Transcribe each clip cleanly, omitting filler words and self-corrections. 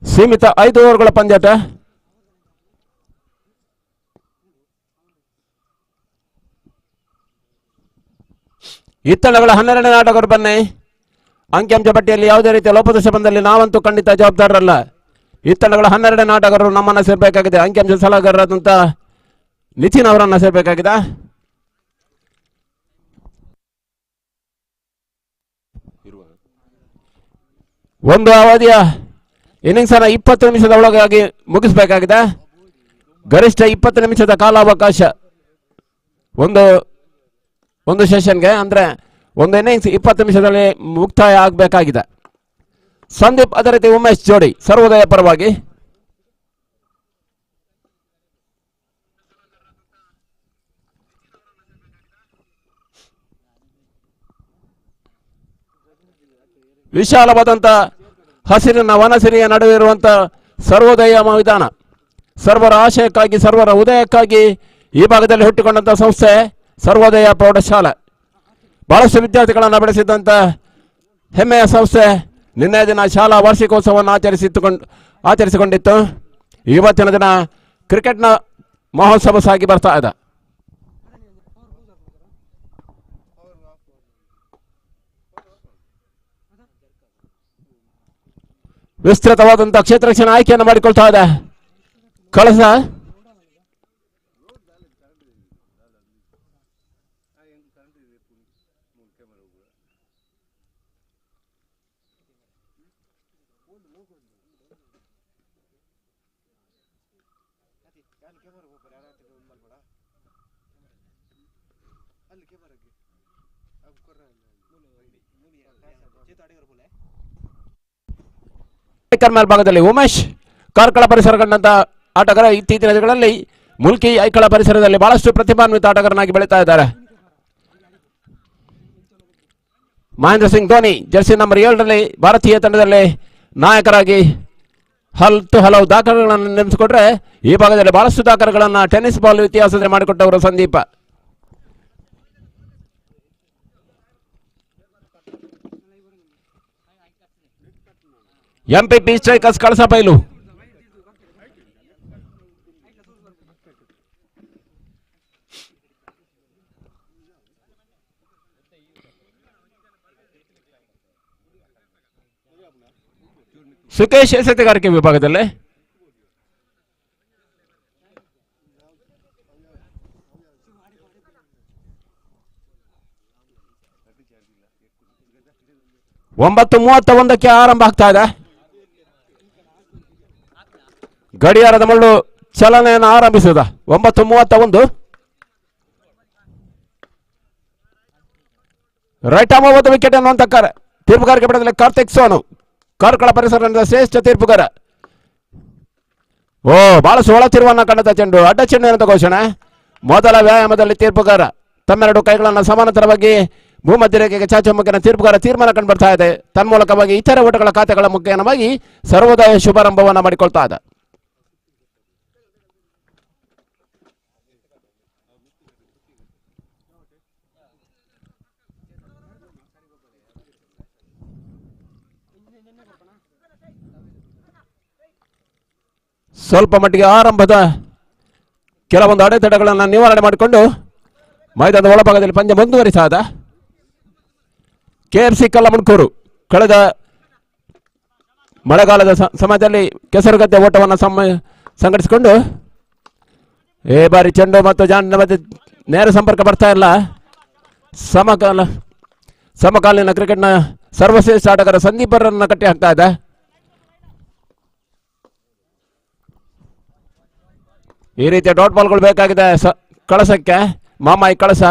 ಸೀಮಿತ 5 ಓವರ್ಗಳ ಪಂದ್ಯಾಟ. ಈ ತಂಡಗಳ 12ನೇ ಆಟಗಾರರು ಬನ್ನಿ. ಅಂಕಿಅಂಶ ಪಟ್ಟಿಯಲ್ಲಿ ಯಾವುದೇ ರೀತಿಯ ಲೋಪದೋಷ ಬಂದಲ್ಲಿ ನಾವಂತೂ ಖಂಡಿತ ಜವಾಬ್ದಾರರಲ್ಲ. ಈ ತಂಡಗಳ 12ನೇ ಆಟಗಾರರು ನಮ್ಮನ್ನು ಸೇರ್ಬೇಕಾಗಿದೆ. ಅಂಕಿಅಂಶ ಸಲಹೆಗಾರರಾದಂಥ ನಿತಿನ್ ಅವರನ್ನು ಸೇರ್ಬೇಕಾಗಿದೆ. ಒಂದು ಅವಧಿಯ ಇನ್ನಿಂಗ್ಸ್ ಅನ್ನು 20 ನಿಮಿಷದ ಒಳಗಾಗಿ ಮುಗಿಸಬೇಕಾಗಿದೆ. ಗರಿಷ್ಠ 20 ನಿಮಿಷದ ಕಾಲಾವಕಾಶ ಒಂದು ಸೆಷನ್ಗೆ, ಅಂದ್ರೆ ಒಂದು ಇನ್ನಿಂಗ್ಸ್ 20 ನಿಮಿಷದಲ್ಲಿ ಮುಕ್ತಾಯ ಆಗಬೇಕಾಗಿದೆ. ಸಂದೀಪ್ ಅದೇ ರೀತಿ ಉಮೇಶ್ ಜೋಡಿ ಸರ್ವೋದಯ ಪರವಾಗಿ. ವಿಶಾಲವಾದಂಥ ಹಸಿರಿನ ವನಸಿರಿಯ ನಡುವೆ ಇರುವಂಥ ಸರ್ವೋದಯ ಮೈದಾನ, ಸರ್ವರ ಆಶಯಕ್ಕಾಗಿ ಸರ್ವರ ಉದಯಕ್ಕಾಗಿ ಈ ಭಾಗದಲ್ಲಿ ಹುಟ್ಟಿಕೊಂಡಂಥ ಸಂಸ್ಥೆ ಸರ್ವೋದಯ ಪ್ರೌಢಶಾಲೆ. ಬಹಳಷ್ಟು ವಿದ್ಯಾರ್ಥಿಗಳನ್ನು ಬೆಳೆಸಿದಂಥ ಹೆಮ್ಮೆಯ ಸಂಸ್ಥೆ ನಿನ್ನೆ ದಿನ ಶಾಲಾ ವಾರ್ಷಿಕೋತ್ಸವವನ್ನು ಆಚರಿಸಿಕೊಂಡಿತ್ತು. ಇವತ್ತಿನ ದಿನ ಕ್ರಿಕೆಟ್ನ ಮಹೋತ್ಸವ ಸಾಗಿ ಬರ್ತಾ ಇದೆ. ವಿಸ್ತೃತವಾದಂತಹ ಕ್ಷೇತ್ರ ರಕ್ಷಣೆ ಆಯ್ಕೆಯನ್ನು ಮಾಡಿಕೊಳ್ತಾ ಇದೆ ಕಳಸ. ಮೇಲ್ಭಾಗದಲ್ಲಿ ಉಮೇಶ್ ಕಾರ್ಕಳ ಪರಿಸರ ಕಂಡಂತ ಆಟಗಾರ. ಇತ್ತೀಚಿನ ದಿನಗಳಲ್ಲಿ ಮುಲ್ಕಿ ಐಕಳ ಪರಿಸರದಲ್ಲಿ ಬಹಳಷ್ಟು ಪ್ರತಿಭಾನ್ವಿತ ಆಟಗಾರನಾಗಿ ಬೆಳೀತಾ ಇದ್ದಾರೆ. ಮಹೇಂದ್ರ ಸಿಂಗ್ ಧೋನಿ ಜರ್ಸಿ ನಂಬರ್ 7ರಲ್ಲಿ ಭಾರತೀಯ ತಂಡದಲ್ಲಿ ನಾಯಕರಾಗಿ ಹಲವು ದಾಖಲೆಗಳನ್ನು ನಿರ್ಮಿಸಿಕೊಟ್ರೆ, ಈ ಭಾಗದಲ್ಲಿ ಬಹಳಷ್ಟು ದಾಖಲೆಗಳನ್ನು ಟೆನ್ನಿಸ್ ಬಾಲ್ ಇತಿಹಾಸದಲ್ಲಿ ಮಾಡಿಕೊಟ್ಟವರು ಸಂದೀಪ. ಎಂಪಿಪಿ ಸ್ಟ್ರೈಕರ್ಸ್ ಕಳಸ ಬೈಲು. ಸುಕೇಶ್ ಎಸೆತಗಾರಿಕೆ ವಿಭಾಗದಲ್ಲಿ ಒಂಬತ್ತು 31ಕ್ಕೆ ಆರಂಭ ಆಗ್ತಾ ಇದೆ. ಗಡಿಯಾರದ ಮಳ್ಳು ಚಲನೆಯನ್ನು ಆರಂಭಿಸಿದ 9:31. ರೈಟ್ ಆರ್ಮ್ ಓವರ್ ವಿಕೆಟ್ ಅನ್ನುವಂತ ತೀರ್ಪುಗಾರಿಕೆ ಪಡೆದಲ್ಲಿ ಕಾರ್ತಿಕ್ ಸೋನು ಕಾರ್ಕಳ ಪರಿಸರದ ಶ್ರೇಷ್ಠ ತೀರ್ಪುಗಾರ. ಬಹಳ ಸೋಳ ತಿರುವನ್ನ ಕಂಡಂತ ಚೆಂಡು, ಅಡ್ಡ ಚೆಂಡು ಅಂತ ಘೋಷಣೆ. ಮೊದಲ ವ್ಯಾಯಾಮದಲ್ಲಿ ತೀರ್ಪುಗಾರ ತಮ್ಮೆರಡು ಕೈಗಳನ್ನು ಸಮಾನಾಂತರವಾಗಿ ಭೂಮಧ್ಯ ರೇಖೆಗೆ ಚಾಚುವ ಮುಖೇನ ತೀರ್ಪುಗಾರ ತೀರ್ಮಾನ ಕಂಡು ಬರ್ತಾ ಇದೆ. ತನ್ಮೂಲಕವಾಗಿ ಇತರ ಓಟಗಳ ಖಾತೆಗಳ ಮುಖೇನವಾಗಿ ಸರ್ವೋದಯ ಶುಭಾರಂಭವನ್ನು ಮಾಡಿಕೊಳ್ತಾ ಇದೆ. ಸ್ವಲ್ಪ ಮಟ್ಟಿಗೆ ಆರಂಭದ ಕೆಲವೊಂದು ಅಡೆತಡೆಗಳನ್ನು ನಿವಾರಣೆ ಮಾಡಿಕೊಂಡು ಮೈದಾನದ ಒಳಭಾಗದಲ್ಲಿ ಪಂದ್ಯ ಮುಂದುವರಿಸಾದ ಕೆಎಫ್ಸಿ ಕಲ್ಲಮಣ್ಕೂರು ಕಳೆದ ಮಳೆಗಾಲದ ಸಮಯದಲ್ಲಿ ಕೆಸರುಗದ್ದೆ ಓಟವನ್ನು ಸಂಘಟಿಸಿಕೊಂಡು ಈ ಬಾರಿ ಚೆಂಡು ಮತ್ತು ಜಾಂಡಿನ ಮಧ್ಯೆ ನೇರ ಸಂಪರ್ಕ ಬರ್ತಾ ಇಲ್ಲ. ಸಮಕಾಲೀನ ಕ್ರಿಕೆಟ್ನ ಸರ್ವಶ್ರೇಷ್ಠ ಆಟಗಾರ ಸಂದೀಪರನ್ನು ಕಟ್ಟಿ ಹಾಕ್ತಾ ಇದೆ. ಈ ರೀತಿಯ ಡಾಟ್ ಬಾಲ್ಗಳು ಬೇಕಾಗಿದೆ ಕಳಸಕ್ಕೆ. ಮಾಮಾಯಿ ಕಳಸ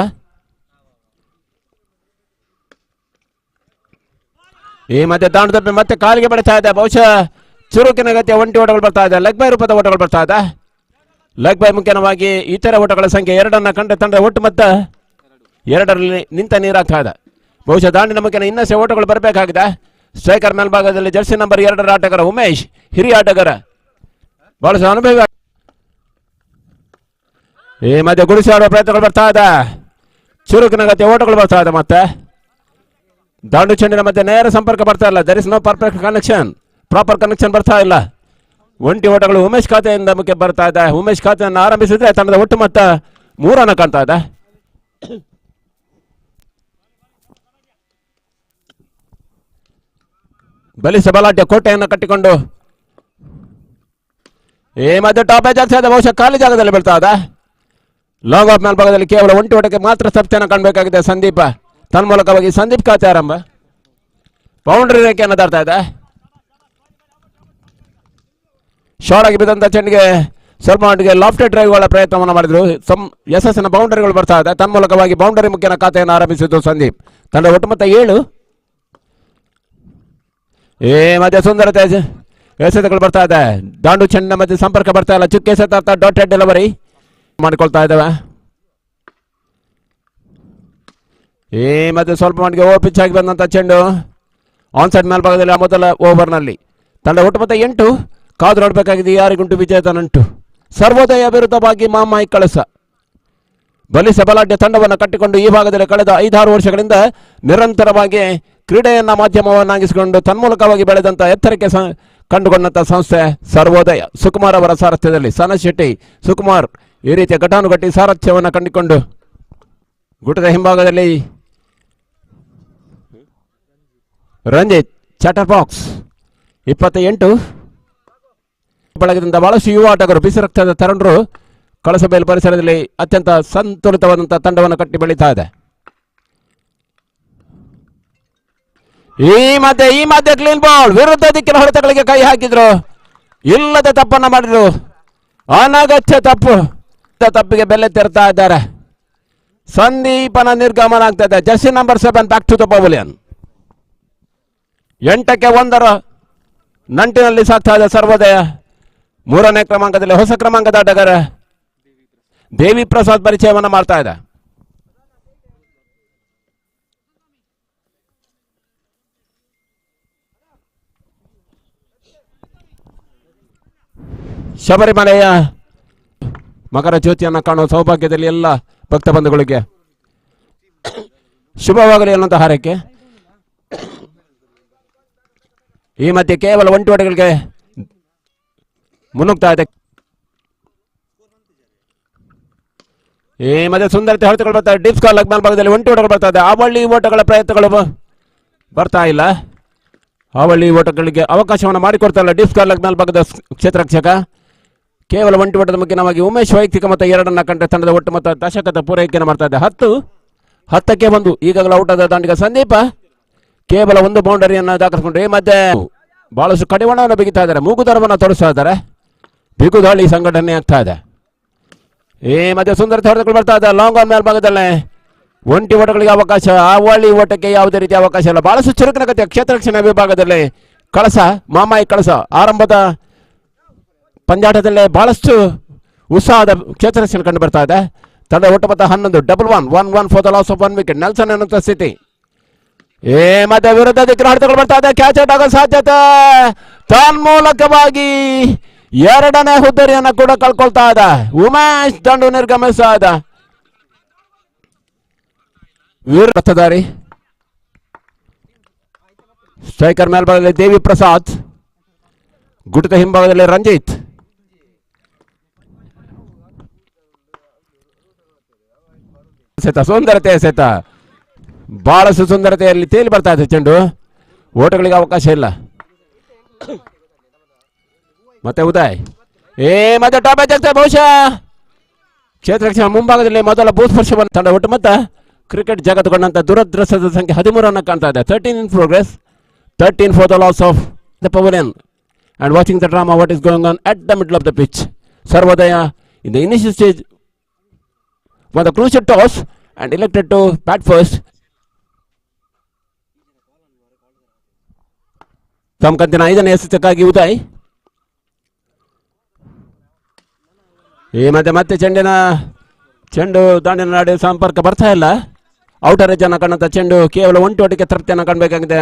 ಈ ಮಧ್ಯೆ ದಾಂಡು ತಪ್ಪಿ ಮತ್ತೆ ಕಾಲಿಗೆ ಬಡಿತಾ ಇದೆ. ಬಹುಶಃ ಚುರುಕಿನ ಗತಿಯ ಒಂಟಿ ಓಟಗಳು ಬರ್ತಾ ಇದೆ. ಲೆಗ್ ಬೈ ರೂಪದ ಓಟಗಳು ಬರ್ತಾ ಇದೆ. ಲೆಗ್ ಬೈ ಮುಖ್ಯವಾಗಿ ಇತರ ಓಟಗಳ ಸಂಖ್ಯೆ 2 ಕಂಡ ತಂಡ ಒಟ್ಟು ಮೊತ್ತ 2ರಲ್ಲಿ ನಿಂತ ನೀರಾಗ್ತಾ ಇದೆ. ಬಹುಶಃ ದಾಂಡಿನ ಮುಖ್ಯನ ಇನ್ನಷ್ಟೇ ಓಟಗಳು ಬರಬೇಕಾಗಿದೆ. ಸ್ಟ್ರೈಕರ್ ಮೇಲ್ಭಾಗದಲ್ಲಿ ಜರ್ಸಿ ನಂಬರ್ 2ರ ಆಟಗಾರ ಉಮೇಶ್, ಹಿರಿಯ ಆಟಗಾರ, ಬಹಳ ಅನುಭವಿ. ಈ ಮಧ್ಯೆ ಗುಡಿಸಿ ಆಡುವ ಪ್ರಯತ್ನಗಳು ಬರ್ತಾ ಇದೆ. ಚುರುಕಿನ ಗತಿಯ ಓಟಗಳು ಬರ್ತಾ ಇದೆ. ಮತ್ತೆ ದಾಂಡು ಚೆಂಡಿನ ಮಧ್ಯೆ ನೇರ ಸಂಪರ್ಕ ಬರ್ತಾ ಇಲ್ಲ. There is no proper connection ಬರ್ತಾ ಇಲ್ಲ. ಒಂಟಿ ಓಟಗಳು ಉಮೇಶ್ ಖಾತೆಯಿಂದ ಮುಖ್ಯ ಬರ್ತಾ ಇದೆ. ಉಮೇಶ್ ಖಾತೆಯನ್ನು ಆರಂಭಿಸಿದ್ರೆ ತಂಡದ ಒಟ್ಟು ಮೊತ್ತ 3 ಕಾಣ್ತಾ ಇದೆ. ಬಲಿಸ ಬಲಾಢ್ಯ ಕೋಟೆಯನ್ನು ಕಟ್ಟಿಕೊಂಡು ಮಧ್ಯ ಟಾಪ್ ಎಜ್ ಆಗ್ತಾ ಇದೆ. ಬಹುಶಃ ಖಾಲಿ ಜಾಗದಲ್ಲಿ ಬೀಳ್ತಾ ಇದೆ. ಲಾಂಗ್ ಆಫ್ ಮೇಲ್ಭಾಗದಲ್ಲಿ ಕೇವಲ ಒಂಟಿ ಓಟಕ್ಕೆ ಮಾತ್ರ ತಪ್ಪಿಯನ್ನು ಕಾಣಬೇಕಾಗಿದೆ ಸಂದೀಪ. ತನ್ಮೂಲಕವಾಗಿ ಸಂದೀಪ್ ಖಾತೆ ಆರಂಭ. ಬೌಂಡ್ರಿ ರೇಖೆಯನ್ನು ದಾಟ್ತಾ ಇದೆ. ಶಾರ್ಟ್ ಆಗಿ ಬಿದ್ದಂತ ಚೆಂಡಿಗೆ ಸ್ವಲ್ಪ ಮಟ್ಟಿಗೆ ಲಾಫ್ಟೆಡ್ ಡ್ರೈವ್ಗಳ ಪ್ರಯತ್ನವನ್ನು ಮಾಡಿದ್ರು. ಯಶಸ್ಸಿನ ಬೌಂಡರಿಗಳು ಬರ್ತಾ ಇದೆ. ತನ್ಮೂಲಕವಾಗಿ ಬೌಂಡರಿ ಮುಖ್ಯನ ಖಾತೆಯನ್ನು ಆರಂಭಿಸಿದ್ದು ಸಂದೀಪ್. ತಂಡ ಒಟ್ಟು ಮೊತ್ತ 7. ಮಧ್ಯ ಸುಂದರತೆ ಎಸೆತಗಳು ಬರ್ತಾ ಇದೆ. ದಾಂಡು ಚೆಂಡಿನ ಮಧ್ಯೆ ಸಂಪರ್ಕ ಬರ್ತಾ ಇಲ್ಲ. ಚುಕ್ಕೆ ಎಸೆತ ಡಾಟೆಡ್ ಡೆಲಿವರಿ ಮಾಡಿಕೊಳ್ತಾ ಇದ್ದಾವೆ. ಮತ್ತೆ ಸ್ವಲ್ಪ ಮಟ್ಟಿಗೆ ಓವರ್ ಪಿಚ್ ಆಗಿ ಬಂದಂತ ಚೆಂಡು ಆನ್ ಸೈಡ್ ಮೇಲ್ಭಾಗದಲ್ಲಿ ಆ ಮೊದಲ ಓವರ್ನಲ್ಲಿ. ತಂಡ ಒಟ್ಟು ಮೊತ್ತ 8. ಕಾದು ನೋಡಬೇಕಾಗಿದೆ ಯಾರಿಗುಂಟು ವಿಜೇತ ನಂಟು. ಸರ್ವೋದಯ ವಿರುದ್ಧವಾಗಿ ಮಾಮಾಯಿ ಕಳಸ. ಬಲಿಸ ಬಲಾಢ್ಯ ತಂಡವನ್ನು ಕಟ್ಟಿಕೊಂಡು ಈ ಭಾಗದಲ್ಲಿ ಕಳೆದ 5-6 ವರ್ಷಗಳಿಂದ ನಿರಂತರವಾಗಿ ಕ್ರೀಡೆಯನ್ನ ಮಾಧ್ಯಮವನ್ನಾಗಿಸಿಕೊಂಡು ತನ್ಮೂಲಕವಾಗಿ ಬೆಳೆದಂತ ಎತ್ತರಕ್ಕೆ ಕಂಡುಕೊಂಡಂತ ಸಂಸ್ಥೆ ಸರ್ವೋದಯ. ಸುಕುಮಾರ್ ಅವರ ಸಾರಥ್ಯದಲ್ಲಿ ಸನತ್ ಶೆಟ್ಟಿ, ಸುಕುಮಾರ್ ಈ ರೀತಿಯ ಘಟಾನುಘಟಿ ಸಾರಥ್ಯವನ್ನು ಕಂಡುಕೊಂಡು ಗುಟದ ಹಿಂಭಾಗದಲ್ಲಿ ರಂಜಿತ್ ಚಾಟರ್ ಬಾಕ್ಸ್ 28. ಬಳಗದಿಂದ ಬಹಳಷ್ಟು ಯುವ ಆಟಗಾರರು ಬಿಸಿ ರಕ್ತದ ತರುಣರು ಕಳಸಬೈಲು ಪರಿಸರದಲ್ಲಿ ಅತ್ಯಂತ ಸಂತುಲಿತವಾದಂತಹ ತಂಡವನ್ನು ಕಟ್ಟಿ ಬೆಳೀತಾ ಇದೆ. ಈ ಮಧ್ಯೆ ಕ್ಲೀನ್ ಬಾಲ್. ವಿರುದ್ಧ ದಿಕ್ಕಿನ ಹೊಡೆತಗಳಿಗೆ ಕೈ ಹಾಕಿದ್ರು. ಇಲ್ಲದ ತಪ್ಪನ್ನ ಮಾಡಿದ್ರು. ಅನಗತ್ಯ ತಪ್ಪಿಗೆ ಬೆಲೆ ತೆರ್ತಾ ಇದ್ದಾರೆ. ಸಂದೀಪನ ನಿರ್ಗಮನ ಆಗ್ತಾ ಇದೆ. Jersey number 7 back to the pavilion. 8ಕ್ಕೆ 1 ನಂಟಿನಲ್ಲಿ ಸಾಗ್ತಾ ಇದೆ ಸರ್ವೋದಯ. 3ನೇ ಕ್ರಮಾಂಕದಲ್ಲಿ ಹೊಸ ಕ್ರಮಾಂಕದ ಆಟಗಾರ ದೇವಿ ಪ್ರಸಾದ್ ಪರಿಚಯವನ್ನು ಮಾಡ್ತಾ ಇದೆ. ಶಬರಿಮಲೆಯ ಮಕರ ಜ್ಯೋತಿಯನ್ನು ಕಾಣುವ ಸೌಭಾಗ್ಯದಲ್ಲಿ ಎಲ್ಲ ಭಕ್ತ ಬಂಧುಗಳಿಗೆ ಶುಭವಾಗಲಿ ಅನ್ನುವಂಥ ಹಾರೈಕೆ. ಈ ಮಧ್ಯೆ ಕೇವಲ ಒಂಟಿ ಓಟಗಳಿಗೆ ಮುನ್ನುಗ್ತಾ ಇದೆ. ಈ ಮಧ್ಯೆ ಸುಂದರತೆ ಹೊಡೆತಗಳು ಬರ್ತಾ ಇದೆ. ಡಿಪ್ ಸ್ಕಾರ್ ಲೆಗ್ ಮೇಲ್ಭಾಗದಲ್ಲಿ ಒಂಟಿ ಓಟಗಳು ಬರ್ತಾ ಇದೆ. ಆವಳ್ಳಿ ಓಟಗಳ ಪ್ರಯತ್ನಗಳು ಬರ್ತಾ ಇಲ್ಲ. ಆವಳ್ಳಿ ಓಟಗಳಿಗೆ ಅವಕಾಶವನ್ನು ಮಾಡಿಕೊಡ್ತಾ ಇಲ್ಲ ಡಿಪ್ ಸ್ಕಾರ್ ಲೆಗ್ ಮೇಲ್ಭಾಗದ ಕ್ಷೇತ್ರರಕ್ಷಕ. ಕೇವಲ ಒಂಟಿ ಓಟದ ಮುಖ್ಯವಾಗಿ ಉಮೇಶ್ ವೈಯಕ್ತಿಕ ಮೊತ್ತ 2 ಕಂಡ್ರೆ ತಂಡದ ಒಟ್ಟು ಮೊತ್ತ ದಶಕದ ಪೂರೈಕೆಯನ್ನು ಮಾಡ್ತಾ ಇದೆ. 10ಕ್ಕೆ 1. ಈಗಾಗಲೇ ಔಟ್ ಆದ ದಾಂಡಿಗ ಸಂದೀಪ ಕೇವಲ 1 ಬೌಂಡರಿಯನ್ನು ದಾಖಲಿಸಿಕೊಂಡ್ರು. ಈ ಮಧ್ಯೆ ಬಹಳಷ್ಟು ಕಡಿವಾಣವನ್ನು ಬಿಗಿತಾ ಇದ್ದಾರೆ. ಮೂಗುದಾರವನ್ನು ತೋರಿಸ್ತಾ ಇದ್ದಾರೆ. ಬಿಗುದಾಳಿ ಸಂಘಟನೆ ಆಗ್ತಾ ಇದೆ. ಈ ಮಧ್ಯೆ ಸುಂದರತೆ ಹೊಡೆತಗಳು ಬರ್ತಾ ಇದೆ. ಲಾಂಗ್ ಆನ್ ಮೇಲ್ಭಾಗದಲ್ಲೇ ಒಂಟಿ ಓಟಗಳಿಗೆ ಅವಕಾಶ. ಆವಳಿ ಓಟಕ್ಕೆ ಯಾವುದೇ ರೀತಿಯ ಅವಕಾಶ ಇಲ್ಲ. ಬಹಳಷ್ಟು ಚುರುಕಿನ ಗತಿಯ ಕ್ಷೇತ್ರರಕ್ಷಣೆ ವಿಭಾಗದಲ್ಲಿ ಕಳಸ ಮಾಮಾಯಿ ಕಳಸ ಆರಂಭದ ಪಂದ್ಯಾಟದಲ್ಲೇ ಬಹಳಷ್ಟು ಉತ್ಸಾಹದ ಕ್ಷೇತ್ರರಕ್ಷಣೆ ಕಂಡು ಬರ್ತಾ ಇದೆ. ತಂಡ ಒಟ್ಟು ಮೊತ್ತ 11. 1-1 for the loss of 1 wicket. Nelson ಅನ್ನುವಂಥ ಸ್ಥಿತಿ. ಮತ್ತೆ ವಿರುದ್ಧ ದಿಕ್ಕಿನ ಹೊಡೆತಗಳು ಬರ್ತಾ ಇದೆ. ಕ್ಯಾಚ್ ಔಟ್ ಆಗೋ ಸಾಧ್ಯತೆ. ತನ್ಮೂಲಕವಾಗಿ 2ನೇ ಹುದ್ದರಿಯನ್ನು ಕೂಡ ಕಳ್ಕೊಳ್ತಾ ಇದೆ. ಉಮೇಶ್ ದಂಡು ನಿರ್ಗಮಿಸ್ತಾ ಇದೆ. ರಥಧಾರಿ ಸ್ಟ್ರೈಕರ್ ಮೇಲ್ಭಾಗದಲ್ಲಿ ದೇವಿ ಪ್ರಸಾದ್, ಗುಟದ ಹಿಂಭಾಗದಲ್ಲಿ ರಂಜಿತ್. ಸುಂದರತೆ ಎಸೆತ. ಬಹಳಷ್ಟು ಸುಂದರತೆಯಲ್ಲಿ ತೇಲಿ ಬರ್ತಾ ಇದೆ ಚೆಂಡು. ಓಟಗಳಿಗೆ ಅವಕಾಶ ಇಲ್ಲ. ಮತ್ತೆ ಉದಯ್ ಮತ್ತೆ ಟಾಪ್ ಎಜ್ ಬಹುಶಃ ಕ್ಷೇತ್ರರಕ್ಷಣೆ ಮುಂಭಾಗದಲ್ಲಿ ಮೊದಲ ಭೂಸ್ಪರ್ಶವನ್ನು ತಂಡ ಒಟ್ಟು ಮೊತ್ತ ಕ್ರಿಕೆಟ್ ಜಗತ್ತುಕೊಂಡಂತ ದುರದೃಷ್ಟದ ಸಂಖ್ಯೆ 13 ಕಾಣ್ತಾ ಇದೆ. 13 in progress. 13 for the loss of the pavilion. And watching the drama what is going on at the middle of the pitch. Sarvodaya in the initial stage won the crucial toss and elected to bat first. ತಮ್ಮ ಕಂತಿನ 5ನೇ ಎಸೆತಕ್ಕಾಗಿ ಉದಯ್. ಈ ಮತ್ತೆ ಚೆಂಡು ದಾಂಡಿನ ನಾಡಿ ಸಂಪರ್ಕ ಬರ್ತಾ ಇಲ್ಲ. ಔಟರ್ ಎಜ್ ಅನ್ನು ಕಂಡಂತ ಚೆಂಡು ಕೇವಲ ಒಂಟಿ ಓಟಕ್ಕೆ ತೃಪ್ತಿಯನ್ನು ಕಾಣಬೇಕಾಗಿದೆ.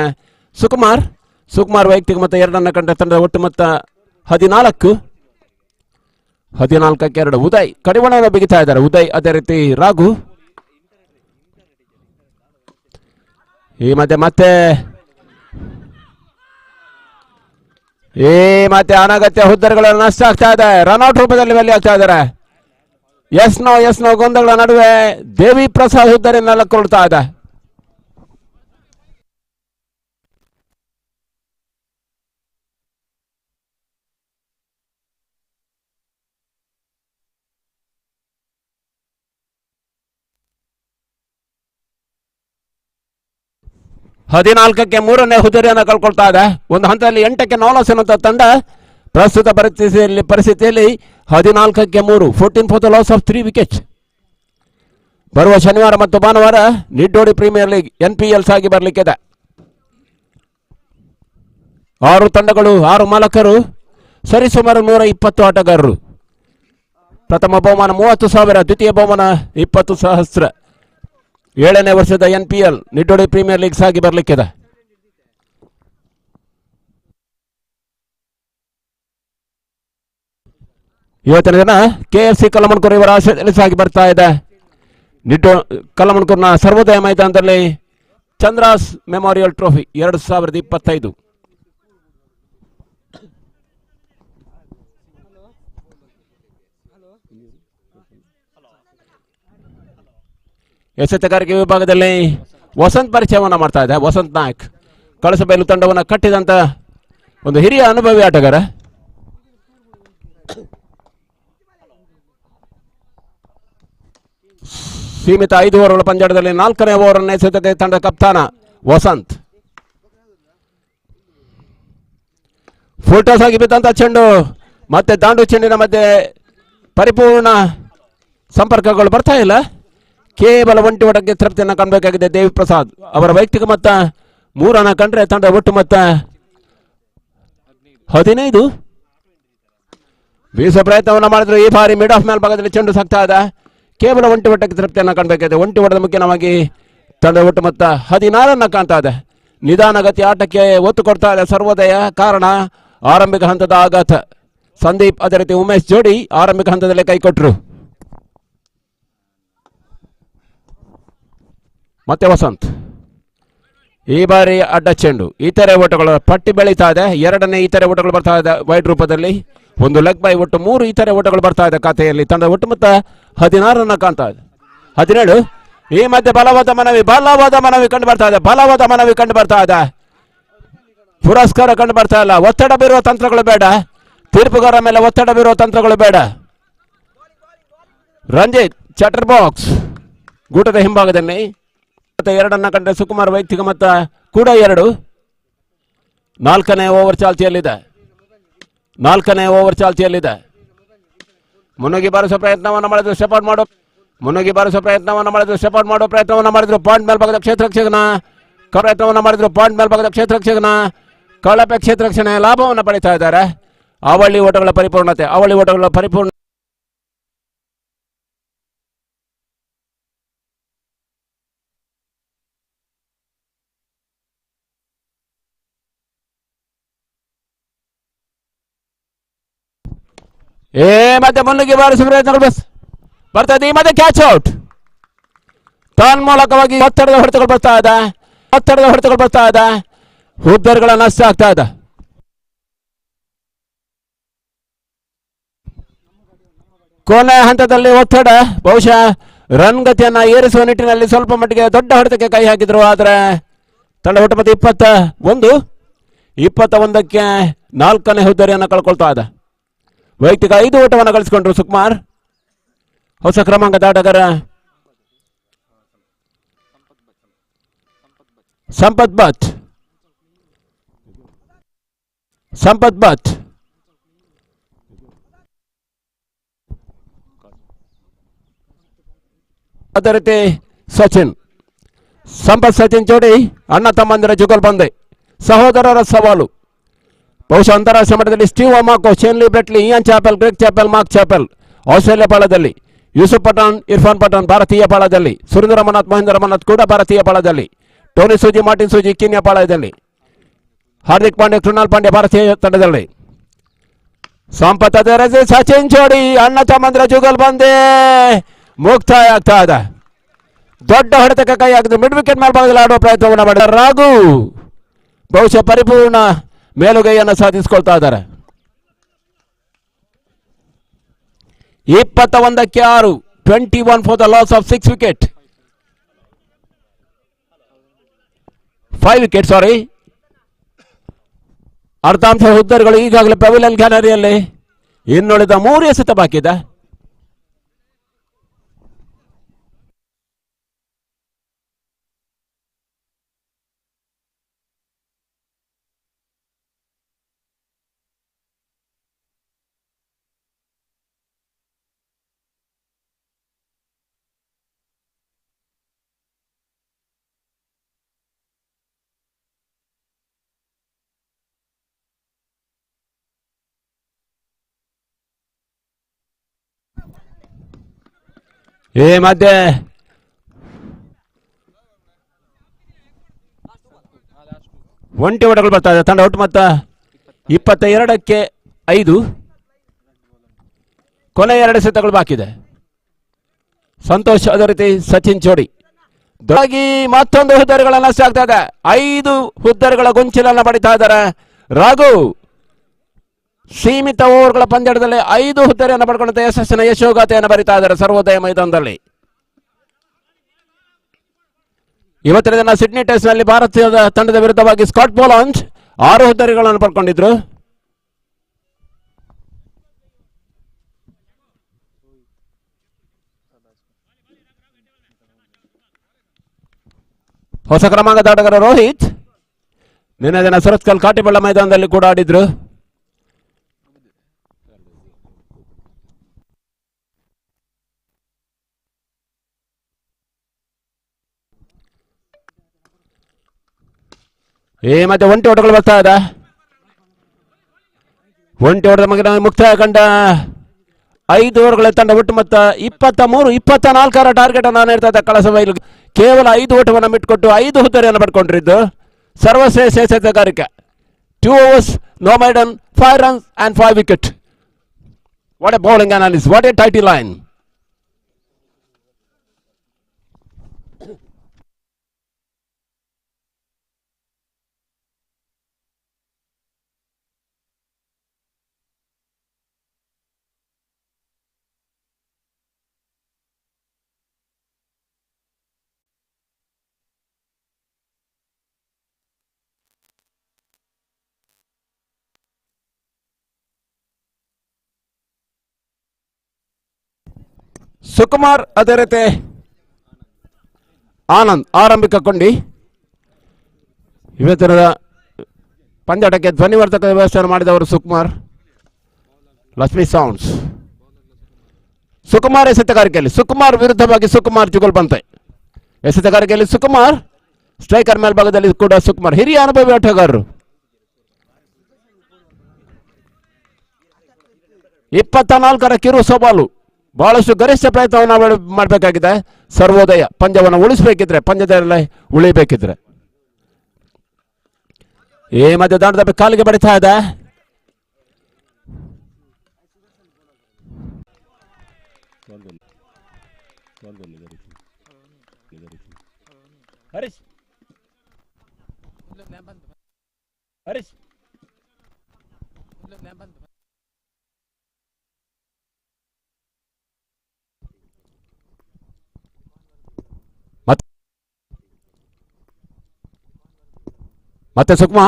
ಸುಕುಮಾರ್ ವೈಯಕ್ತಿಕ ಮೊತ್ತ 2 ಕಂಡ ತಂಡದ ಒಟ್ಟು ಮೊತ್ತ 14. 14ಕ್ಕೆ 2. ಉದಯ್ ಕಡಿವಾಣವನ್ನು ಬಿಗಿತಾ ಇದ್ದಾರೆ. ಉದಯ್ ಅದೇ ರೀತಿ ರಾಘು. ಈ ಮತ್ತೆ ಮತ್ತೆ ಅನಗತ್ಯ ಹುದ್ದೆಗಳ ನಷ್ಟ ಆಗ್ತಾ ಇದೆ. ರನ್ಔಟ್ ರೂಪದಲ್ಲಿ ವೆಲ್ಲಿ ಆಗ್ತಾ ಇದ್ದಾರೆ. ಎಸ್ ನೋ ಗೊಂದಗಳ ನಡುವೆ ದೇವಿ ಪ್ರಸಾದ್ ಹುದ್ದರಿ ನೆಲಕೊಳ್ತಾ ಇದೆ. ಹದಿನಾಲ್ಕಕ್ಕೆ 3ನೇ ಹುದ್ದರಿಯನ್ನು ಕಳ್ಕೊಳ್ತಾ ಇದೆ. ಒಂದು ಹಂತದಲ್ಲಿ 8ಕ್ಕೆ ನಾಲಸ್ ಎನ್ನುವಂಥ ತಂಡ ಪ್ರಸ್ತುತ ಪರಿಸ್ಥಿತಿಯಲ್ಲಿ 14ಕ್ಕೆ 3, 14 for the loss of 3 wicket. ಬರುವ ಶನಿವಾರ ಮತ್ತು ಭಾನುವಾರ ನಿಡ್ಡೋಡಿ ಪ್ರೀಮಿಯರ್ ಲೀಗ್ NPL ಆಗಿ ಬರಲಿಕ್ಕಿದೆ. 6 ತಂಡಗಳು, 6 ಮಾಲಕರು, ಸರಿಸುಮಾರು 120 ಆಟಗಾರರು. ಪ್ರಥಮ ಬಹುಮಾನ 30,000, ದ್ವಿತೀಯ ಬಹುಮಾನ 20,000. 7ನೇ ವರ್ಷದ NPL ನಿಡ್ಡೋಡಿ ಪ್ರೀಮಿಯರ್ ಲೀಗ್ ಆಗಿ ಬರಲಿಕ್ಕಿದೆ. ಇವತ್ತಿನ ದಿನ KFC ಕಲ್ಲಮಣ್ಕೂರು ಇವರ ಆಶ್ರಯದಲ್ಲಿ ಸಾಗಿ ಬರ್ತಾ ಇದೆ. ಕಲ್ಲಮಣ್ಕೂರಿನ ಸರ್ವೋದಯ ಮೈದಾನದಲ್ಲಿ ಚಂದ್ರಾಸ್ ಮೆಮೋರಿಯಲ್ ಟ್ರೋಫಿ 2025. ಎಸೆತಗಾರಿಕೆ ವಿಭಾಗದಲ್ಲಿ ವಸಂತ್ ಪರಿಚಯವನ್ನು ಮಾಡ್ತಾ ಇದೆ. ವಸಂತ್ ನಾಯಕ್ ಕಳಸಬೈಲು ತಂಡವನ್ನು ಕಟ್ಟಿದಂತ ಒಂದು ಹಿರಿಯ ಅನುಭವಿ ಆಟಗಾರ. ಸೀಮಿತ 5 ಓವರ್ಗಳ ಪಂದ್ಯದಲ್ಲಿ 4ನೇ ಓವರ್ ಅನ್ನು ಎಸೆತಕ್ಕೆ ತಂಡ ಕಪ್ತಾನ ವಸಂತ್. ಫುಲ್ಟಾಸ್ ಆಗಿ ಬಿದ್ದಂತ ಚೆಂಡು ಮತ್ತೆ ದಾಂಡು ಚೆಂಡಿನ ಮಧ್ಯೆ ಪರಿಪೂರ್ಣ ಸಂಪರ್ಕಗಳು ಬರ್ತಾ ಇಲ್ಲ. ಕೇವಲ ಒಂಟಿ ಒಡಕ್ಕೆ ತೃಪ್ತಿಯನ್ನು ಕಾಣಬೇಕಾಗಿದೆ ದೇವಿ ಪ್ರಸಾದ್. ಅವರ ವೈಯಕ್ತಿಕ ಮೊತ್ತ 3 ಕಂಡ್ರೆ ತಂಡ ಒಟ್ಟು ಮೊತ್ತ 15. ಬೀಸುವ ಪ್ರಯತ್ನವನ್ನು ಮಾಡಿದ್ರು. ಈ ಬಾರಿ ಮಿಡ್ ಆಫ್ ಮೇಲ್ಭಾಗದಲ್ಲಿ ಚೆಂಡು ಸಾಕ್ತಾ ಇದೆ. ಕೇವಲ ಒಂಟಿ ಒಟ್ಟಕ್ಕೆ ತೃಪ್ತಿಯನ್ನು ಕಾಣಬೇಕಾಗಿದೆ. ಒಂಟಿ ಒಡೆದ ಮುಖ್ಯವಾಗಿ ತಂಡ ಒಟ್ಟು ಮೊತ್ತ 16 ಕಾಣ್ತಾ ಇದೆ. ನಿಧಾನಗತಿ ಆಟಕ್ಕೆ ಒತ್ತು ಕೊಡ್ತಾ ಇದೆ ಸರ್ವೋದಯ. ಕಾರಣ ಆರಂಭಿಕ ಹಂತದ ಆಘಾತ. ಸಂದೀಪ್ ಅದೇ ರೀತಿ ಉಮೇಶ್ ಜೋಡಿ ಆರಂಭಿಕ ಹಂತದಲ್ಲಿ ಕೈಕೊಟ್ರು. ಮತ್ತೆ ವಸಂತ್ ಈ ಬಾರಿ ಅಡ್ಡ ಚೆಂಡು. ಇತರೆ ಓಟಗಳು ಪಟ್ಟಿ ಬೆಳೀತಾ ಇದೆ. 2ನೇ ಇತರೆ ಓಟಗಳು ಬರ್ತಾ ಇದೆ ವೈಡ್ ರೂಪದಲ್ಲಿ. ಒಂದು ಲೆಗ್ ಬೈ ಒಟ್ಟು 3 ಇತರೆ ಓಟಗಳು ಬರ್ತಾ ಇದೆ ಖಾತೆಯಲ್ಲಿ. ತಂಡ ಒಟ್ಟು ಮೊತ್ತ 16 ಕಾಣ್ತಾ ಇದೆ. 17. ಈ ಮಧ್ಯೆ ಬಲವಾದ ಮನವಿ ಕಂಡು ಬರ್ತಾ ಇದೆ. ಪುರಸ್ಕಾರ ಕಂಡು ಬರ್ತಾ ಇಲ್ಲ. ಒತ್ತಡ ಬೀರುವ ತಂತ್ರಗಳು ಬೇಡ. ತೀರ್ಪುಗಾರ ಮೇಲೆ ಒತ್ತಡ ಬೀರುವ ತಂತ್ರಗಳು ಬೇಡ. ರಂಜಿತ್ ಚಟರ್ ಬಾಕ್ಸ್ ಗೂಟದ ಹಿಂಭಾಗದಲ್ಲಿ 2 ಕಂಡ್ರೆ ಸುಕುಮಾರ್ ವೈಯಕ್ತಿಕ ಮೊತ್ತ ಕೂಡ 2. 4ನೇ ಓವರ್ ಚಾಲ್ತಿಯಲ್ಲಿದೆ. ಮುನ್ನುಗ್ಗಿ ಬಾರಿಸುವ ಪ್ರಯತ್ನವನ್ನು ಮಾಡಿದ್ರು. ಸ್ಟೆಪ್ ಮಾಡೋ ಪ್ರಯತ್ನವನ್ನು ಮಾಡಿದ್ರು. ಪಾಯಿಂಟ್ ಮೇಲ್ಭಾಗದ ಕ್ಷೇತ್ರರಕ್ಷಕನ ಕಳಪೆ ಕ್ಷೇತ್ರರಕ್ಷಣೆ ಲಾಭವನ್ನು ಪಡಿತಾ ಇದ್ದಾರೆ. ಅವಳಿ ಓಟಗಳ ಪರಿಪೂರ್ಣ ಮತ್ತೆ ಮುನ್ನುಗ್ಗಿ ಬಾರಿಸುವ ಪ್ರಯತ್ನಗಳು ಬರ್ತದೆ. ಈ ಮತ್ತೆ ಕ್ಯಾಚ್ ಔಟ್. ತನ್ಮೂಲಕವಾಗಿ ಒತ್ತಡದ ಹೊಡೆತಗಳು ಬರ್ತಾ ಇದೆ. ಹುದ್ದರಿಗಳ ನಷ್ಟ ಆಗ್ತಾ ಇದೆ. ಕೊನೆ ಹಂತದಲ್ಲಿ ಒತ್ತಡ ಬಹುಶಃ ರನ್ ಗತಿಯನ್ನ ಏರಿಸುವ ನಿಟ್ಟಿನಲ್ಲಿ ಸ್ವಲ್ಪ ಮಟ್ಟಿಗೆ ದೊಡ್ಡ ಹೊಡೆತಕ್ಕೆ ಕೈ ಹಾಕಿದ್ರು. ಆದರೆ ತಂಡ ಒಟ್ಟು ಮತ್ತೆ 21ಕ್ಕೆ 4ನೇ ಹುದ್ದರಿಯನ್ನು ಕಳ್ಕೊಳ್ತಾ ಇದೆ. ವೈಯಕ್ತಿಕ 5 ಓಟವನ್ನು ಗಳಿಸಿಕೊಂಡ್ರು ಸುಕುಮಾರ್. ಹೊಸ ಕ್ರಮಾಂಕದ ಆಟಗಾರ ಸಂಪತ್ ಬಟ್ ಅದೇ ರೀತಿ ಸಚಿನ್ ಜೋಡಿ ಅಣ್ಣ ತಮ್ಮಂದಿರ ಜುಗಲ್ಬಂದೆ, ಸಹೋದರರ ಸವಾಲು. ಬಹುಶಃ ಅಂತಾರಾಷ್ಟ್ರೀಯ ಮಟ್ಟದಲ್ಲಿ ಸ್ಟೀವ್ ಅಮಾಕೋ, Shane Lee Brett Lee, Ian Chappell, Greg Chappell, Mark Chappell Australia ಪಾಳದಲ್ಲಿ, ಯೂಸುಫ್ ಪಠಾಣ್, ಇರ್ಫಾನ್ ಪಠಾಣ್ ಭಾರತೀಯ ಪಾಳದಲ್ಲಿ, ಸುರೇಂದ್ರ ರಮನಾಥ್, ಮಹೇಂದ್ರ ರಮನಾಥ್ ಕೂಡ ಭಾರತೀಯ ಪಾಳದಲ್ಲಿ, Tony Suji, Martin Suji Kenya ಪಾಳಯದಲ್ಲಿ, ಹಾರ್ದಿಕ್ ಪಾಂಡ್ಯ, ಕೃಣಾಲ್ ಪಾಂಡ್ಯ ಭಾರತೀಯ ತಂಡದಲ್ಲಿ. ಸಂಪತ್ ಅದರಸಿ ಸಚಿನ್ ಜೋಡಿ ಅಣ್ಣ ತಮ್ಮಂದಿರ ಜುಗಲ್ ಬಂದೆ ಮುಕ್ತಾಯ ಆಗ್ತಾ ಇದೆ. ದೊಡ್ಡ ಹೊಡೆತಕ್ಕೆ ಕೈ ಹಾಕಿದ್ರು. ಮಿಡ್ ವಿಕೆಟ್ ಮೇಲ್ಭಾಗದಲ್ಲಿ ಆಡುವ ಪ್ರಯತ್ನವನ್ನು ಮಾಡಿದ ರಾಘು ಬಹುಶಃ ಪರಿಪೂರ್ಣ ಮೇಲುಗೈಯನ್ನು ಸಾಧಿಸಿಕೊಳ್ತಾ ಇದ್ದಾರೆ. 21ಕ್ಕೆ 6, 21 for the loss of 6 wicket, 5 wicket sorry. ಅರ್ಧಾಂಶ ಹುದ್ದರಿಗಳು ಈಗಾಗಲೇ ಪೆವಿಲಿಯನ್ ಗ್ಯಾಲರಿಯಲ್ಲಿ. ಇನ್ನುಳಿದ 3 ಎಸೆತ ಬಾಕಿ ಇದೆ. ಈ ಮಧ್ಯೆ ಒಂಟಿ ಓಟಗಳು ಬರ್ತಾ ಇದೆ. ತಂಡ ಒಟ್ಟು ಮೊತ್ತ 22ಕ್ಕೆ 5. ಕೊನೆ 2 ಎಸೆತಗಳು ಬಾಕಿ ಇದೆ. ಸಂತೋಷ್ ಅದೇ ರೀತಿ ಸಚಿನ್ ಜೋಡಿ ದೊಡ್ಡಾಗಿ ಮತ್ತೊಂದು ಹುದ್ದರಿಗಳನ್ನು ನಷ್ಟ ಆಗ್ತಾ ಇದೆ. 5 ಹುದ್ದರಿಗಳ ಗೊಂಚಿಲನ್ನು ಪಡಿತಾ ಇದ್ದಾರೆ ರಾಘು. ಸೀಮಿತ ಓವರ್ಗಳ ಪಂದ್ಯದಲ್ಲಿ 5 ಹುದ್ದರಿಯನ್ನು ಪಡ್ಕೊಂಡಂತ ಯಶಸ್ಸಿನ ಯಶೋಗಾಥೆಯನ್ನು ಬರಿತಾ ಇದ್ದಾರೆ ಸರ್ವೋದಯ ಮೈದಾನದಲ್ಲಿ. ಇವತ್ತಿನ ದಿನ ಸಿಡ್ನಿ ಟೆಸ್ಟ್ ನಲ್ಲಿ ಭಾರತೀಯ ತಂಡದ ವಿರುದ್ಧವಾಗಿ ಸ್ಕಾಟ್ ಬೋಲಾಂಜ್ 6 ಹುದ್ದರಿಗಳನ್ನು ಪಡ್ಕೊಂಡಿದ್ರು. ಹೊಸ ಕ್ರಮಾಂಕದ ಆಟಗಾರ ರೋಹಿತ್ ನಿನ್ನೆ ದಿನ ಸುರತ್ಕಲ್ ಕಾಟಿಬಳ್ಳ ಮೈದಾನದಲ್ಲಿ ಕೂಡ ಆಡಿದ್ರು. ಈ ಮತ್ತೆ ಒಂಟಿ ಓಟಗಳು ಬರ್ತಾ ಇದೆ. ಒಂಟಿ ಓಟದ ಮಗಿನ ಮುಕ್ತಾಯ ಕಂಡ 5 ಓವರ್ಗಳ ತಂಡ ಒಟ್ಟು ಮೊತ್ತ 23-24 ಟಾರ್ಗೆಟ್ ಅನ್ನು ನೀಡ್ತಾ ಇದೆ ಕಳಸಬೈಲು. ಕೇವಲ 5 ಓಟವನ್ನು ಬಿಟ್ಟುಕೊಟ್ಟು 5 ಹುದ್ದರಿಯನ್ನು ಪಡ್ಕೊಂಡಿದ್ದು ಸರ್ವಶ್ರೇಷ್ಠ ಎಸೆತಗಾರಿಕೆ. 2 overs, no maiden, 5 runs and 5 wicket. What a bowling analysis, what a tight line. Sukumar ಅದೇ ರೀತಿ ಆನಂದ್ ಆರಂಭಿಕ ಕೊಂಡಿ. ಇವತ್ತಿನ ಪಂದ್ಯಾಟಕ್ಕೆ ಧ್ವನಿವರ್ಧಕ ವ್ಯವಸ್ಥೆಯನ್ನು ಮಾಡಿದವರು ಸುಕುಮಾರ್. ಲಕ್ಷ್ಮಿ ಸೌಂಡ್ಸ್. ಸುಕುಮಾರ್ ಎಸೆತಗಾರಿಕೆಯಲ್ಲಿ ಸುಕುಮಾರ್ ವಿರುದ್ಧವಾಗಿ ಸುಕುಮಾರ್ ಜುಗಲ್ ಬಂತೆ. ಎಸೆತಗಾರಿಕೆಯಲ್ಲಿ ಸುಕುಮಾರ್, ಸ್ಟ್ರೈಕರ್ ಮೇಲ್ಭಾಗದಲ್ಲಿ ಕೂಡ ಸುಕುಮಾರ್. ಹಿರಿಯ ಅನುಭವಿ ಆಟಗಾರರು. 24ರ ಕಿರು ಸವಾಲು. ಬಹಳಷ್ಟು ಗರಿಷ್ಠ ಪ್ರಯತ್ನವನ್ನು ಮಾಡಬೇಕಾಗಿದೆ ಸರ್ವೋದಯ ಪಂದ್ಯವನ್ನು ಉಳಿಸಬೇಕಿದ್ರೆ, ಪಂದ್ಯದಲ್ಲಿ ಉಳಿಬೇಕಿದ್ರೆ. ಈ ಮಧ್ಯ ದಾಂಡದ ಕಾಲಿಗೆ ಬಡಿತಾ ಇದೆ. ಹರೀಶ್ ಹರೀಶ್ ಮತ್ತೆ ಸುಕ್ಮಾ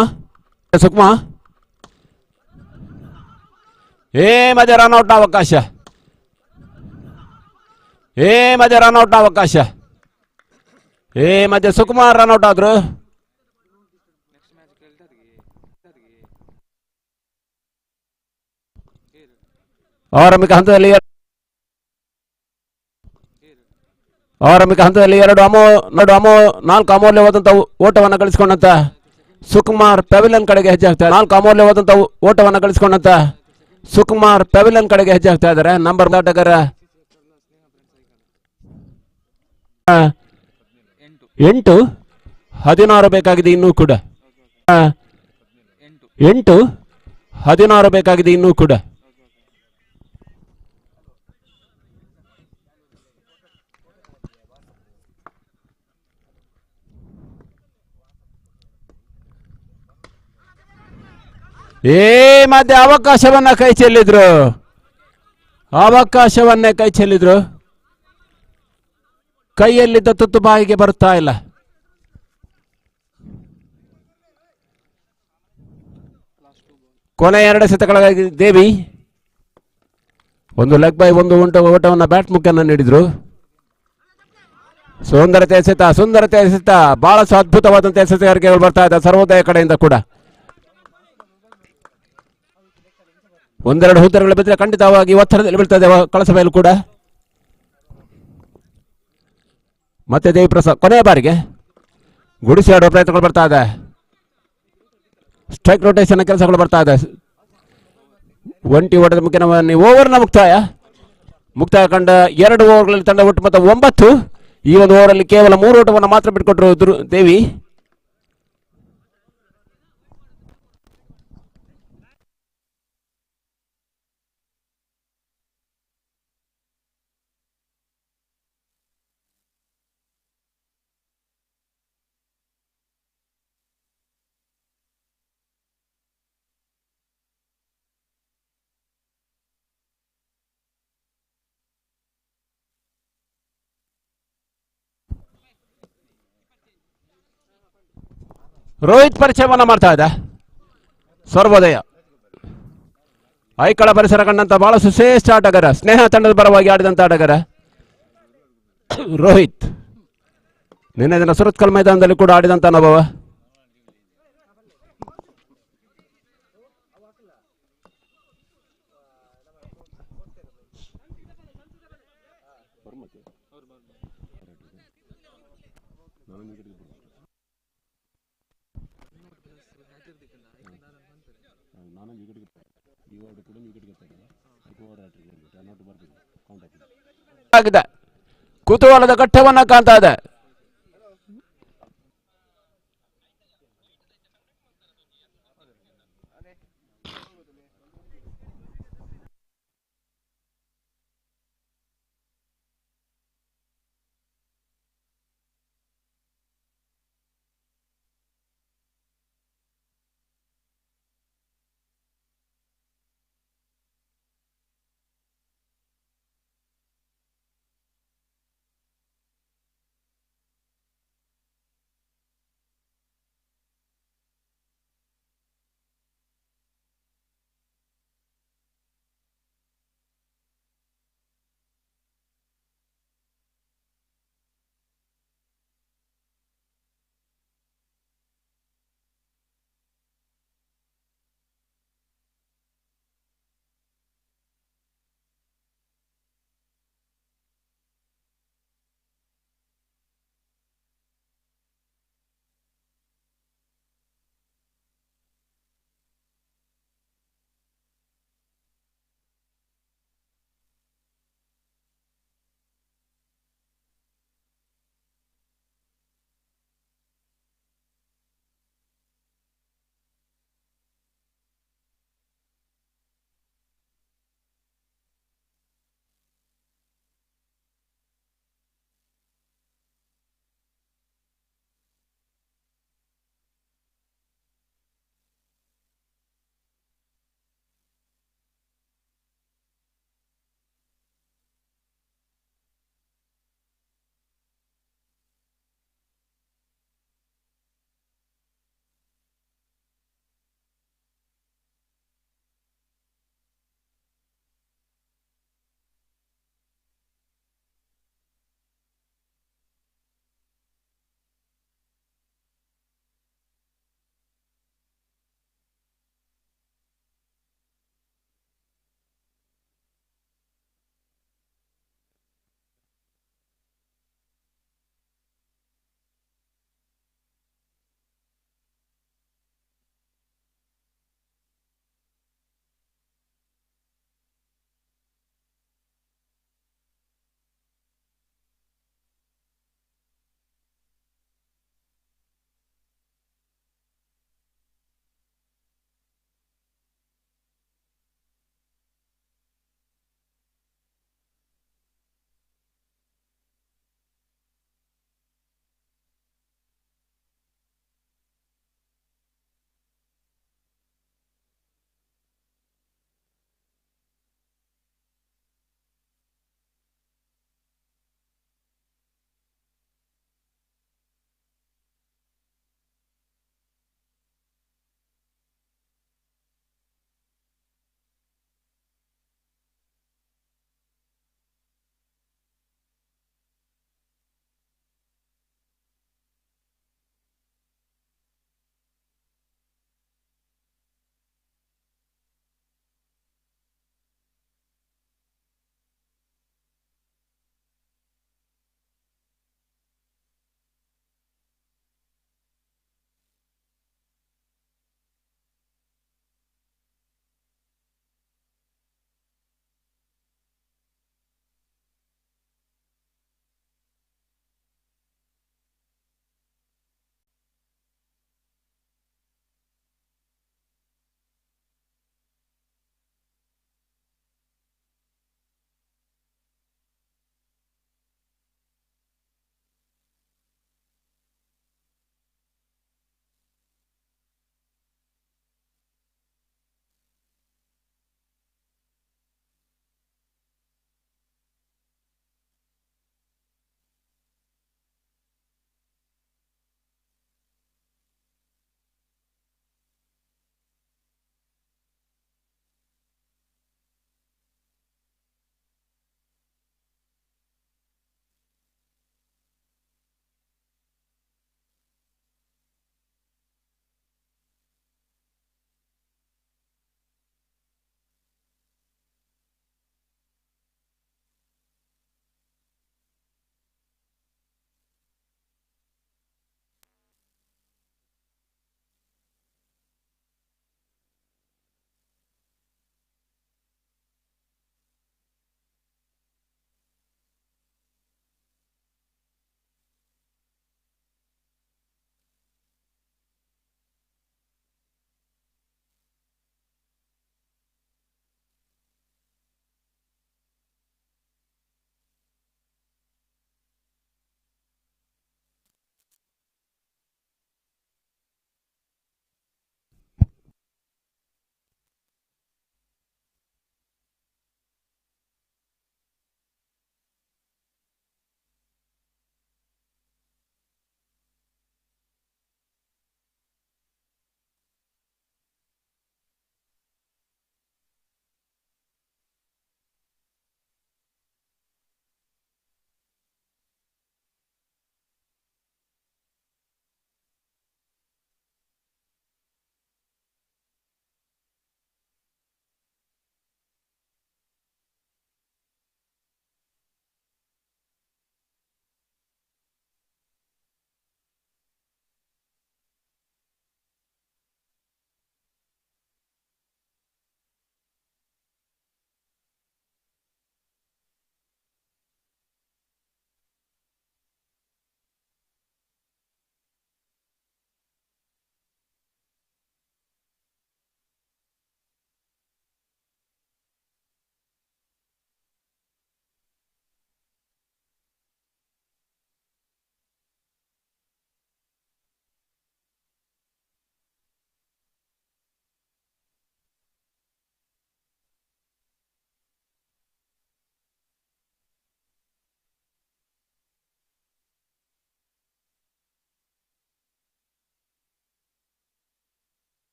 ಮಧ್ಯ ರನ್ಔಟ್ ಅವಕಾಶ. ರನ್ಔಟ್ ಅವಕಾಶ. ಮಧ್ಯ ಸುಕುಮಾರ್ ರನ್ಔಟ್ ಆದ್ರು. ಆರಂಭಿಕ ಹಂತದಲ್ಲಿ 4 ಅಮೂಲ್ಯವಾದಂಥ ಓಟವನ್ನು ಗಳಿಸಿಕೊಂಡಂತ ಸುಕುಮಾರ್ ಪೆವಿಲಿಯನ್ ಕಡೆಗೆ ಹೆಜ್ಜೆ ಹಾಕ್ತಾರೆ. 4 ಅಮೂಲ್ಯವಾದಂಥ ಓಟವನ್ನು ಗಳಿಸಿಕೊಂಡಂತ ಸುಕುಮಾರ್ ಪೆವಿಲಿಯನ್ ಕಡೆಗೆ ಹೆಜ್ಜೆ ಹಾಕ್ತಾ ಇದ್ದಾರೆ. ನಂಬರ್ ಆಟಗಾರ 8 16 ಬೇಕಾಗಿದೆ ಇನ್ನೂ ಕೂಡ. 8 16 ಬೇಕಾಗಿದೆ ಇನ್ನೂ ಕೂಡ. ಈ ಮಧ್ಯೆ ಅವಕಾಶವನ್ನ ಕೈ ಚೆಲ್ಲಿದ್ರು, ಅವಕಾಶವನ್ನೇ ಕೈ ಚೆಲ್ಲಿದ್ರು. ಕೈಯಲ್ಲಿದ್ದ ತುತ್ತು ಬಾಯಿಗೆ ಬರುತ್ತಾ ಇಲ್ಲ. ಕೊನೆ 2 ಎಸೆತಗಳಾಗಿ ದೇವಿ ಒಂದು ಲೆಗ್ ಬೈ ಒಂದು ಓಟವನ್ನು ಬ್ಯಾಟ್ ಮುಖೇನ ನೀಡಿದ್ರು. ಸುಂದರತೆ ಎಸೆತ, ಸುಂದರತೆ ಎಸೆತ, ಬಹಳ ಅದ್ಭುತವಾದಂತಹ ಎಸೆತಗಾರಿಕೆಗಳು ಬರ್ತಾ ಇದೆ ಸರ್ವೋದಯ ಕಡೆಯಿಂದ ಕೂಡ. ಒಂದೆರಡು ಉತ್ತರಗಳು ಬಿದ್ದರೆ ಖಂಡಿತವಾಗಿ ಒತ್ತಡದಲ್ಲಿ ಬೀಳ್ತದೆ ಕಳಸ ಬಯಲು ಕೂಡ. ಮತ್ತೆ ದೇವಿ ಪ್ರಸಾದ್ ಕೊನೆಯ ಬಾರಿಗೆ ಗುಡಿಸಿ ಆಡುವ ಪ್ರಯತ್ನಗಳು ಬರ್ತಾ ಇದೆ. ಸ್ಟ್ರೈಕ್ ರೊಟೇಷನ್ ಕೆಲಸಗಳು ಬರ್ತಾ ಇದೆ. ಒಂಟಿ ಓಟದ ಮುಖ್ಯ ಓವರ್ನ ಮುಕ್ತಾಯ ಕಂಡ 2 ಓವರ್ಗಳಲ್ಲಿ ತಂಡ ಒಟ್ಟು ಮೊತ್ತ 9. ಈ ಒಂದು ಓವರಲ್ಲಿ ಕೇವಲ 3 ಓಟವನ್ನು ಮಾತ್ರ ಬಿಟ್ಟುಕೊಟ್ಟರು ದೇವಿ. ರೋಹಿತ್ ಪರಿಚಯವನ್ನ ಮಾಡ್ತಾ ಇದೆ ಸರ್ವೋದಯ. ಐಕಳ ಪರಿಸರ ಕಂಡಂತ ಬಹಳ ಸುಶ್ರೇಷ್ಠ ಆಟಗಾರ, ಸ್ನೇಹ ತಂಡದ ಪರವಾಗಿ ಆಡಿದಂತ ಆಟಗಾರ ರೋಹಿತ್. ನಿನ್ನೆ ದಿನ ಸುರತ್ಕಲ್ ಮೈದಾನದಲ್ಲಿ ಕೂಡ ಆಡಿದಂತ ಅನುಭವ. ಕುತೂಹಲದ ಘಟ್ಟವನ್ನ ಕಾಣ್ತಾ ಇದೆ.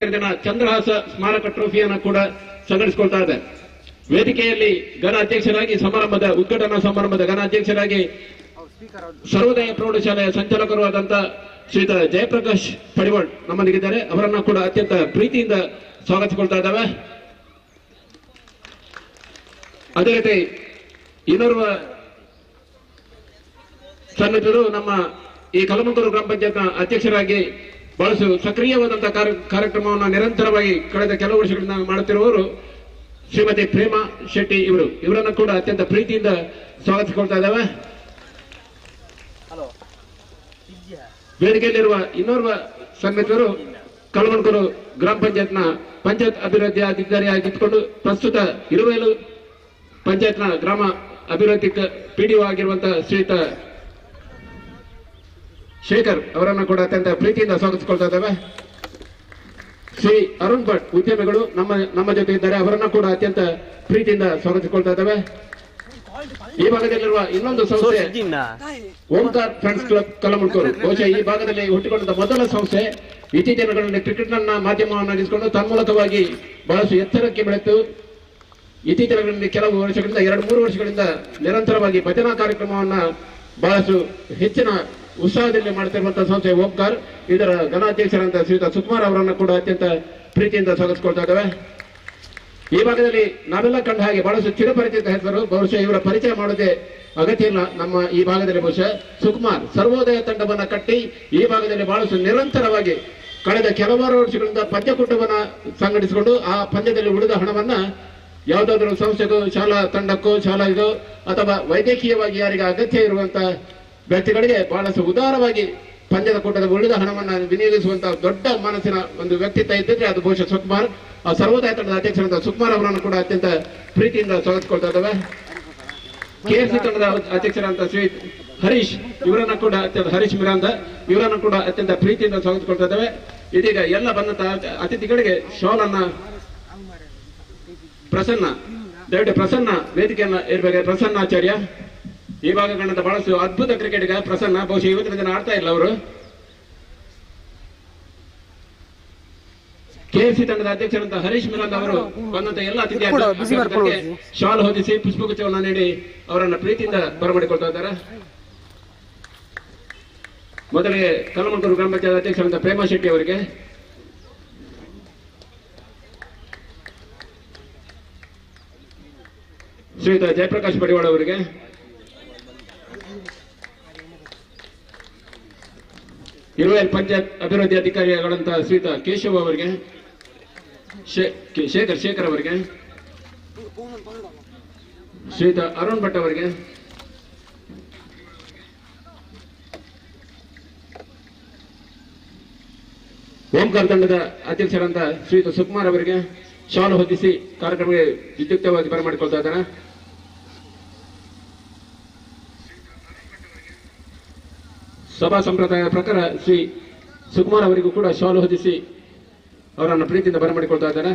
ದಿನ ಚಂದ್ರಹಾಸ ಸ್ಮಾರಕ ಟ್ರೋಫಿಯನ್ನು ಕೂಡ ಸಂಘಟಿಸಿಕೊಳ್ತಾ ಇದೆ. ವೇದಿಕೆಯಲ್ಲಿ ಘನ ಅಧ್ಯಕ್ಷರಾಗಿ ಸಮಾರಂಭದ ಉದ್ಘಾಟನಾ ಸಮಾರಂಭದ ಘನ ಅಧ್ಯಕ್ಷರಾಗಿ ಸರ್ವೋದಯ ಪ್ರೌಢಶಾಲೆಯ ಸಂಚಾಲಕರು ಆದಂತ ಶ್ರೀಯುತ ಜಯಪ್ರಕಾಶ್ ಪಡಿವಾಳ್ ನಮ್ಮೊಂದಿಗಿದ್ದಾರೆ. ಅವರನ್ನ ಕೂಡ ಅತ್ಯಂತ ಪ್ರೀತಿಯಿಂದ ಸ್ವಾಗತಿಸಿಕೊಳ್ತಾ ಇದ್ದಾವೆ. ಅದೇ ರೀತಿ ಇನ್ನೋರ್ವ ಸನ್ನಿಹಿತರು ನಮ್ಮ ಈ ಕಲಮಂಗೂರು ಗ್ರಾಮ ಪಂಚಾಯತ್ನ ಅಧ್ಯಕ್ಷರಾಗಿ ಬಹಳಷ್ಟು ಸಕ್ರಿಯವಾದಂತಹ ಕಾರ್ಯಕ್ರಮವನ್ನು ನಿರಂತರವಾಗಿ ಕಳೆದ ಕೆಲವು ವರ್ಷಗಳಿಂದ ಮಾಡುತ್ತಿರುವವರು ಶ್ರೀಮತಿ ಪ್ರೇಮಾ ಶೆಟ್ಟಿ ಇವರನ್ನು ಕೂಡ ಅತ್ಯಂತ ಪ್ರೀತಿಯಿಂದ ಸ್ವಾಗತಿಸಿಕೊಳ್ತಾ ಇದ್ದಾವೆ. ವೇದಿಕೆಯಲ್ಲಿರುವ ಇನ್ನೋರ್ವ ಸನ್ನಿಹಿತರು ಕಲಮಂಗೂರು ಗ್ರಾಮ ಪಂಚಾಯತ್ನ ಪಂಚಾಯತ್ ಅಭಿವೃದ್ಧಿ ಅಧಿಕಾರಿಯಾಗಿದ್ದುಕೊಂಡು ಪ್ರಸ್ತುತ ಇರುವೆಲು ಪಂಚಾಯತ್ನ ಗ್ರಾಮ ಅಭಿವೃದ್ಧಿ ಪಿಡಿಒ ಆಗಿರುವಂತಹ ಶ್ರೀಯುತ ಶೇಖರ್ ಅವರನ್ನು ಕೂಡ ಅತ್ಯಂತ ಪ್ರೀತಿಯಿಂದ ಸ್ವಾಗತಿಸಿಕೊಳ್ತಾ ಇದ್ದೇವೆ. ಶ್ರೀ ಅರುಣ್ ಭಟ್ ಉದ್ಯಮಿಗಳು ನಮ್ಮ ಜೊತೆ ಇದ್ದಾರೆ. ಅವರನ್ನು ಕೂಡ ಅತ್ಯಂತ ಪ್ರೀತಿಯಿಂದ ಸ್ವಾಗತಿಸಿಕೊಳ್ತಾ ಇದ್ದೇವೆ. ಈ ಭಾಗದಲ್ಲಿರುವ ಇನ್ನೊಂದು ಸಂಸ್ಥೆ ಓಂಕಾರ್ ಫ್ರೆಂಡ್ಸ್ ಕ್ಲಬ್ ಕಲಮಂಗೂರು. ಬಹುಶಃ ಈ ಭಾಗದಲ್ಲಿ ಹುಟ್ಟಿಕೊಂಡ ಮೊದಲ ಸಂಸ್ಥೆ. ಇತ್ತೀಚಿನ ದಿನಗಳಲ್ಲಿ ಕ್ರಿಕೆಟ್ ನನ್ನ ಮಾಧ್ಯಮವನ್ನಾಗಿಸಿಕೊಂಡು ತನ್ಮೂಲಕವಾಗಿ ಬಹಳಷ್ಟು ಎತ್ತರಕ್ಕೆ ಬೆಳೆತು. ಇತ್ತೀಚಿನ ದಿನಗಳಲ್ಲಿ ಕೆಲವು ವರ್ಷಗಳಿಂದ 2-3 ವರ್ಷಗಳಿಂದ ನಿರಂತರವಾಗಿ ಭಜನಾ ಕಾರ್ಯಕ್ರಮವನ್ನ ಬಹಳಷ್ಟು ಹೆಚ್ಚಿನ ಉತ್ಸಾಹದಲ್ಲಿ ಮಾಡುತ್ತಿರುವಂತಹ ಸಂಸ್ಥೆ ಓಂಕಾರ್. ಇದರ ಘನಾಧ್ಯಕ್ಷರಂತ ಶ್ರೀಯುತ ಸುಕುಮಾರ್ ಅವರನ್ನು ಕೂಡ ಅತ್ಯಂತ ಪ್ರೀತಿಯಿಂದ ಸ್ವಾಗತಿಸಿಕೊಳ್ತಾ ಇದ್ದೇವೆ. ಈ ಭಾಗದಲ್ಲಿ ನಾವೆಲ್ಲ ಕಂಡ ಹಾಗೆ ಬಹಳಷ್ಟು ಚಿರಪರಿಚಿತ ಹೆಸರು. ಬಹುಶಃ ಇವರ ಪರಿಚಯ ಮಾಡೋದೇ ಅಗತ್ಯ ಇಲ್ಲ. ನಮ್ಮ ಈ ಭಾಗದಲ್ಲಿ ಬಹುಶಃ ಸುಕುಮಾರ್ ಸರ್ವೋದಯ ತಂಡವನ್ನ ಕಟ್ಟಿ ಈ ಭಾಗದಲ್ಲಿ ಬಹಳಷ್ಟು ನಿರಂತರವಾಗಿ ಕಳೆದ ಕೆಲವಾರು ವರ್ಷಗಳಿಂದ ಪಂದ್ಯಕೂಟವನ್ನ ಸಂಘಟಿಸಿಕೊಂಡು ಆ ಪಂದ್ಯದಲ್ಲಿ ಉಳಿದ ಹಣವನ್ನ ಯಾವುದಾದ್ರೂ ಸಂಸ್ಥೆಗೂ ಶಾಲಾ ತಂಡಕ್ಕೂ ಶಾಲೆಗೂ ಅಥವಾ ವೈದ್ಯಕೀಯವಾಗಿ ಯಾರಿಗೆ ಅಗತ್ಯ ಇರುವಂತಹ ವ್ಯಕ್ತಿಗಳಿಗೆ ಬಹಳಷ್ಟು ಉದಾರವಾಗಿ ಪಂದ್ಯದ ಕೂಟದ ಉಳಿದ ಹಣವನ್ನು ವಿನಿಯೋಗಿಸುವಂತಹ ದೊಡ್ಡ ಮನಸ್ಸಿನ ಒಂದು ವ್ಯಕ್ತಿತ್ವ ಇದ್ದಿದ್ರೆ ಅದು ಬಹುಶಃ ಸುಕುಮಾರ್. ಆ ಸರ್ವೋದಯ ತಂಡದ ಅಧ್ಯಕ್ಷರಾದ ಸುಕುಮಾರ್ ಅವರನ್ನು ಕೂಡ ಅತ್ಯಂತ ಪ್ರೀತಿಯಿಂದ ಸ್ವಾಗತಿಸಿಕೊಳ್ತಾ ಇದ್ದೇವೆ. ಕೆಎಫ್ಸಿ ತಂಡದ ಅಧ್ಯಕ್ಷರಾದ ಶ್ರೀ ಹರೀಶ್ ಇವರನ್ನು ಕೂಡ ಹರೀಶ್ ಮಿರಾಂದ ಇವರನ್ನು ಕೂಡ ಅತ್ಯಂತ ಪ್ರೀತಿಯಿಂದ ಸ್ವಾಗತಿಸಿಕೊಳ್ತಾ ಇದ್ದೇವೆ. ಇದೀಗ ಎಲ್ಲ ಬಂದಂತಹ ಅತಿಥಿಗಳಿಗೆ ಶಾಲನ್ನ ಪ್ರಸನ್ನ ದಯವಿಟ್ಟು ಪ್ರಸನ್ನ ವೇದಿಕೆಯನ್ನ ಇರಬೇಕು. ಪ್ರಸನ್ನಾಚಾರ್ಯ ಈ ಭಾಗ ಕಂಡಂತ ಬಹಳಷ್ಟು ಅದ್ಭುತ ಕ್ರಿಕೆಟಿಗ ಪ್ರಸನ್ನ. ಬಹುಶಃ ಇವತ್ತಿನ ದಿನ ಆಡ್ತಾ ಇಲ್ಲ ಅವರು. ಕೆಎಫ್ಸಿ ತಂಡದ ಅಧ್ಯಕ್ಷರಂತ ಹರೀಶ್ ಮಿರಾಂದ್ ಅವರು ಬಂದಂತ ಎಲ್ಲ ಅತಿಥಿ ಶಾಲ್ ಹೊದಿಸಿ ಪುಷ್ಪಗುಚ್ಛವನ್ನು ನೀಡಿ ಅವರನ್ನ ಪ್ರೀತಿಯಿಂದ ಬರಮಾಡಿಕೊಳ್ತಾ ಇದ್ದಾರೆ. ಮೊದಲಿಗೆ ಕಲಮಂಗೂರು ಗ್ರಾಮ ಪಂಚಾಯತ್ ಅಧ್ಯಕ್ಷರಂತ ಪ್ರೇಮಾ ಶೆಟ್ಟಿ ಅವರಿಗೆ, ಶ್ರೀಯುತ ಜಯಪ್ರಕಾಶ್ ಪಡಿವಾಳ್ ಅವರಿಗೆ, ಇರುವೆಲ್ ಪಂಚಾಯತ್ ಅಭಿವೃದ್ಧಿ ಅಧಿಕಾರಿಗಳಂತ ಶ್ರೀಯುತ ಕೇಶವ್ ಅವರಿಗೆ, ಶೇಖರ್ ಅವರಿಗೆ, ಶ್ರೀಯುತ ಅರುಣ್ ಭಟ್ ಅವರಿಗೆ, ಓಂಕಾರ್ ತಂಡದ ಅಧ್ಯಕ್ಷರಂತ ಶ್ರೀಯುತ ಸುಕುಮಾರ್ ಅವರಿಗೆ ಶಾಲು ಹೊದಿಸಿ ಕಾರ್ಯಕ್ರಮಕ್ಕೆ ವಿದ್ಯುಕ್ತವಾಗಿ ಬರಮಾಡಿಕೊಳ್ತಾ ಇದ್ದಾರೆ. ಸಭಾ ಸಂಪ್ರದಾಯದ ಪ್ರಕಾರ ಶ್ರೀ ಸುಕುಮಾರ್ ಅವರಿಗೂ ಕೂಡ ಶಾಲು ಹೊದಿಸಿ ಅವರನ್ನು ಪ್ರೀತಿಯಿಂದ ಬರಮಾಡಿಕೊಳ್ತಾ ಇದ್ದಾರೆ.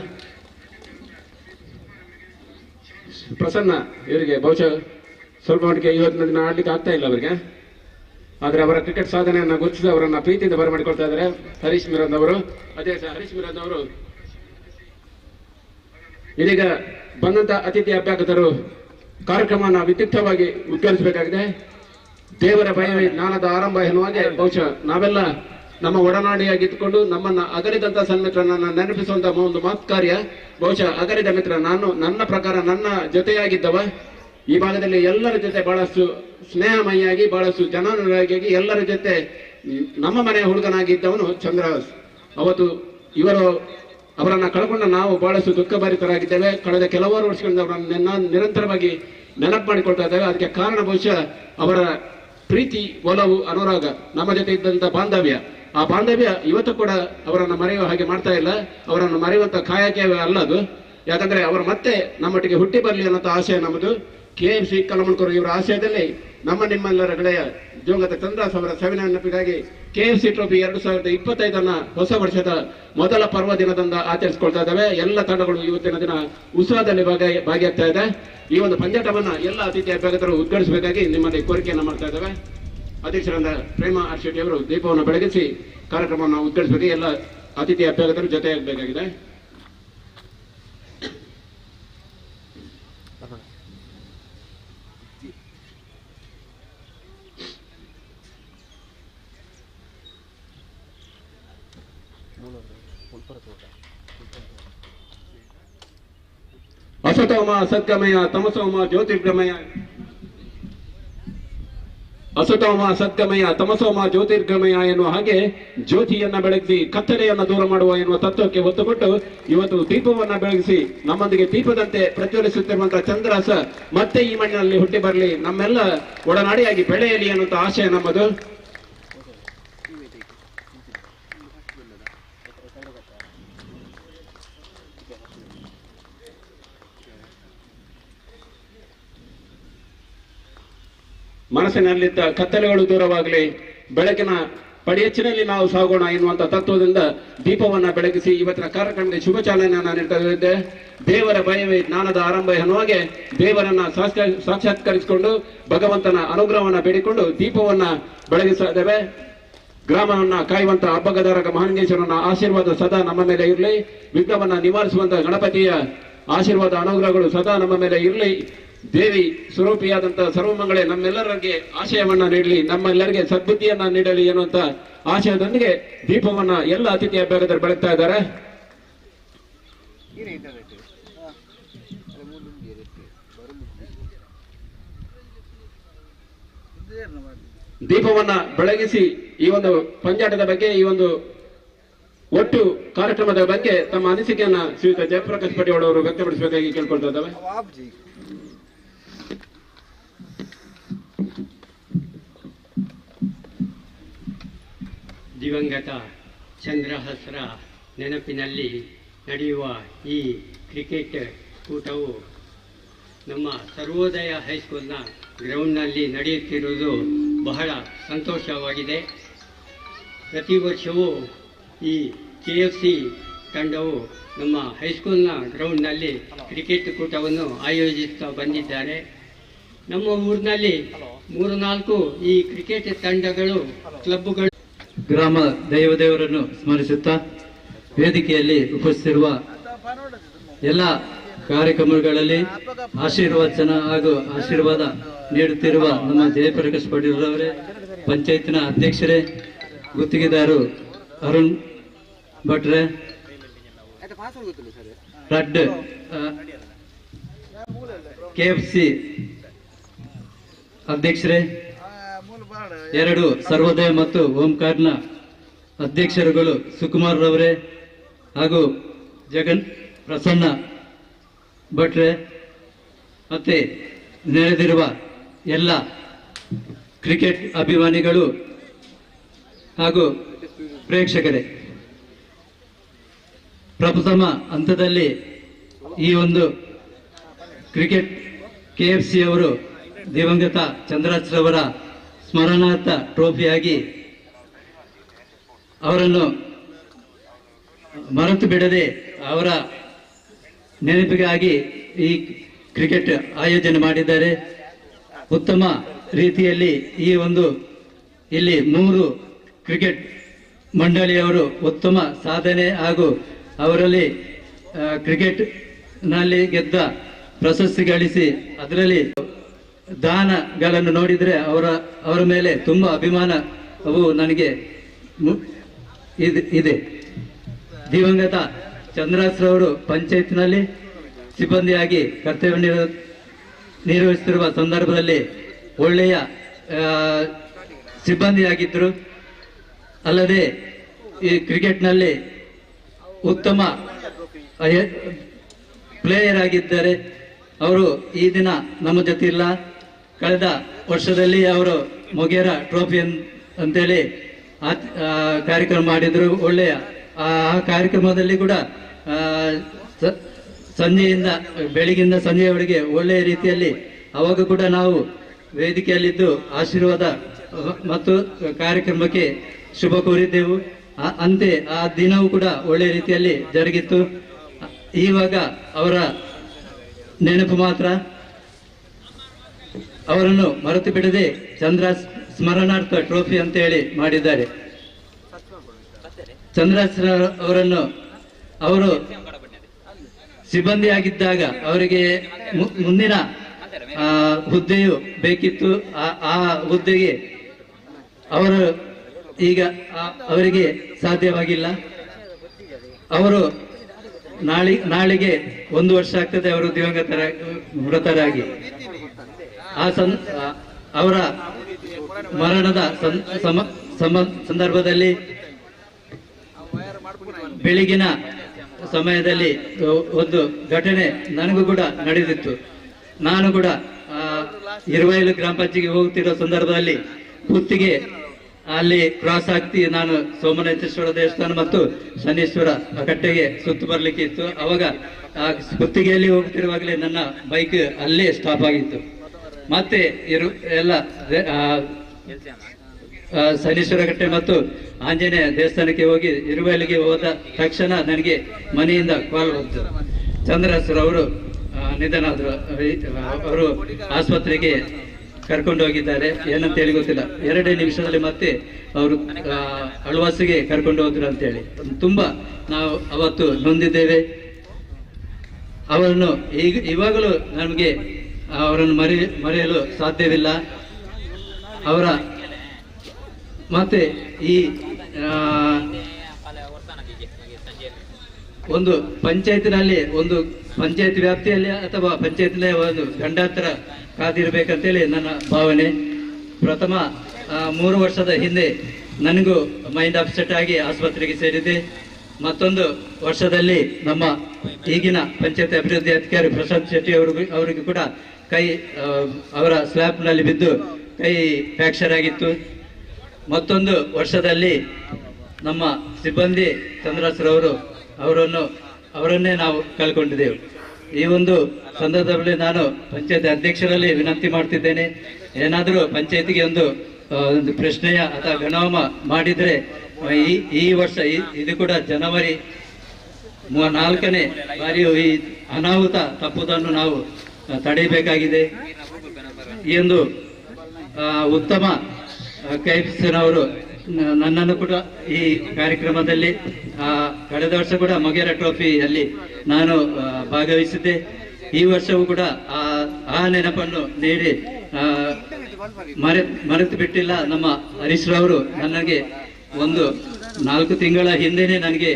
ಪ್ರಸನ್ನ ಇವರಿಗೆ ಬಹುಶಃ ಸ್ವಲ್ಪ ಮಟ್ಟಿಗೆ ಇವತ್ತಿನ ದಿನ ಆಡ್ಲಿಕ್ಕೆ ಆಗ್ತಾ ಇಲ್ಲ ಅವರಿಗೆ. ಆದರೆ ಅವರ ಕ್ರಿಕೆಟ್ ಸಾಧನೆಯನ್ನು ಗುರುತಿಸಿ ಅವರನ್ನ ಪ್ರೀತಿಯಿಂದ ಬರಮಾಡಿಕೊಳ್ತಾ ಇದ್ದಾರೆ ಹರೀಶ್ ಮಿರಾಂದ್ ಅವರು. ಅದೇ ಹರೀಶ್ ಮಿರಾಂದ್ ಅವರು ಇದೀಗ ಬಂದಂತ ಅತಿಥಿ ಅಭ್ಯಾಗತರು ಕಾರ್ಯಕ್ರಮವನ್ನು ವಿದ್ಯುಕ್ತವಾಗಿ ಉದ್ಘಾಟಿಸಬೇಕಾಗಿದೆ. ದೇವರ ಭಯವೇ ಜ್ಞಾನದ ಆರಂಭ ಎನ್ನುವಾಗೆ ಬಹುಶಃ ನಾವೆಲ್ಲ ನಮ್ಮ ಒಡನಾಡಿಯಾಗಿದ್ದುಕೊಂಡು ನಮ್ಮನ್ನ ಅಗಲಿದಂತ ಸನ್ಮಿತ್ರನನ್ನ ನೆನಪಿಸುವಂತಹ ಒಂದು ಮಾತ್ ಕಾರ್ಯ. ಬಹುಶಃ ಅಗಲಿದ ಮಿತ್ರ ನನ್ನ ಪ್ರಕಾರ ನನ್ನ ಜೊತೆಯಾಗಿದ್ದವ ಈ ಭಾಗದಲ್ಲಿ ಎಲ್ಲರ ಜೊತೆ ಬಹಳಷ್ಟು ಸ್ನೇಹಮಯಿಯಾಗಿ ಬಹಳಷ್ಟು ಜನಾನುರಾಗಿಯಾಗಿ ಎಲ್ಲರ ಜೊತೆ ನಮ್ಮ ಮನೆಯ ಹುಡುಗನಾಗಿದ್ದವನು ಚಂದ್ರಹಾಸ್. ಅವತ್ತು ಅವರನ್ನ ಕಳ್ಕೊಂಡ ನಾವು ಬಹಳಷ್ಟು ದುಃಖಭರಿತರಾಗಿದ್ದೇವೆ. ಕಳೆದ ಕೆಲವಾರು ವರ್ಷಗಳಿಂದ ಅವರನ್ನ ನಿರಂತರವಾಗಿ ನೆನಪು ಮಾಡಿಕೊಳ್ತಾ ಇದ್ದೇವೆ. ಅದಕ್ಕೆ ಕಾರಣ ಬಹುಶಃ ಅವರ ಪ್ರೀತಿ, ಒಲವು, ಅನುರಾಗ, ನಮ್ಮ ಜೊತೆ ಇದ್ದಂತ ಬಾಂಧವ್ಯ. ಆ ಬಾಂಧವ್ಯ ಇವತ್ತು ಕೂಡ ಅವರನ್ನು ಮರೆಯುವ ಹಾಗೆ ಮಾಡ್ತಾ ಇಲ್ಲ. ಅವರನ್ನು ಮರೆಯುವಂತ ಕಾಯಕ ಅಲ್ಲ ಅದು. ಯಾಕಂದ್ರೆ ಅವರು ಮತ್ತೆ ನಮ್ಮೊಟ್ಟಿಗೆ ಹುಟ್ಟಿ ಬರಲಿ ಅನ್ನೋ ಆಶಯ ನಮ್ಮದು. ಕೆಎಫ್ಸಿ ಕಲಮಂಗೂರು ಇವರ ಆಶಯದಲ್ಲಿ ನಿಮ್ಮೆಲ್ಲರ ಗೆಳೆಯ ಜೋಗದ ಚಂದ್ರಹಾಸ್ ಅವರ ಸವಿನ ನೆನಪಿಗಾಗಿ ಕೆಎಫ್ಸಿ ಟ್ರೋಫಿ 2025 ಹೊಸ ವರ್ಷದ ಮೊದಲ ಪರ್ವ ದಿನದಿಂದ ಆಚರಿಸಿಕೊಳ್ತಾ ಇದ್ದಾವೆ. ಎಲ್ಲ ತಂಡಗಳು ಇವತ್ತಿನ ದಿನ ಉತ್ಸವದಲ್ಲಿ ಭಾಗಿಯಾಗ್ತಾ ಇದೆ. ಈ ಒಂದು ಪಂದ್ಯಾಟವನ್ನ ಎಲ್ಲ ಅತಿಥಿ ಅಭ್ಯಾಗತರು ಉದ್ಘಾಟಿಸಬೇಕಾಗಿ ನಿಮ್ಮಲ್ಲಿ ಕೋರಿಕೆಯನ್ನ ಮಾಡ್ತಾ ಇದ್ದಾವೆ. ಅಧ್ಯಕ್ಷರಾದ ಪ್ರೇಮಾ ಶೆಟ್ಟಿ ಅವರು ದೀಪವನ್ನು ಬೆಳಗಿಸಿ ಕಾರ್ಯಕ್ರಮವನ್ನು ಉದ್ಘಾಟಿಸಬೇಕು. ಎಲ್ಲ ಅತಿಥಿ ಅಭ್ಯರ್ಥಿಗಳು ಜೊತೆಯಾಗಬೇಕಾಗಿದೆ. ಅಸತೋಮ ಸದ್ಗಮಯ ತಮಸೋಮ ಜ್ಯೋತಿರ್ಗಮಯ ಅಸತೋಮ ಸದ್ಗಮಯ ತಮಸೋಮ ಜ್ಯೋತಿರ್ಗಮಯ ಎನ್ನುವ ಹಾಗೆ ಜ್ಯೋತಿಯನ್ನ ಬೆಳಗಿಸಿ ಕತ್ತಲೆಯನ್ನ ದೂರ ಮಾಡುವ ಎನ್ನುವ ತತ್ವಕ್ಕೆ ಒತ್ತು ಕೊಟ್ಟು ಇವತ್ತು ದೀಪವನ್ನ ಬೆಳಗಿಸಿ ನಮ್ಮೊಂದಿಗೆ ದೀಪದಂತೆ ಪ್ರಜ್ವಲಿಸುತ್ತಿರುವಂತಹ ಚಂದ್ರಾಸ ಮತ್ತೆ ಈ ಮಣ್ಣಿನಲ್ಲಿ ಹುಟ್ಟಿ ಬರಲಿ, ನಮ್ಮೆಲ್ಲ ಒಡನಾಡಿಯಾಗಿ ಬೆಳೆಯಲಿ ಅನ್ನುವಂತ ಆಶಯ ನಮ್ಮದು. ಮನಸ್ಸಿನಲ್ಲಿದ್ದ ಕತ್ತಲೆಗಳು ದೂರವಾಗಲಿ, ಬೆಳಕಿನ ಪಡಿಯಚ್ಚಿನಲ್ಲಿ ನಾವು ಸಾಗೋಣ ಎನ್ನುವಂತ ತತ್ವದಿಂದ ದೀಪವನ್ನ ಬೆಳಗಿಸಿ ಇವತ್ತಿನ ಕಾರ್ಯಕ್ರಮಕ್ಕೆ ಶುಭ ಚಾಲನೆಯನ್ನ ನೀಡ್ತಾ ಇದ್ದೆ. ದೇವರ ಭಯವೇ ಜ್ಞಾನದ ಆರಂಭ ಎನ್ನುವಾಗೆ ದೇವರನ್ನ ಸಾಕ್ಷಾತ್ಕರಿಸಿಕೊಂಡು ಭಗವಂತನ ಅನುಗ್ರಹವನ್ನ ಬೇಡಿಕೊಂಡು ದೀಪವನ್ನ ಬೆಳಗಿಸ್ತಾ ಇದ್ದೇವೆ. ಗ್ರಾಮವನ್ನ ಕಾಯುವಂತ ಹಬ್ಬಗದಾರಕ ಮಹಾಲಿಂಗೇಶ್ವರನ ಆಶೀರ್ವಾದ ಸದಾ ನಮ್ಮ ಮೇಲೆ ಇರಲಿ. ವಿಘ್ನವನ್ನ ನಿವಾರಿಸುವಂತ ಗಣಪತಿಯ ಆಶೀರ್ವಾದ ಅನುಗ್ರಹಗಳು ಸದಾ ನಮ್ಮ ಮೇಲೆ ಇರಲಿ. ದೇವಿ ಸ್ವರೂಪಿಯಾದಂತಹ ಸರ್ವಮಂಗಳೇ ನಮ್ಮೆಲ್ಲರಿಗೆ ಆಶಯವನ್ನ ನೀಡಲಿ, ನಮ್ಮೆಲ್ಲರಿಗೆ ಸದ್ಬುದ್ಧಿಯನ್ನ ನೀಡಲಿ ಎನ್ನುವಂತ ಆಶಯದೊಂದಿಗೆ ದೀಪವನ್ನ ಎಲ್ಲ ಅತಿಥಿ ಅಭ್ಯರ್ಥಿಗಳು ಬೆಳಗ್ತಾ ಇದ್ದಾರೆ. ದೀಪವನ್ನ ಬೆಳಗಿಸಿ ಈ ಒಂದು ಪಂಜಾಟದ ಬಗ್ಗೆ, ಈ ಒಂದು ಒಟ್ಟು ಕಾರ್ಯಕ್ರಮದ ಬಗ್ಗೆ ತಮ್ಮ ಅನಿಸಿಕೆಯನ್ನ ಶ್ರೀಯುತ ಜಯಪ್ರಕಾಶ್ ಪಟೇಲ್ ಅವರು ವ್ಯಕ್ತಪಡಿಸಬೇಕಾಗಿ ಕೇಳ್ಕೊಳ್ತಾ ಇದ್ದಾವೆ. ದಿವಂಗತ ಚಂದ್ರಹಸ್ರ ನೆನಪಿನಲ್ಲಿ ನಡೆಯುವ ಈ ಕ್ರಿಕೆಟ್ ಕೂಟವು ನಮ್ಮ ಸರ್ವೋದಯ ಹೈಸ್ಕೂಲ್ನ ಗ್ರೌಂಡ್ನಲ್ಲಿ ನಡೆಯುತ್ತಿರುವುದು ಬಹಳ ಸಂತೋಷವಾಗಿದೆ. ಪ್ರತಿ ವರ್ಷವೂ ಈ KFC ತಂಡವು ನಮ್ಮ ಹೈಸ್ಕೂಲ್ನ ಗ್ರೌಂಡ್ನಲ್ಲಿ ಕ್ರಿಕೆಟ್ ಕೂಟವನ್ನು ಆಯೋಜಿಸ್ತಾ ಬಂದಿದ್ದಾರೆ. ನಮ್ಮ ಊರಿನಲ್ಲಿ 3-4 ಈ ಕ್ರಿಕೆಟ್ ತಂಡಗಳು, ಕ್ಲಬ್ಗಳು ಗ್ರಾಮ ದೈವದೇವರನ್ನು ಸ್ಮರಿಸುತ್ತಾ ವೇದಿಕೆಯಲ್ಲಿ ಉಪಸ್ಥಿತಿರುವ ಎಲ್ಲ ಕಾರ್ಯಕ್ರಮಗಳಲ್ಲಿ ಆಶೀರ್ವಚನ ಹಾಗೂ ಆಶೀರ್ವಾದ ನೀಡುತ್ತಿರುವ ನಮ್ಮ ಜಯಪ್ರಕಾಶ್ ಪಟೇಲ್ ಅವರೇ, ಪಂಚಾಯತ್ನ ಅಧ್ಯಕ್ಷರೇ, ಗುತ್ತಿಗೆದಾರರು ಅರುಣ್ ಭಟ್ರೆ, ರಡ್ KFC ಅಧ್ಯಕ್ಷರೇ, 2 ಸರ್ವೋದಯ ಮತ್ತು ಓಂಕಾರ್ನ ಅಧ್ಯಕ್ಷರುಗಳು ಸುಕುಮಾರ್ ರವರೇ ಹಾಗೂ ಜಗನ್ ಪ್ರಸನ್ನ ಭಟ್ರೆ, ಮತ್ತೆ ನೆರೆದಿರುವ ಎಲ್ಲ ಕ್ರಿಕೆಟ್ ಅಭಿಮಾನಿಗಳು ಹಾಗೂ ಪ್ರೇಕ್ಷಕರೇ, ಪ್ರಥಮ ಹಂತದಲ್ಲಿ ಈ ಒಂದು ಕ್ರಿಕೆಟ್ KFC ಅವರು ದಿವಂಗತ ಚಂದ್ರಾಸ್ರವರ ಸ್ಮರಣಾರ್ಥ ಟ್ರೋಫಿಯಾಗಿ ಅವರನ್ನು ಮರೆತು ಬಿಡದೆ ಅವರ ನೆನಪಿಗಾಗಿ ಈ ಕ್ರಿಕೆಟ್ ಆಯೋಜನೆ ಮಾಡಿದ್ದಾರೆ. ಉತ್ತಮ ರೀತಿಯಲ್ಲಿ ಈ ಒಂದು ಇಲ್ಲಿ 3 ಕ್ರಿಕೆಟ್ ಮಂಡಳಿಯವರು ಉತ್ತಮ ಸಾಧನೆ ಹಾಗೂ ಅವರಲ್ಲಿ ಕ್ರಿಕೆಟ್ ನಲ್ಲಿ ಗೆದ್ದ ಪ್ರಶಸ್ತಿ ಗಳಿಸಿ ಅದರಲ್ಲಿ ದಾನಗಳನ್ನು ನೋಡಿದರೆ ಅವರ ಮೇಲೆ ತುಂಬಾ ಅಭಿಮಾನವು ನನಗೆ ಇದೆ. ದಿವಂಗತ ಚಂದ್ರಾಸ್ರವರು ಪಂಚಾಯತ್ನಲ್ಲಿ ಸಿಬ್ಬಂದಿಯಾಗಿ ಕರ್ತವ್ಯ ನಿರ್ವಹಿಸುತ್ತಿರುವ ಸಂದರ್ಭದಲ್ಲಿ ಒಳ್ಳೆಯ ಸಿಬ್ಬಂದಿಯಾಗಿದ್ದರು. ಅಲ್ಲದೆ ಈ ಕ್ರಿಕೆಟ್ನಲ್ಲಿ ಉತ್ತಮ ಪ್ಲೇಯರ್ ಆಗಿದ್ದಾರೆ. ಅವರು ಈ ದಿನ ನಮ್ಮ ಜೊತೆ ಇಲ್ಲ. ಕಳೆದ ವರ್ಷದಲ್ಲಿ ಅವರು ಮೊಗೇರಾ ಟ್ರೋಫಿ ಅಂತೇಳಿ ಕಾರ್ಯಕ್ರಮ ಮಾಡಿದ್ರು. ಒಳ್ಳೆಯ ಆ ಕಾರ್ಯಕ್ರಮದಲ್ಲಿ ಕೂಡ ಸಂಜೆಯಿಂದ ಬೆಳಿಗ್ಗಿಂದ ಸಂಜೆಯವರೆಗೆ ಒಳ್ಳೆಯ ರೀತಿಯಲ್ಲಿ ಅವಾಗ ಕೂಡ ನಾವು ವೇದಿಕೆಯಲ್ಲಿದ್ದು ಆಶೀರ್ವಾದ ಮತ್ತು ಕಾರ್ಯಕ್ರಮಕ್ಕೆ ಶುಭ ಕೋರಿದ್ದೆವು. ಅಂತೆ ಆ ದಿನವೂ ಕೂಡ ಒಳ್ಳೆಯ ರೀತಿಯಲ್ಲಿ ಜರುಗಿತ್ತು. ಇವಾಗ ಅವರ ನೆನಪು ಮಾತ್ರ, ಅವರನ್ನು ಮರೆತು ಬಿಡದೆ ಚಂದ್ರ ಸ್ಮರಣಾರ್ಥ ಟ್ರೋಫಿ ಅಂತ ಹೇಳಿ ಮಾಡಿದ್ದಾರೆ. ಚಂದ್ರಾಸ್ರ ಅವರನ್ನು ಅವರು ಸಿಬ್ಬಂದಿಯಾಗಿದ್ದಾಗ ಅವರಿಗೆ ಮುಂದಿನ ಹುದ್ದೆಯು ಬೇಕಿತ್ತು. ಆ ಹುದ್ದೆಗೆ ಅವರು ಈಗ ಅವರಿಗೆ ಸಾಧ್ಯವಾಗಿಲ್ಲ. ಅವರು ನಾಳೆಗೆ 1 ವರ್ಷ ಆಗ್ತದೆ ಅವರು ಮೃತರಾಗಿ. ಅವರ ಮರಣದ ಸಂದರ್ಭದಲ್ಲಿ ಬೆಳಗಿನ ಸಮಯದಲ್ಲಿ ಒಂದು ಘಟನೆ ನನಗೂ ಕೂಡ ನಡೆದಿತ್ತು. ನಾನು ಕೂಡ ಇರುವೈಲು ಗ್ರಾಮ ಪಂಚಾಯತಿಗೆ ಹೋಗ್ತಿರೋ ಸಂದರ್ಭದಲ್ಲಿ ಕುತ್ತಿಗೆ ಅಲ್ಲಿ ಕ್ರಾಸ್ ಆಗ್ತಿ ನಾನು ಸೋಮನಾಥೇಶ್ವರ ದೇವಸ್ಥಾನ ಮತ್ತು ಶನೀಶ್ವರ ಕಟ್ಟೆಗೆ ಸುತ್ತು ಬರ್ಲಿಕ್ಕೆ ಇತ್ತು. ಅವಾಗ ಆ ಕುತ್ತಿಗೆಯಲ್ಲಿ ಹೋಗ್ತಿರುವಾಗಲೇ ನನ್ನ ಬೈಕ್ ಅಲ್ಲೇ ಸ್ಟಾಪ್ ಆಗಿತ್ತು. ಮತ್ತೆ ಎಲ್ಲ ಶನೀಶ್ವರ ಕಟ್ಟೆ ಮತ್ತು ಆಂಜನೇಯ ದೇವಸ್ಥಾನಕ್ಕೆ ಹೋಗಿ ಇರುವೈಲಿಗೆ ಹೋದ ತಕ್ಷಣ ನನಗೆ ಮನೆಯಿಂದ ಕಾಲ್ ಬಂತು, ಚಂದ್ರಾಸುರ ಅವರು ನಿಧನಾದ್ರು, ಅವರು ಆಸ್ಪತ್ರೆಗೆ ಕರ್ಕೊಂಡು ಹೋಗಿದ್ದಾರೆ, ಏನಂತ ಹೇಳಿ ಗೊತ್ತಿಲ್ಲ. 2 ನಿಮಿಷದಲ್ಲಿ ಮತ್ತೆ ಅವರು ಅಳ್ವಾಸಿಗೆ ಕರ್ಕೊಂಡು ಹೋದ್ರು ಅಂತೇಳಿ ತುಂಬಾ ನಾವು ಅವತ್ತು ನೊಂದಿದ್ದೇವೆ. ಅವರನ್ನು ಇವಾಗಲೂ ನಮಗೆ ಅವರನ್ನು ಮರೆಯಲು ಸಾಧ್ಯವಿಲ್ಲ. ಅವರ ಮತ್ತೆ ಈ ಒಂದು ಪಂಚಾಯತಿನಲ್ಲಿ ಒಂದು ಪಂಚಾಯತ್ ವ್ಯಾಪ್ತಿಯಲ್ಲಿ ಅಥವಾ ಪಂಚಾಯತ್ನ ಒಂದು ಗಂಡಾಂತರ ಕಾದಿರ್ಬೇಕಂತೇಳಿ ನನ್ನ ಭಾವನೆ. ಪ್ರಥಮ 3 ವರ್ಷದ ಹಿಂದೆ ನನಗೂ ಮೈಂಡ್ ಅಪ್ಸೆಟ್ ಆಗಿ ಆಸ್ಪತ್ರೆಗೆ ಸೇರಿದೆ. ಮತ್ತೊಂದು ವರ್ಷದಲ್ಲಿ ನಮ್ಮ ಈಗಿನ ಪಂಚಾಯತ್ ಅಭಿವೃದ್ಧಿ ಅಧಿಕಾರಿ ಪ್ರಶಾಂತ್ ಶೆಟ್ಟಿ ಅವರಿಗೂ ಕೂಡ ಕೈ ಅವರ ಸ್ಲ್ಯಾಬ್ನಲ್ಲಿ ಬಿದ್ದು ಕೈ ಫ್ರಾಕ್ಚರ್ ಆಗಿತ್ತು. ಮತ್ತೊಂದು ವರ್ಷದಲ್ಲಿ ನಮ್ಮ ಸಿಬ್ಬಂದಿ ಚಂದ್ರಾಸ್ರವರು ಅವರನ್ನೇ ನಾವು ಕಳ್ಕೊಂಡಿದ್ದೆವು. ಈ ಒಂದು ಸಂದರ್ಭದಲ್ಲಿ ನಾನು ಪಂಚಾಯತ್ ಅಧ್ಯಕ್ಷರಲ್ಲಿ ವಿನಂತಿ ಮಾಡ್ತಿದ್ದೇನೆ, ಏನಾದರೂ ಪಂಚಾಯತಿಗೆ ಒಂದು ಪ್ರಶ್ನೆಯ ಅಥವಾ ಗಣಹೋಮ ಮಾಡಿದ್ರೆ ಈ ವರ್ಷ ಇದು ಕೂಡ ಜನವರಿ 4ನೇ ಬಾರಿಯೂ ಈ ಅನಾಹುತ ತಪ್ಪುವುದನ್ನು ನಾವು ತಡೆಯಬೇಕಾಗಿದೆ. ಈ ಒಂದು ಉತ್ತಮ ಕೈಫ್ಸನವರು ನನ್ನನ್ನು ಕೂಡ ಈ ಕಾರ್ಯಕ್ರಮದಲ್ಲಿ ಕಳೆದ ವರ್ಷ ಕೂಡ ಮೊಗೇರಾ ಟ್ರೋಫಿಯಲ್ಲಿ ನಾನು ಭಾಗವಹಿಸಿದ್ದೆ. ಈ ವರ್ಷವೂ ಕೂಡ ಆ ನೆನಪನ್ನು ನೀಡಿ ಮರೆತು ಬಿಟ್ಟಿಲ್ಲ. ನಮ್ಮ ಹರೀಶ್ ರವರು ನನಗೆ ಒಂದು 4 ತಿಂಗಳ ಹಿಂದೆನೆ ನನಗೆ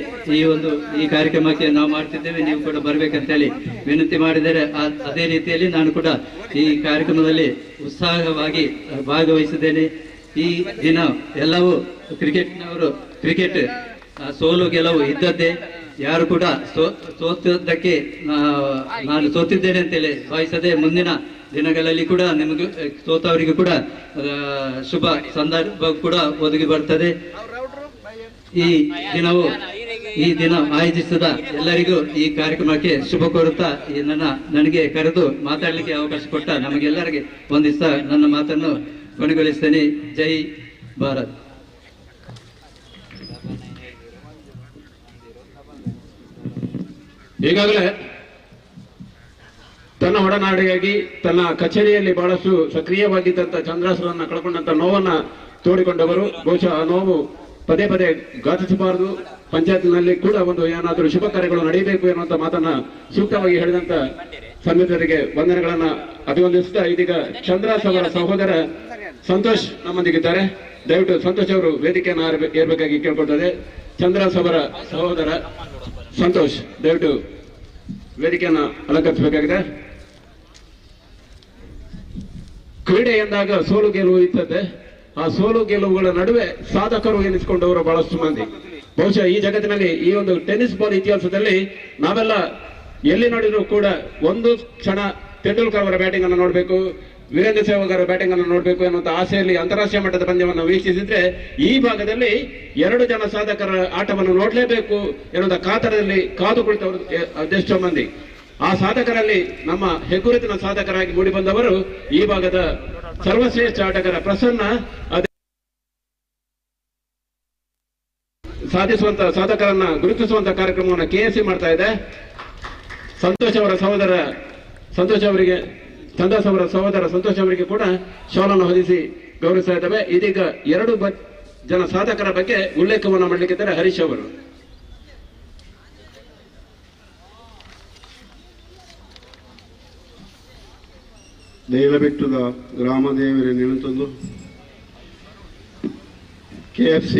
ಈ ಕಾರ್ಯಕ್ರಮಕ್ಕೆ ನಾವು ಮಾಡ್ತಿದ್ದೇವೆ, ನೀವು ಕೂಡ ಬರ್ಬೇಕಂತೇಳಿ ವಿನಂತಿ ಮಾಡಿದರೆ ಅದೇ ರೀತಿಯಲ್ಲಿ ನಾನು ಕೂಡ ಈ ಕಾರ್ಯಕ್ರಮದಲ್ಲಿ ಉತ್ಸಾಹವಾಗಿ ಭಾಗವಹಿಸಿದ್ದೇನೆ. ಈ ದಿನ ಎಲ್ಲವೂ ಕ್ರಿಕೆಟ್ ಸೋಲು ಗೆಲುವು ಇದ್ದದ್ದೇ. ಯಾರು ಕೂಡ ಸೋತದ್ದಕ್ಕೆ ನಾನು ಸೋತಿದ್ದೇನೆ ಅಂತೇಳಿ ಭಾವಿಸದೆ ಮುಂದಿನ ದಿನಗಳಲ್ಲಿ ಕೂಡ ನಿಮಗೂ ಸೋತವರಿಗೂ ಕೂಡ ಶುಭ ಸಂದರ್ಭ ಕೂಡ ಒದಗಿ ಬರ್ತದೆ. ಈ ದಿನ ಆಯೋಜಿಸಿದ ಎಲ್ಲರಿಗೂ ಈ ಕಾರ್ಯಕ್ರಮಕ್ಕೆ ಶುಭ ಕೋರುತ್ತಾ ನನಗೆ ಕರೆದು ಮಾತಾಡಲಿಕ್ಕೆ ಅವಕಾಶ ಕೊಟ್ಟ ನಮಗೆಲ್ಲರಿಗೆ ವಂದಿಸ್ತಾ ನನ್ನ ಮಾತನ್ನು ಕೊನೆಗೊಳಿಸ್ತೇನೆ. ಜೈ ಭಾರತ್. ಈಗಾಗಲೇ ತನ್ನ ಒಡನಾಡಿಯಾಗಿ ತನ್ನ ಕಚೇರಿಯಲ್ಲಿ ಬಹಳಷ್ಟು ಸಕ್ರಿಯವಾಗಿದ್ದಂತ ಚಂದ್ರಾಸುರನ್ನ ಕಳ್ಕೊಂಡಂತ ನೋವನ್ನ ತೋಡಿಕೊಂಡವರು. ಬಹುಶಃ ಆ ನೋವು ಪದೇ ಪದೇ ಘಾತಿಸಬಾರದು. ಪಂಚಾಯತ್ನಲ್ಲಿ ಕೂಡ ಒಂದು ಏನಾದರೂ ಶುಭ ಕಾರ್ಯಗಳು ನಡೆಯಬೇಕು ಎನ್ನುವಂತ ಮಾತನ್ನ ಸೂಕ್ತವಾಗಿ ಹೇಳಿದಂತ ಸನ್ಮಿತರಿಗೆ ವಂದನೆಗಳನ್ನ ಅಭಿವಂದಿಸುತ್ತಾ, ಇದೀಗ ಚಂದ್ರಾಸ್ ಅವರ ಸಹೋದರ ಸಂತೋಷ್ ನಮ್ಮೊಂದಿಗಿದ್ದಾರೆ. ದಯವಿಟ್ಟು ಸಂತೋಷ್ ಅವರು ವೇದಿಕೆಯನ್ನು ಏರ್ಬೇಕಾಗಿ ಕೇಳ್ಕೊಳ್ತದೆ. ಚಂದ್ರಾಸ್ ಅವರ ಸಹೋದರ ಸಂತೋಷ್ ದಯವಿಟ್ಟು ವೇದಿಕೆಯನ್ನು ಅಲಂಕರಿಸಬೇಕಾಗಿದೆ. ಕ್ರೀಡೆ ಎಂದಾಗ ಸೋಲು ಗೆಲುವು ಇರ್ತದೆ. ಆ ಸೋಲು ಗೆಲುವುಗಳ ನಡುವೆ ಸಾಧಕರು ಎನಿಸಿಕೊಂಡವರು ಬಹಳಷ್ಟು ಮಂದಿ. ಬಹುಶಃ ಈ ಜಗತ್ತಿನಲ್ಲಿ ಈ ಒಂದು ಟೆನ್ನಿಸ್ ಬಾಲ್ ಇತಿಹಾಸದಲ್ಲಿ ನಾವೆಲ್ಲ ಎಲ್ಲಿ ನೋಡಿದ್ರು ಕೂಡ ಒಂದು ಕ್ಷಣ ತೆಂಡೂಲ್ಕರ್ ಅವರ ಬ್ಯಾಟಿಂಗ್ ಅನ್ನು ನೋಡಬೇಕು, ವೀರೇಂದ್ರ ಸೆಹ್ವಾಗ್ ಅವರ ಬ್ಯಾಟಿಂಗ್ ಅನ್ನು ನೋಡಬೇಕು ಎನ್ನುವಂತ ಆಸೆಯಲ್ಲಿ ಅಂತಾರಾಷ್ಟ್ರೀಯ ಮಟ್ಟದ ಪಂದ್ಯವನ್ನು ವೀಕ್ಷಿಸಿದ್ರೆ ಈ ಭಾಗದಲ್ಲಿ 2 ಜನ ಸಾಧಕರ ಆಟವನ್ನು ನೋಡಲೇಬೇಕು ಎನ್ನುವಂತ ಕಾತರದಲ್ಲಿ ಕಾದು ಕುಳಿತವರು ಅದೆಷ್ಟೋ ಮಂದಿ. ಆ ಸಾಧಕರಲ್ಲಿ ನಮ್ಮ ಹೆಗ್ಗುರುತಿನ ಸಾಧಕರಾಗಿ ಮೂಡಿ ಬಂದವರು ಈ ಭಾಗದ ಸರ್ವಶ್ರೇಷ್ಠ ಆಟಗಾರ ಪ್ರಸನ್ನ. ಸಾಧಿಸುವಂತ ಸಾಧಕರನ್ನ ಗುರುತಿಸುವಂತ ಕಾರ್ಯಕ್ರಮವನ್ನು ಕೆಎಸ್ಸಿ ಮಾಡ್ತಾ ಇದೆ. ಸಂತೋಷ್ ಅವರ ಸಹೋದರ ಸಂತೋಷ್ ಅವರಿಗೆ, ಚಂದ್ರಾಸ್ ಅವರ ಸಹೋದರ ಸಂತೋಷ್ ಅವರಿಗೆ ಕೂಡ ಶಾಲನ್ನು ಹೊದಿಸಿ ಗೌರವಿಸ್ತಾ ಇದ್ದಾವೆ. ಇದೀಗ ಜನ ಸಾಧಕರ ಬಗ್ಗೆ ಉಲ್ಲೇಖವನ್ನು ಮಾಡಲಿಕ್ಕಿದ್ದಾರೆ ಹರೀಶ್ ಅವರು. ದೈಲಬೆಟ್ಟದ ಗ್ರಾಮ ದೇವರೇ ನೆನೆತಂದು KFC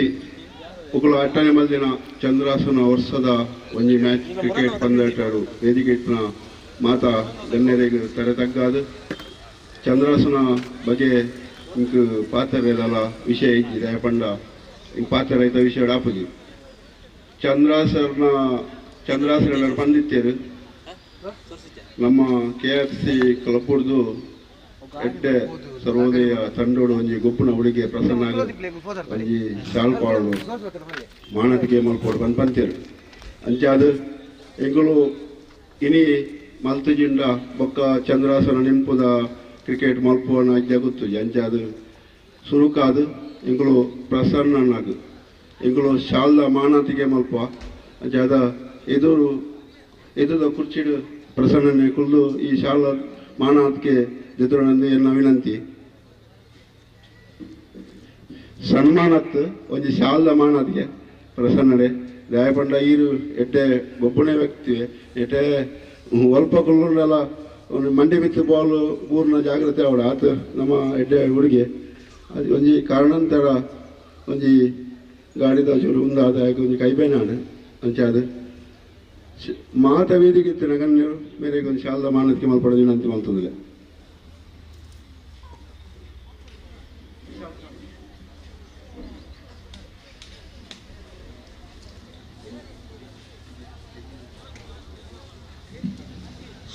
ಒಕ್ಕಲು 8ನೇ ಮಲ್ದಿನ ಚಂದ್ರಾಸನ ವರ್ಷದ ಒಂಜಿ ಮ್ಯಾಚ್ ಕ್ರಿಕೆಟ್ ಪಂದ್ಯಾಟಾಡು ವೇದಿಕೆ ಇಟ್ಟಿನ ಮಾತಾ ಗಣ್ಯರಿಗೆ ತೆರೆತಗ್ಗಾದ ಚಂದ್ರಾಸನ ಬಗ್ಗೆ ಇಂಕ್ ಪಾತ್ರರೆಲ್ಲ ವಿಷಯ ಇದ್ದಿದೆ ಪಂಡ ಇಂಕ್ ಪಾತ್ರ ರೈತ ವಿಷಯ ಆಪುಜಿ ಚಂದ್ರಾಸನ ಪಂದಿತ್ತೇರು ನಮ್ಮ KFC ಕ್ಲಬ್ದು ಎಡ್ಡೆ ಸರ್ವೋದಯ ತಂಡೋಡು ಒಂಜಿ ಗೊಬ್ಬನ ಹುಡುಗಿ ಪ್ರಸನ್ನ ಒಂಜಿ ಶಾಲ್ ಪಾಡು ಮಾನಟಿಗೆ ಮಲ್ಪೋಡು ಬಂದು ಪಂತೇರು ಅಂಚಾದ ಎಂಗಳು ಇನಿ ಮಲ್ತುಜಿಂಡ ಬೊಕ್ಕ ಚಂದ್ರಾಸನ ನಿಂಪುದ ಕ್ರಿಕೆಟ್ ಮಲ್ಪುವನ ಅಜ್ಜ ಗೊತ್ತುಜಿ ಅಂಚಾದ ಸುರುಕಾದ ಎಂಗಳು ಪ್ರಸನ್ನನಾಗ ಎಂಗಳು ಶಾಲ್ದ ಮಾನತಿಗೆ ಮಲ್ಪ ಅಂಚಾದ ಎದುದ ಕುರ್ಚಿಡು ಪ್ರಸನ್ನನೆ ಕುಲ್ದು ಈ ಶಾಲ ಮಾನತಿಗೆ ಜೊತೆ ಎನ್ನ ವಿನಂತಿ ಸನ್ಮಾನತ್ ಒಂಜಿ ಶಾಲ್ದ ಮಾನತಿಗೆ ಪ್ರಸನ್ನಡೆ ದಯಪಂಡ ಈರು ಎಟ್ಟೆ ಗೊಬ್ಬನೇ ವ್ಯಕ್ತಿ ಎಟ್ಟೆ ಒಲ್ಪ ಕುಲ್ಲುಂಡೆಲ್ಲ ಒಂದು ಮಂಡಿ ಬಿತ್ತು ಬಾಲ್ ಪೂರ್ಣ ಜಾಗ್ರತೆ ಅವಡ ಆತ ನಮ್ಮ ಎಡ್ಡೆ ಹುಡುಗಿ ಅದು ಒಂಜಿ ಕಾರಣಾಂತರ ಒಂಜಿ ಗಾಡಿದ ಚೂರು ಉಂದಾದ ಒಂಜಿ ಕೈಬೇನಾಡು ಅಂಚಾದ ಮಾತ ವೇದಿಕೆ ಇತ್ತಿನ ಗಣ್ಯರು ಮೇರೆಗೆ ಒಂದು ಶಾಲದ ಮಾನತಿಗೆ ಮಲ್ಪಡ ವಿನಂತಿ ಮಾಡ್ತದಿಲ್ಲ.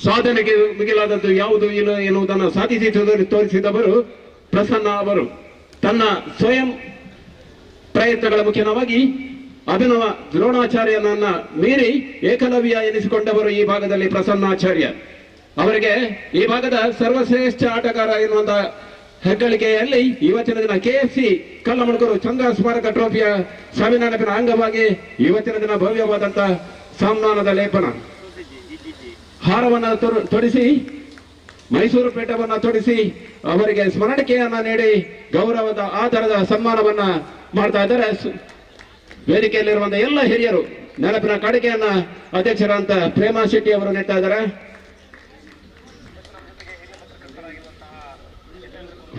ಸಾಧನೆಗೆ ಮಿಗಿಲಾದದ್ದು ಯಾವುದು ಇಲ್ಲ ಎನ್ನುವುದನ್ನು ಸಾಧಿಸಿ ತೋರಿಸಿದವರು ಪ್ರಸನ್ನ ಅವರು. ತನ್ನ ಸ್ವಯಂ ಪ್ರಯತ್ನಗಳ ಮುಖ್ಯವಾಗಿ ಅಭಿನವ ದ್ರೋಣಾಚಾರ್ಯನನ್ನ ಮೀರಿ ಏಕಲವ್ಯ ಎನಿಸಿಕೊಂಡವರು ಈ ಭಾಗದಲ್ಲಿ ಪ್ರಸನ್ನಾಚಾರ್ಯ. ಅವರಿಗೆ ಈ ಭಾಗದ ಸರ್ವಶ್ರೇಷ್ಠ ಆಟಗಾರ ಎನ್ನುವಂತಹ ಹೆಗ್ಗಳಿಕೆಯಲ್ಲಿ ಇವತ್ತಿನ ದಿನ KFC ಕಲ್ಲಮಣಕೂರು ಚಂದ್ರ ಸ್ಮಾರಕ ಟ್ರೋಫಿಯ ಸವಿನೆನಪಿನ ಅಂಗವಾಗಿ ಇವತ್ತಿನ ದಿನ ಭವ್ಯವಾದಂತಹ ಸನ್ಮಾನದ ಲೇಪನ ಹಾರವನ್ನು ತೊಡಿಸಿ ಮೈಸೂರು ಪೇಟವನ್ನು ತೊಡಿಸಿ ಅವರಿಗೆ ಸ್ಮರಣಿಕೆಯನ್ನ ನೀಡಿ ಗೌರವದ ಆಧಾರದ ಸನ್ಮಾನವನ್ನ ಮಾಡ್ತಾ ಇದ್ದಾರೆ. ವೇದಿಕೆಯಲ್ಲಿರುವಂತಹ ಎಲ್ಲ ಹಿರಿಯರು ನೆನಪಿನ ಕಾಣಿಕೆಯನ್ನ ಅಧ್ಯಕ್ಷರಂತ ಪ್ರೇಮಾ ಶೆಟ್ಟಿ ಅವರು ನೀಡ್ತಾ ಇದ್ದಾರೆ.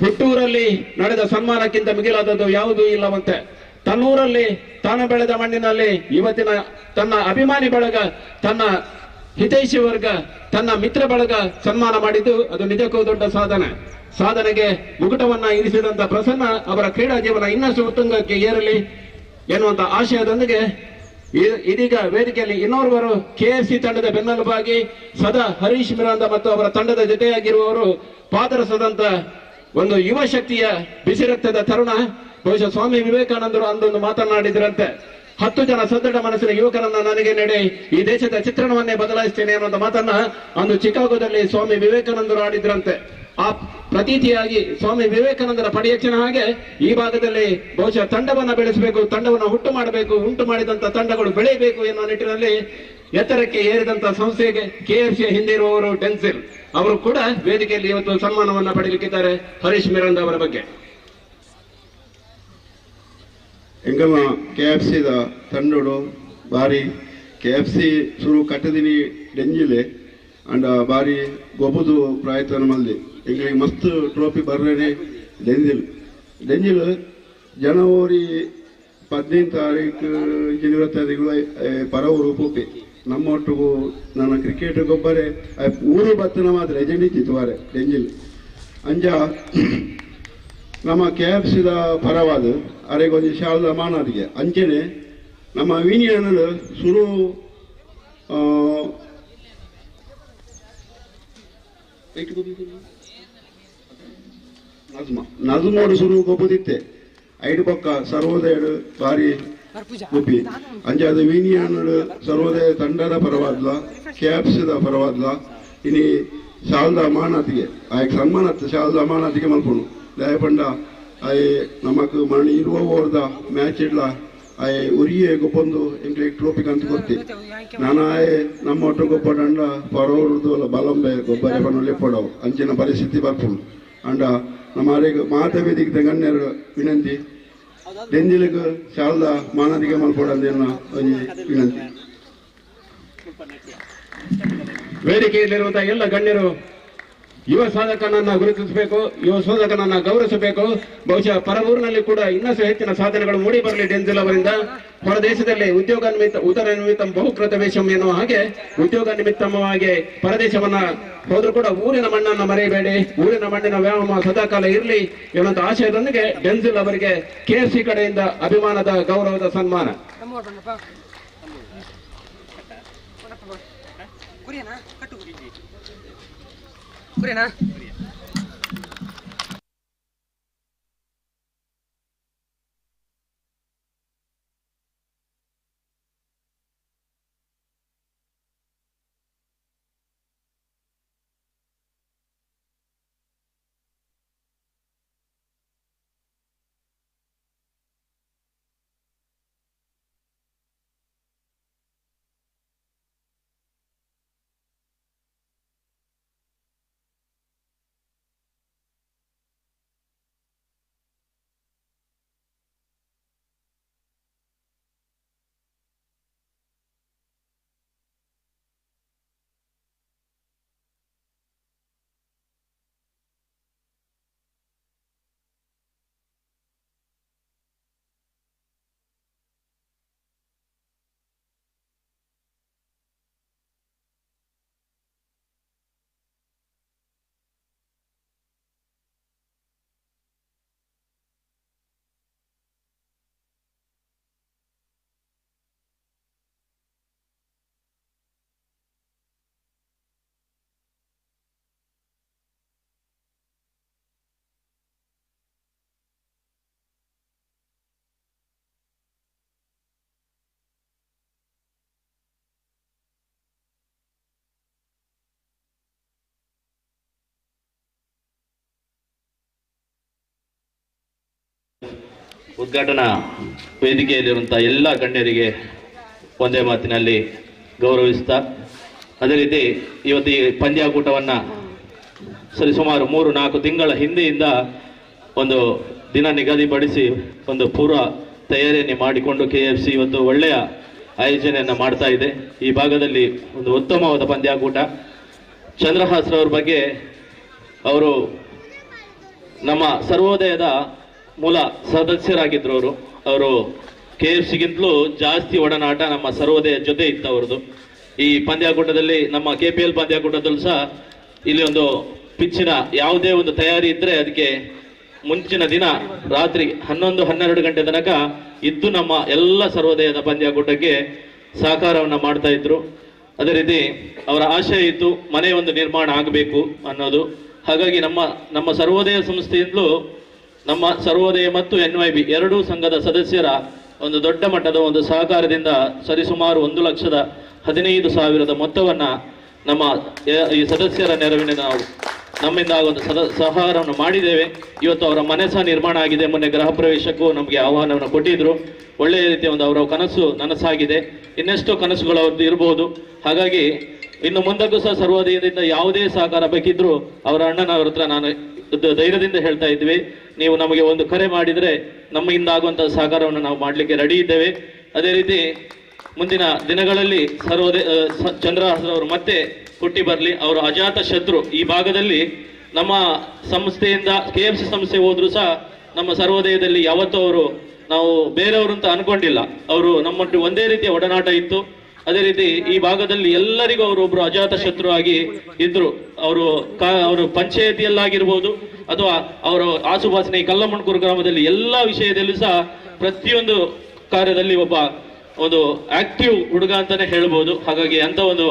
ಹುಟ್ಟೂರಲ್ಲಿ ನಡೆದ ಸನ್ಮಾನಕ್ಕಿಂತ ಮಿಗಿಲಾದದ್ದು ಯಾವುದೂ ಇಲ್ಲವಂತೆ. ತನ್ನೂರಲ್ಲಿ ತಾನು ಬೆಳೆದ ಮಣ್ಣಿನಲ್ಲಿ ಇವತ್ತಿನ ತನ್ನ ಅಭಿಮಾನಿ ಬಳಗ, ತನ್ನ ಹಿತೈಷಿ ವರ್ಗ, ತನ್ನ ಮಿತ್ರ ಬಳಗ ಸನ್ಮಾನ ಮಾಡಿದ್ದು ಅದು ನಿಜಕ್ಕೂ ದೊಡ್ಡ ಸಾಧನೆಗೆ ಮುಕುಟವನ್ನ ಇರಿಸಿದಂತ ಪ್ರಸನ್ನ ಅವರ ಕ್ರೀಡಾ ಜೀವನ ಇನ್ನಷ್ಟು ಉತ್ತುಂಗಕ್ಕೆ ಏರಲಿ ಎನ್ನುವಂತ ಆಶಯದೊಂದಿಗೆ ಇದೀಗ ವೇದಿಕೆಯಲ್ಲಿ ಇನ್ನೋರ್ವರು KFC ತಂಡದ ಬೆನ್ನೆಲುಬಾಗಿ ಸದಾ ಹರೀಶ್ ಮಿರಾಂದ ಮತ್ತು ಅವರ ತಂಡದ ಜೊತೆಯಾಗಿರುವವರು ಪಾದರಸದಂತ ಒಂದು ಯುವ ಶಕ್ತಿಯ ಬಿಸಿರಕ್ತದ ತರುಣ. ಬಹುಶಃ ಸ್ವಾಮಿ ವಿವೇಕಾನಂದರು ಅಂದೊಂದು ಮಾತನಾಡಿದ್ರಂತೆ, 10 ಜನ ಸದೃಢ ಮನಸ್ಸಿನ ಯುವಕರನ್ನ ನನಗೆ ನೀಡಿ ಈ ದೇಶದ ಚಿತ್ರಣವನ್ನೇ ಬದಲಾಯಿಸ್ತೇನೆ ಅನ್ನುವಂಥ ಮಾತನ್ನ ಅಂದು ಚಿಕಾಗೋದಲ್ಲಿ ಸ್ವಾಮಿ ವಿವೇಕಾನಂದರು ಆಡಿದ್ರಂತೆ. ಆ ಪ್ರತೀತಿಯಾಗಿ ಸ್ವಾಮಿ ವಿವೇಕಾನಂದರ ಪಡಿಯಚ್ಚಿನ ಹಾಗೆ ಈ ಭಾಗದಲ್ಲಿ ಬಹುಶಃ ತಂಡವನ್ನ ಬೆಳೆಸಬೇಕು, ತಂಡವನ್ನು ಉಂಟು ಮಾಡಿದಂತ ತಂಡಗಳು ಬೆಳೆಯಬೇಕು ಎನ್ನುವ ನಿಟ್ಟಿನಲ್ಲಿ ಎತ್ತರಕ್ಕೆ ಏರಿದಂತ ಸಂಸ್ಥೆಗೆ KFC ಹಿಂದೆ ಇರುವವರು ಡೆನ್ಸಿಲ್ ಅವರು ಕೂಡ ವೇದಿಕೆಯಲ್ಲಿ ಇವತ್ತು ಸನ್ಮಾನವನ್ನ ಪಡೆಯಲಿಕ್ಕಿದ್ದಾರೆ. ಹರೀಶ್ ಮಿರಾಂದ ಅವರ ಬಗ್ಗೆ ಎಂಗಮ್ಮ KFCದ ತಂಡೋಡು ಬಾರಿ KFC ಶುರು ಕಟ್ಟದಿನಿ ಡೆಂಜಿಲೆ ಅಂಡ ಬಾರಿ ಗೊಬ್ಬುದು ಪ್ರಯತ್ನ ಮಲ್ದಿ ಎಂಗಳಿಗೆ ಮಸ್ತ್ ಟ್ರೋಫಿ ಬರ್ರೇನೆ ಡೆಂಜಿಲ್ ಜನವರಿ 15 ತಾರೀಕು 25 ಪರವರು ಪೂಪೆ ನಮ್ಮೊಟ್ಟಿಗೂ ನನ್ನ ಕ್ರಿಕೆಟ್ ಗೊಬ್ಬರೆ ಊರು ಬತ್ತನ ಮಾತ್ರ ಎಜೆಂಡ್ ಇತ್ತಿತ್ತು ವಾರೆ ಡೆಂಜಿಲ್ ಅಂಜ ನಮ್ಮ KFCದ ಪರವಾದ ಅರೆಗೊಂದು ಶಾಲದ ಮಾನದಿಗೆ ಅಂಚೆನೆ ನಮ್ಮ ಯೂನಿಯನ್ ಶುರು ನಜಮೋಡು ಶುರು ಗೊಬ್ಬದಿತ್ತೆ ಐದು ಪಕ್ಕ ಸರ್ವೋದಯ ಬಾರಿ ಗುಪ್ಪಿ ಅಂಚಾದ ಯೂನಿಯನ್ ಸರ್ವೋದಯ ತಂಡದ ಪರವಾದ್ಲ KFCದ ಪರವಾದ್ಲ ಇನಿ ಶಾಲದ ಮಾನತಿಗೆ ಆಯ್ಕೆ ಸನ್ಮಾನತ್ ಶಾಲದ ಮಾನತಿಗೆ ಮಲ್ಪುಣು ದಯಪಂಡ ಅಯ್ಯ ನಮಕ್ ಮಣಿ ಇರುವ ಓರ್ದ ಮ್ಯಾಚ್ ಇಡ್ಲ ಅಯ್ಯ ಉರಿಯೇ ಗೊಬ್ಬೊಂದು ಎಂಕ್ಲಿಗೆ ಟ್ರೋಫಿ ಅಂತ ಕೊಡ್ತಿ ನಾನು ಆಯೆ ನಮ್ಮ ಒಟ್ಟು ಗೊಬ್ಬಡ ಪರವರದು ಬಲಂಬೆ ಗೊಬ್ಬರ ಬಣ್ಣಲೆ ಪಡವು ಅಂಚಿನ ಪರಿಸ್ಥಿತಿ ಬರ್ಪುಣು ಅಂಡ ನಮ್ಮ ಮಾತ ವೇದಿಕೆ ಗಣ್ಯರು ವಿನಂತಿ ಡೆಂಜಿಲಿಗೆ ಶಾಲದ ಮಾನದಿಗೆ ಮಲ್ಪಡೋದನ್ನ ವಿನಂತಿ. ವೇದಿಕೆಯಲ್ಲಿರುವಂತಹ ಎಲ್ಲ ಗಣ್ಯರು ಯುವ ಸಾಧಕನನ್ನ ಗುರುತಿಸಬೇಕು, ಯುವ ಸಾಧಕನನ್ನ ಗೌರವಿಸಬೇಕು. ಬಹುಶಃ ಪರವೂರಿನಲ್ಲಿ ಕೂಡ ಇನ್ನಷ್ಟು ಹೆಚ್ಚಿನ ಸಾಧನೆಗಳು ಮೂಡಿ ಬರಲಿ ಡೆಂಜಿಲ್ ಅವರಿಂದ. ಹೊರದೇಶದಲ್ಲಿ ಉದ್ಯೋಗ ನಿಮಿತ್ತ ಬಹುಕೃತ ವೇಷಂ ಎನ್ನುವ ಹಾಗೆ ಉದ್ಯೋಗ ನಿಮಿತ್ತವಾಗಿ ಪರದೇಶವನ್ನ ಹೋದ್ರೂ ಕೂಡ ಊರಿನ ಮಣ್ಣನ್ನ ಮರೆಯಬೇಡಿ, ಊರಿನ ಮಣ್ಣಿನ ವ್ಯಾಯಾಮ ಸದಾಕಾಲ ಇರಲಿ ಎನ್ನುವಂತ ಆಶಯದೊಂದಿಗೆ ಡೆಂಜಿಲ್ ಅವರಿಗೆ KFC ಕಡೆಯಿಂದ ಅಭಿಮಾನದ ಗೌರವದ ಸನ್ಮಾನ. ಉದ್ಘಾಟನಾ ವೇದಿಕೆಯಲ್ಲಿರುವಂತಹ ಎಲ್ಲ ಗಣ್ಯರಿಗೆ ಒಂದೇ ಮಾತಿನಲ್ಲಿ ಗೌರವಿಸ್ತಾ, ಅದೇ ರೀತಿ ಇವತ್ತು ಈ ಪಂದ್ಯಾಕೂಟವನ್ನು ಸರಿಸುಮಾರು 3-4 ತಿಂಗಳ ಹಿಂದೆಯಿಂದ ಒಂದು ದಿನ ನಿಗದಿಪಡಿಸಿ ಒಂದು ಪೂರ್ವ ತಯಾರಿಯನ್ನು ಮಾಡಿಕೊಂಡು KFC ಇವತ್ತು ಒಳ್ಳೆಯ ಆಯೋಜನೆಯನ್ನು ಮಾಡ್ತಾ ಇದೆ. ಈ ಭಾಗದಲ್ಲಿ ಒಂದು ಉತ್ತಮವಾದ ಪಂದ್ಯಾಕೂಟ. ಚಂದ್ರಹಾಸ್ರವ್ರ ಬಗ್ಗೆ, ಅವರು ನಮ್ಮ ಸರ್ವೋದಯದ ಮೂಲ ಸದಸ್ಯರಾಗಿದ್ದರು. ಅವರು KFCಗಿಂತಲೂ ಜಾಸ್ತಿ ಒಡನಾಟ ನಮ್ಮ ಸರ್ವೋದಯ ಜೊತೆ ಇತ್ತು ಅವ್ರದ್ದು. ಈ ಪಂದ್ಯಾಕೂಟದಲ್ಲಿ ನಮ್ಮ KPL ಪಂದ್ಯಾಕೂಟದಲ್ಲೂ ಸಹ ಇಲ್ಲಿ ಒಂದು ಪಿಚ್ಚಿನ ಯಾವುದೇ ಒಂದು ತಯಾರಿ ಇದ್ದರೆ ಅದಕ್ಕೆ ಮುಂಚಿನ ದಿನ ರಾತ್ರಿ 11-12 ಗಂಟೆ ತನಕ ಇದ್ದು ನಮ್ಮ ಎಲ್ಲ ಸರ್ವೋದಯದ ಪಂದ್ಯಾಕೂಟಕ್ಕೆ ಸಹಕಾರವನ್ನು ಮಾಡ್ತಾ ಇದ್ರು. ಅದೇ ರೀತಿ ಅವರ ಆಶಯ ಇತ್ತು ಮನೆ ಒಂದು ನಿರ್ಮಾಣ ಆಗಬೇಕು ಅನ್ನೋದು. ಹಾಗಾಗಿ ನಮ್ಮ ಸರ್ವೋದಯ ಸಂಸ್ಥೆಯಿಂದಲೂ ನಮ್ಮ ಸರ್ವೋದಯ ಮತ್ತು NYB ಎರಡೂ ಸಂಘದ ಸದಸ್ಯರ ಒಂದು ದೊಡ್ಡ ಮಟ್ಟದ ಒಂದು ಸಹಕಾರದಿಂದ ಸರಿಸುಮಾರು 1,15,000 ಮೊತ್ತವನ್ನು ನಮ್ಮ ಈ ಸದಸ್ಯರ ನೆರವಿನ ನಾವು ನಮ್ಮಿಂದ ಒಂದು ಸಹಕಾರವನ್ನು ಮಾಡಿದ್ದೇವೆ. ಇವತ್ತು ಅವರ ಮನೆ ಸಹ ನಿರ್ಮಾಣ ಆಗಿದೆ. ಮೊನ್ನೆ ಗೃಹ ಪ್ರವೇಶಕ್ಕೂ ನಮಗೆ ಆಹ್ವಾನವನ್ನು ಕೊಟ್ಟಿದ್ರು. ಒಳ್ಳೆಯ ರೀತಿಯ ಒಂದು ಅವರ ಕನಸು ನನಸಾಗಿದೆ. ಇನ್ನೆಷ್ಟೋ ಕನಸುಗಳು ಅವ್ರದ್ದು ಇರಬಹುದು. ಹಾಗಾಗಿ ಇನ್ನು ಮುಂದಕ್ಕೂ ಸಹ ಸರ್ವೋದಯದಿಂದ ಯಾವುದೇ ಸಹಕಾರ ಬೇಕಿದ್ರು ಅವರ ಅಣ್ಣನವರ ಹತ್ರ ನಾನು ಧೈರ್ಯದಿಂದ ಹೇಳ್ತಾ ಇದ್ವಿ, ನೀವು ನಮಗೆ ಒಂದು ಕರೆ ಮಾಡಿದರೆ ನಮ್ಮಿಂದ ಆಗುವಂತಹ ಸಹಕಾರವನ್ನು ನಾವು ಮಾಡಲಿಕ್ಕೆ ರೆಡಿ ಇದ್ದೇವೆ. ಅದೇ ರೀತಿ ಮುಂದಿನ ದಿನಗಳಲ್ಲಿ ಚಂದ್ರಹಾಸ್ರವರು ಮತ್ತೆ ಹುಟ್ಟಿ ಬರಲಿ. ಅವರು ಅಜಾತ ಶತ್ರು. ಈ ಭಾಗದಲ್ಲಿ ನಮ್ಮ ಸಂಸ್ಥೆಯಿಂದ KFC ಸಂಸ್ಥೆ ಹೋದ್ರು ಸಹ ನಮ್ಮ ಸರ್ವೋದಯದಲ್ಲಿ ಯಾವತ್ತೂ ನಾವು ಬೇರೆಯವರು ಅಂತ ಅನ್ಕೊಂಡಿಲ್ಲ. ಅವರು ನಮ್ಮೊಟ್ಟಿಗೆ ಒಂದೇ ರೀತಿಯ ಒಡನಾಟ ಇತ್ತು. ಅದೇ ರೀತಿ ಈ ಭಾಗದಲ್ಲಿ ಎಲ್ಲರಿಗೂ ಅವರೊಬ್ರು ಅಜಾತ ಶತ್ರು ಆಗಿ ಇದ್ರು. ಅವರು ಪಂಚಾಯತಿಯಲ್ಲಾಗಿರ್ಬೋದು ಅಥವಾ ಅವರು ಆಸುಪಾಸಿನ ಈ ಕಲ್ಲಮಣ್ಕೂರು ಗ್ರಾಮದಲ್ಲಿ ಎಲ್ಲ ವಿಷಯದಲ್ಲೂ ಸಹ ಪ್ರತಿಯೊಂದು ಕಾರ್ಯದಲ್ಲಿ ಒಂದು ಆಕ್ಟಿವ್ ಹುಡುಗ ಅಂತಾನೆ ಹೇಳ್ಬೋದು. ಹಾಗಾಗಿ ಅಂತ ಒಂದು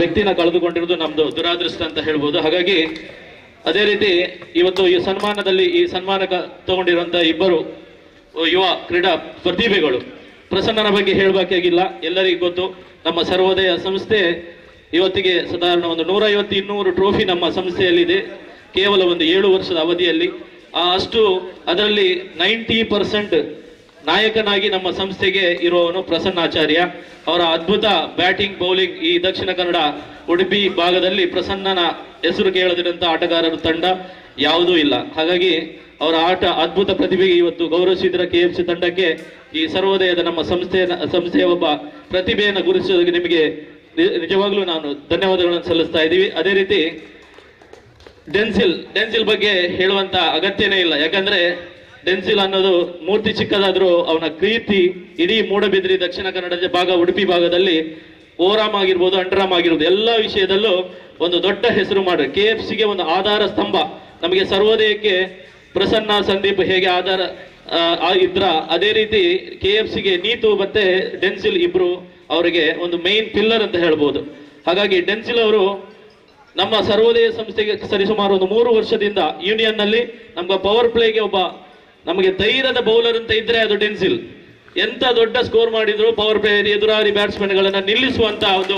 ವ್ಯಕ್ತಿನ ಕಳೆದುಕೊಂಡಿರೋದು ನಮ್ದು ದುರಾದೃಷ್ಟ ಅಂತ ಹೇಳ್ಬೋದು. ಹಾಗಾಗಿ ಅದೇ ರೀತಿ ಇವತ್ತು ಈ ಸನ್ಮಾನ ತಗೊಂಡಿರುವಂತಹ ಇಬ್ಬರು ಯುವ ಕ್ರೀಡಾ ಪ್ರತಿಭೆಗಳು. ಪ್ರಸನ್ನನ ಬಗ್ಗೆ ಹೇಳಬೇಕಾಗಿಲ್ಲ, ಎಲ್ಲರಿಗೂ ಗೊತ್ತು. ನಮ್ಮ ಸರ್ವೋದಯ ಸಂಸ್ಥೆ ಇವತ್ತಿಗೆ ಸಾಧಾರಣ ಒಂದು 150-200 ಟ್ರೋಫಿ ನಮ್ಮ ಸಂಸ್ಥೆಯಲ್ಲಿದೆ, ಕೇವಲ ಒಂದು 7 ವರ್ಷದ ಅವಧಿಯಲ್ಲಿ. ಅದರಲ್ಲಿ 90% ನಾಯಕನಾಗಿ ನಮ್ಮ ಸಂಸ್ಥೆಗೆ ಇರುವವನು ಪ್ರಸನ್ನಾಚಾರ್ಯ. ಅವರ ಅದ್ಭುತ ಬ್ಯಾಟಿಂಗ್ ಬೌಲಿಂಗ್ ಈ ದಕ್ಷಿಣ ಕನ್ನಡ ಉಡುಪಿ ಭಾಗದಲ್ಲಿ ಪ್ರಸನ್ನನ ಹೆಸರು ಕೇಳದಿರುವಂತಹ ಆಟಗಾರರ ತಂಡ. ಯಾವುದೂ ಇಲ್ಲ. ಹಾಗಾಗಿ ಅವರ ಆಟ ಅದ್ಭುತ ಪ್ರತಿಭೆಗೆ ಇವತ್ತು ಗೌರವಿಸಿದ್ರ KFC ತಂಡಕ್ಕೆ ಈ ಸರ್ವೋದಯದ ನಮ್ಮ ಸಂಸ್ಥೆಯ ಒಬ್ಬ ಪ್ರತಿಭೆಯನ್ನು ಗುರುತಿಸೋದಕ್ಕೆ ನಿಮಗೆ ನಿಜವಾಗ್ಲೂ ನಾನು ಧನ್ಯವಾದಗಳನ್ನು ಸಲ್ಲಿಸ್ತಾ ಇದ್ದೀವಿ. ಅದೇ ರೀತಿ ಡೆನ್ಸಿಲ್ ಬಗ್ಗೆ ಹೇಳುವಂತ ಅಗತ್ಯನೇ ಇಲ್ಲ. ಯಾಕಂದ್ರೆ ಡೆನ್ಸಿಲ್ ಅನ್ನೋದು ಮೂರ್ತಿ ಚಿಕ್ಕದಾದ್ರೂ ಅವನ ಕೀರ್ತಿ ಇಡೀ ಮೂಡಬಿದ್ರಿ, ದಕ್ಷಿಣ ಕನ್ನಡ ಭಾಗ, ಉಡುಪಿ ಭಾಗದಲ್ಲಿ ಓರಾಮ್ ಆಗಿರ್ಬೋದು, ಅಂಡರಾಮ್ ಆಗಿರ್ಬೋದು, ಎಲ್ಲ ವಿಷಯದಲ್ಲೂ ಒಂದು ದೊಡ್ಡ ಹೆಸರು ಮಾಡಿ KFCಗೆ ಒಂದು ಆಧಾರ ಸ್ತಂಭ. ನಮಗೆ ಸರ್ವೋದಯಕ್ಕೆ ಪ್ರಸನ್ನ, ಸಂದೀಪ್ ಹೇಗೆ ಆಧಾರ ಇದ್ರ, ಅದೇ ರೀತಿ KFCಗೆ ನೀತು ಮತ್ತೆ ಡೆನ್ಸಿಲ್ ಇಬ್ರು ಅವರಿಗೆ ಒಂದು ಮೈನ್ ಪಿಲ್ಲರ್ ಅಂತ ಹೇಳ್ಬೋದು. ಹಾಗಾಗಿ ಡೆನ್ಸಿಲ್ ಅವರು ನಮ್ಮ ಸರ್ವೋದಯ ಸಂಸ್ಥೆಗೆ ಸರಿಸುಮಾರು ಒಂದು 3 ವರ್ಷದಿಂದ ಯೂನಿಯನ್ ನಲ್ಲಿ ನಮ್ಗೆ ಪವರ್ ಪ್ಲೇಗೆ ಒಬ್ಬ ನಮಗೆ ಧೈರ್ಯದ ಬೌಲರ್ ಅಂತ ಇದ್ರೆ ಅದು ಡೆನ್ಸಿಲ್. ಎಂತ ದೊಡ್ಡ ಸ್ಕೋರ್ ಮಾಡಿದ್ರು ಪವರ್ ಪ್ಲೇ ಎದುರಾಳಿ ಬ್ಯಾಟ್ಸ್ಮನ್ ಗಳನ್ನ ನಿಲ್ಲಿಸುವಂತ ಒಂದು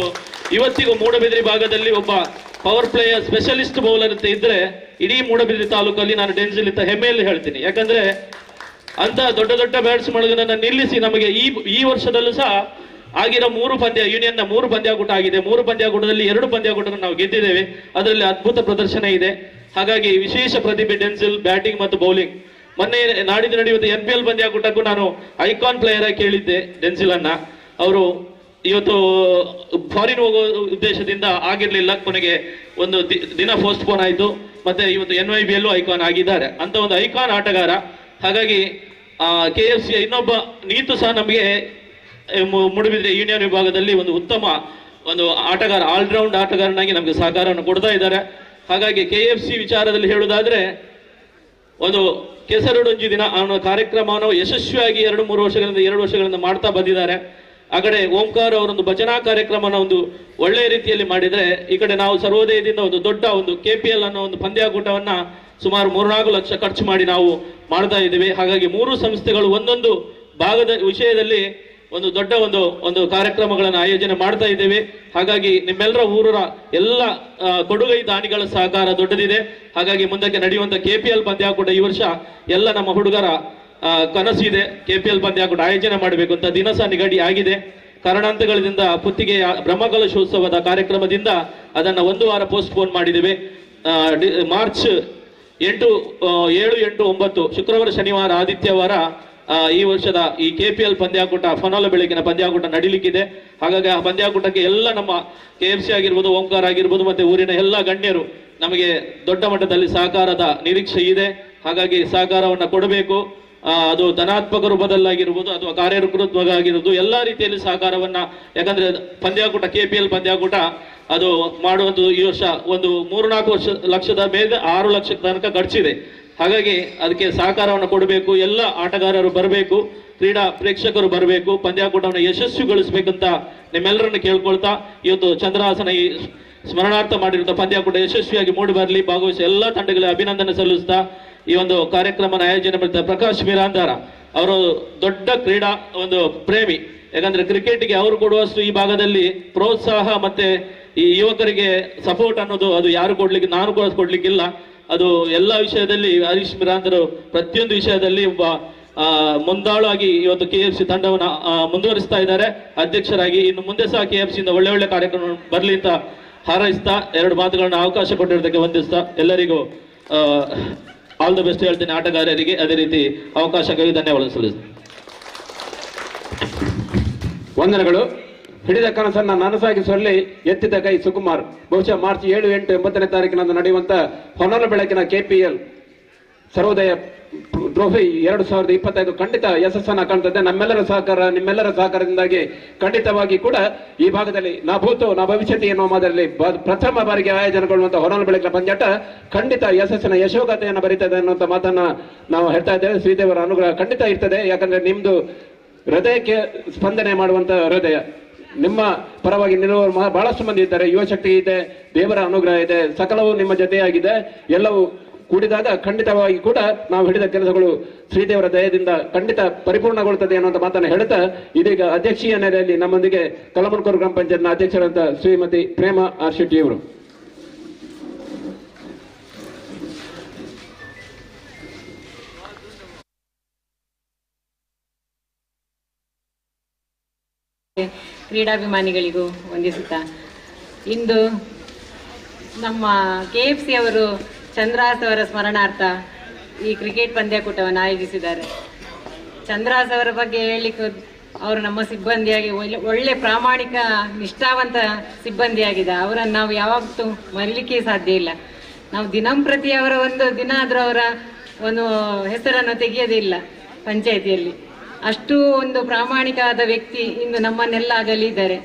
ಇವತ್ತಿಗೂ ಮೂಡಬಿದ್ರಿ ಭಾಗದಲ್ಲಿ ಒಬ್ಬ ಪವರ್ ಪ್ಲೇಯ ಸ್ಪೆಷಲಿಸ್ಟ್ ಬೌಲರ್ ಅಂತ ಇದ್ರೆ ಇಡೀ ಮೂಡಬಿದ್ರಿ ತಾಲೂಕಲ್ಲಿ ನಾನು ಡೆನ್ಸಿಲ್ ಅಂತ ಹೆಮ್ಮೆಯಲ್ಲಿ ಹೇಳ್ತೀನಿ. ಯಾಕಂದ್ರೆ ಅಂತ ದೊಡ್ಡ ದೊಡ್ಡ ಬ್ಯಾಟ್ಸ್ಮನ್ಗಳನ್ನ ನಿಲ್ಲಿಸಿ ನಮಗೆ ಈ ವರ್ಷದಲ್ಲೂ ಸಹ ಆಗಿರೋ 3 ಪಂದ್ಯ, ಯೂನಿಯನ್ ನ 3 ಪಂದ್ಯಾಕೂಟ ಆಗಿದೆ. 3 ಪಂದ್ಯಾಕೂಟದಲ್ಲಿ 2 ಪಂದ್ಯಾಕೂಟ ನಾವು ಗೆದ್ದಿದ್ದೇವೆ. ಅದರಲ್ಲಿ ಅದ್ಭುತ ಪ್ರದರ್ಶನ ಇದೆ. ಹಾಗಾಗಿ ವಿಶೇಷ ಪ್ರತಿಭೆ ಡೆನ್ಸಿಲ್, ಬ್ಯಾಟಿಂಗ್ ಮತ್ತು ಬೌಲಿಂಗ್. ಮೊನ್ನೆ ನಾಡಿದ್ದು ನಡೆಯುವಂತ NPL ಪಂದ್ಯಾಕೂಟಕ್ಕೂ ನಾನು ಐಕಾನ್ ಪ್ಲೇಯರ್ ಆಗಿ ಕೇಳಿದ್ದೆ ಡೆನ್ಸಿಲ್ ಅನ್ನ. ಅವರು ಇವತ್ತು ಫಾರಿನ್ ಹೋಗೋ ಉದ್ದೇಶದಿಂದ ಆಗಿರ್ಲಿಲ್ಲ, ಕೊನೆಗೆ ಒಂದು ದಿನ ಪೋಸ್ಟ್ಪೋನ್ ಆಯಿತು. ಮತ್ತೆ ಇವತ್ತು NYBಯಲ್ಲೂ ಐಕಾನ್ ಆಗಿದ್ದಾರೆ ಅಂತ ಒಂದು ಐಕಾನ್ ಆಟಗಾರ. ಹಾಗಾಗಿ KFC ಇನ್ನೊಬ್ಬ ನೀತು ಸಹ ನಮಗೆ ಮೂಡಬಿದ್ರೆ ಯೂನಿಯನ್ ವಿಭಾಗದಲ್ಲಿ ಒಂದು ಉತ್ತಮ ಒಂದು ಆಟಗಾರ, ಆಲ್ರೌಂಡ್ ಆಟಗಾರನಾಗಿ ನಮಗೆ ಸಹಕಾರವನ್ನು ಕೊಡ್ತಾ ಇದ್ದಾರೆ. ಹಾಗಾಗಿ KFC ವಿಚಾರದಲ್ಲಿ ಹೇಳುವುದಾದ್ರೆ ಒಂದು ಕೆಸರುಡೊಂಜಿ ದಿನ ಅನ್ನೋ ಕಾರ್ಯಕ್ರಮವನ್ನು ಯಶಸ್ವಿಯಾಗಿ 2 ವರ್ಷಗಳಿಂದ ಮಾಡ್ತಾ ಬಂದಿದ್ದಾರೆ. ಆ ಕಡೆ ಓಂಕಾರ್ ಅವರೊಂದು ಭಜನಾ ಕಾರ್ಯಕ್ರಮನ ಒಂದು ಒಳ್ಳೆಯ ರೀತಿಯಲ್ಲಿ ಮಾಡಿದ್ರೆ, ಈ ಕಡೆ ನಾವು ಸರ್ವೋದಯದಿಂದ ಒಂದು ದೊಡ್ಡ ಒಂದು KPL ಅನ್ನೋ ಒಂದು ಪಂದ್ಯಾಕೂಟವನ್ನ ಸುಮಾರು 3-4 ಲಕ್ಷ ಖರ್ಚು ಮಾಡಿ ನಾವು ಮಾಡ್ತಾ ಇದ್ದೀವಿ. ಹಾಗಾಗಿ 3 ಸಂಸ್ಥೆಗಳು ಒಂದೊಂದು ಭಾಗದ ವಿಷಯದಲ್ಲಿ ಒಂದು ದೊಡ್ಡ ಒಂದು ಕಾರ್ಯಕ್ರಮಗಳನ್ನು ಆಯೋಜನೆ ಮಾಡ್ತಾ ಇದ್ದೇವೆ. ಹಾಗಾಗಿ ನಿಮ್ಮೆಲ್ಲರ ಊರರ ಎಲ್ಲ ಕೊಡುಗೈ ದಾನಿಗಳ ಸಹಕಾರ ದೊಡ್ಡದಿದೆ. ಹಾಗಾಗಿ ಮುಂದಕ್ಕೆ ನಡೆಯುವಂತ KPL ಪಂದ್ಯಾಕೂಟ ಈ ವರ್ಷ ಎಲ್ಲ ನಮ್ಮ ಹುಡುಗರ ಕನಸಿದೆ. KPL ಪಂದ್ಯಾಕೂಟ ಆಯೋಜನೆ ಮಾಡಬೇಕು ಅಂತ ದಿನ ಸಹ ನಿಗದಿ ಆಗಿದೆ. ಕಾರಣಾಂತರಗಳಿಂದ ಪುತ್ತಿಗೆಯ ಬ್ರಹ್ಮಕಲಶೋತ್ಸವದ ಕಾರ್ಯಕ್ರಮದಿಂದ ಅದನ್ನು 1 ವಾರ ಪೋಸ್ಟ್ಪೋನ್ ಮಾಡಿದ್ದೇವೆ. ಮಾರ್ಚ್ 7, 8, 9 ಶುಕ್ರವಾರ, ಶನಿವಾರ, ಆದಿತ್ಯವಾರ ಈ ವರ್ಷದ ಈ KPL ಪಂದ್ಯಾಕೂಟ, ಫನಾಲ ಬೆಳಕಿನ ಪಂದ್ಯಾಕೂಟ ನಡೀಲಿಕ್ಕಿದೆ. ಹಾಗಾಗಿ ಆ ಪಂದ್ಯಾಕೂಟಕ್ಕೆ ಎಲ್ಲ ನಮ್ಮ KFC ಆಗಿರ್ಬೋದು, ಓಂಕಾರ ಆಗಿರ್ಬೋದು, ಮತ್ತೆ ಊರಿನ ಎಲ್ಲ ಗಣ್ಯರು ನಮಗೆ ದೊಡ್ಡ ಮಟ್ಟದಲ್ಲಿ ಸಹಕಾರದ ನಿರೀಕ್ಷೆ ಇದೆ. ಹಾಗಾಗಿ ಸಹಕಾರವನ್ನು ಕೊಡಬೇಕು. ಅದು ಧನಾತ್ಮಕ ರೂಪದಲ್ಲಾಗಿರ್ಬೋದು ಅಥವಾ ಕಾರ್ಯರೂಪವಾಗಿರ್ಬೋದು, ಎಲ್ಲ ರೀತಿಯಲ್ಲಿ ಸಹಕಾರವನ್ನ, ಯಾಕಂದ್ರೆ ಪಂದ್ಯಾಕೂಟ KPL ಪಂದ್ಯಾಕೂಟ ಅದು ಮಾಡುವುದು ಈ ವರ್ಷ ಒಂದು 3-4 ಲಕ್ಷದ ಮೇಲೆ 6 ಲಕ್ಷದ ತನಕ ಖರ್ಚಿದೆ. ಹಾಗಾಗಿ ಅದಕ್ಕೆ ಸಹಕಾರವನ್ನು ಕೊಡಬೇಕು. ಎಲ್ಲ ಆಟಗಾರರು ಬರಬೇಕು, ಕ್ರೀಡಾ ಪ್ರೇಕ್ಷಕರು ಬರಬೇಕು, ಪಂದ್ಯಾಕೂಟವನ್ನು ಯಶಸ್ವಿಗೊಳಿಸಬೇಕಂತ ನಿಮ್ಮೆಲ್ಲರನ್ನು ಕೇಳ್ಕೊಳ್ತಾ, ಇವತ್ತು ಚಂದ್ರಹಾಸನ ಈ ಸ್ಮರಣಾರ್ಥ ಮಾಡಿರುವಂತಹ ಪಂದ್ಯಾಕೂಟ ಯಶಸ್ವಿಯಾಗಿ ಮೂಡಿ ಬರಲಿ, ಭಾಗವಹಿಸಿ ಎಲ್ಲ ತಂಡಗಳಿಗೆ ಅಭಿನಂದನೆ ಸಲ್ಲಿಸ್ತಾ ಈ ಒಂದು ಕಾರ್ಯಕ್ರಮನ ಆಯೋಜನೆ ಮಾಡಿದ ಪ್ರಕಾಶ್ ಮಿರಾಂಧಾರ ಅವರು ದೊಡ್ಡ ಕ್ರೀಡಾ ಒಂದು ಪ್ರೇಮಿ. ಯಾಕಂದ್ರೆ ಕ್ರಿಕೆಟ್ಗೆ ಅವರು ಕೊಡುವಷ್ಟು ಈ ಭಾಗದಲ್ಲಿ ಪ್ರೋತ್ಸಾಹ ಮತ್ತೆ ಈ ಯುವಕರಿಗೆ ಸಪೋರ್ಟ್ ಅನ್ನೋದು ಅದು ಯಾರು ಕೊಡ್ಲಿಕ್ಕೆ, ನಾನು ಕೂಡ ಕೊಡ್ಲಿಕ್ಕಿಲ್ಲ. ಅದು ಎಲ್ಲ ವಿಷಯದಲ್ಲಿ ಹರೀಶ್ ಮಿರಾಂಧರು ಪ್ರತಿಯೊಂದು ವಿಷಯದಲ್ಲಿ ಒಬ್ಬ ಮುಂದಾಳಾಗಿ ಇವತ್ತು KFC ತಂಡವನ್ನು ಮುಂದುವರಿಸ್ತಾ ಇದ್ದಾರೆ ಅಧ್ಯಕ್ಷರಾಗಿ. ಇನ್ನು ಮುಂದೆ ಸಹ KFC ಇಂದ ಒಳ್ಳೆ ಕಾರ್ಯಕ್ರಮ ಬರಲಿ ಅಂತ ಹಾರೈಸ್ತಾ 2 ಮಾತುಗಳನ್ನ ಅವಕಾಶ ಕೊಟ್ಟಿರೋದಕ್ಕೆ ವಂದಿಸ್ತಾ ಎಲ್ಲರಿಗೂ ಆಲ್ ದ ಬೆಸ್ಟ್ ಹೇಳ್ತೇನೆ, ಆಟಗಾರರಿಗೆ ಅದೇ ರೀತಿ ಅವಕಾಶಕ್ಕಾಗಿ ಧನ್ಯವಾದ ಸಲ್ಲಿಸ್ತೇನೆ. ವಂದನೆಗಳು. ಹಿಡಿದ ಕನಸನ್ನ ನನಸಾಗಿಸುವಲ್ಲಿ ಎತ್ತಿದ ಕೈ ಸುಕುಮಾರ್. ಬಹುಶಃ ಮಾರ್ಚ್ 7, 8, 9ನೇ ತಾರೀಕಿನಂದು ನಡೆಯುವಂತ ಹೊನಲ ಬೆಳಕಿನ KPL ಸರ್ವೋದಯ ಟ್ರೋಫಿ 2025 ಖಂಡಿತ ಯಶಸ್ಸನ್ನ ಕಾಣ್ತದೆ. ನಮ್ಮೆಲ್ಲರ ಸಹಕಾರ, ನಿಮ್ಮೆಲ್ಲರ ಸಹಕಾರದಿಂದಾಗಿ ಖಂಡಿತವಾಗಿ ಕೂಡ ಈ ಭಾಗದಲ್ಲಿ ನಾ ಭೂತು ನಾ ಭವಿಷ್ಯತಿ ಎನ್ನುವ ಮಾದರಿಯಲ್ಲಿ ಪ್ರಥಮ ಬಾರಿಗೆ ಆಯೋಜನೆಗೊಳ್ಳುವಂತಹ ಹೊನಲ ಬೆಳಕಿನ ಪಂದ್ಯಾಟ ಖಂಡಿತ ಯಶಸ್ಸಿನ ಯಶೋಗಾಥೆಯನ್ನು ಬರೀತದೆ ಅನ್ನುವಂಥ ಮಾತನ್ನ ನಾವು ಹೇಳ್ತಾ ಇದ್ದೇವೆ. ಶ್ರೀದೇವರ ಅನುಗ್ರಹ ಖಂಡಿತ ಇರ್ತದೆ. ಯಾಕಂದ್ರೆ ನಿಮ್ದು ಹೃದಯಕ್ಕೆ ಸ್ಪಂದನೆ ಮಾಡುವಂತ ಹೃದಯ, ನಿಮ್ಮ ಪರವಾಗಿ ನಿಲ್ಲುವವರು ಬಹಳಷ್ಟು ಮಂದಿ ಇದ್ದಾರೆ. ಯುವಶಕ್ತಿ ಇದೆ, ದೇವರ ಅನುಗ್ರಹ ಇದೆ, ಸಕಲವೂ ನಿಮ್ಮ ಜೊತೆಯಾಗಿದೆ. ಎಲ್ಲವೂ ಕೂಡಿದಾಗ ಖಂಡಿತವಾಗಿ ಕೂಡ ನಾವು ಹಿಡಿದ ಕೆಲಸಗಳು ಶ್ರೀದೇವರ ದಯದಿಂದ ಖಂಡಿತ ಪರಿಪೂರ್ಣಗೊಳ್ಳುತ್ತದೆ ಅನ್ನುವಂಥ ಮಾತನ್ನು ಹೇಳ್ತಾ, ಇದೀಗ ಅಧ್ಯಕ್ಷೀಯ ನೆಲೆಯಲ್ಲಿ ನಮ್ಮೊಂದಿಗೆ ಕಲಮುರ್ಕೂರು ಗ್ರಾಮ ಪಂಚಾಯತ್ನ ಅಧ್ಯಕ್ಷರಾದ ಶ್ರೀಮತಿ ಪ್ರೇಮ ಆರ್ ಶೆಟ್ಟಿ ಅವರು. ಕ್ರೀಡಾಭಿಮಾನಿಗಳಿಗೂ ವಂದಿಸುತ್ತಾ, ಇಂದು ನಮ್ಮ KFC ಅವರು ಚಂದ್ರಾಸ್ ಅವರ ಸ್ಮರಣಾರ್ಥ ಈ ಕ್ರಿಕೆಟ್ ಪಂದ್ಯಾಕೂಟವನ್ನು ಆಯೋಜಿಸಿದ್ದಾರೆ. ಚಂದ್ರಾಸ್ ಅವರ ಬಗ್ಗೆ ಹೇಳಲಿಕ್ಕೆ, ಅವರು ನಮ್ಮ ಸಿಬ್ಬಂದಿಯಾಗಿ ಒಳ್ಳೆ ಪ್ರಾಮಾಣಿಕ ನಿಷ್ಠಾವಂತ ಸಿಬ್ಬಂದಿಯಾಗಿದೆ. ಅವರನ್ನು ನಾವು ಯಾವತ್ತೂ ಮರೀಲಿಕ್ಕೆ ಸಾಧ್ಯ ಇಲ್ಲ. ನಾವು ದಿನಂಪ್ರತಿ ಅವರ ಒಂದು ದಿನ ಆದರೂ ಅವರ ಒಂದು ಹೆಸರನ್ನು ತೆಗೆಯೋದಿಲ್ಲ ಪಂಚಾಯಿತಿಯಲ್ಲಿ. ಅಷ್ಟು ಒಂದು ಪ್ರಾಮಾಣಿಕವಾದ ವ್ಯಕ್ತಿ ಇಂದು ನಮ್ಮನ್ನೆಲ್ಲ ಅಗಲಿದ್ದಾರೆ.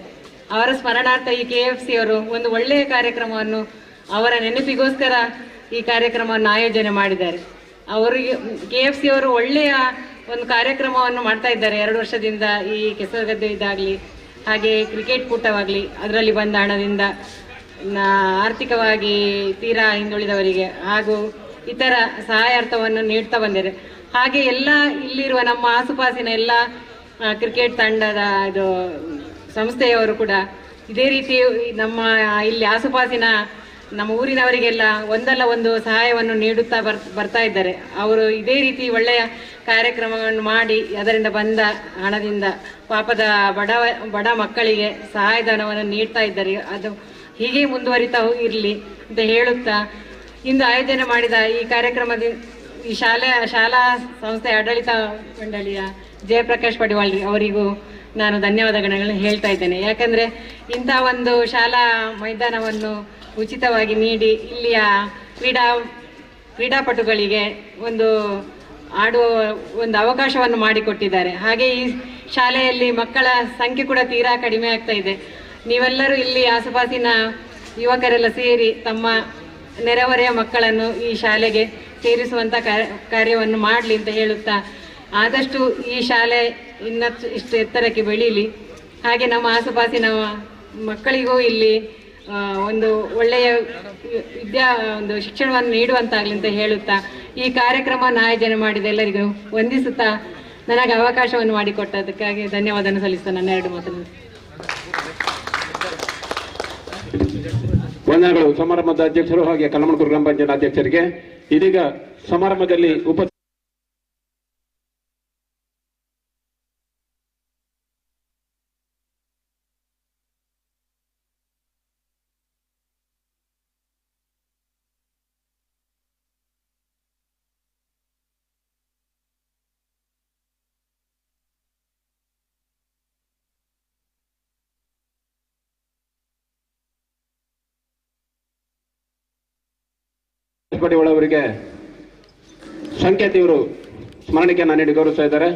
ಅವರ ಸ್ಮರಣಾರ್ಥ ಈ KFC ಅವರು ಒಂದು ಒಳ್ಳೆಯ ಕಾರ್ಯಕ್ರಮವನ್ನು ಅವರ ನೆನಪಿಗೋಸ್ಕರ ಈ ಕಾರ್ಯಕ್ರಮವನ್ನು ಆಯೋಜನೆ ಮಾಡಿದ್ದಾರೆ. ಅವರಿಗೆ KFC ಅವರು ಒಳ್ಳೆಯ ಒಂದು ಕಾರ್ಯಕ್ರಮವನ್ನು ಮಾಡ್ತಾ ಇದ್ದಾರೆ 2 ವರ್ಷದಿಂದ. ಈ ಕೆಸರುಗದ್ದೆ ಇದಾಗಲಿ, ಹಾಗೆ ಕ್ರಿಕೆಟ್ ಕೂಟವಾಗಲಿ, ಅದರಲ್ಲಿ ಬಂದ ಹಣದಿಂದ ಆರ್ಥಿಕವಾಗಿ ತೀರಾ ಹಿಂದುಳಿದವರಿಗೆ ಹಾಗೂ ಇತರ ಸಹಾಯಾರ್ಥವನ್ನು ನೀಡ್ತಾ ಬಂದಿದ್ದಾರೆ. ಹಾಗೆ ಎಲ್ಲ ಇಲ್ಲಿರುವ ನಮ್ಮ ಆಸುಪಾಸಿನ ಎಲ್ಲ ಕ್ರಿಕೆಟ್ ತಂಡದ ಇದು ಸಂಸ್ಥೆಯವರು ಕೂಡ ಇದೇ ರೀತಿ ನಮ್ಮ ಇಲ್ಲಿ ಆಸುಪಾಸಿನ ನಮ್ಮ ಊರಿನವರಿಗೆಲ್ಲ ಒಂದಲ್ಲ ಒಂದು ಸಹಾಯವನ್ನು ನೀಡುತ್ತಾ ಬರ್ತಾ ಇದ್ದಾರೆ. ಅವರು ಇದೇ ರೀತಿ ಒಳ್ಳೆಯ ಕಾರ್ಯಕ್ರಮವನ್ನು ಮಾಡಿ ಅದರಿಂದ ಬಂದ ಹಣದಿಂದ ಪಾಪದ ಬಡ ಮಕ್ಕಳಿಗೆ ಸಹಾಯಧನವನ್ನು ನೀಡ್ತಾ ಇದ್ದಾರೆ. ಅದು ಹೀಗೆ ಮುಂದುವರಿತಾ ಇರಲಿ ಅಂತ ಹೇಳುತ್ತಾ, ಇಂದು ಆಯೋಜನೆ ಮಾಡಿದ ಈ ಕಾರ್ಯಕ್ರಮದ ಈ ಶಾಲಾ ಸಂಸ್ಥೆ ಆಡಳಿತ ಮಂಡಳಿಯ ಜಯಪ್ರಕಾಶ್ ಪಡಿವಾಳ್ ಅವರಿಗೂ ನಾನು ಧನ್ಯವಾದಗಳನ್ನು ಹೇಳ್ತಾ ಇದ್ದೇನೆ. ಯಾಕಂದರೆ ಇಂಥ ಒಂದು ಶಾಲಾ ಮೈದಾನವನ್ನು ಉಚಿತವಾಗಿ ನೀಡಿ ಇಲ್ಲಿಯ ಕ್ರೀಡಾಪಟುಗಳಿಗೆ ಒಂದು ಆಡುವ ಒಂದು ಅವಕಾಶವನ್ನು ಮಾಡಿಕೊಟ್ಟಿದ್ದಾರೆ. ಹಾಗೆ ಈ ಶಾಲೆಯಲ್ಲಿ ಮಕ್ಕಳ ಸಂಖ್ಯೆ ಕೂಡ ತೀರಾ ಕಡಿಮೆ ಆಗ್ತಾ ಇದೆ. ನೀವೆಲ್ಲರೂ ಇಲ್ಲಿ ಆಸುಪಾಸಿನ ಯುವಕರೆಲ್ಲ ಸೇರಿ ತಮ್ಮ ನೆರೆಹೊರೆಯ ಮಕ್ಕಳನ್ನು ಈ ಶಾಲೆಗೆ ಸೇರಿಸುವಂಥ ಕಾರ್ಯವನ್ನು ಮಾಡಲಿ ಅಂತ ಹೇಳುತ್ತಾ, ಆದಷ್ಟು ಈ ಶಾಲೆ ಇಷ್ಟು ಎತ್ತರಕ್ಕೆ ಬೆಳೀಲಿ. ಹಾಗೆ ನಮ್ಮ ಆಸುಪಾಸಿನ ಮಕ್ಕಳಿಗೂ ಇಲ್ಲಿ ಒಂದು ಒಳ್ಳೆಯ ಒಂದು ಶಿಕ್ಷಣವನ್ನು ನೀಡುವಂತಾಗಲಿ ಅಂತ ಹೇಳುತ್ತಾ, ಈ ಕಾರ್ಯಕ್ರಮವನ್ನು ಆಯೋಜನೆ ಮಾಡಿದ ಎಲ್ಲರಿಗೂ ವಂದಿಸುತ್ತಾ, ನನಗೆ ಅವಕಾಶವನ್ನು ಮಾಡಿಕೊಟ್ಟದಕ್ಕಾಗಿ ಧನ್ಯವಾದವನ್ನು ಸಲ್ಲಿಸ್ತಾ ನನ್ನ 2 ಮಾತನ್ನು. ವಂದನೆಗಳು ಸಮಾರಂಭದ ಅಧ್ಯಕ್ಷರು ಹಾಗೆ ಕಲ್ಲಮಣಕೂರು ಗ್ರಾಮ ಪಂಚಾಯತ್ ಅಧ್ಯಕ್ಷರಿಗೆ. ಇದೀಗ ಸಮಾರಂಭದಲ್ಲಿ ಪಡಿವಾಳ್ ಅವರಿಗೆ ಸಂಕೇತ್ ಇವರು ಸ್ಮರಣಿಕೆಯನ್ನು ನೀಡಿ ಗೌರವಿಸ್ತಾ ಇದ್ದಾರೆ.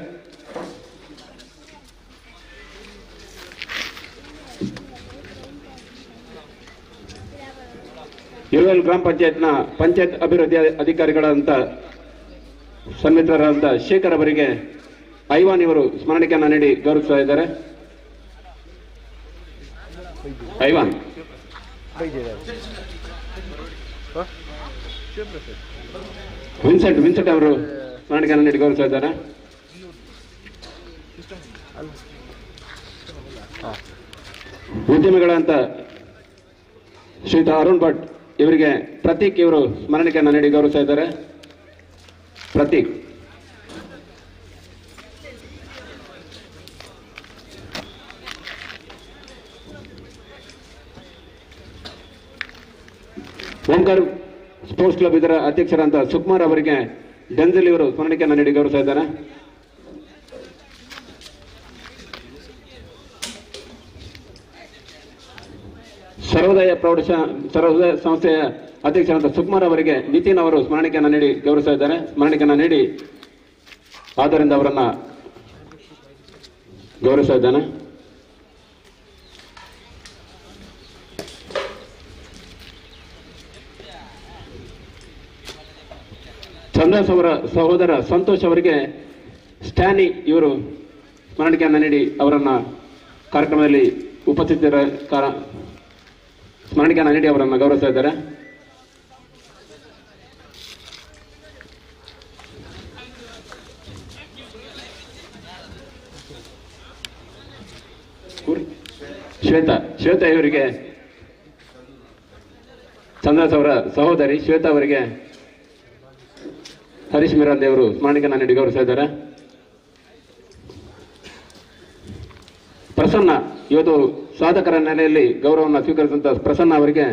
ಇಳುವಲ್ ಗ್ರಾಮ ಪಂಚಾಯತ್ನ ಪಂಚಾಯತ್ ಅಭಿವೃದ್ಧಿ ಅಧಿಕಾರಿಗಳಂತ ಸನ್ಮಿತ್ರರಾದಂಥ ಶೇಖರ್ ಅವರಿಗೆ ಐವಾನ್ ಇವರು ಸ್ಮರಣಿಕೆಯನ್ನು ನೀಡಿ ಗೌರವಿಸ್ತಾ ಇದ್ದಾರೆ. ಐವಾನ್ ವಿನ್ಸೆಂಟ್ ಅವರು ಸ್ಮರಣಿಕೆಯನ್ನು ನೀಡಿ ಗೌರವಿಸ್ತಾ ಇದ್ದಾರೆ. ಉದ್ಯಮಿಗಳಂತ ಶ್ರೀಯುತ ಅರುಣ್ ಭಟ್ ಇವರಿಗೆ ಪ್ರತೀಕ್ ಇವರು ಸ್ಮರಣಿಕೆಯನ್ನು ನೀಡಿ ಗೌರವಿಸ್ತಾ ಇದ್ದಾರೆ. ಪ್ರತೀಕ್ ಓಂಕಾರ್ ಸ್ಪೋರ್ಟ್ಸ್ ಕ್ಲಬ್ ಇದರ ಅಧ್ಯಕ್ಷರಂತ ಸುಕುಮಾರ್ ಅವರಿಗೆ ಡೆನ್ಸಿಲ್ ಇವರು ಸ್ಮರಣಿಕೆಯನ್ನು ನೀಡಿ ಗೌರವಿಸ್ತಾ ಇದ್ದಾರೆ. ಸರ್ವೋದಯ ಸಂಸ್ಥೆಯ ಅಧ್ಯಕ್ಷರಂತ ಸುಕುಮಾರ್ ಅವರಿಗೆ ನಿತಿನ್ ಅವರು ಸ್ಮರಣಿಕೆಯನ್ನು ನೀಡಿ ಗೌರವಿಸ್ತಾ ಇದ್ದಾರೆ. ಸ್ಮರಣಿಕೆಯನ್ನು ನೀಡಿ ಆದ್ದರಿಂದ ಅವರನ್ನ ಗೌರವಿಸ್ತಾ ಇದ್ದಾನೆ. ಚಂದ್ರಸ್ ಅವರ ಸಹೋದರ ಸಂತೋಷ್ ಅವರಿಗೆ ಸ್ಟ್ಯಾನಿ ಇವರು ಸ್ಮರಣಿಕೆಯನ್ನು ನೀಡಿ ಅವರನ್ನ ಕಾರ್ಯಕ್ರಮದಲ್ಲಿ ಉಪಸ್ಥಿತರ ಸ್ಮರಣಿಕೆಯನ್ನು ನೀಡಿ ಅವರನ್ನು ಗೌರವಿಸ್ತಾ ಇದ್ದಾರೆ. ಶ್ವೇತಾ ಇವರಿಗೆ ಚಂದ್ರಸ್ ಅವರ ಸಹೋದರಿ ಶ್ವೇತಾ ಅವರಿಗೆ ಹರೀಶ್ ಮಿರಾಲ್ ದೇವರು ಸ್ಮರಣಿಕೆಯನ್ನು ನೀಡಿ ಗೌರವಿಸ್ತಾ ಇದ್ದಾರೆ. ಪ್ರಸನ್ನ ಇವತ್ತು ಸಾಧಕರ ನೆಲೆಯಲ್ಲಿ ಗೌರವವನ್ನು ಸ್ವೀಕರಿಸಿದಂಥ ಪ್ರಸನ್ನ ಅವರಿಗೆ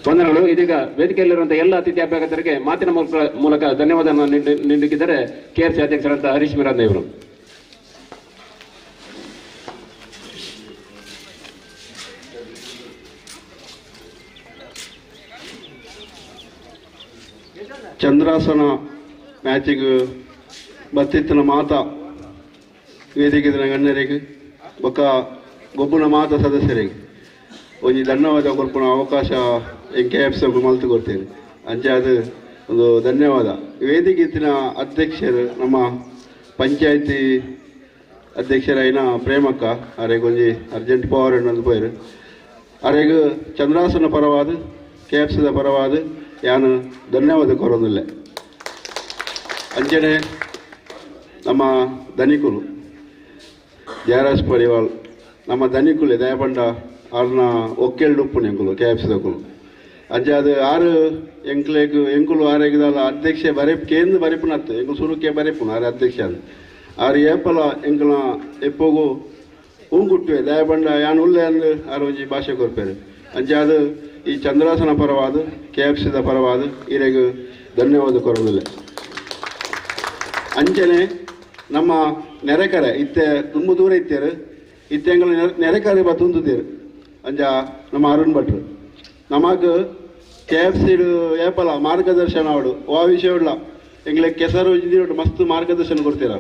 ವಂದನೆಗಳು. ಇದೀಗ ವೇದಿಕೆಯಲ್ಲಿರುವಂತಹ ಎಲ್ಲ ಅತಿಥಿ ಅಭ್ಯಾಗತರಿಗೆ ಮಾತಿನ ಮೂಲಕ ಧನ್ಯವಾದ ನೀಡಲಿಕ್ಕಿದ್ದಾರೆ KRC ಅಧ್ಯಕ್ಷರಂತ ಹರೀಶ್ ಮಿರಾಂದ ಇವರು. ಚಂದ್ರಾಸನ ಮ್ಯಾಚಿಗೆ ಬತ್ತಿತ್ತಿನ ಮಾತ ವೇದಿಕೆ ಗಣ್ಯರಿಗೆ ಬೊಕ್ಕ ಗೊಬ್ಬನ ಮಾತ ಸದಸ್ಯರಿಗೆ ಒಂಜಿ ಧನ್ಯವಾದ ಕೊರ್ಪುನ ಅವಕಾಶ KFC ಮಲ್ತು ಕೊಡ್ತೇನೆ ಅಂಚೆ ಅದು ಒಂದು ಧನ್ಯವಾದ. ವೇದಿಕೆ ಇತ್ತಿನ ಅಧ್ಯಕ್ಷರು ನಮ್ಮ ಪಂಚಾಯತಿ ಅಧ್ಯಕ್ಷರಾಯಿನ ಪ್ರೇಮಕ್ಕ ಅರೆಗೆ ಒಂಜಿ ಅರ್ಜೆಂಟ್ ಪವರ್ ಅನ್ನೋದು ಪೋಯರು ಅರೆಗೆ ಚಂದ್ರಾಸನ ಪರವಾದ KFC ಪರವಾದ ಯಾನು ಧನ್ಯವಾದ ಕೊರೋದಿಲ್ಲ. ಅಂಚನೆ ನಮ್ಮ ಧನಿಕುಲು ಜಯರಾಜ್ ಪರಿವಾಲ್ ನಮ್ಮ ಧನಿಕುಲೆ ದಯಪಂಡ ಅವ್ರನ್ನ ಒಕ್ಕೇಳು ಉಪ್ಪುನ ಎಂಕುಲು KFC ಅಂಚೆ ಅದು ಆರು ಎಂಕುಲು ಆರೆಗಿದಲ್ಲ ಅಧ್ಯಕ್ಷ ಕೇಂದ್ರ ಬರೆಪುನತ್ತು ಎಂಕುಲು ಸುರುಕೆ ಬರೆಪುನ ಆರು ಅಧ್ಯಕ್ಷ ಅದು ಆರು ಏಪಲ ಎಂಕುಲ ಎಪ್ಪೋಗು ಹೂಂಗುಟ್ಟುವೆ ದಯಪಂಡ ಯಾನು ಉಲ್ಲೆ ಅಂದು ಆರು ಒಂಜಿ ಭಾಷೆ ಕೊರ್ಪೇರು ಅಂಚೆ ಅದು ಈ ಚಂದ್ರಾಸನ ಪರವಾದ KFC ಪರವಾದ ಇರೆಗೆ ಧನ್ಯವಾದ ಕೊರೋದಿಲ್ಲ. ಅಂಚನೆ ನಮ್ಮ ನೆರೆಕರೆ ಇತ್ತೆ ತುಂಬ ದೂರ ಇತ್ತೇರು ಇತ್ತೆಂಗಳ ನೆರೆಕರೆ ಬತ್ತುಂತೀರು ಅಂಜ ನಮ್ಮ ಅರುಣ್ ಭಟ್ರು ನಮಗೆ KFC ಏಪಲ ಮಾರ್ಗದರ್ಶನ ಅವಡು ಆ ವಿಷಯ ಉಳ್ಳ ಎಂಗ್ಲೆ ಕೆಸರು ಇಂಜಿನೋಡು ಮಸ್ತ್ ಮಾರ್ಗದರ್ಶನ ಕೊಡ್ತೀರ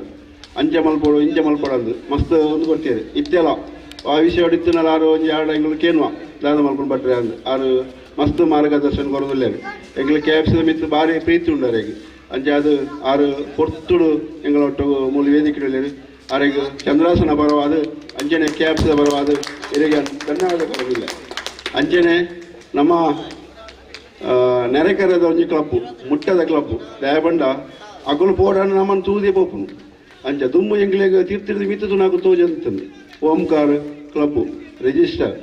ಅಂಚೆ ಮಲ್ಪೋಡು ಇಂಚೆ ಮಲ್ಪೋಡು ಮಸ್ತ್ ಒಂದು ಕೊಡ್ತೀರಿ ಇತ್ತೆಲ್ಲ ಆ ವಿಷಯ ಇತ್ತಿನಲ್ಲ ಆರು ಒಂಜಿ ಎರಡು ಎಂಗ್ಳು ಕೇನ್ವಾ ದಾದ ಮಲ್ಕೊಂಡು ಬಟ್ರೆ ಅಂದ್ ಆರು ಮಸ್ತ್ ಮಾರ್ಗದರ್ಶನ ಕೊಡೋದಿಲ್ಲ ಎಂಗ್ಳು KFC ಮಿತ್ತು ಭಾರಿ ಪ್ರೀತಿ ಉಂಡಾರೆ ಅಂಚೆ ಅದು ಆರು ಪೊರ್ತುಡು ಎಂಗಳ ಒಟ್ಟು ಮೂಲ ವೇದಿಕೆ ಆರೆಗೆ ಚಂದ್ರಾಸನ ಪರವಾದ ಅಂಚನೆ KFC ಪರವಾದ ಇರಿಗೆ ಧನ್ಯವಾದ ಕೊಡೋದಿಲ್ಲ. ಅಂಚನೆ ನಮ್ಮ ನೆರೆಕರೆದ ಒಂಜಿ ಕ್ಲಬ್ಬು ಮುಟ್ಟದ ಕ್ಲಬ್ಬು ದಯಬಂಡ ಅಕಲು ಪೋಡನ್ನು ನಮ್ಮನ್ನು ತೂದೇ ಪೋಪುನು ಅಂಚ ದುಮ್ಮು ಎಂಗ್ಲೆಗೆ ತೀರ್ತಿರ್ದು ಮಿತ್ತು నాకు ತೋಜಂತಂದು ಓಂಕಾರ ಕ್ಲಬ್ಬು ರಿಜಿಸ್ಟರ್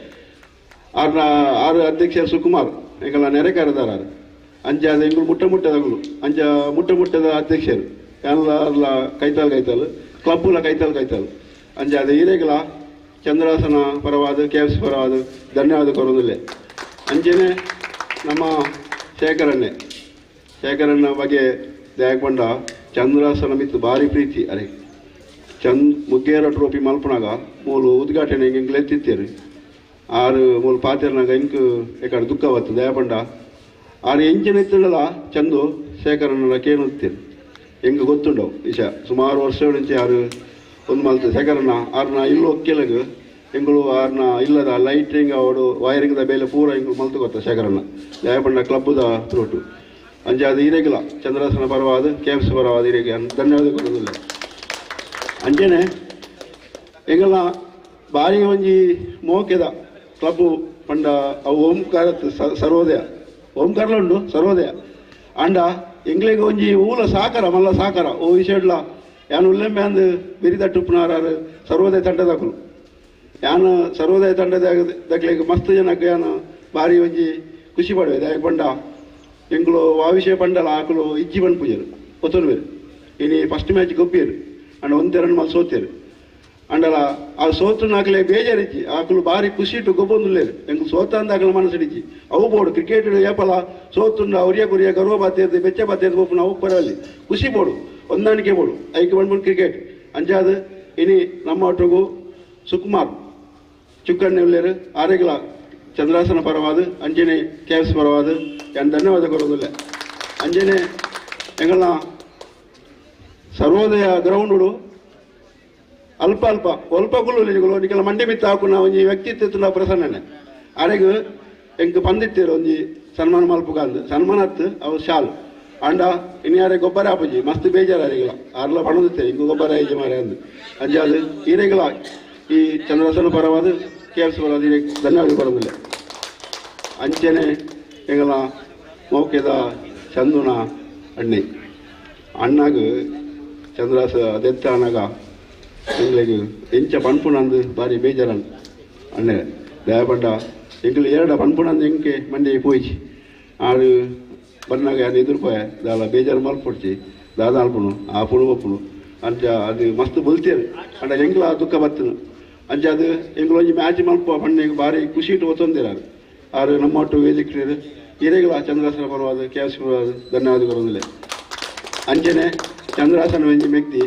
ಆರು ಅಧ್ಯಕ್ಷ ಸುಕುಮಾರ್ ಎಂಗಳ ನೆರೆಕರೆದಾರ ಅಂಚೆ ಅದು ಎಂಗಳು ಮುಟ್ಟದಗಳು ಅಂಚ ಮುಟ್ಟದ ಅಧ್ಯಕ್ಷರು ಎಲ್ಲ ಕೈತಾಲ್ ಕ್ಲಬ್ಬುಲ ಕೈತಾಲ್ ಅಂಚೆ ಅದು ಹಿರೇಗಲ ಚಂದ್ರಾಸನ ಪರವಾದ KFC ಪರವಾದ ಧನ್ಯವಾದ ಕೊರೋದಿಲ್ಲ. ಅಂಚೆನೆ ನಮ್ಮ ಶೇಖರಣ್ಣ ಬಗ್ಗೆ ದಯಕೊಂಡ ಚಂದ್ರಾಸನ ಮಿತ್ತು ಭಾರಿ ಪ್ರೀತಿ ಅರೆ ಮುಗ್ಗೇರ ಟ್ರೋಫಿ ಮಲ್ಪನಾಗ ಮೂಲು ಉದ್ಘಾಟನೆ ಹಿಂಗೆ ಎತ್ತಿತ್ತೇರು ಆರು ಮೂಲು ಪಾತಿರ್ನಾಗ ಇಂಕ್ ಎಕಡೆ ದುಃಖ ಬತ್ತು ದಯಪಂಡ ಆರು ಎಂಚಿನ ಎತ್ತಿಡಲ್ಲ ಚಂದು ಶೇಖರಣ್ಣ ಕೇನುತ್ತೇರು ಹೆಂಗೆ ಗೊತ್ತುಂಡವು ವಿಷಯ ಸುಮಾರು ವರ್ಷಗಳ నుంచి ಆರು ಒಂದು ಮಲ್ತು ಶೇಖರಣ್ಣ ಆರ್ನ ಇಲ್ಲೂ ಒಕ್ಕೆಲಗ ಎಂಗಳು ಆರ್ನ ಇಲ್ಲದ ಲೈಟಿಂಗ್ ಅವಡು ವೈರಿಂಗ್ದ ಬೇಲೆ ಪೂರ ಎಂಗಳು ಮಲ್ತು ಗೊತ್ತ ಶೇಖರಣ್ಣ ದಯಪಂಡ ಕ್ಲಬ್ಬದ ಥ್ರೋಟು ಅಂಚೆ ಅದು ಇರೆಗಿಲ್ಲ ಚಂದ್ರಾಸನ ಪರವಾದ KFC ಪರವಾದ ಇರೆಗೆ ಧನ್ಯವಾದ ಕೊಡೋದಿಲ್ಲ. ಅಂಚೆನೆ ಎಂಗಲ ಭಾರಿ ಒಂಜಿ ಮೋಕೆದ ಕ್ಲಬ್ಬು ಪಂಡ ಅವು ಓಂಕಾರತ್ ಸರ್ವೋದಯ ಓಂಕಾರಲ ಉಂಡು ಸರ್ವೋದಯ ಅಂಡ ಎಂಗ್ಲೆಗೆ ಒಂಜಿ ಊಲ ಸಾಕಾರ ಮಲ್ಲ ಸಾಕಾರ ಓ ವಿಷಯಡ್ಲ ಯಾನು ಉಲ್ಲೆಂಬೆ ಅಂದು ಬಿರಿದಟ್ಟುಪ್ಪನಾರು ಸರ್ವೋದಯ ತಂಡದಾಕಲು ಯಾನು ಸರ್ವೋದಯ ತಂಡದಾಗಲಿಗೆ ಮಸ್ತ್ ಜನಕ್ಕೆ ಯಾನು ಭಾರಿ ಒಂಜಿ ಖುಷಿ ಪಡುವೆ ಯಾಕೆ ಪಂಡ ಎಂಗ್ಳು ಆ ವಿಷಯ ಪಂಡಲ ಆಕಲು ಇಜ್ಜಿ ಬಂದು ಪೂಜರು ಒತ್ತನು ಬೇರು ಇನಿ ಫಸ್ಟ್ ಮ್ಯಾಚ್ ಗೊಬ್ಬಿಯರು ಅಂಡ ಒಂದೆರಡು ಮಲ್ ಸೋತೇರು ಅಂಡಲ ಆ ಸೋತು ನಾಕಲೆ ಬೇಜಾರಿಜ್ಜಿ ಆಕಲು ಭಾರಿ ಖುಷಿ ಇಟ್ಟು ಗೊಬ್ಬೊಂದುಲ್ಲೇರು ಎಂಗ್ಳು ಸೋತ ಅಂದಾಕಲ ಮನಸ್ಸಿಡಿಜ್ಜಿ ಅವು ಬೋಡು ಕ್ರಿಕೆಟ್ ಏಪಲ ಸೋತುಂಡ ಅವ್ರಿಯ ಗರ್ವ ಬಾತಿರ್ದು ಬೆಚ್ಚ ಬಾತಿರ್ದು ಒಪ್ಪು ನಾವು ಪರವಲ್ಲಿ ಖುಷಿ ಬೋಡು ಹೊಂದಾಣಿಕೆ ಬೋಡು ಐಕೆ ಬಂದ್ಬಿಟ್ಟು ಕ್ರಿಕೆಟ್ ಅಂಜಾದ ಇನಿ ನಮ್ಮ ಒಟ್ಟಿಗೂ ಸುಕುಮಾರ್ ಚುಕ್ಕಣ್ಣೆ ಉಳ್ಳೇರು ಆರೆಗಲ ಚಂದ್ರಾಸನ ಪರವಾದ ಅಂಜನೆ KFC ಪರವಾದ ಯಾನು ಧನ್ಯವಾದ ಕೊಡೋದಿಲ್ಲ. ಅಂಜನೆ ಎಂಗಳ ಸರ್ವೋದಯ ಗ್ರೌಂಡು ಅಲ್ಪ ಗುಳ್ಳು ನಿಕಲ ಮಂಡಿ ಮಿತ್ತ ಹಾಕುನ ಒಂಜಿ ವ್ಯಕ್ತಿತ್ವ ಪ್ರಸನ್ನನೆ ಆರೆಗೆ ಎಂಕ್ ಪಂದಿತ್ತೇರು ಒಂಜಿ ಸನ್ಮಾನ ಮಲ್ಪುಗಾಂದು ಸನ್ಮಾನತ್ ಅವು ಶಾಲ್ ಅಂಡ ಇನ್ಯಾರೆ ಗೊಬ್ಬರ ಹಾಪುಜಿ ಮಸ್ತ್ ಬೇಜಾರು ಅರಿಗಲ ಆರ್ಲ ಪಣದುತ್ತೆ ಇಂಗು ಗೊಬ್ಬರ ಐಜಿ ಮಾರೆ ಅಂದು ಅಂಜಾದು ಈರೆಗಲ ಈ ಚಂದ್ರಾಸನ ಪರವಾದ KFC ಪರವಾದ ಇರೆ ಧನ್ಯವಾದ ಕೊಡೋದಿಲ್ಲ. ಅಂಚನೆ ಎಂಗಲ ಮೌಕ್ಯದ ಚಂದುನ ಅಣ್ಣಾಗ ಚಂದ್ರಾಸ ದೆತ್ತ ಅಣ್ಣಾಗ ಎಂಗ್ಲಿಗೆ ಎಂಚ ಪನ್ಪುನಂದು ಭಾರಿ ಬೇಜಾರನ್ ಅಣ್ಣೆ ದಯಪಂಡ ಎಂಗ್ಲು ಎರಡ ಪನ್ಪುನಂದು ಎಂಕೆ ಮಂಡೆ ಪೋಯ್ಚಿ ಆಡು ಬನ್ನಾಗ ಯಾರು ಎದುರುಪೋಯ ದಾಲ ಬೇಜಾರು ಮಲ್ಪೊಡ್ಚಿ ದಾದ ಅಲ್ಪುನು ಆ ಪುಣು ಒಪ್ಪುನು ಅಂಚ ಅದು ಮಸ್ತ್ ಬಲ್ತೇರು ಅಂಡ ಎಂಗ್ಲ ದುಃಖ ಬತ್ತನು ಅಂಚ ಅದು ಎಂಗ್ಲು ಒಂಜಿ ಮ್ಯಾಚ್ ಮಲ್ಪ ಪಣ್ಣೆಗೆ ಭಾರಿ ಖುಷಿ ಇಟ್ಟು ಒತ್ತೊಂದಿರಾರು ಆರು ನಮ್ಮ ಒಟ್ಟು ವೇದಿಕೆ ಹಿರೇಗಳ ಚಂದ್ರಾಸನ ಪರವಾದ KFC ಪರವಾದ ಧನ್ಯವಾದ ಕೊರೊಂದಿಲ್ಲ ಅಂಚನೆ ಚಂದ್ರಾಸನ ವೆಂಜಿ ಮೆಕ್ತಿ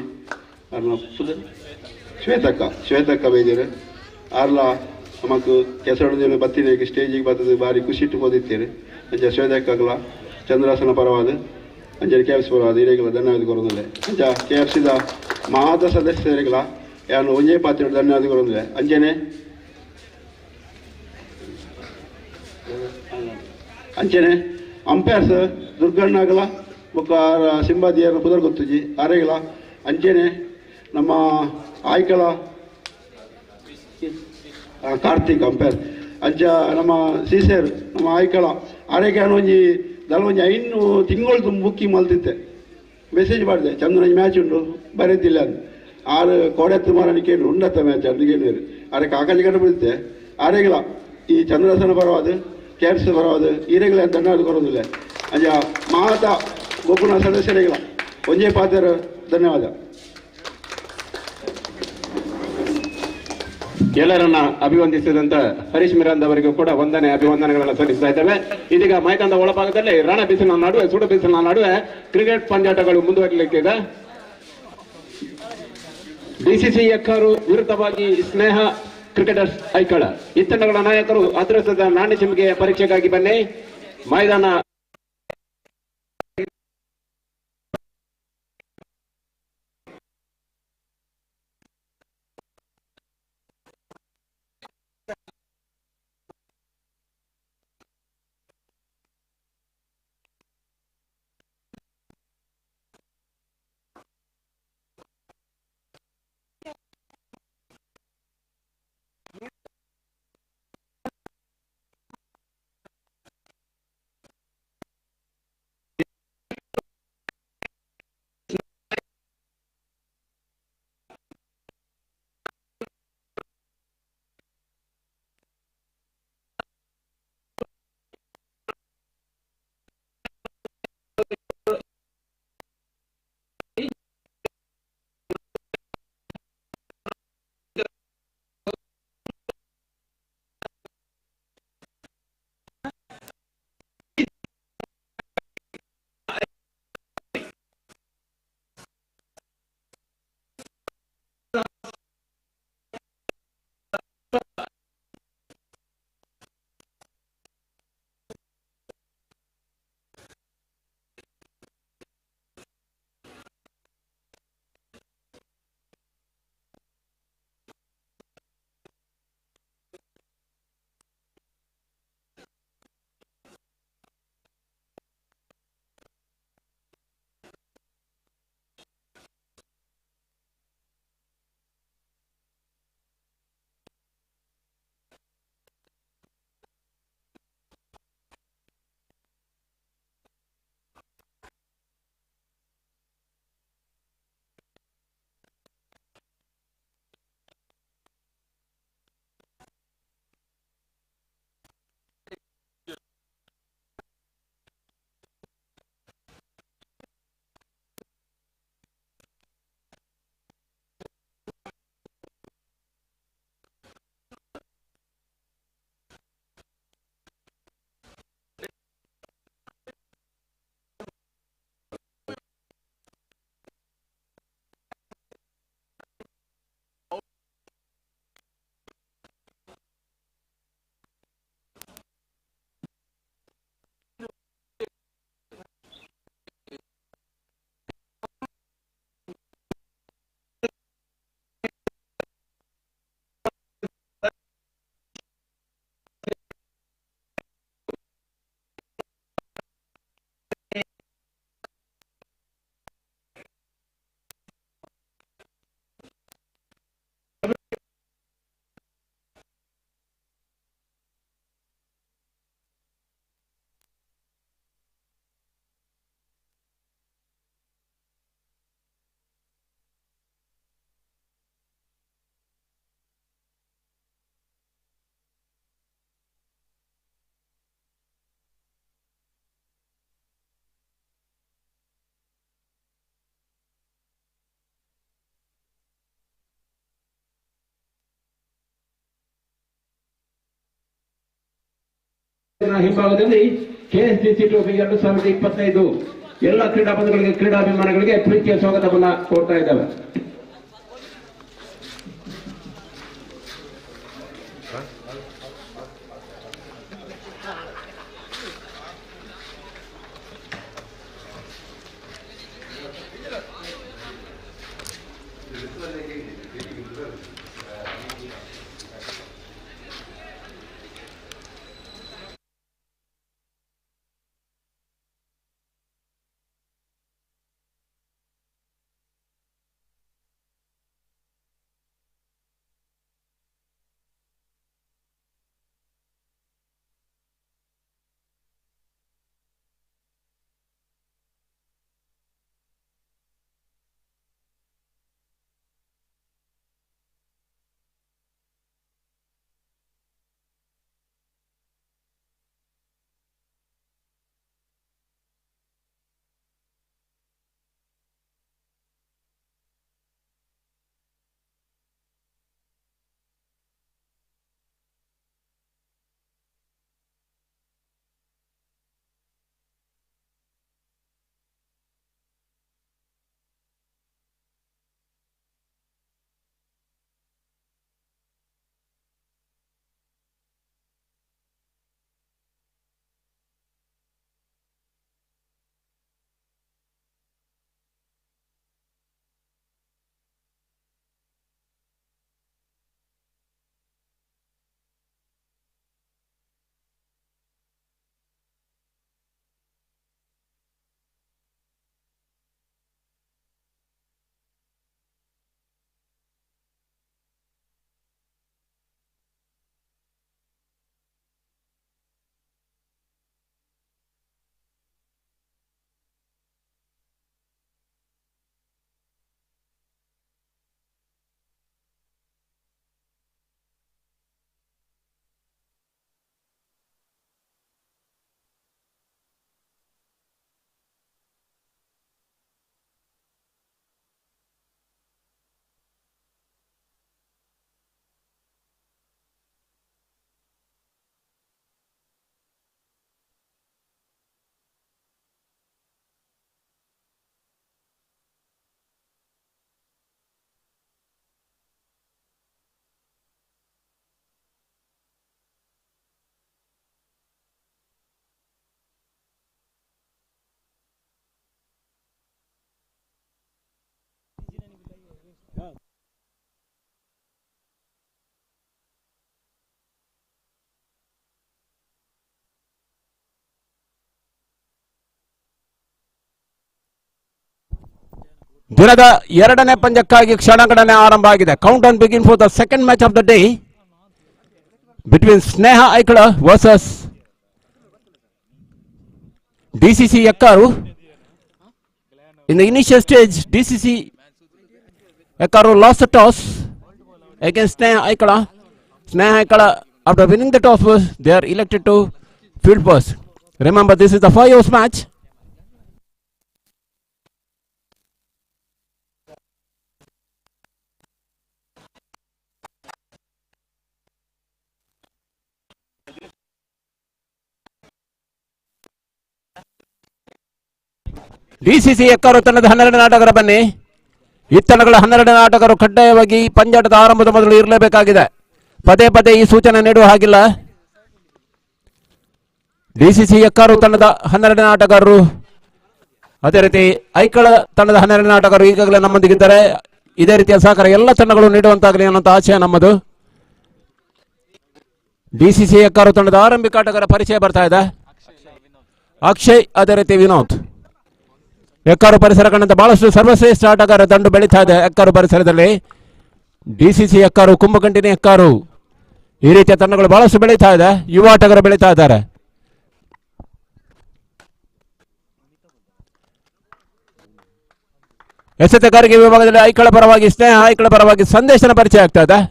ಶ್ವೇತಕ್ಕ ಬೇಜರು ಆರ್ಲ ನಮಕ್ ಕೆಸರೊಂದಿನ ಬತ್ತಿನ ಸ್ಟೇಜಿಗೆ ಬರ್ತದೆ ಭಾರಿ ಖುಷಿ ಇಟ್ಟು ಓದಿತ್ತೇನೆ ಅಂಚ ಶ್ವೇತಕ್ಕಲ್ಲ ಚಂದ್ರಾಸನ ಪರವಾದ ಅಂಚನೆ KFC ಪರವಾದ ಹಿರೇಗಳ ಧನ್ಯವಾದ ಕೊರೊಂದಿಲ್ಲ ಅಂಚ KFCದ ಮಾದ ಸದಸ್ಯರಿಗಳ ಯಾನು ಒಂಜೇ ಪಾತ್ರ ಧನ್ಯವಾದ ಕೊರೊಂದಿಲ್ಲ ಅಂಚನೆ ಅಂಚನೆ ಅಂಪೈರ್ಸ್ ದುರ್ಗಣ್ಣಗಲ ಬೊಕ್ಕ ಸಿಂಬಾದಿಯರ ಪುದರ್ ಗೊತ್ತುಜಿ ಆರೆಗಲ ಅಂಚನೆ ನಮ್ಮ ಆಯ್ಕಳ ಕಾರ್ತಿಕ್ ಅಂಪೈರ್ ಅಂಚ ನಮ್ಮ ಸೀಸೇರ್ ನಮ್ಮ ಆಯ್ಕಳ ಆರೆಗೆ ಒಂಜಿ ಒಂಜಿ ಐನು ತಿಂಗಳು ಬುಕ್ಕಿಂಗ್ ಮಲ್ತಿದ್ದೆ ಮೆಸೇಜ್ ಮಾಡಿದೆ ಚಂದ್ರನ ಮ್ಯಾಚ್ ಉಂಟು ಬರೀತಿಲ್ಲ ಅಂತ ಆರು ಕೋಡೆತ್ತು ಮಾರನಿಕೆ ಉಂಡತ್ತ ಮ್ಯಾಚ್ ಅದಕ್ಕೇನು ಆರೆ ಕಾಕಾಜಿ ಕಂಡು ಬಿಡುತ್ತೆ ಆರೆಗಲ ಈ ಚಂದ್ರಾಸನ ಪರವಾದ KFC ಪರವಾದ ಹಿರೇಗಳ ಧನ್ಯವಾದ ಕೊರೋದಿಲ್ಲ ಅಂಚ ಮಾತಾ ಗೊಬ್ಬನ ಸದಸ್ಯರಿಗಳ ಒಂಜೇ ಪಾತ್ರ ಧನ್ಯವಾದ ಎಲ್ಲರನ್ನ ಅಭಿವಂದಿಸಿದಂತ ಹರೀಶ್ ಮಿರಾಂದ್ ಅವರಿಗೂ ಕೂಡ ಅಭಿವಂದನೆಗಳನ್ನು ಸಲ್ಲಿಸ್ತಾ ಇದ್ದೇವೆ. ಇದೀಗ ಮೈದಾನದ ಒಳಭಾಗದಲ್ಲಿ ರಣ ಬಿಸಿಲಿನ ನಡುವೆ ಸುಡು ಬಿಸಿಲಿನ ನಡುವೆ ಕ್ರಿಕೆಟ್ ಪಂದ್ಯಾಟಗಳು ಮುಂದುವರಿಲಿಕ್ಕಿದೆ. DCC ಯಕ್ಕರು ವಿರುದ್ಧವಾಗಿ ಸ್ನೇಹ ಕ್ರಿಕೆಟರ್ಸ್ ಐಕಳ ಈ ತಂಡಗಳ ನಾಯಕರು ಅದೃಷ್ಟದ ನಾಣ್ಯ ಚಿಮ್ಮಿಗೆ ಪರೀಕ್ಷೆಗಾಗಿ ಬನ್ನಿ. ಮೈದಾನ ಹಿಂಭಾಗದಲ್ಲಿ KSDC ಟ್ರೋಫಿ 2025 ಎಲ್ಲ ಕ್ರೀಡಾಪಟುಗಳಿಗೆ ಕ್ರೀಡಾಭಿಮಾನಿಗಳಿಗೆ ಪ್ರೀತಿಯ ಸ್ವಾಗತವನ್ನ ಕೋರ್ತಾ ಇದ್ದೇವೆ. ದಿನದ ಎರಡನೇ ಪಂದ್ಯಕ್ಕಾಗಿ ಕ್ಷಣಗಣನೆ ಆರಂಭ ಆಗಿದೆ. Countdown begin for the second match of the day between Sneha Aikala versus DCC Ekkaru. In the initial stage, DCC Ekkaru lost the toss against Sneha Aikala. Sneha Aikala, after winning the toss, they are elected to field first. Remember, this is the 5 overs match. DCC Ekkaru ತಂಡದ 12 ಆಟಗಾರ ಬನ್ನಿ. ಈ ತಂಡಗಳ 12 ಆಟಗಾರರು ಕಡ್ಡಾಯವಾಗಿ ಪಂದ್ಯಾಟದ ಆರಂಭದ ಮೊದಲು ಇರಲೇಬೇಕಾಗಿದೆ. ಪದೇ ಪದೇ ಈ ಸೂಚನೆ ನೀಡುವ ಹಾಗಿಲ್ಲ. DCC Ekkaru ತಂಡದ 12 ಆಟಗಾರರು, ಅದೇ ರೀತಿ ಐಕಳ ತಂಡದ 12 ಆಟಗಾರರು ಈಗಾಗಲೇ ನಮ್ಮೊಂದಿಗಿದ್ದಾರೆ. ಇದೇ ರೀತಿಯ ಸಹಕಾರ ಎಲ್ಲ ತಂಡಗಳು ನೀಡುವಂತಾಗಲಿ ಅನ್ನುವಂಥ ಆಶಯ ನಮ್ಮದು. DCC Ekkaru ತಂಡದ ಆರಂಭಿಕ ಆಟಗಾರ ಪರಿಚಯ ಬರ್ತಾ ಇದೆ. ಅಕ್ಷಯ್, ಅದೇ ರೀತಿ ವಿನೋದ್. Ekkaru ಪರಿಸರ ಕಂಡಂತ ಬಹಳಷ್ಟು ಸರ್ವಶ್ರೇಷ್ಠ ಆಟಗಾರ ತಂಡ ಬೆಳೀತಾ ಇದೆ Ekkaru ಪರಿಸರದಲ್ಲಿ. DCC Ekkaru, ಕುಂಭಕಂಟಿನಿ Ekkaru, ಈ ರೀತಿಯ ತಂಡಗಳು ಬಹಳಷ್ಟು ಬೆಳೀತಾ ಇದೆ. ಯುವ ಆಟಗಾರ ಬೆಳೀತಾ ಇದ್ದಾರೆ. ಎಸೆತಗಾರಿಕೆ ವಿಭಾಗದಲ್ಲಿ ಐಕಳ ಪರವಾಗಿ ಸ್ನೇಹ, ಐಕಳ ಪರವಾಗಿ ಸಂದೇಶನ ಪರಿಚಯ ಆಗ್ತಾ ಇದೆ.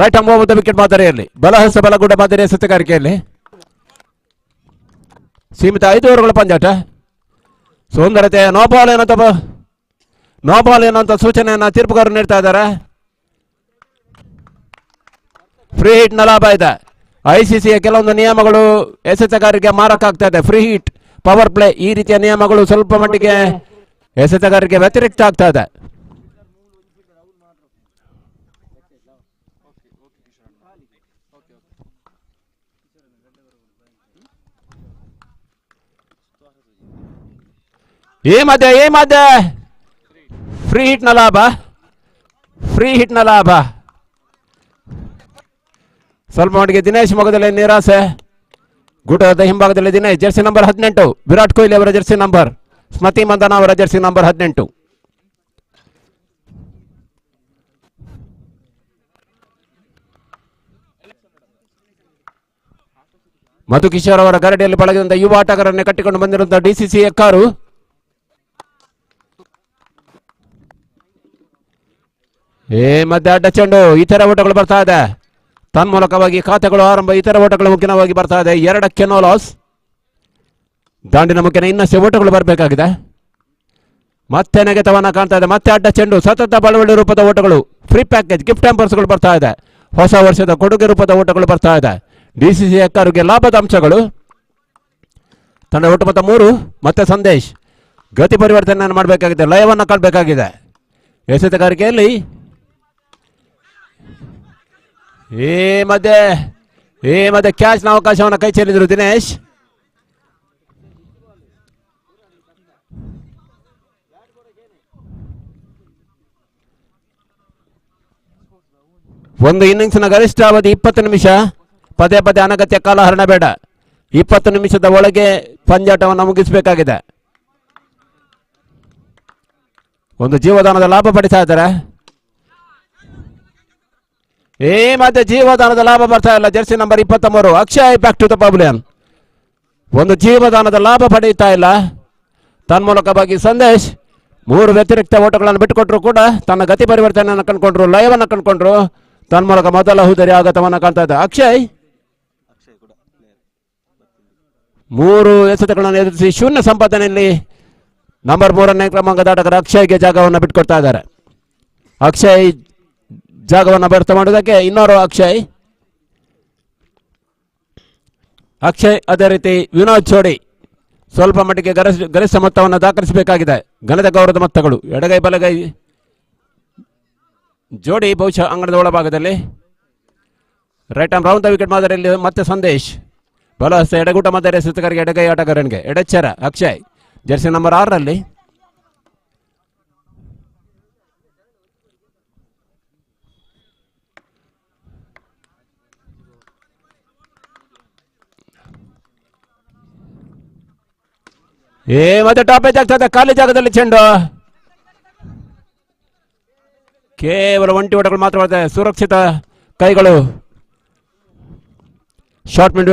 Right arm over the wicket ಮಾದರಿಯಲ್ಲಿ, ಬಲಹಸ್ತ ಬಲಗುಡ್ಡ ಮಾದರಿ ಎಸೆತಗಾರಿಕೆಯಲ್ಲಿ ಸೀಮಿತ 5 ಓವರ್ಗಳ ಪಂದ್ಯಾಟ. ಸುಂದರತೆ ನೋಬಾಲ್ ಏನಂತ ಸೂಚನೆಯನ್ನ ತೀರ್ಪುಗಾರರು ನೀಡ್ತಾ ಇದ್ದಾರೆ. ಫ್ರೀ ಹಿಟ್ ನ ಲಾಭ ಇದೆ. ICCಯ ಕೆಲವೊಂದು ನಿಯಮಗಳು ಎಸೆತಗಾರರಿಗೆ ಮಾರಕ ಆಗ್ತಾ ಇದೆ. ಫ್ರೀ ಹಿಟ್, ಪವರ್ ಪ್ಲೇ, ಈ ರೀತಿಯ ನಿಯಮಗಳು ಸ್ವಲ್ಪ ಮಟ್ಟಿಗೆ ಎಸೆತಗಾರರಿಗೆ ವ್ಯತಿರಿಕ್ತ ಆಗ್ತಾ ಇದೆ. ಈ ಮಧ್ಯೆ ಫ್ರೀ ಹಿಟ್ನ ಲಾಭ. ಸ್ವಲ್ಪ ಮಟ್ಟಿಗೆ ದಿನೇಶ್ ಮೊಗದಲ್ಲಿ ನಿರಾಸೆ. ಗುಟದ ಹಿಂಭಾಗದಲ್ಲಿ ದಿನೇಶ್, ಜರ್ಸಿ ನಂಬರ್ 18, ವಿರಾಟ್ ಕೊಹ್ಲಿ ಅವರ ಜರ್ಸಿ ನಂಬರ್, ಸ್ಮೃತಿ ಮಂದನ ಅವರ ಜರ್ಸಿ ನಂಬರ್ 18. ಮಧು ಕಿಶೋರ್ ಅವರ ಗರಡಿಯಲ್ಲಿ ಪಳಗಿದಂತ ಯುವ ಆಟಗಾರರನ್ನೇ ಕಟ್ಟಿಕೊಂಡು ಬಂದಿರುವಂತಹ DCC ಎಕ್ಕಾರು. ಮಧ್ಯೆ ಅಡ್ಡ ಚೆಂಡು, ಇತರ ಓಟಗಳು ಬರ್ತಾ ಇದೆ. ತನ್ಮೂಲಕವಾಗಿ ಖಾತೆಗಳು ಆರಂಭ, ಇತರ ಓಟಗಳು ಮುಖ್ಯವಾಗಿ ಬರ್ತಾ ಇದೆ. 2ಕ್ಕೆ ನೋ ಲಾಸ್. ದಾಂಡಿನ ಮುಖ್ಯನ ಇನ್ನಷ್ಟೇ ಓಟಗಳು ಬರಬೇಕಾಗಿದೆ. ಮತ್ತೆ ನೆಗೆತವನ್ನ ಕಾಣ್ತಾ ಇದೆ. ಮತ್ತೆ ಅಡ್ಡ ಚೆಂಡು, ಸತತ ಬಳವಳಿ ರೂಪದ ಓಟಗಳು, ಫ್ರೀ ಪ್ಯಾಕೇಜ್, ಗಿಫ್ಟ್ ಹ್ಯಾಂಪರ್ಸ್ಗಳು ಬರ್ತಾ ಇದೆ. ಹೊಸ ವರ್ಷದ ಕೊಡುಗೆ ರೂಪದ ಓಟಗಳು ಬರ್ತಾ ಇದೆ. DCC ಎಕ್ಕಾರುಗೆ ಲಾಭದ ಅಂಶಗಳು. ತಂಡ ಒಟ್ಟು ಮೊತ್ತ 3. ಮತ್ತೆ ಸಂದೇಶ್ ಗತಿ ಪರಿವರ್ತನೆಯನ್ನು ಮಾಡಬೇಕಾಗಿದೆ, ಲಯವನ್ನು ಕಾಣಬೇಕಾಗಿದೆ. ಎಸೆತಗಾರಿಕೆಯಲ್ಲಿ ಈ ಮಧ್ಯೆ ಕ್ಯಾಚ್ನ ಅವಕಾಶವನ್ನು ಕೈ ಚೆಲ್ಲಿದ್ರು ದಿನೇಶ್. ಒಂದು ಇನ್ನಿಂಗ್ಸ್ನ ಗರಿಷ್ಠ ಅವಧಿ 20 ನಿಮಿಷ. ಪದೇ ಅನಗತ್ಯ ಕಾಲಹರಣ ಬೇಡ. 20 ನಿಮಿಷದ ಒಳಗೆ ಪಂದ್ಯಾಟವನ್ನು ಮುಗಿಸಬೇಕಾಗಿದೆ. ಒಂದು ಜೀವದಾನದ ಲಾಭ ಪಡಿತಾ ಇದ್ದಾರೆ. ಮಧ್ಯೆ ಜೀವದಾನದ ಲಾಭ ಬರ್ತಾ ಇಲ್ಲ. Jersey number 23 Akshay back to the pavilion. ಒಂದು ಜೀವದಾನದ ಲಾಭ ಪಡೆಯುತ್ತಾ ಇಲ್ಲ. ತನ್ಮೂಲಕವಾಗಿ ಸಂದೇಶ್ 3 ವ್ಯತಿರಿಕ್ತ ಓಟಗಳನ್ನು ಬಿಟ್ಟುಕೊಟ್ರು ಕೂಡ ತನ್ನ ಗತಿ ಪರಿವರ್ತನೆಯನ್ನು ಕಂಡುಕೊಂಡ್ರು, ಲಯವನ್ನು ಕಂಡುಕೊಂಡ್ರು. ತನ್ಮೂಲಕ ಮೊದಲ ಹುದರಿ ಆಘಾತವನ್ನು ಕಾಣ್ತಾ ಇದ್ದ ಅಕ್ಷಯ್ 3 ಎಸೆತಗಳನ್ನು ಎದುರಿಸಿ ಶೂನ್ಯ ಸಂಪಾದನೆಯಲ್ಲಿ ನಂಬರ್ 3ನೇ ಕ್ರಮಾಂಕದ ಆಟಗಾರ ಅಕ್ಷಯ್ಗೆ ಜಾಗವನ್ನು ಬಿಟ್ಟುಕೊಡ್ತಾ ಇದ್ದಾರೆ. ಅಕ್ಷಯ್ ಜಾಗವನ್ನು ಭರ್ತ ಮಾಡುವುದಕ್ಕೆ ಇನ್ನೋರು ಅಕ್ಷಯ್. ಅದೇ ರೀತಿ ವಿನೋದ್ ಜೋಡಿ ಸ್ವಲ್ಪ ಮಟ್ಟಿಗೆ ಗರಿಷ್ಠ ಮೊತ್ತವನ್ನು ದಾಖಲಿಸಬೇಕಾಗಿದೆ. ಘನದ ಗೌರವದ ಮೊತ್ತಗಳು ಎಡಗೈ ಬಲಗೈ ಜೋಡಿ ಬಹುಶಃ ಅಂಗಣದ ಒಳಭಾಗದಲ್ಲಿ. Right arm round the wicket ಮಾದರಿಯಲ್ಲಿ ಮತ್ತೆ ಸಂದೇಶ್. ಬಲಹಸ್ತ ಎಡಗೂಟ ಮಾದರಿ ಎಸೆತಗಾರರಿಗೆ ಎಡಗೈ ಆಟಗಾರನಿಗೆ ಎಡಚ್ಚರ ಅಕ್ಷಯ್ ಜರ್ಸಿ ನಂಬರ್ 6ರಲ್ಲಿ. ಮತ್ತೆ ಟಾಪೇಜ್ ಆಗ್ತದೆ. ಖಾಲಿ ಜಾಗದಲ್ಲಿ ಚೆಂಡು, ಕೇವಲ ಒಂಟಿ ಓಟಗಳು ಮಾತ್ರ ಬರ್ತದೆ. ಸುರಕ್ಷಿತ ಕೈಗಳು ಶಾರ್ಟ್ ಮಿಡ್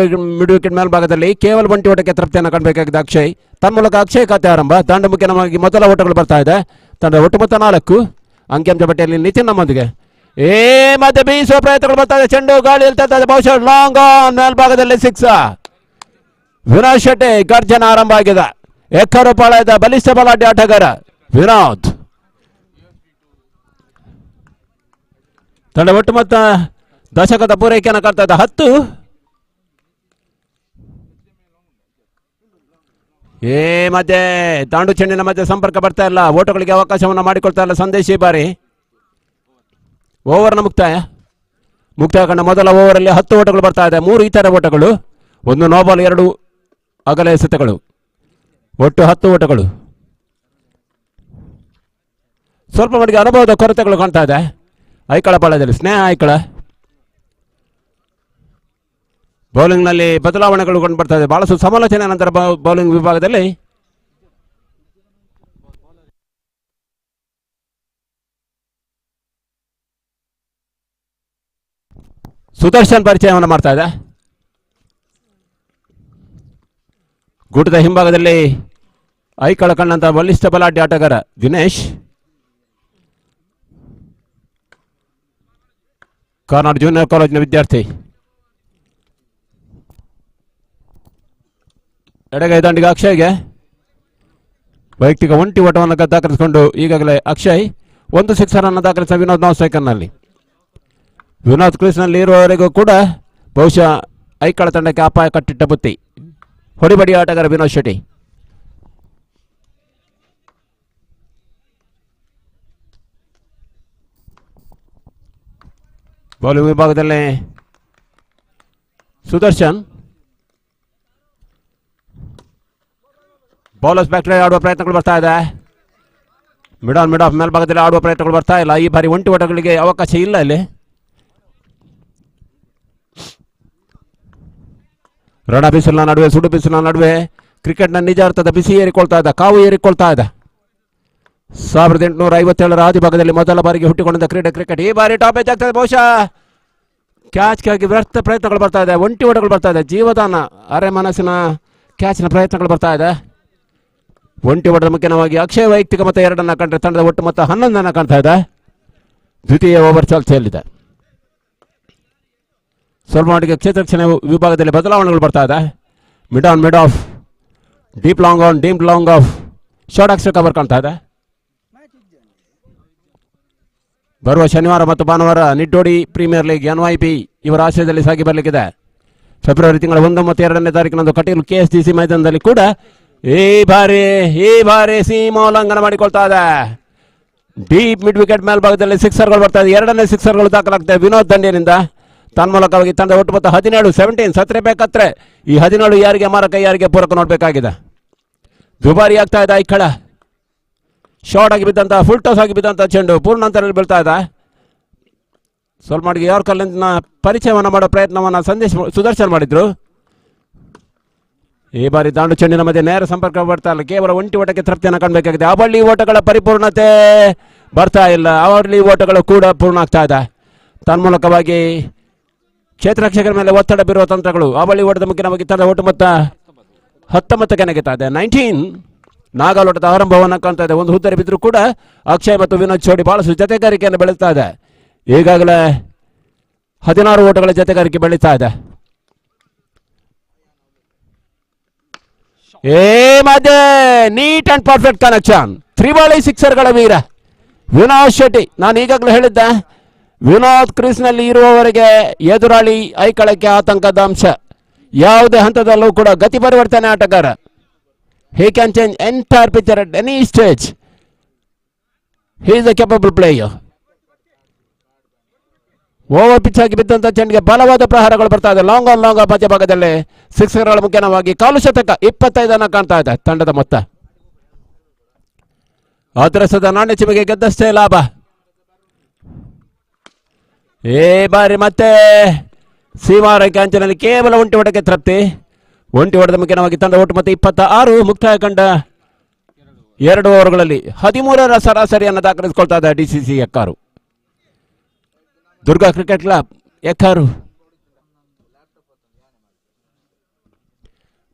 ವಿಕೆಟ್ ಮೇಲ್ಭಾಗದಲ್ಲಿ ಕೇವಲ ಒಂಟಿ ಓಟಕ್ಕೆ ತೃಪ್ತಿಯನ್ನು ಕಾಣಬೇಕಾಗಿದೆ ಅಕ್ಷಯ್. ತನ್ಮೂಲಕ ಅಕ್ಷಯ್ ಖಾತೆ ಆರಂಭ. ದಂಡ ಮುಖ್ಯವಾಗಿ ಮೊದಲ ಓಟಗಳು ಬರ್ತಾ ಇದೆ. ತಂಡ ಒಟ್ಟು ಮೊತ್ತ 4. ಅಂಕಿಅಂಶ ಪಟ್ಟಿಯಲ್ಲಿ ನಿತಿನ್ ನಮ್ಮೊಂದಿಗೆ. ಮತ್ತೆ ಬೀಸುವ ಪ್ರಯತ್ನಗಳು ಬರ್ತಾ ಇದೆ. ಚೆಂಡು ಗಾಳಿ ಇರ್ತಾ ಇದೆ. ಬಹುಶಃ ಲಾಂಗ್ ಆನ್ ಮೇಲ್ಭಾಗದಲ್ಲಿ 6. ವಿನೋದ್ ಶೆಟ್ಟಿ ಗರ್ಜನ ಆರಂಭ ಆಗಿದೆ. ಎಕ್ಕರು ಪಾಳಯದ ಬಲಿಷ್ಠ ಬಲಾಢ್ಯ ಆಟಗಾರ ವಿನೋದ್. ತಂಡ ಒಟ್ಟು ಮೊತ್ತ ದಶಕದ ಪೂರೈಕೆಯನ್ನು ಕಾಡ್ತಾ ಇದೆ 10. ಮಧ್ಯೆ ದಾಂಡು ಚೆಂಡಿನ ಮಧ್ಯೆ ಸಂಪರ್ಕ ಬರ್ತಾ ಇಲ್ಲ. ಓಟಗಳಿಗೆ ಅವಕಾಶವನ್ನು ಮಾಡಿಕೊಳ್ತಾ ಇಲ್ಲ ಸಂದೇಶ್. ಈ ಬಾರಿ ಓವರ್ನ ಮುಕ್ತಾಯ ಕಂಡ ಮೊದಲ ಓವರಲ್ಲಿ 10 ಓಟಗಳು ಬರ್ತಾ ಇದೆ. 3 ಇತರ ಓಟಗಳು, 1 ನೋಬಾಲ್, 2 ಅಗಲ ಎಸೆತಗಳು, ಒಟ್ಟು 10 ಓಟಗಳು. ಸ್ವಲ್ಪ ಮಟ್ಟಿಗೆ ಅನುಭವದ ಕೊರತೆಗಳು ಕಾಣ್ತಾ ಇದೆ ಐಕಳ ಪಾಳ್ಯದಲ್ಲಿ. ಸ್ನೇಹ ಐಕಳ ಬೌಲಿಂಗ್ನಲ್ಲಿ ಬದಲಾವಣೆಗಳು ಕಂಡು ಬರ್ತಾ ಇದೆ. ಬಹಳಷ್ಟು ಸಮಾಲೋಚನೆ ನಂತರ ಬೌಲಿಂಗ್ ವಿಭಾಗದಲ್ಲಿ ಸುದರ್ಶನ್ ಪರಿಚಯವನ್ನು ಮಾಡ್ತಾ ಇದೆ. ಗೂಟದ ಹಿಂಭಾಗದಲ್ಲಿ ಐಕಳ ಕಂಡಂತ ಬಲಿಷ್ಠ ಬಲಾಢ್ಯ ಆಟಗಾರ ದಿನೇಶ್. ಕಾರ್ನಾಡ್ ಜೂನಿಯರ್ ಕಾಲೇಜಿನ ವಿದ್ಯಾರ್ಥಿ. ಎಡಗೈ ದಂಡಿಗೆ ಅಕ್ಷಯ್ಗೆ ವೈಯಕ್ತಿಕ ಒಂಟಿ ಓಟವನ್ನು ದಾಖಲಿಸಿಕೊಂಡು ಈಗಾಗಲೇ ಅಕ್ಷಯ್ 1 ಸಿಕ್ಸರ್ ಅನ್ನು ದಾಖಲಿಸಿದ ವಿನೋದ್ ನಾನ್ ಸ್ಟ್ರೈಕರ್ನಲ್ಲಿ. ವಿನೋದ್ ಕ್ರೀಸ್ನಲ್ಲಿ ಇರುವವರೆಗೂ ಕೂಡ ಬಹುಶಃ ಐಕಳ ತಂಡಕ್ಕೆ ಅಪಾಯ ಕಟ್ಟಿಟ್ಟ ಬುತ್ತಿ. ಹೊಡಿಬಡಿ ಆಟಗಾರ ವಿನೋದ್ ಶೆಟ್ಟಿ. ಬೌಲಿಂಗ್ ವಿಭಾಗದಲ್ಲಿ ಸುದರ್ಶನ್. ಬೌಲರ್ಸ್ ಬ್ಯಾಕ್ಟರಿ ಆಡುವ ಪ್ರಯತ್ನಗಳು ಬರ್ತಾ ಇದೆ. ಮಿಡ್ ಆಫ್ ಮೇಲ್ಭಾಗದಲ್ಲಿ ಆಡುವ ಪ್ರಯತ್ನಗಳು ಬರ್ತಾ ಇಲ್ಲ. ಈ ಬಾರಿ ಒಂಟಿ ಓಟಗಳಿಗೆ ಅವಕಾಶ ಇಲ್ಲ ಇಲ್ಲಿ. ರಣ ಬಿಸಿಲಿನ ನಡುವೆ, ಸುಡು ಬಿಸಿಲಿನ ನಡುವೆ ಕ್ರಿಕೆಟ್ನ ನಿಜ ಅರ್ಥದ ಬಿಸಿ ಏರಿಕೊಳ್ತಾ ಇದೆ, ಕಾವು ಏರಿಕೊಳ್ತಾ ಇದೆ. 1857ರ ಆದಿಭಾಗದಲ್ಲಿ ಮೊದಲ ಬಾರಿಗೆ ಹುಟ್ಟಿಕೊಂಡಿದ್ದ ಕ್ರಿಕೆಟ್ ಈ ಬಾರಿ ಟಾಪ್ ಏಜ್ ಆಗ್ತದೆ. ಬಹುಶಃ ಕ್ಯಾಚ್ಗಾಗಿ ವ್ಯರ್ಥ ಪ್ರಯತ್ನಗಳು ಬರ್ತಾ ಇದೆ, ಒಂಟಿ ಓಟಗಳು ಬರ್ತಾ ಇದೆ, ಜೀವದಾನ ಅರೆ ಮನಸ್ಸಿನ ಕ್ಯಾಚ್ನ ಪ್ರಯತ್ನಗಳು ಬರ್ತಾ ಇದೆ. ಒಂಟಿ ಓಟದ ಮುಖ್ಯವಾಗಿ ಅಕ್ಷಯ ವೈಯಕ್ತಿಕ ಮೊತ್ತ 2 ಕಂಡ್ರೆ ತಂಡದ ಒಟ್ಟು ಮೊತ್ತ 11 ಕಾಣ್ತಾ ಇದೆ. ದ್ವಿತೀಯ ಓವರ್ ಚಾಲ್ತಿಯಲ್ಲಿದೆ. ಸ್ವಲ್ಪ ಮಟ್ಟಿಗೆ ಕ್ಷೇತ್ರ ರಕ್ಷಣೆ ವಿಭಾಗದಲ್ಲಿ ಬದಲಾವಣೆಗಳು ಬರ್ತಾ ಇದೆ. Mid off, deep long off, short extra cover ಕಾಣ್ತಾ ಇದೆ. ಬರುವ ಶನಿವಾರ ಮತ್ತು ಭಾನುವಾರ ನಿಟ್ಟೋಡಿ ಪ್ರೀಮಿಯರ್ ಲೀಗ್ NYP ಇವರ ಆಶ್ರಯದಲ್ಲಿ ಸಾಗಿ ಬರಲಿಕ್ಕಿದೆ. ಫೆಬ್ರವರಿ ತಿಂಗಳ 1 ಮತ್ತು 2ನೇ ತಾರೀಕಿನಂದು ಕಟೀಲು KSDC ಮೈದಾನದಲ್ಲಿ ಕೂಡ ಈ ಬಾರಿ ಸೀಮೋಲ್ಲಂಘನ ಮಾಡಿಕೊಳ್ತಾ ಇದೆ. ಡೀಪ್ ಮಿಡ್ ವಿಕೆಟ್ ಮೇಲ್ಭಾಗದಲ್ಲಿ ಸಿಕ್ಸರ್ಗಳು ಬರ್ತಾ ಇದೆ. 2ನೇ ಸಿಕ್ಸರ್ಗಳು ದಾಖಲಾಗ್ತದೆ ವಿನೋದ್ ದಂಡಿನಿಂದ. ತನ್ಮೂಲಕವಾಗಿ ತಂಡ ಒಟ್ಟು ಮೊತ್ತ 17 ಸತ್ರೆ ಬೇಕತ್ರೆ. ಈ 17 ಯಾರಿಗೆ ಮಾರಕ ಯಾರಿಗೆ ಪೂರಕ ನೋಡಬೇಕಾಗಿದೆ. ದುಬಾರಿ ಆಗ್ತಾ ಇದೆ ಐಕಳ. ಶಾರ್ಟ್ ಆಗಿ ಬಿದ್ದಂತ, ಫುಲ್ ಟಾಸ್ ಆಗಿ ಬಿದ್ದಂತ ಚೆಂಡು ಪೂರ್ಣಾಂತರದಲ್ಲಿ ಬೀಳ್ತಾ ಇದೆ. ಸ್ವಲ್ಪ ಮಟ್ಟಿಗೆ ಯಾರ್ಕಲ್ಲಿನ ಪರಿಚಯವನ್ನು ಮಾಡೋ ಪ್ರಯತ್ನವನ್ನು ಸುದರ್ಶನ್ ಮಾಡಿದ್ರು. ಈ ಬಾರಿ ದಾಂಡು ಚೆಂಡಿನ ಮಧ್ಯೆ ನೇರ ಸಂಪರ್ಕ ಬರ್ತಾ ಇಲ್ಲ. ಕೇವಲ ಒಂಟಿ ಓಟಕ್ಕೆ ತೃಪ್ತಿಯನ್ನು ಕಾಣಬೇಕಾಗಿದೆ. ಅವಳಿ ಓಟಗಳ ಪರಿಪೂರ್ಣತೆ ಬರ್ತಾ ಇಲ್ಲ. ಅವಳಿ ಓಟಗಳು ಕೂಡ ಪೂರ್ಣ ಆಗ್ತಾ ಇದೆ. ತನ್ಮೂಲಕವಾಗಿ ಕ್ಷೇತ್ರ ರಕ್ಷಕರ ಮೇಲೆ ಒತ್ತಡ ಬೀರುವ ತಂತ್ರಗಳು. ಅವಳಿ ಓಟದ ಮುಖ್ಯವಾಗಿ ತಂಡ ಒಟ್ಟು ಮೊತ್ತ 19ಕ್ಕೆ ನೆಗೆತಾ ಇದೆ. 19 ನಾಗಾಲೋಟದ ಆರಂಭವನ್ನು ಕಾಣ್ತಾ ಇದೆ. ಒಂದು ಹುದ್ದರಿ ಬಿದ್ದರೂ ಕೂಡ ಅಕ್ಷಯ್ ಮತ್ತು ವಿನೋದ್ ಜೋಡಿ ಬಹಳಷ್ಟು ಜತೆಗಾರಿಕೆಯನ್ನು ಬೆಳೀತಾ ಇದೆ. ಈಗಾಗಲೇ 16 ಓಟಗಳ ಜತೆಗಾರಿಕೆ ಬೆಳೀತಾ ಇದೆ. ಮಧ್ಯೆ ನೀಟ್ ಅಂಡ್ ಪರ್ಫೆಕ್ಟ್ ಕನೆಕ್ಷನ್, ತ್ರಿವಳಿ ಸಿಕ್ಸರ್ಗಳ ವೀರ ವಿನೋದ್ ಶೆಟ್ಟಿ. ನಾನು ಈಗಾಗಲೇ ಹೇಳಿದ್ದೆ, ವಿನೋದ್ ಕ್ರೀಸ್ನಲ್ಲಿ ಇರುವವರೆಗೆ ಎದುರಾಳಿ ಐಕಳಕ್ಕೆ ಆತಂಕದ ಅಂಶ. ಯಾವುದೇ ಹಂತದಲ್ಲೂ ಕೂಡ ಗತಿ ಪರಿವರ್ತನೆ ಆಟಗಾರ. He can change entire picture at any stage. He is a capable player. Over pitch ಆಗಿ ಬಿದ್ದಂತ ಚೆಂಡಿಗೆ ಬಲವಾದ ಪ್ರಹಾರಗಳು ಬರ್ತಾ ಇದೆ. ಲಾಂಗ್ ಆನ್ ಮಧ್ಯಭಾಗದಲ್ಲಿ ಸಿಕ್ಸರ್ಗಳ ಮುಖ್ಯವಾಗಿ ಕಾಲು ಶತಕ 25 ಕಾಣ್ತಾ ಇದೆ ತಂಡದ ಮೊತ್ತ. ಅದರಸದ ನಾಣ್ಯ ಚಿಮಿಗೆ ಗೆದ್ದಷ್ಟೇ ಲಾಭ. ಈ ಬಾರಿ ಮತ್ತೆ ಸೀಮಾರೈಕೆ ಅಂಚಿನಲ್ಲಿ ಕೇವಲ ಒಂಟಿ ಓಟಕ್ಕೆ ತೃಪ್ತಿ. ಒಂಟಿ ಓಟದ ಮುಖ್ಯವಾಗಿ ತಂಡ ಒಟ್ಟು ಮತ್ತೆ 26 ಮುಕ್ತಾಯ ಕಂಡ 2 ಓವರ್ಗಳಲ್ಲಿ 13ರ ಸರಾಸರಿಯನ್ನು ದಾಖಲಿಸಿಕೊಳ್ತಾ ಇದೆ DCC Ekkaru. Durga cricket club Ekkaru,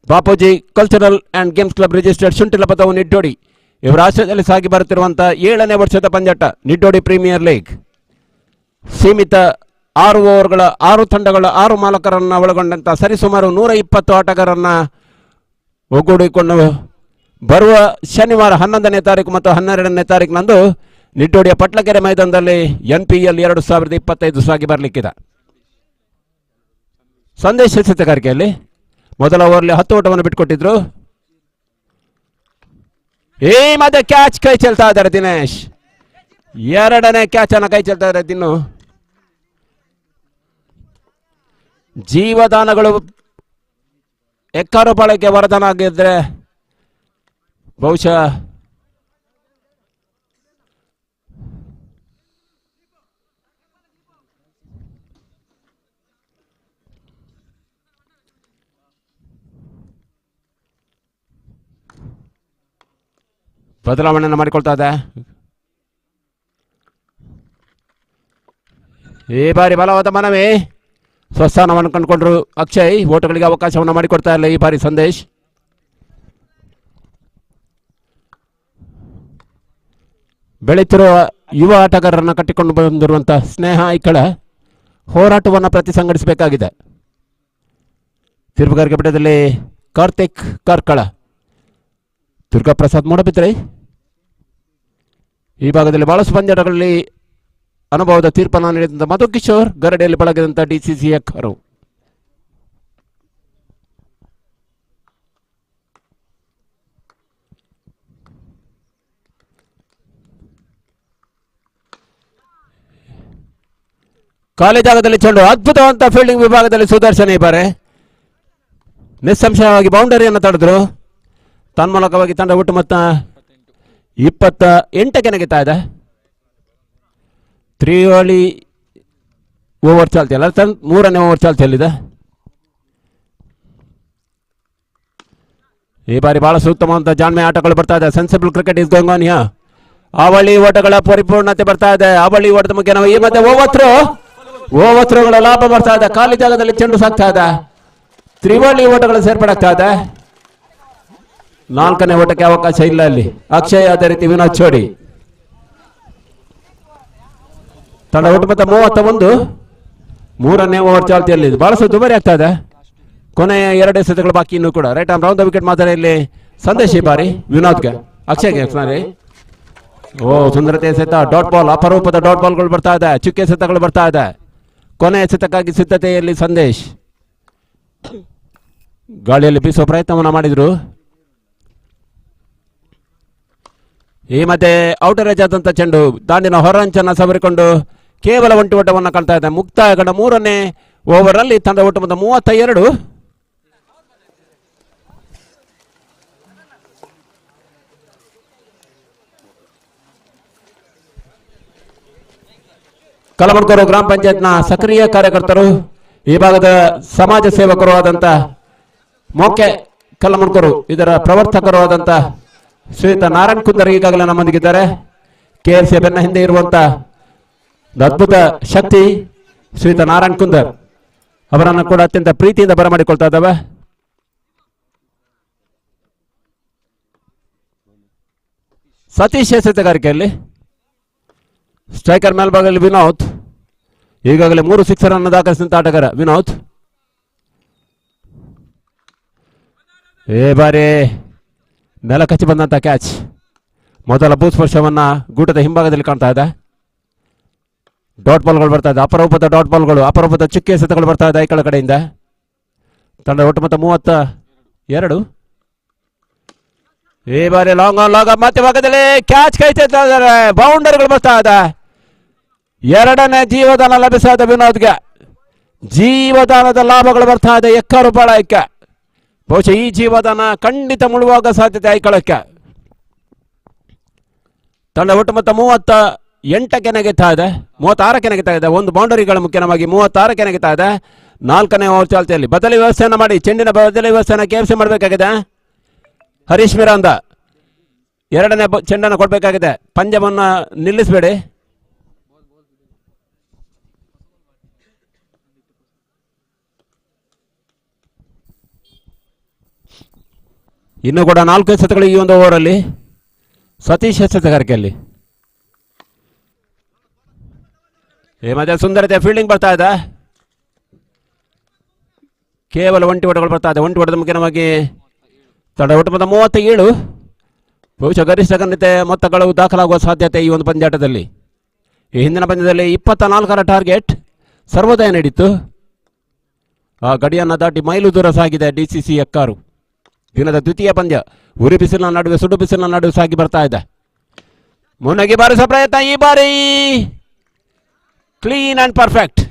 Bapuji cultural and games club registered Shunthila Padavu Nittodi ಇವರ ಆಶ್ರಯದಲ್ಲಿ ಸಾಗಿ ಬರುತ್ತಿರುವಂತಹ 7ನೇ ವರ್ಷದ ಪಂದ್ಯಾಟ ನಿಟ್ಟೋಡಿ ಪ್ರೀಮಿಯರ್ ಲೀಗ್. ಸೀಮಿತ 6 ಓವರ್ಗಳ 6 ತಂಡಗಳ 6 ಮಾಲಕರನ್ನು ಒಳಗೊಂಡಂತ ಸರಿಸುಮಾರು 120 ಆಟಗಾರರನ್ನ ಒಗ್ಗೂಡಿಕೊಂಡು ಬರುವ ಶನಿವಾರ 11ನೇ ತಾರೀಕು ಮತ್ತು 12ನೇ ತಾರೀಕಿನಂದು ನಿಟ್ಟೋಡಿಯ ಪಟ್ಲಕೆರೆ ಮೈದಾನದಲ್ಲಿ NPL 2025 ಸಾಗಿ ಬರಲಿಕ್ಕಿದೆ. ಸಂದೇಶ ಜತೆಗಾರಿಕೆಯಲ್ಲಿ ಮೊದಲ ಓವರ್ಲಿ 10 ಓಟವನ್ನು ಬಿಟ್ಟುಕೊಟ್ಟಿದ್ರು. ಈ ಮಧ್ಯೆ ಕ್ಯಾಚ್ ಕೈ ಚೆಲ್ತಾ ಇದ್ದಾರೆ ದಿನೇಶ್. 2ನೇ ಕ್ಯಾಚ್ ಅನ್ನ ಕೈ ಚೆಲ್ತಾ ಇದ್ದಾರೆ ದಿನ್ನು. ಜೀವದಾನಗಳು ಎಕ್ಕಾರು ಪಾಳಕ್ಕೆ ವರದಾನ ಆಗಿದ್ರೆ ಬಹುಶಃ ಬದಲಾವಣೆಯನ್ನು ಮಾಡಿಕೊಳ್ತಾ ಇದೆ. ಈ ಬಾರಿ ಬಲವಾದ ಮನವಿ, ಸ್ವಸ್ಥಾನವನ್ನು ಕಂಡುಕೊಂಡ್ರು ಅಕ್ಷಯ್. ಓಟಗಳಿಗೆ ಅವಕಾಶವನ್ನು ಮಾಡಿಕೊಡ್ತಾ ಇಲ್ಲ ಈ ಬಾರಿ ಸಂದೇಶ್. ಬೆಳೆಯುತ್ತಿರುವ ಯುವ ಆಟಗಾರರನ್ನು ಕಟ್ಟಿಕೊಂಡು ಬಂದಿರುವಂತಹ ಸ್ನೇಹ ಐಕಳ ಹೋರಾಟವನ್ನು ಪ್ರತಿ ಸಂಘಟಿಸಬೇಕಾಗಿದೆ. ತೀರ್ಪುಗಾರಿಕೆ ಪೀಠದಲ್ಲಿ ಕಾರ್ತಿಕ್ ಕಾರ್ಕಳ, ದುರ್ಗಾಪ್ರಸಾದ್ ಮೂಡಬಿದ್ರೆ ಈ ಭಾಗದಲ್ಲಿ ಬಹಳಷ್ಟು ಪಂದ್ಯಾಟಗಳಲ್ಲಿ ಅನುಭವದ ತೀರ್ಪನ್ನು ನೀಡಿದಂಥ ಮಧು ಕಿಶೋರ್, ಗರಡಿಯಲ್ಲಿ ಬಳಗಿದಂಥ DCC ಎಕ್ಕರು. ಖಾಲಿ ಜಾಗದಲ್ಲಿ ಚೆಂಡು, ಅದ್ಭುತವಂತ ಫೀಲ್ಡಿಂಗ್ ವಿಭಾಗದಲ್ಲಿ ಸುದರ್ಶನ್ ಈ ಬಾರಿ ನಿಸ್ಸಂಶಯವಾಗಿ ಬೌಂಡರಿಯನ್ನು ತಡೆದ್ರು. ತನ್ಮೂಲಕವಾಗಿ ತಂಡ ಒಟ್ಟು ಮೊತ್ತ 28ಕ್ಕೆ ನೆಗೆತಾ ಇದೆ. 3 ಓವರ್ ಚಾಲ್ತಿಯಲ್ಲ, 3ನೇ ಓವರ್ ಚಾಲ್ತಿಯಲ್ಲಿದೆ. ಈ ಬಾರಿ ಬಹಳ ಉತ್ತಮವಾದ ಜಾಣ್ಮೆ ಆಟಗಳು ಬರ್ತಾ ಇದೆ. Sensible cricket is going on here. ಅವಳಿ ಓಟಗಳ ಪರಿಪೂರ್ಣತೆ ಬರ್ತಾ ಇದೆ. ಅವಳಿ ಓಟದ ಮುಖ್ಯ ನಾವು ಈ ಮಧ್ಯೆ ಓವತ್ರುಗಳ ಲಾಭ ಬರ್ತಾ ಇದೆ. ಖಾಲಿ ಜಾಗದಲ್ಲಿ ಚೆಂಡು ಸಾಕ್ತಾ ಇದೆ. ತ್ರಿವಳಿ ಓಟಗಳು ಸೇರ್ಪಡಾಗ್ತಾ ಇದೆ. 4ನೇ ಓಟಕ್ಕೆ ಅವಕಾಶ ಇಲ್ಲ ಅಲ್ಲಿ. ಅಕ್ಷಯ್ ಅದೇ ರೀತಿ ವಿನೋದ್ ಚೋಡಿ. ತಂಡ ಒಟ್ಟು ಮೊತ್ತ 31. 3ನೇ ಓವರ್ ಚಾಲ್ತಿಯಲ್ಲಿ ಬಹಳಷ್ಟು ದುಬಾರಿ ಆಗ್ತಾ ಇದೆ. ಕೊನೆಯ 2 ಎಸೆತಗಳು ಬಾಕಿ ಇನ್ನೂ ಕೂಡ. Right arm round the wicket ಮಾತ್ರ ಇಲ್ಲಿ ಸಂದೇಶ್ ಈ ಬಾರಿ ವಿನೋದ್ಗೆ, ಅಕ್ಷಯ್ಗೆ ಸಾರಿ. ಸುಂದರತೆ ಎಸೆತ, ಡಾಟ್ ಬಾಲ್, ಅಪರೂಪದ ಡಾಟ್ ಬಾಲ್ಗಳು ಬರ್ತಾ ಇದೆ. ಚುಕ್ಕೆ ಎಸೆತಗಳು ಬರ್ತಾ ಇದೆ. ಕೊನೆಯ ಎಸೆತಕ್ಕಾಗಿ ಸಿದ್ಧತೆಯಲ್ಲಿ ಸಂದೇಶ್. ಗಾಳಿಯಲ್ಲಿ ಬೀಸುವ ಪ್ರಯತ್ನವನ್ನು ಮಾಡಿದ್ರು. ಈ ಮಧ್ಯೆ ಔಟರ್ ಏಜ್ ಆದಂತ ಚೆಂಡು ದಾಂಡಿನ ಹೊರಂಚನ್ನ ಸವರಿಕೊಂಡು ಕೇವಲ ಒಂಟಿ ಓಟವನ್ನು ಕಾಣ್ತಾ ಇದೆ. ಮುಕ್ತಾಯಗೊಂಡ 3ನೇ ಓವರ್ ಅಲ್ಲಿ ತಂಡ ಒಟ್ಟು ಮೊತ್ತ 32. ಕಲಮಡ್ಕೂರು ಗ್ರಾಮ ಪಂಚಾಯತ್ನ ಸಕ್ರಿಯ ಕಾರ್ಯಕರ್ತರು, ಈ ಭಾಗದ ಸಮಾಜ ಸೇವಕರು ಆದಂತ ಮೋಕೆ ಕಲಮಡ್ಕೂರು ಇದರ ಪ್ರವರ್ತಕರು ಆದಂತ ಶ್ರೀಯುತ ನಾರಾಯಣ್ ಕುಂದರ್ ಈಗಾಗಲೇ ನಮ್ಮೊಂದಿಗಿದ್ದಾರೆ. KLC ಬೆನ್ನ ಹಿಂದೆ ಇರುವಂತ ಅದ್ಭುತ ಶಕ್ತಿ ಶ್ರೀಯುತ ನಾರಾಯಣ್ ಕುಂದರ್ ಅವರನ್ನು ಕೂಡ ಅತ್ಯಂತ ಪ್ರೀತಿಯಿಂದ ಬರಮಾಡಿಕೊಳ್ತಾ ಇದ್ದಾವೆ. ಸತೀಶ್ ಎಸೆತಗಾರಿಕೆಯಲ್ಲಿ ಸ್ಟ್ರೈಕರ್ ಮೇಲ್ಭಾಗದಲ್ಲಿ ವಿನೋದ್. ಈಗಾಗಲೇ 3 ಸಿಕ್ಸರ್ ಅನ್ನು ದಾಖಲಿಸಿದಂತ ಆಟಗಾರ ವಿನೋದ್. ಈ ಬಾರಿ ನೆಲ ಕಚ್ಚಿ ಬಂದಂತ ಕ್ಯಾಚ್. ಮೊದಲ ಭೂಸ್ಪರ್ಶವನ್ನ ಗೂಟದ ಹಿಂಭಾಗದಲ್ಲಿ ಕಾಣ್ತಾ ಇದೆ. ಡಾಟ್ ಬಾಲ್ಗಳು ಬರ್ತಾ ಇದೆ. ಅಪರೂಪದ ಡಾಟ್ ಬಾಲ್ಗಳು, ಅಪರೂಪದ ಚುಕ್ಕೆ ಎಸೆತಗಳು ಬರ್ತಾ ಇದೆ ಐಕಳ ಕಡೆಯಿಂದ. ತಂಡ ಒಟ್ಟು ಮೊತ್ತ 32. ಈ ಬಾರಿ ಲಾಂಗ್ ಆನ್ ಲಾಂಗ್ ಮಧ್ಯಭಾಗದಲ್ಲಿ ಕ್ಯಾಚ್ ಕೈತಾ ಇದ್ದಾರೆ. ಬೌಂಡರಿಗಳು ಬರ್ತಾ ಇದೆ. 2ನೇ ಜೀವದಾನ ಲಭಿಸಾದ ವಿನೋದ್ಗೆ. ಜೀವದಾನದ ಲಾಭಗಳು ಬರ್ತಾ ಇದೆ ಎಕ್ಕರು ಪಾಳಯಕ್ಕೆ. ಬಹುಶಃ ಈ ಜೀವದಾನ ಖಂಡಿತ ಮುಳುವಾಗ ಸಾಧ್ಯತೆ ಐಕಳಕ್ಕೆ. ತಂಡ ಒಟ್ಟು ಮೊತ್ತ 38ಕ್ಕೆ ನೆಗೆತಾ ಇದೆ. 36ಕ್ಕೆ ನೆಗೆತಾ ಇದೆ. ಒಂದು ಬೌಂಡರಿಗಳ ಮುಖ್ಯವಾಗಿ 36ಕ್ಕೆ ನೆಗೆತಾ ಇದೆ. 4ನೇ ಓವರ್ ಚಾಲ್ತಿಯಲ್ಲಿ ಬದಲಿ ವ್ಯವಸ್ಥೆಯನ್ನು ಮಾಡಿ, ಚೆಂಡಿನ ಬದಲಿ ವ್ಯವಸ್ಥೆಯನ್ನು KFC ಮಾಡಬೇಕಾಗಿದೆ. ಹರೀಶ್ ಮಿರಾಂದ 2ನೇ ಚೆಂಡನ್ನು ಕೊಡಬೇಕಾಗಿದೆ. ಪಂದ್ಯವನ್ನು ನಿಲ್ಲಿಸಬೇಡಿ. ಇನ್ನು ಕೂಡ 4 ಎಸೆತಗಳು ಈ ಒಂದು ಓವರಲ್ಲಿ. ಸತೀಶ್ ಎಸೆತಗಾರಿಕೆಯಲ್ಲಿ ಈ ಮಧ್ಯೆ ಸುಂದರತೆ ಫೀಲ್ಡಿಂಗ್ ಬರ್ತಾ ಇದೆ. ಕೇವಲ ಒಂಟಿ ಓಟಗಳು ಬರ್ತಾ ಇದೆ. ಒಂಟಿ ಓಟದ ಮುಖ್ಯವಾಗಿ ತಂಡ ಒಟ್ಟು ಮೊತ್ತ 37. ಬಹುಶಃ ಗರಿಷ್ಠ ಗಣ್ಯತೆ ಮೊತ್ತಗಳು ದಾಖಲಾಗುವ ಸಾಧ್ಯತೆ ಈ ಒಂದು ಪಂದ್ಯಾಟದಲ್ಲಿ. ಈ ಹಿಂದಿನ ಪಂದ್ಯದಲ್ಲಿ 24ರ ಟಾರ್ಗೆಟ್ ಸರ್ವೋದಯ ನೀಡಿತ್ತು. ಆ ಗಡಿಯನ್ನು ದಾಟಿ ಮೈಲು ದೂರ ಸಾಗಿದೆ DCC ಎಕ್ಕಾರು. ದಿನದ ದ್ವಿತೀಯ ಪಂದ್ಯ ಉರಿ ಬಿಸಿಲಿನ ನಡುವೆ ಸುಡು ಬಿಸಿಲಿನ ನಡುವೆ ಸಾಗಿ ಬರ್ತಾ ಇದೆ. ಮುನ್ನಗಿ ಬಾರಿಸುವ ಪ್ರಯತ್ನ ಈ ಬಾರಿ ಕ್ಲೀನ್ ಅಂಡ್ ಪರ್ಫೆಕ್ಟ್.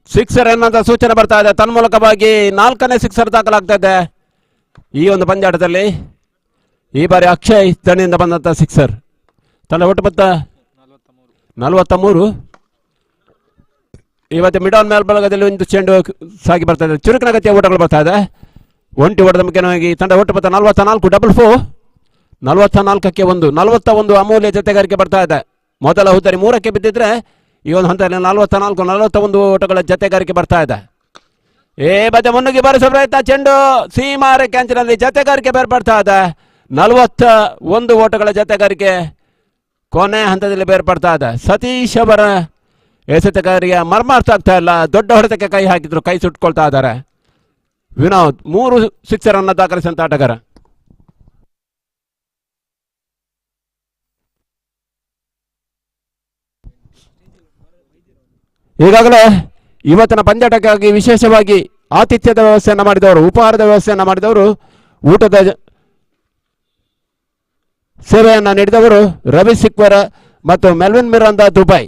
ಸಿಕ್ಸರ್ ಎನ್ನುವಂತ ಸೂಚನೆ ಬರ್ತಾ ಇದೆ. ತನ್ಮೂಲಕವಾಗಿ 4ನೇ ಸಿಕ್ಸರ್ ದಾಖಲಾಗ್ತಾ ಇದೆ ಈ ಒಂದು ಪಂದ್ಯಾಟದಲ್ಲಿ. ಈ ಬಾರಿ ಅಕ್ಷಯ್ ತಂಡದಿಂದ ಬಂದಂತ ಸಿಕ್ಸರ್. ತಂಡ ಒಟ್ಟು ಮೊತ್ತ 43. ಇವತ್ತು ಮಿಡಾನ್ ಮೇಲ್ಭಾಗದಲ್ಲಿ ಒಂದು ಚೆಂಡು ಸಾಗಿ ಬರ್ತಾ ಇದೆ. ಚುರುಕಿನ ಗತಿಯ ಓಟಗಳು ಬರ್ತಾ ಇದೆ. ಒಂಟಿ ಓಟದ ಮುಖ್ಯವಾಗಿ ತಂಡ ಒಟ್ಟು ಮೊತ್ತ 44. 4-4 44ಕ್ಕೆ 1. 41 ಅಮೂಲ್ಯ ಜೊತೆಗಾರಿಕೆ ಬರ್ತಾ ಇದೆ. ಮೊದಲ ಹುದ್ದರಿ 3ಕ್ಕೆ ಬಿದ್ದಿದ್ರೆ ಈ ಒಂದು ಹಂತದಲ್ಲಿ 44-41 ಓಟಗಳ ಜೊತೆಗಾರಿಕೆ ಬರ್ತಾ ಇದೆ. ಮತ್ತೆ ಮುನ್ನುಗ್ಗಿ ಬಾರಿಸುವ ಪ್ರಯತ್ನ. ಚೆಂಡು ಸೀಮಾರೆ ಕ್ಯಾಂಚಿನಲ್ಲಿ ಜೊತೆಗಾರಿಕೆ ಬೇರ್ಪಡ್ತಾ ಇದೆ. 41 ಓಟಗಳ ಜೊತೆಗಾರಿಕೆ ಕೊನೆ ಹಂತದಲ್ಲಿ ಬೇರ್ಪಡ್ತಾ ಇದೆ. ಸತೀಶ್ ಅವರ ಎಸೆತಗಾರಿಯ ಮರ್ಮಾರ್ಥ ಆಗ್ತಾ ಇಲ್ಲ. ದೊಡ್ಡ ಹೊಡೆತಕ್ಕೆ ಕೈ ಹಾಕಿದ್ರು, ಕೈ ಸುಟ್ಕೊಳ್ತಾ ಇದ್ದಾರೆ. ವಿನೋದ್ 3 ಸಿಕ್ಸರ್ ಅನ್ನು ದಾಖಲಿಸಿದಂತ ಆಟಗಾರ. ಈಗಾಗಲೇ ಇವತ್ತಿನ ಪಂದ್ಯಾಟಕ್ಕಾಗಿ ವಿಶೇಷವಾಗಿ ಆತಿಥ್ಯದ ವ್ಯವಸ್ಥೆಯನ್ನು ಮಾಡಿದವರು, ಉಪಹಾರದ ವ್ಯವಸ್ಥೆಯನ್ನು ಮಾಡಿದವರು, ಊಟದ ಸೇವೆಯನ್ನು ನೀಡಿದವರು ರವಿ ಸಿಕ್ವರ ಮತ್ತು ಮೆಲ್ವಿನ್ ಮಿರಾಂದಾ ದುಬೈ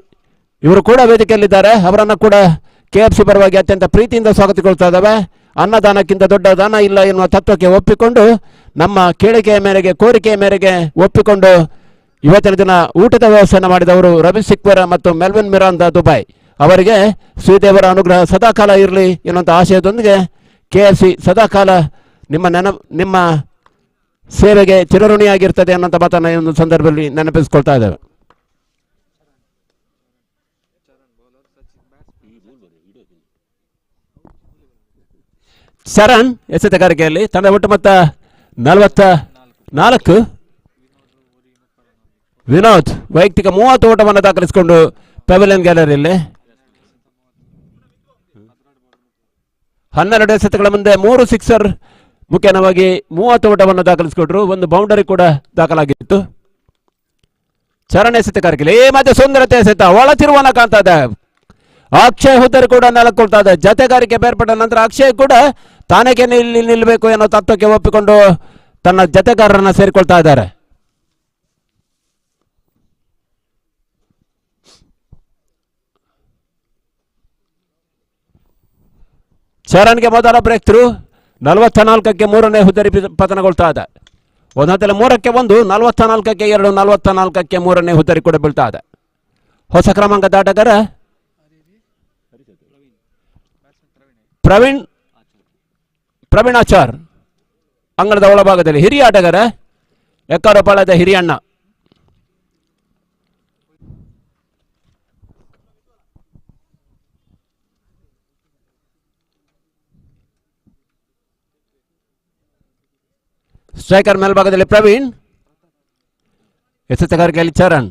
ಇವರು ಕೂಡ ವೇದಿಕೆಯಲ್ಲಿದ್ದಾರೆ. ಅವರನ್ನು ಕೂಡ KFC ಪರವಾಗಿ ಅತ್ಯಂತ ಪ್ರೀತಿಯಿಂದ ಸ್ವಾಗತಗೊಳ್ತಾ ಇದ್ದಾವೆ. ಅನ್ನದಾನಕ್ಕಿಂತ ದೊಡ್ಡ ದಾನ ಇಲ್ಲ ಎನ್ನುವ ತತ್ವಕ್ಕೆ ಒಪ್ಪಿಕೊಂಡು, ನಮ್ಮ ಕೇಳಿಕೆಯ ಮೇರೆಗೆ, ಕೋರಿಕೆಯ ಮೇರೆಗೆ ಒಪ್ಪಿಕೊಂಡು ಇವತ್ತಿನ ದಿನ ಊಟದ ವ್ಯವಸ್ಥೆಯನ್ನು ಮಾಡಿದವರು ರವಿ ಸಿಕ್ವರ ಮತ್ತು ಮೆಲ್ವಿನ್ ಮಿರಾಂದಾ ದುಬೈ. ಅವರಿಗೆ ಶ್ರೀದೇವರ ಅನುಗ್ರಹ ಸದಾಕಾಲ ಇರಲಿ ಎನ್ನುವಂಥ ಆಶಯದೊಂದಿಗೆ KFC ಸದಾಕಾಲ ನಿಮ್ಮ ಸೇವೆಗೆ ಚಿರಋಣಿಯಾಗಿರ್ತದೆ ಅನ್ನೋಂಥ ಮಾತನ್ನು ಈ ಒಂದು ಸಂದರ್ಭದಲ್ಲಿ ನೆನಪಿಸ್ಕೊಳ್ತಾ ಇದ್ದೇವೆ. ಶರಣ್ ಎಸೆತಗಾರಿಕೆಯಲ್ಲಿ ತಂಡ ಒಟ್ಟು ಮೊತ್ತ 44. ವಿನೋದ್ ವೈಯಕ್ತಿಕ 30 ಓಟವನ್ನು ದಾಖಲಿಸಿಕೊಂಡು ಪೆವಿಲಿಯನ್ ಗ್ಯಾಲರಿಯಲ್ಲಿ 12 ಎಸೆತಗಳ ಮುಂದೆ 3 ಸಿಕ್ಸರ್ ಮುಖ್ಯವಾಗಿ 30 ಓಟವನ್ನು ದಾಖಲಿಸಿಕೊಟ್ರು. ಒಂದು ಬೌಂಡರಿ ಕೂಡ ದಾಖಲಾಗಿತ್ತು. ಚರಣ್ ಎಸೆತಗಾರಿಕೆಯಲ್ಲಿ ಮತ್ತೆ ಸುಂದರತೆ ಎಸೆತ ಒಳ ತಿರುವನ್ನ ಕಾಣ್ತಾ ಇದೆ. ಅಕ್ಷಯ್ ಹುದ್ದರಿ ಕೂಡ ನೆಲಕೊಳ್ತಾ ಇದೆ. ಜತೆಗಾರಿಕೆ ಬೇರ್ಪಟ್ಟ ನಂತರ ಅಕ್ಷಯ್ ಕೂಡ ತಾನೇಗೆ ನಿಲ್ಲಬೇಕು ಅನ್ನೋ ತತ್ವಕ್ಕೆ ಒಪ್ಪಿಕೊಂಡು ತನ್ನ ಜತೆಗಾರರನ್ನ ಸೇರಿಕೊಳ್ತಾ ಇದ್ದಾರೆ. ಚರಣ್ಗೆ ಮೊದಲ ಬ್ರೇಕ್ ಥ್ರೂ 44ಕ್ಕೆ 3ನೇ ಹುದ್ದರಿ ಪತನಗೊಳ್ತಾ ಇದೆ. ಒಂದೊಂದಲ್ಲಿ 3ಕ್ಕೆ 1, 44ಕ್ಕೆ 2, 44ಕ್ಕೆ 3ನೇ ಹುದ್ದರಿ ಕೂಡ ಬೀಳ್ತಾ ಇದೆ. ಹೊಸ ಕ್ರಮಾಂಕದ ಆಟಗಾರ ಪ್ರವೀಣ್ ಆಚಾರ್ ಅಂಗಣದ ಒಳಭಾಗದಲ್ಲಿ. ಹಿರಿಯ ಆಟಗಾರ ಎಕ್ಕಾರಪಾಳ್ಯದ ಹಿರಿಯಣ್ಣ. ಸ್ಟ್ರೈಕರ್ ಮೇಲ್ಭಾಗದಲ್ಲಿ ಪ್ರವೀಣ್, ಎಸೆತಗಾರಿಕೆಯಲ್ಲಿ ಚರಣ್.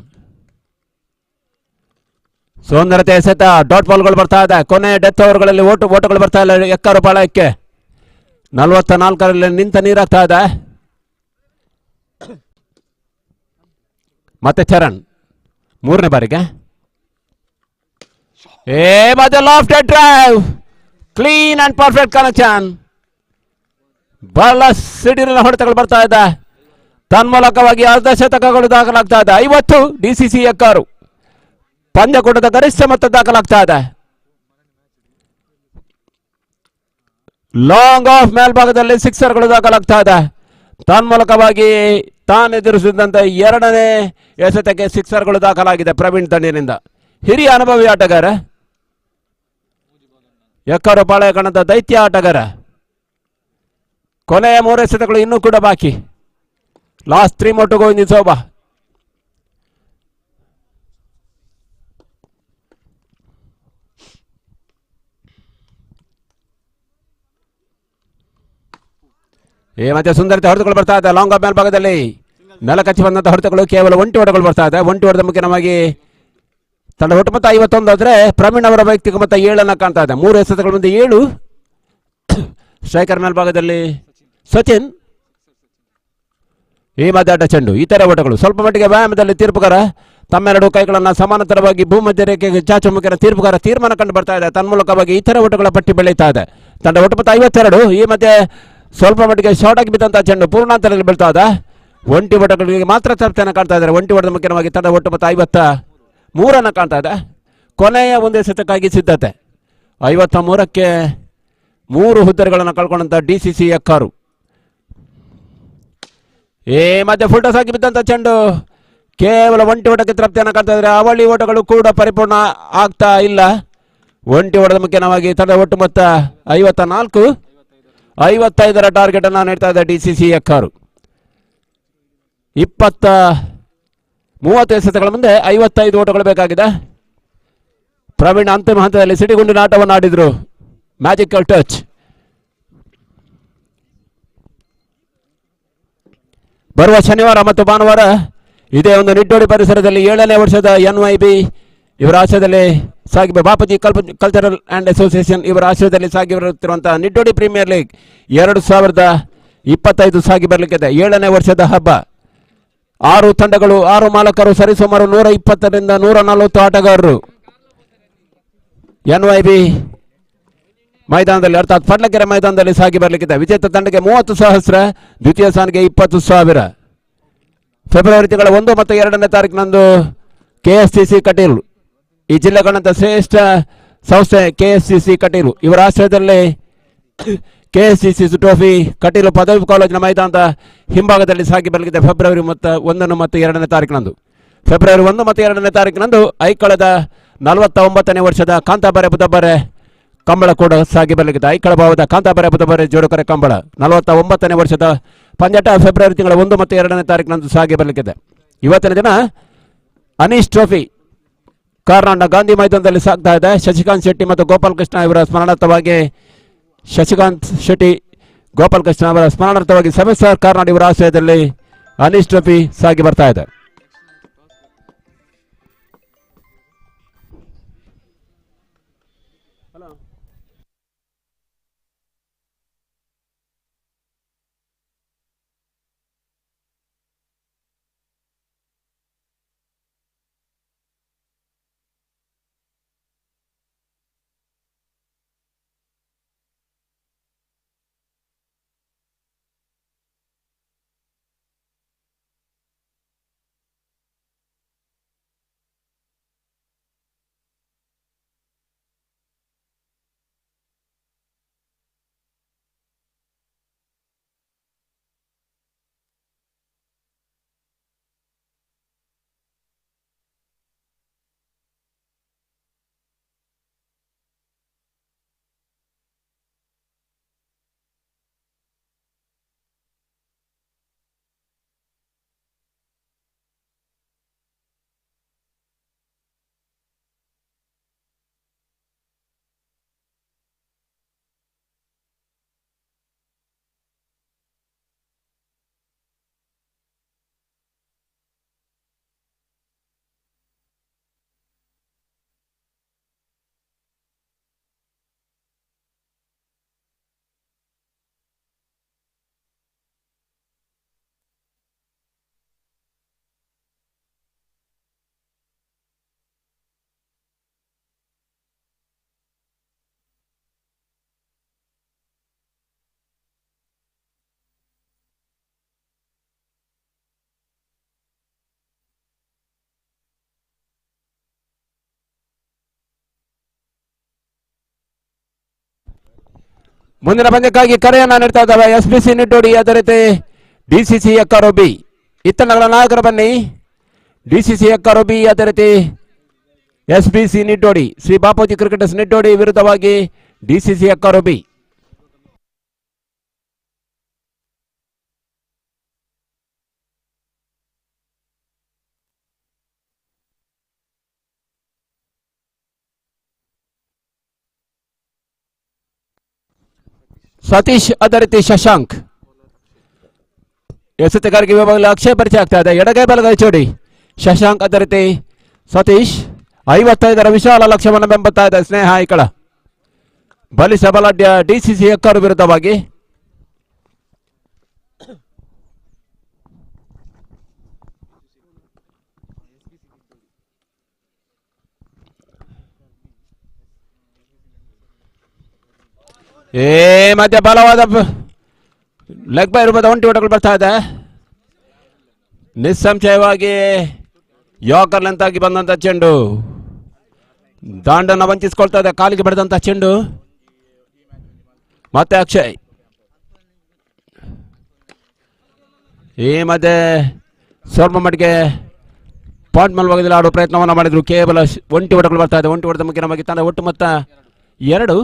ಸುಂದರತೆ ಎಸೆತ, ಡಾಟ್ ಬಾಲ್ಗಳು ಬರ್ತಾ ಇದೆ. ಕೊನೆ ಡೆತ್ ಓವರ್ಗಳಲ್ಲಿ ಓಟಗಳು ಬರ್ತಾ ಇಲ್ಲ ಎಕ್ಕಾರಪಾಳ್ಯಕ್ಕೆ. 44ರಲ್ಲಿ ನಿಂತ ನೀರಾಗ್ತಾ ಇದೆ. ಮತ್ತೆ ಚರಣ್ 3ನೇ ಬಾರಿಗೆ ಮತ್ತೆ lofted drive, clean and perfect connection. ಬಹಳ ಸಿಡಿಲಿನ ಹೊಡೆತಗಳು ಬರ್ತಾ ಇದೆ. ತನ್ಮೂಲಕವಾಗಿ ಅರ್ಧ ಶತಕಗಳು ದಾಖಲಾಗ್ತಾ ಇದೆ. 50 DCC ಎಕ್ಕಾರು ಪಂದ್ಯಕೂಟದ ಗರಿಷ್ಠ ಮೊತ್ತ ದಾಖಲಾಗ್ತಾ ಇದೆ. ಲಾಂಗ್ ಆಫ್ ಮೇಲ್ಭಾಗದಲ್ಲಿ ಸಿಕ್ಸರ್ಗಳು ದಾಖಲಾಗ್ತಾ ಇದೆ. ತನ್ಮೂಲಕವಾಗಿ ತಾನೆದುರಿಸಿದಂತೆ 2ನೇ ಎಸೆತಕ್ಕೆ ಸಿಕ್ಸರ್ಗಳು ದಾಖಲಾಗಿದೆ ಪ್ರವೀಣ್ ದಂಡಿನಿಂದ. ಹಿರಿಯ ಅನುಭವಿ ಆಟಗಾರ, ಎಕ್ಕಾರು ಪಾಳೆಯಕಣದ ದೈತ್ಯ ಆಟಗಾರ. ಕೊನೆಯ 3 ಎಸೆತಗಳು ಇನ್ನೂ ಕೂಡ ಬಾಕಿ. Last 3 more to go in this over. ಮತ್ತೆ ಸುಂದರತೆ ಹೊಡೆತಗಳು ಬರ್ತಾ ಇದೆ. ಲಾಂಗ್ ಆಫ್ ಮೇಲ್ಭಾಗದಲ್ಲಿ ನೆಲ ಕಚ್ಚಿ ಬಂದಂತಹ ಹೊಡೆತಗಳು ಕೇವಲ 1 ಹೊಡೆಗಳು ಬರ್ತಾ ಇದೆ. 1 ಹೊಡೆದ ಮುಖ್ಯವಾಗಿ ತಂಡ ಒಟ್ಟು ಮೊತ್ತ 51 ಆದರೆ ಪ್ರವೀಣ್ ಅವರ ವೈಯಕ್ತಿಕ ಮೊತ್ತ 7 ಕಾಣ್ತಾ ಇದೆ. 3 ಎಸೆತಗಳ ಮುಂದೆ 7. ಸ್ಟ್ರೈಕರ್ ಮೇಲ್ಭಾಗದಲ್ಲಿ ಸಚಿನ್. ಈ ಮಧ್ಯಾಟ ಚೆಂಡು. ಇತರೆ ಓಟಗಳು ಸ್ವಲ್ಪ ಮಟ್ಟಿಗೆ ವ್ಯಾಯಾಮದಲ್ಲಿ ತೀರ್ಪುಗಾರ ತಮ್ಮೆರಡು ಕೈಗಳನ್ನು ಸಮಾನಾಂತರವಾಗಿ ಭೂಮಧ್ಯ ರೇಖೆಗೆ ಚಾಚು ಮುಖೇನ ತೀರ್ಪುಗಾರ ತೀರ್ಮಾನ ಕಂಡು ಬರ್ತಾ ಇದೆ. ತನ್ಮೂಲಕವಾಗಿ ಇತರೆ ಓಟಗಳ ಪಟ್ಟಿ ಬೆಳೀತಾ ಇದೆ. ತಂಡ ಒಟ್ಟು ಮೊತ್ತ 52. ಈ ಮಧ್ಯೆ ಸ್ವಲ್ಪ ಮಟ್ಟಿಗೆ ಶಾರ್ಟ್ ಆಗಿ ಬಿದ್ದಂತಹ ಚೆಂಡು ಪೂರ್ಣಾಂತರದಲ್ಲಿ ಬೀಳ್ತಾ ಇದೆ. 1 ಓಟಗಳಿಗೆ ಮಾತ್ರ ತೃಪ್ತಿಯನ್ನು ಕಾಣ್ತಾ ಇದ್ದಾರೆ. 1 ಹೊಡೆದ ಮುಖ್ಯವಾಗಿ ತಂಡ ಒಟ್ಟು ಮೊತ್ತ 53 ಕಾಣ್ತಾ ಇದೆ. ಕೊನೆಯ ಒಂದೇ ಎಸೆತಕ್ಕಾಗಿ ಸಿದ್ಧತೆ. 53ಕ್ಕೆ 3 ಹುದ್ದೆಗಳನ್ನು ಕಳ್ಕೊಂಡಂತ DCC ಎಕ್ಕಾರು. ಮಧ್ಯೆ ಫುಲ್ಟಾಸ್ ಆಗಿ ಬಿದ್ದಂತ ಚೆಂಡು ಕೇವಲ 1 ಓಟಕ್ಕೆ ತೃಪ್ತಿಯನ್ನು ಕಾಣ್ತಾ ಇದ್ದಾರೆ. ಅವಳಿ ಓಟಗಳು ಕೂಡ ಪರಿಪೂರ್ಣ ಆಗ್ತಾ ಇಲ್ಲ. 1 ಹೊಡೆದ ಮುಖ್ಯವಾಗಿ ತಂಡ ಒಟ್ಟು ಮೊತ್ತ 54. 55ರ ಟಾರ್ಗೆಟ್ ಅನ್ನು ನೀಡ್ತಾ ಇದೆ DCC ಎಕ್ಕಾರು. 30 ಎಸೆತಗಳ ಮುಂದೆ 55 ಓಟಗಳು ಬೇಕಾಗಿದೆ. ಪ್ರವೀಣ್ ಅಂತಿಮ ಹಂತದಲ್ಲಿ ಸಿಡಿಗುಂಡಿನ ಆಟವನ್ನು ಆಡಿದ್ರು. Magical touch. ಬರುವ ಶನಿವಾರ ಮತ್ತು ಭಾನುವಾರ ಇದೇ ಒಂದು ನಿಟ್ಟೋಡಿ ಪರಿಸರದಲ್ಲಿ 7ನೇ ವರ್ಷದ NYB ಇವರ ಆಶ್ರಯದಲ್ಲಿ ಬಾಪೂಜಿ ಕಲ್ಚರಲ್ ಅಂಡ್ ಅಸೋಸಿಯೇಷನ್ ಇವರ ಆಶ್ರಯದಲ್ಲಿ ಸಾಗಿ ಬರುತ್ತಿರುವಂತಹ ನಿಟ್ಟೋಡಿ ಪ್ರೀಮಿಯರ್ ಲೀಗ್ 2025 ಸಾಗಿ ಬರಲಿಕ್ಕಿದೆ. 7ನೇ ವರ್ಷದ ಹಬ್ಬ. 6 ತಂಡಗಳು, 6 ಮಾಲಕರು, ಸರಿಸುಮಾರು 120ರಿಂದ 140 ಆಟಗಾರರು. NYB ಮೈದಾನದಲ್ಲಿ ಅರ್ಥಾತ್ ಪಡ್ಲಕೆರೆ ಮೈದಾನದಲ್ಲಿ ಸಾಗಿ ಬರಲಿಕ್ಕಿದೆ. ವಿಜೇತ ತಂಡಕ್ಕೆ 30,000, ದ್ವಿತೀಯ ಸ್ಥಾನಕ್ಕೆ 20,000. ಫೆಬ್ರವರಿ ತಿಂಗಳ 1 ಮತ್ತು 2ನೇ ತಾರೀಕಿನಂದು KSCC ಕಟೀಲು, ಈ ಜಿಲ್ಲೆಗಳಂತ ಶ್ರೇಷ್ಠ ಸಂಸ್ಥೆ KSCC ಕಟೀಲು ಇವರ ಆಶ್ರಯದಲ್ಲಿ KSCC ಟ್ರೋಫಿ ಕಟೀಲು ಪದವಿ ಕಾಲೇಜಿನ ಮೈದಾನದ ಹಿಂಭಾಗದಲ್ಲಿ ಸಾಗಿ ಬರಲಿದೆ. ಫೆಬ್ರವರಿ 1 ಮತ್ತು 2ನೇ ತಾರೀಕಿನಂದು. ಫೆಬ್ರವರಿ 1 ಮತ್ತು 2ನೇ ತಾರೀಕಿನಂದು ಐಕಳದ 49ನೇ ವರ್ಷದ ಕಾಂತಾಬಾರೆ ಬುಧಬಾರೆ ಕಂಬಳ ಕೂಡ ಸಾಗಿ ಬರಲಿದೆ. ಐಕಳ ಭಾವದ ಕಾಂತಾಬಾರೆ ಬುಧಬಾರೆ ಜೋಡುಕರೆ ಕಂಬಳ 49ನೇ ವರ್ಷದ ಪಂದ್ಯಾಟ ಫೆಬ್ರವರಿ ತಿಂಗಳ 1 ಮತ್ತು 2ನೇ ತಾರೀಕಿನಂದು ಸಾಗಿ ಬರಲಿದೆ. ಇವತ್ತಿನ ದಿನ ಅನೀಶ್ ಟ್ರೋಫಿ ಕಾರ್ನಾಡ್ನ ಗಾಂಧಿ ಮೈದಾನದಲ್ಲಿ ಸಾಗ್ತಾ ಇದೆ. ಶಶಿಕಾಂತ್ ಶೆಟ್ಟಿ ಮತ್ತು ಗೋಪಾಲ್ ಕೃಷ್ಣ ಇವರ ಸ್ಮರಣಾರ್ಥವಾಗಿ ಶಶಿಕಾಂತ್ ಶೆಟ್ಟಿ ಗೋಪಾಲ್ ಕೃಷ್ಣ ಅವರ ಸ್ಮರಣಾರ್ಥವಾಗಿ ಸೆವೆಸ್ಟಾರ್ ಕಾರ್ನಾಡ್ ಇವರ ಆಶ್ರಯದಲ್ಲಿ ಅನೀಶ್ ಟ್ರೋಫಿ ಸಾಗಿ ಬರ್ತಾ ಇದೆ. ಮುಂದಿನ ಪಂದ್ಯಕ್ಕಾಗಿ ಕರೆಯನ್ನ ನೀಡ್ತಾ ಇದ್ದಾವೆ SBC ನಿಟ್ಟೋಡಿ, ಅದೇ ರೀತಿ DCC ಎಕ್ಕಾರೋಬಿ. ಇತ್ತನಗಳ ನಾಯಕರು ಬನ್ನಿ. DCC ಎಕ್ಕಾರೋಬಿ, ಅದೇ ರೀತಿ SBC ನಿಟ್ಟೋಡಿ. ಶ್ರೀ ಬಾಪೂಜಿ ಕ್ರಿಕೆಟರ್ಸ್ ನಿಟ್ಟೋಡಿ ವಿರುದ್ಧವಾಗಿ DCC ಎಕ್ಕಾರೋಬಿ. ಸತೀಶ್, ಅದೇ ರೀತಿ ಶಶಾಂಕ್. ಎಸೆತಗಾರಿಕೆ ವಿಭಾಗದಲ್ಲಿ ಅಕ್ಷಯ ಪರಿಚಯ ಆಗ್ತಾ ಇದೆ. ಎಡಗೈ ಬಲಗೈ ಜೋಡಿ ಶಶಾಂಕ್, ಅದೇ ರೀತಿ ಸತೀಶ್. 55ರ ವಿಶಾಲ ಲಕ್ಷ್ಯವನ್ನು ಬೆಂಬತ್ತಾ ಇದೆ ಸ್ನೇಹ ಐಕಳ. ಬಲಿಷ್ಠ ಬಲಾಢ್ಯ DCC ಎಕ್ಕಾರು ವಿರುದ್ಧವಾಗಿ. ಮಧ್ಯ ಬಲವಾದ ಲೆಗ್ ಬೈ ರೂಪದ ಒಂಟಿ ಓಟಗಳು ಬರ್ತಾ ಇದೆ. ನಿಸ್ಸಂಶಯವಾಗಿ ಯಾಕರ್ ಲೆಂತ್ ಆಗಿ ಬಂದಂತ ಚೆಂಡು ದಾಂಡನ್ನು ವಂಚಿಸಿಕೊಳ್ತಾ ಇದೆ. ಕಾಲಿಗೆ ಬಡಿದಂತ ಚೆಂಡು. ಮತ್ತೆ ಅಕ್ಷಯ್. ಈ ಮಧ್ಯೆ ಸ್ವಲ್ಪ ಮಟ್ಟಿಗೆ ಪಾಯಿಂಟ್ ಮೇಲ್ಭಾಗದಲ್ಲಿ ಆಡುವ ಪ್ರಯತ್ನವನ್ನು ಮಾಡಿದ್ರು. ಕೇವಲ ಒಂಟಿ ಓಟಗಳು ಬರ್ತಾ ಇದೆ. ಒಂಟಿ ಓಟದ ಮುಖ್ಯವಾಗಿ ತಂಡ ಒಟ್ಟು ಮೊತ್ತ 2.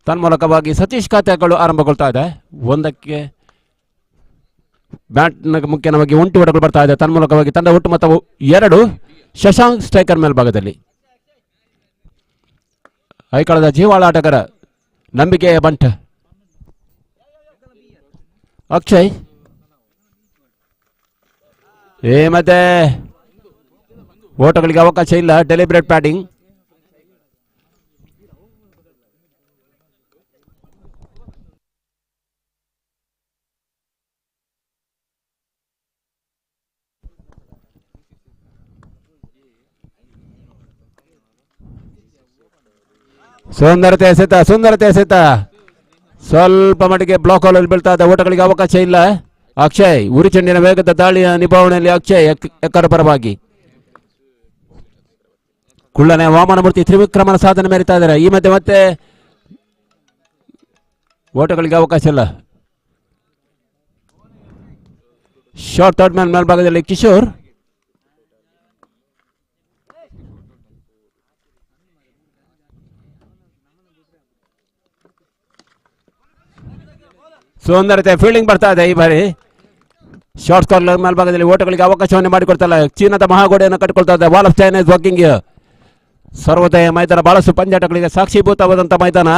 ತನ್ಮೂಲಕವಾಗಿ ಸತೀಶ್ ಖಾತೆಗಳು ಆರಂಭಗೊಳ್ತಾ ಇದೆ. 1ಕ್ಕೆ ಬ್ಯಾಟ್ ಮುಖ್ಯವಾಗಿ ಒಂಟಿ ಓಟಗಳು ಬರ್ತಾ ಇದೆ. ತನ್ಮೂಲಕವಾಗಿ ತಂಡ ಒಟ್ಟು ಮೊತ್ತವು 2. ಶಶಾಂಕ್ ಸ್ಟ್ರೈಕರ್ ಮೇಲ್ಭಾಗದಲ್ಲಿ. ಐಕಳದ ಜೀವಾಳ ಆಟಗಾರ, ನಂಬಿಕೆಯ ಬಂಟ ಅಕ್ಷಯ್. ಮತ್ತೆ ಓಟಗಳಿಗೆ ಅವಕಾಶ ಇಲ್ಲ. Deliberate batting. ಸುಂದರತೆ ಎಸೆತ ಸ್ವಲ್ಪ ಮಟ್ಟಿಗೆ ಬ್ಲಾಕ್ ಹಾಲ್ ಬೀಳ್ತಾ ಇದೆ. ಓಟಗಳಿಗೆ ಅವಕಾಶ ಇಲ್ಲ. ಅಕ್ಷಯ್ ಉರಿ ಚೆಂಡಿನ ವೇಗದ ದಾಳಿಯ ನಿಭಾವಣೆಯಲ್ಲಿ ಅಕ್ಷಯ್ ಎಕ್ಕರ ಪರವಾಗಿ. ಕುಳ್ಳನೆ ವಾಮನಮೂರ್ತಿ ತ್ರಿವಿಕ್ರಮನ ಸಾಧನೆ ಮೆರಿತಾ ಇದ್ದಾರೆ. ಈ ಮಧ್ಯೆ ಮತ್ತೆ ಓಟಗಳಿಗೆ ಅವಕಾಶ ಇಲ್ಲ. ಶಾರ್ಟ್ ಥರ್ಡ್ ಮ್ಯಾನ್ ಮೇಲ್ಭಾಗದಲ್ಲಿ ಕಿಶೋರ್. ಸುಂದರತೆ ಫೀಲ್ಡಿಂಗ್ ಬರ್ತಾ ಇದೆ ಈ ಬಾರಿ. ಶಾರ್ಟ್ ಕಾರ್ನರ್ ಮೇಲ್ಭಾಗದಲ್ಲಿ ಓಟಗಳಿಗೆ ಅವಕಾಶವನ್ನು ಮಾಡಿಕೊಡ್ತಲ್ಲ. ಚೀನಾದ ಮಹಾಗೋಡೆಯನ್ನು ಕಟ್ಟಿಕೊಳ್ತಾ ಇದೆ. Wall of China is walking. Sarvodaya ಮೈದಾನ ಬಹಳಷ್ಟು ಪಂದ್ಯಾಟಗಳಿಗೆ ಸಾಕ್ಷೀಭೂತವಾದಂಥ ಮೈದಾನ.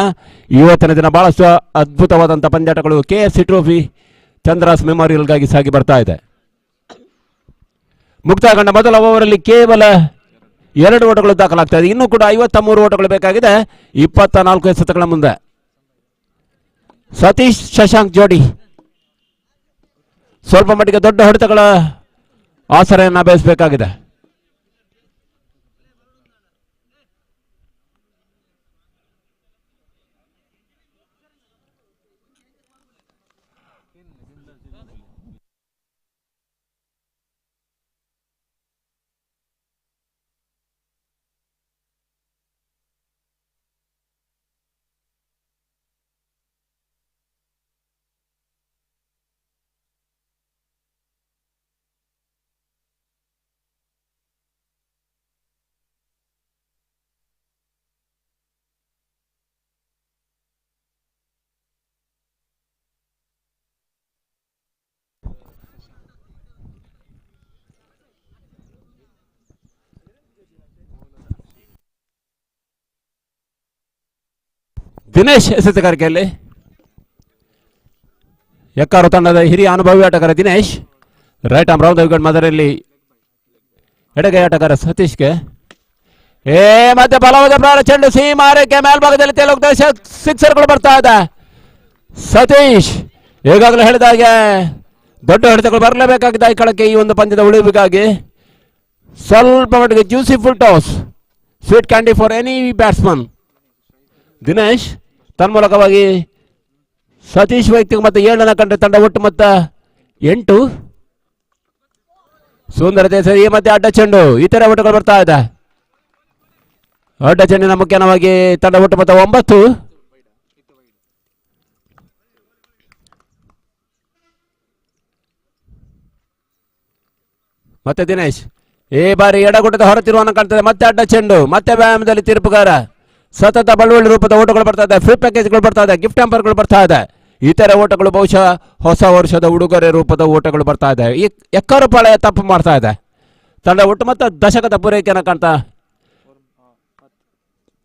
ಇವತ್ತಿನ ದಿನ ಬಹಳಷ್ಟು ಅದ್ಭುತವಾದಂಥ ಪಂದ್ಯಾಟಗಳು KFC ಟ್ರೋಫಿ ಚಂದ್ರಾಸ್ ಮೆಮೋರಿಯಲ್ಗಾಗಿ ಸಾಗಿ ಬರ್ತಾ ಇದೆ. ಮುಕ್ತಾಯಗೊಂಡ ಮೊದಲ ಓವರಲ್ಲಿ ಕೇವಲ 2 ಓಟಗಳು ದಾಖಲಾಗ್ತಾ ಇದೆ. ಇನ್ನೂ ಕೂಡ 53 ಓಟಗಳು ಬೇಕಾಗಿದೆ 24 ಎಸೆತಗಳ ಮುಂದೆ. ಸತೀಶ್ ಶಶಾಂಕ್ ಜೋಡಿ ಸ್ವಲ್ಪ ಮಟ್ಟಿಗೆ ದೊಡ್ಡ ಹೊಡೆತಗಳ ಆಸರೆಯನ್ನು ಬಯಸಬೇಕಾಗಿದೆ. ದಿನೇಶ್ ಎಸೆತಗಾರಿಕೆಯಲ್ಲಿ ಎಕ್ಕಾರು ತಂಡದ ಹಿರಿಯ ಅನುಭವಿ ಆಟಗಾರ Dinesh. Right arm round wicket ಮದರಲ್ಲಿ ಎಡಗೈ ಆಟಗಾರ ಸತೀಶ್ಗೆ. ಮತ್ತೆ ಬಲವಾದ ಪ್ರಾರ ಚೆಂಡು ಸೀಮಾರಕ್ಕೆ ಮೇಲ್ಭಾಗದಲ್ಲಿ ತೇಲುಗ್ತಾ ಸಿಕ್ಸರ್ಗಳು ಬರ್ತಾ ಇದೆ. ಸತೀಶ್ ಈಗಾಗಲೇ ಹೇಳಿದ ಹಾಗೆ ದೊಡ್ಡ ಹೊಡೆತಗಳು ಬರಲೇಬೇಕಾಗಿದೆ ಈ ಕಳಕ್ಕೆ ಈ ಒಂದು ಪಂದ್ಯದ ಉಳಿವಿಗಾಗಿ. ಸ್ವಲ್ಪ ಮಟ್ಟಿಗೆ juicy full toss, sweet candy for any batsman. Dinesh ತನ್ಮೂಲಕವಾಗಿ ಸತೀಶ್ ವೈಯಕ್ತಿಕ ಮತ್ತೆ 7 ಕಂಡ್ರೆ ತಂಡ ಒಟ್ಟು ಮೊತ್ತ 8. ಸುಂದರತೆ ಸರಿ ಮತ್ತೆ ಅಡ್ಡ ಚೆಂಡು ಇತರ ಓಟಗಳು ಬರ್ತಾ ಇದೆ. ಅಡ್ಡ ಚೆಂಡಿನ ಮುಖ್ಯವಾಗಿ ತಂಡ ಒಟ್ಟು ಮೊತ್ತ 9. ಮತ್ತೆ ದಿನೇಶ್ ಈ ಬಾರಿ ಎಡಗುಟ್ಟದ ಹೊರತಿರುವನ್ನು ಕಾಣ್ತದೆ. ಮತ್ತೆ ಅಡ್ಡ ಚೆಂಡು, ಮತ್ತೆ ವ್ಯಾಯಾಮದಲ್ಲಿ ತೀರ್ಪುಗಾರ. ಸತತ ಬಳುವಳಿ ರೂಪದ ಓಟಗಳು ಬರ್ತಾ ಇದೆ. ಫ್ರೀ ಪ್ಯಾಕೇಜ್ಗಳು ಬರ್ತಾ ಇದೆ. ಗಿಫ್ಟ್ ಹ್ಯಾಂಪರ್ಗಳು ಬರ್ತಾ ಇದೆ. ಇತರ ಓಟಗಳು ಬಹುಶಃ ಹೊಸ ವರ್ಷದ ಉಡುಗೊರೆ ರೂಪದ ಓಟಗಳು ಬರ್ತಾ ಇದೆ. ಈ ಎಕ್ಕರು ಪಾಳೆಯ ತಪ್ಪು ಮಾಡ್ತಾ ಇದೆ. ತಂಡ ಒಟ್ಟು ಮತ್ತು ದಶಕದ ಪೂರೈಕೆಯನ್ನು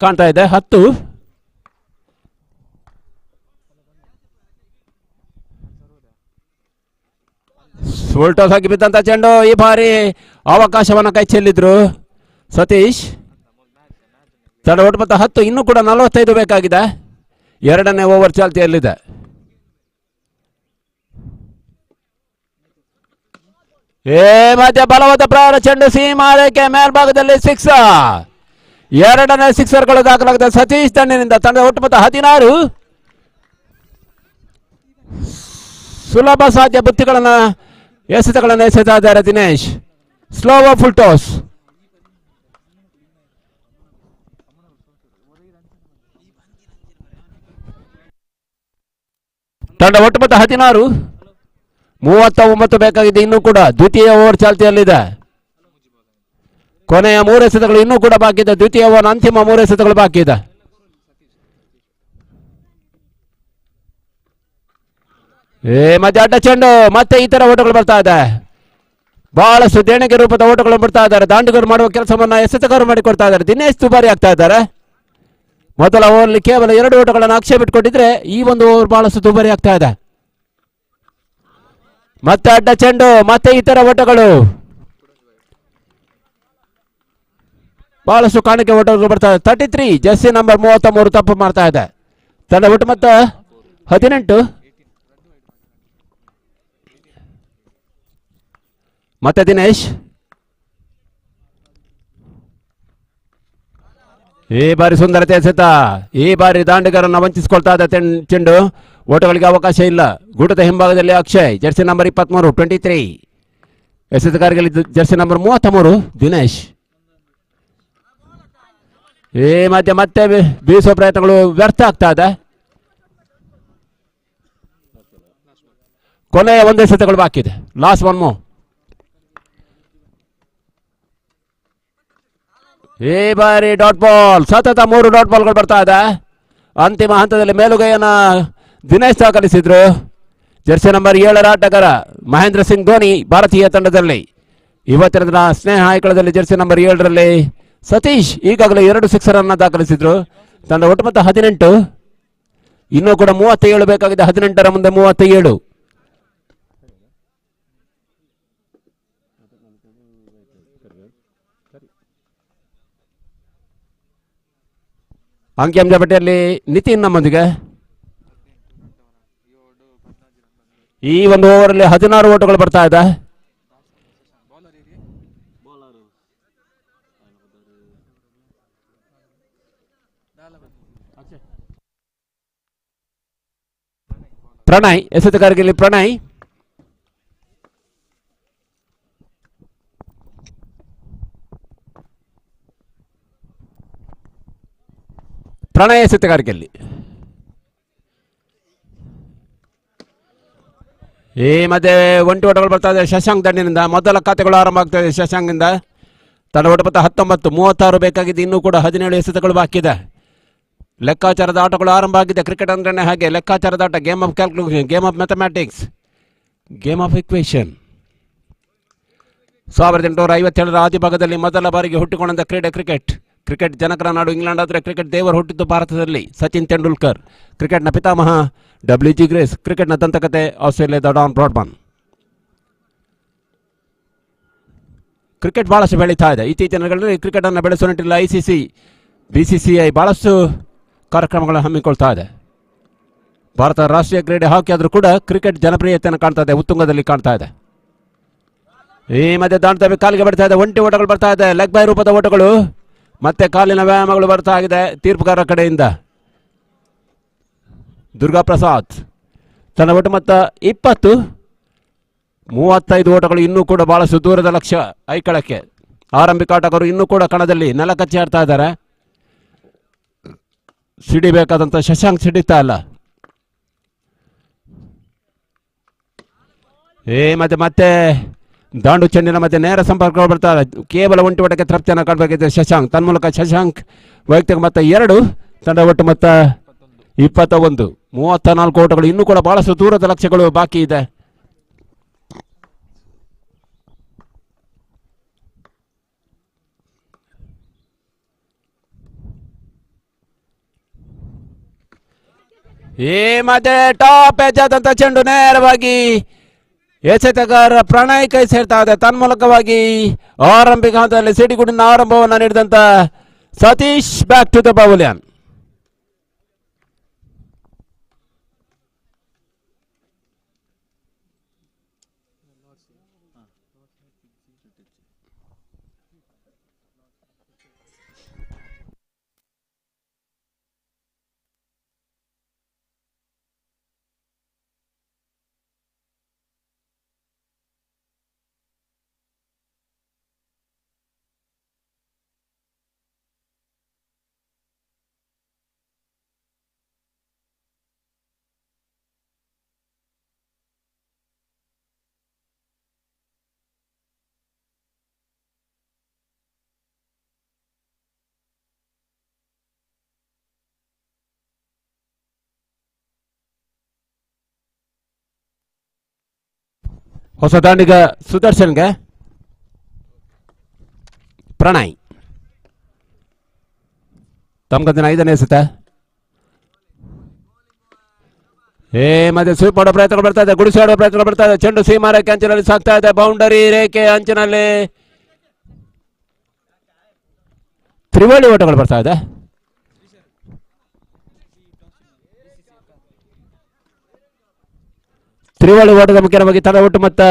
ಕಾಣ್ತಾ ಇದೆ. 10. ಸುಲ್ಟೋಸ್ ಆಗಿ ಬಿದ್ದಂತ ಚೆಂಡು. ಈ ಬಾರಿ ಅವಕಾಶವನ್ನು ಕೈ ಚೆಲ್ಲಿದ್ರು ಸತೀಶ್. ತಂಡ ಒಟ್ಟು ಮೊತ್ತ 10. ಇನ್ನೂ ಕೂಡ 45 ಬೇಕಾಗಿದೆ. 2ನೇ ಓವರ್ ಚಾಲ್ತಿಯಲ್ಲಿದೆ. ಮಧ್ಯ ಬಲವಾದ ಪ್ರಹಾರ ಚೆಂಡು ಸೀಮಾರೇಖೆ ಮೇಲ್ಭಾಗದಲ್ಲಿ 6. 2ನೇ ಸಿಕ್ಸರ್ಗಳು ದಾಖಲಾಗಿದೆ ಸತೀಶ್ ತಂಡದಿಂದ. ತಂಡ ಒಟ್ಟು ಮೊತ್ತ 16. ಸುಲಭ ಸಾಧ್ಯ ಬುತ್ತಿಗಳನ್ನು ಎಸೆತಗಳನ್ನು ಎಸೆತಾ ಇದ್ದಾರೆ ದಿನೇಶ್. Slow full toss. ತಂಡ ಒಟ್ಟು ಮೊತ್ತ 16. 39 ಬೇಕಾಗಿದೆ. ಇನ್ನೂ ಕೂಡ ದ್ವಿತೀಯ ಓವರ್ ಚಾಲ್ತಿಯಲ್ಲಿದೆ. ಕೊನೆಯ 3 ಎಸೆತಗಳು ಇನ್ನೂ ಕೂಡ ಬಾಕಿ ಇದೆ. ದ್ವಿತೀಯ ಓವರ್ ಅಂತಿಮ 3 ಎಸೆತಗಳು ಬಾಕಿ ಇದೆ. ಮತ್ತೆ ಅಡ್ಡ ಚೆಂಡು, ಮತ್ತೆ ಇತರ ಓಟಗಳು ಬರ್ತಾ ಇದೆ. ಬಹಳಷ್ಟು ದೇಣಿಗೆ ರೂಪದ ಓಟಗಳು ಬರ್ತಾ ಇದ್ದಾರೆ. ದಾಂಡುಗರು ಮಾಡುವ ಕೆಲಸವನ್ನ ಎಸೆತಗಾರರು ಮಾಡಿಕೊಡ್ತಾ ಇದ್ದಾರೆ. ದಿನೇಶ್ ದುಬಾರಿ ಆಗ್ತಾ ಇದ್ದಾರೆ. ಮೊದಲ ಓವರ್ಲಿ ಕೇವಲ 2 ಓಟಗಳನ್ನು ಅಕ್ಷಯ ಬಿಟ್ಕೊಟ್ಟಿದ್ರೆ ಈ ಒಂದು ಓವರ್ ಬಹಳಷ್ಟು ದುಬಾರಿ ಆಗ್ತಾ ಇದೆ. ಮತ್ತೆ ಅಡ್ಡ ಚೆಂಡು, ಮತ್ತೆ ಇತರ ಓಟಗಳು, ಬಹಳಷ್ಟು ಕಾಣಿಕೆ ಓಟಗಳು ಬರ್ತಾ ಇದೆ. 33 ಜರ್ಸಿ ನಂಬರ್ 33 ತಪ್ಪು ಮಾಡ್ತಾ ಇದೆ. ತಂಡ ಒಟ್ಟು ಮೊತ್ತ 18. ಮತ್ತೆ ದಿನೇಶ್ ಈ ಬಾರಿ ಸುಂದರತೆ ಎಸೆತ, ಈ ಬಾರಿ ದಾಂಡಿಗರನ್ನು ವಂಚಿಸಿಕೊಳ್ತಾ ಇದೆ ಚೆಂಡು. ಓಟಗಳಿಗೆ ಅವಕಾಶ ಇಲ್ಲ. ಗೂಟದ ಹಿಂಭಾಗದಲ್ಲಿ ಅಕ್ಷಯ್, ಜರ್ಸಿ ನಂಬರ್ 23 23. ಎಸೆತಗಾರರಲ್ಲಿ ಜರ್ಸಿ ನಂಬರ್ 33 ದಿನೇಶ್. ಈ ಮಧ್ಯೆ ಮತ್ತೆ ಬೀಸುವ ಪ್ರಯತ್ನಗಳು ವ್ಯರ್ಥ ಆಗ್ತಾ ಇದೆ. ಕೊನೆಯ ಒಂದು ಎಸೆತಗಳು ಬಾಕಿ ಇದೆ. ಲಾಸ್ಟ್ ಒನ್ ಮೋ. ಈ ಬಾರಿ ಡಾಟ್ ಬಾಲ್, ಸತತ 3 ಡಾಟ್ ಬಾಲ್ಗಳು ಬರ್ತಾ ಇದೆ. ಅಂತಿಮ ಹಂತದಲ್ಲಿ ಮೇಲುಗೈಯನ್ನ ದಿನೇಶ್ ದಾಖಲಿಸಿದ್ರು. ಜರ್ಸಿ ನಂಬರ್ 7 ಆಟಗಾರ ಮಹೇಂದ್ರ ಸಿಂಗ್ ಧೋನಿ ಭಾರತೀಯ ತಂಡದಲ್ಲಿ. ಇವತ್ತಿನ ದಿನ ಸ್ನೇಹ ಆಯ್ಕಳದಲ್ಲಿ ಜರ್ಸಿ ನಂಬರ್ 7ರಲ್ಲಿ ಸತೀಶ್ ಈಗಾಗಲೇ 2 ಸಿಕ್ಸರ್ ಅನ್ನ ದಾಖಲಿಸಿದ್ರು. ತಂಡ ಒಟ್ಟು ಮೊತ್ತ 18. ಇನ್ನೂ ಕೂಡ 37 ಬೇಕಾಗಿದೆ. 18ರ ಮುಂದೆ 37. ಅಂಕಿಅಂಶ ಪಟ್ಟಿಯಲ್ಲಿ ನಿತಿನ್ ನಮ್ಮೊಂದಿಗೆ. ಈ ಒಂದು ಓವರಲ್ಲಿ 16 ಓಟಗಳು ಬರ್ತಾ ಇದೆ. ಪ್ರಣಯ್ ಎಸೆತಗಾರರಲ್ಲಿ ಪ್ರಣಯ್. ಪ್ರಣಯ ಎಸೆತಗಾರಿಕೆಯಲ್ಲಿ ಈ ಮಧ್ಯೆ ಒಂಟಿ ಓಟಗಳು ಬರ್ತಾ ಇದೆ ಶಶಾಂಕ್ ದಂಡಿನಿಂದ. ಮೊದಲ ಖಾತೆಗಳು ಆರಂಭ ಆಗ್ತಾ ಇದೆ ಶಶಾಂಕ್ನಿಂದ. ತನ್ನ ಒಟ್ಟು ಮೊತ್ತ 19, 36 ಬೇಕಾಗಿದೆ. ಇನ್ನೂ ಕೂಡ 17 ಎಸೆತಗಳು ಬಾಕಿ ಇದೆ. ಲೆಕ್ಕಾಚಾರದ ಆಟಗಳು ಆರಂಭ ಆಗಿದೆ. ಕ್ರಿಕೆಟ್ ಅಂದ್ರೆ ಹಾಗೆ ಲೆಕ್ಕಾಚಾರದ ಆಟ. Game of calculation, game of mathematics, game of equation. 1857ರ ಆದಿಭಾಗದಲ್ಲಿ ಮೊದಲ ಬಾರಿಗೆ ಹುಟ್ಟಿಕೊಂಡ ಕ್ರೀಡೆ ಕ್ರಿಕೆಟ್. ಕ್ರಿಕೆಟ್ ಜನಕರ ನಾಡು ಇಂಗ್ಲೆಂಡ್ ಆದರೆ ಕ್ರಿಕೆಟ್ ದೇವರು ಹುಟ್ಟಿದ್ದು ಭಾರತದಲ್ಲಿ. ಸಚಿನ್ ತೆಂಡೂಲ್ಕರ್ ಕ್ರಿಕೆಟ್ನ ಪಿತಾಮಹ. WG ಗ್ರೇಸ್ ಕ್ರಿಕೆಟ್ನ ದಂತಕತೆ. ಆಸ್ಟ್ರೇಲಿಯಾದ ಡಾನ್ ಬ್ರಾಡ್ಮನ್. ಕ್ರಿಕೆಟ್ ಬಹಳಷ್ಟು ಬೆಳೀತಾ ಇದೆ. ಇತ್ತೀಚಿನ ದಿನಗಳಲ್ಲಿ ಕ್ರಿಕೆಟ್ ಅನ್ನು ಬೆಳೆಸುವ ನಿಟ್ಟಿನಲ್ಲಿ ICC, BCCI ಬಹಳಷ್ಟು ಕಾರ್ಯಕ್ರಮಗಳನ್ನು ಹಮ್ಮಿಕೊಳ್ತಾ ಇದೆ. ಭಾರತ ರಾಷ್ಟ್ರೀಯ ಕ್ರೀಡೆ ಹಾಕಿ ಆದರೂ ಕೂಡ ಕ್ರಿಕೆಟ್ ಜನಪ್ರಿಯತೆಯನ್ನು ಕಾಣ್ತಾ ಇದೆ, ಉತ್ತುಂಗದಲ್ಲಿ ಕಾಣ್ತಾ ಇದೆ. ಈ ಮಧ್ಯೆ ದಾಂಡತವಿ ಕಾಲಿಗೆ ಬರ್ತಾ ಇದೆ. ಒಂಟಿ ಓಟಗಳು ಬರ್ತಾ ಇದೆ. ಲೆಗ್ ಬೈ ರೂಪದ ಓಟಗಳು, ಮತ್ತೆ ಕಾಲಿನ ವ್ಯಾಯಾಮಗಳು ಬರ್ತಾ ಇದೆ ತೀರ್ಪುಗಾರರ ಕಡೆಯಿಂದ. ದುರ್ಗಾ ಪ್ರಸಾದ್ ತನ್ನ ಒಟ್ಟು ಮೊತ್ತ 20, 35 ಓಟಗಳು. ಇನ್ನೂ ಕೂಡ ಬಹಳಷ್ಟು ದೂರದ ಲಕ್ಷ್ಯ ಐಕಳಕ್ಕೆ. ಆರಂಭಿಕ ಆಟಗಾರರು ಇನ್ನೂ ಕೂಡ ಕಣದಲ್ಲಿ ನೆಲ ಕಚ್ಚಿ ಆಡ್ತಾ ಇದ್ದಾರೆ. ಸಿಡಿಬೇಕಾದಂತ ಶಶಾಂಕ್ ಸಿಡಿತಾ ಇಲ್ಲ. ಮತ್ತೆ ದಾಂಡು ಚೆಂಡಿನ ಮಧ್ಯೆ ನೇರ ಸಂಪರ್ಕಗಳು ಬರ್ತಾರೆ. ಕೇವಲ ಒಂಟಿ ಓಟಕ್ಕೆ ತೃಪ್ತಿಯನ್ನು ಕಾಣಬೇಕಿದೆ ಶಶಾಂಕ್. ತನ್ಮೂಲಕ ಶಶಾಂಕ್ ವೈಯಕ್ತಿಕ ಮೊತ್ತ 2, ತಂಡ ಒಟ್ಟು ಮೊತ್ತ 21, 34 ಓಟಗಳು. ಇನ್ನೂ ಕೂಡ ಬಹಳಷ್ಟು ದೂರದ ಲಕ್ಷ್ಯಗಳು ಬಾಕಿ ಇದೆ. ಈ ಮಧ್ಯೆ ಟಾಪ್ ಎಜ್ ಆದಂತ ಚೆಂಡು ನೇರವಾಗಿ ಎಸೆತಗಾರ ಪ್ರಣಯ್ ಕೈ ಸೇರ್ತಾ ಇದೆ. ತನ್ಮೂಲಕವಾಗಿ ಆರಂಭಿಕ ಹಂತದಲ್ಲಿ ಸಿಡಿಗುಡಿನ ಆರಂಭವನ್ನು ನೀಡಿದಂತ ಸತೀಶ್ ಬ್ಯಾಕ್ ಟು ದ ಪವಲಿಯನ್. ಹೊಸ ದಾಂಡಿಗ ಸುದರ್ಶನ್ಗೆ ಪ್ರಣಯ್ ತಮ್ಗಂದಿನ 5ನೇ ಎಸೆತ. ಮತ್ತೆ ಸ್ವೀಪ್ ಮಾಡೋ ಪ್ರಯತ್ನ ಬರ್ತಾ ಇದೆ. ಗುಡಿಸಿ ಆಡೋ ಪ್ರಯತ್ನ ಬರ್ತಾ ಇದೆ. ಚೆಂಡು ಸೀಮಾ ರೇಖೆ ಅಂಚಿನಲ್ಲಿ ಸಾಕ್ತಾ ಇದೆ. ಬೌಂಡರಿ ರೇಖೆ ಅಂಚಿನಲ್ಲಿ ತ್ರಿವಳಿ ಓಟಗಳು ಬರ್ತಾ ಇದೆ. ತ್ರಿವಳಿ ಓಟದ ಮುಖ್ಯವಾಗಿ ತಡ ಒಟ್ಟು ಮೊತ್ತ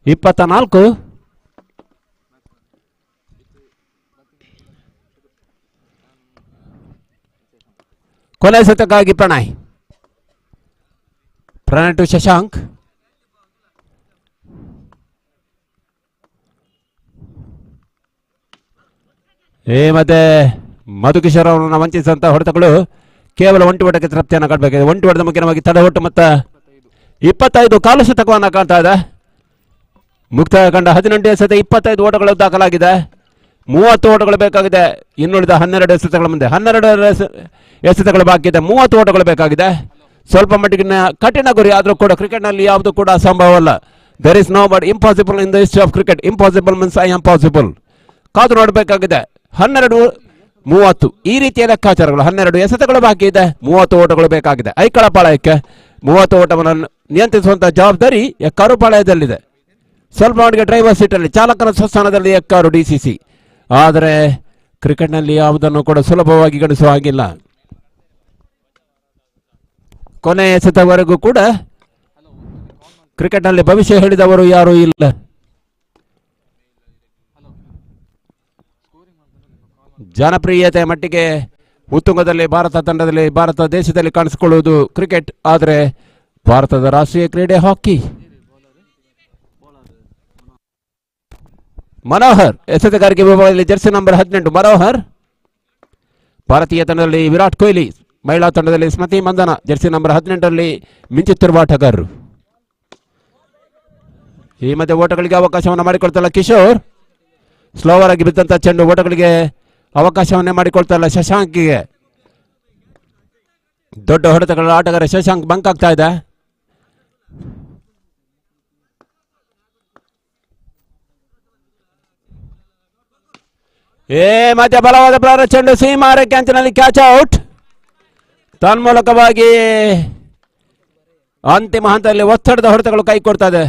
24. ಕೊನೆ ಎಸೆತಕ್ಕಾಗಿ ಪ್ರಣಯ್ ಟು ಶಶಾಂಕ್. ಮತ್ತೆ ಮಧುಕಿಶೋರ್ ಅವರನ್ನು ವಂಚಿಸಿದಂತ ಹೊಡೆತಗಳು ಕೇವಲ ಒಂಟಿ ಓಟಕ್ಕೆ ತೃಪ್ತಿಯನ್ನು ಕಾಣಬೇಕಾಗಿದೆ. ಒಂಟಿ ಹೊಡೆದ ಮುಖ್ಯವಾಗಿ ತಡೆ ಒಟ್ಟು ಮತ್ತು 25 ಕಾಲು ಶತಕವನ್ನು ಕಾಣ್ತಾ ಇದೆ. ಮುಕ್ತಾಯ ಕಂಡ 18 ಎಸೆತ 25 ಓಟಗಳು ದಾಖಲಾಗಿದೆ. 30 ಓಟಗಳು ಬೇಕಾಗಿದೆ. ಇನ್ನುಳಿದ 12 ಎಸೆತಗಳ ಮುಂದೆ 12 ಎಸೆತಗಳು ಬಾಕಿ ಇದೆ. 30 ಓಟಗಳು ಬೇಕಾಗಿದೆ. ಸ್ವಲ್ಪ ಮಟ್ಟಿಗಿನ ಕಠಿಣ ಗುರಿ ಆದರೂ ಕೂಡ ಕ್ರಿಕೆಟ್ನಲ್ಲಿ ಯಾವುದು ಕೂಡ ಅಸಂಭವವಲ್ಲ. There is no but impossible in the history of cricket. Impossible means I am possible. ಕಾದು ನೋಡಬೇಕಾಗಿದೆ. 12-30 ಈ ರೀತಿಯ ಲೆಕ್ಕಾಚಾರಗಳು. 12 ಎಸೆತಗಳು ಬಾಕಿ ಇದೆ. 30 ಓಟಗಳು ಬೇಕಾಗಿದೆ. ಐಕಳ ಪಾಳಯಕ್ಕೆ 30 ಓಟವನ್ನು ನಿಯಂತ್ರಿಸುವಂತಹ ಜವಾಬ್ದಾರಿ ಎಕ್ಕಾರು ಪಾಳಯದಲ್ಲಿದೆ. ಸ್ವಲ್ಪ ಮಟ್ಟಿಗೆ ಡ್ರೈವರ್ ಸೀಟಲ್ಲಿ ಚಾಲಕನ ಸ್ವಸ್ಥಾನದಲ್ಲಿ ಎಕ್ಕಾರು DCC. ಆದರೆ ಕ್ರಿಕೆಟ್ನಲ್ಲಿ ಯಾವುದನ್ನು ಕೂಡ ಸುಲಭವಾಗಿ ಗಳಿಸುವ ಹಾಗಿಲ್ಲ. ಕೊನೆ ಎಸೆತವರೆಗೂ ಕೂಡ ಕ್ರಿಕೆಟ್ನಲ್ಲಿ ಭವಿಷ್ಯ ಹೇಳಿದವರು ಯಾರೂ ಇಲ್ಲ. ಜನಪ್ರಿಯತೆ ಮಟ್ಟಿಗೆ ಉತ್ತುಂಗದಲ್ಲಿ ಭಾರತ ತಂಡದಲ್ಲಿ ಭಾರತ ದೇಶದಲ್ಲಿ ಕಾಣಿಸಿಕೊಳ್ಳುವುದು ಕ್ರಿಕೆಟ್. ಆದರೆ ಭಾರತದ ರಾಷ್ಟ್ರೀಯ ಕ್ರೀಡೆ ಹಾಕಿ. ಮನೋಹರ್ ಎಸೆತಗಾರಿಕೆ ವಿಭಾಗದಲ್ಲಿ ಜೆರ್ಸಿ ನಂಬರ್ 18 ಮನೋಹರ್. ಭಾರತೀಯ ತಂಡದಲ್ಲಿ ವಿರಾಟ್ ಕೊಹ್ಲಿ, ಮಹಿಳಾ ತಂಡದಲ್ಲಿ ಸ್ಮೃತಿ ಮಂದನ ಜೆರ್ಸಿ ನಂಬರ್ 18ರಲ್ಲಿ ಮಿಂಚುತ್ತಿರುವ ಆಟಗಾರರು. ಈ ಮಧ್ಯೆ ಓಟಗಳಿಗೆ ಅವಕಾಶವನ್ನು ಮಾಡಿಕೊಳ್ತಲ್ಲ ಕಿಶೋರ್. ಸ್ಲೋವರ್ ಆಗಿ ಬಿದ್ದಂತ ಚೆಂಡು ಓಟಗಳಿಗೆ ಅವಕಾಶವನ್ನೇ ಮಾಡಿಕೊಳ್ತಲ್ಲ ಶಶಾಂಕ್ಗೆ. ದೊಡ್ಡ ಹೊಡೆತಗಳ ಆಟಗಾರ ಶಶಾಂಕ್ ಬಂಕ್ ಆಗ್ತಾ ಇದೆ. ಮಧ್ಯ ಬಲವಾದ ಪ್ರಾರ ಚೆಂಡು ಸೀಮಾರೆ ಕ್ಯಾಂಚಿನಲ್ಲಿ ಕ್ಯಾಚ್ ಔಟ್. ತನ್ಮೂಲಕವಾಗಿ ಅಂತಿಮ ಹಂತದಲ್ಲಿ ಒತ್ತಡದ ಹೊಡೆತಗಳು ಕೈ ಕೊಡ್ತಾ ಇದೆ.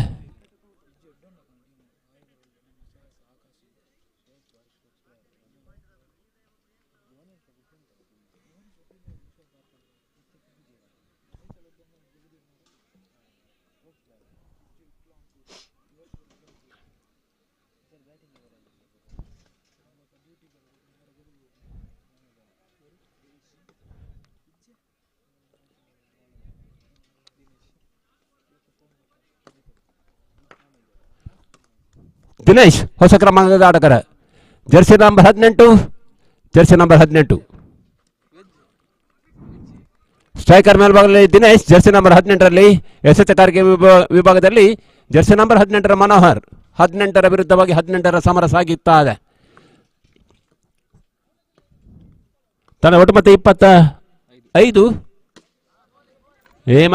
ದಿನೇಶ್ ಹೊಸ ಕ್ರಮಾಂಕದ ಆಟಗಾರ ಜೆರ್ಸಿ ನಂಬರ್ 18 ಸ್ಟ್ರೈಕರ್ ಮೇಲ್ಭಾಗದಲ್ಲಿ ದಿನೇಶ್. ಜೆರ್ಸಿ ನಂಬರ್ 18ರಲ್ಲಿ ಎಸೆತಗಾರಿಕೆ ವಿಭಾಗದಲ್ಲಿ ಜೆರ್ಸಿ ನಂಬರ್ 18ರ ಮನೋಹರ್. 18ರ ವಿರುದ್ಧವಾಗಿ 18ರ ಸಮರ ಸಾಗಿತ್ತಾ ಇದೆ. ತನ್ನ ಒಟ್ಟು ಮತ್ತೆ 25.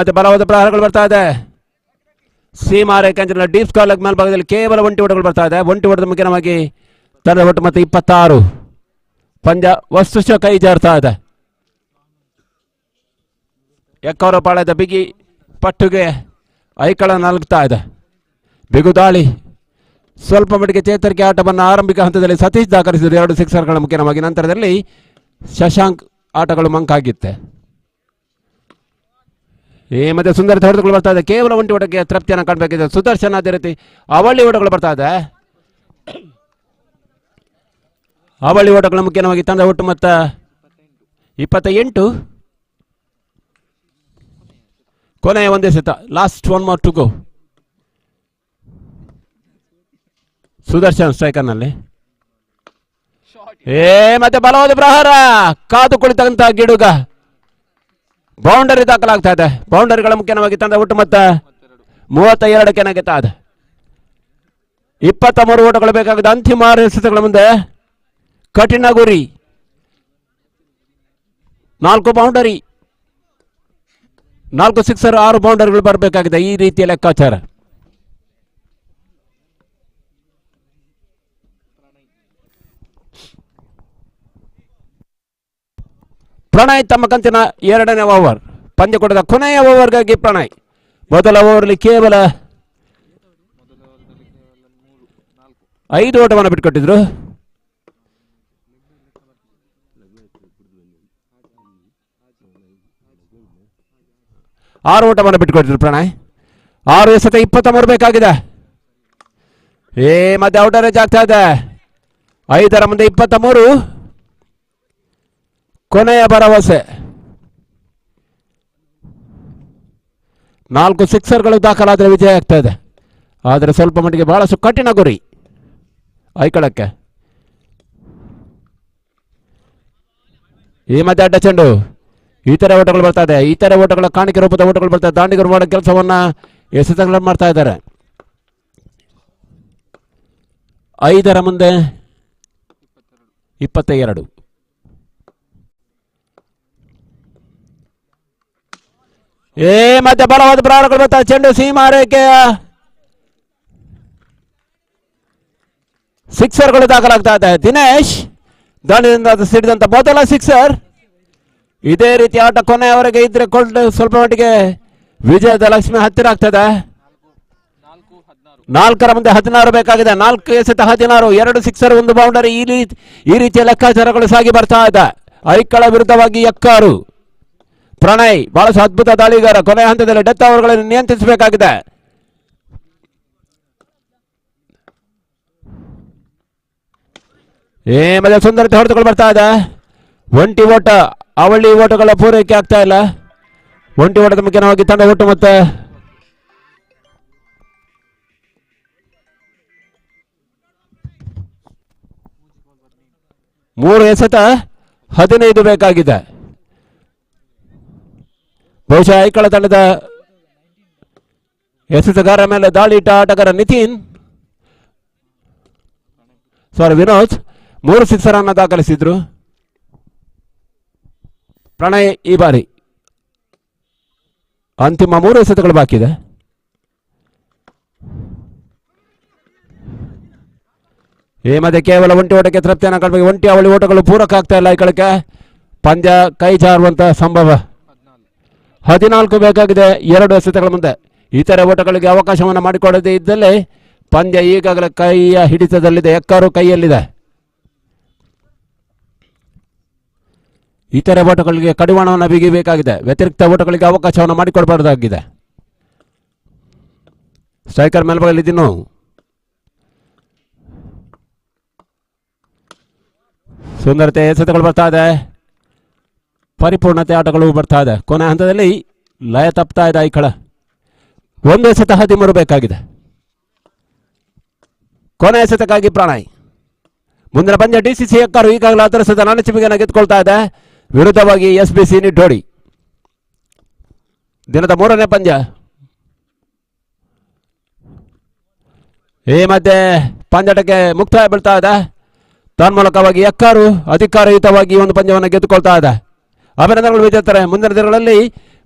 ಮತ್ತೆ ಬಲವಾದ ಪ್ರಹಾರಗಳು ಬರ್ತಾ ಇದೆ. ಸೀಮಾರೆ ಕ್ಯಾಂಚಿನ ಡೀಪ್ ಸ್ಕಾಲರ್ ಮೇಲ್ಭಾಗದಲ್ಲಿ ಕೇವಲ ಒಂಟಿ ಓಟಗಳು ಬರ್ತಾ ಇದೆ. ಒಂಟಿ ಓಟದ ಮುಖ್ಯವಾಗಿ ತನ್ನ ಒಟ್ಟು ಮತ್ತೆ 26. ಪಂದ್ಯ ವಸ್ತುಶ ಕೈ ಜಾರ್ತಾ ಇದೆ. ಎಕ್ಕವರ ಪಾಳ್ಯದ ಬಿಗಿ ಪಟ್ಟುಗೆ ಐಕಳ ನಲುಗ್ತಾ ಇದೆ. ಬಿಗುದಾಳಿ ಸ್ವಲ್ಪ ಮಟ್ಟಿಗೆ ಚೇತರಿಕೆ ಆಟವನ್ನು ಆರಂಭಿಕ ಹಂತದಲ್ಲಿ ಸತೀಶ್ ದಾಖಲಿಸಿದರು. 2 ಸಿಕ್ಸರ್ಗಳ ಮುಖ್ಯವಾಗಿ ನಂತರದಲ್ಲಿ ಶಶಾಂಕ್ ಆಟಗಳು ಮಂಕಾಗಿತ್ತೆ. ಮತ್ತೆ ಸುಂದರ ಹೊಡೆತಗಳು ಬರ್ತಾ ಇದೆ. ಕೇವಲ ಒಂಟಿ ಓಟಕ್ಕೆ ತೃಪ್ತಿಯನ್ನು ಕಾಣಬೇಕಿದೆ. ಸುದರ್ಶನ ಅದೇ ರೀತಿ ಅವಳಿ ಓಟಗಳು ಬರ್ತಾ ಇದೆ. ಅವಳಿ ಓಟಗಳ ಮುಖ್ಯವಾಗಿ ತಂಡ ಒಟ್ಟು ಮೊತ್ತ 28. ಕೊನೆಯ ಒಂದೇ ಸೆತ. Last 1 more to go. Sudarshan ಸ್ಟ್ರೈಕರ್ನಲ್ಲಿ ಮತ್ತೆ ಬಲವಾದ ಪ್ರಹಾರ. ಕಾದು ಕುಳಿತಂತ ಗಿಡುಗ ಬೌಂಡರಿ ದಾಖಲಾಗ್ತಾ ಇದೆ. ಬೌಂಡರಿಗಳ ಮುಖ್ಯವಾಗಿ ತಂಡ ಒಟ್ಟು ಮೊತ್ತ 32ಕ್ಕೆ ನಗೆತಾ ಇದೆ. 23 ಓಟಗಳು ಬೇಕಾಗಿದೆ. ಅಂತಿಮ 6 ಎಸೆತಗಳ ಮುಂದೆ ಕಠಿಣ ಗುರಿ. 4 ಬೌಂಡರಿ, 4 ಸಿಕ್ಸರ್, 6 ಬೌಂಡರಿಗಳು ಬರಬೇಕಾಗಿದೆ. ಈ ರೀತಿಯ ಲೆಕ್ಕಾಚಾರ. ಪ್ರಣಯ್ ತಮ್ಮ ಕಂತಿನ 2ನೇ ಓವರ್. ಪಂದ್ಯಕೂಟದ ಕೊನೆಯ ಓವರ್ಗಾಗಿ ಪ್ರಣಯ್. ಮೊದಲ ಓವರ್ಲಿ ಕೇವಲ 5 ಓಟವನ್ನು ಬಿಟ್ಟುಕೊಟ್ಟಿದ್ರು. ಆರು ಓಟವನ್ನು ಬಿಟ್ಟುಕೊಟ್ಟಿದ್ರು ಪ್ರಣಯ್. 6 ಎಸೆತ 23 ಬೇಕಾಗಿದೆ. ಮತ್ತೆ ಔಟರೇಜ್ ಆಗ್ತಾ ಇದೆ. 5ರ ಮುಂದೆ 23. ಕೊನೆಯ ಭರವಸೆ. 4 ಸಿಕ್ಸರ್ಗಳು ದಾಖಲಾದರೆ ವಿಜಯ ಆಗ್ತಾ ಇದೆ. ಆದರೆ ಸ್ವಲ್ಪ ಮಟ್ಟಿಗೆ ಬಹಳಷ್ಟು ಕಠಿಣ ಗುರಿ ಐಕಳಕ್ಕೆ. ಈ ಮಧ್ಯೆ ಅಡ್ಡ ಚೆಂಡು, ಇತರೆ ಓಟಗಳು ಬರ್ತಾ ಇದೆ. ಇತರೆ ಓಟಗಳ ಕಾಣಿಕೆ ರೂಪದ ಓಟಗಳು ಬರ್ತಾ ಇದೆ. ದಾಂಡಿಗರು ಮಾಡೋ ಕೆಲಸವನ್ನ ಎಸೆತಗಳು ಮಾಡ್ತಾ ಇದ್ದಾರೆ. 5 ಮುಂದೆ 22. ಮತ್ತೆ ಬಲವಾದ ಪ್ರಾಣಗಳು ಬರ್ತಾರೆ. ಚೆಂಡು ಸೀಮಾರೇಖೆಯ ಸಿಕ್ಸರ್ಗಳು ದಾಖಲಾಗ್ತಾ ಇದೆ. ದಿನೇಶ್ ದಾಂಡಿನಿಂದ ಸಿಡಿದಂತ ಮೊದಲ ಸಿಕ್ಸರ್. ಇದೇ ರೀತಿ ಆಟ ಕೊನೆಯವರೆಗೆ ಇದ್ರೆ ಕೊಂಡು ಸ್ವಲ್ಪ ಮಟ್ಟಿಗೆ ವಿಜಯದ ಲಕ್ಷ್ಮಿ ಹತ್ತಿರ ಆಗ್ತದೆ. 4 ಮುಂದೆ 16 ಬೇಕಾಗಿದೆ. 4 ಎಸೆತ 16, 2 ಸಿಕ್ಸರ್, 1 ಬೌಂಡರಿ. ಈ ರೀತಿಯ ಲೆಕ್ಕಾಚಾರಗಳು ಸಾಗಿ ಬರ್ತಾ ಇದೆ. ಐಕಳ ವಿರುದ್ಧವಾಗಿ ಎಕ್ಕಾರು. ಪ್ರಣಯ್ ಬಹಳಷ್ಟು ಅದ್ಭುತ ದಾಳಿಗಾರ. ಕೊನೆ ಹಂತದಲ್ಲಿ ಡೆತ್ ಓವರ್ಗಳನ್ನು ನಿಯಂತ್ರಿಸಬೇಕಾಗಿದೆ. ಮತ್ತೆ ಸುಂದರತೆ ಹೊಡೆದುಗಳು ಬರ್ತಾ ಇದೆ. ಒಂಟಿ ಓಟ, ಅವಳಿ ಓಟಗಳ ಪೂರೈಕೆ ಆಗ್ತಾ ಇಲ್ಲ. ಒಂಟಿ ಓಟದ ಮುಖ್ಯವಾಗಿ ತಂಡ ಒಟ್ಟು ಮತ್ತೆ 3 ಎಸೆತ 15 ಬೇಕಾಗಿದೆ. ಬಹುಶಃ ಐಕಳ ತಂಡದ ಎಸೆತಗಾರ ಮೇಲೆ ದಾಳಿ ಇಟ್ಟ ಆಟಗಾರ ವಿನೋದ್ 3 ಸಿಕ್ಸರ್ ಅನ್ನು ದಾಖಲಿಸಿದ್ರು. ಪ್ರಣಯ್ ಈ ಬಾರಿ ಅಂತಿಮ 3 ಎಸೆತಗಳು ಬಾಕಿ ಇದೆ. ಈ ಮಧ್ಯೆ ಕೇವಲ ಒಂಟಿ ಓಟಕ್ಕೆ ತೃಪ್ತಿಯನ್ನು ಕಾಣಬೇಕು. ಒಂಟಿ ಅವಳಿ ಓಟಗಳು ಪೂರಕ ಆಗ್ತಾ ಇಲ್ಲ. ಐಕಳಕ್ಕೆ ಪಂದ್ಯ ಕೈ ಜಾರುವಂತಹ ಸಂಭವ. 14 ಬೇಕಾಗಿದೆ 2 ಎಸೆತಗಳ ಮುಂದೆ. ಇತರೆ ಓಟಗಳಿಗೆ ಅವಕಾಶವನ್ನು ಮಾಡಿಕೊಡದೇ ಇದ್ದಲ್ಲಿ ಪಂದ್ಯ ಈಗಾಗಲೇ ಕೈಯ ಹಿಡಿತದಲ್ಲಿದೆ. ಎಕ್ಕಾರು ಕೈಯಲ್ಲಿದೆ. ಇತರೆ ಓಟಗಳಿಗೆ ಕಡಿವಾಣವನ್ನು ಬಿಗಿಬೇಕಾಗಿದೆ. ವ್ಯತಿರಿಕ್ತ ಓಟಗಳಿಗೆ ಅವಕಾಶವನ್ನು ಮಾಡಿಕೊಡಬಾರ್ದಾಗಿದೆ. ಸ್ಟ್ರೈಕರ್ ಮೇಲ್ಭಾಗದಲ್ಲಿದ್ದೀನು. ಸುಂದರತೆ ಎಸೆತಗಳು ಬರ್ತಾ ಇದೆ. ಪರಿಪೂರ್ಣತೆ ಆಟಗಳು ಬರ್ತಾ ಇದೆ. ಕೊನೆ ಹಂತದಲ್ಲಿ ಲಯ ತಪ್ತಾ ಇದೆ ಐಕಳ. 1 ಎಸೆತ 13 ಬೇಕಾಗಿದೆ. ಕೊನೆ ಎಸೆತಕ್ಕಾಗಿ ಪ್ರಣಯ್. ಮುಂದಿನ ಪಂದ್ಯ ಡಿಸಿಸಿ ಎಕ್ಕಾರು ಈಗಾಗಲೇ 10 ಎಸೆತ 4 ಚಿಮಿಗೆಯನ್ನು ಗೆದ್ದುಕೊಳ್ತಾ ಇದೆ. ವಿರುದ್ಧವಾಗಿ SBC ನಿಟ್ಟೋಡಿ. ದಿನದ 3ನೇ ಪಂದ್ಯ. ಈ ಮಧ್ಯೆ ಪಂದ್ಯಾಟಕ್ಕೆ ಮುಕ್ತಾಯ ಬೀಳ್ತಾ ಇದೆ. ತನ್ಮೂಲಕವಾಗಿ ಎಕ್ಕಾರು ಅಧಿಕಾರಯುತವಾಗಿ ಒಂದು ಪಂದ್ಯವನ್ನು ಗೆದ್ದುಕೊಳ್ತಾ ಇದೆ. ಅಭಿನಂದನೆಗಳು ವಿಜೇತರೆ. ಮುಂದಿನ ದಿನಗಳಲ್ಲಿ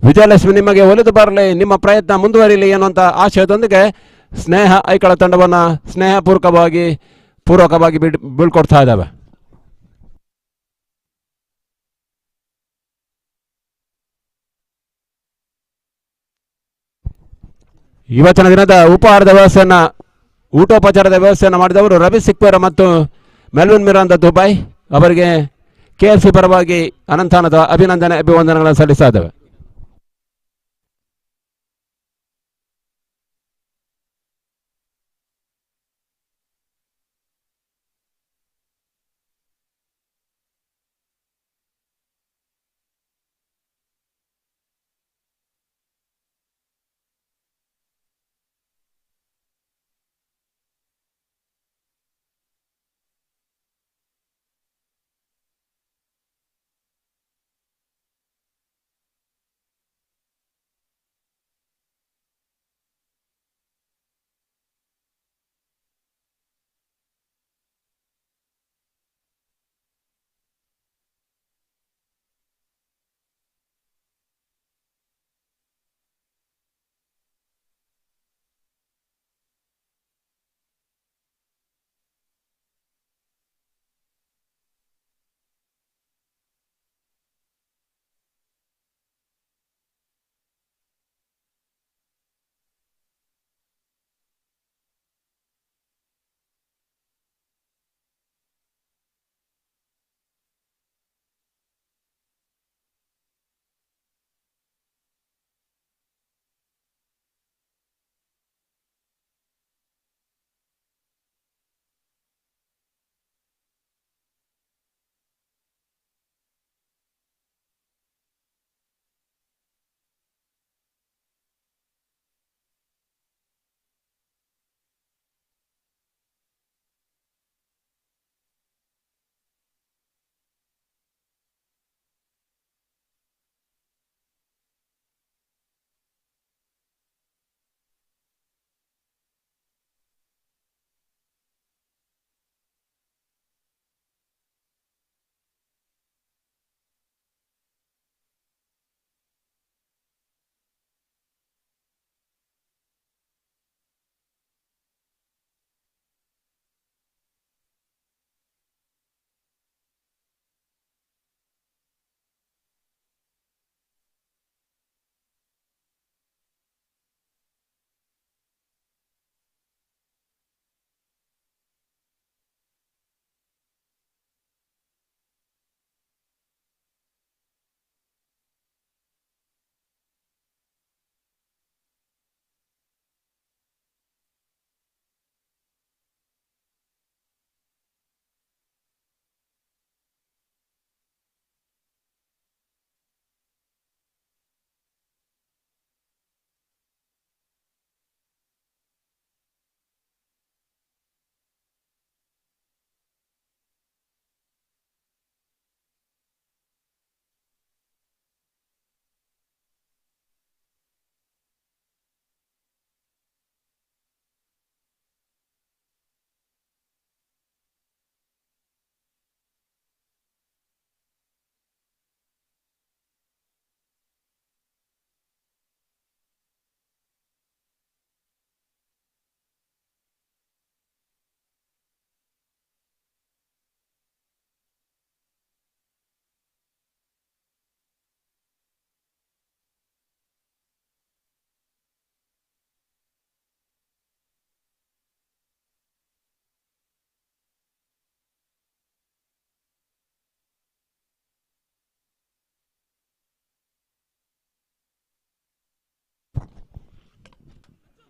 ವಿಜಯಲಕ್ಷ್ಮಿ ನಿಮಗೆ ಒಲಿದು ಬರಲಿ, ನಿಮ್ಮ ಪ್ರಯತ್ನ ಮುಂದುವರಿಯಲಿ ಎನ್ನುವಂಥ ಆಶಯದೊಂದಿಗೆ ಸ್ನೇಹ ಐಕಳ ತಂಡವನ್ನು ಪೂರ್ವಕವಾಗಿ ಬೀಳ್ಕೊಡ್ತಾ ಇದ್ದಾವೆ. ಇವತ್ತಿನ ದಿನದ ಉಪಹಾರದ ವ್ಯವಸ್ಥೆಯನ್ನು, ಊಟೋಪಚಾರದ ವ್ಯವಸ್ಥೆಯನ್ನು ಮಾಡಿದವರು ರವಿ ಸಿಕ್ವೇರ ಮತ್ತು ಮೆಲ್ವಿನ್ ಮಿರಾಂದ ದುಬೈ. ಅವರಿಗೆ KFC ಪರವಾಗಿ ಅನಂತಾನದ ಅಭಿವಂದನೆಗಳನ್ನು ಸಲ್ಲಿಸ್ತಾ ಇದ್ದೇವೆ.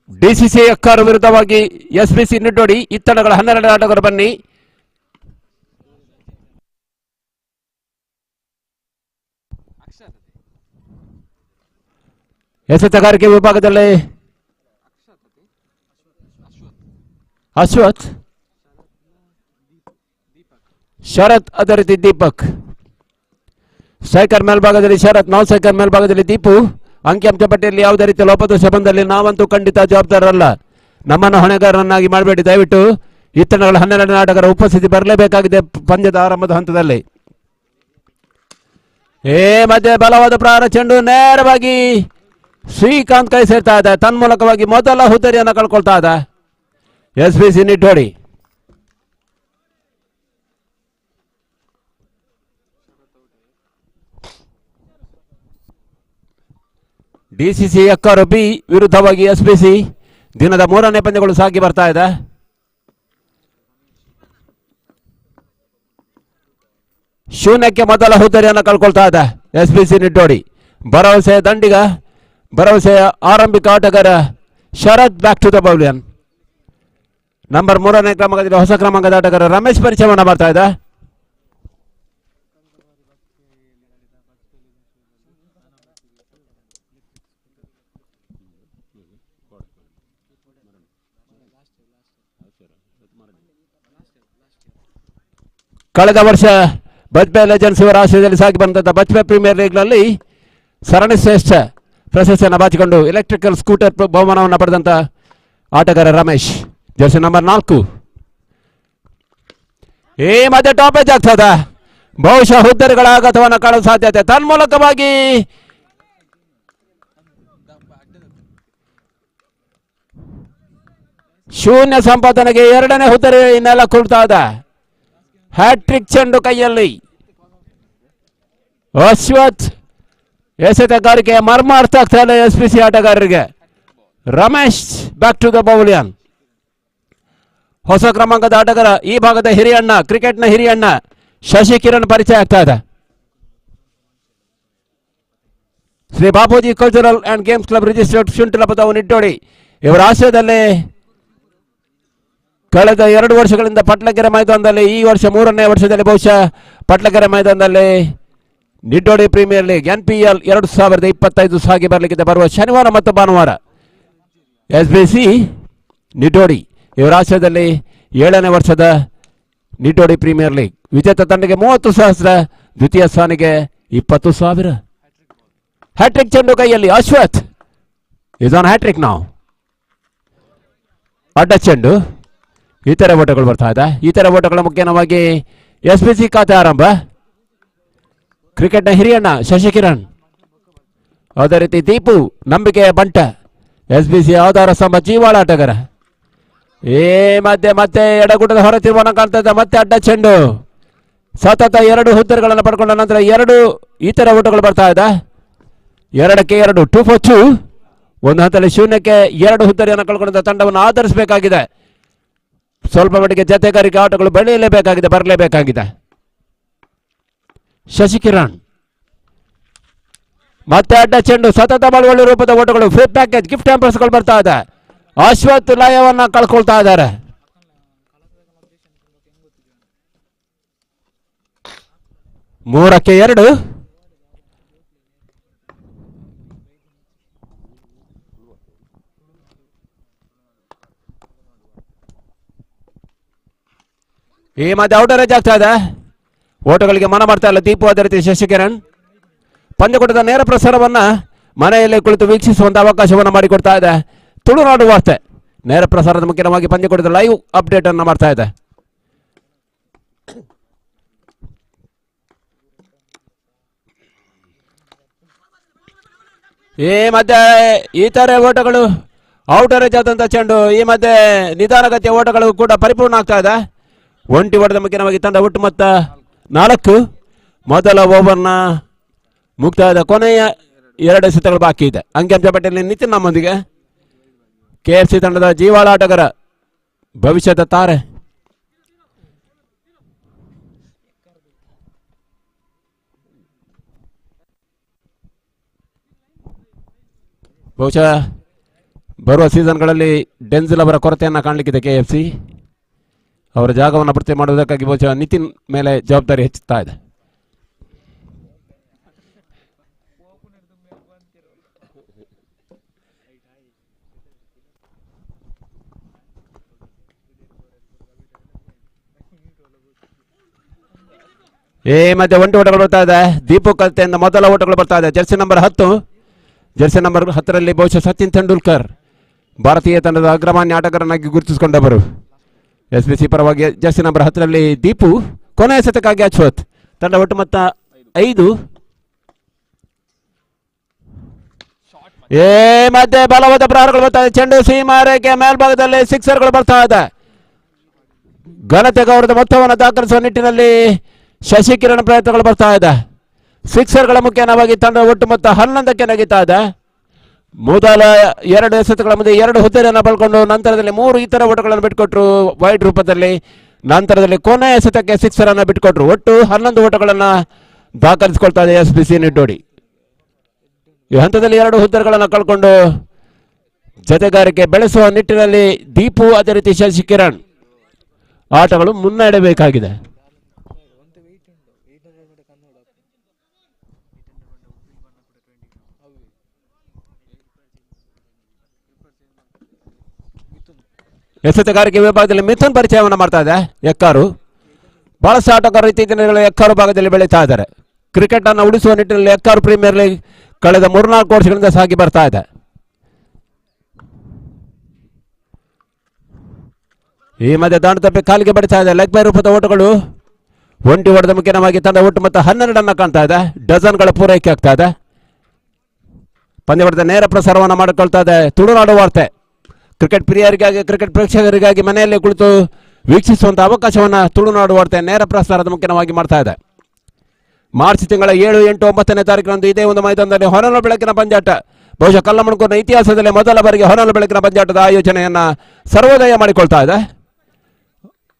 ಡಿಸಿಸಿ ಎಕ್ಕಾರ್ ವಿರುದ್ಧವಾಗಿ ಎಸ್ಬಿಸಿ ನಿಡ್ಡೋಡಿ ಇತ್ತಣಗಳ 12 ಆಟಗಾರರು ಬನ್ನಿ. ಎಸೆತಗಾರಿಕೆ ವಿಭಾಗದಲ್ಲಿ ಅಶ್ವಥ್, ಶರತ್, ಅದೇ ರೀತಿ ದೀಪಕ್. ಸ್ಟ್ರೈಕರ್ ಮೇಲ್ಭಾಗದಲ್ಲಿ ಶರತ್, ನಾನ್ ಸ್ಟ್ರೈಕರ್ ಮೇಲ್ಭಾಗದಲ್ಲಿ ದೀಪು. ಅಂಕಿಅಂಶ ಪಟ್ಟಿಯಲ್ಲಿ ಯಾವುದೇ ರೀತಿಯ ಲೋಪದೋಷ ಬಂದಲ್ಲಿ ನಾವಂತೂ ಖಂಡಿತ ಜವಾಬ್ದಾರರಲ್ಲ. ನಮ್ಮನ್ನು ಹೊಣೆಗಾರರನ್ನಾಗಿ ಮಾಡಬೇಡಿ ದಯವಿಟ್ಟು. ಇತ್ತಣಗಳ 12 ಆಟಗಾರ ಉಪಸ್ಥಿತಿ ಬರಲೇಬೇಕಾಗಿದೆ ಪಂದ್ಯದ ಆರಂಭದ ಹಂತದಲ್ಲಿ. ಮಧ್ಯೆ ಬಲವಾದ ಪ್ರಹಾರ ಚೆಂಡು ನೇರವಾಗಿ ಶ್ರೀಕಾಂತ್ ಕೈ ಸೇರ್ತಾ ಇದೆ. ತನ್ಮೂಲಕವಾಗಿ ಮೊದಲ ಹುದ್ದರಿಯನ್ನು ಕಳ್ಕೊಳ್ತಾ ಇದೆ SBC Niddodi. DCC Ekkar B ವಿರುದ್ಧವಾಗಿ ಎಸ್ಬಿಸಿ ದಿನದ 3ನೇ ಪಂದ್ಯಗಳು ಸಾಗಿ ಬರ್ತಾ ಇದೆ. ಶೂನ್ಯಕ್ಕೆ ಮೊದಲ ಹುದ್ದರಿಯನ್ನು ಕಳ್ಕೊಳ್ತಾ ಇದೆ ಎಸ್ಬಿಸಿ ನಿಡ್ಡೋಡಿ. ಭರವಸೆಯ ದಂಡಿಗ, ಭರವಸೆಯ ಆರಂಭಿಕ ಆಟಗಾರ ಶರತ್ ಬ್ಯಾಕ್ ಟು ದ ಪವೆಲಿಯನ್. ನಂಬರ್ 3ನೇ ಕ್ರಮಾಂಕದಲ್ಲಿ ಹೊಸ ಕ್ರಮಾಂಕದ ಆಟಗಾರ ರಮೇಶ್ ಪರಿಚಯವನ್ನು ಮಾಡ್ತಾ ಇದೆ. ಕಳೆದ ವರ್ಷ ಬಜ್ಪೆ ಲೆಜೆಂಡ್ಸ್ ಇವರ ಆಶ್ರಯದಲ್ಲಿ ಸಾಗಿ ಬಂದಂಥ ಬಜ್ಪೆ ಪ್ರೀಮಿಯರ್ ಲೀಗ್ನಲ್ಲಿ ಸರಣಿ ಶ್ರೇಷ್ಠ ಪ್ರಶಸ್ತಿಯನ್ನು ಬಾಚಿಕೊಂಡು ಎಲೆಕ್ಟ್ರಿಕಲ್ ಸ್ಕೂಟರ್ ಬಹುಮಾನವನ್ನು ಪಡೆದಂಥ ಆಟಗಾರ ರಮೇಶ್, ಜರ್ಸಿ ನಂಬರ್ 4. ಮತ್ತೆ ಟಾಪೇಜ್ ಆಗ್ತದ. ಬಹುಶಃ ಹುದ್ದರಿಗಳ ಆಘಾತವನ್ನು ಕಾಣುವ ಸಾಧ್ಯತೆ. ತನ್ಮೂಲಕವಾಗಿ ಶೂನ್ಯ ಸಂಪಾದನೆಗೆ 2ನೇ ಹುದ್ದರಿ ನೆಲ ಕುಳ್ತಾ ಇದೆ. ಹ್ಯಾಟ್ರಿಕ್ ಚೆಂಡು ಕೈಯಲ್ಲಿ. ಅಶ್ವಥ್ ಎಸೆತಗಾರಿಕೆಯ ಮರ್ಮ ಅರ್ಥ ಆಗ್ತಾ ಇಲ್ಲ ಎಸ್ಪಿಸಿ ಆಟಗಾರರಿಗೆ. Ramesh back to the pavilion. ಹೊಸ ಕ್ರಮಾಂಕದ ಆಟಗಾರ ಈ ಭಾಗದ ಹಿರಿಯಣ್ಣ, ಕ್ರಿಕೆಟ್ನ ಹಿರಿಯಣ್ಣ ಶಶಿಕಿರಣ್ ಪರಿಚಯ ಆಗ್ತಾ ಇದೆ. Shri Bapuji cultural and games club registered Shunthilapadavu Niddodi ಇವರ ಆಶ್ರಯದಲ್ಲಿ ಕಳೆದ 2 ವರ್ಷಗಳಿಂದ ಪಟ್ಲಗೆರೆ ಮೈದಾನದಲ್ಲಿ, ಈ ವರ್ಷ 3ನೇ ವರ್ಷದಲ್ಲಿ ಬಹುಶಃ ಪಟ್ಲಗೆರೆ ಮೈದಾನದಲ್ಲಿ ನಿಡ್ಡೋಡಿ ಪ್ರೀಮಿಯರ್ ಲೀಗ್ NPL 2025 ಸಾಗಿ ಬರಲಿಕ್ಕಿದೆ ಬರುವ ಶನಿವಾರ ಮತ್ತು ಭಾನುವಾರ. ಎಸ್ಬಿಸಿ ನಿಡ್ಡೋಡಿ ಇವರ ಆಶ್ರಯದಲ್ಲಿ 7ನೇ ವರ್ಷದ ನಿಡ್ಡೋಡಿ ಪ್ರೀಮಿಯರ್ ಲೀಗ್. ವಿಜೇತ ತಂಡಕ್ಕೆ 30,000, ದ್ವಿತೀಯ ಸ್ಥಾನಿಗೆ 20,000. ಹ್ಯಾಟ್ರಿಕ್ ಚೆಂಡು ಕೈಯಲ್ಲಿ ಅಶ್ವಥ್ ಇಸ್ ಆನ್ ಹ್ಯಾಟ್ರಿಕ್ ನಾವು. ಅಡ್ಡ ಚೆಂಡು, ಇತರೆ ಓಟಗಳು ಬರ್ತಾ ಇದೆ. ಇತರೆ ಓಟಗಳ ಮುಖ್ಯವಾಗಿ ಎಸ್ಬಿಸಿ ಖಾತೆ ಆರಂಭ. ಕ್ರಿಕೆಟ್ನ ಹಿರಿಯಣ್ಣ ಶಶಿಕಿರಣ್, ಅದೇ ರೀತಿ ದೀಪು ನಂಬಿಕೆಯ ಬಂಟ, ಎಸ್ಬಿಸಿ ಆಧಾರ ಸ್ತಂಭ ಜೀವಾಳ ಆಟಗಾರ. ಮತ್ತೆ ಎಡಗುಟದ ಹೊರ ತಿರುವನ್ನ ಕಾಣ್ತಾ ಇದೆ. ಮತ್ತೆ ಅಡ್ಡ ಚೆಂಡು, ಸತತ 2 ಹುದ್ದರಿಗಳನ್ನು ಪಡ್ಕೊಂಡ ನಂತರ 2 ಇತರ ಓಟಗಳು ಬರ್ತಾ ಇದೆ. 2ಕ್ಕೆ 2, 2 for 2. ಒಂದು ಹಂತದಲ್ಲಿ ಶೂನ್ಯಕ್ಕೆ 2 ಹುದ್ದರಿಯನ್ನು ಕಳ್ಕೊಂಡ ತಂಡವನ್ನು ಆಧರಿಸಬೇಕಾಗಿದೆ. ಸ್ವಲ್ಪ ಮಟ್ಟಿಗೆ ಜತೆಗಾರಿಕೆ ಆಟಗಳು ಬೆಳೆಯಲೇಬೇಕಾಗಿದೆ, ಬರಲೇಬೇಕಾಗಿದೆ. ಶಶಿಕಿರಣ್ ಮತ್ತೆ ಅಡ್ಡ ಚೆಂಡು, ಸತತ ಬಳುವಳಿ ರೂಪದ ಓಟಗಳು, ಫ್ರೀ ಪ್ಯಾಕೇಜ್, ಗಿಫ್ಟ್ ಹ್ಯಾಂಪರ್ಸ್ಗಳು ಬರ್ತಾ ಇದೆ. ಅಶ್ವಥ್ ಲಯವನ್ನ ಕಳ್ಕೊಳ್ತಾ ಇದ್ದಾರೆ. ಮೂರಕ್ಕೆ 2. ಈ ಮಧ್ಯೆ ಔಟರ್ ಏಜ್ ಆಗ್ತಾ ಇದೆ. ಓಟಗಳಿಗೆ ಮನ ಮಾಡ್ತಾ ಇಲ್ಲ ದೀಪು, ಅದೇ ರೀತಿ ಶಶಿಕಿರಣ್. ಪಂದ್ಯಕೂಟದ ನೇರ ಪ್ರಸಾರವನ್ನ ಮನೆಯಲ್ಲೇ ಕುಳಿತು ವೀಕ್ಷಿಸುವಂತ ಅವಕಾಶವನ್ನು ಮಾಡಿಕೊಡ್ತಾ ಇದೆ ತುಳುನಾಡು ವಾರ್ತೆ. ನೇರ ಪ್ರಸಾರದ ಮುಖ್ಯವಾಗಿ ಪಂದ್ಯಕೂಟದ ಲೈವ್ ಅಪ್ಡೇಟ್ ಅನ್ನು ಮಾಡ್ತಾ ಇದೆ. ಈ ಮಧ್ಯೆ ಇತರೆ ಓಟಗಳು, ಔಟರ್ ಏಜ್ ಆದಂತ ಚೆಂಡು, ಈ ಮಧ್ಯೆ ನಿಧಾನಗತಿಯ ಓಟಗಳು ಕೂಡ ಪರಿಪೂರ್ಣ ಆಗ್ತಾ ಇದೆ. ಒಂಟಿ ಓಟದ ಮುಖ್ಯವಾಗಿ ತಂಡ ಒಟ್ಟು ಮೊತ್ತ 4. ಮೊದಲ ಓವರ್ನ ಮುಕ್ತಾಯದ ಕೊನೆಯ 2 ಎಸೆತಗಳು ಬಾಕಿ ಇದೆ. ಅಂಕಿಅಂಶ ಪಟ್ಟಿಯಲ್ಲಿ ನಿತಿನ್ ನಮ್ಮೊಂದಿಗೆ. KFC ತಂಡದ ಜೀವಾಳ ಆಟಗಾರ, ಭವಿಷ್ಯದ ತಾರೆ. ಬಹುಶಃ ಬರುವ ಸೀಸನ್ಗಳಲ್ಲಿ ಡೆನ್ಸಿಲ್ ಅವರ ಕೊರತೆಯನ್ನು ಕಾಣಲಿಕ್ಕಿದೆ KFC. ಅವರ ಜಾಗವನ್ನು ಭರ್ತಿ ಮಾಡುವುದಕ್ಕಾಗಿ ಬಹುಶಃ ನಿತಿನ್ ಮೇಲೆ ಜವಾಬ್ದಾರಿ ಹೆಚ್ಚುತ್ತಾ ಇದೆ. ಮಧ್ಯೆ ಒಂಟಿ ಓಟಗಳು ಬರ್ತಾ ಇದೆ. ದೀಪು ಕಲ್ತೆಯಿಂದ ಮೊದಲ ಓಟಗಳು ಬರ್ತಾ ಇದೆ. ಜರ್ಸಿ ನಂಬರ್ 10, ಜರ್ಸಿ ನಂಬರ್ 10ರಲ್ಲಿ ಬಹುಶಃ ಸಚಿನ್ ತೆಂಡೂಲ್ಕರ್ ಭಾರತೀಯ ತಂಡದ ಅಗ್ರಮಾನ್ಯ ಆಟಗಾರನಾಗಿ ಗುರುತಿಸಿಕೊಂಡವರು. SBC ಪರವಾಗಿ ಜರ್ಸಿ ನಂಬರ್ 10ರಲ್ಲಿ ದೀಪು, ಕೊನೆಯ ಶತಕ್ಕಾಗಿ ಅಶ್ವಥ್. ತಂಡ ಒಟ್ಟು ಮೊತ್ತ 5. ಮಧ್ಯೆ ಬಲವಾದ ಪ್ರಹಾರಗಳು ಬರ್ತಾ ಇದೆ. ಚೆಂಡು ಸೀಮಾರೇಖೆ ಮೇಲ್ಭಾಗದಲ್ಲಿ ಸಿಕ್ಸರ್ಗಳು ಬರ್ತಾ ಇದೆ. ಘನತೆ ಗೌರವದ ಮೊತ್ತವನ್ನು ದಾಖಲಿಸುವ ನಿಟ್ಟಿನಲ್ಲಿ ಶಶಿಕಿರಣ್ ಪ್ರಯತ್ನಗಳು ಬರ್ತಾ ಇದೆ. ಸಿಕ್ಸರ್ಗಳ ಮುಖೇನವಾಗಿ ತಂಡ ಒಟ್ಟು ಮೊತ್ತ 11ಕ್ಕೆ ನಗೀತಾ ಇದೆ. ಮೊದಲ 2 ಎಸೆತಗಳ ಮುಂದೆ 2 ಹುದ್ದೆಯನ್ನು ಪಡ್ಕೊಂಡು ನಂತರದಲ್ಲಿ 3 ಇತರ ಓಟಗಳನ್ನು ಬಿಟ್ಟುಕೊಟ್ರು ವೈಡ್ ರೂಪದಲ್ಲಿ. ನಂತರದಲ್ಲಿ ಕೊನೆಯ ಎಸೆತಕ್ಕೆ ಸಿಕ್ಸರ್ ಅನ್ನು ಬಿಟ್ಟುಕೊಟ್ರು. ಒಟ್ಟು 11 ಓಟಗಳನ್ನು ದಾಖಲಿಸಿಕೊಳ್ತಾ ಇದೆ SBC ನಿಟ್ಟೋಡಿ. ಈ ಹಂತದಲ್ಲಿ 2 ಹುದ್ದೆಗಳನ್ನು ಕಳ್ಕೊಂಡು ಜತೆಗಾರಿಕೆ ಬೆಳೆಸುವ ನಿಟ್ಟಿನಲ್ಲಿ ದೀಪು ಅದೇ ರೀತಿ ಶಶಿಕಿರಣ್ ಆಟಗಳು ಮುನ್ನಡೆಯಬೇಕಾಗಿದೆ. ಎಸೆತಗಾರಿಕೆ ವಿಭಾಗದಲ್ಲಿ ಮಿಥುನ್ ಪರಿಚಯವನ್ನು ಮಾಡ್ತಾ ಇದೆ. ಎಕ್ಕಾರು ಬಹಳಷ್ಟು ಆಟಗಾರರು ಇತ್ತೀಚಿನ ದಿನಗಳಲ್ಲಿ ಎಕ್ಕಾರು ಭಾಗದಲ್ಲಿ ಬೆಳೀತಾ ಇದ್ದಾರೆ. ಕ್ರಿಕೆಟ್ ಅನ್ನು ಉಳಿಸುವ ನಿಟ್ಟಿನಲ್ಲಿ ಎಕ್ಕಾರು ಪ್ರೀಮಿಯರ್ ಲೀಗ್ ಕಳೆದ 3-4 ವರ್ಷಗಳಿಂದ ಸಾಗಿ ಬರ್ತಾ ಇದೆ. ಈ ಮಧ್ಯೆ ದಾಂಡು ತಪ್ಪಿ ಕಾಲಿಗೆ ಬಡಿತಾ ಇದೆ. ಲೆಗ್ ಬೈ ರೂಪದ ಓಟಗಳು ಒಂಟಿ ಓಟದ ಮುಖ್ಯವಾಗಿ ತಂಡ ಒಟ್ಟು ಮೊತ್ತ 12 ಕಾಣ್ತಾ ಇದೆ. ಡಜನ್ಗಳ ಪೂರೈಕೆ ಆಗ್ತಾ ಇದೆ. ಪಂದ್ಯಾವಳಿದ ನೇರ ಪ್ರಸಾರವನ್ನು ಮಾಡಿಕೊಳ್ತಾ ಇದೆ ತುಳುನಾಡು ವಾರ್ತೆ. ಕ್ರಿಕೆಟ್ ಪ್ರಿಯರಿಗಾಗಿ, ಕ್ರಿಕೆಟ್ ಪ್ರೇಕ್ಷಕರಿಗಾಗಿ ಮನೆಯಲ್ಲಿ ಕುಳಿತು ವೀಕ್ಷಿಸುವಂತಹ ಅವಕಾಶವನ್ನು ತುಳುನಾಡು ವಾರ್ತೆ ನೇರ ಪ್ರಸಾರದ ಮುಖ್ಯವಾಗಿ ಮಾಡ್ತಾ ಇದೆ. ಮಾರ್ಚ್ ತಿಂಗಳ 7, 8, 9ನೇ ತಾರೀಕಿನಂದು ಇದೇ ಒಂದು ಮೈದಾನದಲ್ಲಿ ಹೊನಲು ಬೆಳಕಿನ ಪಂದ್ಯಾಟ, ಬಹುಶಃ ಕಲ್ಲಮಣಕೂರಿನ ಇತಿಹಾಸದಲ್ಲಿ ಮೊದಲ ಬಾರಿಗೆ ಹೊನಲು ಬೆಳಕಿನ ಪಂದ್ಯಾಟದ ಆಯೋಜನೆಯನ್ನ ಸರ್ವೋದಯ ಮಾಡಿಕೊಳ್ತಾ ಇದೆ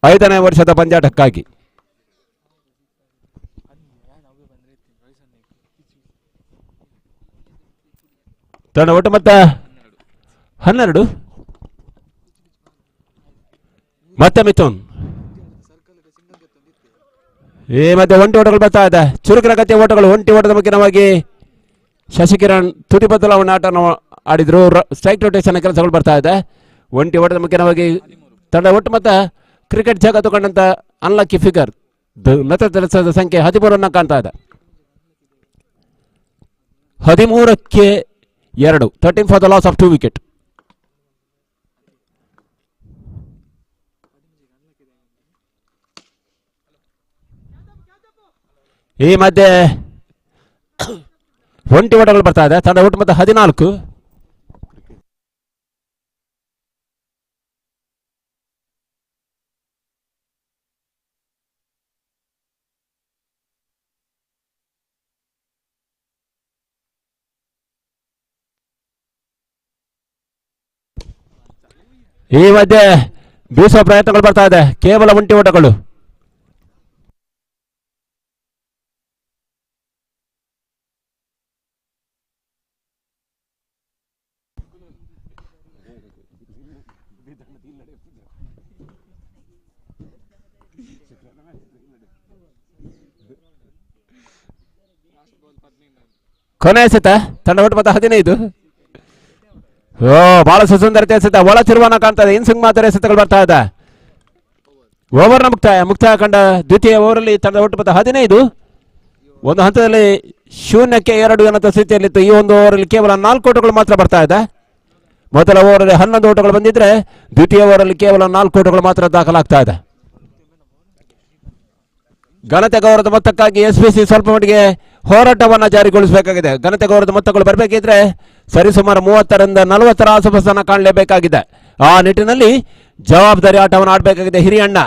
5ನೇ ವರ್ಷದ ಪಂದ್ಯಾಟಕ್ಕಾಗಿ. ತಂಡ ಒಟ್ಟು ಮೊತ್ತ 12. ಮತ್ತೆ ಮಿಥುನ್ ಈ ಮಧ್ಯೆ ಒಂಟಿ ಓಟಗಳು ಬರ್ತಾ ಇದೆ. ಚುರುಕಿನ ಗತಿಯ ಓಟಗಳು. ಒಂಟಿ ಓಟದ ಮುಖ್ಯವಾಗಿ ಶಶಿಕಿರಣ್ ತುದಿ ಬದಲಾವಣೆ ಆಟವನ್ನು ಆಡಿದ್ರು. ಸ್ಟ್ರೈಕ್ ರೊಟೇಷನ್ ಕೆಲಸಗಳು ಬರ್ತಾ ಇದೆ. ಒಂಟಿ ಓಟದ ಮುಖ್ಯವಾಗಿ ತಂಡ ಒಟ್ಟು ಮೊತ್ತ ಕ್ರಿಕೆಟ್ ಜಗತ್ತು ಕಂಡಂತ ಅನ್ಲಕ್ಕಿ ಫಿಗರ್ ನತದ ಸಂಖ್ಯೆ 13 ಕಾಣ್ತಾ ಇದೆ. 13ಕ್ಕೆ 2, 13 for the loss of 2 wicket. ಈ ಮಧ್ಯೆ ಒಂಟಿ ಓಟಗಳು ಬರ್ತಾ ಇದೆ. ತಂಡ ಒಟ್ಟು ಮೊತ್ತ 14. ಈ ಮಧ್ಯೆ ಬೀಸುವ ಪ್ರಯತ್ನಗಳು ಬರ್ತಾ ಇದೆ. ಕೇವಲ ಒಂಟಿ ಓಟಗಳು. ಕೊನೆ ಎಸೆತ. ತಂಡ ಒಟ್ಟು ಮೊತ್ತ 15. ಬಹಳ ಸುಂದರತೆ ಎಸೆತ. ಒಳ ತಿರುವನ್ನ ಕಾಣ್ತಾ ಇದೆ. ಇನ್ಸಿಂಗ್ ಮಾತ್ರ ಎಸೆತಗಳು ಬರ್ತಾ ಇದೆ. ಓವರ್ನ ಮುಕ್ತಾಯ ಕಂಡ ದ್ವಿತೀಯ ಓವರಲ್ಲಿ ತಂಡ ಒಟ್ಟು ಮೊತ್ತ 15. ಒಂದು ಹಂತದಲ್ಲಿ 0-2 ಎನ್ನುವ ಸ್ಥಿತಿಯಲ್ಲಿತ್ತು. ಈ ಒಂದು ಓವರಲ್ಲಿ ಕೇವಲ 4 ಓಟಗಳು ಮಾತ್ರ ಬರ್ತಾ ಇದೆ. ಮೊದಲ ಓವರಲ್ಲಿ 11 ಓಟಗಳು ಬಂದಿದ್ರೆ ದ್ವಿತೀಯ ಓವರಲ್ಲಿ ಕೇವಲ 4 ಓಟಗಳು ಮಾತ್ರ ದಾಖಲಾಗ್ತಾ ಇದೆ. ಘನತೆ ಗೌರವದ ಮೊತ್ತಕ್ಕಾಗಿ SBC ಸ್ವಲ್ಪ ಮಟ್ಟಿಗೆ ಹೋರಾಟವನ್ನು ಜಾರಿಗೊಳಿಸಬೇಕಾಗಿದೆ. ಘನತೆ ಗೌರವದ ಮೊತ್ತಗಳು ಬರಬೇಕಿದ್ರೆ ಸರಿಸುಮಾರು 30ರಿಂದ 40 ಆಸುಪಾಸನ್ನು ಕಾಣಲೇಬೇಕಾಗಿದೆ. ಆ ನಿಟ್ಟಿನಲ್ಲಿ ಜವಾಬ್ದಾರಿ ಆಟವನ್ನು ಆಡಬೇಕಾಗಿದೆ ಹಿರಿಯಣ್ಣ.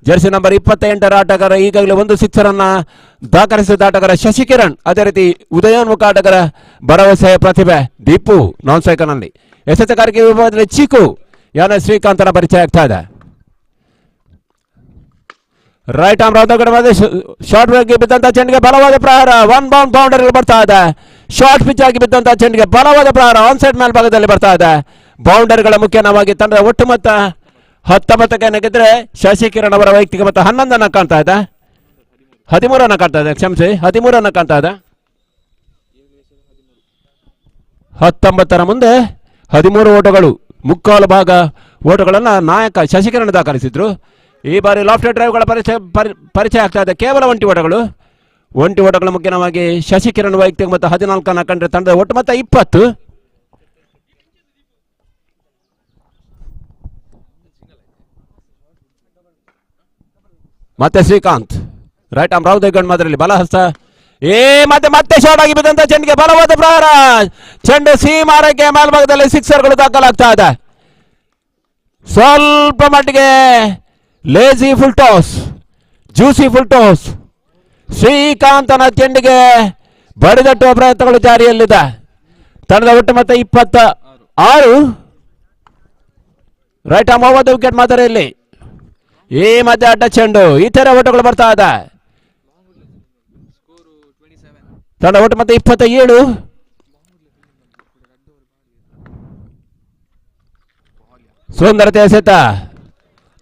ಜರ್ಸಿ ನಂಬರ್ 28ರ ಆಟಗಾರ ಈಗಾಗಲೇ 1 ಸಿಕ್ಸರ್ ಅನ್ನ ದಾಖಲಿಸಿದ ಆಟಗಾರ ಶಶಿಕಿರಣ್. ಅದೇ ರೀತಿ ಉದಯೋನ್ಮುಖ ಆಟಗಾರ ಭರವಸೆಯ ಪ್ರತಿಭೆ ದೀಪು ನಾನ್ ಸೈಕಲ್ ನಲ್ಲಿ. ಎಸೆತಗಾರಿಕೆ ವಿಭಾಗದಲ್ಲಿ ಚೀಕು ಯಾನ ಶ್ರೀಕಾಂತನ ಪರಿಚಯ ಆಗ್ತಾ ಇದೆ. ರೈಟ್ ಆರ್ಮ್ ರೌಂಡ್ ಶಾರ್ಟ್ ಗೆ ಬಿದ್ದಂತ ಚೆಂಡಿಗೆ ಬಲವಾದ ಪ್ರಹಾರ. 1 ಬೌಂಡ್ ಬೌಂಡರಿ ಬರ್ತಾ ಇದೆ. ಶಾರ್ಟ್ ಪಿಚ್ ಆಗಿ ಬಿದ್ದಂತ ಚೆಂಡಿಗೆ ಬಲವಾದ ಪ್ರಹಾರ ಆನ್ ಸೈಡ್ ಮೇಲ್ಭಾಗದಲ್ಲಿ ಬರ್ತಾ ಇದೆ. ಬೌಂಡರಿಗಳ ಮುಖ್ಯವಾಗಿ ತಂಡದ ಒಟ್ಟು ಮೊತ್ತ 19 ಗೆದ್ರೆ ಶಶಿಕಿರಣ್ ಅವರ ವೈಯಕ್ತಿಕ ಮೊತ್ತ 11 ಕಾಣ್ತಾ ಇದೆ, 13 ಕಾಣ್ತಾ ಇದೆ, ಕ್ಷಮಿಸಿ 13 ಕಾಣ್ತಾ ಇದೆ. 19 ಮುಂದೆ 13 ಓಟಗಳು, ಮುಕ್ಕಾಲು ಭಾಗ ಓಟಗಳನ್ನು ನಾಯಕ ಶಶಿಕಿರಣ್ ದಾಖಲಿಸಿದ್ರು. ಈ ಬಾರಿ ಲಾಫ್ಟ್ ಡ್ರೈವ್ಗಳ ಪರಿಚಯ ಆಗ್ತಾ ಇದೆ. ಕೇವಲ ಒಂಟಿ ಓಟಗಳು ಮುಖ್ಯವಾಗಿ ಶಶಿಕಿರಣ್ ವೈಯಕ್ತಿಕ ಮೊತ್ತ 14 ಕಂಡ್ರೆ ತಂಡದ ಒಟ್ಟು ಮೊತ್ತ 20. ಮತ್ತೆ ಶ್ರೀಕಾಂತ್ ರೈಟ್ ಆರ್ಮ್ ರಾವ್ ದೇಗೌಡ್ ಮಾದರಿಯಲ್ಲಿ ಬಲಹಸ್ತ. ಮತ್ತೆ ಶಾರ್ಟ್ ಆಗಿ ಬಿದ್ದಂತ ಚೆಂಡಿಗೆ ಬಲವಾದ ಪ್ರಹಾರ. ಚೆಂಡು ಸೀಮಾರಕ್ಕೆ ಮೇಲ್ಭಾಗದಲ್ಲಿ ಸಿಕ್ಸರ್ಗಳು ದಾಖಲಾಗ್ತಾ ಇದೆ. ಸ್ವಲ್ಪ ಮಟ್ಟಿಗೆ lazy full toss, juicy full toss. ಶ್ರೀಕಾಂತನ ಚೆಂಡಿಗೆ ಬಡಿದಟ್ಟುವ ಪ್ರಯತ್ನಗಳು ಜಾರಿಯಲ್ಲಿದೆ. ತಂಡದ ಒಟ್ಟು ಮೊತ್ತ 26. Right arm over the wicket ಮಾದರಿಯಲ್ಲಿ ಈ ಮಧ್ಯೆ ಅಡ್ಡ ಚೆಂಡು. ಈ ತರ ಓಟಗಳು ಬರ್ತಾ ಇದೆ. ತಂಡ ಒಟ್ಟು ಮತ್ತೆ 27. ಸುಂದರತೆ ಎಸೆತ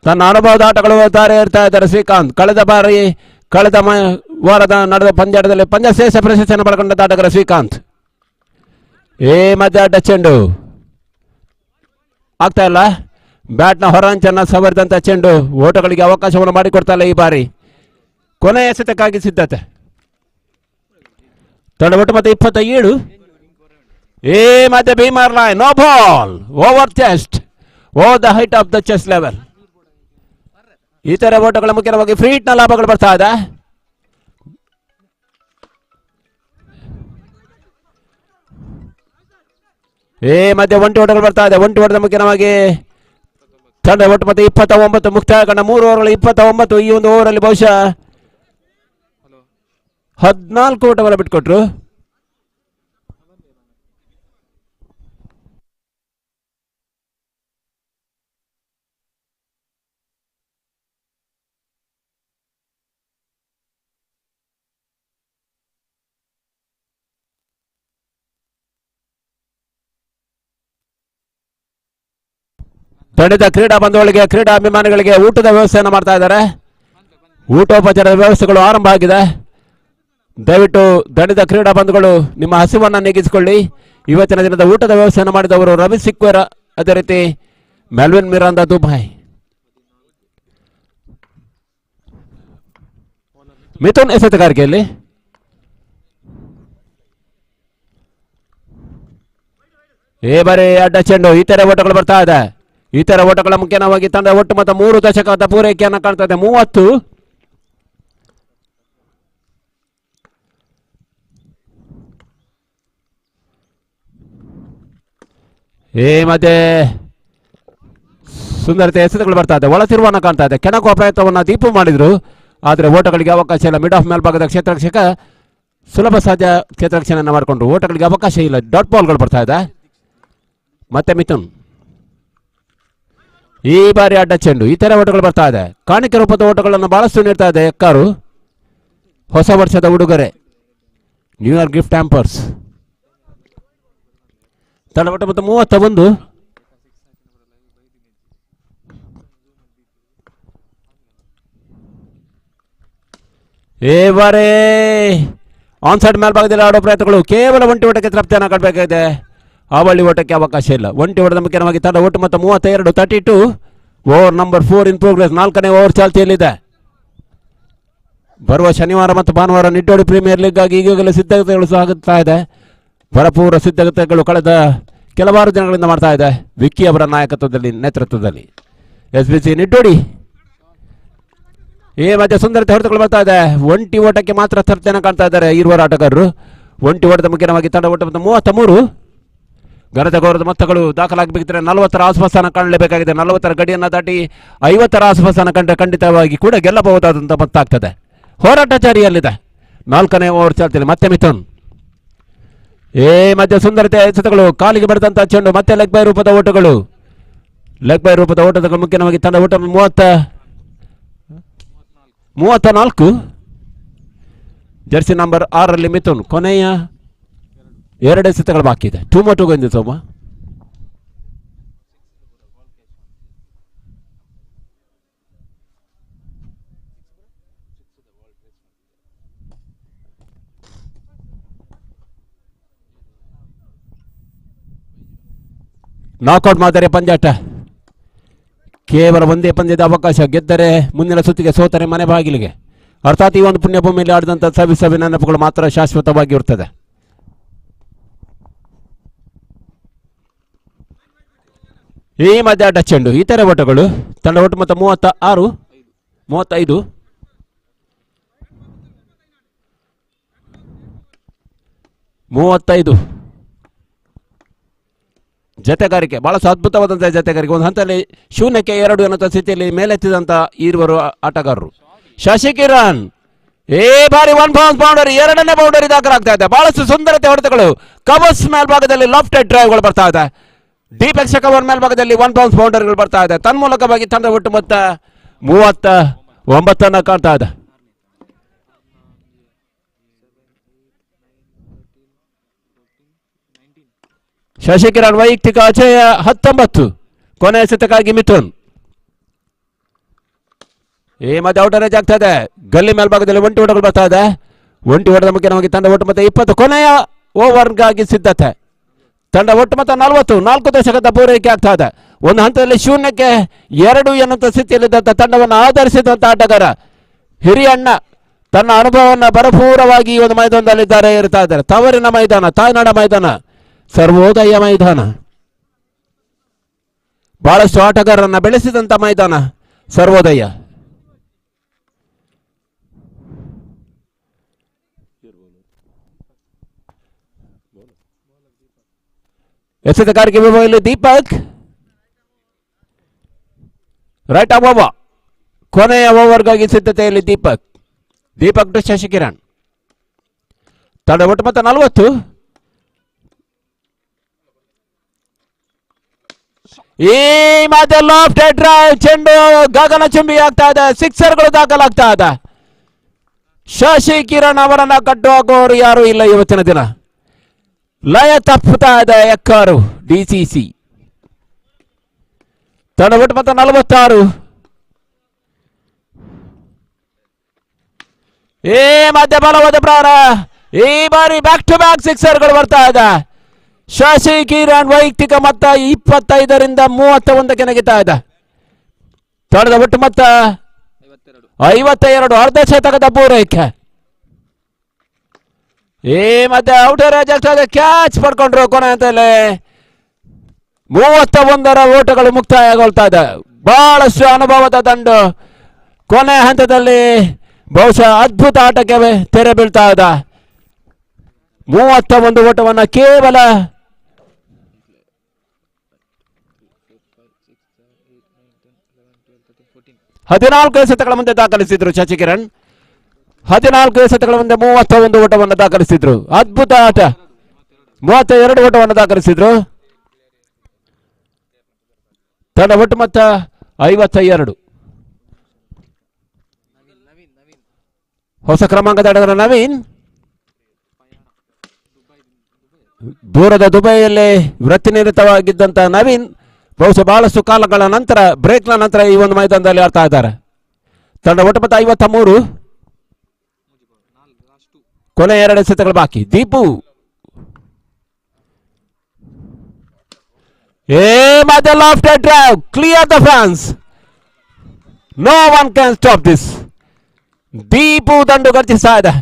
ತನ್ನ ಅನುಭವದ ಆಟಗಳು ತಾರೆ ಇರ್ತಾ ಇದ್ದಾರೆ ಶ್ರೀಕಾಂತ್. ಕಳೆದ ವಾರದ ನಡೆದ ಪಂದ್ಯದಲ್ಲಿ ಪಂದ್ಯಶ್ರೇಷ್ಠ ಪ್ರಶಸ್ತಿಯನ್ನು ಪಡ್ಕೊಂಡ ಆಟಗಾರ ಶ್ರೀಕಾಂತ್. ಈ ಮಧ್ಯೆ ಅಡ್ಡ ಚೆಂಡು ಆಗ್ತಾ ಇಲ್ಲ. ಬ್ಯಾಟ್ನ ಹೊರಾಂಚನ್ನ ಸವರಿದಂತ ಚೆಂಡು ಓಟಗಳಿಗೆ ಅವಕಾಶವನ್ನು ಮಾಡಿಕೊಡ್ತಾ ಇಲ್ಲ. ಈ ಬಾರಿ ಕೊನೆಯ ಎಸೆತಕ್ಕಾಗಿ ಸಿದ್ಧತೆ. ತಂಡ ಒಟ್ಟು ಮತ್ತೆ 27. ಈ ಮಧ್ಯೆ beamer line, no ball, over chest, over the height of the chest level. ಈ ತರ ಓಟಗಳ ಮುಖ್ಯವಾಗಿ ಫ್ರೀಟ್ನ ಲಾಭಗಳು ಬರ್ತಾ ಇದೆ. ಈ ಮಧ್ಯೆ ಒಂಟಿ ಓಟಗಳು ಬರ್ತಾ ಇದೆ. ಒಂಟಿ ಓಟದ ಮುಖ್ಯವಾಗಿ ತಂಡ ಒಟ್ಟು ಮತ್ತೆ 29 ಮುಕ್ತಾಯ ಕಂಡ 3 ಓವರ್ಗಳು 29. ಈ ಒಂದು ಓವರಲ್ಲಿ ಬಹುಶಃ 14 ಓಟವನ್ನು ಬಿಟ್ಕೊಟ್ರು. ತಂಡದ ಕ್ರೀಡಾ ಬಂಧುಗಳಿಗೆ, ಕ್ರೀಡಾ ಅಭಿಮಾನಿಗಳಿಗೆ ಊಟದ ವ್ಯವಸ್ಥೆಯನ್ನು ಮಾಡ್ತಾ ಇದ್ದಾರೆ. ಊಟೋಪಚಾರದ ವ್ಯವಸ್ಥೆಗಳು ಆರಂಭ ಆಗಿದೆ. ದಯವಿಟ್ಟು ದಣಿದ ಕ್ರೀಡಾ ಬಂಧುಗಳು ನಿಮ್ಮ ಹಸಿವನ್ನು ನೀಗಿಸಿಕೊಳ್ಳಿ. ಇವತ್ತಿನ ದಿನದ ಊಟದ ವ್ಯವಸ್ಥೆಯನ್ನು ಮಾಡಿದವರು ರವಿ ಸಿಕ್ವೇರ, ಅದೇ ರೀತಿ ಮೆಲ್ವಿನ್ ಮಿರಾಂದ ದುಬಾಯ್. ಮಿಥುನ್ ಎಸೆತಗಾರಿಕೆಯಲ್ಲಿ ಈ ಬಾರಿ ಅಡ್ಡ ಚೆಂಡು. ಈ ತರ ಓಟಗಳು ಬರ್ತಾ ಇದೆ. ಈ ತರ ಓಟಗಳ ಮುಖ್ಯವಾಗಿ ತಂಡ ಒಟ್ಟು ಮೊತ್ತ 3 ದಶಕದ ಪೂರೈಕೆಯನ್ನು ಕಾಣ್ತಾ ಇದೆ. 30. ಈ ಮಧ್ಯೆ ಸುಂದರತೆ ಎಸೆತಗಳು ಬರ್ತಾ ಇದೆ. ಒಳ ತಿರುವನ್ನು ಕಾಣ್ತಾ ಇದೆ. ಕೆಣಕುವ ಪ್ರಯತ್ನವನ್ನು ದೀಪು ಮಾಡಿದ್ರು, ಆದರೆ ಓಟಗಳಿಗೆ ಅವಕಾಶ ಇಲ್ಲ. ಮಿಡ್ ಆಫ್ ಮೇಲ್ಭಾಗದ ಕ್ಷೇತ್ರರಕ್ಷಕ ಸುಲಭ ಸಾಧ್ಯ ಕ್ಷೇತ್ರರಕ್ಷಣೆಯನ್ನು ಮಾಡಿಕೊಂಡ್ರು. ಓಟಗಳಿಗೆ ಅವಕಾಶ ಇಲ್ಲ. ಡಾಟ್ ಬಾಲ್ಗಳು ಬರ್ತಾ ಇದೆ. ಮತ್ತೆ ಮಿಥುನ್ ಈ ಬಾರಿ ಅಡ್ಡ ಚೆಂಡು. ಈ ತರ ಓಟಗಳು ಬರ್ತಾ ಇದೆ. ಕಾಣಿಕೆ ರೂಪದ ಓಟಗಳನ್ನು ಬಹಳಷ್ಟು ನೀಡ್ತಾ ಇದೆ ಎಕ್ಕಾರು. ಹೊಸ ವರ್ಷದ ಉಡುಗೊರೆ ನ್ಯೂ ಇಯರ್ ಗಿಫ್ಟ್ ಹ್ಯಾಂಪರ್ಸ್. ತಂಡ ಒಟ್ಟು ಮತ್ತು 31. ಈ ಬಾರಿ ಆನ್ ಸೈಡ್ ಮೇಲ್ಭಾಗದಲ್ಲಿ ಆಡೋ ಪ್ರಯತ್ನಗಳು ಕೇವಲ ಒಂಟಿ ಓಟಕ್ಕೆ ತೃಪ್ತಿಯನ್ನು ಕಾಣಬೇಕಾಗಿದೆ. ಅವಳಿ ಓಟಕ್ಕೆ ಅವಕಾಶ ಇಲ್ಲ. ಒಂಟಿ ಓಟದ ಮುಖ್ಯವಾಗಿ ತಂಡ ಒಟ್ಟು ಮತ್ತು 32. 32. Over number 4 in progress. 4ನೇ ಓವರ್ ಚಾಲ್ತಿಯಲ್ಲಿದೆ. ಬರುವ ಶನಿವಾರ ಮತ್ತು ಭಾನುವಾರ ನಿಟ್ಟೋಡಿ ಪ್ರೀಮಿಯರ್ ಲೀಗ್ ಆಗಿ ಈಗಾಗಲೇ ಸಿದ್ಧತೆಗಳು ಸಾಗುತ್ತಾ ಇದೆ. ಭರಪೂರ ಸಿದ್ಧತೆಗಳು ಕಳೆದ ಕೆಲವಾರು ದಿನಗಳಿಂದ ಮಾಡ್ತಾ ಇದೆ ವಿಕ್ಕಿ ಅವರ ನಾಯಕತ್ವದಲ್ಲಿ, ನೇತೃತ್ವದಲ್ಲಿ. SBC ನಿಟ್ಟೋಡಿ ಈ ಮಧ್ಯೆ ಸುಂದರತೆ ಹೊಡೆತಗಳು ಬರ್ತಾ ಇದೆ. ಒಂಟಿ ಓಟಕ್ಕೆ ಮಾತ್ರ ತೃಪ್ತಿಯನ್ನು ಕಾಣ್ತಾ ಇದ್ದಾರೆ ಇರುವರು ಆಟಗಾರರು. ಒಂಟಿ ಓಟದ ಮುಖ್ಯವಾಗಿ ತಂಡ ಒಟ್ಟು 33. ಘನತೆ ಗೌರವದ ಮೊತ್ತಗಳು ದಾಖಲಾಗಬೇಕಿದ್ರೆ 40ರ ಆಸುಪಾಸನ್ನು ಕಾಣಲೇಬೇಕಾಗಿದೆ. 40ರ ಗಡಿಯನ್ನು ದಾಟಿ 50ರ ಆಸುಪಾಸನ್ನು ಕಂಡ್ರೆ ಖಂಡಿತವಾಗಿ ಕೂಡ ಗೆಲ್ಲಬಹುದಾದಂಥ ಮೊತ್ತ ಆಗ್ತದೆ. ಹೋರಾಟ ಜಾರಿಯಲ್ಲಿದೆ. 4ನೇ ಓವರ್ ಚಾಲ್ತಿಯಲ್ಲಿ ಮತ್ತೆ ಮಿಥುನ್. ಈ ಮಧ್ಯೆ ಸುಂದರತೆ ಎಸೆತಗಳು, ಕಾಲಿಗೆ ಬಡಿದಂಥ ಚೆಂಡು, ಮತ್ತೆ ಲೆಗ್ ಬೈ ರೂಪದ ಓಟಗಳು. ಲೆಗ್ ಬೈ ರೂಪದ ಓಟದ ಮುಖ್ಯವಾಗಿ ತಂಡ ಓಟ 34. ಜರ್ಸಿ ನಂಬರ್ 6ರಲ್ಲಿ ಮಿಥುನ್. ಕೊನೆಯ 2 ಎಸೆತಗಳು ಬಾಕಿ ಇದೆ. 2 more to go in this over. Knockout ಮಾದರಿಯ ಪಂದ್ಯಾಟ. ಕೇವಲ ಒಂದೇ ಪಂದ್ಯದ ಅವಕಾಶ. ಗೆದ್ದರೆ ಮುಂದಿನ ಸುತ್ತಿಗೆ, ಸೋತರೆ ಮನೆ ಬಾಗಿಲಿಗೆ. ಅರ್ಥಾತ್ ಈ ಒಂದು ಪುಣ್ಯಭೂಮಿಯಲ್ಲಿ ಆಡಿದಂಥ ಸವಿ ನೆನಪುಗಳು ಮಾತ್ರ ಶಾಶ್ವತವಾಗಿರುತ್ತದೆ. ಈ ಮಧ್ಯಾಟ ಚೆಂಡು ಇತರೆ ಓಟಗಳು. ತಂಡ ಒಟ್ಟು ಮೊತ್ತ 36, 35, 35. ಜತೆಗಾರಿಕೆ ಬಹಳ ಅದ್ಭುತವಾದಂತಹ ಜತೆಗಾರಿಕೆ. ಒಂದು ಹಂತದಲ್ಲಿ 0-2 ಅನ್ನೋ ಸ್ಥಿತಿಯಲ್ಲಿ ಮೇಲೆತ್ತಿದಂತ ಈರುವರು ಆಟಗಾರರು. ಶಶಿಕಿರಣ್ ಬಾರಿ 1 ಬೌಂಡರಿ, ಎರಡನೇ ಬೌಂಡರಿ ದಾಖಲಾಗ್ತಾ ಇದೆ. ಬಹಳಷ್ಟು ಸುಂದರತೆ ಹೊಡೆತಗಳು. ಕವರ್ಸ್ ಮೇಲ್ಭಾಗದಲ್ಲಿ ಲೆಫ್ಟ್ ಹ್ಯಾಂಡ್ ಡ್ರೈವ್ಗಳು ಬರ್ತಾ ಇದೆ. ಡೀಪ್ ಎಕ್ಸ್ ಕವರ್ ಮೇಲ್ಭಾಗದಲ್ಲಿ 1 ಬೌಂಡರಿಗಳು ಬರ್ತಾ ಇದೆ. ತನ್ಮೂಲಕವಾಗಿ ತಂಡ ಒಟ್ಟು ಮೊತ್ತ 39 ಕಾಣ್ತಾ ಇದೆ. ಶಶಿಕಿರಣ್ ವೈಯಕ್ತಿಕ ಅಜಯ 19. ಕೊನೆಯ ಸತಕ್ಕಾಗಿ ಮಿಥುನ್. ಈ ಮಧ್ಯೆ ಔಟ್ ರೇಂಜ್ ಆಗ್ತಾ ಇದೆ. ಗಲ್ಲಿ ಮೇಲ್ಭಾಗದಲ್ಲಿ ಒಂಟಿ ಓಟಗಳು ಬರ್ತಾ ಇದೆ. ಒಂಟಿ ಓಟದ ಮುಖ್ಯವಾಗಿ ತಂಡ ಒಟ್ಟು ಮತ್ತೆ 20. ಕೊನೆಯ ಓವರ್ಗಾಗಿ ಸಿದ್ಧತೆ. ತಂಡ ಒಟ್ಟು ಮತ್ತೆ 40. 4 ದಶಕದ ಪೂರೈಕೆ ಆಗ್ತಾ ಇದೆ. ಒಂದು ಹಂತದಲ್ಲಿ 0-2 ಎನ್ನುವಂತ ಸ್ಥಿತಿಯಲ್ಲಿದ್ದಂಥ ತಂಡವನ್ನು ಆಧರಿಸಿದಂಥ ಆಟಗಾರ ಹಿರಿಯಣ್ಣ ತನ್ನ ಅನುಭವವನ್ನು ಭರಪೂರವಾಗಿ ಈ ಒಂದು ಮೈದಾನದಲ್ಲಿದ್ದಾರೆ ಇರ್ತಾ ಇದ್ದಾರೆ. ತವರಿನ ಮೈದಾನ, ತಾಯ್ನಾಡ ಮೈದಾನ, ಸರ್ವೋದಯ ಮೈದಾನ. ಬಹಳಷ್ಟು ಆಟಗಾರರನ್ನ ಬೆಳೆಸಿದಂತ ಮೈದಾನ ಸರ್ವೋದಯ. ಎಸೆತಗಾರಿಕೆ ವಿಭಾಗದಲ್ಲಿ ದೀಪಕ್ ರೈಟ್ ಓವರ್. ಕೊನೆಯ ಓವರ್ಗಾಗಿ ಸಿದ್ಧತೆಯಲ್ಲಿ ದೀಪಕ್ ಟು ಶಶಿಕಿರಣ್. ತಂಡ ಒಟ್ಟು ಮತ್ತೆ 40. ಈ ಮಧ್ಯ ಲೆಫ್ಟ್ ಹ್ಯಾಂಡ್ ಡ್ರೈವ್ ಚೆಂಡು ಗಗನಚುಂಬಿ ಆಗ್ತಾ ಇದೆ. ಸಿಕ್ಸರ್ಗಳು ದಾಖಲಾಗ್ತಾ ಇದೆ. ಶಶಿಕಿರಣ್ ಅವರನ್ನ ಕಟ್ಟುಹಾಕುವವರು ಯಾರು ಇಲ್ಲ ಇವತ್ತಿನ ದಿನ. ಲಯ ತಪ್ಪುತ್ತಾ ಇದೆ ಎಕ್ಕಾರು ಡಿಸಿಸಿ. ತಂಡ ಒಟ್ಟು ಮತ್ತೆ 46. ಈ ಮಧ್ಯ ಬಲವಾದ ಪ್ರಾಣ. ಈ ಬಾರಿ ಬ್ಯಾಕ್ ಟು ಬ್ಯಾಕ್ ಸಿಕ್ಸರ್ಗಳು ಬರ್ತಾ ಇದೆ. ಶಶಿಕಿರಣ್ ವೈಯಕ್ತಿಕ ಮೊತ್ತ 25ರಿಂದ 31ಕ್ಕೆ ನೆಗೆತಾ ಇದೆ. ತಂಡದ ಒಟ್ಟು ಮೊತ್ತ 52. ಅರ್ಧ ಶತಕದ ಪೂರೈಕೆ. ಈ ಮಧ್ಯೆ ಔಟರ್ ರೇಂಜ್ ಆಗ್ತಾ ಇದೆ. ಕ್ಯಾಚ್ ಪಡ್ಕೊಂಡ್ರು. ಕೊನೆ ಹಂತದಲ್ಲಿ 31 ಓಟಗಳು ಮುಕ್ತಾಯಗೊಳ್ತಾ ಇದೆ. ಬಹಳಷ್ಟು ಅನುಭವದ ದಂಡು. ಕೊನೆ ಹಂತದಲ್ಲಿ ಬಹುಶಃ ಅದ್ಭುತ ಆಟಕ್ಕೆ ತೆರೆ ಬೀಳ್ತಾ ಇದೆ. 31 ಓಟವನ್ನ ಕೇವಲ 14 ಎಸೆತಗಳ ಮುಂದೆ ದಾಖಲಿಸಿದ್ರು ಶಶಿಕಿರಣ್. 14 ಎಸೆತಗಳ ಮುಂದೆ 31 ಓಟವನ್ನು ದಾಖಲಿಸಿದ್ರು. ಅದ್ಭುತ ಆಟ. 32 ಓಟವನ್ನು ದಾಖಲಿಸಿದ್ರು. ತಂಡ ಒಟ್ಟು ಮೊತ್ತ 52. ಹೊಸ ಕ್ರಮಾಂಕದ ಆಟಗಾರ ನವೀನ್ ದೂರದ ದುಬೈಯಲ್ಲಿ ವೃತ್ತಿನಿರತವಾಗಿದ್ದಂತ ನವೀನ್ ಬಹುಶಃ ಬಹಳಷ್ಟು ಕಾಲಗಳ ನಂತರ, ಬ್ರೇಕ್ನ ನಂತರ ಈ ಒಂದು ಮೈದಾನದಲ್ಲಿ ಆಡ್ತಾ ಇದ್ದಾರೆ. ತಂಡ ಒಟ್ಟು ಮೊತ್ತ 53. ಕೊನೆ 2 ಎಸೆತಗಳು ಬಾಕಿ. ದೀಪು ಮಧ್ಯ left hand drive, clear the fans, no one can stop this. Deepu ದಂಡು ಗರ್ಜಿಸ್ತಾ ಇದೆ.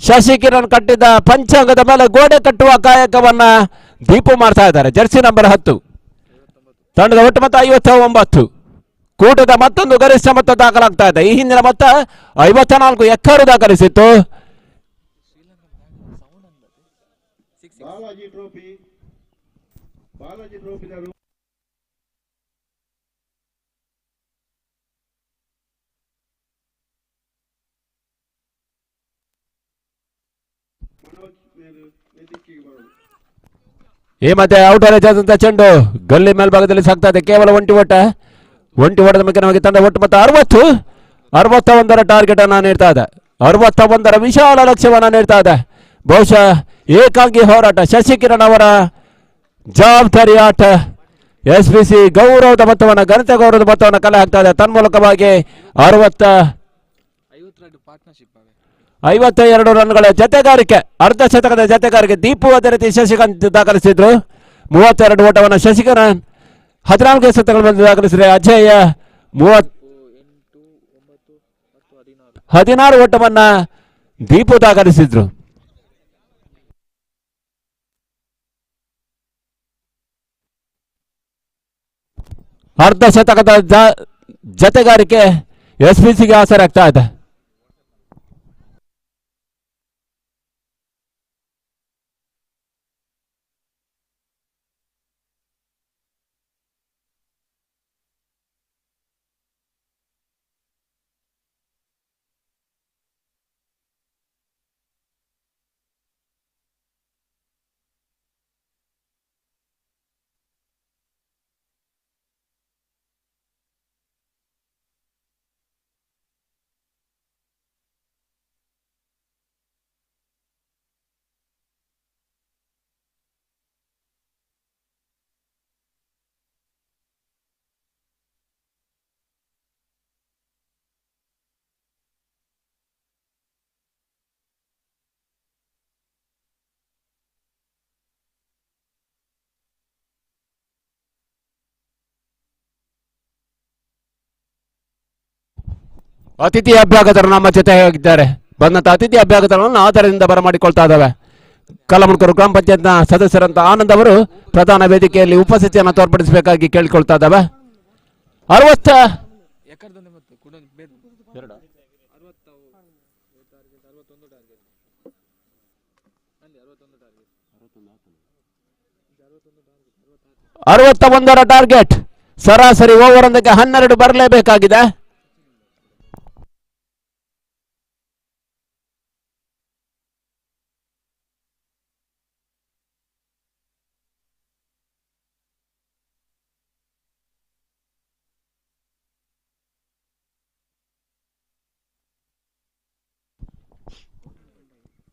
ಶಶಿಕಿರಣ್ ಕಟ್ಟಿದ್ದ ಪಂಚಾಂಗದ ಮೇಲೆ ಗೋಡೆ ಕಟ್ಟುವ ಕಾಯಕವನ್ನ ದೀಪು ಮಾಡ್ತಾ ಇದ್ದಾರೆ. Jersey number 10. ತಂಡದ ಒಟ್ಟು ಮೊತ್ತ 59. ಕೂಟದ ಮತ್ತೊಂದು ಗರಿಷ್ಠ ಮೊತ್ತ ದಾಖಲಾಗ್ತಾ ಇದೆ. ಈ ಹಿಂದಿನ ಮೊತ್ತ 54 ಎಕ್ಕರು ದಾಖಲಿಸಿತ್ತು. ಬಾಲಾಜಿ ಟ್ರೋಫಿ ಈ ಮಧ್ಯೆ ಔಟ್ ರೇಂಜ್ ಆದಂತ ಚೆಂಡು ಗಲ್ಲಿ ಮೇಲ್ಭಾಗದಲ್ಲಿ ಸಾಗ್ತಾ ಇದೆ. ಕೇವಲ ಒಂಟಿ ಓಟದ ಮುಖ್ಯವಾಗಿ ತಂಡ ಒಟ್ಟು ಮೊತ್ತ 60. 61ರ ಟಾರ್ಗೆಟ್ ಅನ್ನ ನೀಡ್ತಾ ಇದೆ. 61ರ ವಿಶಾಲ ಲಕ್ಷ್ಯವನ್ನ ನೀಡ್ತಾ ಇದೆ. ಬಹುಶಃ ಏಕಾಂಗಿ ಹೋರಾಟ. ಶಶಿಕಿರಣ್ ಅವರ ಜವಾಬ್ದಾರಿ ಆಟ. SBC ಗೌರವದ ಮೊತ್ತವನ್ನು, ಘನತೆ ಗೌರವದ ಮೊತ್ತವನ್ನು ಕಲೆ ಹಾಕ್ತಾ ಇದೆ. ತನ್ಮೂಲಕವಾಗಿ 52 ರನ್ಗಳ ಜತೆಗಾರಿಕೆ, ಅರ್ಧ ಶತಕದ ಜತೆಗಾರಿಕೆ. ದೀಪು ಅದೇ ರೀತಿ ಶಶಿಕಾಂತ್ ದಾಖಲಿಸಿದ್ರು. 32 ಓಟವನ್ನು ಶಶಿಕರಣ್, 14 ಎಸೆತಗಳ ಮಧ್ಯೆ ದಾಖಲಿಸಿದರೆ ಅಜಯ್ 16 ಓಟವನ್ನ ದೀಪು ದಾಖಲಿಸಿದ್ರು. ಅರ್ಧ ಶತಕದ ಜತೆಗಾರಿಕೆ SPCಗೆ ಆಸರೆ ಆಗ್ತಾ ಇದೆ. ಅತಿಥಿ ಅಭ್ಯಾಗತರು ನಮ್ಮ ಜೊತೆಯಾಗಿದ್ದಾರೆ. ಬಂದಂತ ಅತಿಥಿ ಅಭ್ಯಾಗತರನ್ನು ಆಧಾರದಿಂದ ಬರಮಾಡಿಕೊಳ್ತಾ ಇದ್ದಾವೆ. ಕಲ್ಲಮುಣಕೂರು ಗ್ರಾಮ ಪಂಚಾಯತ್ನ ಸದಸ್ಯರಂತ ಆನಂದ್ ಅವರು ಪ್ರಧಾನ ವೇದಿಕೆಯಲ್ಲಿ ಉಪಸ್ಥಿತಿಯನ್ನು ತೋರ್ಪಡಿಸಬೇಕಾಗಿ ಕೇಳಿಕೊಳ್ತಾ ಇದ್ದಾವೆ. 61 ಟಾರ್ಗೆಟ್. ಸರಾಸರಿ ಓವರ್ ಒಂದಕ್ಕೆ 12 ಬರಲೇಬೇಕಾಗಿದೆ.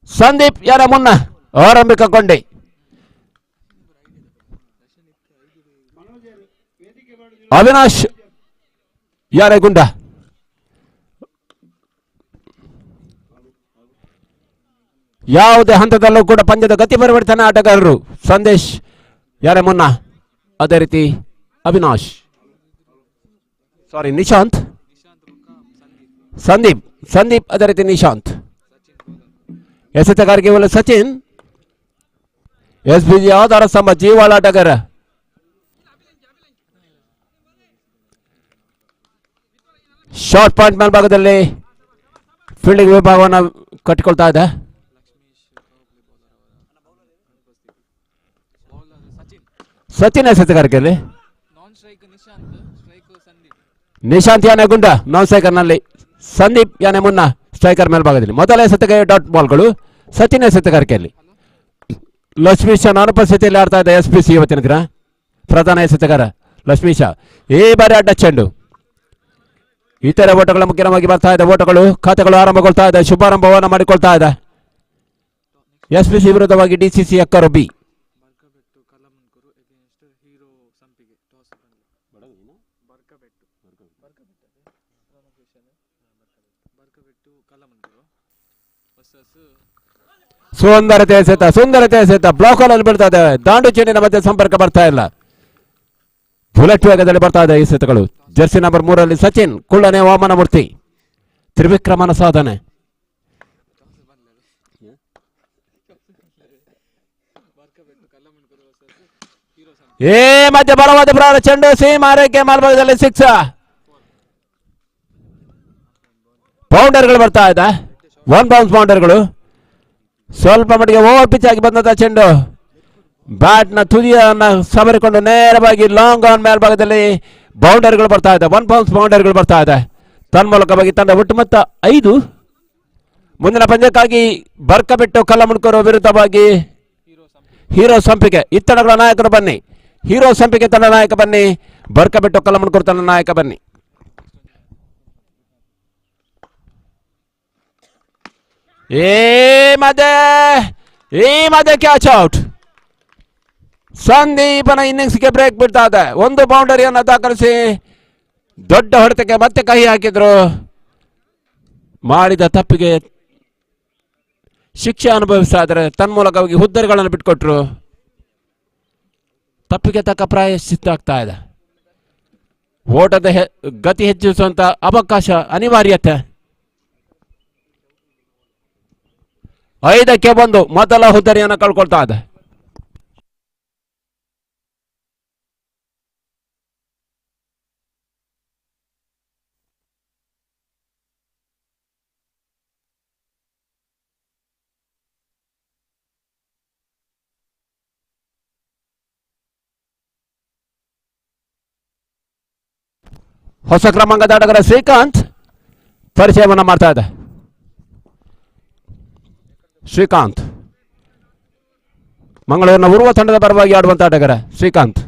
ಸಂದೀಪ್ ಯಾರ ಮುನ್ನ ಆರಂಭಿಕ ಕೊಂಡಿ. ಅವಿನಾಶ್ ಯಾರೇಗುಂಡ. ಯಾವುದೇ ಹಂತದಲ್ಲೂ ಕೂಡ ಪಂದ್ಯದ ಗತಿ ಪರಿವರ್ತನೆ ಆಟಗಾರರು. ಸಂದೇಶ್ ಯಾರೇ ಮುನ್ನ, ಅದೇ ರೀತಿ ಅವಿನಾಶ್, ನಿಶಾಂತ್, ಸಂದೀಪ್ ಅದೇ ರೀತಿ ನಿಶಾಂತ್. ಎಸೆತಗಾರಿಕೆ ವೇಳೆ ಸಚಿನ್, SPG ಆಧಾರ ಸ್ತಂಭ ಜೀವಾಳ ಆಟಗಾರ. ಶಾರ್ಟ್ ಪಾಯಿಂಟ್ ಮೇಲ್ಭಾಗದಲ್ಲಿ ಫೀಲ್ಡಿಂಗ್ ವಿಭಾಗವನ್ನು ಕಟ್ಟಿಕೊಳ್ತಾ ಇದೆ. ಸಚಿನ್ ಎಸೆತಗಾರಿಕೆಯಲ್ಲಿ ನಿಶಾಂತ್ ಯಾನೆ ಗುಂಡ ನಾನ್ ಸ್ಟ್ರೈಕರ್ ನಲ್ಲಿ, ಸಂದೀಪ್ ಯಾನೆ ಮುನ್ನ ಸ್ಟ್ರೈಕರ್ ಮೇಲ್ಭಾಗದಲ್ಲಿ. ಮೊದಲ ಎಸೆತಕ್ಕೆ ಡಾಟ್ ಬಾಲ್ಗಳು ಸಚಿನ್ ಎಸೆತಗಾರಿಕೆಯಲ್ಲಿ. ಲಕ್ಷ್ಮೀಶ ಅನುಪಸ್ಥಿತಿಯಲ್ಲಿ ಆಡ್ತಾ ಇದೆ SPC ಇವತ್ತಿನ ದಿನ. ಪ್ರಧಾನ ಎಸೆತಗಾರ ಲಕ್ಷ್ಮೀಶ. ಈ ಬಾರಿ ಅಡ್ಡ ಚೆಂಡು. ಇತರೆ ಓಟಗಳ ಮುಖ್ಯವಾಗಿ ಬರ್ತಾ ಇದೆ. ಓಟಗಳು ಖಾತೆಗಳು ಆರಂಭಗೊಳ್ತಾ ಇದೆ. ಶುಭಾರಂಭವನ್ನು ಮಾಡಿಕೊಳ್ತಾ ಇದೆ. SPC ವಿರುದ್ಧವಾಗಿ DCC ಅಕ್ಕರು ಬಿ. ಸುಂದರತೆ ಎಸೆತ ಬ್ಲಾಕ್ ಅಲ್ಲಿ ಬೀಳ್ತಾ ಇದೆ. ದಾಂಡು ಚೆಂಡಿನ ಮಧ್ಯೆ ಸಂಪರ್ಕ ಬರ್ತಾ ಇಲ್ಲ. ಬುಲೆಟ್ ವೇಗದಲ್ಲಿ ಬರ್ತಾ ಇದೆ ಈ ಎಸೆತಗಳು. ಜರ್ಸಿ ನಂಬರ್ 3 ಸಚಿನ್, ಕುಳ್ಳನೆ ವಾಮನಮೂರ್ತಿ, ತ್ರಿವಿಕ್ರಮನ ಸಾಧನೆ. ಮಧ್ಯ ಬಲವಾದ ಪ್ರಾರ ಚೆಂಡು ಸೀಮಾರೇಖೆ ಮೇಲ್ಭಾಗದಲ್ಲಿ 6. ಬೌಂಡರ್ಗಳು ಬರ್ತಾ ಇದೆ. 1 ಬೌನ್ಸ್ ಬೌಂಡರ್ಗಳು. ಸ್ವಲ್ಪ ಮಟ್ಟಿಗೆ ಓವರ್ ಪಿಚ್ ಆಗಿ ಬಂದಂತ ಚೆಂಡು ಬ್ಯಾಟ್ ನ ತುದಿಯನ್ನ ಸವರಿಕೊಂಡು ನೇರವಾಗಿ ಲಾಂಗ್ ಆನ್ ಮೇಲ್ಭಾಗದಲ್ಲಿ ಬೌಂಡರ್ಗಳು ಬರ್ತಾ ಇದೆ. 1 ಬೌನ್ಸ್ ಬೌಂಡರ್ಗಳು ಬರ್ತಾ ಇದೆ. ತನ್ಮೂಲಕವಾಗಿ ತಂಡ ಒಟ್ಟು ಮೊತ್ತ 5. ಮುಂದಿನ ಪಂದ್ಯಕ್ಕಾಗಿ ಬರ್ಕಬಿಟ್ಟು ಕಲ್ಲಮುಣಕೂರು ವಿರುದ್ಧವಾಗಿ ಹೀರೋ ಸಂಪಿಗೆ ಇತ್ತಡಗಳ ನಾಯಕರು ಬನ್ನಿ. ಹೀರೋ ಸಂಪಿಗೆ ತಂಡ ನಾಯಕ ಬನ್ನಿ. ಬರ್ಕಬಿಟ್ಟು ಕಲ್ಲಮುಣಕೂರು ತಂಡ ನಾಯಕ ಬನ್ನಿ. ಈ ಮಧ್ಯೆ ಕ್ಯಾಚ್ ಔಟ್. ಸಂದೀಪನ ಇನ್ನಿಂಗ್ಸ್ಗೆ ಬ್ರೇಕ್ ಬಿಡ್ತಾ ಇದೆ. 1 ಬೌಂಡರಿಯನ್ನು ದಾಖಲಿಸಿ ದೊಡ್ಡ ಹೊಡೆತಕ್ಕೆ ಮತ್ತೆ ಕೈ ಹಾಕಿದ್ರು. ಮಾಡಿದ ತಪ್ಪಿಗೆ ಶಿಕ್ಷೆ ಅನುಭವಿಸ್ತಾ ಇದ್ದಾರೆ. ತನ್ಮೂಲಕವಾಗಿ ಹುದ್ದರಿಗಳನ್ನು ಬಿಟ್ಕೊಟ್ರು. ತಪ್ಪಿಗೆ ತಕ್ಕ ಪ್ರಾಯಶ್ಚಿತ್ತ ಆಗ್ತಾ ಇದೆ. ಓಟದ ಗತಿ ಹೆಚ್ಚಿಸುವಂತ ಅವಕಾಶ ಅನಿವಾರ್ಯತೆ. 5ಕ್ಕೆ 1 ಮೊದಲ ಹುದ್ದರಿಯನ್ನು ಕಳ್ಕೊಳ್ತಾ ಇದೆ. ಹೊಸ ಕ್ರಮಾಂಕದ ಆಟಗಾರ ಶ್ರೀಕಾಂತ್ ಪರಿಚಯವನ್ನು ಮಾಡ್ತಾ ಇದೆ. ಶ್ರೀಕಾಂತ್ ಮಂಗಳೂರಿನ ಉರ್ವ ತಂಡದ ಪರವಾಗಿ ಆಡುವಂತ ಆಟಗಾರ ಶ್ರೀಕಾಂತ್.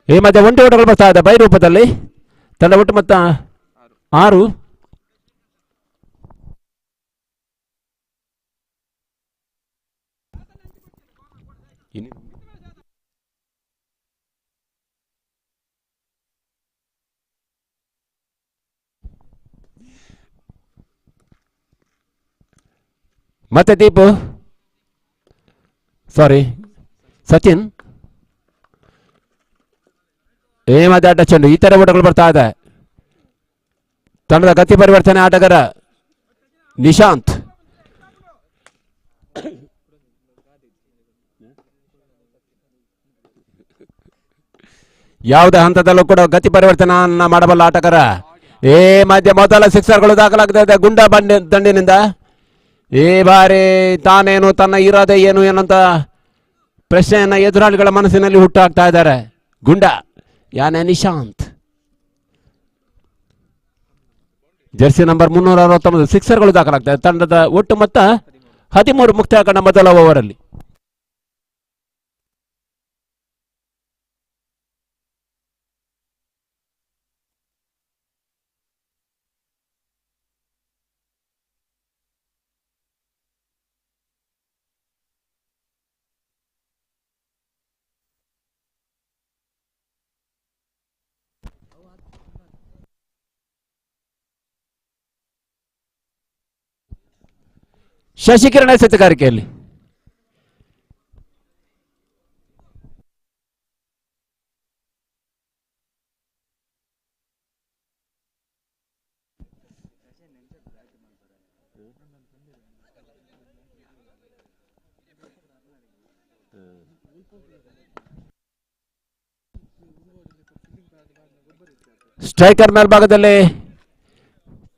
ಈ ಮಧ್ಯೆ ಒಂಟಿ ಓಟಗಳು ಬರ್ತಾ ಇದೆ ಬೈ ರೂಪದಲ್ಲಿ. ತಂಡ ಒಟ್ಟು ಮೊತ್ತ 6. ಮತ್ತೆ ದೀಪು ಸಚಿನ್ ಮಧ್ಯ ಆಟ ಚೆಂಡು. ಈ ತರ ಓಟಗಳು ಬರ್ತಾ ಇದೆ. ತಂಡದ ಗತಿ ಪರಿವರ್ತನೆ ಆಟಗಾರ ನಿಶಾಂತ್. ಯಾವುದೇ ಹಂತದಲ್ಲೂ ಕೂಡ ಗತಿ ಪರಿವರ್ತನೆಯನ್ನ ಮಾಡಬಲ್ಲ ಆಟಗಾರ. ಮಧ್ಯ ಮೊದಲ ಸಿಕ್ಸರ್ಗಳು ದಾಖಲಾಗ್ತಾ ಗುಂಡ ದಂಡಿನಿಂದ. ಈ ಬಾರಿ ತಾನೇನು ತನ್ನ ಇರಾದೆ ಏನು ಏನಂತ ಪ್ರಶ್ನೆಯನ್ನ ಎದುರಾಳಿಗಳ ಮನಸ್ಸಿನಲ್ಲಿ ಹುಟ್ಟಾಕ್ತಾ ಇದ್ದಾರೆ. ಗುಂಡ ಯಾನೆ ನಿಶಾಂತ್. ಜರ್ಸಿ ನಂಬರ್ 369 ಸಿಕ್ಸರ್ಗಳು ದಾಖಲಾಗ್ತದೆ. ತಂಡದ ಒಟ್ಟು ಮೊತ್ತ 13 ಮುಕ್ತಾಯ ಕಂಡ ಮೊದಲ ಓವರಲ್ಲಿ. ಶಶಿಕಿರಣ ಎಸೆತಗಾರಿಕೆಯಲ್ಲಿ ಸ್ಟ್ರೈಕರ್ ಮೇಲ್ಭಾಗದಲ್ಲಿ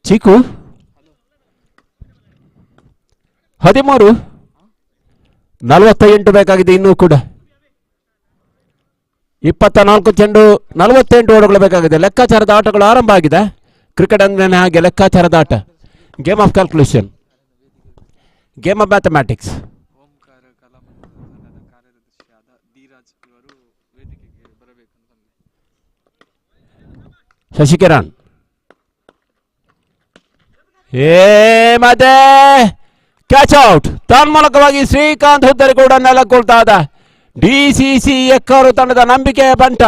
ಚೀಕು 13-48 ಬೇಕಾಗಿದೆ. ಇನ್ನೂ ಕೂಡ 24 ಚೆಂಡು 48 ಓಟಗಳು ಬೇಕಾಗಿದೆ. ಲೆಕ್ಕಾಚಾರದ ಆಟಗಳು ಆರಂಭ ಆಗಿದೆ. ಕ್ರಿಕೆಟ್ ಅಂದ್ರೆ ಹಾಗೆ ಲೆಕ್ಕಾಚಾರದ ಆಟ. Game of calculation, game of mathematics. Shashikiran ಮತ್ತೆ ಕ್ಯಾಚ್ ಔಟ್. ತನ್ಮೂಲಕವಾಗಿ ಶ್ರೀಕಾಂತ್ ಹುದ್ದರಿ ಕೂಡ ನೆಲಕೊಳ್ತಾ ಇದೆ. ಡಿಸಿಸಿ ಎಕ್ಕರು ತಂಡದ ನಂಬಿಕೆಯ ಬಂಟ,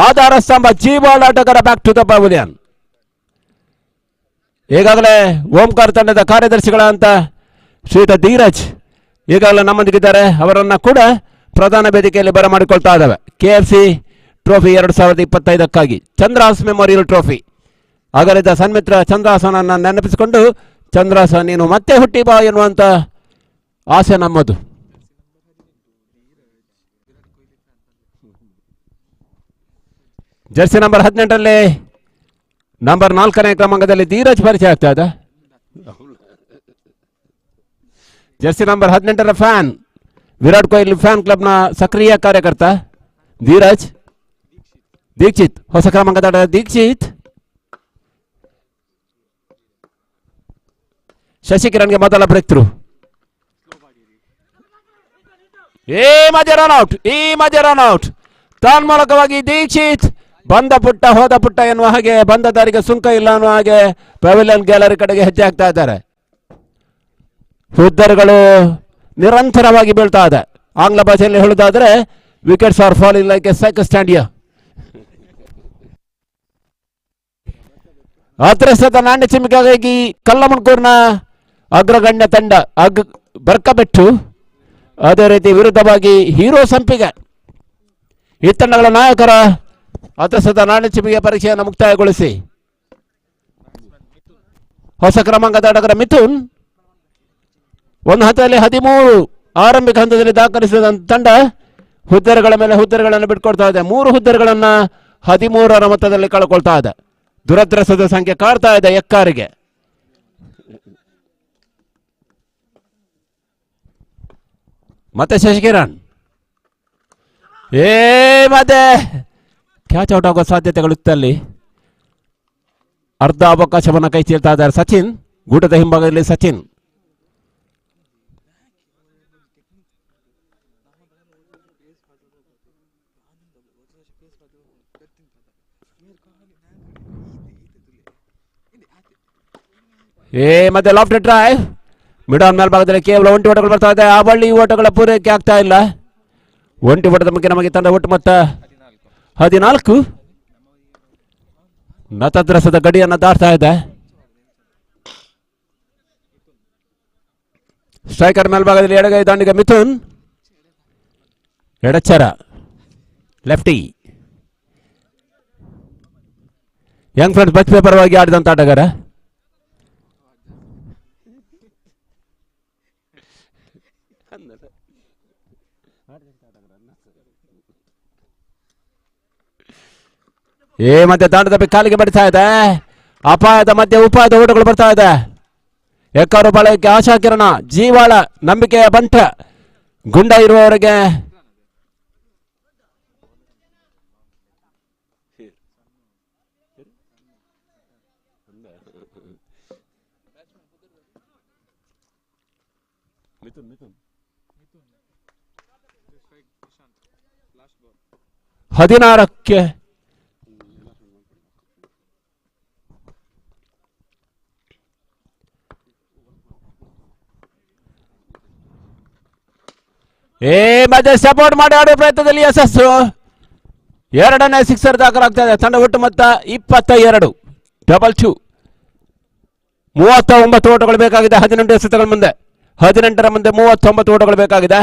ಆಧಾರ ಸ್ತಂಭ, ಜೀವಾಳ್ ಆಟಗಾರ ಬ್ಯಾಕ್ ಟು ದ ಪವಿಲಿಯನ್. ಈಗಾಗಲೇ ಓಂಕಾರ ತಂಡದ ಕಾರ್ಯದರ್ಶಿಗಳಂತ ಶ್ರೀಯುತ ಧೀರಜ್ ಈಗಾಗಲೇ ನಮ್ಮೊಂದಿಗಿದ್ದಾರೆ. ಅವರನ್ನ ಕೂಡ ಪ್ರಧಾನ ವೇದಿಕೆಯಲ್ಲಿ ಬರಮಾಡಿಕೊಳ್ತಾ ಇದ್ದಾವೆ. KFC ಟ್ರೋಫಿ 2025ಕ್ಕಾಗಿ ಚಂದ್ರಾಸ್ ಮೆಮೋರಿಯಲ್ ಟ್ರೋಫಿ. ಆಗಲಿದ್ದ ಸನ್ಮಿತ್ರ ಚಂದ್ರಾಸನನ್ನ ನೆನಪಿಸಿಕೊಂಡು, ಚಂದ್ರಾಸ ನೀನು ಮತ್ತೆ ಹುಟ್ಟಿ ಬಾ ಎನ್ನುವಂತ ಆಸೆ ನಮ್ಮದು. ಜರ್ಸಿ ನಂಬರ್ 18ರಲ್ಲಿ ನಂಬರ್ 4ನೇ ಕ್ರಮಾಂಕದಲ್ಲಿ ಧೀರಜ್ ಪರಿಚಯ ಆಗ್ತಾ ಇದೆ. ಜರ್ಸಿ ನಂಬರ್ 18ರ ಫ್ಯಾನ್, ವಿರಾಟ್ ಕೊಹ್ಲಿ ಫ್ಯಾನ್ ಕ್ಲಬ್ನ ಸಕ್ರಿಯ ಕಾರ್ಯಕರ್ತ ಧೀರಜ್. ದೀಕ್ಷಿತ್ ಹೊಸ ಕ್ರಮಾಂಕದ ದೀಕ್ಷಿತ್. ಶಶಿಕಿರಣ್ಗೆ ಮೊದಲ ಬ್ರೇಕ್ ಥ್ರೂ. ಈ ಮಧ್ಯ ರನ್ ಔಟ್. ತನ್ಮೂಲಕವಾಗಿ ದೀಕ್ಷಿತ್ ಬಂದ ಪುಟ್ಟ ಹೋದ ಪುಟ್ಟ ಎನ್ನುವ ಹಾಗೆ, ಬಂದ ದಾರಿಗೆ ಸುಂಕ ಇಲ್ಲ ಅನ್ನುವ ಹಾಗೆ ಪೆವಿಲಿಯನ್ ಗ್ಯಾಲರಿ ಕಡೆಗೆ ಹೆಜ್ಜೆ ಹಾಕ್ತಾ ಇದ್ದಾರೆ. ಹುದ್ದರುಗಳು ನಿರಂತರವಾಗಿ ಬೀಳ್ತಾ ಇದೆ. ಆಂಗ್ಲ ಭಾಷೆಯಲ್ಲಿ ಹೇಳುವುದಾದ್ರೆ wickets are falling like a cycle ಸ್ಟ್ಯಾಂಡಿಯಾ. ಅದೃಷ್ಟದ ನಾಣ್ಯ ಚಿಮ್ಮಿಗಾಗಿ ಕಲ್ಲಮಣ್ಕೂರಿನ ಅಗ್ರಗಣ್ಯ ತಂಡ ಬರ್ಕಬೆಟ್ಟು, ಅದೇ ರೀತಿ ವಿರುದ್ಧವಾಗಿ ಹೀರೋ ಸಂಪಿಗೆ. ಈ ತಂಡಗಳ ನಾಯಕರ ಅದೃಷ್ಟದ ನಾಣ್ಯ ಚಿಮ್ಮಿಗೆ ಪರೀಕ್ಷೆಯನ್ನು ಮುಕ್ತಾಯಗೊಳಿಸಿ ಹೊಸ ಕ್ರಮಾಂಕದ ಆಟಗಾರ ಮಿಥುನ್ ಒಂದು ಹಂತದಲ್ಲಿ 13 ಆರಂಭಿಕ ಹಂತದಲ್ಲಿ ದಾಖಲಿಸಿದ ತಂಡ ಹುದ್ದೆಗಳ ಮೇಲೆ ಹುದ್ದೆಗಳನ್ನು ಬಿಟ್ಕೊಡ್ತಾ ಇದೆ. 3 ಹುದ್ದೆಗಳನ್ನ 13ರ ಮೊತ್ತದಲ್ಲಿ ಕಳ್ಕೊಳ್ತಾ ಇದೆ. ದುರದೃಷ್ಟದ ಸಂಖ್ಯೆ ಕಾಡ್ತಾ ಇದೆ ಎಕ್ಕಾರಿಗೆ. ಮತ್ತೆ ಶಶಿಕಿರಣ್ ಮತ್ತೆ ಕ್ಯಾಚ್ ಔಟ್ ಆಗುವ ಸಾಧ್ಯತೆಗಳು ಇತ್ತಲ್ಲಿ. ಅರ್ಧ ಅವಕಾಶವನ್ನು ಕೈ ಚೀಲ್ತಾ ಇದ್ದಾರೆ ಸಚಿನ್. ಗೂಟದ ಹಿಂಭಾಗದಲ್ಲಿ ಸಚಿನ್. ಮತ್ತೆ ಲಾಫ್ಟ್ ಡ್ರೈವ್ ಮಿಡ್ ಆನ್ ಮೇಲ್ಭಾಗದಲ್ಲಿ ಕೇವಲ ಒಂಟಿ ಓಟಗಳು ಬರ್ತಾ ಇದೆ. ಆ ಬಳ್ಳಿ ಓಟಗಳ ಪೂರೈಕೆ ಆಗ್ತಾ ಇಲ್ಲ. ಒಂಟಿ ಓಟದ ಮುಖ್ಯ ನಮಗೆ ತಂಡ ಒಟ್ಟು ಮೊತ್ತ 14. ನತದ್ರಸದ ಗಡಿಯನ್ನು ದಾಟ್ತಾ ಇದೆ. ಸ್ಟ್ರೈಕರ್ ಮೇಲ್ಭಾಗದಲ್ಲಿ ಎಡಗೈ ದಾಂಡಿಗ ಮಿಥುನ್, ಎಡಚರ ಲೆಫ್ಟಿ. ಯಂಗ್ ಫ್ರೆಂಡ್ಸ್ ಬಚ್ ಪರವಾಗಿ ಆಡಿದಂತ ಆಟಗಾರ. ಮತ್ತೆ ದಾಂಡದ ಕಾಲಿಗೆ ಬಡಿತಾ ಇದೆ. ಅಪಾಯದ ಮಧ್ಯೆ ಉಪಾಯದ ಓಟಗಳು ಬರ್ತಾ ಇದೆ. ಎಕ್ಕಾರು ಬಾಳಕ್ಕೆ ಆಶಾಕಿರಣ, ಜೀವಾಳ, ನಂಬಿಕೆಯ ಬಂಟ, ಗುಂಡ ಇರುವವರೆಗೆ ಹದಿನಾರಕ್ಕೆ ಮತ್ತೆ ಸಪೋರ್ಟ್ ಮಾಡಿ ಆಡುವ ಪ್ರಯತ್ನದಲ್ಲಿ ಯಶಸ್ಸು. ಎರಡನೇ ಸಿಕ್ಸರ್ ದಾಖಲಾಗ್ತಾ ಇದೆ. ತಂಡ ಒಟ್ಟು ಮೊತ್ತ 22. 2 39 ಓಟಗಳು ಬೇಕಾಗಿದೆ. 18 ಎಸೆತಗಳ ಮುಂದೆ 18ರ ಮುಂದೆ 39 ಓಟಗಳು ಬೇಕಾಗಿದೆ.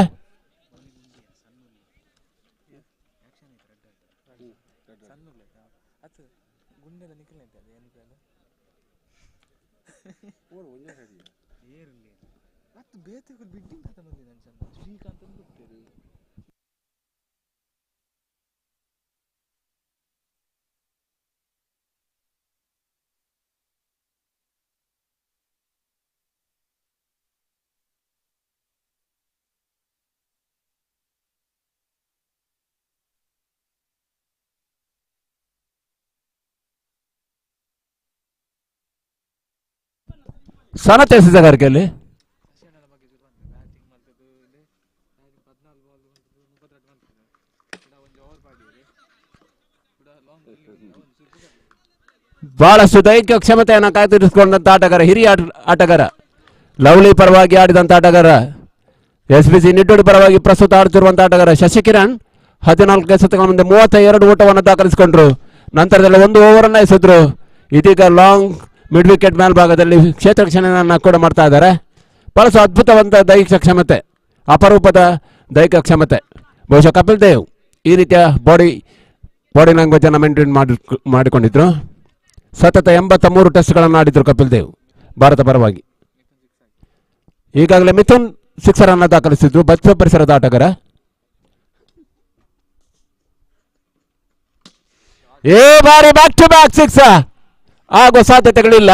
ಸನತ್ ಎಸೆತಗಾರಿಕೆಯಲ್ಲಿ ಬಹಳಷ್ಟು ದೈಹಿಕ ಕ್ಷಮತೆಯನ್ನು ಕಾಯ್ದಿರಿಸಿಕೊಂಡಂತ ಆಟಗಾರ, ಹಿರಿಯ ಆಟಗಾರ, ಲವ್ಲಿ ಪರವಾಗಿ ಆಡಿದಂತ ಆಟಗಾರ, SBC ನಿಟ್ಟೂರು ಪರವಾಗಿ ಪ್ರಸ್ತುತ ಆಡುತ್ತಿರುವಂತಹ ಆಟಗಾರ ಶಶಿಕಿರಣ್ 14 ಎಸೆತಗಳ ಮುಂದೆ 32 ಓಟವನ್ನು ದಾಖಲಿಸಿಕೊಂಡ್ರು. ನಂತರದಲ್ಲಿ 1 ಓವರ್ ಅನ್ನ ಎಸೆದ್ರು. ಇದೀಗ ಲಾಂಗ್ ಮಿಡ್ ವಿಕೆಟ್ ಮೇಲ್ಭಾಗದಲ್ಲಿ ಕ್ಷೇತ್ರ ರಕ್ಷಣೆಯನ್ನು ಕೂಡ ಮಾಡ್ತಾ ಇದ್ದಾರೆ. ಬಹಳ ಅದ್ಭುತವಂತ ದೈಹಿಕ ಕ್ಷಮತೆ, ಅಪರೂಪದ ದೈಹಿಕ ಕ್ಷಮತೆ. ಬಹುಶಃ ಕಪಿಲ್ ದೇವ್ ಈ ರೀತಿಯ ಬಾಡಿ ಲ್ಯಾಂಗ್ವೇಜ್ ಅನ್ನು ಮೇಂಟೈನ್ ಮಾಡಿಕೊಂಡಿದ್ರು. ಸತತ 83 ಟೆಸ್ಟ್ಗಳನ್ನು ಆಡಿದ್ರು ಕಪಿಲ್ ದೇವ್ ಭಾರತ ಪರವಾಗಿ. ಈಗಾಗಲೇ ಮಿಥುನ್ ಸಿಕ್ಸರ್ ಅನ್ನು ದಾಖಲಿಸಿದ್ರು. ಬಚ್ಚ ಪರಿಸರದ ಆಟಗಾರ. ಬಾರಿ ಬ್ಯಾಕ್ ಟು ಬ್ಯಾಕ್ ಸಿಕ್ಸರ್ ಆಗುವ ಸಾಧ್ಯತೆಗಳಿಲ್ಲ.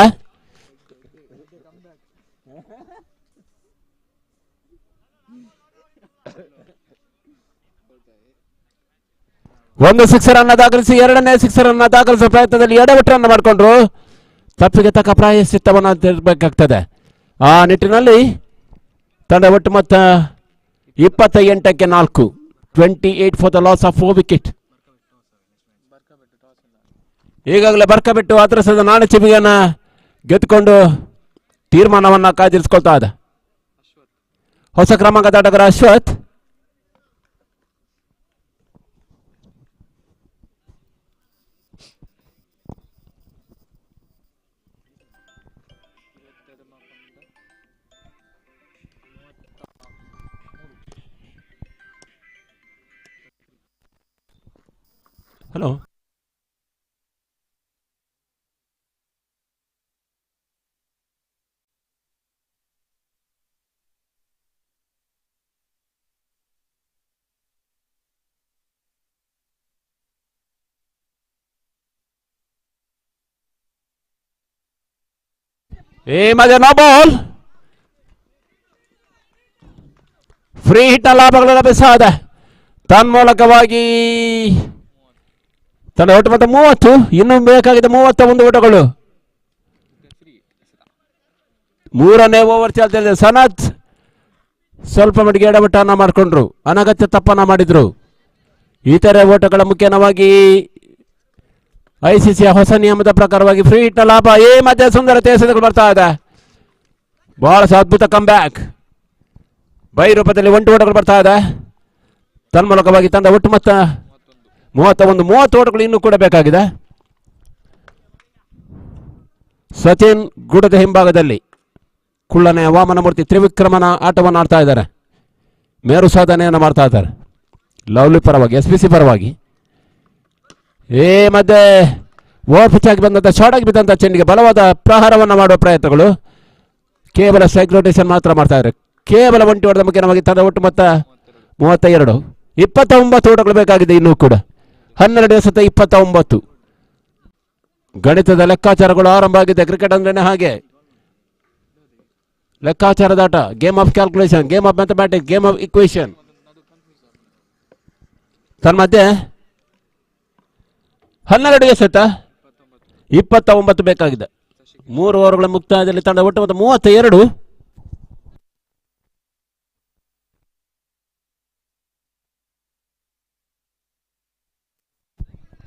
ಒಂದು ಸಿಕ್ಸರ್ ಅನ್ನ ದಾಖಲಿಸಿ ಎರಡನೇ ಸಿಕ್ಸರ್ ಅನ್ನ ದಾಖಲಿಸುವ ಪ್ರಯತ್ನದಲ್ಲಿ ಎಡವಟ್ಟನ್ನು ಮಾಡಿಕೊಂಡ್ರು. ತಪ್ಪಿಗೆ ತಕ್ಕ ಪ್ರಾಯಶ್ಚಿತ್ತವನ್ನು ತಿರ್ಬೇಕಾಗ್ತದೆ. ಆ ನಿಟ್ಟಿನಲ್ಲಿ ತಂಡ ಒಟ್ಟು ಮೊತ್ತ 28ಕ್ಕೆ 4. 28 for the loss of 4 wicket. ಈಗಾಗಲೇ ಬರ್ಕಬಿಟ್ಟು ಅದರಸದ ನಾಣ್ಯ ಚಿಮಿಗೆಯನ್ನ ಗೆದ್ದುಕೊಂಡು ತೀರ್ಮಾನವನ್ನ ಕಾಯ್ದಿರಿಸಿಕೊಳ್ತಾ ಇದೆ ಹೊಸ ಕ್ರಮಾಂಕದ ಆಟಗಾರ ಅಶ್ವಥ್. ಹಲೋ. ಮಧ್ಯ ನೋ ಬಾಲ್. ಫ್ರೀ ಹಿಟ್ನ ಲಾಭಗಳು ಲಭಿಸಾದ ತನ್ಮೂಲಕವಾಗಿ ತನ್ನ ಒಟ್ಟು ಮತ್ತೆ 30, ಇನ್ನೂ ಬೇಕಾಗಿದೆ 31 ಓಟಗಳು. 3ನೇ ಓವರ್ ಚಾಲ್ತಿಯಲ್ಲಿ ಸನತ್ ಸ್ವಲ್ಪ ಮಟ್ಟಿಗೆ ಎಡವಟ್ಟನ್ನ ಮಾಡಿಕೊಂಡ್ರು, ಅನಗತ್ಯ ತಪ್ಪನ್ನ ಮಾಡಿದ್ರು. ಇತರೆ ಓಟಗಳ ಮುಖ್ಯವಾಗಿ ICC ಹೊಸ ನಿಯಮದ ಪ್ರಕಾರವಾಗಿ ಫ್ರೀ ಹಿಟ್ನ ಲಾಭ. ಮಧ್ಯ ಸುಂದರ ಎಸೆತಗಳು ಬರ್ತಾ ಇದೆ. ಬಹಳ ಅದ್ಭುತ ಕಮ್ ಬ್ಯಾಕ್ ಬೈ ರೂಪದಲ್ಲಿ 1 ಓಟಗಳು ಬರ್ತಾ ಇದೆ. ತನ್ಮೂಲಕವಾಗಿ ತಂಡ ಒಟ್ಟು ಮೊತ್ತ 31, 30 ಓಟಗಳು ಇನ್ನೂ ಕೂಡ ಬೇಕಾಗಿದೆ. ಸಚಿನ್ ಗುಡದ ಹಿಂಭಾಗದಲ್ಲಿ ಕುಳ್ಳನೆಯ ವಾಮನಮೂರ್ತಿ ತ್ರಿವಿಕ್ರಮನ ಆಟವನ್ನು ಆಡ್ತಾ ಇದ್ದಾರೆ. ಮೇರು ಸಾಧನೆಯನ್ನು ಮಾಡ್ತಾ ಇದ್ದಾರೆ ಲವ್ಲಿ ಪರವಾಗಿ, SPC ಪರವಾಗಿ. ಮಧ್ಯೆ ಓವರ್ ಪಿಚ್ ಆಗಿ ಬಂದಂಥ ಶಾರ್ಟ್ ಆಗಿ ಬಿದ್ದಂಥ ಚೆಂಡಿಗೆ ಬಲವಾದ ಪ್ರಹಾರವನ್ನು ಮಾಡುವ ಪ್ರಯತ್ನಗಳು. ಕೇವಲ ಸ್ಟ್ರೈಕ್ ರೊಟೇಷನ್ ಮಾತ್ರ ಮಾಡ್ತಾ ಇದ್ದಾರೆ. ಕೇವಲ 1 ಓಟದ ಮುಖ್ಯವಾಗಿ ತಂಡ ಒಟ್ಟು ಮೊತ್ತ 32, 29 ಓಟಗಳು ಬೇಕಾಗಿದೆ ಇನ್ನೂ ಕೂಡ. 12-29. ಗಣಿತದ ಲೆಕ್ಕಾಚಾರಗಳು ಆರಂಭ ಆಗಿದೆ. ಕ್ರಿಕೆಟ್ ಅಂದ್ರೇನೆ ಹಾಗೆ, ಲೆಕ್ಕಾಚಾರದಾಟ. Game of calculation, game of mathematics, game of equation. ತನ್ಮಧ್ಯೆ 12 ಎಸೆತ, 29 ಬೇಕಾಗಿದೆ. 3 ಓವರ್ಗಳ ಮುಕ್ತಾಯದಲ್ಲಿ ತಂಡ ಒಟ್ಟು ಮೊತ್ತ 32.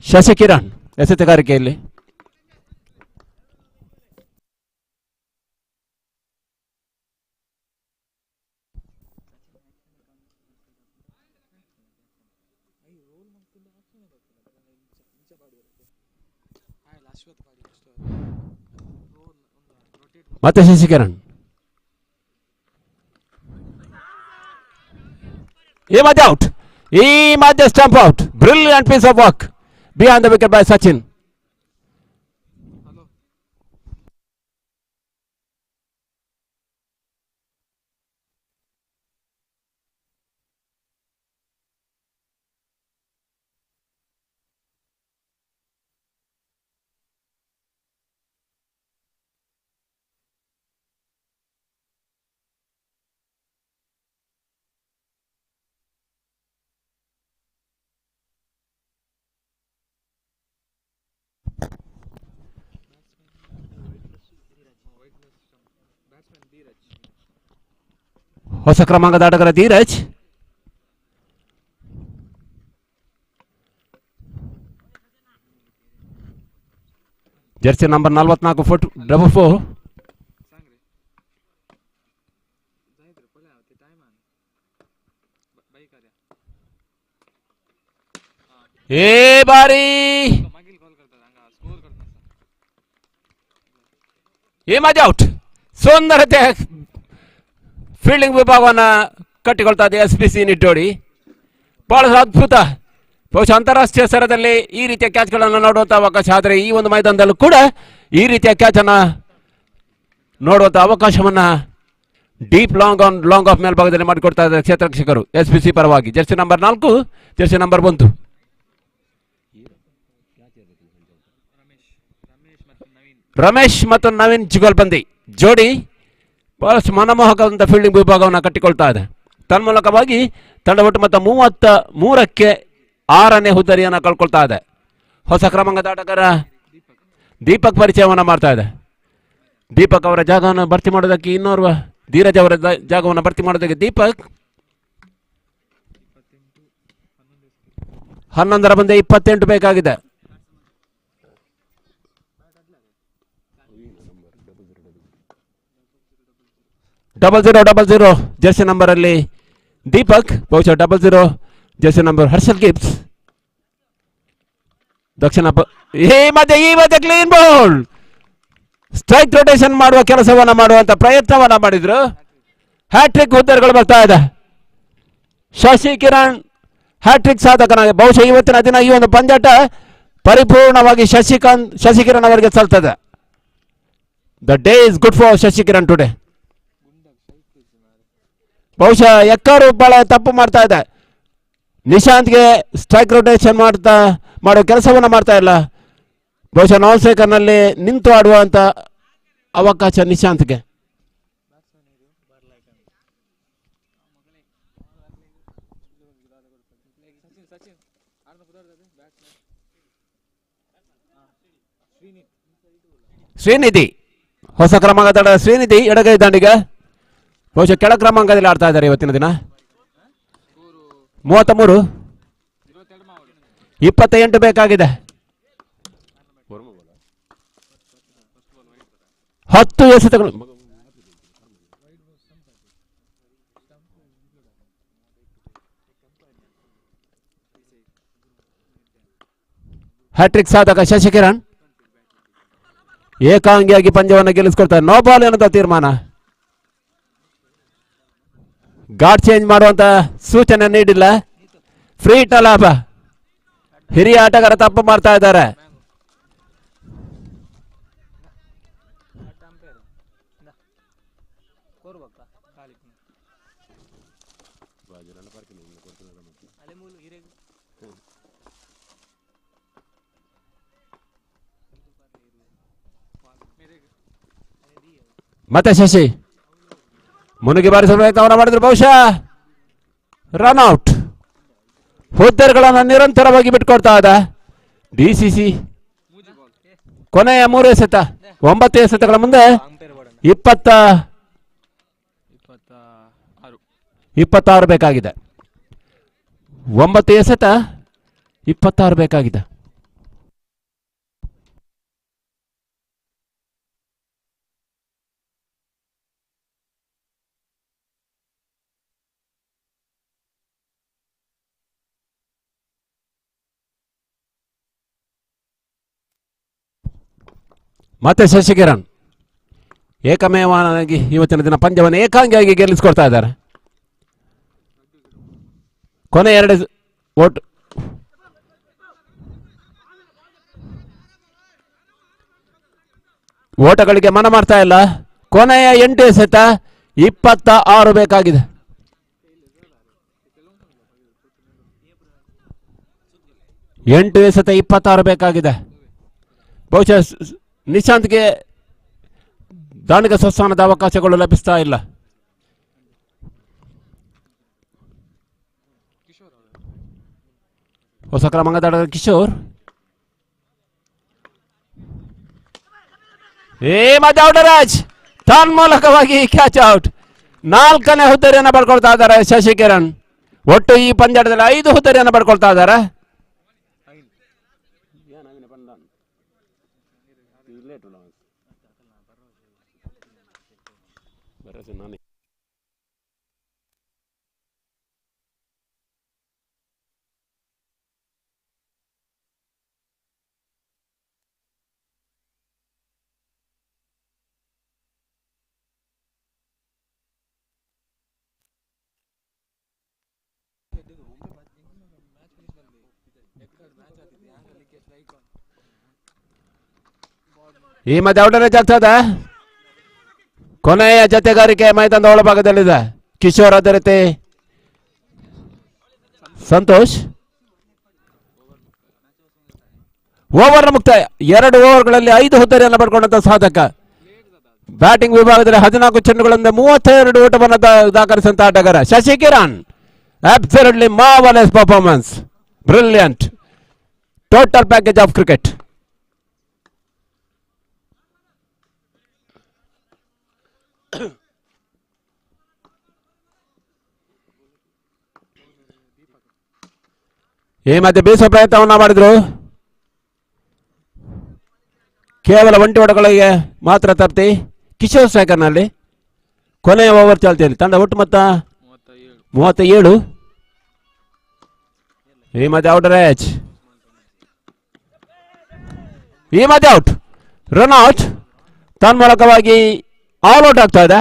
ಶಶಿಕಿರಣ್ ಎಸೆತಗಾರಿಕೆಯಲ್ಲಿ. ಮತ್ತೆ ಶಶಿಕಿರಣ್. ಮಧ್ಯ ಔಟ್. ಮಧ್ಯ stump out. Brilliant piece of work behind the wicket by Sachin. ಹೊಸ ಕ್ರಮಾಂಕದ ಆಟಗಾರ ಧೀರಜ್. Jersey number 44 foot 44. ಬಾರಿ ಮಧ್ಯ ಔಟ್. ಸುಂದರತೆ ಫೀಲ್ಡಿಂಗ್ ವಿಭಾಗವನ್ನು ಕಟ್ಟಿಕೊಳ್ತಾ ಇದೆ SPC ನಿಟ್ಟೋಡಿ. ಬಹಳ ಅದ್ಭುತ. ಬಹುಶಃ ಅಂತಾರಾಷ್ಟ್ರೀಯ ಸ್ತರದಲ್ಲಿ ಈ ರೀತಿಯ ಕ್ಯಾಚ್ಗಳನ್ನು ನೋಡುವಂಥ ಅವಕಾಶ, ಆದರೆ ಈ ಒಂದು ಮೈದಾನದಲ್ಲೂ ಕೂಡ ಈ ರೀತಿಯ ಕ್ಯಾಚನ್ನು ನೋಡುವಂಥ ಅವಕಾಶವನ್ನು ಡೀಪ್ ಲಾಂಗ್ ಆಫ್ ಮೇಲ್ಭಾಗದಲ್ಲಿ ಮಾಡಿಕೊಡ್ತಾ ಇದ್ದಾರೆ ಕ್ಷೇತ್ರರಕ್ಷಕರು SPC ಪರವಾಗಿ. Jersey number 4, jersey number 1. Ramesh ಮತ್ತು ನವೀನ್ ಜುಗಲ್ಬಂದಿ ಜೋಡಿ ಬಹಳಷ್ಟು ಮನಮೋಹಕವಾದಂಥ ಫೀಲ್ಡಿಂಗ್ ವಿಭಾಗವನ್ನು ಕಟ್ಟಿಕೊಳ್ತಾ ಇದೆ. ತನ್ಮೂಲಕವಾಗಿ ತಂಡ ಒಟ್ಟು ಮೊತ್ತ 33ಕ್ಕೆ 6ನೇ ಹುದ್ದರಿಯನ್ನು ಕಳ್ಕೊಳ್ತಾ ಇದೆ. ಹೊಸ ಕ್ರಮಾಂಕದ ಆಟಗಾರ ದೀಪಕ್ ಪರಿಚಯವನ್ನು ಮಾಡ್ತಾ ಇದೆ. ದೀಪಕ್ ಅವರ ಜಾಗವನ್ನು ಭರ್ತಿ ಮಾಡೋದಕ್ಕೆ ಇನ್ನೋರ್ವ ಧೀರಜ್ ಅವರ ಜಾಗವನ್ನು ಭರ್ತಿ ಮಾಡೋದಕ್ಕೆ ದೀಪಕ್ 11ರ ಬಂದೆ 28 ಬೇಕಾಗಿದೆ. ಡಬಲ್ 0 ಜರ್ಸಿ ನಂಬರ್ ಅಲ್ಲಿ ದೀಪಕ್, ಬಹುಶಃ 00 ಜರ್ಸಿ ನಂಬರ್ ಹರ್ಷಲ್ ಗಿಬ್ಸ್. ದಕ್ಷಿಣ ಮಧ್ಯ ಕ್ಲೀನ್ ಬೌಲ್. ಸ್ಟ್ರೈಕ್ ರೊಟೇಷನ್ ಮಾಡುವ ಕೆಲಸವನ್ನ ಮಾಡುವಂತ ಪ್ರಯತ್ನವನ್ನ ಮಾಡಿದ್ರು. ಹ್ಯಾಟ್ರಿಕ್ ಹುದ್ದೆಗಳು ಬರ್ತಾ ಇದೆ. ಶಶಿ ಕಿರಣ್ ಹ್ಯಾಟ್ರಿಕ್ ಸಾಧಕನಾಗಿ ಬಹುಶಃ ಇವತ್ತಿನ ದಿನ ಈ ಒಂದು ಪಂದ್ಯಾಟ ಪರಿಪೂರ್ಣವಾಗಿ ಶಶಿಕಿರಣ್ ಅವರಿಗೆ ಸಲ್ತದೆ. The day is good for Shashikiran today. ಬಹುಶಃ ಎಕ್ಕಾರು ಬಹಳ ತಪ್ಪು ಮಾಡ್ತಾ ಇದೆ. ನಿಶಾಂತ್ಗೆ ಸ್ಟ್ರೈಕ್ ರೊಟೇಷನ್ ಮಾಡೋ ಕೆಲಸವನ್ನು ಮಾಡ್ತಾ ಇಲ್ಲ. ಬಹುಶಃ ನಾನ್ ಸ್ಟ್ರೈಕರ್ನಲ್ಲಿ ನಿಂತು ಆಡುವಂತ ಅವಕಾಶ ನಿಶಾಂತ್ಗೆ. ಶ್ರೀನಿಧಿ ಹೊಸ ಕ್ರಮಾಂಕದ ಶ್ರೀನಿಧಿ ಎಡಗೈ ದಾಂಡಿಗೆ ಬಹುಶಃ ಕೆಳ ಕ್ರಮಾಂಕದಲ್ಲಿ ಆಡ್ತಾ ಇದ್ದಾರೆ ಇವತ್ತಿನ ದಿನ. 33 28 ಬೇಕಾಗಿದೆ. 10 ಎಸೆತಗಳು. ಹ್ಯಾಟ್ರಿಕ್ ಸಾಧಕ ಶಶಿಕಿರಣ್ ಏಕಾಂಗಿಯಾಗಿ ಪಂದ್ಯವನ್ನು ಗೆಲ್ಲಿಸಿಕೊಳ್ತಾರೆ. ನೋ ಬಾಲ್ ಎನ್ನುವ ತೀರ್ಮಾನ. ಗಾರ್ಡ್ ಚೇಂಜ್ ಮಾಡುವಂತ ಸೂಚನೆ ನೀಡಿಲ್ಲ. ಫ್ರೀ ಹಿಟ್ ಲಾಭ. ಹಿರಿಯ ಆಟಗಾರ ತಪ್ಪು ಮಾಡ್ತಾ ಇದ್ದಾರೆ. ಮತ್ತೆ ಶಶಿ ಮುನುಗಿ ಬಾರಿಸುವ ಪ್ರಯತ್ನವನ್ನು ಮಾಡಿದ್ರು. ಬಹುಶಃ ರನ್ಔಟ್. ಹುದ್ದೆಗಳನ್ನು ನಿರಂತರವಾಗಿ ಬಿಟ್ಕೊಡ್ತಾ ಇದ್ದ ಡಿಸಿಸಿ. ಕೊನೆಯ 3 ಎಸೆತ. 9 ಎಸೆತಗಳ ಮುಂದೆ 26 ಬೇಕಾಗಿದೆ. 9 ಎಸೆತ 26 ಬೇಕಾಗಿದೆ. ಮತ್ತೆ ಶಶಿಕಿರಣ್ ಏಕಮೇವನಾಗಿ ಇವತ್ತಿನ ದಿನ ಪಂದ್ಯವನ್ನು ಏಕಾಂಗಿಯಾಗಿ ಗೆಲ್ಲಿಸಿಕೊಡ್ತಾ ಇದ್ದಾರೆ. ಕೊನೆ 2 ಓಟಗಳಿಗೆ ಮನ ಮಾಡ್ತಾ ಇಲ್ಲ. ಕೊನೆಯ 8 ಎಸೆತ 26 ಬೇಕಾಗಿದೆ. ಎಂಟು ಎಸೆತ 26 ಬೇಕಾಗಿದೆ. ಬಹುಶಃ ನಿಶಾಂತ್ಗೆ ದಾಂಡಿಗ ಸ್ವಸ್ಥಾನದ ಅವಕಾಶಗಳು ಲಭಿಸ್ತಾ ಇಲ್ಲ. ಹೊಸ ಕ್ರಮಾಂಕದ ಕಿಶೋರ್ ಮಜೌಡರಾಜ್ ತನ್ಮೂಲಕವಾಗಿ ಕ್ಯಾಚ್ ಔಟ್. 4ನೇ ಹುದ್ದೆಯನ್ನು ಪಡ್ಕೊಳ್ತಾ ಇದ್ದಾರೆ ಶಶಿಕಿರಣ್. ಒಟ್ಟು ಈ ಪಂದ್ಯಾಟದಲ್ಲಿ 5 ಹುದ್ದೆಯನ್ನು ಪಡ್ಕೊಳ್ತಾ ಇದ್ದಾರೆ. ಈ ಮಧ್ಯೆ ಔಟರೇಜ್ ಆಗ್ತದೆ. ಕೊನೆಯ ಜತೆಗಾರಿಕೆ ಮೈದಾನದ ಒಳಭಾಗದಲ್ಲಿದೆ. ಕಿಶೋರ್ ಅದೇ ರೀತಿ ಸಂತೋಷ್. ಓವರ್ ಮುಕ್ತಾಯ. 2 ಓವರ್ಗಳಲ್ಲಿ 5 ಹುದ್ದೆಯನ್ನು ಪಡ್ಕೊಂಡಂತ ಸಾಧಕ. ಬ್ಯಾಟಿಂಗ್ ವಿಭಾಗದಲ್ಲಿ 14 ಚೆಂಡುಗಳಿಂದ 32 ಓಟವನ್ನು ದಾಖಲಿಸಿದಂತ ಆಟಗಾರ Shashikiran. Absolutely marvellous performance. Brilliant. Total package of cricket. ಈ ಮಧ್ಯೆ ಬೀಸುವ ಪ್ರಯತ್ನವನ್ನ ಮಾಡಿದ್ರು. ಕೇವಲ 1 ಓಟಗಳಿಗೆ ಮಾತ್ರ ತರ್ತಿ ಕಿಶೋರ್ ಸ್ಟ್ರೈಕರ್ನಲ್ಲಿ. ಕೊನೆಯ ಓವರ್ ಚಾಲ್ತಿಯಲ್ಲಿ ತಂಡ ಒಟ್ಟು ಮೊತ್ತ 37. ಈ ಮಧ್ಯೆ ಔಟರೇಜ್. ಈ ಮಧ್ಯೆ ಔಟ್. Run out. ತನ್ಮೂಲಕವಾಗಿ ಆಲ್ ಔಟ್ ಆಗ್ತಾ ಇದೆ.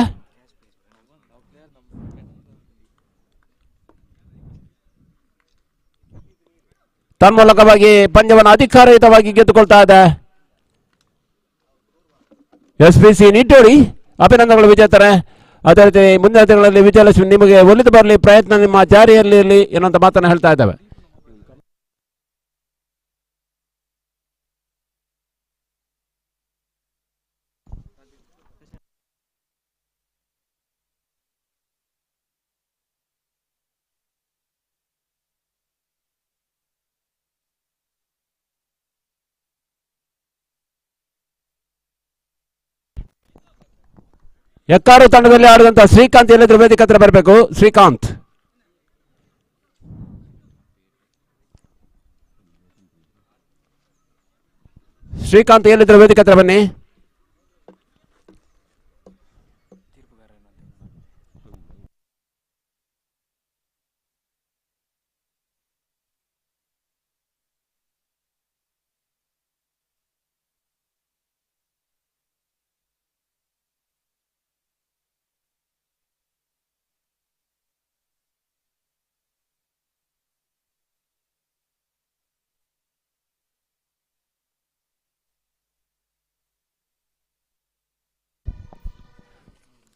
ತನ್ಮೂಲಕವಾಗಿ ಪಂದ್ಯವನ್ನು ಅಧಿಕಾರಯುತವಾಗಿ ಗೆದ್ದುಕೊಳ್ತಾ ಇದೆ SPC ನಿಟ್ಟೋಡಿ. ಅಭಿನಂದನೆಗಳು ವಿಜೇತರೆ. ಅದೇ ರೀತಿ ಮುಂದಿನ ದಿನಗಳಲ್ಲಿ ವಿಜಯಲಕ್ಷ್ಮಿ ನಿಮಗೆ ಒಲಿದು ಬರಲಿ, ಪ್ರಯತ್ನ ನಿಮ್ಮ ಜಾರಿಯಲ್ಲಿ ಇರಲಿ ಎನ್ನುವಂತ ಮಾತನ್ನು ಹೇಳ್ತಾ ಇದ್ದಾವೆ. ಎಕ್ಕಾರು ತಂಡದಲ್ಲಿ ಆಡಿದಂತ ಶ್ರೀಕಾಂತ್ ಎಲ್ಲಿದ್ರು ವೇದಿಕೆ ಹತ್ರ ಬರಬೇಕು. ಶ್ರೀಕಾಂತ್ ಎಲ್ಲಿದ್ರು ವೇದಿಕೆ ಹತ್ರ ಬನ್ನಿ.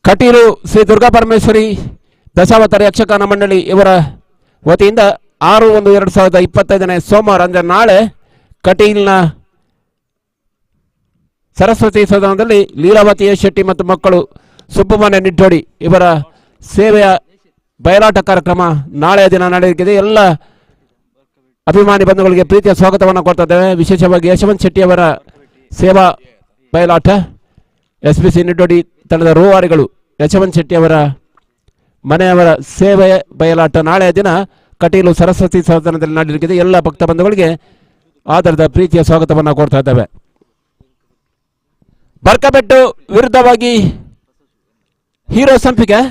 ಕಟೀಲು ಶ್ರೀ ದುರ್ಗಾ ಪರಮೇಶ್ವರಿ ದಶಾವತಾರ ಯಕ್ಷಗಾನ ಮಂಡಳಿ ಇವರ ವತಿಯಿಂದ 6/1/2025 ಸೋಮವಾರ ಅಂದರೆ ನಾಳೆ ಕಟೀಲ್ನ ಸರಸ್ವತಿ ಸದನದಲ್ಲಿ ಲೀಲಾವತಿ ಶೆಟ್ಟಿ ಮತ್ತು ಮಕ್ಕಳು ಸುಬ್ಬಮನೆ ನಿಟ್ಟೋಡಿ ಇವರ ಸೇವೆಯ ಬಯಲಾಟ ಕಾರ್ಯಕ್ರಮ ನಾಳೆಯ ದಿನ ನಡೆಯಲಿದೆ. ಎಲ್ಲ ಅಭಿಮಾನಿ ಬಂಧುಗಳಿಗೆ ಪ್ರೀತಿಯ ಸ್ವಾಗತವನ್ನು ಕೊಡ್ತಾ ಇದ್ದೇವೆ. ವಿಶೇಷವಾಗಿ ಯಶವಂತ್ ಶೆಟ್ಟಿ ಅವರ ಸೇವಾ ಬಯಲಾಟ, SPC ನಿಟ್ಟೋಡಿ ತಂಡದ ರೂವಾರಿಗಳು ಯಶವಂತ್ ಶೆಟ್ಟಿ ಅವರ ಮನೆಯವರ ಸೇವೆ ಬಯಲಾಟ ನಾಳೆಯ ದಿನ ಕಟೀಲು ಸರಸ್ವತಿ ಸದನದಲ್ಲಿ ನಡೆಯಲಿದೆ. ಎಲ್ಲ ಭಕ್ತ ಬಂಧುಗಳಿಗೆ ಆಧಾರದ ಪ್ರೀತಿಯ ಸ್ವಾಗತವನ್ನು ಕೊಡ್ತಾ ಇದ್ದೇವೆ. ಬರ್ಕಬೆಟ್ಟು ವಿರುದ್ಧವಾಗಿ ಹೀರೋ ಸಂಪಿಗೆ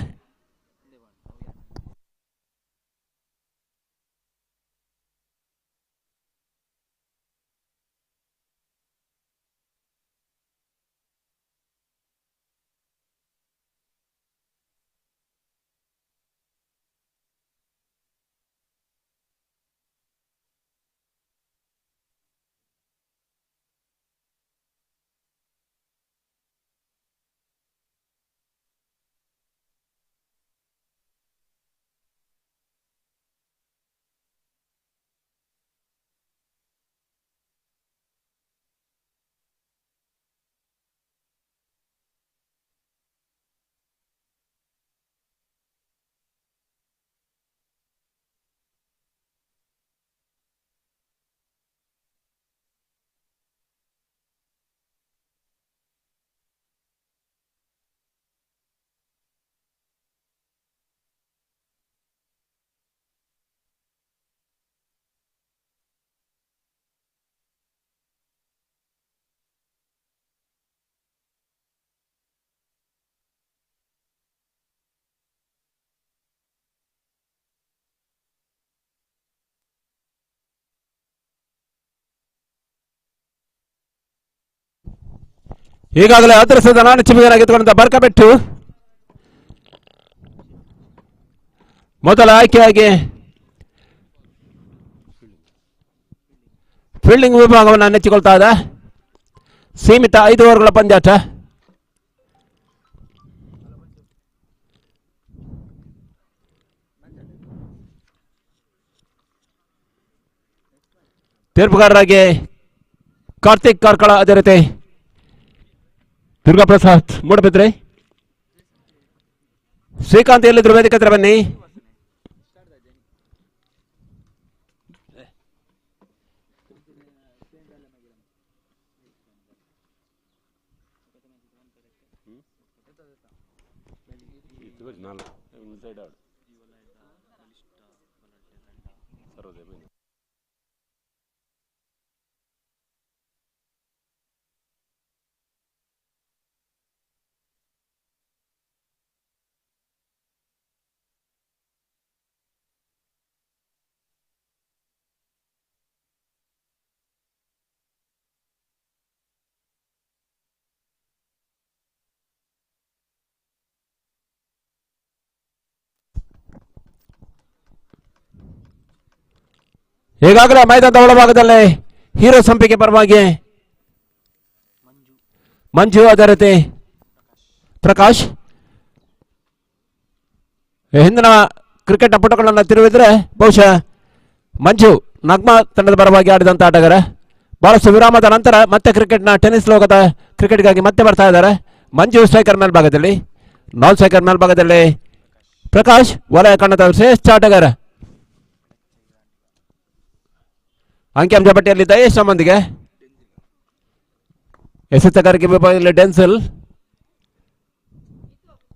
ಈಗಾಗಲೇ ಅದರಸದ ನಾನು ಚಿಮಿಗನಾಗಿದ್ದುಕೊಂಡ ಬರ್ಕಬೆಟ್ಟು ಮೊದಲ ಆಯ್ಕೆಯಾಗಿ ಫೀಲ್ಡಿಂಗ್ ವಿಭಾಗವನ್ನು ನೆಚ್ಚಿಕೊಳ್ತಾ ಇದೆ. ಸೀಮಿತ 5 ಓವರ್ಗಳ ಪಂದ್ಯಾಟ. ತೀರ್ಪುಗಾರರಾಗಿ ಕಾರ್ತಿಕ್ ಕಾರ್ಕಳ, ಅದೇ ರೀತಿ ದುರ್ಗಾಪ್ರಸಾದ್ ಮೂಡಬಿದ್ರೆ. ಶ್ರೀಕಾಂತ್ ಎಲ್ಲಿದ್ರು ವೇದಿಕೆ ಹತ್ರ ಬನ್ನಿ. ಈಗಾಗಲೇ ಮೈದಾನದ ಒಳಭಾಗದಲ್ಲಿ ಹೀರೋ ಸಂಪಿಗೆ ಪರವಾಗಿ ಮಂಜು, ಅದೇ ರೀತಿ ಪ್ರಕಾಶ್. ಹಿಂದಿನ ಕ್ರಿಕೆಟ್ನ ಪುಟಗಳನ್ನು ತಿರುವಿದ್ರೆ ಬಹುಶಃ ಮಂಜು ನಗ್ಮಾ ತಂಡದ ಪರವಾಗಿ ಆಡಿದಂಥ ಆಟಗಾರ. ಬಹಳಷ್ಟು ವಿರಾಮದ ನಂತರ ಮತ್ತೆ ಕ್ರಿಕೆಟ್ನ ಟೆನ್ನಿಸ್ ಲೋಕದ ಕ್ರಿಕೆಟ್ಗಾಗಿ ಮತ್ತೆ ಬರ್ತಾ ಇದ್ದಾರೆ. ಮಂಜು ಸ್ಟ್ರೈಕರ್ ಮೇಲ್ಭಾಗದಲ್ಲಿ, ನಾನ್ ಸ್ಟ್ರೈಕರ್ ಮೇಲ್ಭಾಗದಲ್ಲಿ ಪ್ರಕಾಶ್, ವಲಯ ಕಣ್ಣದ ಶ್ರೇಷ್ಠ ಆಟಗಾರ. ಅಂಕಿಅಂಶ ಪಟ್ಟಿಯಲ್ಲಿ ದಯೇಶ್ ನಮ್ಮೊಂದಿಗೆ. ಎಸೆತಗಾರಿಕೆ ವಿಭಾಗದಲ್ಲಿ ಡೆನ್ಸಿಲ್,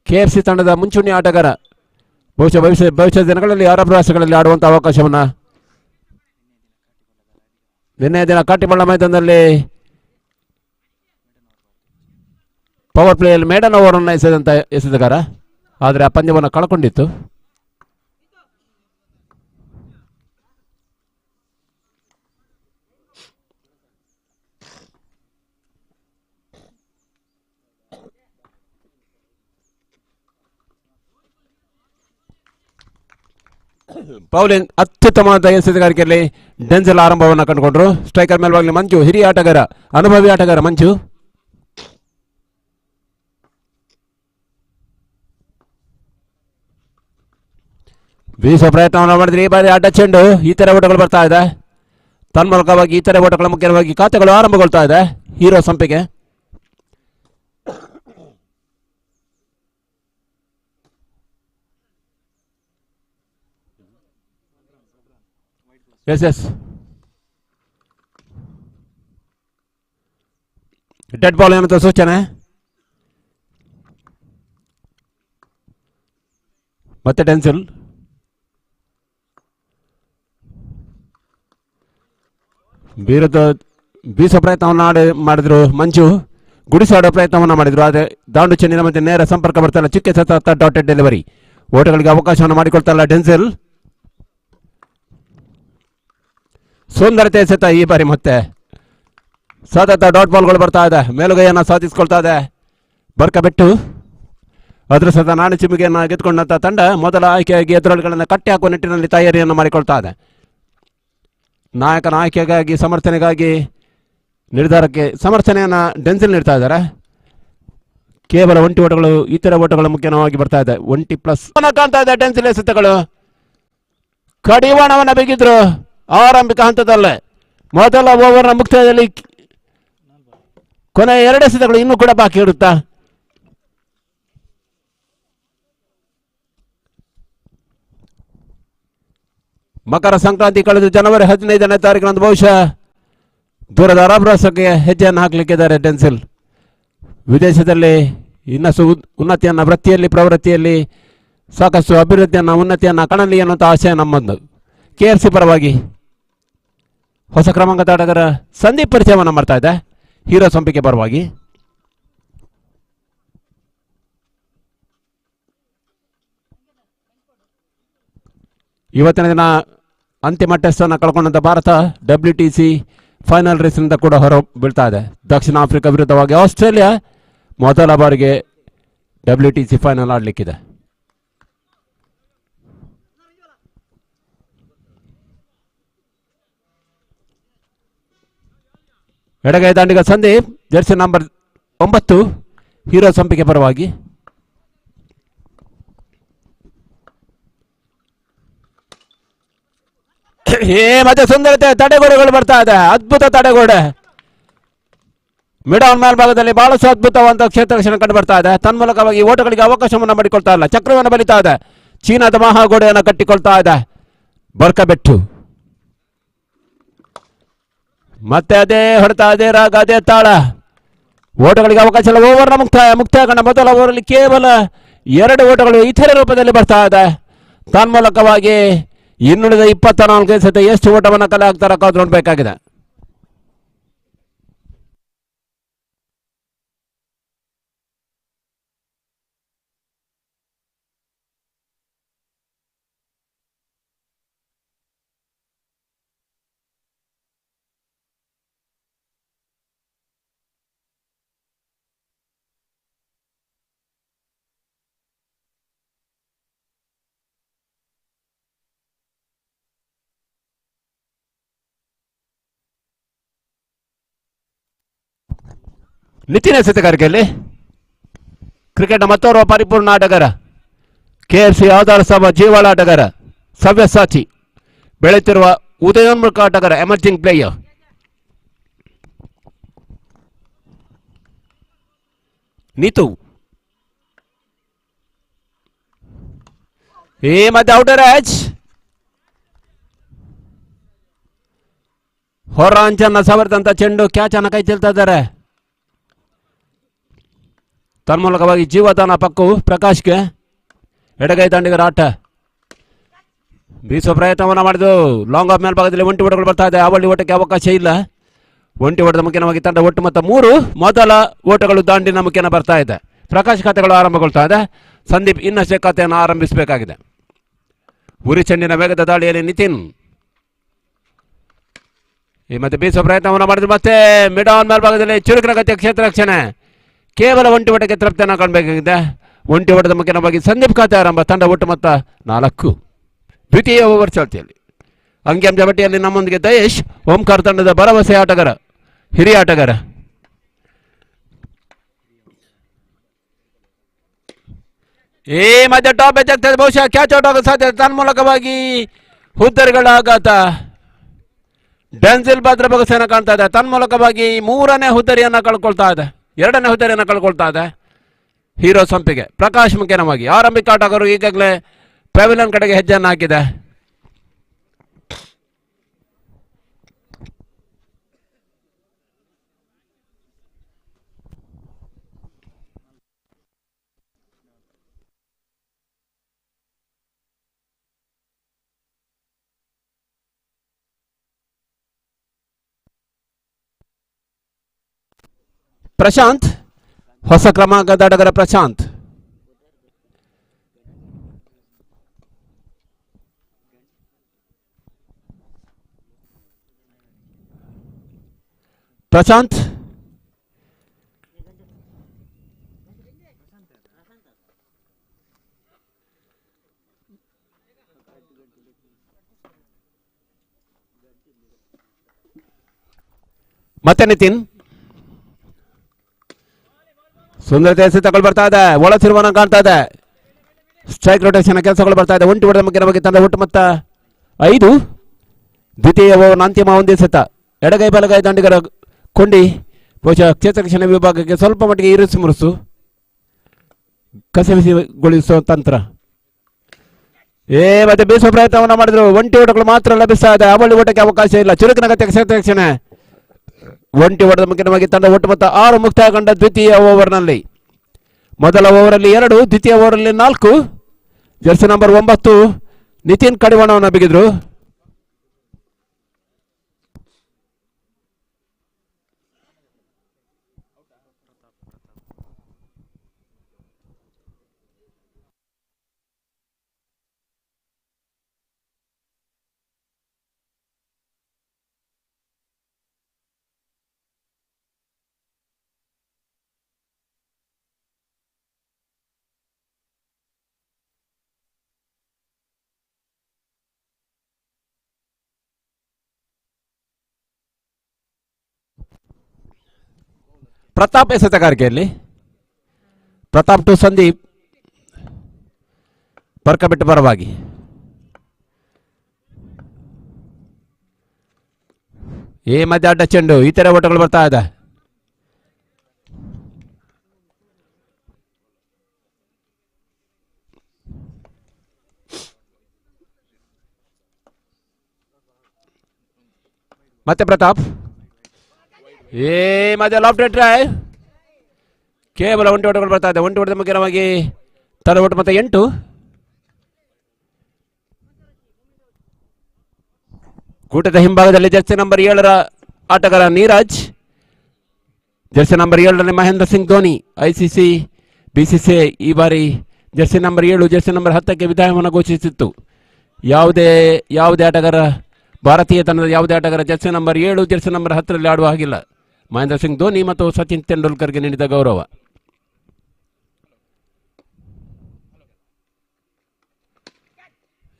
KFC ತಂಡದ ಮುಂಚೂಣಿ ಆಟಗಾರ. ಬಹುಶಃ ಭವಿಷ್ಯದ ದಿನಗಳಲ್ಲಿ ಅರಬ್ ರಾಷ್ಟ್ರಗಳಲ್ಲಿ ಆಡುವಂಥ ಅವಕಾಶವನ್ನು ನಿನ್ನೆ ದಿನ ಕಾಟಿಬಳ್ಳ ಮೈದಾನದಲ್ಲಿ ಪವರ್ ಪ್ಲೇಯಲ್ಲಿ ಮೇಡನ್ ಓವರನ್ನು ಎಸೆದಂಥ ಎಸೆತಗಾರ. ಆದರೆ ಆ ಪಂದ್ಯವನ್ನು ಕಳ್ಕೊಂಡಿತ್ತು. ಪೌಲಿಂಗ್ ಅತ್ಯುತ್ತಮವಾದ ಎಸೆತಗಾರಿಕೆಯಲ್ಲಿ ಡೆನ್ಸೆಲ್ ಆರಂಭವನ್ನು ಕಂಡುಕೊಂಡ್ರು. ಸ್ಟ್ರೈಕರ್ ಮೇಲ್ಭಾಗದಲ್ಲಿ ಮಂಜು, ಹಿರಿಯ ಆಟಗಾರ, ಅನುಭವಿ ಆಟಗಾರ ಮಂಜು. ಬೀಸುವ ಪ್ರಯತ್ನವನ್ನು ಮಾಡಿದ್ರೆ ಈ ಬಾರಿ ಅಡ್ಡ ಚೆಂಡು, ಈ ತರ ಓಟಗಳು ಬರ್ತಾ ಇದೆ. ತನ್ಮೂಲಕವಾಗಿ ಈ ತರ ಓಟಗಳ ಮುಖ್ಯವಾಗಿ ಖಾತೆಗಳು ಆರಂಭಗೊಳ್ತಾ ಇದೆ ಹೀರೋ ಸಂಪಿಗೆ. ಎಸ್ ಡೆಡ್ ಬಾಲ್ ಏನಂತ ಸೂಚನೆ. ಮತ್ತೆ ಡೆನ್ಸಿಲ್, ಬೀಸೋ ಪ್ರಯತ್ನವನ್ನು ಮಾಡಿದ್ರು ಮಂಜು, ಗುಡಿಸಾಡೋ ಪ್ರಯತ್ನವನ್ನು ಮಾಡಿದ್ರು. ಆದರೆ ದಾಂಡು ಚೆಂಡಿನ ಮಧ್ಯೆ ನೇರ ಸಂಪರ್ಕ ಬರ್ತಾಯಿಲ್ಲ. ಚಿಕ್ಕ ಸತತ ಡಾಟೆಡ್ ಡೆಲಿವರಿ, ಓಟಗಳಿಗೆ ಅವಕಾಶವನ್ನು ಮಾಡಿಕೊಳ್ತಾಯಿಲ್ಲ ಡೆನ್ಸಿಲ್. ಸುಂದರತೆ ಎಸೆತ ಈ ಬಾರಿ ಮತ್ತೆ ಸತತ ಡಾಟ್ ಬಾಲ್ಗಳು ಬರ್ತಾ ಇದೆ. ಮೇಲುಗೈಯನ್ನು ಸಾಧಿಸಿಕೊಳ್ತಾ ಇದೆ ಬರ್ಕಬೆಟ್ಟು. ಅದೃಷ್ಟದ ನಾಣ್ಯ ಚಿಮ್ಮಿಗೆಯನ್ನು ಗೆದ್ದುಕೊಂಡಂಥ ತಂಡ ಮೊದಲ ಆಯ್ಕೆಯಾಗಿ ಎದುರಾಳಿಗಳನ್ನು ಕಟ್ಟಿ ಹಾಕುವ ನಿಟ್ಟಿನಲ್ಲಿ ತಯಾರಿಯನ್ನು ಮಾಡಿಕೊಳ್ತಾ ಇದೆ. ನಾಯಕನ ಆಯ್ಕೆಗಾಗಿ, ಸಮರ್ಥನೆಗಾಗಿ, ನಿರ್ಧಾರಕ್ಕೆ ಸಮರ್ಥನೆಯನ್ನು ಡೆನ್ಸಿಲ್ ನೀಡ್ತಾ ಇದ್ದಾರೆ. ಕೇವಲ ಒಂಟಿ ಓಟಗಳು, ಇತರ ಓಟಗಳು ಮುಖ್ಯವಾಗಿ ಬರ್ತಾ ಇದೆ. 20+ ಕಾಣ್ತಾ ಇದೆ ಡೆನ್ಸಿಲ್ ಎಸೆತಗಳು. ಕಡಿವಾಣವನ್ನು ಬಿಗಿದ್ರು ಆರಂಭಿಕ ಹಂತದಲ್ಲೇ. ಮೊದಲ ಓವರ್ನ ಮುಕ್ತಾಯದಲ್ಲಿ ಕೊನೆಯ 2 ಎಸೆತಗಳು ಇನ್ನೂ ಕೂಡ ಬಾಕಿ ಇರುತ್ತಾ. ಮಕರ ಸಂಕ್ರಾಂತಿ ಕಳೆದು ಜನವರಿ 15ನೇ ತಾರೀಕಿನಂದು ಬಹುಶಃ ದೂರದ ಅರಬ್ ರಾಷ್ಟ್ರಕ್ಕೆ ಹೆಜ್ಜೆಯನ್ನು ಹಾಕಲಿಕ್ಕಿದ್ದಾರೆ ಡೆನ್ಸಿಲ್. ವಿದೇಶದಲ್ಲಿ ಇನ್ನಷ್ಟು ಉನ್ನತಿಯನ್ನು, ವೃತ್ತಿಯಲ್ಲಿ ಪ್ರವೃತ್ತಿಯಲ್ಲಿ ಸಾಕಷ್ಟು ಅಭಿವೃದ್ಧಿಯನ್ನು, ಉನ್ನತಿಯನ್ನು ಕಾಣಲಿ ಅನ್ನುವಂಥ ಆಶಯ ನಮ್ಮದು. KFC ಪರವಾಗಿ ಹೊಸ ಕ್ರಮಾಂಕದ ಆಟಗಾರ ಸಂದೀಪ್ ಪರಿಚಯವನ್ನು ಮಾಡ್ತಾ ಇದೆ ಹೀರೋ ಸಂಪಿಗೆ ಪರವಾಗಿ. ಇವತ್ತಿನ ದಿನ ಅಂತಿಮ ಟೆಸ್ಟ್ ಅನ್ನು ಕಳ್ಕೊಂಡಂತ ಭಾರತ WTC ಫೈನಲ್ ರೇಸ್ನಿಂದ ಕೂಡ ಹೊರ ಬೀಳ್ತಾ ಇದೆ. ದಕ್ಷಿಣ ಆಫ್ರಿಕಾ ವಿರುದ್ಧವಾಗಿ ಆಸ್ಟ್ರೇಲಿಯಾ ಮೊದಲ ಬಾರಿಗೆ WTC ಫೈನಲ್ ಆಡಲಿಕ್ಕಿದೆ. ಎಡಗೈ ದಾಂಡಿಗ Sandeep, jersey number 9 hero Sampige ಪರವಾಗಿ. ಮತ್ತೆ ಸುಂದರತೆ ತಡೆಗೋಡೆಗಳು ಬರ್ತಾ ಇದೆ. ಅದ್ಭುತ ತಡೆಗೋಡೆ ಮಿಡೌನ್ ಮೇಲ್ಭಾಗದಲ್ಲಿ ಬಹಳಷ್ಟು ಅದ್ಭುತವಾದ ಕ್ಷೇತ್ರ ರಕ್ಷಣೆ ಕಂಡು ಬರ್ತಾ ಇದೆ. ತನ್ಮೂಲಕವಾಗಿ ಓಟಗಳಿಗೆ ಅವಕಾಶವನ್ನು ಮಾಡಿಕೊಳ್ತಾ ಇಲ್ಲ. ಚಕ್ರವನ್ನು ಬಲಿತಾ ಇದೆ. ಚೀನಾದ ಮಹಾಗೋಡೆಯನ್ನು ಕಟ್ಟಿಕೊಳ್ತಾ ಇದೆ ಬರ್ಕಬೆಟ್ಟು. ಮತ್ತೆ ಅದೇ ಹೊಡೆತ, ಅದೇ ರಾಗ, ಅದೇ ತಾಳ. ಓಟಗಳಿಗೆ ಅವಕಾಶ ಇಲ್ಲ. ಓವರ್ನ ಮುಕ್ತಾಯ ಕಂಡ ಮೊದಲ ಓವರಲ್ಲಿ ಕೇವಲ 2 ಓಟಗಳು ಇತರೆ ರೂಪದಲ್ಲಿ ಬರ್ತಾ ಇದೆ. ತನ್ಮೂಲಕವಾಗಿ ಇನ್ನುಳಿದ 24 ಎಸೆತ ಎಷ್ಟು ಓಟವನ್ನು ಕಲೆ ಹಾಕ್ತಾರ ಕಾದು ನೋಡಬೇಕಾಗಿದೆ. ನಿತಿನ್ ಎಸೆತಗಾರಿಕೆಯಲ್ಲಿ ಕ್ರಿಕೆಟ್ನ ಮತ್ತೋರ್ವ ಪರಿಪೂರ್ಣ ಆಟಗಾರ KFC ಆಧಾರ ಸಭಾ ಜೀವಾಳ ಆಟಗಾರ ಸವ್ಯಸಾಚಿ ಬೆಳೆಯುತ್ತಿರುವ ಉದಯೋನ್ಮುಖ ಆಟಗಾರ ಎಮರ್ಜಿಂಗ್ ಪ್ಲೇಯರ್. ನೀತು ಈ ಮಧ್ಯೆ ಔಟರ್ ಎಡ್ಜ್ ಹೊರ ಅಂಚನ್ನ ಸವರಿದಂತ ಚೆಂಡು ಕ್ಯಾಚ್ ಅನ್ನ ಕೈ ಚೆಲ್ತಾ ಇದ್ದಾರೆ. ತನ್ಮೂಲಕವಾಗಿ ಜೀವದಾನ ಪಕ್ಕು ಪ್ರಕಾಶ್ಗೆ ಎಡಗೈ ದಂಡಿಗರ ಆಟ ಬೀಸುವ ಪ್ರಯತ್ನವನ್ನು ಮಾಡಿದ್ದು ಲಾಂಗ್ ಆಫ್ ಮೇಲ್ಭಾಗದಲ್ಲಿ ಒಂಟಿ ಓಟಗಳು ಬರ್ತಾ ಇದೆ. ಅವಳಿ ಓಟಕ್ಕೆ ಅವಕಾಶ ಇಲ್ಲ. ಒಂಟಿ ಓಟದ ಮುಖ್ಯವಾಗಿ ತಂಡ ಒಟ್ಟು ಮೊತ್ತ 3 ಮೊದಲ ಓಟಗಳು ದಾಂಡಿನ ಮುಖ್ಯನ ಬರ್ತಾ ಇದೆ. ಪ್ರಕಾಶ್ ಖಾತೆಗಳು ಆರಂಭಗೊಳ್ತಾ ಇದೆ. ಸಂದೀಪ್ ಇನ್ನಷ್ಟೇ ಖಾತೆಯನ್ನು ಆರಂಭಿಸಬೇಕಾಗಿದೆ. ಉರಿ ಚೆಂಡಿನ ವೇಗದ ದಾಳಿಯಲ್ಲಿ ನಿತಿನ್ ಈ ಮತ್ತೆ ಬೀಸುವ ಪ್ರಯತ್ನವನ್ನು ಮಾಡಿದ್ರು. ಮತ್ತೆ ಮಿಡ್ ಆನ್ ಮೇಲ್ಭಾಗದಲ್ಲಿ ಚುರುಕಿನ ಗತಿಯ ಕ್ಷೇತ್ರ ರಕ್ಷಣೆ. ಕೇವಲ ಒಂಟಿ ಓಟಕ್ಕೆ ತೃಪ್ತಿಯನ್ನು ಕಾಣಬೇಕಾಗಿದೆ. ಒಂಟಿ ಓಟದ ಮುಖ್ಯವಾಗಿ ಸಂದೀಪ್ ಖಾತೆ ಆರಂಭ. ತಂಡ ಒಟ್ಟು ಮೊತ್ತ 4. ದ್ವಿತೀಯ ಓವರ್ ಚಾಲ್ತಿಯಲ್ಲಿ ಅಂಕಿಅಂಶ ಪಟ್ಟಿಯಲ್ಲಿ ನಮ್ಮೊಂದಿಗೆ ದಯೇಶ್ ಓಂಕಾರ ತಂಡದ ಭರವಸೆ ಆಟಗಾರ, ಹಿರಿಯ ಆಟಗಾರ. ಈ ಮಧ್ಯ ಟಾಪ್ ಎಚ್ ಆಗ್ತದೆ. ಬಹುಶಃ ಕ್ಯಾಚ್ ಔಟ್ ಆಗೋ ಸಾಧ್ಯತೆ. ತನ್ಮೂಲಕವಾಗಿ ಹುದ್ದರಿಗಳ ಆಘಾತ. ಡೆನ್ಸಿಲ್ ಭದ್ರ ಬಗಸೇನ ಕಾಣ್ತಾ ಇದೆ. ತನ್ಮೂಲಕವಾಗಿ 3ನೇ ಹುದ್ದರಿಯನ್ನು ಕಳ್ಕೊಳ್ತಾ ಇದೆ. 2ನೇ ಹುದ್ದರಿಯನ್ನು ಕಳ್ಕೊಳ್ತಾ ಇದೆ. ಹೀರೋ ಸಂಪಿಗೆ ಪ್ರಕಾಶ್ ಮುಖ್ಯನವಾಗಿ ಆರಂಭಿಕ ಆಟಗಾರರು ಈಗಾಗಲೇ ಪೆವಿಲಿಯನ್ ಕಡೆಗೆ ಹೆಜ್ಜೆಯನ್ನು ಹಾಕಿದೆ. ಪ್ರಶಾಂತ್ ಹೊಸ ಕ್ರಮಾಂಕದ ಆಟಗಾರ ಪ್ರಶಾಂತ್. ಪ್ರಶಾಂತ್ ಮತ್ತೆ ನಿತಿನ್ ಸುಂದರತೆ ತಗೊಳ್ ಬರ್ತಾ ಇದೆ. ಒಳಸಿರುವನ್ನ ಕಾಣ್ತಾ ಇದೆ. ಸ್ಟ್ರೈಕ್ ರೊಟೇಷನ್ ಕೆಲಸಗಳು ಬರ್ತಾ ಇದೆ. ಒಂಟಿ ಹೊಡೆದ ಮುಖ್ಯವಾಗಿ ತಂಡ ಒಟ್ಟು ಮೊತ್ತ 5. ದ್ವಿತೀಯ ಓವರ್ನ ಅಂತಿಮ ಒಂದಿಸತ ಎಡಗೈ ಬಲಗೈ ದಂಡಿಗರ ಕೊಂಡಿ ಬಹುಶಃ ಕ್ಷೇತ್ರ ರಕ್ಷಣೆ ವಿಭಾಗಕ್ಕೆ ಸ್ವಲ್ಪ ಮಟ್ಟಿಗೆ ಇರಿಸು ಮುರುಸು ಕಸವಿಸಿಗೊಳಿಸುವ ತಂತ್ರ. ಮತ್ತೆ ಬೀಸುವ ಪ್ರಯತ್ನವನ್ನು ಮಾಡಿದ್ರು. ಒಂಟಿ ಓಟಗಳು ಮಾತ್ರ ಲಭಿಸ್ತಾ ಇದೆ. ಅವಳಿ ಓಟಕ್ಕೆ ಅವಕಾಶ ಇಲ್ಲ. ಚುರುಕಿನ ಗತಿಯ ಕ್ಷೇತ್ರ ರಕ್ಷಣೆ. ಒಂಟಿ ಓಟದ ಮುಖ್ಯವಾಗಿ ತಂಡ ಒಟ್ಟು ಮೊತ್ತ 6 ಮುಕ್ತಾಯಗೊಂಡ ದ್ವಿತೀಯ ಓವರ್ನಲ್ಲಿ. ಮೊದಲ ಓವರಲ್ಲಿ 2, ದ್ವಿತೀಯ ಓವರಲ್ಲಿ 4. ಜರ್ಸಿ ನಂಬರ್ 9 ನಿತಿನ್ ಕಡಿವಾಣವನ್ನು ಬಿಗಿದ್ರು. ಪ್ರತಾಪ್ ಎಸೆತಗಾರಿಕೆಯಲ್ಲಿ ಪ್ರತಾಪ್ ಟು ಸಂದೀಪ್ ಬರ್ಕಬಿಟ್ಟು ಪರವಾಗಿ. ಈ ಮಧ್ಯ ಅಡ್ಡ ಚೆಂಡು. ಈ ತರ ಓಟಗಳು ಬರ್ತಾ ಇದೆ. ಮತ್ತೆ ಪ್ರತಾಪ್ ಈ ಮಧ್ಯ ಲಾಫ್ಟ್ ಡ್ರೈವ್. ಕೇವಲ ಒಂಟಿ ಓಟಗಳು ಬರ್ತಾ ಇದೆ. ಒಂಟಿ ಓಟದ ಮುಖ್ಯವಾಗಿ ತಲೆ ಒಟ್ಟು ಮತ್ತೆ 8. ಕೂಟದ ಹಿಂಭಾಗದಲ್ಲಿ ಜರ್ಸಿ ನಂಬರ್ 7ರ ಆಟಗಾರ ನೀರಜ್. ಜರ್ಸಿ ನಂಬರ್ 7ರಲ್ಲಿ ಮಹೇಂದ್ರ ಸಿಂಗ್ ಧೋನಿ. ICC BCCI ಈ ಬಾರಿ ಜರ್ಸಿ ನಂಬರ್ 7 ಜರ್ಸಿ ನಂಬರ್ 10ಕ್ಕೆ ವಿದಾಯವನ್ನು ಘೋಷಿಸಿತ್ತು. ಯಾವುದೇ ಆಟಗಾರ ಭಾರತೀಯ ತಂಡದ ಯಾವುದೇ ಆಟಗಾರ ಜರ್ಸಿ ನಂಬರ್ 7 ಜರ್ಸಿ ನಂಬರ್ 10ರಲ್ಲಿ ಆಡುವ ಹಾಗಿಲ್ಲ. ಮಹೇಂದ್ರ ಸಿಂಗ್ ಧೋನಿ ಮತ್ತು ಸಚಿನ್ ತೆಂಡೂಲ್ಕರ್ಗೆ ನೀಡಿದ ಗೌರವ.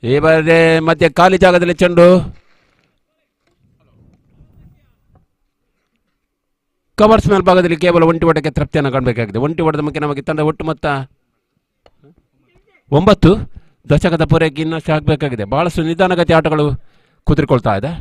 ಈ ಬಾರಿ ಮಧ್ಯೆ ಖಾಲಿ ಜಾಗದಲ್ಲಿ ಚೆಂಡು. ಕವರ್ಸ್ ಮೇಲ್ಭಾಗದಲ್ಲಿ ಕೇವಲ ಒಂಟಿ ಓಟಕ್ಕೆ ತೃಪ್ತಿಯನ್ನು ಕಾಣಬೇಕಾಗಿದೆ. ಒಂಟಿ ಓಟದ ಮುಖ್ಯ ನಮಗೆ ತಂಡ ಒಟ್ಟು ಮೊತ್ತ 9. ದಶಕದ ಪೂರೈಕೆ ಇನ್ನಷ್ಟು ಆಗಬೇಕಾಗಿದೆ. ಬಹಳಷ್ಟು ನಿಧಾನಗತಿ ಆಟಗಳು ಕುದುರಿಕೊಳ್ತಾ ಇದೆ.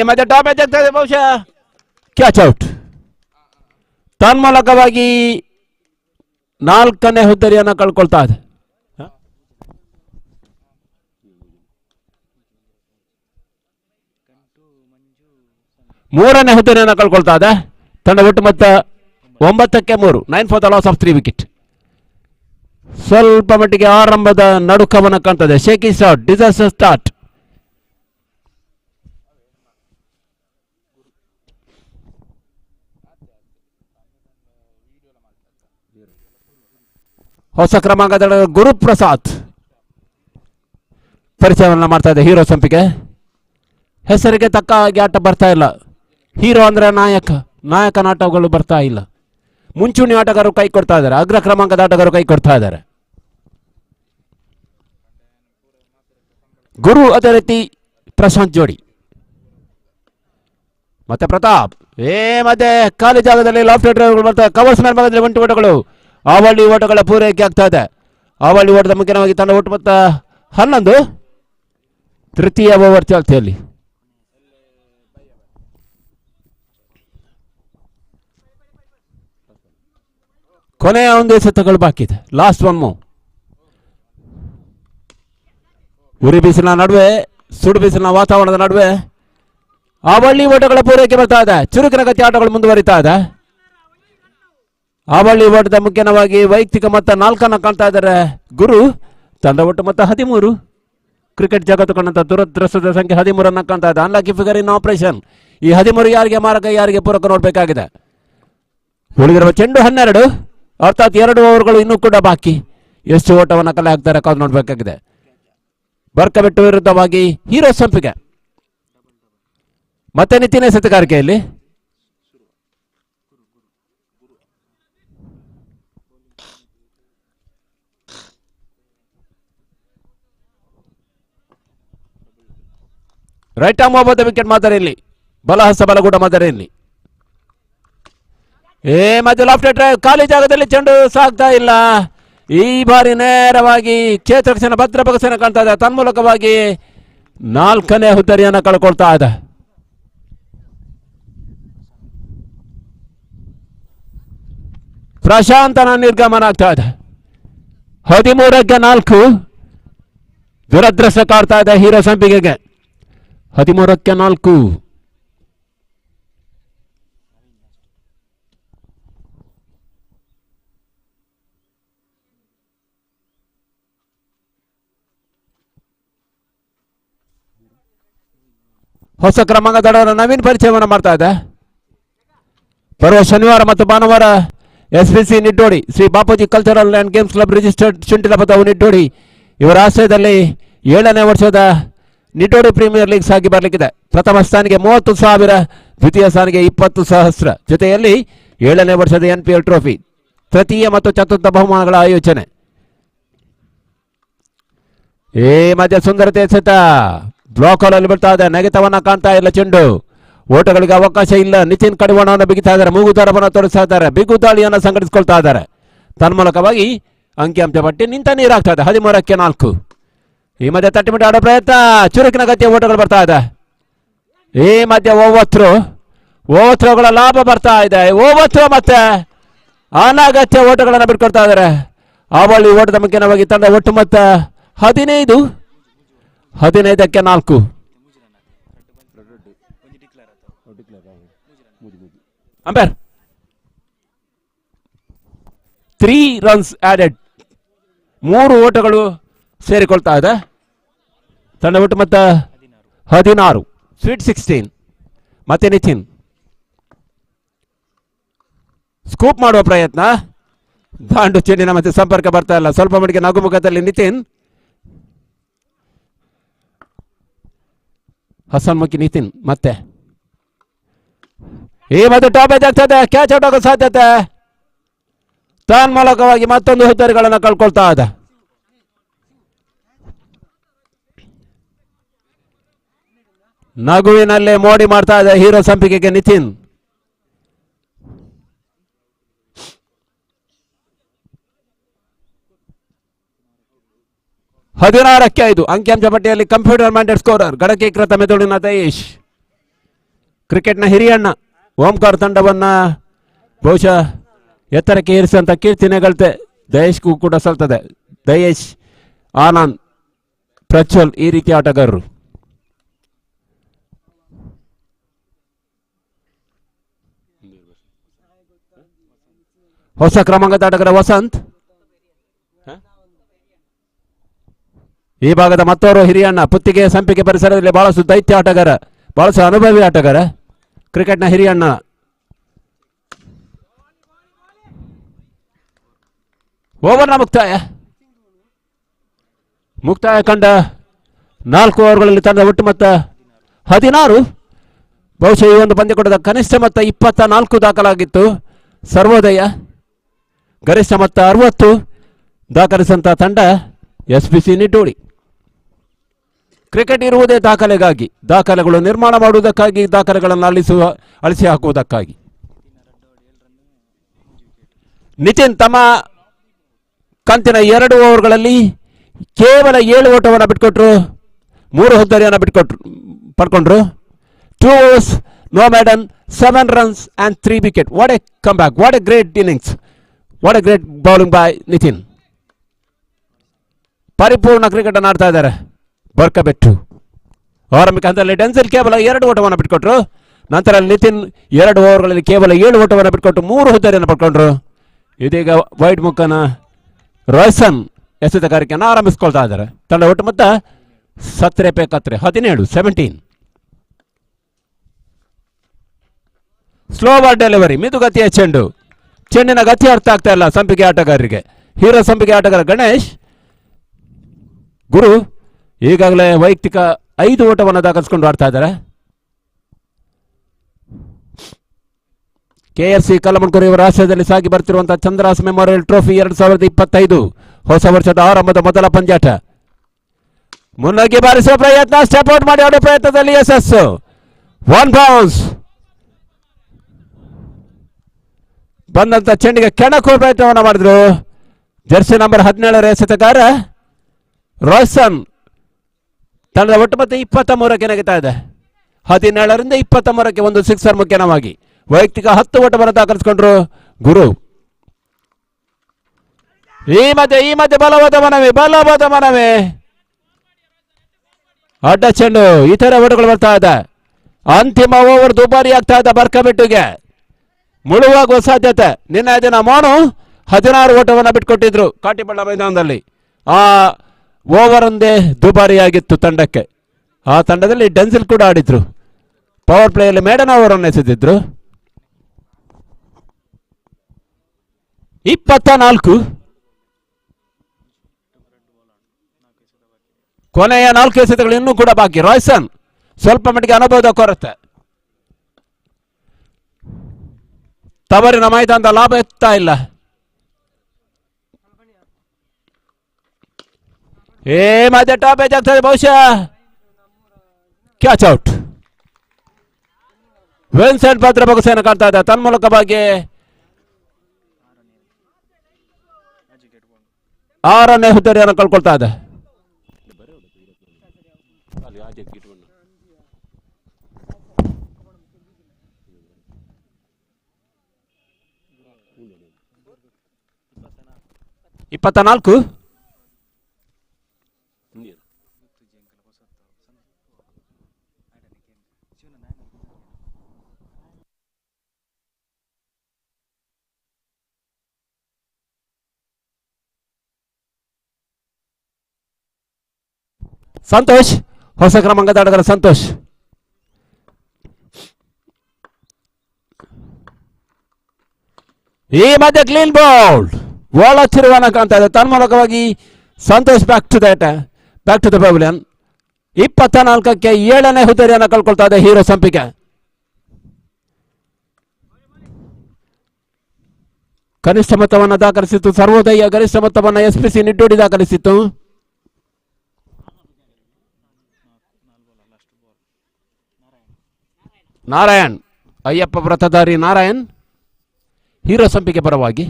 ಮಧ್ಯೆ ಟಾಪ್ ಎಚ್ ಆಗ್ತಾ ಇದೆ, ಬಹುಶಃ ಕ್ಯಾಚ್ ಔಟ್. ತನ್ಮೂಲಕವಾಗಿ 4ನೇ ಹುದ್ದರಿಯನ್ನು ಕಳ್ಕೊಳ್ತಾ ಇದೆ. 3ನೇ ಹುದ್ದರಿಯನ್ನು ಕಳ್ಕೊಳ್ತಾ ಇದೆ. ತಂಡ ಒಟ್ಟು ಮೊತ್ತ 9ಕ್ಕೆ 3. 9 for the loss of 3 wicket. ಸ್ವಲ್ಪ ಮಟ್ಟಿಗೆ ಆರಂಭದ ನಡುಕವನ್ನು ಕಾಣ್ತದೆ. Shaky shot, disaster start. ಹೊಸ ಕ್ರಮಾಂಕದ ಗುರುಪ್ರಸಾದ್ ಪರಿಚಯವನ್ನು ಮಾಡ್ತಾ ಇದೆ ಹೀರೋ ಸಂಪಿಗೆ. ಹೆಸರಿಗೆ ತಕ್ಕ ಹಾಗೆ ಆಟ ಬರ್ತಾ ಇಲ್ಲ. ಹೀರೋ ಅಂದ್ರೆ ನಾಯಕನ ಆಟಗಳು ಬರ್ತಾ ಇಲ್ಲ. ಮುಂಚೂಣಿ ಆಟಗಾರರು ಕೈ ಕೊಡ್ತಾ ಇದ್ದಾರೆ. ಅಗ್ರ ಕ್ರಮಾಂಕದ ಆಟಗಾರರು ಕೈ ಕೊಡ್ತಾ ಇದ್ದಾರೆ. ಗುರು ಅದೇ ರೀತಿ ಪ್ರಶಾಂತ್ ಜೋಡಿ ಮತ್ತೆ ಪ್ರತಾಪ್. ಮತ್ತೆ ಖಾಲಿ ಜಾಗದಲ್ಲಿ ಲಾಫ್ಟ್ ಡ್ರೈವ್ಗಳು ಬರ್ತಾರೆ. ಕವರ್ಸ್ ಮೇಲ್ಭಾಗದಲ್ಲಿ ಒಂಟಿ ಓಟಗಳು, ಆವಳಿ ಓಟಗಳ ಪೂರೈಕೆ ಆಗ್ತಾ ಇದೆ. ಆವಳಿ ಓಟದ ಮುಖ್ಯವಾಗಿ ತಂಡ ಒಟ್ಟು ಮೊತ್ತ 11. ತೃತೀಯ ಓವರ್ ಚಾಲ್ತಿಯಲ್ಲಿ. ಕೊನೆಯ ಒಂದು ಎಸೆತಗಳು ಬಾಕಿ ಇದೆ. Last 1 move. ಉರಿ ಬಿಸಿಲಿನ ನಡುವೆ, ಸುಡು ಬಿಸಿಲಿನ ವಾತಾವರಣದ ನಡುವೆ ಆವಳಿ ಓಟಗಳ ಪೂರೈಕೆ ಬರ್ತಾ ಇದೆ. ಚುರುಕಿನ ಗತಿ ಆಟಗಳು ಮುಂದುವರಿತಾ ಇದೆ. ಆವಳಿ ಓಟದ ಮುಖ್ಯವಾಗಿ ವೈಯಕ್ತಿಕ ಮೊತ್ತ 4 ಕಾಣ್ತಾ ಇದ್ದಾರೆ ಗುರು. ತಂಡ ಒಟ್ಟು ಮೊತ್ತ 13. ಕ್ರಿಕೆಟ್ ಜಗತ್ತು ಕಂಡಂತ ದುರದೃಷ್ಟದ ಸಂಖ್ಯೆ 13 ಕಾಣ್ತಾ ಇದೆ. Unlucky figure in operation. ಈ 13 ಯಾರಿಗೆ ಮಾರಕ, ಯಾರಿಗೆ ಪೂರಕ ನೋಡಬೇಕಾಗಿದೆ. ಉಳಿದಿರುವ ಚೆಂಡು 12, ಅರ್ಥಾತ್ 2 ಓವರ್ಗಳು ಇನ್ನೂ ಕೂಡ ಬಾಕಿ. ಎಷ್ಟು ಓಟವನ್ನು ಕಲೆ ಹಾಕ್ತಾರೆ ಕಾದು ನೋಡಬೇಕಾಗಿದೆ. ಬರ್ಕಬೆಟ್ಟು ವಿರುದ್ಧವಾಗಿ ಹೀರೋ ಸಂಪಿಗೆ ಮತ್ತೆ ನಿತಿನ್ ಎಸೆತಗಾರಿಕೆಯಲ್ಲಿ. ರೈಟ್ ಆರ್ಮ್ ಒಬ್ಬ ವಿಕೆಟ್ ಮಾದರಿಯಲ್ಲಿ, ಬಲಹಸ್ತ ಬಲಗೂಟ ಮಾದರಿಯಲ್ಲಿ. ಮತ್ತೆ ಲಾಫ್ಟ್ ಡ್ರೈವ್, ಖಾಲಿ ಜಾಗದಲ್ಲಿ ಚೆಂಡು ಸಾಗ್ತಾ ಇಲ್ಲ. ಈ ಬಾರಿ ನೇರವಾಗಿ ಕ್ಷೇತ್ರಕ್ಷಣ ಭದ್ರ ಬಗಸನ ಕಾಣ್ತಾ ಇದೆ. ತನ್ಮೂಲಕವಾಗಿ 4ನೇ ಹುದ್ದರಿಯನ್ನು ಕಳ್ಕೊಳ್ತಾ ಇದೆ. ಪ್ರಶಾಂತನ ನಿರ್ಗಮನ ಆಗ್ತಾ ಇದೆ. 13ಕ್ಕೆ 4. ದುರದೃಷ್ಟ ಕಾಡ್ತಾ ಇದೆ ಹೀರೋ ಸಂಪಿಗೆಗೆ. 13ಕ್ಕೆ 4. ಹೊಸ ಕ್ರಮಾಂಕದ ನವೀನ್ ಪರಿಚಯವನ್ನು ಮಾಡ್ತಾ ಇದೆ. ಬರುವ ಶನಿವಾರ ಮತ್ತು ಭಾನುವಾರ SBC Nittodi, Shri Bapuji cultural and games club registered Shunthilapadavu Nittodi ಇವರ ಆಶ್ರಯದಲ್ಲಿ 7ನೇ ವರ್ಷದ ನಿಟ್ಟೋಡಿ ಪ್ರೀಮಿಯರ್ ಲೀಗ್ ಸಾಗಿ ಬರಲಿಕ್ಕಿದೆ. ಪ್ರಥಮ ಸ್ಥಾನಿಗೆ 30,000, ದ್ವಿತೀಯ ಸ್ಥಾನಿಗೆ 20,000, ಜೊತೆಯಲ್ಲಿ 7ನೇ ವರ್ಷದ NPL ಟ್ರೋಫಿ, ತೃತೀಯ ಮತ್ತು ಚತುರ್ಥ ಬಹುಮಾನಗಳ ಆಯೋಜನೆ. ಮಧ್ಯ ಸುಂದರತೆ ಎಸೆತ ಬ್ಲಾಕ್ ಹಾಲ್ ಬಿಡ್ತಾ ಇದೆ. ನೆಗೆತವನ್ನ ಕಾಣ್ತಾ ಇಲ್ಲ ಚೆಂಡು. ಓಟಗಳಿಗೆ ಅವಕಾಶ ಇಲ್ಲ. ನಿತಿನ್ ಕಡಿವಾಣವನ್ನು ಬಿಗಿತಾ ಇದ್ದಾರೆ. ಮೂಗುದಾರವನ್ನು ತೋರಿಸ್ತಾ ಇದ್ದಾರೆ. ಬಿಗು ದಾಳಿಯನ್ನು ಸಂಘಟಿಸಿಕೊಳ್ತಾ ಇದ್ದಾರೆ. ತನ್ಮೂಲಕವಾಗಿ ಅಂಕಿಅಂಶ ಪಟ್ಟಿ ನಿಂತ ನೀರಾಗ್ತಾ ಇದೆ. 13ಕ್ಕೆ 4. ಈ ಮಧ್ಯೆ ತಟ್ಟಿಮಿಟ್ಟು ಆಡೋ ಪ್ರಯತ್ನ, ಚುರುಕಿನ ಗತಿಯ ಓಟಗಳು ಬರ್ತಾ ಇದೆ. ಈ ಮಧ್ಯೆ ಓವತ್ರೋಗಳ ಲಾಭ ಬರ್ತಾ ಇದೆ. ಓವತ್ರೋ ಮತ್ತೆ ಅನಗತ್ಯ ಓಟಗಳನ್ನು ಬಿಟ್ಕೊಡ್ತಾ ಇದ್ದಾರೆ. ಆವಳಿ ಓಟದ ಮುಖ್ಯವಾಗಿ ತಂಡ ಒಟ್ಟು ಮೊತ್ತ 15. 15ಕ್ಕೆ 4. Umpire 3 runs added. 3 ಓಟಗಳು ಸೇರಿಕೊಳ್ತಾ ಇದೆ. ತಂಡ ಒಟ್ಟು ಮೊತ್ತ 16. ಸ್ವೀಟ್ 16. ಮತ್ತೆ ನಿತಿನ್ ಸ್ಕೂಪ್ ಮಾಡುವ ಪ್ರಯತ್ನ. ದಾಂಡು ಚೆಂಡಿನ ಮತ್ತೆ ಸಂಪರ್ಕ ಬರ್ತಾ ಇಲ್ಲ. ಸ್ವಲ್ಪ ಮಟ್ಟಿಗೆ ನಗುಮುಖದಲ್ಲಿ ನಿತಿನ್. ಹಸನ್ಮುಖಿ ನಿತಿನ್ ಮತ್ತೆ ಮತ್ತೆ ಟಾಪ್ ಎಜ್ ಆಗ್ತದೆ. ಕ್ಯಾಚ್ ಔಟ್ ಆಗೋ ಸಾಧ್ಯತೆ. ತನ್ಮೂಲಕವಾಗಿ ಮತ್ತೊಂದು ಹುದ್ದೆಗಳನ್ನು ಕಳ್ಕೊಳ್ತಾ ಇದೆ. ನಗುವಿನಲ್ಲೇ ಮೋಡಿ ಮಾಡ್ತಾ ಇದೆ ಹೀರೋ ಸಂಪಿಗೆಗೆ ನಿತಿನ್. ಹದಿನಾರಕ್ಕೆ 5 ಅಂಕಿಅಂಶ ಪಟ್ಟಿಯಲ್ಲಿ ಕಂಪ್ಯೂಟರ್ ಮೈಂಡೆಡ್ ಸ್ಕೋರರ್ ಗಡಕೀಕೃತ ಮೆದುಳಿನ ದಯೇಶ್. ಕ್ರಿಕೆಟ್ನ ಹಿರಿಯಣ್ಣ ಓಂಕಾರ್ ತಂಡವನ್ನ ಬಹುಶಃ ಎತ್ತರಕ್ಕೆ ಏರಿಸುವಂತ ಕೀರ್ತಿನೆಗಳ್ತೆ ದಯೇಶ್ಗೂ ಕೂಡ ಸಲ್ತದೆ. ದಯೇಶ್, ಆನಂದ್, ಪ್ರಜ್ವಲ್ ಈ ರೀತಿ ಆಟಗಾರರು. ಹೊಸ ಕ್ರಮಾಂಕದ ಆಟಗಾರ ವಸಂತ್. ಈ ಭಾಗದ ಮತ್ತೋರ್ವ ಹಿರಿಯಣ್ಣ ಪುತ್ತಿಗೆ ಸಂಪಿಗೆ ಪರಿಸರದಲ್ಲಿ ಬಹಳಷ್ಟು ದೈತ್ಯ ಆಟಗಾರ, ಬಹಳಷ್ಟು ಅನುಭವಿ ಆಟಗಾರ, ಕ್ರಿಕೆಟ್ನ ಹಿರಿಯಣ್ಣ. ಓವರ್ನ ಮುಕ್ತಾಯ ಕಂಡ 4 ಓವರ್ಗಳಲ್ಲಿ ತಂಡ ಒಟ್ಟು ಮೊತ್ತ 16. ಬಹುಶಃ ಈ ಒಂದು ಪಂದ್ಯಕೂಟದ ಕನಿಷ್ಠ ಮೊತ್ತ 24 ದಾಖಲಾಗಿತ್ತು. ಸರ್ವೋದಯ ಗರಿಷ್ಠ ಮೊತ್ತ 60 ದಾಖಲಿಸಿದಂಥ ತಂಡ SBC ನಿಟ್ಟೂಡಿ. ಕ್ರಿಕೆಟ್ ಇರುವುದೇ ದಾಖಲೆಗಾಗಿ, ದಾಖಲೆಗಳು ನಿರ್ಮಾಣ ಮಾಡುವುದಕ್ಕಾಗಿ, ದಾಖಲೆಗಳನ್ನು ಅಳಿಸಿ ಹಾಕುವುದಕ್ಕಾಗಿ. ನಿತಿನ್ ತಮ್ಮ ಕಂತಿನ 2 ಓವರ್ಗಳಲ್ಲಿ ಕೇವಲ 7 ಓಟವನ್ನು ಬಿಟ್ಕೊಟ್ರು, 3 ಹುದ್ದರಿಯನ್ನು ಪಡ್ಕೊಂಡ್ರು. 2 overs, no maiden, 7 runs and 3 wicket. What a comeback, what a great innings, what a great bowling by Nitin. ಪರಿಪೂರ್ಣ ಕ್ರಿಕೆಟ್ ಅನ್ನು ಆಡ್ತಾ ಇದ್ದಾರೆ ಬರ್ಕಬೆಟ್ಟು. ಆರಂಭಿಕ ಹಂತದಲ್ಲಿ ಡೆನ್ಸಿಲ್ ಕೇವಲ 2 ಓಟವನ್ನು ಬಿಟ್ಕೊಟ್ರು. ನಂತರ ನಿತಿನ್ 2 ಓವರ್ಗಳಲ್ಲಿ ಕೇವಲ 7 ಓಟವನ್ನು ಬಿಟ್ಕೊಟ್ಟು 3 ಹುದ್ದರಿಯನ್ನು ಪಡ್ಕೊಂಡ್ರು. ಇದೀಗ ವೈಡ್ ಮುಖನ ರಾಯ್ಸನ್ ಎಸೆತಗಾರಿಕೆಯನ್ನು ಆರಂಭಿಸ್ಕೊಳ್ತಾ ಇದ್ದಾರೆ. ತಂಡ ಒಟ್ಟು ಮೊತ್ತ 17. ಸ್ಲೋವರ್ ಡೆಲಿವರಿ, ಮಿದುಗತಿಯ ಚೆಂಡಿನ ಗತಿ ಅರ್ಥ ಆಗ್ತಾ ಇಲ್ಲ ಸಂಪಿಗೆ ಆಟಗಾರರಿಗೆ. ಹೀರೋ ಸಂಪಿಗೆ ಆಟಗಾರ ಗಣೇಶ್ ಗುರು ಈಗಾಗಲೇ ವೈಯಕ್ತಿಕ 5 ಓಟವನ್ನು ದಾಖಲಿಸಿಕೊಂಡು ಆಡ್ತಾ ಇದ್ದಾರೆ. KFC ಕಲ್ಲಮಣ್ಕೂರು ಇವರ ಆಶ್ರಯದಲ್ಲಿ ಸಾಗಿ ಬರ್ತಿರುವಂತಹ ಚಂದ್ರಾಸ್ ಮೆಮೋರಿಯಲ್ ಟ್ರೋಫಿ 2025 ಹೊಸ ವರ್ಷದ ಆರಂಭದ ಮೊದಲ ಪಂದ್ಯಾಟ. ಮುನ್ನಗ್ಗಿ ಬಾರಿಸುವ ಪ್ರಯತ್ನ, ಸ್ಟೆಪ್ ಔಟ್ ಮಾಡಿ ಆಡುವ ಪ್ರಯತ್ನದಲ್ಲಿ ಯಶಸ್ಸು. 1 ಬೌನ್ಸ್. ಬಂದಂತ ಚೆಂಡಿಗೆ ಕೆಣಕುವ ಪ್ರಯತ್ನವನ್ನು ಮಾಡಿದ್ರು ಜರ್ಸಿ ನಂಬರ್ 17ರ ಎಸೆತಗಾರ ರಾಯ್ಸನ್. ತಂಡದ ಒಟ್ಟು ಮತ್ತೆ 23ಕ್ಕೆ ನೆಗೆತಾ ಇದೆ. 17ರಿಂದ 23ಕ್ಕೆ ಒಂದು 6 ಮುಖ್ಯನವಾಗಿ ವೈಯಕ್ತಿಕ 10 ಓಟವನ್ನು ದಾಖಲಿಸಿಕೊಂಡ್ರು ಗುರು. ಈ ಮಧ್ಯೆ ಬಲವಾದ ಮನವೇ ಅಡ್ಡ ಚೆಂಡು, ಈ ತರ ಓಟಗಳು ಬರ್ತಾ ಇದೆ. ಅಂತಿಮ ಓವರ್ ದುಬಾರಿ ಆಗ್ತಾ ಇದೆ ಬರ್ಕಬೆಟ್ಟುಗೆ, ಮುಳುವಾಗುವ ಸಾಧ್ಯತೆ. ನಿನ್ನೆ ದಿನ ಮೋನು 16 ಓಟವನ್ನು ಬಿಟ್ಕೊಟ್ಟಿದ್ರು ಕಾಟಿಬಳ್ಳ ಮೈದಾನದಲ್ಲಿ. ಆ ಓವರ್ ಒಂದೇ ದುಬಾರಿಯಾಗಿತ್ತು ತಂಡಕ್ಕೆ. ಆ ತಂಡದಲ್ಲಿ ಡೆನ್ಸಿಲ್ ಕೂಡ ಆಡಿದ್ರು. ಪವರ್ ಪ್ಲೇಯಲ್ಲಿ ಮೇಡನ್ ಓವರನ್ನು ಎಸೆದಿದ್ರು. 24. ಕೊನೆಯ 4 ಎಸೆತಗಳು ಇನ್ನೂ ಕೂಡ ಬಾಕಿ. ರಾಯ್ಸನ್ ಸ್ವಲ್ಪ ಮಟ್ಟಿಗೆ ಅನುಭವದ ಕೊರತೆ. ತವರಿನ ಮೈದಾನದ ಲಾಭ ಎತ್ತಾ ಇಲ್ಲ. ಮಧ್ಯ ಟಾಪ್ ಏಜ್ ಆಗ್ತದೆ ಬಹುಶಃ. Catch out. ವಿನ್ಸೆಂಟ್ ಭದ್ರ ಬೊಗಸೆಯನ್ನು ಕಾಣ್ತಾ ಇದೆ. ತನ್ಮೂಲಕವಾಗಿ 6ನೇ ಹುದ್ದರಿಯನ್ನು ಕಳ್ಕೊಳ್ತಾ ಇದೆ. ಇಪ್ಪತ್ತ ಸಂತೋಷ್, ಹೊಸ ಕ್ರಮಾಂಕದ ಆಟಗಾರ ಸಂತೋಷ್. ಈ ಮಧ್ಯೆ ಕ್ಲೀನ್ ಬೌಲ್ಡ್, ಒಳ ತಿರುವನ್ನ ಕಾಣ್ತಾ ಇದೆ. ತನ್ಮೂಲಕವಾಗಿ ಸಂತೋಷ್ ಬ್ಯಾಕ್ ಟು ದ ಪವೆಲಿಯನ್. 24ಕ್ಕೆ 7ನೇ ಹುದ್ದರಿಯನ್ನು ಕಳ್ಕೊಳ್ತಾ ಇದೆ ಹೀರೋ ಸಂಪಿಗೆ. ಕನಿಷ್ಠ ಮೊತ್ತವನ್ನು ದಾಖಲಿಸಿತ್ತು. ಸರ್ವೋದಯ ಗರಿಷ್ಠ ಮೊತ್ತವನ್ನು SPC ನಿಟ್ಟೂಡಿ ದಾಖಲಿಸಿತ್ತು. ನಾರಾಯಣ್ ಅಯ್ಯಪ್ಪ ವ್ರತಧಾರಿ ನಾರಾಯಣ್ ಹೀರೋ ಸಂಪಿಗೆ ಪರವಾಗಿ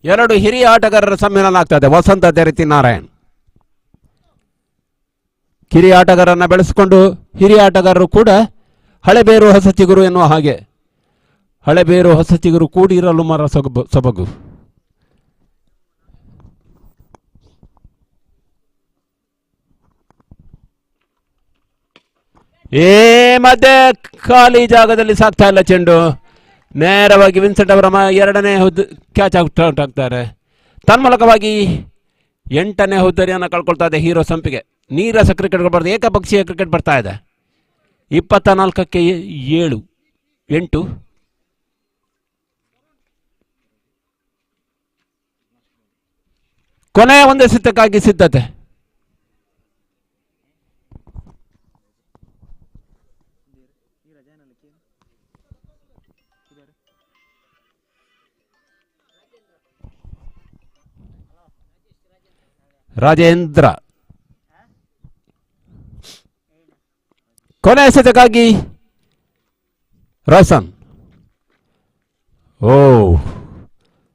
ಎರಡು ಹಿರಿಯ ಆಟಗಾರರ ಸಮ್ಮೇಳನ ಆಗ್ತದೆ. ವಸಂತ ತೆರತಿ ನಾರಾಯಣ್ ಕಿರಿಯ ಆಟಗಾರರನ್ನ ಬೆಳೆಸಿಕೊಂಡು ಹಿರಿಯ ಆಟಗಾರರು ಕೂಡ ಹಳೆಬೇರು ಹೊಸ ಚಿಗುರು ಎನ್ನುವ ಹಾಗೆ ಹಳೆಬೇರು ಹೊಸ ಚಿಗುರು ಕೂಡಿರಲು ಮರ ಸೊಬಗು. ಮಧ್ಯೆ ಖಾಲಿ ಜಾಗದಲ್ಲಿ ಸಾಕ್ತಾ ಇಲ್ಲ ಚೆಂಡು. ನೇರವಾಗಿ ವಿನ್ಸೆಂಟ್ ಅವರ ಎರಡನೇ ಕ್ಯಾಚ್ ಔಟ್ ಆಗ್ತಾರೆ. ತನ್ಮೂಲಕವಾಗಿ 8ನೇ ಹುದ್ದರಿಯನ್ನು ಕಳ್ಕೊಳ್ತಾ ಇದೆ ಹೀರೋ ಸಂಪಿಗೆ. ನೀರಸ ಕ್ರಿಕೆಟ್ ಬರ್ತಾ ಏಕಪಕ್ಷೀಯ ಕ್ರಿಕೆಟ್ ಬರ್ತಾ ಇದೆ. 24ಕ್ಕೆ 8. ಕೊನೆಯ ಒಂದೇ ಸಿದ್ಧಕ್ಕಾಗಿ ಸಿದ್ಧತೆ. ರಾಜೇಂದ್ರ ಕೊನೆಯ ಎಸೆತಕ್ಕಾಗಿ ರೋಷನ್.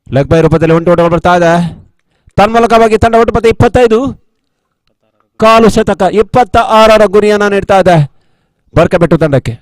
ಲೆಗ್ ಬೈ ರೂಪದಲ್ಲಿ ಒಂಟು ಬರ್ತಾ ಇದೆ. ತನ್ಮೂಲಕವಾಗಿ ತಂಡ ಒಟ್ಟು ಮತ್ತೆ 25 ಕಾಲು ಶತಕ 26ರ ಗುರಿಯನ್ನು ನೀಡ್ತಾ ಇದೆ ಬರ್ಕಬೆಟ್ಟು ತಂಡಕ್ಕೆ.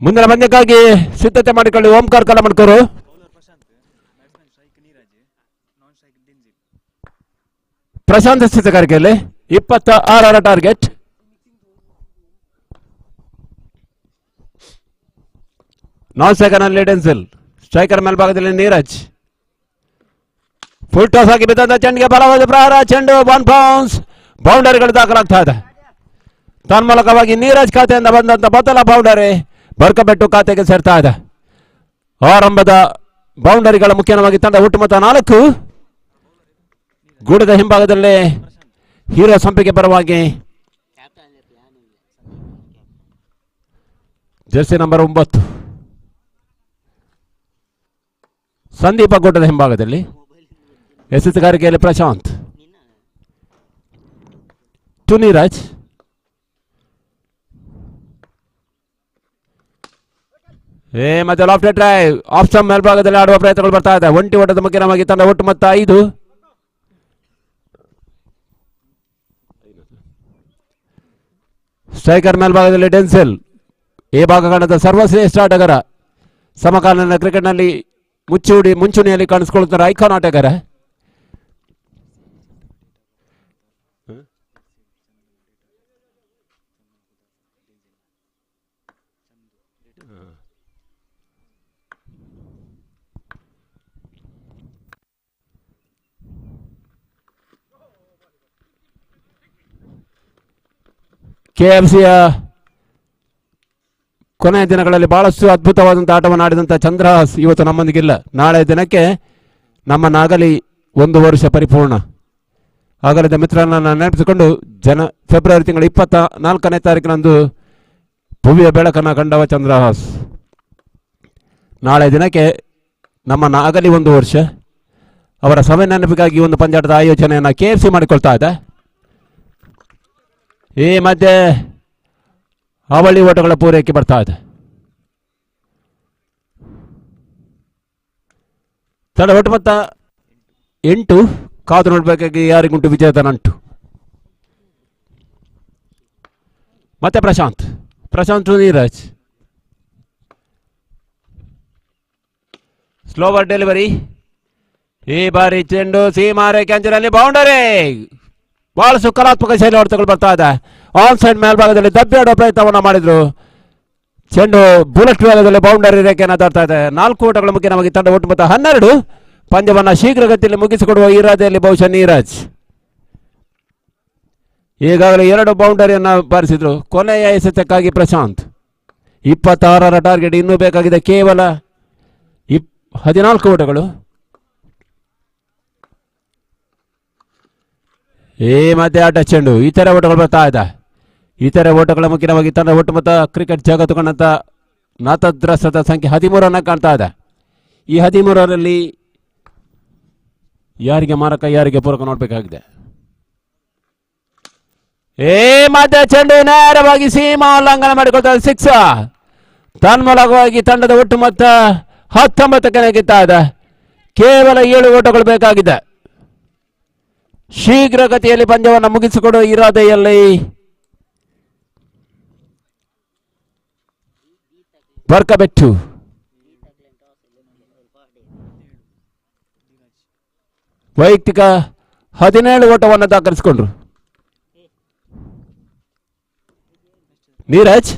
ಮುಂದಿನ ಪಂದ್ಯಕ್ಕಾಗಿ ಸಿದ್ಧತೆ ಮಾಡಿಕೊಳ್ಳಿ ಓಂಕಾರ್ ಪ್ರಶಾಂತ್ ಸ್ಥಿತಿಗಾರಿಕೆಯಲ್ಲಿ 26 ಟಾರ್ಗೆಟ್. ನಾನ್ ಸೆಕೆಂಡ್ ಅಲ್ಲಿ ಡೆನ್ಸಿಲ್. ಸ್ಟ್ರೈಕರ್ ಮೇಲ್ಭಾಗದಲ್ಲಿ ನೀರಜ್. ಫುಲ್ ಟಾಸ್ ಆಗಿ ಬಿದ್ದಂತ ಚೆಂಡಿಗೆ ಬಲವಾದ ಪ್ರಹಾರ. ಚೆಂಡು 1 ಬೌನ್ಸ್. ಬೌಂಡರಿಗಳು ದಾಖಲಾಗ್ತಾ ಇದೆ. ತನ್ಮೂಲಕವಾಗಿ ನೀರಜ್ ಖಾತೆಯಿಂದ ಬಂದಂತ ಮೊದಲ ಬೌಂಡರಿ ಬರ್ಕಬೆಟ್ಟು ಖಾತೆಗೆ ಸೇರ್ತಾ ಇದೆ. ಆರಂಭದ ಬೌಂಡರಿಗಳ ಮುಖ್ಯವಾಗಿ ತಂಡ ಒಟ್ಟು ಮೊತ್ತ 4. ಗೂಡದ ಹಿಂಭಾಗದಲ್ಲಿ ಹೀರೋ ಸಂಪಿಗೆ ಪರವಾಗಿ ಜೆರ್ಸಿ ನಂಬರ್ 9 ಸಂದೀಪ. ಗೂಡದ ಹಿಂಭಾಗದಲ್ಲಿ ಎಸೆತಗಾರಿಕೆಯಲ್ಲಿ ಪ್ರಶಾಂತ್ ಟು ನೀರಜ್. ಮತ್ತೆ ಲಾಫ್ಟ್ ಡ್ರೈವ್ ಆಫ್ ಸ್ಟಂಪ್ ಮೇಲ್ಭಾಗದಲ್ಲಿ ಆಡುವ ಪ್ರಯತ್ನಗಳು ಬರ್ತಾ ಇದೆ. ಒಂಟಿ ಓಟದ ಮುಖ್ಯವಾಗಿ ತಂಡ ಒಟ್ಟು ಮೊತ್ತ 5. ಸ್ಟ್ರೈಕರ್ ಮೇಲ್ಭಾಗದಲ್ಲಿ ಡೆನ್ಸೆಲ್. ಈ ಭಾಗಕಾಂಡದ ಸರ್ವಶ್ರೇಷ್ಠ ಆಟಗಾರ. ಸಮಕಾಲೀನ ಕ್ರಿಕೆಟ್ನಲ್ಲಿ ಮುಂಚೂಣಿಯಲ್ಲಿ ಕಾಣಿಸಿಕೊಳ್ಳುತ್ತಾರೆ. ಐಕಾನ್ ಆಟಗಾರ. KFCಯ ಕೊನೆಯ ದಿನಗಳಲ್ಲಿ ಬಹಳಷ್ಟು ಅದ್ಭುತವಾದಂತಹ ಆಟವನ್ನು ಆಡಿದಂಥ ಚಂದ್ರಹಾಸ್ ಇವತ್ತು ನಮ್ಮೊಂದಿಗಿಲ್ಲ. ನಾಳೆ ದಿನಕ್ಕೆ ನಮ್ಮ ನಾಗಲಿ 1 ವರ್ಷ ಪರಿಪೂರ್ಣ. ಆಗಲಿದ್ದ ಮಿತ್ರರನ್ನು ನೆನಪಿಸಿಕೊಂಡು ಫೆಬ್ರವರಿ ತಿಂಗಳ 24ನೇ ತಾರೀಕಿನಂದು ಭವ್ಯ ಬೆಳಕನ್ನು ಕಂಡವ ಚಂದ್ರಹಾಸ್. ನಾಳೆ ದಿನಕ್ಕೆ ನಮ್ಮ ನಾಗಲಿ 1 ವರ್ಷ. ಅವರ ಸಭೆ ನೆನಪಿಗಾಗಿ ಒಂದು ಪಂದ್ಯಾಟದ ಆಯೋಜನೆಯನ್ನು KFC ಮಾಡಿಕೊಳ್ತಾ ಇದೆ. ಈ ಮಧ್ಯೆ ಅವಳಿ ಓಟಗಳ ಪೂರೈಕೆ ಬರ್ತಾ ಇದೆ. ತಡ ಒಟ್ಟು ಮೊತ್ತ 8. ಕಾದು ನೋಡಬೇಕಾಗಿ ಯಾರಿಗುಂಟು ವಿಜೇತ ನಂಟು. ಮತ್ತೆ ಪ್ರಶಾಂತ್ ನೀರಜ್. Slower delivery. ಈ ಬಾರಿ ಚೆಂಡು ಸೀಮಾರೆ ಕ್ಯಾಂಚಿನಲ್ಲಿ ಬೌಂಡರಿ. ಬಹಳಷ್ಟು ಕಲಾತ್ಮಕ ಶೈಲಿ ಹೊಡೆತಗಳು ಬರ್ತಾ ಇದೆ. ಆನ್ ಸೈಡ್ ಮೇಲ್ಭಾಗದಲ್ಲಿ ದಬ್ಬೆ ಆಡುವ ಪ್ರಯತ್ನವನ್ನು ಮಾಡಿದ್ರು. ಚೆಂಡು ಬುಲೆಟ್ ವೇಗದಲ್ಲಿ ಬೌಂಡರಿ ರೇಖೆಯನ್ನು ದಾಟ್ತಾ ಇದೆ. 4 ಓಟಗಳ ಮುಖ್ಯವಾಗಿ ತಂಡ ಒಟ್ಟು ಮೊತ್ತ 12. ಪಂದ್ಯವನ್ನು ಶೀಘ್ರಗತಿಯಲ್ಲಿ ಮುಗಿಸಿಕೊಡುವ ಇರಾದೆಯಲ್ಲಿ ಬಹುಶಃ ನೀರಜ್. ಈಗಾಗಲೇ 2 ಬೌಂಡರಿಯನ್ನು ಬಾರಿಸಿದ್ರು. ಕೊನೆಯ ಎಸೆತಕ್ಕಾಗಿ ಪ್ರಶಾಂತ್. 26 ಟಾರ್ಗೆಟ್. ಇನ್ನೂ ಬೇಕಾಗಿದೆ ಕೇವಲ 14 ಓಟಗಳು. ಈ ಮಧ್ಯೆ ಆಟ ಚೆಂಡು. ಇತರೆ ಓಟಗಳು ಬರ್ತಾ ಇದೆ. ಇತರೆ ಓಟಗಳ ಮುಖ್ಯವಾಗಿ ತಂಡ ಒಟ್ಟು ಮೊತ್ತ ಕ್ರಿಕೆಟ್ ಜಗತ್ತು ಕಂಡಂತ ನಾತದ್ರಸ್ತದ ಸಂಖ್ಯೆ 13 ಕಾಣ್ತಾ ಇದೆ. ಈ 13ರಲ್ಲಿ ಯಾರಿಗೆ ಮಾರಕ ಯಾರಿಗೆ ಪೂರಕ ನೋಡಬೇಕಾಗಿದೆ. ಮಧ್ಯ ಚೆಂಡು ನೇರವಾಗಿ ಸೀಮಾ ಉಲ್ಲಂಘನೆ ಮಾಡಿಕೊಳ್ತಾ ಇದೆ. 6. ತನ್ಮೂಲಕವಾಗಿ ತಂಡದ ಒಟ್ಟು ಮೊತ್ತ 19ಕ್ಕೆ ನೆಗೆತಾ ಇದೆ. ಕೇವಲ 7 ಓಟಗಳು ಬೇಕಾಗಿದೆ. ಶೀಘ್ರಗತಿಯಲ್ಲಿ ಪಂದ್ಯವನ್ನು ಮುಗಿಸಿಕೊಡುವ ಇರಾದೆಯಲ್ಲಿ ಬರ್ಕಬೆಟ್ಟು. ವೈಯಕ್ತಿಕ 17 ಓಟವನ್ನು ದಾಖಲಿಸಿಕೊಂಡ್ರು. ನೀರಜ್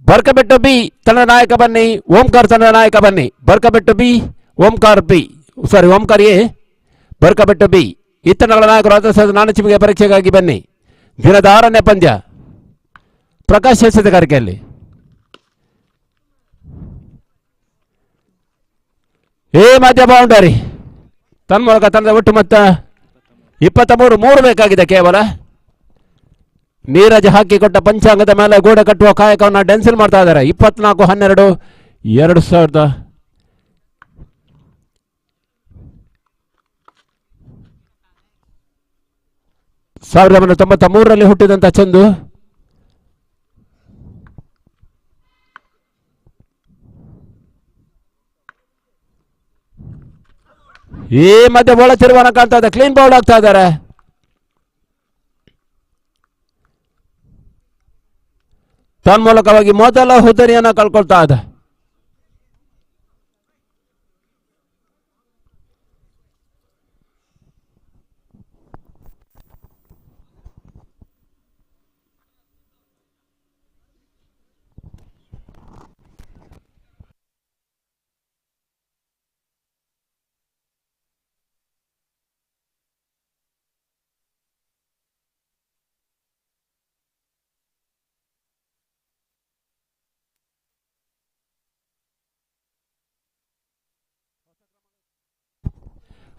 ಬರ್ಕಬೆಟ್ಟು ಬಿ ತಂಡದ ನಾಯಕ ಬನ್ನಿ. ಓಂಕಾರ್ ತಂಡದ ನಾಯಕ ಬನ್ನಿ. ಬರ್ಕಬೆಟ್ಟು ಬಿ, ಓಂಕಾರ್ ಎ, ಬರ್ಕಬೆಟ್ಟು ಬಿ. ಈ ತಂಡಗಳ ನಾಯಕರು ರಾಜ್ಯೋತ್ಸವದ ನಾಣಚಿಮಿಗೆ ಪರೀಕ್ಷೆಗಾಗಿ ಬನ್ನಿ. ದಿನದ 6ನೇ ಪಂದ್ಯ ಪ್ರಕಾಶ್ ಎಸೆತಗಾರಿಕೆಯಲ್ಲಿ. ಮಧ್ಯ ಬೌಂಡರಿ. ತನ್ಮೂಲಕ ತಂಡದ ಒಟ್ಟು ಮೊತ್ತ 23 ಬೇಕಾಗಿದೆ ಕೇವಲ. ನೀರಜ್ ಹಾಕಿಕೊಟ್ಟ ಪಂಚಾಂಗದ ಮೇಲೆ ಗೋಡೆ ಕಟ್ಟುವ ಕಾಯಕವನ್ನು ಡೆನ್ಸಿಲ್ ಮಾಡ್ತಾ ಇದ್ದಾರೆ. 24-12-2000. ಸಾವಿರದ 1993ರಲ್ಲಿ ಹುಟ್ಟಿದಂತ ಚಂದು ಈ ಮಧ್ಯೆ ಒಳ ತಿರುವನ್ನ ಕಾಣ್ತಾ ಇದೆ. ಕ್ಲೀನ್ ಬೌಲ್ ಆಗ್ತಾ ಇದ್ದಾರೆ. ತನ್ಮೂಲಕವಾಗಿ ಮೊದಲ ಹುದ್ದರಿಯನ್ನು ಕಳ್ಕೊಳ್ತಾ ಇದೆ.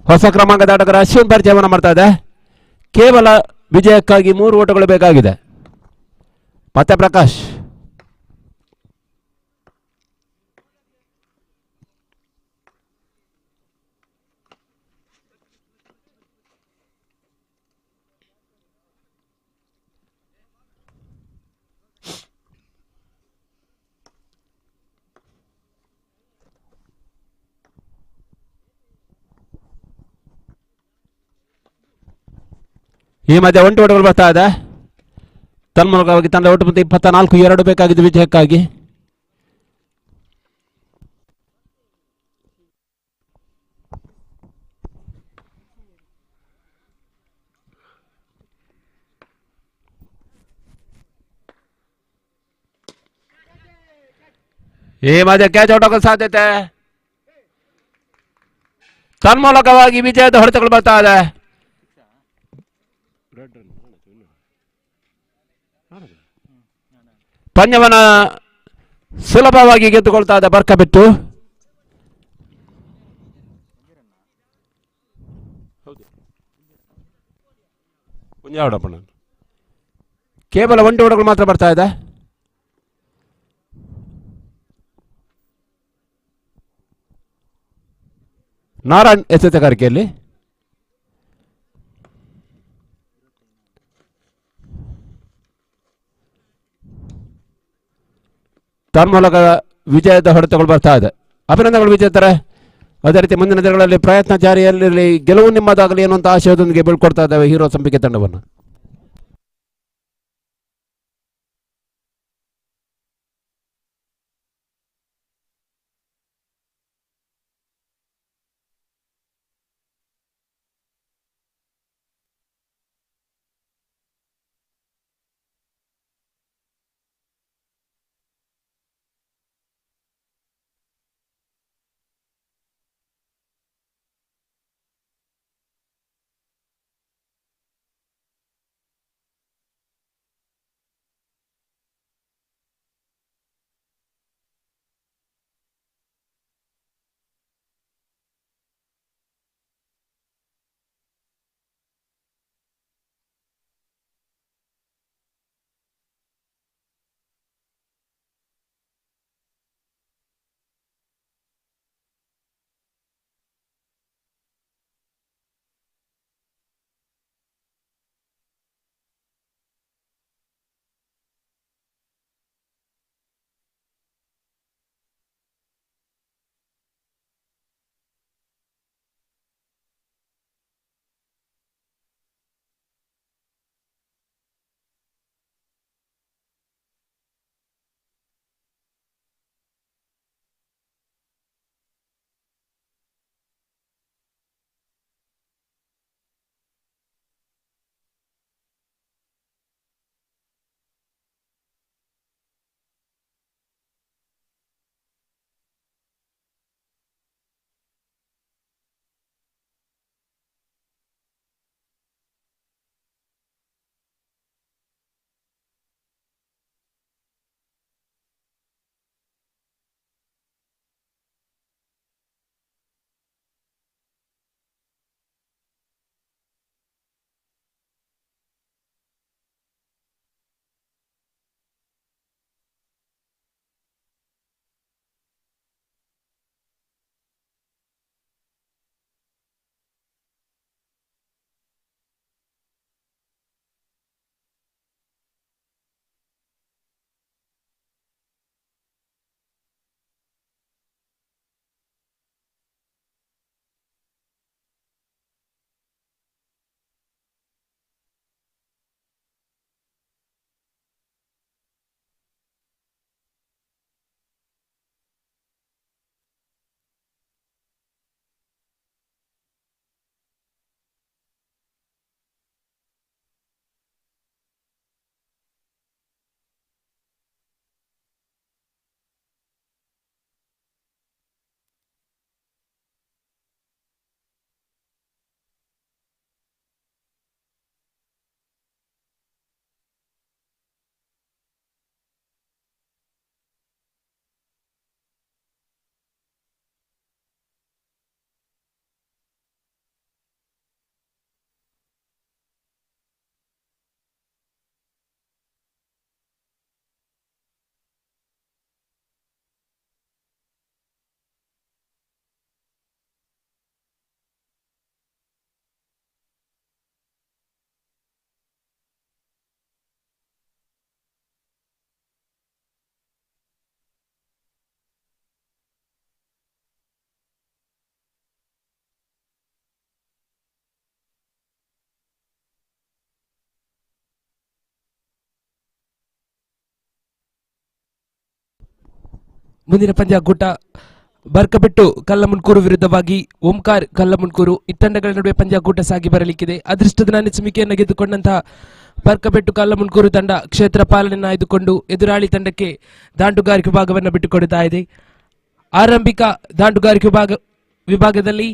ಹೊಸ ಕ್ರಮಾಂಕದ ಆಟಗಾರ ಅಶ್ವಿನ್ ಪರಿಚಯವನ್ನು ಮಾಡ್ತಾ ಇದೆ. ಕೇವಲ ವಿಜಯಕ್ಕಾಗಿ 3 ಓಟಗಳು ಬೇಕಾಗಿದೆ. ಮತ್ತೆ ಪ್ರಕಾಶ್ ಈ ಮಧ್ಯೆ 1 ಓಟಗಳು ಬರ್ತಾ ಇದೆ. ತನ್ಮೂಲಕವಾಗಿ ತಂಡ ಒಟ್ಟು ಮತ್ತೆ 24-2 ಬೇಕಾಗಿದೆ ವಿಜಯಕ್ಕಾಗಿ. ಈ ಮಧ್ಯೆ ಕ್ಯಾಚ್ ಔಟ್ ಆಗೋ ಸಾಧ್ಯತೆ. ತನ್ಮೂಲಕವಾಗಿ ವಿಜಯದ ಹೊಡೆತಗಳು ಬರ್ತಾ ಇದೆ. ಪಂದ್ಯವನ್ನ ಸುಲಭವಾಗಿ ಗೆದ್ದುಕೊಳ್ತಾ ಇದೆ ಬರ್ಕಬಿಟ್ಟು. ಕೇವಲ 1 ಓಟಗಳು ಮಾತ್ರ ಬರ್ತಾ ಇದೆ. ನಾರಾಯಣ್ ಎಸೆತಗಾರಿಕೆಯಲ್ಲಿ ತನ್ಮೂಲಕ ವಿಜಯದ ಹೊಡೆತಗಳು ಬರ್ತಾ ಇದೆ. ಅಭಿನಂದನೆಗಳು ವಿಜೇತರೆ. ಅದೇ ರೀತಿ ಮುಂದಿನ ದಿನಗಳಲ್ಲಿ ಪ್ರಯತ್ನ ಜಾರಿಯಲ್ಲಿರಲಿ, ಗೆಲುವು ನಿಮ್ಮದಾಗಲಿ ಅನ್ನುವಂಥ ಆಶಯದೊಂದಿಗೆ ಬೀಳ್ಕೊಡ್ತಾ ಇದ್ದಾವೆ ಹೀರೋ ಸಂಪಿಗೆ ತಂಡವನ್ನು. ಮುಂದಿನ ಪಂದ್ಯಾಕೂಟ ಬರ್ಕಬೆಟ್ಟು ಕಲ್ಲಮುನ್ಕೂರು ವಿರುದ್ಧವಾಗಿ ಓಂಕಾರ್ ಕಲ್ಲಮುನ್ಕೂರು ಈ ತಂಡಗಳ ನಡುವೆ ಪಂದ್ಯಾಕೂಟ ಸಾಗಿ ಬರಲಿಕ್ಕಿದೆ. ಅದೃಷ್ಟದ ನಾಣ್ಯಚಿಮಿಕೆಯನ್ನು ಗೆದ್ದುಕೊಂಡಂತಹ ಬರ್ಕಬೆಟ್ಟು ಕಲ್ಲಮುನ್ಕೂರು ತಂಡ ಕ್ಷೇತ್ರ ಪಾಲನೆಯನ್ನು ಆಯ್ದುಕೊಂಡು ಎದುರಾಳಿ ತಂಡಕ್ಕೆ ದಾಂಡುಗಾರಿಕೆ ವಿಭಾಗವನ್ನು ಬಿಟ್ಟುಕೊಡುತ್ತಾ ಇದೆ. ಆರಂಭಿಕ ದಾಂಡುಗಾರಿಕೆ ವಿಭಾಗದಲ್ಲಿ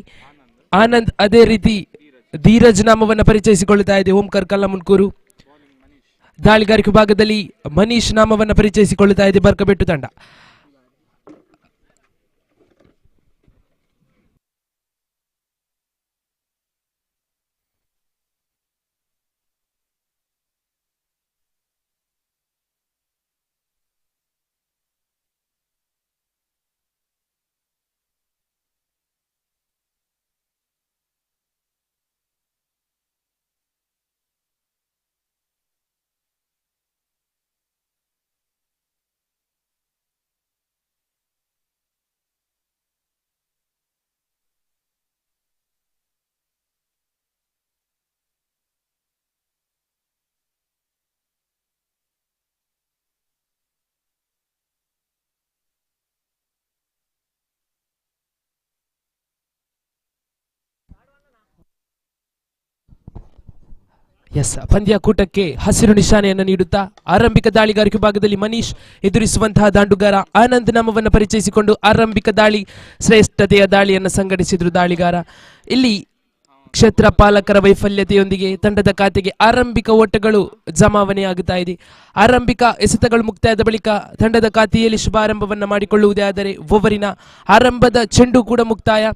ಆನಂದ್, ಅದೇ ರೀತಿ ಧೀರಜ್ ನಾಮವನ್ನು ಪರಿಚಯಿಸಿಕೊಳ್ಳುತ್ತಾ ಇದೆ ಓಂಕಾರ್ ಕಲ್ಲಮುನ್ಕೂರು. ದಾಳಿಗಾರಿಕೆ ವಿಭಾಗದಲ್ಲಿ ಮನೀಶ್ ನಾಮವನ್ನು ಪರಿಚಯಿಸಿಕೊಳ್ಳುತ್ತಾ ಇದೆ ಬರ್ಕಬೆಟ್ಟು ತಂಡ. ಪಂದ್ಯಾಕೂಟಕ್ಕೆ ಹಸಿರು ನಿಶಾನೆಯನ್ನು ನೀಡುತ್ತಾ ಆರಂಭಿಕ ದಾಳಿಗಾರಿಕೆ ವಿಭಾಗದಲ್ಲಿ ಮನೀಶ್ ಎದುರಿಸುವಂತಹ ದಾಂಡುಗಾರ ಆನಂದ್ ನಾಮವನ್ನು ಪರಿಚಯಿಸಿಕೊಂಡು ಆರಂಭಿಕ ದಾಳಿ ಶ್ರೇಷ್ಠತೆಯ ದಾಳಿಯನ್ನು ಸಂಘಟಿಸಿದ್ರು ದಾಳಿಗಾರ. ಇಲ್ಲಿ ಕ್ಷೇತ್ರ ಪಾಲಕರ ವೈಫಲ್ಯತೆಯೊಂದಿಗೆ ತಂಡದ ಖಾತೆಗೆ ಆರಂಭಿಕ ಓಟಗಳು ಜಮಾವಣೆಯಾಗುತ್ತಾ ಇದೆ. ಆರಂಭಿಕ ಎಸೆತಗಳು ಮುಕ್ತಾಯದ ಬಳಿಕ ತಂಡದ ಖಾತೆಯಲ್ಲಿ ಶುಭಾರಂಭವನ್ನು ಮಾಡಿಕೊಳ್ಳುವುದೇ ಆದರೆ ಓವರಿನ ಆರಂಭದ ಚೆಂಡು ಕೂಡ ಮುಕ್ತಾಯ.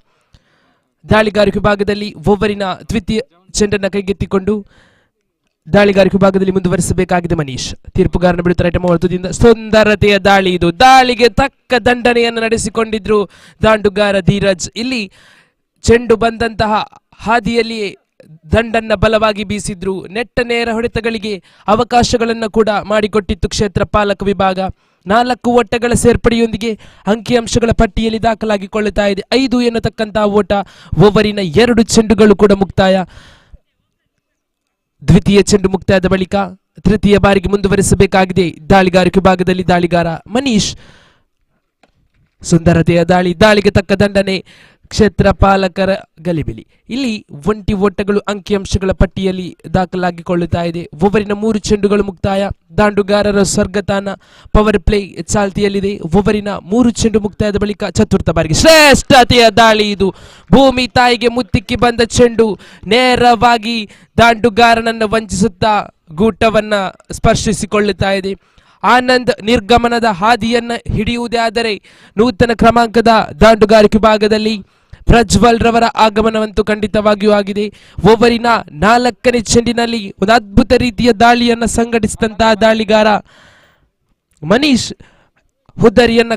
ದಾಳಿಗಾರಿಕೆ ವಿಭಾಗದಲ್ಲಿ ಓವರಿನ ದ್ವಿತೀಯ ಚೆಂಡನ್ನು ಕೈಗೆತ್ತಿಕೊಂಡು ದಾಳಿಗಾರಿಕೆ ವಿಭಾಗದಲ್ಲಿ ಮುಂದುವರಿಸಬೇಕಾಗಿದೆ ಮನೀಶ್. ತೀರ್ಪುಗಾರನ ಬಿಡುತ್ತಾರೆ ವರ್ತದಿಂದ ಸುಂದರತೆಯ ದಾಳಿ ಇದು. ದಾಳಿಗೆ ತಕ್ಕ ದಂಡನೆಯನ್ನು ನಡೆಸಿಕೊಂಡಿದ್ರು ದಾಂಡುಗಾರ ಧೀರಜ್. ಇಲ್ಲಿ ಚೆಂಡು ಬಂದಂತಹ ಹಾದಿಯಲ್ಲಿಯೇ ದಂಡನ್ನ ಬಲವಾಗಿ ಬೀಸಿದ್ರು. ನೆಟ್ಟ ನೇರ ಹೊಡೆತಗಳಿಗೆ ಅವಕಾಶಗಳನ್ನು ಕೂಡ ಮಾಡಿಕೊಟ್ಟಿತ್ತು ಕ್ಷೇತ್ರ ಪಾಲಕ ವಿಭಾಗ. 4 ಓಟಗಳ ಸೇರ್ಪಡೆಯೊಂದಿಗೆ ಅಂಕಿಅಂಶಗಳ ಪಟ್ಟಿಯಲ್ಲಿ ದಾಖಲಾಗಿಕೊಳ್ಳುತ್ತಾ ಇದೆ 5 ಎನ್ನತಕ್ಕಂತಹ ಓಟ. ಓವರಿನ 2 ಚೆಂಡುಗಳು ಕೂಡ ಮುಕ್ತಾಯ. ದ್ವಿತೀಯ ಚೆಂಡು ಮುಕ್ತಾಯದ ಬಳಿಕ ತೃತೀಯ ಬಾರಿಗೆ ಮುಂದುವರಿಸಬೇಕಾಗಿದೆ ದಾಳಿಗಾರಿಕೆ ವಿಭಾಗದಲ್ಲಿ ದಾಳಿಗಾರ ಮನೀಶ್. ಸುಂದರತೆಯ ದಾಳಿಗೆ ತಕ್ಕ ದಂಡನೆ ಕ್ಷೇತ್ರ ಪಾಲಕರ ಗಲಿಬಿಲಿ. ಇಲ್ಲಿ 1 ಓಟಗಳು ಅಂಕಿಅಂಶಗಳ ಪಟ್ಟಿಯಲ್ಲಿ ದಾಖಲಾಗಿಕೊಳ್ಳುತ್ತಾ ಇದೆ. ಓವರಿನ 3 ಚೆಂಡುಗಳು ಮುಕ್ತಾಯ. ದಾಂಡುಗಾರರ ಸ್ವರ್ಗತಾನ ಪವರ್ ಪ್ಲೇ ಚಾಲ್ತಿಯಲ್ಲಿದೆ. ಓವರಿನ 3 ಚೆಂಡು ಮುಕ್ತಾಯದ ಬಳಿಕ ಚತುರ್ಥ ಬಾರಿಗೆ ಶ್ರೇಷ್ಠತೆಯ ದಾಳಿ ಇದು. ಭೂಮಿ ತಾಯಿಗೆ ಮುತ್ತಿಕ್ಕಿ ಬಂದ ಚೆಂಡು ನೇರವಾಗಿ ದಾಂಡುಗಾರನನ್ನು ವಂಚಿಸುತ್ತಾ ಗೂಟವನ್ನ ಸ್ಪರ್ಶಿಸಿಕೊಳ್ಳುತ್ತಾ ಇದೆ. ಆನಂದ್ ನಿರ್ಗಮನದ ಹಾದಿಯನ್ನ ಹಿಡಿಯುವುದೇ ಆದರೆ ನೂತನ ಕ್ರಮಾಂಕದ ದಾಂಡುಗಾರಿಕೆ ವಿಭಾಗದಲ್ಲಿ ಪ್ರಜ್ವಲ್ ರವರ ಆಗಮನವಂತೂ ಖಂಡಿತವಾಗಿಯೂ ಆಗಿದೆ. ಓವರಿನ 4ನೇ ಚೆಂಡಿನಲ್ಲಿ ಒಂದು ಅದ್ಭುತ ರೀತಿಯ ದಾಳಿಯನ್ನ ಸಂಘಟಿಸಿದಂತಹ ದಾಳಿಗಾರ ಮನೀಶ್ ಹುದ್ದರಿಯನ್ನ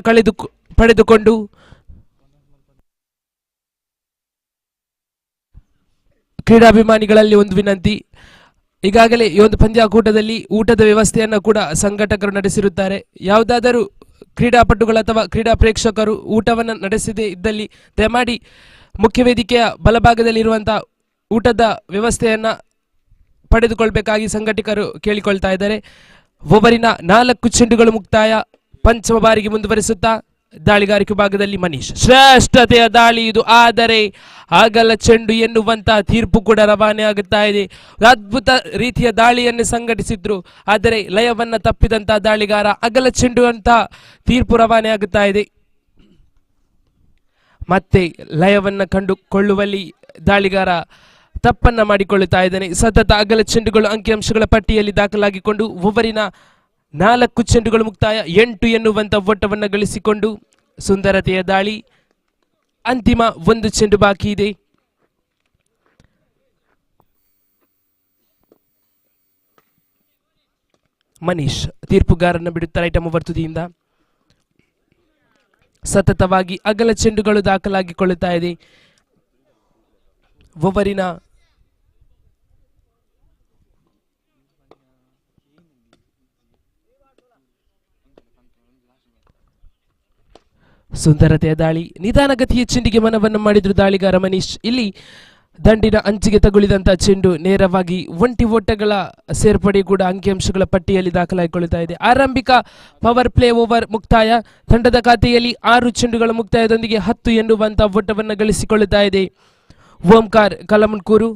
ಪಡೆದುಕೊಂಡು ಕ್ರೀಡಾಭಿಮಾನಿಗಳಲ್ಲಿ ಒಂದು ವಿನಂತಿ, ಈಗಾಗಲೇ ಈ ಒಂದು ಪಂದ್ಯಾಕೂಟದಲ್ಲಿ ಊಟದ ವ್ಯವಸ್ಥೆಯನ್ನು ಕೂಡ ಸಂಘಟಕರು ನಡೆಸಿರುತ್ತಾರೆ. ಯಾವುದಾದರೂ ಕ್ರೀಡಾಪಟುಗಳು ಅಥವಾ ಕ್ರೀಡಾ ಪ್ರೇಕ್ಷಕರು ಊಟವನ್ನು ನಡೆಸದೇ ಇದ್ದಲ್ಲಿ ದಯಮಾಡಿ ಮುಖ್ಯ ವೇದಿಕೆಯ ಬಲಭಾಗದಲ್ಲಿರುವಂತಹ ಊಟದ ವ್ಯವಸ್ಥೆಯನ್ನು ಪಡೆದುಕೊಳ್ಬೇಕಾಗಿ ಸಂಘಟಕರು ಕೇಳಿಕೊಳ್ತಾ ಇದ್ದಾರೆ. ಓವರಿನ 4 ಚೆಂಡುಗಳು ಮುಕ್ತಾಯ. ಪಂಚಮ ಬಾರಿಗೆ ಮುಂದುವರಿಸುತ್ತಾ ದಾಳಿಗಾರಿಕೆ ವಿಭಾಗದಲ್ಲಿ ಮನೀಶ್ ಶ್ರೇಷ್ಠತೆಯ ದಾಳಿ ಇದು. ಆದರೆ ಆಗಲ ಚೆಂಡು ಎನ್ನುವಂತಹ ತೀರ್ಪು ಕೂಡ ರವಾನೆ ಆಗುತ್ತಾ ಇದೆ. ಅದ್ಭುತ ರೀತಿಯ ದಾಳಿಯನ್ನು ಸಂಘಟಿಸಿದ್ರು, ಆದರೆ ಲಯವನ್ನ ತಪ್ಪಿದಂತಹ ದಾಳಿಗಾರ ಅಗಲ ಚೆಂಡು ಅಂತ ತೀರ್ಪು ರವಾನೆ ಆಗುತ್ತಾ ಇದೆ. ಮತ್ತೆ ಲಯವನ್ನ ಕಂಡುಕೊಳ್ಳುವಲ್ಲಿ ದಾಳಿಗಾರ ತಪ್ಪನ್ನ ಮಾಡಿಕೊಳ್ಳುತ್ತಾ ಇದ್ದಾನೆ. ಸತತ ಅಗಲ ಚೆಂಡುಗಳು ಅಂಕಿಅಂಶಗಳ ಪಟ್ಟಿಯಲ್ಲಿ ದಾಖಲಾಗಿಕೊಂಡು ಓವರಿನ 4 ಚೆಂಡುಗಳು ಮುಕ್ತಾಯ. 8 ಎನ್ನುವಂತ ಓಟವನ್ನು ಗಳಿಸಿಕೊಂಡು ಸುಂದರತೆಯ ದಾಳಿ. ಅಂತಿಮ 1 ಚೆಂಡು ಬಾಕಿ ಇದೆ. ಮನೀಶ್ ತೀರ್ಪುಗಾರನ ಬಿಡುತ್ತಾರೆ ಐಟಮ್ ಓವರ್ ತುದಿಯಿಂದ. ಸತತವಾಗಿ ಅಗಲ ಚೆಂಡುಗಳು ದಾಖಲಾಗಿಕೊಳ್ಳುತ್ತಾ ಇದೆ. ಓವರಿನ ಸುಂದರತೆಯ ದಾಳಿ. ನಿಧಾನಗತಿಯ ಚೆಂಡಿಗೆ ಮನವನ್ನು ಮಾಡಿದ್ರು ದಾಳಿಗಾರ ಮನೀಶ್. ಇಲ್ಲಿ ದಂಡಿನ ಅಂಚಿಗೆ ತಗುಲಿದಂತ ಚೆಂಡು ನೇರವಾಗಿ ಒಂಟಿ ಓಟಗಳ ಸೇರ್ಪಡೆ ಕೂಡ ಅಂಕಿಅಂಶಗಳ ಪಟ್ಟಿಯಲ್ಲಿ ದಾಖಲಾಗಿಕೊಳ್ಳುತ್ತಾ ಇದೆ. ಆರಂಭಿಕ ಪವರ್ ಪ್ಲೇ ಓವರ್ ಮುಕ್ತಾಯ. ತಂಡದ ಖಾತೆಯಲ್ಲಿ 6 ಚೆಂಡುಗಳ ಮುಕ್ತಾಯದೊಂದಿಗೆ 10 ಎನ್ನುವಂತಹ ಓಟವನ್ನು ಗಳಿಸಿಕೊಳ್ಳುತ್ತಾ ಇದೆ ಓಂಕಾರ್ ಕಲಮನ್ಕೂರು.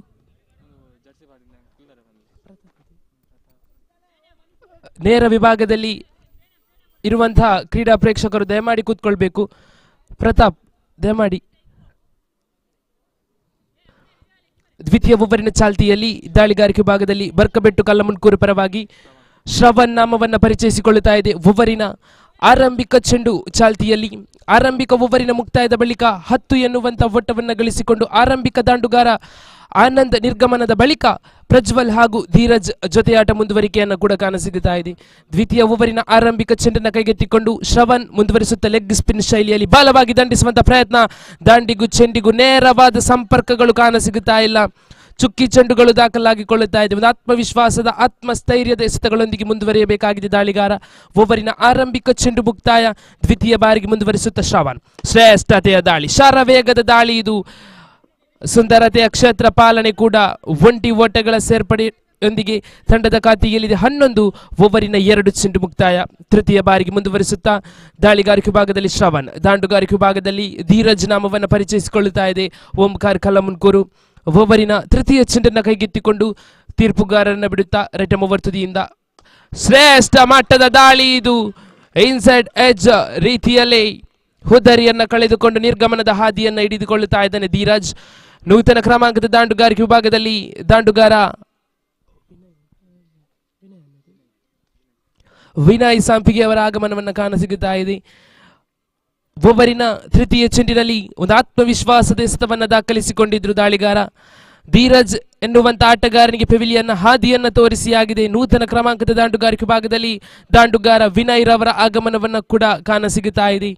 ನೇರ ವಿಭಾಗದಲ್ಲಿ ಇರುವಂತಹ ಕ್ರೀಡಾ ಪ್ರೇಕ್ಷಕರು ದಯಮಾಡಿ ಕೂತ್ಕೊಳ್ಬೇಕು. ಪ್ರತಾಪ್ ದಯಮಾಡಿ. ದ್ವಿತೀಯ ಓವರಿನ ಚಾಲ್ತಿಯಲ್ಲಿ ದಾಳಿಗಾರಿಕೆ ಭಾಗದಲ್ಲಿ ಬರ್ಕಬೆಟ್ಟು ಕಲ್ಲಮನ್ಕೂರು ಪರವಾಗಿ ಶ್ರವಣ್ ನಾಮವನ್ನ ಪರಿಚಯಿಸಿಕೊಳ್ಳುತ್ತಾ ಇದೆ. ಓವರಿನ ಆರಂಭಿಕ ಚೆಂಡು ಚಾಲ್ತಿಯಲ್ಲಿ ಆರಂಭಿಕ ಓವರಿನ ಮುಕ್ತಾಯದ ಬಳಿಕ 10 ಎನ್ನುವಂತ ಓಟವನ್ನು ಗಳಿಸಿಕೊಂಡು ಆರಂಭಿಕ ದಾಂಡುಗಾರ ಆನಂದ್ ನಿರ್ಗಮನದ ಬಳಿಕ ಪ್ರಜ್ವಲ್ ಹಾಗೂ ಧೀರಜ್ ಜೊತೆಯಾಟ ಮುಂದುವರಿಕೆಯನ್ನು ಕೂಡ ಕಾಣಸಿಗುತ್ತಾ ಇದೆ. ದ್ವಿತೀಯ ಓವರಿನ ಆರಂಭಿಕ ಚೆಂಡನ್ನು ಕೈಗೆತ್ತಿಕೊಂಡು ಶ್ರವಣ್ ಮುಂದುವರಿಸುತ್ತ ಲೆಗ್ ಸ್ಪಿನ್ ಶೈಲಿಯಲ್ಲಿ ಬಾಲವಾಗಿ ದಂಡಿಸುವಂತ ಪ್ರಯತ್ನ. ದಾಂಡಿಗೂ ಚೆಂಡಿಗೂ ನೇರವಾದ ಸಂಪರ್ಕಗಳು ಕಾಣಸಿಗುತ್ತಾ ಇಲ್ಲ. ಚುಕ್ಕಿ ಚೆಂಡುಗಳು ದಾಖಲಾಗಿಕೊಳ್ಳುತ್ತಾ ಇದೆ. ಒಂದು ಆತ್ಮವಿಶ್ವಾಸದ ಆತ್ಮಸ್ಥೈರ್ಯದ ಎಸೆತಗಳೊಂದಿಗೆ ಮುಂದುವರಿಯಬೇಕಾಗಿದೆ ದಾಳಿಗಾರ. ಓವರಿನ ಆರಂಭಿಕ ಚೆಂಡು ಮುಕ್ತಾಯ. ದ್ವಿತೀಯ ಬಾರಿಗೆ ಮುಂದುವರಿಸುತ್ತ ಶ್ರವಣ್. ಶ್ರೇಷ್ಠತೆಯ ದಾಳಿ, ಶರವೇಗದ ದಾಳಿ ಇದು. ಸುಂದರತೆಯ ಕ್ಷೇತ್ರ ಪಾಲನೆ ಕೂಡ. ಒಂಟಿ ಓಟಗಳ ಸೇರ್ಪಡೆಯೊಂದಿಗೆ ತಂಡದ ಖಾತೆಯಲ್ಲಿದೆ 11. ಓವರಿನ 2 ಚೆಂಡು ಮುಕ್ತಾಯ. ತೃತೀಯ ಬಾರಿಗೆ ಮುಂದುವರಿಸುತ್ತಾ ದಾಳಿಗಾರಿಕೆ ಭಾಗದಲ್ಲಿ ಶ್ರವಣ್, ದಾಂಡುಗಾರಿಕೆ ಭಾಗದಲ್ಲಿ ಧೀರಜ್ ನಾಮವನ್ನು ಪರಿಚಯಿಸಿಕೊಳ್ಳುತ್ತಾ ಇದೆ ಓಂಕಾರ್ ಕಲಮನ್ಕೂರು. ಓವರಿನ ತೃತೀಯ ಚೆಂಡನ್ನು ಕೈಗೆತ್ತಿಕೊಂಡು ತೀರ್ಪುಗಾರರನ್ನು ಬಿಡುತ್ತಾ ರೈಟ್ ಓವರ್ ತುದಿಯಿಂದ ಶ್ರೇಷ್ಠ ಮಟ್ಟದ ದಾಳಿ ಇದು. ಇನ್ಸೈಡ್ ಎಡ್ಜ್ ರೀತಿಯಲ್ಲಿ ಹುದ್ದರಿಯನ್ನ ಕಳೆದುಕೊಂಡು ನಿರ್ಗಮನದ ಹಾದಿಯನ್ನು ಹಿಡಿದುಕೊಳ್ಳುತ್ತಾ ಇದ್ದಾನೆ ಧೀರಜ್. ನೂತನ ಕ್ರಮಾಂಕದ ದಾಂಡುಗಾರಿಕೆ ವಿಭಾಗದಲ್ಲಿ ದಾಂಡುಗಾರ ವಿನಯ್ ಸಾಂಪಿಗೆ ಅವರ ಆಗಮನವನ್ನು ಕಾಣಸಿಗುತ್ತಾ ಇದೆ. ಓವರಿನ ತೃತೀಯ ಚೆಂಡಿನಲ್ಲಿ ಒಂದು ಆತ್ಮವಿಶ್ವಾಸದ ಎಸೆತವನ್ನು ದಾಖಲಿಸಿಕೊಂಡಿದ್ರು ದಾಳಿಗಾರ. ಧೀರಜ್ ಎನ್ನುವಂತ ಆಟಗಾರನಿಗೆ ಪೆವಿಲಿಯನ್ನ ಹಾದಿಯನ್ನ ತೋರಿಸಿಯಾಗಿದೆ. ನೂತನ ಕ್ರಮಾಂಕದ ದಾಂಡುಗಾರಿಕೆ ಭಾಗದಲ್ಲಿ ದಾಂಡುಗಾರ ವಿನಯ್ ರವರ ಆಗಮನವನ್ನು ಕೂಡ ಕಾಣಸಿಗುತ್ತಾ ಇದೆ.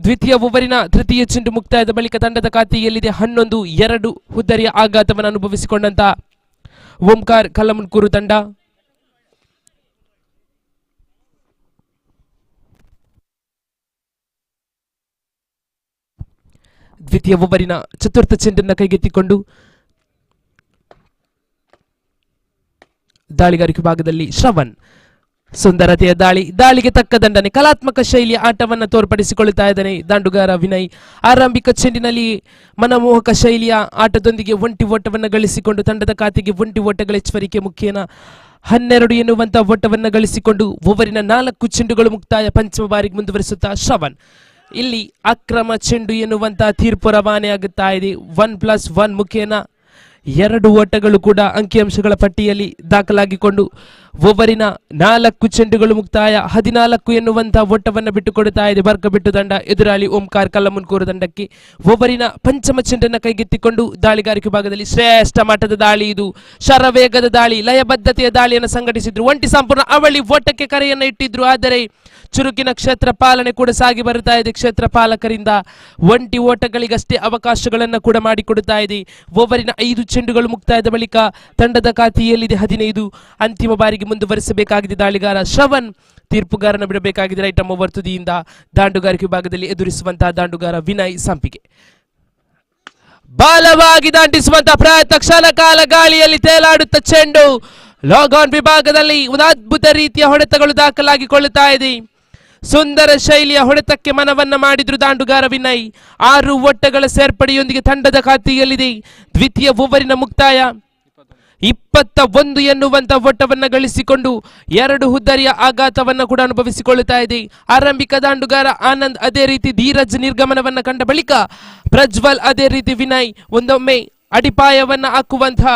ದ್ವಿತೀಯ ಓವರಿನ ತೃತೀಯ ಚೆಂಡು ಮುಕ್ತಾಯದ ಬಳಿಕ ತಂಡದ ಖಾತೆಯಲ್ಲಿದೆ 11. 2 ಹುದ್ದರಿಯ ಆಘಾತವನ್ನು ಅನುಭವಿಸಿಕೊಂಡಂತ ಓಂಕಾರ್ ಕಲಮನ್ಕೂರು ತಂಡ. ದ್ವಿತೀಯ ಓವರಿನ ಚತುರ್ಥ ಚೆಂಡನ್ನು ಕೈಗೆತ್ತಿಕೊಂಡು ದಾಳಿಗಾರಿಕೆ ಭಾಗದಲ್ಲಿ ಶ್ರವಣ್. ಸುಂದರತೆಯ ದಾಳಿ, ದಾಳಿಗೆ ತಕ್ಕ ದಂಡನೆ, ಕಲಾತ್ಮಕ ಶೈಲಿಯ ಆಟವನ್ನು ತೋರ್ಪಡಿಸಿಕೊಳ್ಳುತ್ತಾ ಇದ್ದಾನೆ ದಾಂಡುಗಾರ ವಿನಯ್. ಆರಂಭಿಕ ಚೆಂಡಿನಲ್ಲಿ ಮನಮೋಹಕ ಶೈಲಿಯ ಆಟದೊಂದಿಗೆ ಒಂಟಿ ಓಟವನ್ನು ಗಳಿಸಿಕೊಂಡು ತಂಡದ ಖಾತೆಗೆ ಒಂಟಿ ಓಟಗಳ ಹೆಚ್ಚುವರಿಕೆ ಮುಖ್ಯನ 12 ಎನ್ನುವಂತ ಓಟವನ್ನು ಗಳಿಸಿಕೊಂಡು ಓವರಿನ 4 ಚೆಂಡುಗಳು ಮುಕ್ತಾಯ. ಪಂಚಮ ಬಾರಿಗೆ ಮುಂದುವರಿಸುತ್ತಾ ಶ್ರವಣ್. ಇಲ್ಲಿ ಅಕ್ರಮ ಚೆಂಡು ಎನ್ನುವಂತ ತೀರ್ಪು ರವಾನೆಯಾಗುತ್ತಾ ಇದೆ. 1+1 ಮುಖೇನ 2 ಓಟಗಳು ಕೂಡ ಅಂಕಿಅಂಶಗಳ ಪಟ್ಟಿಯಲ್ಲಿ ದಾಖಲಾಗಿಕೊಂಡು ಓವರಿನ 4 ಚೆಂಡುಗಳು ಮುಕ್ತಾಯ. 14 ಎನ್ನುವಂತಹ ಓಟವನ್ನು ಬಿಟ್ಟುಕೊಡುತ್ತಾ ಇದೆ ಬರ್ಕಬಿಟ್ಟು ತಂಡ ಎದುರಾಳಿ ಓಂಕಾರ್ ಕಲ್ಲಮನ್ಕೂರು ತಂಡಕ್ಕೆ. ಓವರಿನ ಪಂಚಮ ಚೆಂಡನ್ನು ಕೈಗೆತ್ತಿಕೊಂಡು ದಾಳಿಗಾರಿಕೆ ಭಾಗದಲ್ಲಿ ಶ್ರೇಷ್ಠ ಮಟ್ಟದ ದಾಳಿ ಇದು. ಶರವೇಗದ ದಾಳಿ, ಲಯಬದ್ಧತೆಯ ದಾಳಿಯನ್ನು ಸಂಘಟಿಸಿದ್ರು. ಒಂಟಿ ಸಂಪೂರ್ಣ ಅವಳಿ ಓಟಕ್ಕೆ ಕರೆಯನ್ನು ಇಟ್ಟಿದ್ರು. ಆದರೆ ಚುರುಕಿನ ಕ್ಷೇತ್ರ ಪಾಲನೆ ಕೂಡ ಸಾಗಿ ಬರುತ್ತಾ ಇದೆ ಕ್ಷೇತ್ರ ಪಾಲಕರಿಂದ. ಒಂಟಿ ಓಟಗಳಿಗಷ್ಟೇ ಅವಕಾಶಗಳನ್ನು ಕೂಡ ಮಾಡಿಕೊಡುತ್ತಾ ಇದೆ. ಓವರಿನ 5 ಚೆಂಡುಗಳು ಮುಕ್ತಾಯದ ಬಳಿಕ ತಂಡದ ಖಾತೆಯಲ್ಲಿದೆ 15. ಅಂತಿಮ ಬಾರಿಗೆ ಮುಂದುವರಿಸಬೇಕಾಗಿದೆ ದಾಳಿಗಾರ ಶ್ರವಣ್. ತೀರ್ಪುಗಾರನ ಬಿಡಬೇಕಾಗಿದೆ ರೈಟ್ ಓವರ್ ತುದಿಯಿಂದ. ದಾಂಡುಗಾರಿಕೆ ವಿಭಾಗದಲ್ಲಿ ಎದುರಿಸುವಂತಹ ದಾಂಡುಗಾರ ವಿನಯ್ ಸಂಪಿಗೆ. ಬಾಲವಾಗಿ ದಾಟಿಸುವಂತಹ ಪ್ರಯತ್ನ, ಕ್ಷಣ ಕಾಲ ಗಾಳಿಯಲ್ಲಿ ತೇಲಾಡುತ್ತ ಚೆಂಡು. ಲಾಗ್ ಆನ್ ವಿಭಾಗದಲ್ಲಿ ಒಂದು ಅದ್ಭುತ ರೀತಿಯ ಹೊಡೆತಗಳು ದಾಖಲಾಗಿಕೊಳ್ಳುತ್ತಾ ಇದೆ. ಸುಂದರ ಶೈಲಿಯ ಹೊಡೆತಕ್ಕೆ ಮನವನ್ನ ಮಾಡಿದ್ರು ದಾಂಡುಗಾರ ವಿನಯ್. 6 ಓಟಗಳ ಸೇರ್ಪಡೆಯೊಂದಿಗೆ ತಂಡದ ಖಾತೆಯಲ್ಲಿದೆ. ದ್ವಿತೀಯ ಓವರಿನ ಮುಕ್ತಾಯ. 21 ಎನ್ನುವಂತ ಓಟವನ್ನು ಗಳಿಸಿಕೊಂಡು 2 ಹುದ್ದರಿಯ ಆಘಾತವನ್ನು ಕೂಡ ಅನುಭವಿಸಿಕೊಳ್ಳುತ್ತಾ ಇದೆ. ಆರಂಭಿಕ ದಾಂಡುಗಾರ ಆನಂದ್, ಅದೇ ರೀತಿ ಧೀರಜ್ ನಿರ್ಗಮನವನ್ನ ಕಂಡ ಬಳಿಕ ಪ್ರಜ್ವಲ್, ಅದೇ ರೀತಿ ವಿನಯ್ ಒಂದೊಮ್ಮೆ ಅಡಿಪಾಯವನ್ನ ಹಾಕುವಂತಹ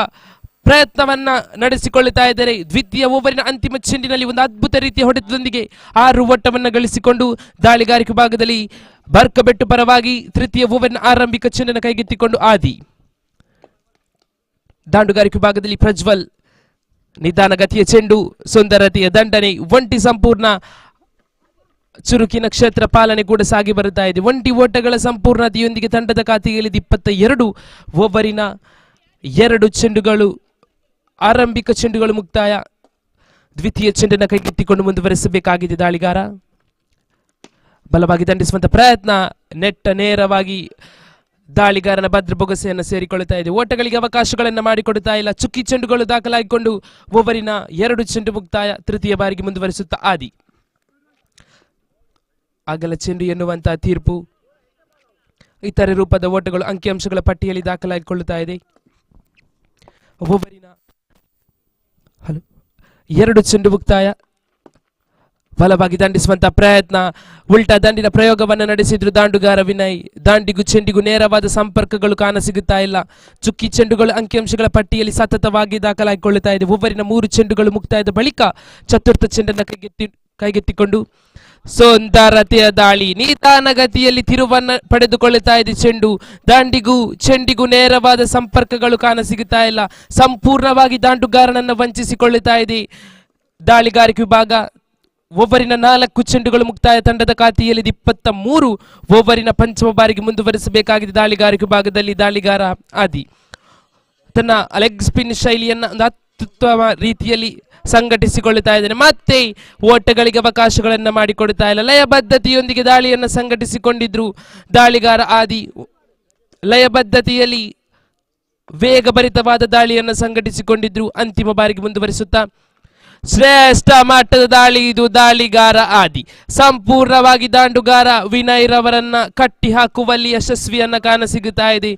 ಪ್ರಯತ್ನವನ್ನ ನಡೆಸಿಕೊಳ್ಳುತ್ತಾ ಇದ್ದಾರೆ. ದ್ವಿತೀಯ ಓವರಿನ ಅಂತಿಮ ಚೆಂಡಿನಲ್ಲಿ ಒಂದು ಅದ್ಭುತ ರೀತಿಯ ಹೊಡೆತದೊಂದಿಗೆ 6 ಓಟವನ್ನು ಗಳಿಸಿಕೊಂಡು ದಾಳಿಗಾರಿಕೆ ಭಾಗದಲ್ಲಿ ಬರ್ಕಬೆಟ್ಟು ಪರವಾಗಿ ತೃತೀಯ ಓವರಿನ ಆರಂಭಿಕ ಚೆಂಡನ್ನು ಕೈಗೆತ್ತಿಕೊಂಡು ಆದಿ. ದಾಂಡುಗಾರಿಕೆ ಭಾಗದಲ್ಲಿ ಪ್ರಜ್ವಲ್, ನಿಧಾನಗತಿಯ ಚೆಂಡು, ಸುಂದರತೆಯ ದಂಡನೆ, ಒಂಟಿ ಸಂಪೂರ್ಣ ಚುರುಕಿನ ಕ್ಷೇತ್ರ ಪಾಲನೆ ಕೂಡ ಸಾಗಿ ಬರುತ್ತಾ ಇದೆ. ಒಂಟಿ ಓಟಗಳ ಸಂಪೂರ್ಣತೆಯೊಂದಿಗೆ ತಂಡದ ಖಾತೆಯಲ್ಲಿ 22 ಓವರಿನ 2 ಚೆಂಡುಗಳು, ಆರಂಭಿಕ ಚೆಂಡುಗಳು ಮುಕ್ತಾಯ. ದ್ವಿತೀಯ ಚೆಂಡನ್ನು ಕೈಗೆತ್ತಿಕೊಂಡು ಮುಂದುವರಿಸಬೇಕಾಗಿದೆ ದಾಳಿಗಾರ. ಬಲವಾಗಿ ದಂಡಿಸುವಂತ ಪ್ರಯತ್ನ, ನೆಟ್ಟ ನೇರವಾಗಿ ದಾಳಿಗಾರನ ಭದ್ರ ಬೊಗಸೆಯನ್ನು ಸೇರಿಕೊಳ್ಳುತ್ತಾ ಇದೆ. ಓಟಗಳಿಗೆ ಅವಕಾಶಗಳನ್ನು ಮಾಡಿಕೊಡುತ್ತಾ ಇಲ್ಲ. ಚುಕ್ಕಿ ಚೆಂಡುಗಳು ದಾಖಲಾಗಿಕೊಂಡು ಓವರಿನ 2 ಚೆಂಡು ಮುಕ್ತಾಯ. ತೃತೀಯ ಬಾರಿಗೆ ಮುಂದುವರಿಸುತ್ತಾ ಆದಿ. ಅಗಲ ಚೆಂಡು ಎನ್ನುವಂತಹ ತೀರ್ಪು. ಇತರೆ ರೂಪದ ಓಟಗಳು ಅಂಕಿಅಂಶಗಳ ಪಟ್ಟಿಯಲ್ಲಿ ದಾಖಲಾಗಿಕೊಳ್ಳುತ್ತಾ ಇದೆ. ಓವರಿನ 2 ಚೆಂಡು ಮುಕ್ತಾಯ. ಬಲವಾಗಿ ದಂಡಿಸುವಂತಹ ಪ್ರಯತ್ನ, ಉಲ್ಟಾ ದಂಡಿನ ಪ್ರಯೋಗವನ್ನು ನಡೆಸಿದ್ರು ದಾಂಡುಗಾರ ವಿನಯ್. ದಾಂಡಿಗೂ ಚೆಂಡಿಗೂ ನೇರವಾದ ಸಂಪರ್ಕಗಳು ಕಾಣಸಿಗುತ್ತಾ ಇಲ್ಲ. ಚುಕ್ಕಿ ಚೆಂಡುಗಳು ಅಂಕಿಅಂಶಗಳ ಪಟ್ಟಿಯಲ್ಲಿ ಸತತವಾಗಿ ದಾಖಲಾಗಿಕೊಳ್ಳುತ್ತಾ ಇದೆ. ಓವರಿನ 3 ಚೆಂಡುಗಳು ಮುಕ್ತಾಯದ ಬಳಿಕ ಚತುರ್ಥ ಚೆಂಡನ್ನು ಕೈಗೆತ್ತಿಕೊಂಡು ಸುಂದರತೆಯ ದಾಳಿ. ನಿಧಾನಗತಿಯಲ್ಲಿ ತಿರುವನ್ನು ಪಡೆದುಕೊಳ್ಳುತ್ತಾ ಇದೆ ಚೆಂಡು. ದಾಂಡಿಗೂ ಚೆಂಡಿಗೂ ನೇರವಾದ ಸಂಪರ್ಕಗಳು ಕಾಣಸಿಗುತ್ತಾ ಇಲ್ಲ. ಸಂಪೂರ್ಣವಾಗಿ ದಾಂಡುಗಾರನನ್ನು ವಂಚಿಸಿಕೊಳ್ಳುತ್ತಾ ಇದೆ ದಾಳಿಗಾರಿಕೆ ವಿಭಾಗ. ಓವರಿನ 4 ಚೆಂಡುಗಳು ಮುಕ್ತಾಯ. ತಂಡದ ಖಾತೆಯಲ್ಲಿ 23. ಓವರಿನ ಪಂಚಮ ಬಾರಿಗೆ ಮುಂದುವರಿಸಬೇಕಾಗಿದೆ ದಾಳಿಗಾರಿಕೆ ವಿಭಾಗದಲ್ಲಿ ದಾಳಿಗಾರ ಆದಿ. ತನ್ನ ಲೆಗ್ ಸ್ಪಿನ್ ಶೈಲಿಯನ್ನು ಒಂದು ಅತ್ಯುತ್ತಮ ರೀತಿಯಲ್ಲಿ ಸಂಘಟಿಸಿಕೊಳ್ಳುತ್ತಾ ಇದ್ದಾನೆ. ಮತ್ತೆ ಓಟಗಳಿಗೆ ಅವಕಾಶಗಳನ್ನು ಮಾಡಿಕೊಡುತ್ತಾ ಇಲ್ಲ. ಲಯಬದ್ಧತೆಯೊಂದಿಗೆ ದಾಳಿಯನ್ನು ಸಂಘಟಿಸಿಕೊಂಡಿದ್ರು ದಾಳಿಗಾರ ಆದಿ. ಲಯಬದ್ಧತೆಯಲ್ಲಿ ವೇಗಭರಿತವಾದ ದಾಳಿಯನ್ನು ಸಂಘಟಿಸಿಕೊಂಡಿದ್ರು. ಅಂತಿಮ ಬಾರಿಗೆ ಮುಂದುವರಿಸುತ್ತಾ ಶ್ರೇಷ್ಠ ಮಟ್ಟದ ದಾಳಿ ಇದು ದಾಳಿಗಾರ ಆದಿ. ಸಂಪೂರ್ಣವಾಗಿ ದಾಂಡುಗಾರ ವಿನಯ್ ರವರನ್ನ ಕಟ್ಟಿ ಹಾಕುವಲ್ಲಿ ಯಶಸ್ವಿಯನ್ನ ಕಾಣಸಿಗುತ್ತಾ ಇದೆ.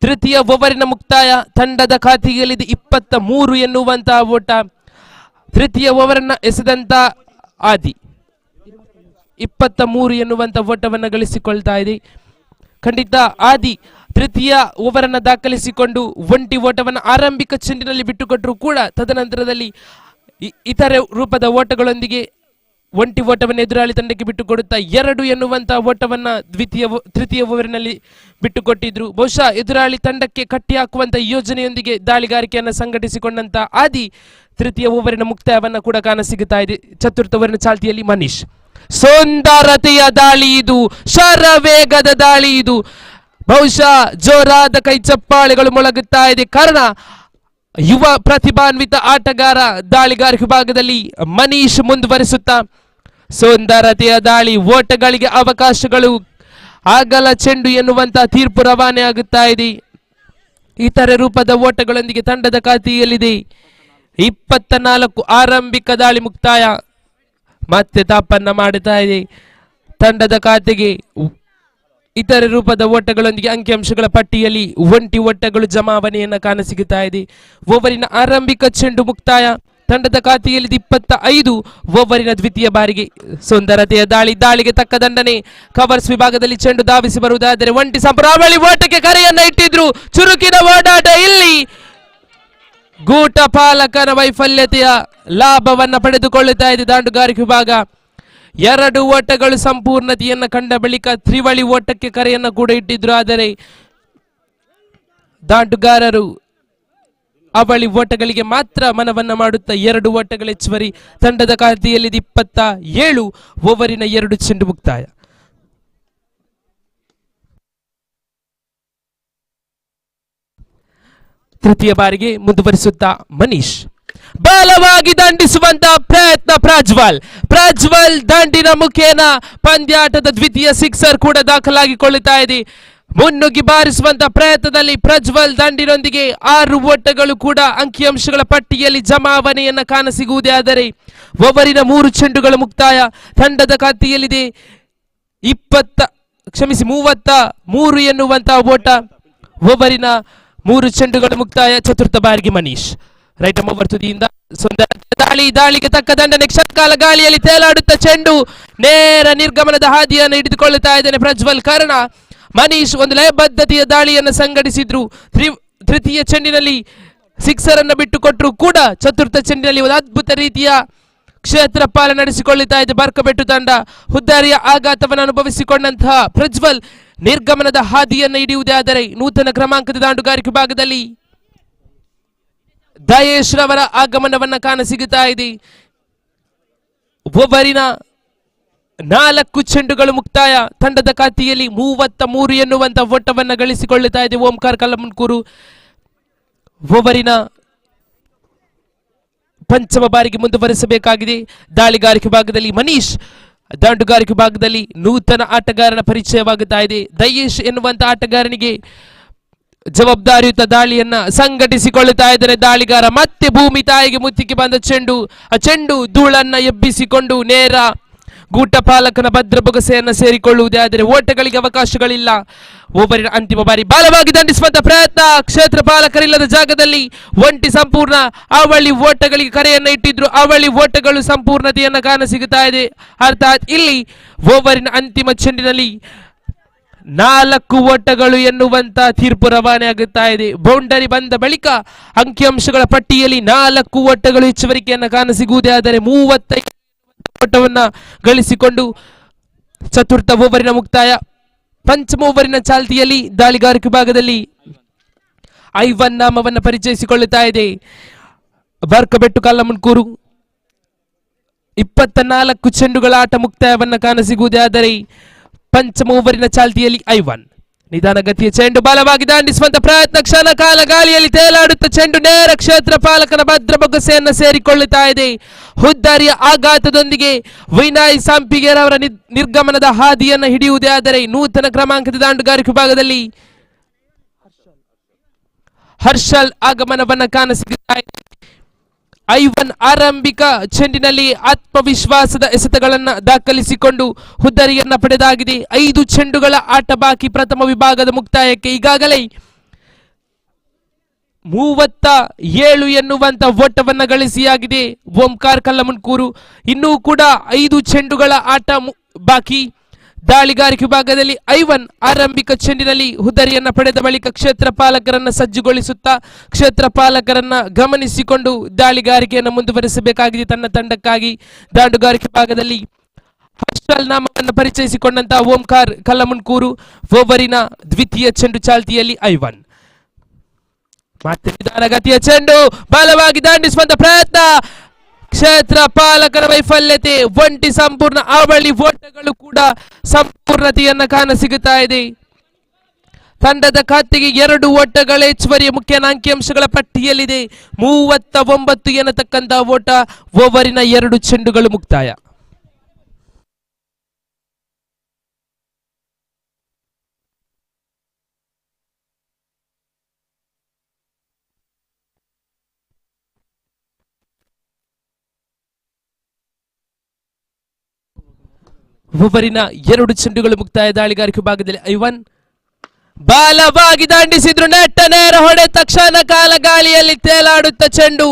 ತೃತೀಯ ಓವರಿನ ಮುಕ್ತಾಯ. ತಂಡದ ಖಾತೆಯಲ್ಲಿದೆ 23 ಎನ್ನುವಂತಹ ಓಟ. ತೃತೀಯ ಓವರನ್ನ ಎಸೆದಂತ ಆದಿ 23 ಎನ್ನುವಂತ ಓಟವನ್ನು ಗಳಿಸಿಕೊಳ್ತಾ ಇದೆ. ಖಂಡಿತ ಆದಿ ತೃತೀಯ ಓವರನ್ನು ದಾಖಲಿಸಿಕೊಂಡು ಒಂಟಿ ಓಟವನ್ನು ಆರಂಭಿಕ ಚೆಂಡಿನಲ್ಲಿ ಬಿಟ್ಟುಕೊಟ್ಟರು ಕೂಡ ತದನಂತರದಲ್ಲಿ ಇತರೆ ರೂಪದ ಓಟಗಳೊಂದಿಗೆ ಒಂಟಿ ಓಟವನ್ನು ಎದುರಾಳಿ ತಂಡಕ್ಕೆ ಬಿಟ್ಟುಕೊಡುತ್ತಾ 2 ಎನ್ನುವಂತಹ ಓಟವನ್ನು ತೃತೀಯ ಓವರಿನಲ್ಲಿ ಬಿಟ್ಟುಕೊಟ್ಟಿದ್ರು. ಬಹುಶಃ ಎದುರಾಳಿ ತಂಡಕ್ಕೆ ಕಟ್ಟಿ ಹಾಕುವಂತಹ ಯೋಜನೆಯೊಂದಿಗೆ ದಾಳಿಗಾರಿಕೆಯನ್ನು ಸಂಘಟಿಸಿಕೊಂಡಂತ ಆದಿ ತೃತೀಯ ಓವರಿನ ಮುಕ್ತಾಯವನ್ನು ಕೂಡ ಕಾಣಸಿಗುತ್ತಾ ಇದೆ. ಚತುರ್ಥ ಓವರಿನ ಚಾಲ್ತಿಯಲ್ಲಿ ಮನೀಶ್. ಸುಂದರತೆಯ ದಾಳಿ ಇದು, ಶರವೇಗದ ದಾಳಿ ಇದು. ಬಹುಶಃ ಜೋರಾದ ಕೈ ಚಪ್ಪಾಳೆಗಳು ಮೊಳಗುತ್ತಾ ಇದೆ. ಕಾರಣ ಯುವ ಪ್ರತಿಭಾನ್ವಿತ ಆಟಗಾರ ದಾಳಿಗಾರಿಕೆ ವಿಭಾಗದಲ್ಲಿ ಮನೀಶ್ ಮುಂದುವರಿಸುತ್ತಾ ಸುಂದರತೆಯ ದಾಳಿ. ಓಟಗಳಿಗೆ ಅವಕಾಶಗಳು, ಅಗಲ ಚೆಂಡು ಎನ್ನುವಂತಹ ತೀರ್ಪು ರವಾನೆ ಆಗುತ್ತಾ ಇದೆ. ಇತರೆ ರೂಪದ ಓಟಗಳೊಂದಿಗೆ ತಂಡದ ಖಾತೆಯಲ್ಲಿದೆ 24. ಆರಂಭಿಕ ದಾಳಿ ಮುಕ್ತಾಯ. ಮತ್ತೆ ತಾಪನ್ನ ಮಾಡುತ್ತಾ ಇದೆ ತಂಡದ ಖಾತೆಗೆ. ಇತರೆ ರೂಪದ ಓಟಗಳೊಂದಿಗೆ ಅಂಕಿಅಂಶಗಳ ಪಟ್ಟಿಯಲ್ಲಿ ಒಂಟಿ ಓಟಗಳು ಜಮಾವಣೆಯನ್ನು ಕಾಣಸಿಗುತ್ತಾ ಇದೆ. ಓವರಿನ ಆರಂಭಿಕ ಚೆಂಡು ಮುಕ್ತಾಯ. ತಂಡದ ಖಾತೆಯಲ್ಲಿ 25. ಓವರಿನ ದ್ವಿತೀಯ ಬಾರಿಗೆ ಸುಂದರತೆಯ ದಾಳಿ. ದಾಳಿಗೆ ತಕ್ಕ ದಂಡನೆ. ಕವರ್ಸ್ ವಿಭಾಗದಲ್ಲಿ ಚೆಂಡು ಧಾವಿಸಿ ಬರುವುದಾದರೆ ಒಂಟಿ ಸಂಪ್ರಾವಳಿ ಓಟಕ್ಕೆ ಕರೆಯನ್ನ ಇಟ್ಟಿದ್ರು. ಚುರುಕಿನ ಓಡಾಟ. ಇಲ್ಲಿ ಗೂಟ ಪಾಲಕನ ವೈಫಲ್ಯತೆಯ ಲಾಭವನ್ನ ಪಡೆದುಕೊಳ್ಳುತ್ತಾ ಇದೆ ದಾಂಡುಗಾರಿಕೆ ವಿಭಾಗ. 2 ಓಟಗಳು ಸಂಪೂರ್ಣತೆಯನ್ನು ಕಂಡ ಬಳಿಕ ತ್ರಿವಳಿ ಓಟಕ್ಕೆ ಕರೆಯನ್ನು ಕೂಡ ಇಟ್ಟಿದ್ರು. ಆದರೆ ದಾಂಡುಗಾರರು ಅವಳಿ ಓಟಗಳಿಗೆ ಮಾತ್ರ ಮನವನ್ನ ಮಾಡುತ್ತಾ 2 ಓಟಗಳ ಹೆಚ್ಚುವರಿ. ತಂಡದ ಖಾತೆಯಲ್ಲಿ 27. ಓವರಿನ 2 ಚೆಂಡು ಮುಕ್ತಾಯ. ತೃತೀಯ ಬಾರಿಗೆ ಮುಂದುವರಿಸುತ್ತಾ ಮನೀಶ್. ಬಲವಾಗಿ ದಂಡಿಸುವಂತಹ ಪ್ರಯತ್ನ ಪ್ರಜ್ವಲ್ ದಂಡಿನ ಮುಖೇನ ಪಂದ್ಯಾಟದ ದ್ವಿತೀಯ ಸಿಕ್ಸರ್ ಕೂಡ ದಾಖಲಾಗಿಕೊಳ್ಳುತ್ತಾ ಇದೆ. ಮುನ್ನುಗ್ಗಿ ಬಾರಿಸುವಂತಹ ಪ್ರಯತ್ನದಲ್ಲಿ ಪ್ರಜ್ವಲ್ ದಂಡಿನೊಂದಿಗೆ 6 ಓಟಗಳು ಕೂಡ ಅಂಕಿಅಂಶಗಳ ಪಟ್ಟಿಯಲ್ಲಿ ಜಮಾವಣೆಯನ್ನ ಕಾಣಸಿಗುವುದೇ. ಆದರೆ ಓವರಿನ 3 ಚೆಂಡುಗಳು ಮುಕ್ತಾಯ. ತಂಡದ ಖಾತೆಯಲ್ಲಿದೆ 33 ಎನ್ನುವಂತಹ ಓಟ. ಓವರಿನ 3 ಚೆಂಡುಗಳು ಮುಕ್ತಾಯ. ಚತುರ್ಥ ಬಾರಿಗೆ ಮನೀಶ್. ರೈಟ್ ಓವರ್ ತುದಿಯಿಂದ ಸುಂದರ ದಾಳಿಗೆ ತಕ್ಕ ದಂಡನೆ. ಕ್ಷಣಕಾಲ ಗಾಳಿಯಲ್ಲಿ ತೇಲಾಡುತ್ತಾ ಚೆಂಡು ನೇರ ನಿರ್ಗಮನದ ಹಾದಿಯನ್ನು ಹಿಡಿದುಕೊಳ್ಳುತ್ತಾ ಇದ್ದಾನೆ ಪ್ರಜ್ವಲ್. ಕಾರಣ ಮನೀಶ್ ಒಂದು ಲಯಬದ್ಧತೆಯ ದಾಳಿಯನ್ನು ಸಂಘಟಿಸಿದ್ರು. ತೃತೀಯ ಚೆಂಡಿನಲ್ಲಿ ಸಿಕ್ಸರ್ ಅನ್ನು ಬಿಟ್ಟುಕೊಟ್ಟರು ಕೂಡ ಚತುರ್ಥ ಚೆಂಡಿನಲ್ಲಿ ಒಂದು ಅದ್ಭುತ ರೀತಿಯ ಕ್ಷೇತ್ರಪಾಲ ನಡೆಸಿಕೊಳ್ಳುತ್ತಾ ಇದೆ ಬರ್ಕಬೆಟ್ಟು ತಂಡ. ಹುದ್ದಾರಿಯ ಆಘಾತವನ್ನು ಅನುಭವಿಸಿಕೊಂಡಂತಹ ಪ್ರಜ್ವಲ್ ನಿರ್ಗಮನದ ಹಾದಿಯನ್ನು ಹಿಡಿಯುವುದೇ. ಆದರೆ ನೂತನ ಕ್ರಮಾಂಕದ ದಾಂಡುಗಾರಿಕೆ ವಿಭಾಗದಲ್ಲಿ ದಯೇಶ್ ರವರ ಆಗಮನವನ್ನ ಕಾಣಸಿಗುತ್ತಾ ಇದೆ. ಓವರಿನ 4 ಚೆಂಡುಗಳು ಮುಕ್ತಾಯ. ತಂಡದ ಖಾತೆಯಲ್ಲಿ 33 ಎನ್ನುವಂತ ಓಟವನ್ನು ಗಳಿಸಿಕೊಳ್ಳುತ್ತಾ ಇದೆ ಓಂಕಾರ್ ಕಲ್ಲಮನ್ಕೂರು. ಓವರಿನ ಪಂಚಮ ಬಾರಿಗೆ ಮುಂದುವರಿಸಬೇಕಾಗಿದೆ ದಾಳಿಗಾರಿಕೆ ಭಾಗದಲ್ಲಿ ಮನೀಶ್. ದಾಂಡುಗಾರಿಕೆ ಭಾಗದಲ್ಲಿ ನೂತನ ಆಟಗಾರನ ಪರಿಚಯವಾಗುತ್ತಾ ಇದೆ. ದಯೇಶ್ ಎನ್ನುವಂತ ಆಟಗಾರನಿಗೆ ಜವಾಬ್ದಾರಿಯುತ ದಾಳಿಯನ್ನ ಸಂಘಟಿಸಿಕೊಳ್ಳುತ್ತಾ ಇದ್ದಾರೆ ದಾಳಿಗಾರ. ಮತ್ತೆ ಭೂಮಿ ತಾಯಿಗೆ ಮುತ್ತಿಗೆ ಬಂದ ಚೆಂಡು, ಆ ಚೆಂಡು ಧೂಳನ್ನ ಎಬ್ಬಿಸಿಕೊಂಡು ನೇರ ಗೂಟ ಪಾಲಕನ ಭದ್ರ ಬೊಗಸೆಯನ್ನ ಸೇರಿಕೊಳ್ಳುವುದೇ ಆದರೆ ಓಟಗಳಿಗೆ ಅವಕಾಶಗಳಿಲ್ಲ. ಓವರಿನ ಅಂತಿಮ ಬಾರಿ ಬಲವಾಗಿ ದಂಡಿಸುವಂತ ಪ್ರಯತ್ನ, ಕ್ಷೇತ್ರ ಪಾಲಕರಿಲ್ಲದ ಜಾಗದಲ್ಲಿ ಒಂಟಿ ಸಂಪೂರ್ಣ. ಅವಳಿ ಓಟಗಳಿಗೆ ಕರೆಯನ್ನ ಇಟ್ಟಿದ್ರು, ಅವಳಿ ಓಟಗಳು ಸಂಪೂರ್ಣತೆಯನ್ನ ಕಾಣಸಿಗುತ್ತಾ ಇದೆ. ಅರ್ಥಾತ್ ಇಲ್ಲಿ ಓವರಿನ ಅಂತಿಮ ಚೆಂಡಿನಲ್ಲಿ 4 ಓಟಗಳು ಎನ್ನುವಂತ ತೀರ್ಪು ರವಾನೆ ಆಗುತ್ತಾ ಇದೆ. ಬೌಂಡರಿ ಬಂದ ಬಳಿಕ ಅಂಕಿಅಂಶಗಳ ಪಟ್ಟಿಯಲ್ಲಿ 4 ಓಟಗಳು ಹೆಚ್ಚುವರಿಕೆಯನ್ನ ಕಾಣಸಿಗುವುದೇ ಆದರೆ 35 ಓಟವನ್ನ ಗಳಿಸಿಕೊಂಡು ಚತುರ್ಥ ಓವರಿನ ಮುಕ್ತಾಯ. ಪಂಚಮ ಓವರಿನ ಚಾಲ್ತಿಯಲ್ಲಿ ದಾಳಿಗಾರಿಕೆ ಭಾಗದಲ್ಲಿ ಐವನ್ ನಾಮವನ್ನ ಪರಿಚಯಿಸಿಕೊಳ್ಳುತ್ತಾ ಇದೆ ಬರ್ಕಬೆಟ್ಟು ಕಲ್ಲಮುನ್ಕೂರು. 24 ಚೆಂಡುಗಳ ಆಟ ಮುಕ್ತಾಯವನ್ನ ಕಾಣಸಿಗುವುದೇ ಆದರೆ ಪಂಚಮ ಓವರಿನ ಚಾಲ್ತಿಯಲ್ಲಿ ಐವನ್. ನಿಧಾನಗತಿಯ ಚೆಂಡು ಬಲವಾಗಿ ದಾಂಡಿಸುವಂತ ಪ್ರಯತ್ನ, ಕ್ಷಣ ಕಾಲ ಗಾಳಿಯಲ್ಲಿ ತೇಲಾಡುತ್ತ ಚೆಂಡು ನೇರ ಕ್ಷೇತ್ರ ಪಾಲಕನ ಭದ್ರ ಬೊಗಸೆಯನ್ನ ಸೇರಿಕೊಳ್ಳುತ್ತಾ ಇದೆ. ಹುದ್ದಾರಿಯ ಆಘಾತದೊಂದಿಗೆ ವಿನಯ್ ಸಂಪಿಗೆರವರ ನಿರ್ಗಮನದ ಹಾದಿಯನ್ನು ಹಿಡಿಯುವುದೇ ಆದರೆ ನೂತನ ಕ್ರಮಾಂಕದ ದಾಂಡುಗಾರಿಕೆ ಭಾಗದಲ್ಲಿ ಹರ್ಷಲ್ ಆಗಮನವನ್ನ ಕಾಣಸಿಗುತ್ತಾ ಇದೆ. ಐವನ್ ಆರಂಭಿಕ ಚೆಂಡಿನಲ್ಲಿ ಆತ್ಮವಿಶ್ವಾಸದ ಎಸೆತಗಳನ್ನ ದಾಖಲಿಸಿಕೊಂಡು ಹುದ್ದರಿಯನ್ನ ಪಡೆದಾಗಿದೆ. 5 ಚೆಂಡುಗಳ ಆಟ ಬಾಕಿ ಪ್ರಥಮ ವಿಭಾಗದ ಮುಕ್ತಾಯಕ್ಕೆ. ಈಗಾಗಲೇ 37 ಎನ್ನುವಂತ ಓಟವನ್ನ ಗಳಿಸಿಯಾಗಿದೆ ಓಂಕಾರ್ ಕಲ್ಲಮುನ್ಕೂರು. ಇನ್ನೂ ಕೂಡ 5 ಚೆಂಡುಗಳ ಆಟ ಬಾಕಿ. ದಾಳಿಗಾರಿಕೆ ಭಾಗದಲ್ಲಿ ಐವನ್ ಆರಂಭಿಕ ಚೆಂಡಿನಲ್ಲಿ ಹುದ್ದರಿಯನ್ನ ಪಡೆದ ಬಳಿಕ ಕ್ಷೇತ್ರ ಪಾಲಕರನ್ನ ಸಜ್ಜುಗೊಳಿಸುತ್ತಾ ಕ್ಷೇತ್ರ ಪಾಲಕರನ್ನ ಗಮನಿಸಿಕೊಂಡು ದಾಳಿಗಾರಿಕೆಯನ್ನು ಮುಂದುವರಿಸಬೇಕಾಗಿದೆ ತನ್ನ ತಂಡಕ್ಕಾಗಿ. ದಾಂಡುಗಾರಿಕೆ ಭಾಗದಲ್ಲಿ ಹರ್ಷಲ್ ನಾಮವನ್ನು ಪರಿಚಯಿಸಿಕೊಂಡಂತಹ ಓಂಕಾರ್ ಕಲ್ಲಮುನ್ಕೂರು. ಓವರಿನ ದ್ವಿತೀಯ ಚೆಂಡು ಚಾಲ್ತಿಯಲ್ಲಿ ಐವನ್. ಮತ್ತೆ ನಿಧಾನಗತಿಯ ಚೆಂಡು ಬಲವಾಗಿ ದಾಂಡಿಸುವಂತ ಪ್ರಯತ್ನ, ಕ್ಷೇತ್ರ ಪಾಲಕರ ವೈಫಲ್ಯತೆ. ಒಂಟಿ ಸಂಪೂರ್ಣ ಅವಳಿ ಓಟಗಳು ಕೂಡ ಸಂಪೂರ್ಣತೆಯನ್ನ ಕಾಣಸಿಗುತ್ತಾ ಇದೆ. ತಂಡದ ಖಾತೆಗೆ 2 ಓಟಗಳ ಹೆಚ್ಚುವರಿಯ ಮುಖ್ಯ ಅಂಕಿಅಂಶಗಳ ಪಟ್ಟಿಯಲ್ಲಿದೆ. 39 ಎನ್ನತಕ್ಕಂತಹ ಓಟ. ಓವರಿನ 2 ಚೆಂಡುಗಳು ಮುಕ್ತಾಯ. ಓವರಿನ 2 ಚೆಂಡುಗಳು ಮುಕ್ತಾಯ. ದಾಳಿಗಾರಿಕೆ ಭಾಗದಲ್ಲಿ ಐವನ್ ಬಲವಾಗಿ ದಾಂಡಿಸಿದ್ರು, ನೆಟ್ಟ ನೇರ ಹೊಡೆ. ತಕ್ಷಣ ಕಾಲ ಗಾಳಿಯಲ್ಲಿ ತೇಲಾಡುತ್ತ ಚೆಂಡು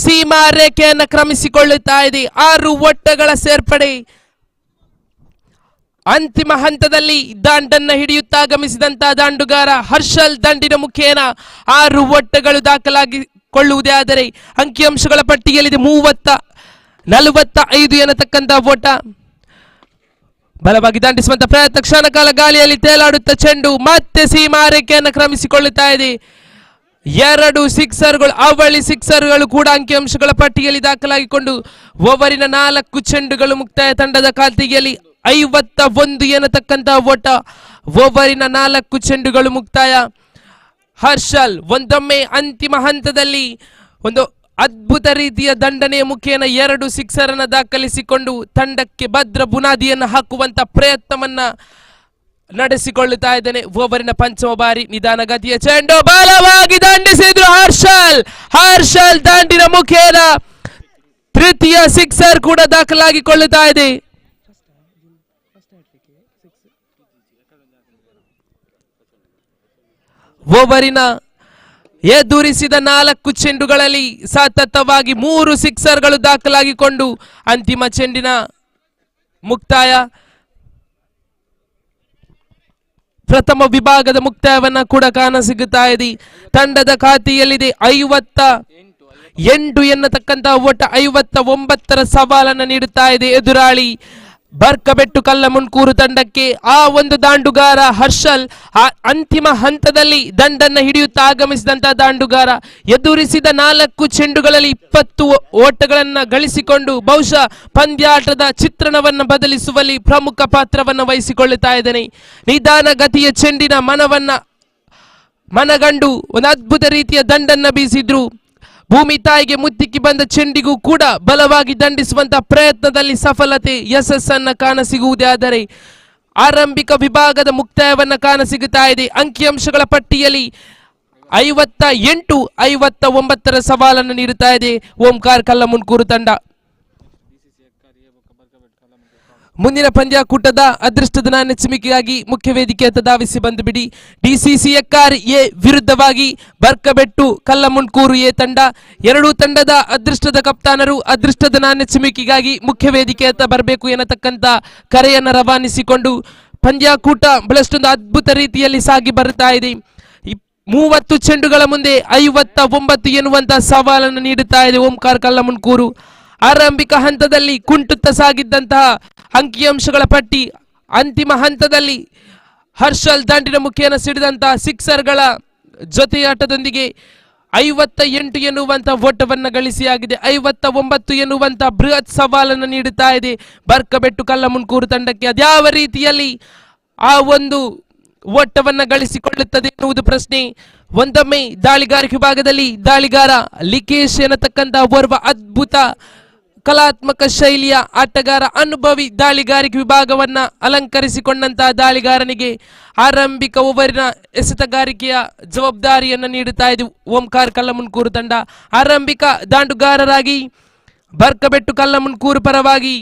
ಸೀಮಾ ರೇಖೆಯನ್ನು ಕ್ರಮಿಸಿಕೊಳ್ಳುತ್ತಾ ಇದೆ. 6 ಓಟಗಳ ಸೇರ್ಪಡೆ. ಅಂತಿಮ ಹಂತದಲ್ಲಿ ದಾಂಡನ್ನ ಹಿಡಿಯುತ್ತಾ ಆಗಮಿಸಿದಂತಹ ದಾಂಡುಗಾರ ಹರ್ಷಲ್ ದಂಡಿನ ಮುಖೇನ 6 ಓಟಗಳು ದಾಖಲಾಗಿಕೊಳ್ಳುವುದೇ ಆದರೆ ಅಂಕಿಅಂಶಗಳ ಪಟ್ಟಿಯಲ್ಲಿದೆ 45 ಎನ್ನತಕ್ಕಂತಹ ಓಟ. ಬಲವಾಗಿ ದಾಂಡಿಸುವಂತ ಪ್ರಯತ್ನ, ಕ್ಷಣಕಾಲ ಗಾಳಿಯಲ್ಲಿ ತೇಲಾಡುತ್ತ ಚೆಂಡು ಮತ್ತೆ ಸೀಮಾ ರೇಖೆಯನ್ನು ಕ್ರಮಿಸಿಕೊಳ್ಳುತ್ತಾ ಇದೆ. 2 ಸಿಕ್ಸರ್ಗಳು, ಅವಳಿ ಸಿಕ್ಸರ್ಗಳು ಕೂಡ ಅಂಕಿಅಂಶಗಳ ಪಟ್ಟಿಯಲ್ಲಿ ದಾಖಲಾಗಿಕೊಂಡು ಓವರಿನ 4 ಚೆಂಡುಗಳು ಮುಕ್ತಾಯ. ತಂಡದ ಖಾತೆಯಲ್ಲಿ 51 ಎನ್ನತಕ್ಕಂತಹ ಓಟ. ಓವರಿನ 4 ಚೆಂಡುಗಳು ಮುಕ್ತಾಯ. ಹರ್ಷಲ್ ಒಂದೊಮ್ಮೆ ಅಂತಿಮ ಹಂತದಲ್ಲಿ ಒಂದು ಅದ್ಭುತ ರೀತಿಯ ದಂಡನೆಯ ಮುಖೇನ 2 ಸಿಕ್ಸರ್ ಅನ್ನು ದಾಖಲಿಸಿಕೊಂಡು ತಂಡಕ್ಕೆ ಭದ್ರ ಬುನಾದಿಯನ್ನು ಹಾಕುವಂತ ಪ್ರಯತ್ನವನ್ನ ನಡೆಸಿಕೊಳ್ಳುತ್ತಾ ಇದ್ದಾನೆ. ಓವರಿನ ಪಂಚಮ ಬಾರಿ ನಿಧಾನಗತಿಯ ಚೆಂಡು ಬಲವಾಗಿ ದಂಡಿಸಿದ್ರು ಹರ್ಷಲ್ ದಂಡಿನ ಮುಖೇನ ತೃತೀಯ ಸಿಕ್ಸರ್ ಕೂಡ ದಾಖಲಾಗಿಕೊಳ್ಳುತ್ತಾ ಇದೆ. ಓವರಿನ ಎದುರಿಸಿದ 4 ಚೆಂಡುಗಳಲ್ಲಿ ಸತತವಾಗಿ 3 ಸಿಕ್ಸರ್ಗಳು ದಾಖಲಾಗಿಕೊಂಡು ಅಂತಿಮ ಚೆಂಡಿನ ಮುಕ್ತಾಯ. ಪ್ರಥಮ ವಿಭಾಗದ ಮುಕ್ತಾಯವನ್ನ ಕೂಡ ಕಾಣಸಿಗುತ್ತಾ ಇದೆ. ತಂಡದ ಖಾತೆಯಲ್ಲಿದೆ 58 ಎನ್ನತಕ್ಕಂತಹ ಓಟ. 59ರ ಸವಾಲನ್ನು ನೀಡುತ್ತಾ ಇದೆ ಎದುರಾಳಿ ಬರ್ಕಬೆಟ್ಟು ಕಲ್ಲಮುನ್ಕೂರು ತಂಡಕ್ಕೆ. ಆ ಒಂದು ದಾಂಡುಗಾರ ಹರ್ಷಲ್ ಅಂತಿಮ ಹಂತದಲ್ಲಿ ದಂಡನ್ನ ಹಿಡಿಯುತ್ತಾ ಆಗಮಿಸಿದಂತಹ ದಾಂಡುಗಾರ ಎದುರಿಸಿದ 4 ಚೆಂಡುಗಳಲ್ಲಿ 20 ಓಟಗಳನ್ನ ಗಳಿಸಿಕೊಂಡು ಬಹುಶಃ ಪಂದ್ಯಾಟದ ಚಿತ್ರಣವನ್ನು ಬದಲಿಸುವಲ್ಲಿ ಪ್ರಮುಖ ಪಾತ್ರವನ್ನು ವಹಿಸಿಕೊಳ್ಳುತ್ತಾ ಇದ್ದಾನೆ. ನಿಧಾನ ಗತಿಯ ಚೆಂಡಿನ ಮನಗಂಡು ಒಂದು ಅದ್ಭುತ ರೀತಿಯ ದಂಡನ್ನ ಬೀಸಿದ್ರು. ಭೂಮಿ ತಾಯಿಗೆ ಮುತ್ತಿಕ್ಕಿ ಬಂದ ಚೆಂಡಿಗೂ ಕೂಡ ಬಲವಾಗಿ ದಂಡಿಸುವಂತಹ ಪ್ರಯತ್ನದಲ್ಲಿ ಸಫಲತೆ ಯಶಸ್ಸನ್ನ ಕಾಣಸಿಗುವುದೇ ಆದರೆ ಆರಂಭಿಕ ವಿಭಾಗದ ಮುಕ್ತಾಯವನ್ನ ಕಾಣಸಿಗುತ್ತಾ ಇದೆ. ಅಂಕಿಅಂಶಗಳ ಪಟ್ಟಿಯಲ್ಲಿ 58-59 ಸವಾಲನ್ನು ನೀಡುತ್ತಾ ಇದೆ ಓಂಕಾರ್ ಕಲ್ಲಮುನ್ಕೂರು ತಂಡ. ಮುಂದಿನ ಪಂದ್ಯಾಕೂಟದ ಅದೃಷ್ಟದ ನಾಣ್ಯ ಚಿಮಿಕೆಗಾಗಿ ಮುಖ್ಯ ವೇದಿಕೆಯತ್ತ ಧಾವಿಸಿ ಬಂದು ಬಿಡಿ. ಡಿಸಿಸಿ ಎಕ್ಕಾರ್ ಎ ವಿರುದ್ಧವಾಗಿ ಬರ್ಕಬೆಟ್ಟು ಕಲ್ಲಮುನ್ಕೂರು ಎ ತಂಡ. ಎರಡೂ ತಂಡದ ಅದೃಷ್ಟದ ಕಪ್ತಾನರು ಅದೃಷ್ಟದ ನಾಣ್ಯ ಚಿಮಿಕೆಗಾಗಿ ಮುಖ್ಯ ವೇದಿಕೆಯತ್ತ ಬರಬೇಕು ಎನ್ನತಕ್ಕಂಥ ಕರೆಯನ್ನು ರವಾನಿಸಿಕೊಂಡು ಪಂದ್ಯಾಕೂಟ ಬಹಳಷ್ಟೊಂದು ಅದ್ಭುತ ರೀತಿಯಲ್ಲಿ ಸಾಗಿ ಬರುತ್ತಾ ಇದೆ. 30 ಚೆಂಡುಗಳ ಮುಂದೆ 59 ಎನ್ನುವಂತಹ ಸವಾಲನ್ನು ನೀಡುತ್ತಾ ಇದೆ ಓಂಕಾರ್ ಕಲ್ಲಮುನ್ಕೂರು. ಆರಂಭಿಕ ಹಂತದಲ್ಲಿ ಕುಂಟುತ್ತಾ ಸಾಗಿದ್ದಂತಹ ಅಂಕಿಅಂಶಗಳ ಪಟ್ಟಿ ಅಂತಿಮ ಹಂತದಲ್ಲಿ ಹರ್ಷಲ್ ದಾಂಡಿನ ಮುಖೇನ ಸಿಡಿದಂತಹ ಸಿಕ್ಸರ್ಗಳ ಜೊತೆಯಾಟದೊಂದಿಗೆ 58 ಎನ್ನುವಂತಹ ಓಟವನ್ನು ಗಳಿಸಿಯಾಗಿದೆ. 59 ಎನ್ನುವಂತಹ ಬೃಹತ್ ಸವಾಲನ್ನು ನೀಡುತ್ತಾ ಇದೆ ಬರ್ಕಬೆಟ್ಟು ಕಲ್ಲಮುನ್ಕೂರು ತಂಡಕ್ಕೆ. ಅದ್ಯಾವ ರೀತಿಯಲ್ಲಿ ಆ ಒಂದು ಓಟವನ್ನ ಗಳಿಸಿಕೊಳ್ಳುತ್ತದೆ ಎನ್ನುವುದು ಪ್ರಶ್ನೆ. ಒಂದೊಮ್ಮೆ ದಾಳಿಗಾರಿಕೆ ವಿಭಾಗದಲ್ಲಿ ದಾಳಿಗಾರ ಲಿಕೇಶ್ ಎನ್ನತಕ್ಕಂತಹ ಓರ್ವ ಅದ್ಭುತ ಕಲಾತ್ಮಕ ಶೈಲಿಯ ಆಟಗಾರ, ಅನುಭವಿ ದಾಳಿಗಾರಿಕೆ ವಿಭಾಗವನ್ನ ಅಲಂಕರಿಸಿಕೊಂಡಂತಹ ದಾಳಿಗಾರನಿಗೆ ಆರಂಭಿಕ ಓವರಿನ ಎಸೆತಗಾರಿಕೆಯ ಜವಾಬ್ದಾರಿಯನ್ನು ನೀಡುತ್ತಾ ಇದೆ ಓಂಕಾರ್ ಕಲ್ಲಮುನ್ಕೂರು ತಂಡ. ಆರಂಭಿಕ ದಾಂಡುಗಾರರಾಗಿ ಬರ್ಕಬೆಟ್ಟು ಕಲ್ಲಮುನ್ಕೂರು ಪರವಾಗಿ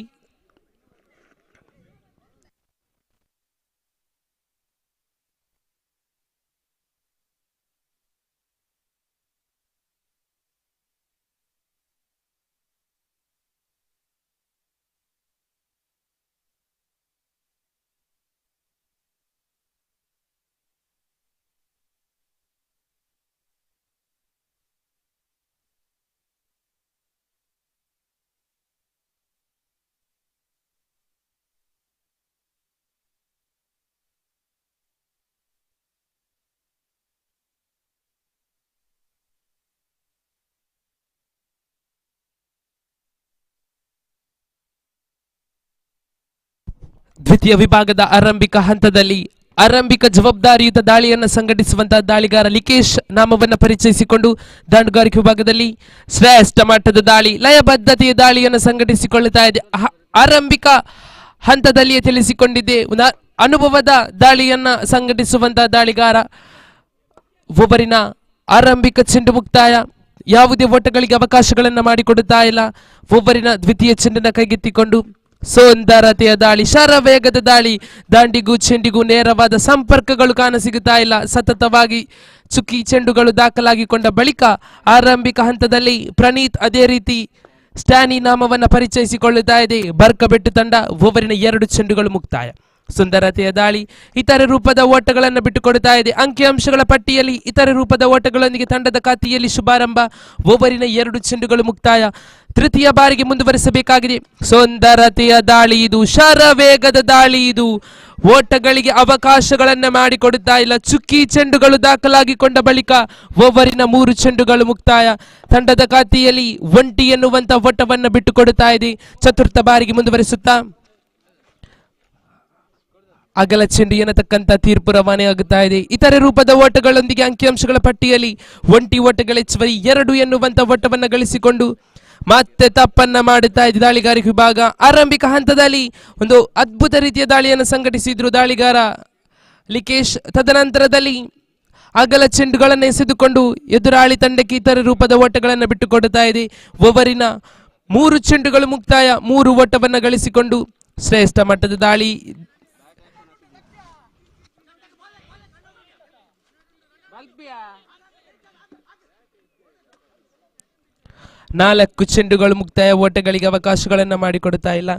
ದ್ವಿತೀಯ ವಿಭಾಗದ ಆರಂಭಿಕ ಹಂತದಲ್ಲಿ ಆರಂಭಿಕ ಜವಾಬ್ದಾರಿಯುತ ದಾಳಿಯನ್ನು ಸಂಘಟಿಸುವಂತಹ ದಾಳಿಗಾರ ಲಿಕೇಶ್ ನಾಮವನ್ನು ಪರಿಚಯಿಸಿಕೊಂಡು ದಾಂಡುಗಾರಿಕೆ ವಿಭಾಗದಲ್ಲಿ ಶ್ರೇಷ್ಠ ಮಟ್ಟದ ದಾಳಿ ಲಯಬದ್ಧತೆಯ ದಾಳಿಯನ್ನು ಸಂಘಟಿಸಿಕೊಳ್ಳುತ್ತಾ ಇದೆ. ಆರಂಭಿಕ ಹಂತದಲ್ಲಿಯೇ ತಿಳಿಸಿಕೊಂಡಿದ್ದೆ ಅನುಭವದ ದಾಳಿಯನ್ನ ಸಂಘಟಿಸುವಂತಹ ದಾಳಿಗಾರ. ಒಬ್ಬರಿನ ಆರಂಭಿಕ ಚೆಂಡು ಮುಕ್ತಾಯ, ಯಾವುದೇ ಓಟಗಳಿಗೆ ಅವಕಾಶಗಳನ್ನು ಮಾಡಿಕೊಡುತ್ತಾ ಇಲ್ಲ. ಒಬ್ಬರಿನ ದ್ವಿತೀಯ ಚೆಂಡನ್ನು ಕೈಗೆತ್ತಿಕೊಂಡು ಸುಂದರತೆಯ ದಾಳಿ, ಶರವೇಗದ ದಾಳಿ, ದಾಂಡಿಗೂ ಚೆಂಡಿಗೂ ನೇರವಾದ ಸಂಪರ್ಕಗಳು ಕಾಣಸಿಗುತ್ತಾ ಇಲ್ಲ. ಸತತವಾಗಿ ಚುಕ್ಕಿ ಚೆಂಡುಗಳು ದಾಖಲಾಗಿಕೊಂಡ ಬಳಿಕ ಆರಂಭಿಕ ಹಂತದಲ್ಲಿ ಪ್ರಣೀತ್ ಅದೇ ರೀತಿ ಸ್ಟ್ಯಾನಿ ನಾಮವನ್ನು ಪರಿಚಯಿಸಿಕೊಳ್ಳುತ್ತಾ ಇದೆ. ಬರ್ಕಬೆಟ್ಟು ತಂಡ ಓವರಿನ 2 ಚೆಂಡುಗಳು ಮುಕ್ತಾಯ. ಸುಂದರತೆಯ ದಾಳಿ, ಇತರೆ ರೂಪದ ಓಟಗಳನ್ನು ಬಿಟ್ಟುಕೊಡುತ್ತಾ ಇದೆ. ಅಂಕಿಅಂಶಗಳ ಪಟ್ಟಿಯಲ್ಲಿ ಇತರೆ ರೂಪದ ಓಟಗಳೊಂದಿಗೆ ತಂಡದ ಖಾತೆಯಲ್ಲಿ ಶುಭಾರಂಭ. ಓವರಿನ 2 ಚೆಂಡುಗಳು ಮುಕ್ತಾಯ. ತೃತೀಯ ಬಾರಿಗೆ ಮುಂದುವರಿಸಬೇಕಾಗಿದೆ. ಸುಂದರತೆಯ ದಾಳಿ ಇದು, ಶರವೇಗದ ದಾಳಿ ಇದು, ಓಟಗಳಿಗೆ ಅವಕಾಶಗಳನ್ನ ಮಾಡಿಕೊಡುತ್ತಾ ಇಲ್ಲ. ಚುಕ್ಕಿ ಚೆಂಡುಗಳು ದಾಖಲಾಗಿಕೊಂಡ ಬಳಿಕ ಓವರಿನ 3 ಚೆಂಡುಗಳು ಮುಕ್ತಾಯ. ತಂಡದ ಖಾತೆಯಲ್ಲಿ 1 ಎನ್ನುವಂತ ಓಟವನ್ನು ಬಿಟ್ಟುಕೊಡುತ್ತಾ ಇದೆ. ಚತುರ್ಥ ಬಾರಿಗೆ ಮುಂದುವರಿಸುತ್ತಾ ಅಗಲ ಚೆಂಡು ಎನ್ನತಕ್ಕಂಥ ತೀರ್ಪು ರವಾನೆಯಾಗುತ್ತಾ ಇದೆ. ಇತರೆ ರೂಪದ ಓಟಗಳೊಂದಿಗೆ ಅಂಕಿಅಂಶಗಳ ಪಟ್ಟಿಯಲ್ಲಿ 1 ಓಟಗಳ ಹೆಚ್ಚುವರಿ 2 ಎನ್ನುವಂತ ಓಟವನ್ನು ಗಳಿಸಿಕೊಂಡು ಮತ್ತೆ ತಪ್ಪನ್ನ ಮಾಡುತ್ತಾ ಇದೆ ದಾಳಿಗಾರಿಕೆ ವಿಭಾಗ. ಆರಂಭಿಕ ಹಂತದಲ್ಲಿ ಒಂದು ಅದ್ಭುತ ರೀತಿಯ ದಾಳಿಯನ್ನು ಸಂಘಟಿಸಿದ್ರು ದಾಳಿಗಾರ ಲಿಕೇಶ್. ತದನಂತರದಲ್ಲಿ ಅಗಲ ಚೆಂಡುಗಳನ್ನು ಎಸೆದುಕೊಂಡು ಎದುರಾಳಿ ತಂಡಕ್ಕೆ ಇತರೆ ರೂಪದ ಓಟಗಳನ್ನು ಬಿಟ್ಟುಕೊಡುತ್ತಾ ಇದೆ. ಓವರಿನ 3 ಚೆಂಡುಗಳು ಮುಕ್ತಾಯ. 3 ಓಟವನ್ನು ಗಳಿಸಿಕೊಂಡು ಶ್ರೇಷ್ಠ ಮಟ್ಟದ ದಾಳಿ. ನಾಲ್ಕು ಚೆಂಡುಗಳು ಮುಕ್ತಾಯ. ಓಟಗಳಿಗೆ ಅವಕಾಶಗಳನ್ನು ಮಾಡಿಕೊಡುತ್ತಾ ಇಲ್ಲ.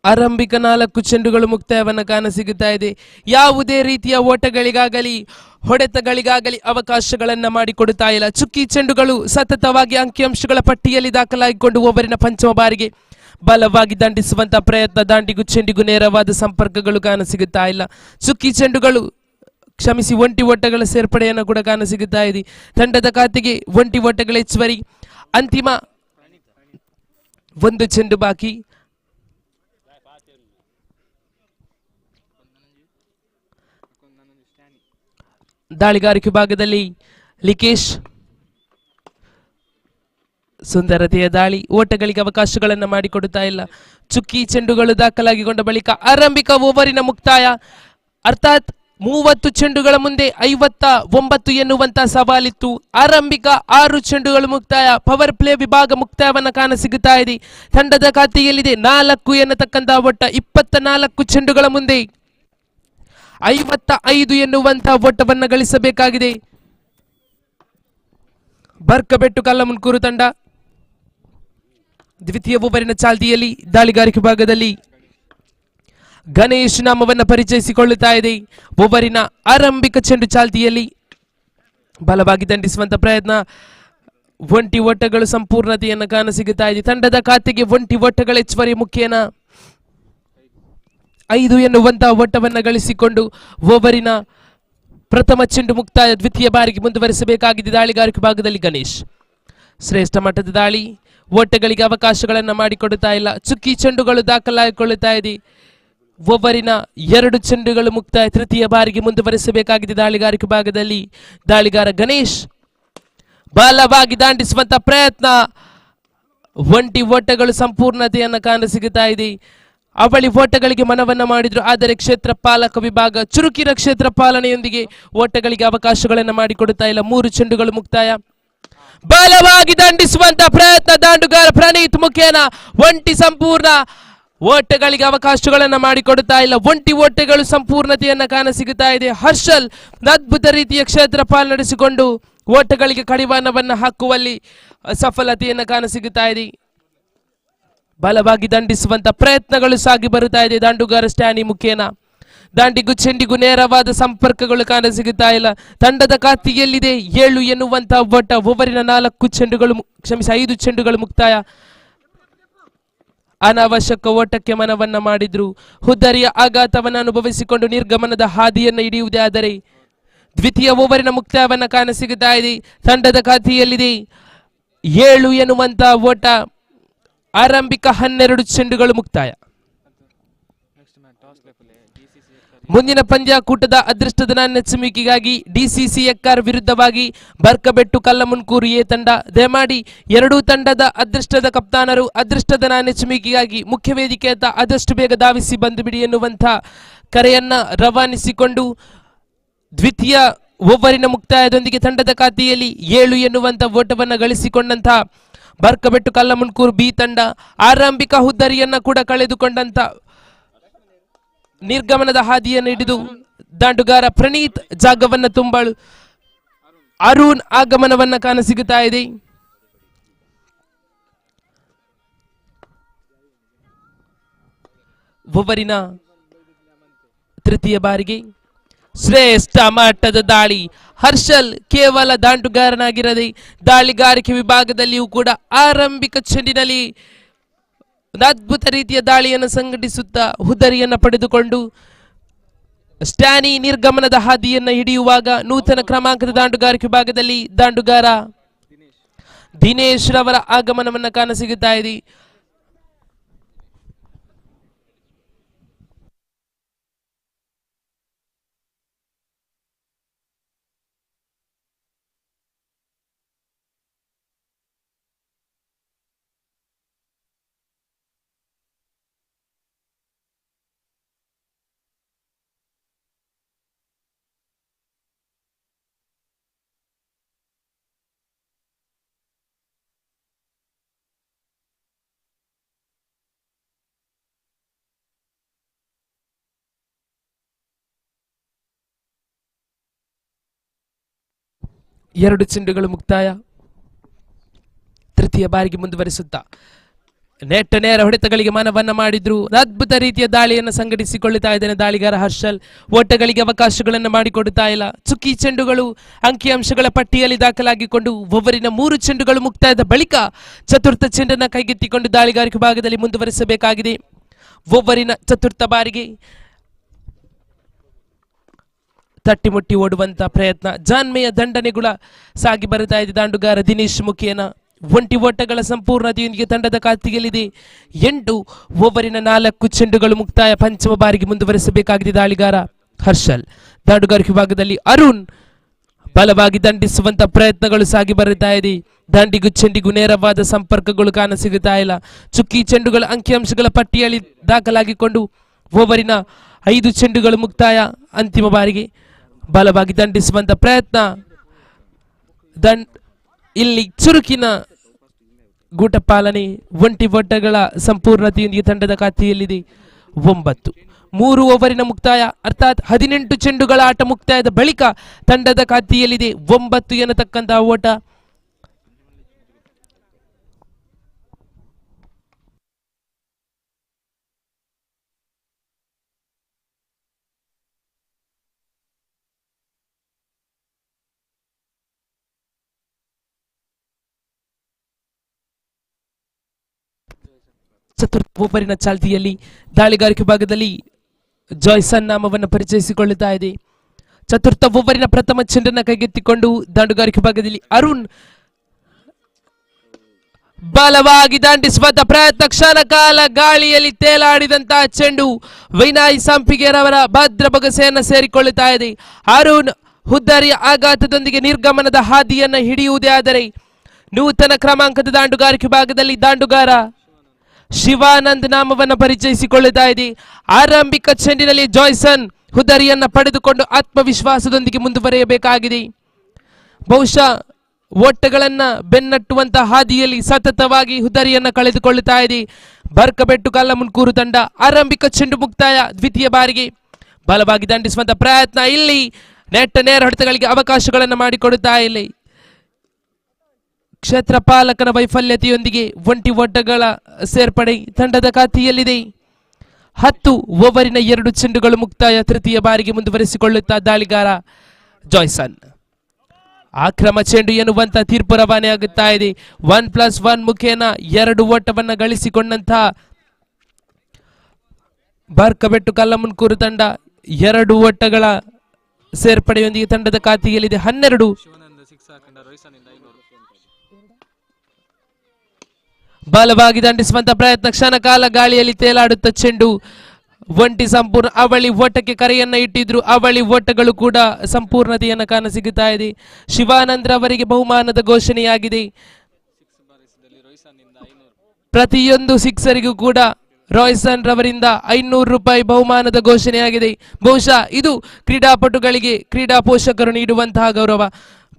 ಆರಂಭಿಕ 4 ಚೆಂಡುಗಳು ಮುಕ್ತಾಯವನ್ನು ಕಾಣಸಿಗುತ್ತಾ ಇದೆ. ಯಾವುದೇ ರೀತಿಯ ಓಟಗಳಿಗಾಗಲಿ ಹೊಡೆತಗಳಿಗಾಗಲಿ ಅವಕಾಶಗಳನ್ನ ಮಾಡಿಕೊಡುತ್ತಾ ಇಲ್ಲ. ಚುಕ್ಕಿ ಚೆಂಡುಗಳು ಸತತವಾಗಿ ಅಂಕಿಅಂಶಗಳ ಪಟ್ಟಿಯಲ್ಲಿ ದಾಖಲಾಗಿಕೊಂಡು ಓವರಿನ ಪಂಚಮ ಬಾರಿಗೆ ಬಲವಾಗಿ ದಂಡಿಸುವಂತಹ ಪ್ರಯತ್ನ. ದಾಂಡಿಗೂ ಚೆಂಡಿಗೂ ನೇರವಾದ ಸಂಪರ್ಕಗಳು ಕಾಣಸಿಗುತ್ತಾ ಇಲ್ಲ. ಚುಕ್ಕಿ ಚೆಂಡುಗಳು ಕ್ಷಮಿಸಿ 1 ಓಟಗಳ ಸೇರ್ಪಡೆಯನ್ನು ಕೂಡ ಕಾಣಸಿಗುತ್ತಾ ಇದೆ. ತಂಡದ ಖಾತೆಗೆ 1 ಓಟಗಳ ಹೆಚ್ಚುವರಿ. ಅಂತಿಮ 1 ಚೆಂಡು ಬಾಕಿ. ದಾಳಿಗಾರಿಕೆ ಭಾಗದಲ್ಲಿ ಲಿಕೇಶ್ ಸುಂದರತೆಯ ದಾಳಿ, ಓಟಗಳಿಗೆ ಅವಕಾಶಗಳನ್ನು ಮಾಡಿಕೊಡುತ್ತಾ ಇಲ್ಲ. ಚುಕ್ಕಿ ಚೆಂಡುಗಳು ದಾಖಲಾಗಿಕೊಂಡ ಬಳಿಕ ಆರಂಭಿಕ ಓವರಿನ ಮುಕ್ತಾಯ, ಅರ್ಥಾತ್ 30 ಚೆಂಡುಗಳ ಮುಂದೆ 59 ಎನ್ನುವಂತ ಸವಾಲಿತ್ತು. ಆರಂಭಿಕ 6 ಚೆಂಡುಗಳು ಮುಕ್ತಾಯ, ಪವರ್ ಪ್ಲೇ ವಿಭಾಗ ಮುಕ್ತಾಯವನ್ನ ಕಾಣಸಿಗುತ್ತಾ ಇದೆ. ತಂಡದ ಖಾತೆಯಲ್ಲಿದೆ 4 ಎನ್ನತಕ್ಕಂತ ಒಟ್ಟ. 24 ಚೆಂಡುಗಳ ಮುಂದೆ 55 ಎನ್ನುವಂತ ಓಟವನ್ನ ಗಳಿಸಬೇಕಾಗಿದೆ. ಬರ್ಕಬೆಟ್ಟು ಕಲ್ಲಮುನ್ಕೂರು ತಂಡ ದ್ವಿತೀಯ ಓವರಿನ ಚಾಲ್ತಿಯಲ್ಲಿ ದಾಳಿಗಾರಿಕೆ ಭಾಗದಲ್ಲಿ ಗಣೇಶ್ ನಾಮವನ್ನು ಪರಿಚಯಿಸಿಕೊಳ್ಳುತ್ತಾ ಇದೆ. ಓವರಿನ ಆರಂಭಿಕ ಚೆಂಡು ಚಾಲ್ತಿಯಲ್ಲಿ ಬಲವಾಗಿ ದಂಡಿಸುವಂತ ಪ್ರಯತ್ನ, ಒಂಟಿ ಓಟಗಳು ಸಂಪೂರ್ಣತೆಯನ್ನು ಕಾಣಸಿಗುತ್ತಾ ಇದೆ. ತಂಡದ ಖಾತೆಗೆ ಒಂಟಿ ಓಟಗಳ ಹೆಚ್ಚುವರಿ ಮುಖೇನ 5 ಎನ್ನುವಂತ ಓಟವನ್ನು ಗಳಿಸಿಕೊಂಡು ಓವರಿನ ಪ್ರಥಮ ಚೆಂಡು ಮುಕ್ತಾಯ ದ್ವಿತೀಯ ಬಾರಿಗೆ ಮುಂದುವರಿಸಬೇಕಾಗಿದೆ. ದಾಳಿಗಾರಿಕೆ ಭಾಗದಲ್ಲಿ ಗಣೇಶ್ ಶ್ರೇಷ್ಠ ಮಟ್ಟದ ದಾಳಿ, ಓಟಗಳಿಗೆ ಅವಕಾಶಗಳನ್ನು ಮಾಡಿಕೊಡುತ್ತಾ ಇಲ್ಲ. ಚುಕ್ಕಿ ಚೆಂಡುಗಳು ದಾಖಲಾಗಿಕೊಳ್ಳುತ್ತಾ ಇದೆ. ಓವರಿನ 2 ಚೆಂಡುಗಳು ಮುಕ್ತಾಯ, ತೃತೀಯ ಬಾರಿಗೆ ಮುಂದುವರಿಸಬೇಕಾಗಿದೆ. ದಾಳಿಗಾರಿಕೆ ಭಾಗದಲ್ಲಿ ದಾಳಿಗಾರ ಗಣೇಶ್ ಬಲವಾಗಿ ದಾಂಡಿಸುವಂತ ಪ್ರಯತ್ನ, ಒಂಟಿ ಓಟಗಳು ಸಂಪೂರ್ಣತೆಯನ್ನು ಕಾಣಸಿಗುತ್ತಾ ಇದೆ. ಅವಳಿ ಓಟಗಳಿಗೆ ಮನವನ್ನ ಮಾಡಿದ್ರು, ಆದರೆ ಕ್ಷೇತ್ರ ಪಾಲಕ ವಿಭಾಗ ಚುರುಕಿನ ಕ್ಷೇತ್ರ ಪಾಲನೆಯೊಂದಿಗೆ ಓಟಗಳಿಗೆ ಅವಕಾಶಗಳನ್ನು ಮಾಡಿಕೊಡುತ್ತಾ ಇಲ್ಲ. 3 ಚೆಂಡುಗಳು ಮುಕ್ತಾಯ, ಬಲವಾಗಿ ದಂಡಿಸುವಂತ ಪ್ರಯತ್ನ ದಾಂಡುಗಾರ ಪ್ರಣೀತ್ ಮುಖೇನ, ಒಂಟಿ ಸಂಪೂರ್ಣ, ಓಟಗಳಿಗೆ ಅವಕಾಶಗಳನ್ನು ಮಾಡಿಕೊಡುತ್ತಾ ಇಲ್ಲ. ಒಂಟಿ ಓಟಗಳು ಸಂಪೂರ್ಣತೆಯನ್ನ ಕಾಣಸಿಗುತ್ತಾ ಇದೆ. ಹರ್ಷಲ್ ಅದ್ಭುತ ರೀತಿಯ ಕ್ಷೇತ್ರ ಪಾಲನೆ ನಡೆಸಿಕೊಂಡು ಓಟಗಳಿಗೆ ಕಡಿವಾಣವನ್ನ ಹಾಕುವಲ್ಲಿ ಸಫಲತೆಯನ್ನ ಕಾಣಸಿಗುತ್ತಾ ಇದೆ. ಬಲವಾಗಿ ದಂಡಿಸುವಂತ ಪ್ರಯತ್ನಗಳು ಸಾಗಿ ಬರುತ್ತಾ ಇದೆ ದಾಂಡುಗಾರ ಸ್ಟ್ಯಾನಿ ಮುಖೇನ. ದಾಂಡಿಗೂ ಚೆಂಡಿಗೂ ನೇರವಾದ ಸಂಪರ್ಕಗಳು ಕಾಣಸಿಗುತ್ತಾ ಇಲ್ಲ. ತಂಡದ ಖಾತೆಯಲ್ಲಿದೆ 7 ಎನ್ನುವಂತ ಓಟ. ಓವರಿನ 4 ಚೆಂಡುಗಳು 5 ಚೆಂಡುಗಳು ಮುಕ್ತಾಯ. ಅನಾವಶ್ಯಕ ಓಟಕ್ಕೆ ಮನವನ್ನ ಮಾಡಿದ್ರು. ಹುದ್ದರಿಯ ಆಘಾತವನ್ನು ಅನುಭವಿಸಿಕೊಂಡು ನಿರ್ಗಮನದ ಹಾದಿಯನ್ನು ಹಿಡಿಯುವುದೇ ಆದರೆ ದ್ವಿತೀಯ ಓವರಿನ ಮುಕ್ತಾಯವನ್ನ ಕಾಣಸಿಗುತ್ತಾ ಇದೆ. ತಂಡದ ಖಾತೆಯಲ್ಲಿದೆ 7 ಎನ್ನುವಂತ ಓಟ. ಆರಂಭಿಕ 12 ಚೆಂಡುಗಳು ಮುಕ್ತಾಯ. ಮುಂದಿನ ಪಂದ್ಯಾಕೂಟದ ಅದೃಷ್ಟದ ನಾಣ್ಯಚುಮಿಕೆಗಾಗಿ ಡಿಸಿಸಿ ಎಕ್ಕಾರ್ ವಿರುದ್ಧವಾಗಿ ಬರ್ಕಬೆಟ್ಟು ಕಲ್ಲಮುನ್ಕೂರು ಎ ತಂಡ, ದಯಮಾಡಿ ಎರಡೂ ತಂಡದ ಅದೃಷ್ಟದ ಕಪ್ತಾನರು ಅದೃಷ್ಟದ ನಾಣ್ಯಚುಮಿಕೆಗಾಗಿ ಮುಖ್ಯ ವೇದಿಕೆಯತ್ತ ಆದಷ್ಟು ಬೇಗ ಧಾವಿಸಿ ಬಂದು ಬಿಡಿ ಎನ್ನುವಂಥ ಕರೆಯನ್ನ ರವಾನಿಸಿಕೊಂಡು ದ್ವಿತೀಯ ಓವರಿನ ಮುಕ್ತಾಯದೊಂದಿಗೆ ತಂಡದ ಖಾತೆಯಲ್ಲಿ 7 ಎನ್ನುವಂಥ ಓಟವನ್ನು ಗಳಿಸಿಕೊಂಡಂತ ಬರ್ಕಬೆಟ್ಟು ಕಲ್ಲಮುನ್ಕೂರು ಬಿ ತಂಡ ಆರಂಭಿಕ ಹುದ್ದರಿಯನ್ನ ಕೂಡ ಕಳೆದುಕೊಂಡಂತ ನಿರ್ಗಮನದ ಹಾದಿಯನ್ನು ಹಿಡಿದು ದಾಂಡುಗಾರ ಪ್ರಣೀತ್ ಜಾಗವನ್ನ ತುಂಬಲು ಅರುಣ್ ಆಗಮನವನ್ನ ಕಾಣಸಿಗುತ್ತಾ ಇದೆ. ಓವರಿನ ತೃತೀಯ ಬಾರಿಗೆ ಶ್ರೇಷ್ಠ ಮಟ್ಟದ ದಾಳಿ. ಹರ್ಷಲ್ ಕೇವಲ ದಾಂಡುಗಾರನಾಗಿರದೆ ದಾಳಿಗಾರಿಕೆ ವಿಭಾಗದಲ್ಲಿಯೂ ಕೂಡ ಆರಂಭಿಕ ಚೆಂಡಿನಲ್ಲಿ ಅದ್ಭುತ ರೀತಿಯ ದಾಳಿಯನ್ನು ಸಂಘಟಿಸುತ್ತಾ ಹುದ್ದರಿಯನ್ನು ಪಡೆದುಕೊಂಡು ಸ್ಟ್ಯಾನಿ ನಿರ್ಗಮನದ ಹಾದಿಯನ್ನು ಹಿಡಿಯುವಾಗ ನೂತನ ಕ್ರಮಾಂಕದ ದಾಂಡುಗಾರಿಕೆ ವಿಭಾಗದಲ್ಲಿ ದಾಂಡುಗಾರ ದಿನೇಶ್ ರವರ ಆಗಮನವನ್ನು ಕಾಣಸಿಗುತ್ತಾ ಇದೆ. ಎರಡು ಚೆಂಡುಗಳು ಮುಕ್ತಾಯ. ತೃತೀಯ ಬಾರಿಗೆ ಮುಂದುವರಿಸುತ್ತಾ ನೆಟ್ಟ ನೇರ ಹೊಡೆತಗಳಿಗೆ ಮನವನ್ನ ಮಾಡಿದ್ರು. ಅದ್ಭುತ ರೀತಿಯ ದಾಳಿಯನ್ನು ಸಂಘಟಿಸಿಕೊಳ್ಳುತ್ತಾ ಇದ್ದಾನೆ ದಾಳಿಗಾರ ಹರ್ಷಲ್. ಓಟಗಳಿಗೆ ಅವಕಾಶಗಳನ್ನು ಮಾಡಿಕೊಡುತ್ತಾ ಇಲ್ಲ. ಚುಕ್ಕಿ ಚೆಂಡುಗಳು ಅಂಕಿಅಂಶಗಳ ಪಟ್ಟಿಯಲ್ಲಿ ದಾಖಲಾಗಿಕೊಂಡು ಓವರಿನ 3 ಚೆಂಡುಗಳು ಮುಕ್ತಾಯದ ಬಳಿಕ ಚತುರ್ಥ ಚೆಂಡನ್ನು ಕೈಗೆತ್ತಿಕೊಂಡು ದಾಳಿಗಾರಿಕೆ ಭಾಗದಲ್ಲಿ ಮುಂದುವರಿಸಬೇಕಾಗಿದೆ. ಓವರಿನ ಚತುರ್ಥ ಬಾರಿಗೆ ತಟ್ಟಿಮುಟ್ಟಿ ಓಡುವಂತ ಪ್ರಯತ್ನ, ಜಾನ್ಮೆಯ ದಂಡನೆಗಳ ಸಾಗಿ ಬರುತ್ತಾ ಇದೆ ದಾಂಡುಗಾರ ದಿನೇಶ್ ಮುಖೇನ. ಒಂಟಿ ಓಟಗಳ ಸಂಪೂರ್ಣತೆಯೊಂದಿಗೆ ತಂಡದ ಖಾತೆಯಲ್ಲಿದೆ 8. ಓವರಿನ 4 ಚೆಂಡುಗಳು ಮುಕ್ತಾಯ. ಪಂಚಮ ಬಾರಿಗೆ ಮುಂದುವರಿಸಬೇಕಾಗಿದೆ ದಾಳಿಗಾರ ಹರ್ಷಲ್. ದಾಂಡುಗಾರಿಕೆ ವಿಭಾಗದಲ್ಲಿ ಅರುಣ್ ಬಲವಾಗಿ ದಂಡಿಸುವಂತ ಪ್ರಯತ್ನಗಳು ಸಾಗಿ ಬರುತ್ತಾ ಇದೆ. ದಂಡಿಗೂ ಚೆಂಡಿಗೂ ನೇರವಾದ ಸಂಪರ್ಕಗಳು ಕಾಣಸಿಗುತ್ತಾ ಇಲ್ಲ. ಚುಕ್ಕಿ ಚೆಂಡುಗಳ ಅಂಕಿಅಂಶಗಳ ಪಟ್ಟಿಯಲ್ಲಿ ದಾಖಲಾಗಿಕೊಂಡು ಓವರಿನ 5 ಚೆಂಡುಗಳು ಮುಕ್ತಾಯ. ಅಂತಿಮ ಬಾರಿಗೆ ಬಲವಾಗಿ ದಂಡಿಸುವಂತ ಪ್ರಯತ್ನ. ಇಲ್ಲಿ ಚುರುಕಿನ ಗೂಟ ಪಾಲನೆ, ಒಂಟಿ ಒಡ್ಡಗಳ ಸಂಪೂರ್ಣತೆಯೊಂದಿಗೆ ತಂಡದ ಖಾತೆಯಲ್ಲಿದೆ 9. 3 ಓವರಿನ ಮುಕ್ತಾಯ ಅರ್ಥಾತ್ 18 ಚೆಂಡುಗಳ ಆಟ ಮುಕ್ತಾಯದ ಬಳಿಕ ತಂಡದ ಖಾತೆಯಲ್ಲಿದೆ 9 ಎನ್ನತಕ್ಕಂತಹ ಓಟ. ಚತುರ್ಥ ಓವರಿನ ಚಾಲ್ತಿಯಲ್ಲಿ ದಾಳಿಗಾರಿಕೆ ಭಾಗದಲ್ಲಿ ಜಾಯ್ಸನ್ ನಾಮವನ್ನು ಪರಿಚಯಿಸಿಕೊಳ್ಳುತ್ತಾ ಇದೆ. ಚತುರ್ಥ ಓವರಿನ ಪ್ರಥಮ ಚೆಂಡನ್ನು ಕೈಗೆತ್ತಿಕೊಂಡು ದಾಂಡುಗಾರಿಕೆ ಭಾಗದಲ್ಲಿ ಅರುಣ್ ಬಲವಾಗಿ ದಾಂಡಿಸುವಂತ ಪ್ರಯತ್ನ. ಕ್ಷಣ ಕಾಲ ಗಾಳಿಯಲ್ಲಿ ತೇಲಾಡಿದಂತಹ ಚೆಂಡು ವಿನಯ್ ಸಂಪಿಗೆರವರ ಭದ್ರ ಬೊಗಸೆಯನ್ನು ಸೇರಿಕೊಳ್ಳುತ್ತಾ ಇದೆ. ಅರುಣ್ ಹುದ್ದಾರಿಯ ಆಘಾತದೊಂದಿಗೆ ನಿರ್ಗಮನದ ಹಾದಿಯನ್ನು ಹಿಡಿಯುವುದೇ ಆದರೆ ನೂತನ ಕ್ರಮಾಂಕದ ದಾಂಡುಗಾರಿಕೆ ಭಾಗದಲ್ಲಿ ದಾಂಡುಗಾರ ಶಿವಾನಂದ್ ನಾಮವನ್ನು ಪರಿಚಯಿಸಿಕೊಳ್ಳುತ್ತಾ ಇದೆ. ಆರಂಭಿಕ ಚೆಂಡಿನಲ್ಲಿ ಜಾಯ್ಸನ್ ಹುದ್ದಾರಿಯನ್ನ ಪಡೆದುಕೊಂಡು ಆತ್ಮವಿಶ್ವಾಸದೊಂದಿಗೆ ಮುಂದುವರಿಯಬೇಕಾಗಿದೆ. ಬಹುಶಃ ಓಟಗಳನ್ನ ಬೆನ್ನಟ್ಟುವಂತಹ ಹಾದಿಯಲ್ಲಿ ಸತತವಾಗಿ ಹುದ್ದಾರಿಯನ್ನ ಕಳೆದುಕೊಳ್ಳುತ್ತಾ ಇದೆ ಬರ್ಕಬೆಟ್ಟು ಕಲ್ಲಮುನ್ಕೂರು ತಂಡ. ಆರಂಭಿಕ ಚೆಂಡು ಮುಕ್ತಾಯ. ದ್ವಿತೀಯ ಬಾರಿಗೆ ಬಲವಾಗಿ ದಂಡಿಸುವಂತ ಪ್ರಯತ್ನ. ಇಲ್ಲಿ ನೆಟ್ಟ ನೇರ ಹೊಡೆತಗಳಿಗೆ ಅವಕಾಶಗಳನ್ನು ಮಾಡಿಕೊಡುತ್ತಾ ಇಲ್ಲಿ ಕ್ಷೇತ್ರ ಪಾಲಕನ ವೈಫಲ್ಯತೆಯೊಂದಿಗೆ ಒಂಟಿ ಒಡ್ಡಗಳ ಸೇರ್ಪಡೆ ತಂಡದ ಖಾತೆಯಲ್ಲಿದೆ. 10 ಓವರಿನ 2 ಚೆಂಡುಗಳು ಮುಕ್ತಾಯ. ತೃತೀಯ ಬಾರಿಗೆ ಮುಂದುವರಿಸಿಕೊಳ್ಳುತ್ತಾ ದಾಳಿಗಾರ ಜಾಯ್ಸನ್. ಆಕ್ರಮ ಚೆಂಡು ಎನ್ನುವಂತ ತೀರ್ಪು ರವಾನೆಯಾಗುತ್ತಾ ಇದೆ. 1+1 ಮುಖೇನ 2 ಓಟವನ್ನು ಗಳಿಸಿಕೊಂಡಂತಹ ಬರ್ಕಬೆಟ್ಟು ಕಲ್ಲಮುನ್ಕೂರು ತಂಡ 2 ಓಟಗಳ ಸೇರ್ಪಡೆಯೊಂದಿಗೆ ತಂಡದ ಖಾತೆಯಲ್ಲಿದೆ 12. ಬಲವಾಗಿ ದಂಡಿಸುವಂತ ಪ್ರಯತ್ನ. ಕ್ಷಣಕಾಲ ಗಾಳಿಯಲ್ಲಿ ತೇಲಾಡುತ್ತ ಚೆಂಡು ಒಂಟಿ ಸಂಪೂರ್ಣ ಅವಳಿ ಓಟಕ್ಕೆ ಕರೆಯನ್ನ ಇಟ್ಟಿದ್ರು. ಅವಳಿ ಓಟಗಳು ಕೂಡ ಸಂಪೂರ್ಣತೆಯನ್ನು ಕಾಣಸಿಗುತ್ತಾ ಇದೆ. ಶಿವಾನಂದ್ ರವರಿಗೆ ಬಹುಮಾನದ ಘೋಷಣೆಯಾಗಿದೆ. ಪ್ರತಿಯೊಂದು ಸಿಕ್ಸರಿಗೂ ಕೂಡ ರಾಯ್ಸನ್ ರವರಿಂದ 500 ರೂಪಾಯಿ ಬಹುಮಾನದ ಘೋಷಣೆಯಾಗಿದೆ. ಬಹುಶಃ ಇದು ಕ್ರೀಡಾಪಟುಗಳಿಗೆ ಕ್ರೀಡಾ ಪೋಷಕರು ನೀಡುವಂತಹ ಗೌರವ.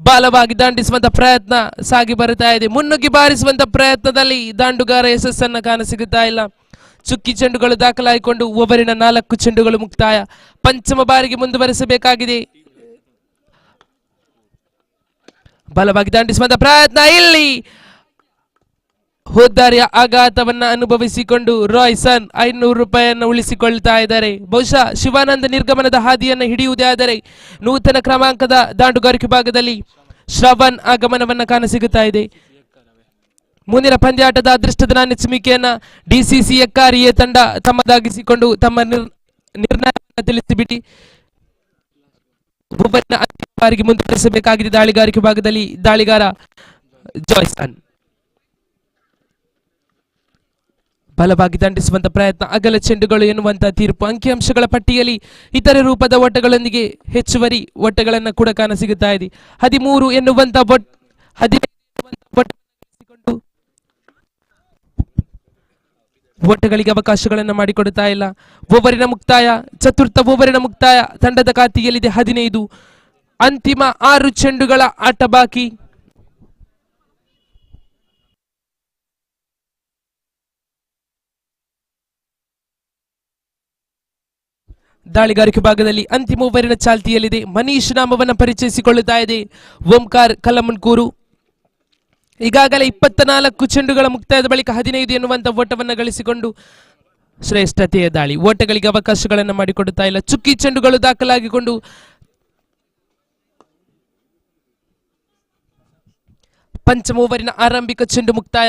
ಬಲವಾಗಿ ದಂಡಿಸುವಂತ ಪ್ರಯತ್ನ ಸಾಗಿ ಬರುತ್ತಾ ಇದೆ. ಮುನ್ನುಗ್ಗಿ ಬಾರಿಸುವಂತ ಪ್ರಯತ್ನದಲ್ಲಿ ದಾಂಡುಗಾರ ಯಶಸ್ಸನ್ನು ಕಾಣಸಿಗುತ್ತಾ ಇಲ್ಲ. ಚುಕ್ಕಿ ಚೆಂಡುಗಳು ದಾಖಲಾಗಿಕೊಂಡು ಓವರಿನ 4 ಚೆಂಡುಗಳು ಮುಕ್ತಾಯ. ಪಂಚಮ ಬಾರಿಗೆ ಮುಂದುವರಿಸಬೇಕಾಗಿದೆ. ಬಲವಾಗಿ ದಂಡಿಸುವಂತ ಪ್ರಯತ್ನ. ಇಲ್ಲಿ ಹುದ್ದಾರಿಯ ಆಘಾತವನ್ನ ಅನುಭವಿಸಿಕೊಂಡು ರಾಯ್ಸನ್ 500 ರೂಪಾಯಿಯನ್ನು ಉಳಿಸಿಕೊಳ್ತಾ ಇದ್ದಾರೆ. ಬಹುಶಃ ಶಿವಾನಂದ ನಿರ್ಗಮನದ ಹಾದಿಯನ್ನು ಹಿಡಿಯುವುದೇ ಆದರೆ ನೂತನ ಕ್ರಮಾಂಕದ ದಾಂಡುಗಾರಿಕೆ ಭಾಗದಲ್ಲಿ ಶ್ರವಣ್ ಆಗಮನವನ್ನ ಕಾಣಸಿಗುತ್ತಾ ಇದೆ. ಮುಂದಿನ ಪಂದ್ಯಾಟದ ಅದೃಷ್ಟದ ನಾಣ್ಯಚಿಮಿಕೆಯನ್ನ ಡಿಸಿಸಿ ಎಕ್ಕಾರಿಯೇ ತಂಡ ತಮ್ಮದಾಗಿಸಿಕೊಂಡು ತಮ್ಮ ನಿರ್ಣಯ ತಿಳಿಸಿಬಿಡಿ ಅಂತಿಮ ಬಾರಿಗೆ ಮುಂದುವರಿಸಬೇಕಾಗಿದೆ. ದಾಳಿಗಾರಿಕೆ ಭಾಗದಲ್ಲಿ ದಾಳಿಗಾರ ಜಾಯ್ಸನ್ ಬಲವಾಗಿ ದಂಡಿಸುವಂತ ಪ್ರಯತ್ನ. ಅಗಲ ಚೆಂಡುಗಳು ಎನ್ನುವಂತಹ ತೀರ್ಪು. ಅಂಕಿಅಂಶಗಳ ಪಟ್ಟಿಯಲ್ಲಿ ಇತರೆ ರೂಪದ ಓಟಗಳೊಂದಿಗೆ ಹೆಚ್ಚುವರಿ ಓಟಗಳನ್ನು ಕೂಡ ಕಾಣಸಿಗುತ್ತಾ ಇದೆ. 13 ಎನ್ನುವಂತ ಓಟಗಳಿಗೆ ಅವಕಾಶಗಳನ್ನು ಮಾಡಿಕೊಡುತ್ತಾ ಇಲ್ಲ. ಓವರಿನ ಮುಕ್ತಾಯ. ಚತುರ್ಥ ಓವರಿನ ಮುಕ್ತಾಯ. ತಂಡದ ಖಾತೆಯಲ್ಲಿದೆ 15. ಅಂತಿಮ 6 ಚೆಂಡುಗಳ ಆಟ ಬಾಕಿ. ದಾಳಿಗಾರಿಕೆ ಭಾಗದಲ್ಲಿ ಅಂತಿಮ ಓವರಿನ ಚಾಲ್ತಿಯಲ್ಲಿದೆ. ಮನೀಶ್ ನಾಮವನ್ನು ಪರಿಚಯಿಸಿಕೊಳ್ಳುತ್ತಾ ಇದೆ ಓಂಕಾರ್ ಕಲ್ಲಮುನ್ಕೂರು. ಈಗಾಗಲೇ 24 ಚೆಂಡುಗಳ ಮುಕ್ತಾಯದ ಬಳಿಕ 15 ಎನ್ನುವಂತ ಓಟವನ್ನು ಗಳಿಸಿಕೊಂಡು ಶ್ರೇಷ್ಠತೆಯ ದಾಳಿ. ಓಟಗಳಿಗೆ ಅವಕಾಶಗಳನ್ನು ಮಾಡಿಕೊಡುತ್ತಾ ಇಲ್ಲ. ಚುಕ್ಕಿ ಚೆಂಡುಗಳು ದಾಖಲಾಗಿಕೊಂಡು ಪಂಚಮ ಓವರಿನ ಆರಂಭಿಕ ಚೆಂಡು ಮುಕ್ತಾಯ.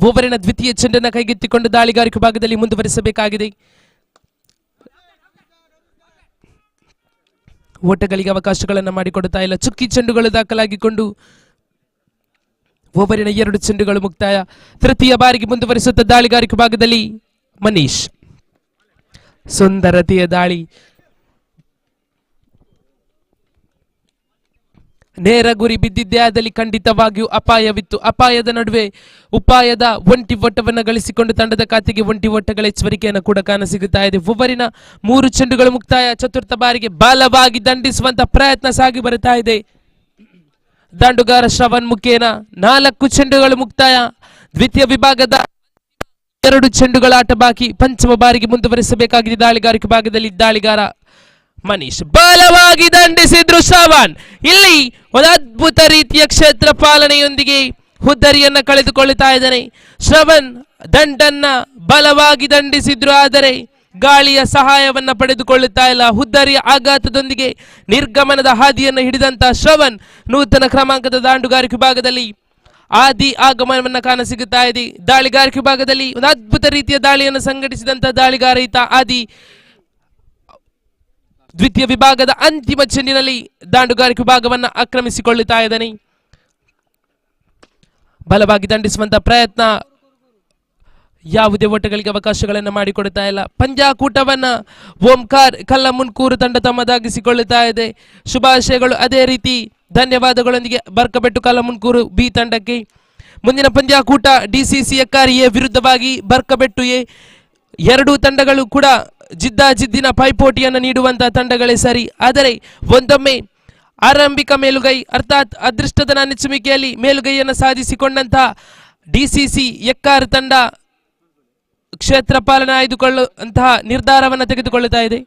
ಓವರಿನ ದ್ವಿತೀಯ ಚೆಂಡನ್ನು ಕೈಗೆತ್ತಿಕೊಂಡು ದಾಳಿಗಾರಿಕೆ ಭಾಗದಲ್ಲಿ ಮುಂದುವರಿಸಬೇಕಾಗಿದೆ. ಓಟಗಳಿಗೆ ಅವಕಾಶಗಳನ್ನು ಮಾಡಿಕೊಡುತ್ತಾ ಇಲ್ಲ. ಚುಕ್ಕಿ ಚೆಂಡುಗಳು ದಾಖಲಾಗಿಕೊಂಡು ಓವರಿನ 2 ಚೆಂಡುಗಳು ಮುಕ್ತಾಯ. ತೃತೀಯ ಬಾರಿಗೆ ಮುಂದುವರಿಸುತ್ತ ದಾಳಿಗಾರಿಕೆ ಭಾಗದಲ್ಲಿ ಮನೀಶ್. ಸುಂದರತೆಯ ದಾಳಿ. ನೇರ ಗುರಿ ಬಿದ್ದಿದ್ದೇ ಆದಲ್ಲಿ ಖಂಡಿತವಾಗಿಯೂ ಅಪಾಯವಿತ್ತು. ಅಪಾಯದ ನಡುವೆ ಉಪಾಯದ ಒಂಟಿ ಓಟವನ್ನು ಗಳಿಸಿಕೊಂಡು ತಂಡದ ಖಾತೆಗೆ ಒಂಟಿ ಓಟಗಳ ಎಚ್ಚರಿಕೆಯನ್ನು ಕೂಡ ಕಾಣಸಿಗುತ್ತಾ ಇದೆ. ಓವರಿನ 3 ಚೆಂಡುಗಳು ಮುಕ್ತಾಯ. ಚತುರ್ಥ ಬಾರಿಗೆ ಬಲವಾಗಿ ದಂಡಿಸುವಂತ ಪ್ರಯತ್ನ ಸಾಗಿ ಬರುತ್ತಾ ಇದೆ. ದಾಂಡುಗಾರ ಶ್ರವಣ್ ಮುಖೇನ 4 ಚೆಂಡುಗಳು ಮುಕ್ತಾಯ. ದ್ವಿತೀಯ ವಿಭಾಗದ 2 ಚೆಂಡುಗಳ ಆಟ ಬಾಕಿ. ಪಂಚಮ ಬಾರಿಗೆ ಮುಂದುವರಿಸಬೇಕಾಗಿದೆ ದಾಳಿಗಾರಿಕೆ ಭಾಗದಲ್ಲಿ. ದಾಳಿಗಾರ ಮನೀಶ್ ಬಲವಾಗಿ ದಂಡಿಸಿದ್ರು ಶ್ರವಣ್. ಇಲ್ಲಿ ಒಂದು ಅದ್ಭುತ ರೀತಿಯ ಕ್ಷೇತ್ರ ಪಾಲನೆಯೊಂದಿಗೆ ಹುದ್ದರಿಯನ್ನ ಕಳೆದುಕೊಳ್ಳುತ್ತಾ ಇದ್ದಾನೆ. ಶ್ರವಣ್ ದಂಡನ್ನ ಬಲವಾಗಿ ದಂಡಿಸಿದ್ರು, ಆದರೆ ಗಾಳಿಯ ಸಹಾಯವನ್ನ ಪಡೆದುಕೊಳ್ಳುತ್ತಾ ಇಲ್ಲ. ಹುದ್ದರಿಯ ಆಘಾತದೊಂದಿಗೆ ನಿರ್ಗಮನದ ಹಾದಿಯನ್ನು ಹಿಡಿದಂತ ಶ್ರವಣ್ ನೂತನ ಕ್ರಮಾಂಕದ ದಾಂಡುಗಾರಿಕೆ ಭಾಗದಲ್ಲಿ ಆದಿ ಆಗಮನವನ್ನ ಕಾಣಸಿಗುತ್ತಾ ಇದೆ. ದಾಳಿಗಾರಿಕೆ ಭಾಗದಲ್ಲಿ ಒಂದು ಅದ್ಭುತ ರೀತಿಯ ದಾಳಿಯನ್ನು ಸಂಘಟಿಸಿದಂತ ದಾಳಿಗಾರ ಈತ ಆದಿ. ದ್ವಿತೀಯ ವಿಭಾಗದ ಅಂತಿಮ ಚೆಂಡಿನಲ್ಲಿ ದಾಂಡುಗಾರಿಕೆ ಭಾಗವನ್ನು ಆಕ್ರಮಿಸಿಕೊಳ್ಳುತ್ತಾ ಇದ್ದಾನೆ. ಬಲವಾಗಿ ದಂಡಿಸುವಂತ ಪ್ರಯತ್ನ, ಯಾವುದೇ ಓಟಗಳಿಗೆ ಅವಕಾಶಗಳನ್ನು ಮಾಡಿಕೊಡುತ್ತಾ ಇಲ್ಲ. ಪಂದ್ಯಾಕೂಟವನ್ನ ಓಂಕಾರ್ ಕಲ್ಲಮುನ್ಕೂರು ತಂಡ ತಮ್ಮದಾಗಿಸಿಕೊಳ್ಳುತ್ತಾ ಇದೆ. ಶುಭಾಶಯಗಳು, ಅದೇ ರೀತಿ ಧನ್ಯವಾದಗಳೊಂದಿಗೆ ಬರ್ಕಬೆಟ್ಟು ಕಲ್ಲಮುನ್ಕೂರು ಬಿ ತಂಡಕ್ಕೆ. ಮುಂದಿನ ಪಂದ್ಯಾಕೂಟ ಡಿಸಿಸಿ ಎಕ್ಕಾರ್ ಎ ವಿರುದ್ಧವಾಗಿ ಬರ್ಕಬೆಟ್ಟು ಎ. ಎರಡೂ ತಂಡಗಳು ಕೂಡ ಜಿದ್ದಾಜಿದ್ದಿನ ಪೈಪೋಟಿಯನ್ನು ನೀಡುವಂತಹ ತಂಡಗಳೇ ಸರಿ. ಆದರೆ ಒಂದೊಮ್ಮೆ ಆರಂಭಿಕ ಮೇಲುಗೈ ಅರ್ಥಾತ್ ಅದೃಷ್ಟದ ನೆಚ್ಚುಮಿಕೆಯಲ್ಲಿ ಮೇಲುಗೈಯನ್ನು ಸಾಧಿಸಿಕೊಂಡಂತಹ ಡಿಸಿಸಿ ಎಕ್ಕಾರ್ ತಂಡ ಕ್ಷೇತ್ರ ಪಾಲನೆ ಆಯ್ದುಕೊಳ್ಳುವಂತಹ ನಿರ್ಧಾರವನ್ನು ತೆಗೆದುಕೊಳ್ಳುತ್ತಾ ಇದೆ.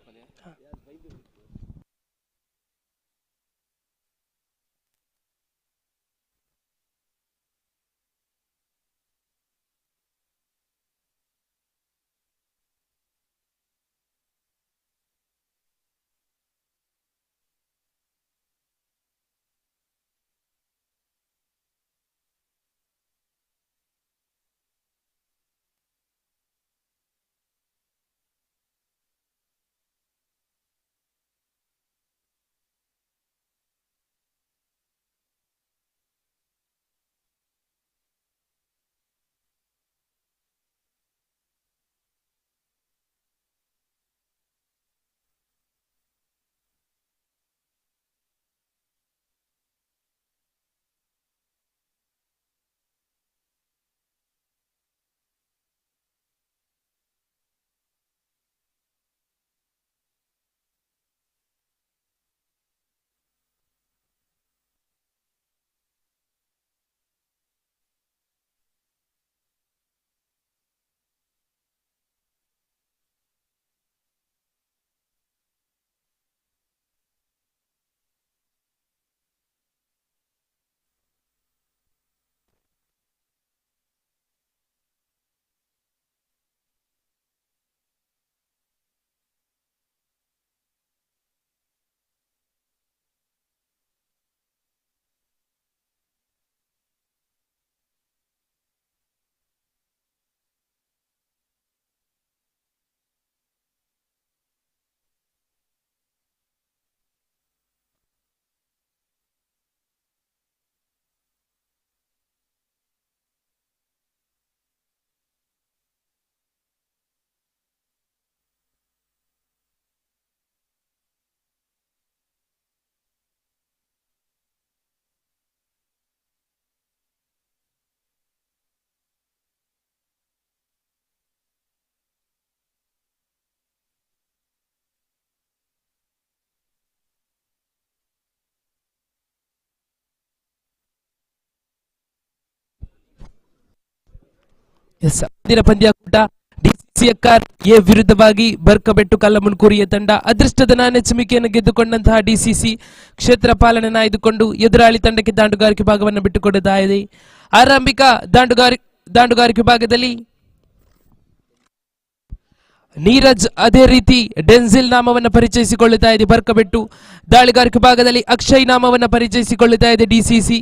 ಮುಂದಿನ ಪಂದ್ಯಾಕೂಟ ಡಿಸಿಸಿ ಎಕ್ಕಾರ್ ಎ ವಿರುದ್ಧವಾಗಿ ಬರ್ಕಬೆಟ್ಟು ಕಲ್ಲಮುನ್ಕೂರಿಯ ತಂಡ. ಅದೃಷ್ಟದ ನಾಣ್ಯಚುಮಿಕೆಯನ್ನು ಗೆದ್ದುಕೊಂಡಂತಹ ಡಿಸಿಸಿ ಕ್ಷೇತ್ರ ಪಾಲನೆಯನ್ನು ಆಯ್ದುಕೊಂಡು ಎದುರಾಳಿ ತಂಡಕ್ಕೆ ದಾಂಡುಗಾರಿಕೆ ಭಾಗವನ್ನು ಬಿಟ್ಟುಕೊಡುತ್ತಾ ಇದೆ. ಆರಂಭಿಕ ದಾಂಡುಗಾರಿಕೆ ಭಾಗದಲ್ಲಿ ನೀರಜ್, ಅದೇ ರೀತಿ ಡೆನ್ಸಿಲ್ ನಾಮವನ್ನು ಪರಿಚಯಿಸಿಕೊಳ್ಳುತ್ತಾ ಇದೆ ಬರ್ಕಬೆಟ್ಟು. ದಾಳಿಗಾರಿಕೆ ಭಾಗದಲ್ಲಿ ಅಕ್ಷಯ್ ನಾಮವನ್ನು ಪರಿಚಯಿಸಿಕೊಳ್ಳುತ್ತಾ ಇದೆ ಡಿಸಿಸಿ.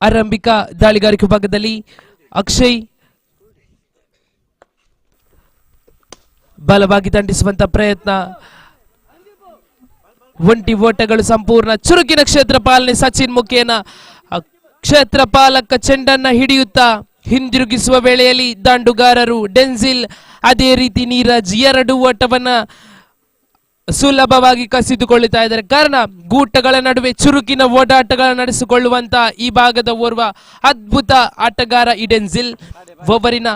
ಆರಂಭಿಕ ದಾಳಿಗಾರಿಕೆ ವಿಭಾಗದಲ್ಲಿ ಅಕ್ಷಯ್ ಬಲವಾಗಿ ದಂಡಿಸುವಂತ ಪ್ರಯತ್ನ, ಒಂಟಿ ಓಟಗಳು ಸಂಪೂರ್ಣ, ಚುರುಕಿನ ಕ್ಷೇತ್ರ ಪಾಲನೆ ಸಚಿನ್ ಮುಖೇನ. ಕ್ಷೇತ್ರ ಪಾಲಕ ಚೆಂಡನ್ನ ಹಿಡಿಯುತ್ತಾ ಹಿಂದಿರುಗಿಸುವ ವೇಳೆಯಲ್ಲಿ ದಾಂಡುಗಾರರು ಡೆನ್ಸಿಲ್ ಅದೇ ರೀತಿ ನೀರಜ್ 2 ಓಟವನ್ನ ಸುಲಭವಾಗಿ ಕಸಿದುಕೊಳ್ಳುತ್ತಾ ಇದ್ದಾರೆ. ಕಾರಣ ಗೂಟಗಳ ನಡುವೆ ಚುರುಕಿನ ಓಡಾಟಗಳ ನಡೆಸಿಕೊಳ್ಳುವಂತ ಈ ಭಾಗದ ಓರ್ವ ಅದ್ಭುತ ಆಟಗಾರ ಈ ಡೆನ್ಸಿಲ್. ಓವರಿನ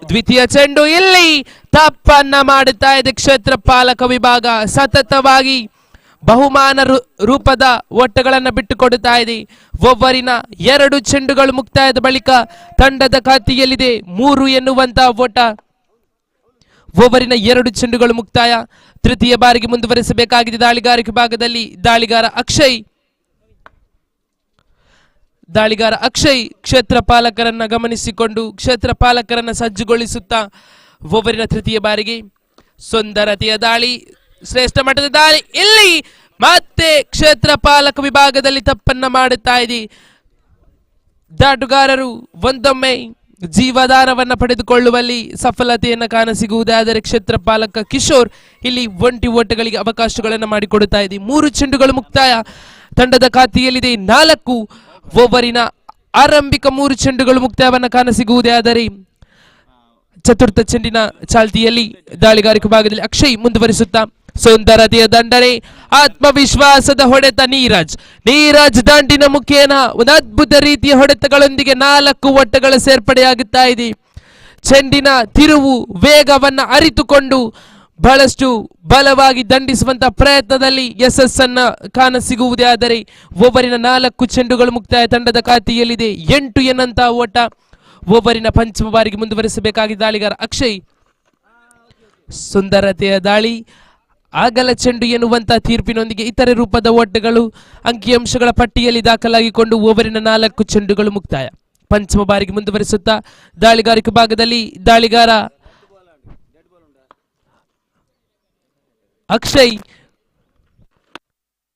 ದ್ವಿತೀಯ ಚೆಂಡು, ಇಲ್ಲಿ ತಪ್ಪನ್ನ ಮಾಡುತ್ತಾ ಇದೆ ಕ್ಷೇತ್ರ ಪಾಲಕ ವಿಭಾಗ. ಸತತವಾಗಿ ಬಹುಮಾನ ರೂಪದ ಓಟಗಳನ್ನು ಬಿಟ್ಟುಕೊಡುತ್ತಾ ಇದೆ. ಓವರಿನ 2 ಚೆಂಡುಗಳು ಮುಕ್ತಾಯದ ಬಳಿಕ ತಂಡದ ಖಾತೆಯಲ್ಲಿದೆ 3 ಎನ್ನುವಂತ ಓಟ. ಓವರಿನ 2 ಚೆಂಡುಗಳು ಮುಕ್ತಾಯ. ತೃತೀಯ ಬಾರಿಗೆ ಮುಂದುವರಿಸಬೇಕಾಗಿದೆ ದಾಳಿಗಾರಿಕೆ ಭಾಗದಲ್ಲಿ ದಾಳಿಗಾರ ಅಕ್ಷಯ್ ಕ್ಷೇತ್ರ ಪಾಲಕರನ್ನ ಗಮನಿಸಿಕೊಂಡು ಕ್ಷೇತ್ರ ಪಾಲಕರನ್ನ ಸಜ್ಜುಗೊಳಿಸುತ್ತಾ ಓವರಿನ ತೃತೀಯ ಬಾರಿಗೆ ಸುಂದರತೆಯ ದಾಳಿ, ಶ್ರೇಷ್ಠ ಮಟ್ಟದ ದಾಳಿ. ಇಲ್ಲಿ ಮತ್ತೆ ಕ್ಷೇತ್ರ ಪಾಲಕ ವಿಭಾಗದಲ್ಲಿ ತಪ್ಪನ್ನ ಮಾಡುತ್ತಾ ಇದೆ. ದಾಟುಗಾರರು ಒಂದೊಮ್ಮೆ ಜೀವದಾನವನ್ನ ಪಡೆದುಕೊಳ್ಳುವಲ್ಲಿ ಸಫಲತೆಯನ್ನು ಕಾಣಸಿಗುವುದಾದರೆ ಕ್ಷೇತ್ರ ಪಾಲಕ ಕಿಶೋರ್ ಇಲ್ಲಿ ಒಂಟಿ ಓಟಗಳಿಗೆ ಅವಕಾಶಗಳನ್ನು ಮಾಡಿಕೊಡುತ್ತಾ ಇದೆ. 3 ಚೆಂಡುಗಳು ಮುಕ್ತಾಯ. ತಂಡದ ಖಾತೆಯಲ್ಲಿದೆ 4. ಓವರಿನ ಆರಂಭಿಕ 3 ಚೆಂಡುಗಳು ಮುಕ್ತಾಯವನ್ನು ಕಾಣಸಿಗುವುದೇ ಆದರೆ ಚತುರ್ಥ ಚೆಂಡಿನ ಚಾಲ್ತಿಯಲ್ಲಿ ದಾಳಿಗಾರಿಕೆ ಭಾಗದಲ್ಲಿ ಅಕ್ಷಯ್ ಮುಂದುವರಿಸುತ್ತಾ ಸುಂದರತೆಯ ದಂಡನೆ, ಆತ್ಮವಿಶ್ವಾಸದ ಹೊಡೆತ. ನೀರಜ್ ದಂಡಿನ ಮುಖೇನ ಒಂದು ಅದ್ಭುತ ರೀತಿಯ ಹೊಡೆತಗಳೊಂದಿಗೆ 4 ಓಟಗಳ ಸೇರ್ಪಡೆಯಾಗುತ್ತಾ ಇದೆ. ಚೆಂಡಿನ ತಿರುವು ವೇಗವನ್ನ ಅರಿತುಕೊಂಡು ಬಹಳಷ್ಟು ಬಲವಾಗಿ ದಂಡಿಸುವಂತ ಪ್ರಯತ್ನದಲ್ಲಿ ಯಶಸ್ಸನ್ನ ಕಾಣಸಿಗುವುದೇ ಆದರೆ ಓವರಿನ 4 ಚೆಂಡುಗಳು ಮುಕ್ತಾಯ. ತಂಡದ ಖಾತೆಯಲ್ಲಿದೆ 8 ಎನ್ನಂತ ಓಟ. ಓವರಿನ ಪಂಚಮ ಬಾರಿಗೆ ಮುಂದುವರಿಸಬೇಕಾಗಿದೆ ದಾಳಿಗಾರ ಅಕ್ಷಯ್. ಸುಂದರತೆಯ ದಾಳಿ, ಆಗಲ ಚೆಂಡು ಎನ್ನುವಂತ ತೀರ್ಪಿನೊಂದಿಗೆ ಇತರೆ ರೂಪದ ಓಟಗಳು ಅಂಕಿಅಂಶಗಳ ಪಟ್ಟಿಯಲ್ಲಿ ದಾಖಲಾಗಿಕೊಂಡು ಓವರಿನ 4 ಚೆಂಡುಗಳು ಮುಕ್ತಾಯ. ಪಂಚಮ ಬಾರಿಗೆ ಮುಂದುವರಿಸುತ್ತಾ ದಾಳಿಗಾರಿಕೆ ಭಾಗದಲ್ಲಿ ದಾಳಿಗಾರ ಅಕ್ಷಯ್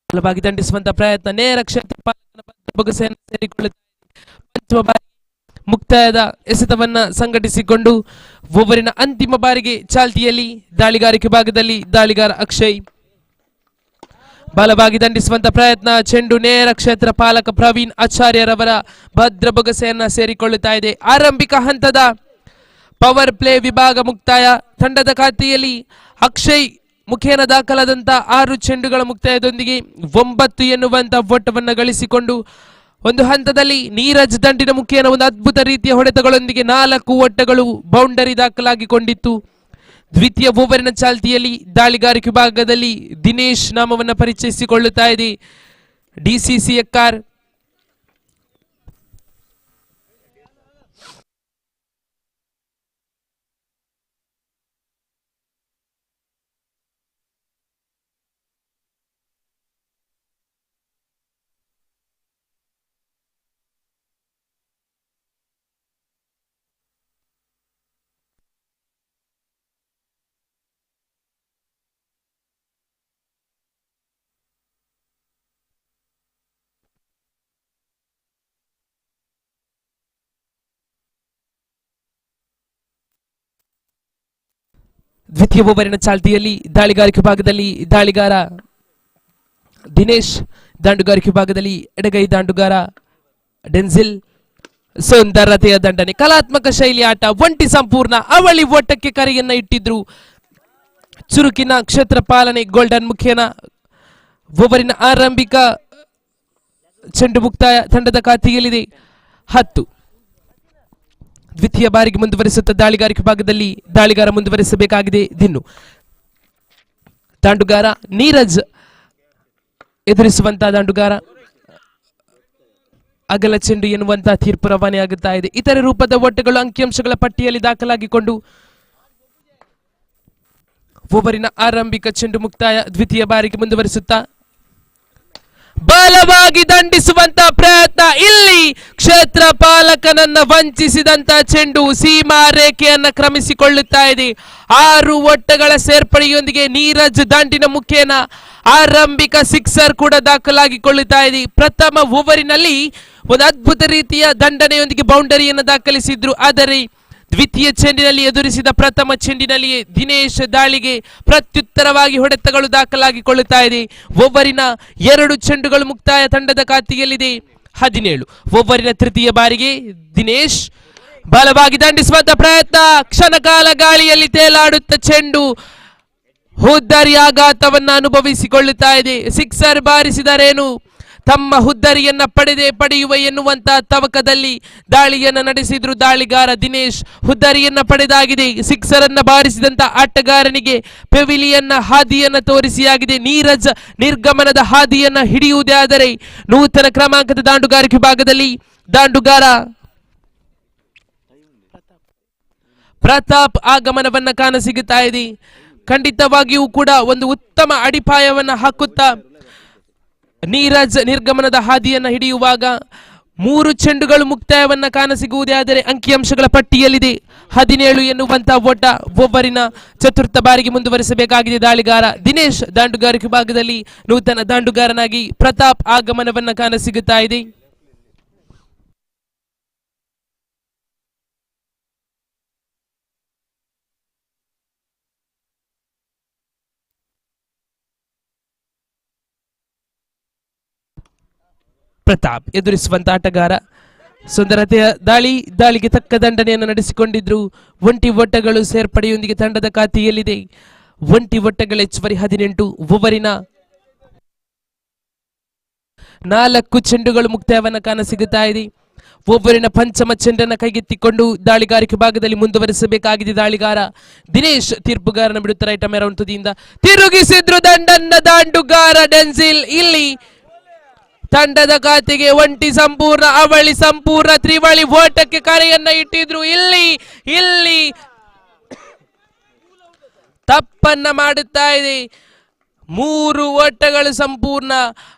ಬಲವಾಗಿ ದಂಡಿಸುವಂತ ಪ್ರಯತ್ನ, ನೇರ ಕ್ಷೇತ್ರ ಬೊಗಸೆಯನ್ನು ಸೇರಿಕೊಳ್ಳುತ್ತಾರೆ. ಪಂಚಮ ಬಾರಿ ಮುಕ್ತಾಯದ ಎಸೆತವನ್ನ ಸಂಘಟಿಸಿಕೊಂಡು ಓವರಿನ ಅಂತಿಮ ಬಾರಿಗೆ ಚಾಲ್ತಿಯಲ್ಲಿ ದಾಳಿಗಾರಿಕೆ ಭಾಗದಲ್ಲಿ ದಾಳಿಗಾರ ಅಕ್ಷಯ್ ಬಲವಾಗಿ ದಂಡಿಸುವಂತ ಪ್ರಯತ್ನ, ಚೆಂಡು ನೇರ ಕ್ಷೇತ್ರ ಪಾಲಕ ಪ್ರವೀಣ್ ಆಚಾರ್ಯರವರ ಭದ್ರ ಬೊಗಸೆಯನ್ನ ಸೇರಿಕೊಳ್ಳುತ್ತಾ ಇದೆ. ಆರಂಭಿಕ ಹಂತದ ಪವರ್ ಪ್ಲೇ ವಿಭಾಗ ಮುಕ್ತಾಯ. ತಂಡದ ಖಾತೆಯಲ್ಲಿ ಅಕ್ಷಯ್ ಮುಖೇನ ದಾಖಲಾದಂತ 6 ಚೆಂಡುಗಳ ಮುಕ್ತಾಯದೊಂದಿಗೆ 9 ಎನ್ನುವಂತ ಓಟವನ್ನು ಗಳಿಸಿಕೊಂಡು ಒಂದು ಹಂತದಲ್ಲಿ ನೀರಜ್ ದಂಡಿನ ಮುಖೇನ ಒಂದು ಅದ್ಭುತ ರೀತಿಯ ಹೊಡೆತಗಳೊಂದಿಗೆ 4 ಓಟಗಳು ಬೌಂಡರಿ ದಾಖಲಾಗಿಕೊಂಡಿತ್ತು. ದ್ವಿತೀಯ ಓವರಿನ ಚಾಲ್ತಿಯಲ್ಲಿ ದಾಳಿಗಾರಿಕೆ ವಿಭಾಗದಲ್ಲಿ ದಿನೇಶ್ ನಾಮವನ್ನು ಪರಿಚಯಿಸಿಕೊಳ್ಳುತ್ತಾ ಇದೆ ಡಿಸಿಸಿ ಎಕ್ಕಾರ್. ದ್ವಿತೀಯ ಓವರಿನ ಚಾಲ್ತಿಯಲ್ಲಿ ದಾಳಿಗಾರಿಕೆ ಭಾಗದಲ್ಲಿ ದಾಳಿಗಾರ ದಿನೇಶ್, ದಾಂಡುಗಾರಿಕೆ ಭಾಗದಲ್ಲಿ ಎಡಗೈ ದಾಂಡುಗಾರ ಡೆನ್ಸಿಲ್. ಸುಂದರತೆಯ ದಂಡನೆ, ಕಲಾತ್ಮಕ ಶೈಲಿ ಆಟ, ಒಂಟಿ ಸಂಪೂರ್ಣ ಅವಳಿ ಓಟಕ್ಕೆ ಕರೆಯನ್ನ ಇಟ್ಟಿದ್ರು. ಚುರುಕಿನ ಕ್ಷೇತ್ರ ಪಾಲನೆ ಗೋಲ್ಡನ್ ಮುಖೇನ ಓವರಿನ ಆರಂಭಿಕ ಚೆಂಡು ಮುಕ್ತಾಯ. ತಂಡದ ಖಾತೆಯಲ್ಲಿದೆ 10. ದ್ವಿತೀಯ ಬಾರಿಗೆ ಮುಂದುವರಿಸುತ್ತ ದಾಳಿಗಾರಿಕೆ ಭಾಗದಲ್ಲಿ ದಾಳಿಗಾರ ಮುಂದುವರಿಸಬೇಕಾಗಿದೆ ದಿನ್ನು. ದಾಂಡುಗಾರ ನೀರಜ್ ಎದುರಿಸುವಂತಹ ದಾಂಡುಗಾರ ಅಗಲ ಚೆಂಡು ಎನ್ನುವಂತಹ ತೀರ್ಪು ರವಾನೆಯಾಗುತ್ತಾ ಇದೆ. ಇತರೆ ರೂಪದ ಓಟಗಳು ಅಂಕಿಅಂಶಗಳ ಪಟ್ಟಿಯಲ್ಲಿ ದಾಖಲಾಗಿಕೊಂಡು ಓವರಿನ ಆರಂಭಿಕ ಚೆಂಡು ಮುಕ್ತಾಯ. ದ್ವಿತೀಯ ಬಾರಿಗೆ ಮುಂದುವರಿಸುತ್ತಾ ಬಲವಾಗಿ ದಂಡಿಸುವಂತ ಪ್ರಯತ್ನ, ಇಲ್ಲಿ ಕ್ಷೇತ್ರ ಪಾಲಕನನ್ನ ವಂಚಿಸಿದಂತ ಚೆಂಡು ಸೀಮಾ ರೇಖೆಯನ್ನ ಕ್ರಮಿಸಿಕೊಳ್ಳುತ್ತಾ ಇದೆ. 6 ಓಟಗಳ ಸೇರ್ಪಡೆಯೊಂದಿಗೆ ನೀರಜ್ ದಂಡಿನ ಮುಖೇನ ಆರಂಭಿಕ ಸಿಕ್ಸರ್ ಕೂಡ ದಾಖಲಾಗಿಕೊಳ್ಳುತ್ತಾ ಇದೆ. ಪ್ರಥಮ ಓವರಿನಲ್ಲಿ ಒಂದು ಅದ್ಭುತ ರೀತಿಯ ದಂಡನೆಯೊಂದಿಗೆ ಬೌಂಡರಿಯನ್ನು ದಾಖಲಿಸಿದ್ರು. ಆದರೆ ದ್ವಿತೀಯ ಚೆಂಡಿನಲ್ಲಿ ಎದುರಿಸಿದ ಪ್ರಥಮ ಚೆಂಡಿನಲ್ಲಿಯೇ ದಿನೇಶ್ ದಾಳಿಗೆ ಪ್ರತ್ಯುತ್ತರವಾಗಿ ಹೊಡೆತಗಳು ದಾಖಲಾಗಿಕೊಳ್ಳುತ್ತಾ ಇದೆ. ಓವರಿನ 2 ಚೆಂಡುಗಳು ಮುಕ್ತಾಯ ತಂಡದ ಖಾತೆಯಲ್ಲಿದೆ 17. ಓವರಿನ ತೃತೀಯ ಬಾರಿಗೆ ದಿನೇಶ್ ಬಲವಾಗಿ ದಂಡಿಸುವಂತ ಪ್ರಯತ್ನ, ಕ್ಷಣಕಾಲ ಗಾಳಿಯಲ್ಲಿ ತೇಲಾಡುತ್ತ ಚೆಂಡು ಹುದ್ದರಿ ಆಘಾತವನ್ನ ಅನುಭವಿಸಿಕೊಳ್ಳುತ್ತಾ ಇದೆ. ಸಿಕ್ಸರ್ ಬಾರಿಸಿದರೇನು ತಮ್ಮ ಹುದ್ದರಿಯನ್ನ ಪಡೆಯುವ ಎನ್ನುವಂತ ತವಕದಲ್ಲಿ ದಾಳಿಯನ್ನ ನಡೆಸಿದ್ರು ದಾಳಿಗಾರ ದಿನೇಶ್. ಹುದ್ದರಿಯನ್ನ ಪಡೆದಾಗಿದೆ. ಸಿಕ್ಸರ್ ಅನ್ನ ಬಾರಿಸಿದಂತ ಆಟಗಾರನಿಗೆ ಪೆವಿಲಿಯನ್ನ ಹಾದಿಯನ್ನ ತೋರಿಸಿಯಾಗಿದೆ. ನೀರಜ್ ನಿರ್ಗಮನದ ಹಾದಿಯನ್ನ ಹಿಡಿಯುವುದೇ ಆದರೆ ನೂತನ ಕ್ರಮಾಂಕದ ದಾಂಡುಗಾರಿಕೆ ವಿಭಾಗದಲ್ಲಿ ದಾಂಡುಗಾರ ಪ್ರತಾಪ್ ಆಗಮನವನ್ನ ಕಾಣಸಿಗುತ್ತಾ ಇದೆ. ಖಂಡಿತವಾಗಿಯೂ ಕೂಡ ಒಂದು ಉತ್ತಮ ಅಡಿಪಾಯವನ್ನ ಹಾಕುತ್ತಾ ನೀರಜ್ ನಿರ್ಗಮನದ ಹಾದಿಯನ್ನ ಹಿಡಿಯುವಾಗ 3 ಚೆಂಡುಗಳು ಮುಕ್ತಾಯವನ್ನ ಕಾಣಸಿಗುವುದೇ ಆದರೆ ಅಂಕಿಅಂಶಗಳ ಪಟ್ಟಿಯಲ್ಲಿದೆ 17 ಎನ್ನುವಂತಹ ಓಟ. ಓವರಿನ ಚತುರ್ಥ ಬಾರಿಗೆ ಮುಂದುವರಿಸಬೇಕಾಗಿದೆ ದಾಳಿಗಾರ ದಿನೇಶ್. ದಾಂಡುಗಾರಿಕೆ ವಿಭಾಗದಲ್ಲಿ ನೂತನ ದಾಂಡುಗಾರನಾಗಿ ಪ್ರತಾಪ್ ಆಗಮನವನ್ನ ಕಾಣಸಿಗುತ್ತಾ ಇದೆ. ಪ್ರತಾಪ್ ಎದುರಿಸುವಂತ ಆಟಗಾರ ಸುಂದರತೆಯ ದಾಳಿಗೆ ತಕ್ಕ ದಂಡನೆಯನ್ನು ನಡೆಸಿಕೊಂಡಿದ್ರು. ಒಂಟಿ ಓಟಗಳು ಸೇರ್ಪಡೆಯೊಂದಿಗೆ ತಂಡದ ಖಾತೆಯಲ್ಲಿದೆ. ಒಂಟಿ ಓಟಗಳ ಹೆಚ್ಚುವರಿ 18. ಓವರಿನ 4 ಚೆಂಡುಗಳು ಮುಕ್ತಾಯವನ್ನ ಕಾಣಸಿಗುತ್ತಾ ಇದೆ. ಓವರಿನ ಪಂಚಮ ಚೆಂಡನ್ನು ಕೈಗೆತ್ತಿಕೊಂಡು ದಾಳಿಗಾರಿಕೆ ಭಾಗದಲ್ಲಿ ಮುಂದುವರಿಸಬೇಕಾಗಿದೆ ದಾಳಿಗಾರ ದಿನೇಶ್. ತೀರ್ಪುಗಾರನ ಬಿಡುತ್ತಾರೆ ರೈಟ್ ಅರೌಂಡ್ ತುದಿಯಿಂದ ತಿರುಗಿಸಿದ್ರು ದಂಡನ್ನ ದಾಂಡುಗಾರ ಡೆನ್ಸಿಲ್. ಇಲ್ಲಿ ತಂಡದ ಖಾತೆಗೆ ಒಂಟಿ ಸಂಪೂರ್ಣ, ಅವಳಿ ಸಂಪೂರ್ಣ, ತ್ರಿವಳಿ ಓಟಕ್ಕೆ ಕರೆಯನ್ನ ಇಟ್ಟಿದ್ರು. ಇಲ್ಲಿ ತಪ್ಪನ್ನ ಮಾಡುತ್ತಾ ಇದೆ. 3 ಓಟಗಳು ಸಂಪೂರ್ಣ.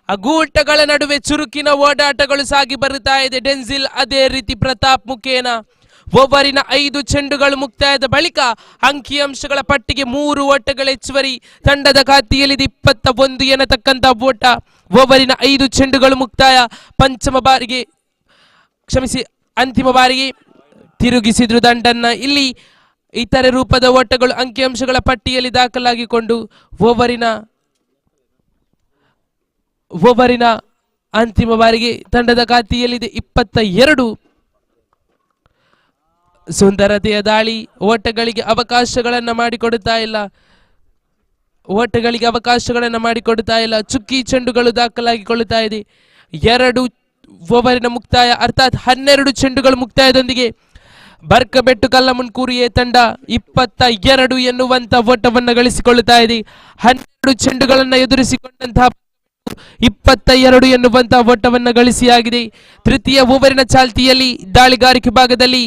ಅಗೂಟಗಳ ನಡುವೆ ಚುರುಕಿನ ಓಡಾಟಗಳು ಸಾಗಿ ಬರುತ್ತಾ ಇದೆ. ಡೆನ್ಸಿಲ್ ಅದೇ ರೀತಿ ಪ್ರತಾಪ್ ಮುಖೇನ. ಓವರಿನ 5 ಚೆಂಡುಗಳು ಮುಕ್ತಾಯದ ಬಳಿಕ ಅಂಕಿಅಂಶಗಳ ಪಟ್ಟಿಗೆ 3 ಓಟಗಳ ಹೆಚ್ಚುವರಿ ತಂಡದ ಖಾತೆಯಲ್ಲಿದೆ 21 ಎನ್ನತಕ್ಕಂತ ಓಟ. ಓವರಿನ 5 ಚೆಂಡುಗಳು ಮುಕ್ತಾಯ. ಅಂತಿಮ ಬಾರಿಗೆ ತಿರುಗಿಸಿದ್ರು ದಂಡನ್ನ. ಇಲ್ಲಿ ಇತರೆ ರೂಪದ ಓಟಗಳು ಅಂಕಿಅಂಶಗಳ ಪಟ್ಟಿಯಲ್ಲಿ ದಾಖಲಾಗಿಕೊಂಡು ಓವರಿನ ಅಂತಿಮ ಬಾರಿಗೆ ತಂಡದ ಖಾತೆಯಲ್ಲಿದೆ 22. ಸುಂದರತೆಯ ದಾಳಿ ಓಟಗಳಿಗೆ ಅವಕಾಶಗಳನ್ನ ಮಾಡಿಕೊಡುತ್ತಾ ಇಲ್ಲ. ಚುಕ್ಕಿ ಚೆಂಡುಗಳು ದಾಖಲಾಗಿಕೊಳ್ಳುತ್ತಾ ಇದೆ. 2 ಓವರಿನ ಮುಕ್ತಾಯ ಅರ್ಥಾತ್ 12 ಚೆಂಡುಗಳು ಮುಕ್ತಾಯದೊಂದಿಗೆ ಬರ್ಕಬೆಟ್ಟು ಕಲ್ಲಮುನ್ಕೂರಿಯೇ ತಂಡ 22 ಎನ್ನುವಂತ ಓಟವನ್ನು ಗಳಿಸಿಕೊಳ್ಳುತ್ತಾ ಇದೆ. 12 ಚೆಂಡುಗಳನ್ನು ಎದುರಿಸಿಕೊಂಡಂತಹ 22 ಎನ್ನುವಂತಹ ಓಟವನ್ನು ಗಳಿಸಿಯಾಗಿದೆ. ತೃತೀಯ ಓವರಿನ ಚಾಲ್ತಿಯಲ್ಲಿ ದಾಳಿಗಾರಿಕೆ ಭಾಗದಲ್ಲಿ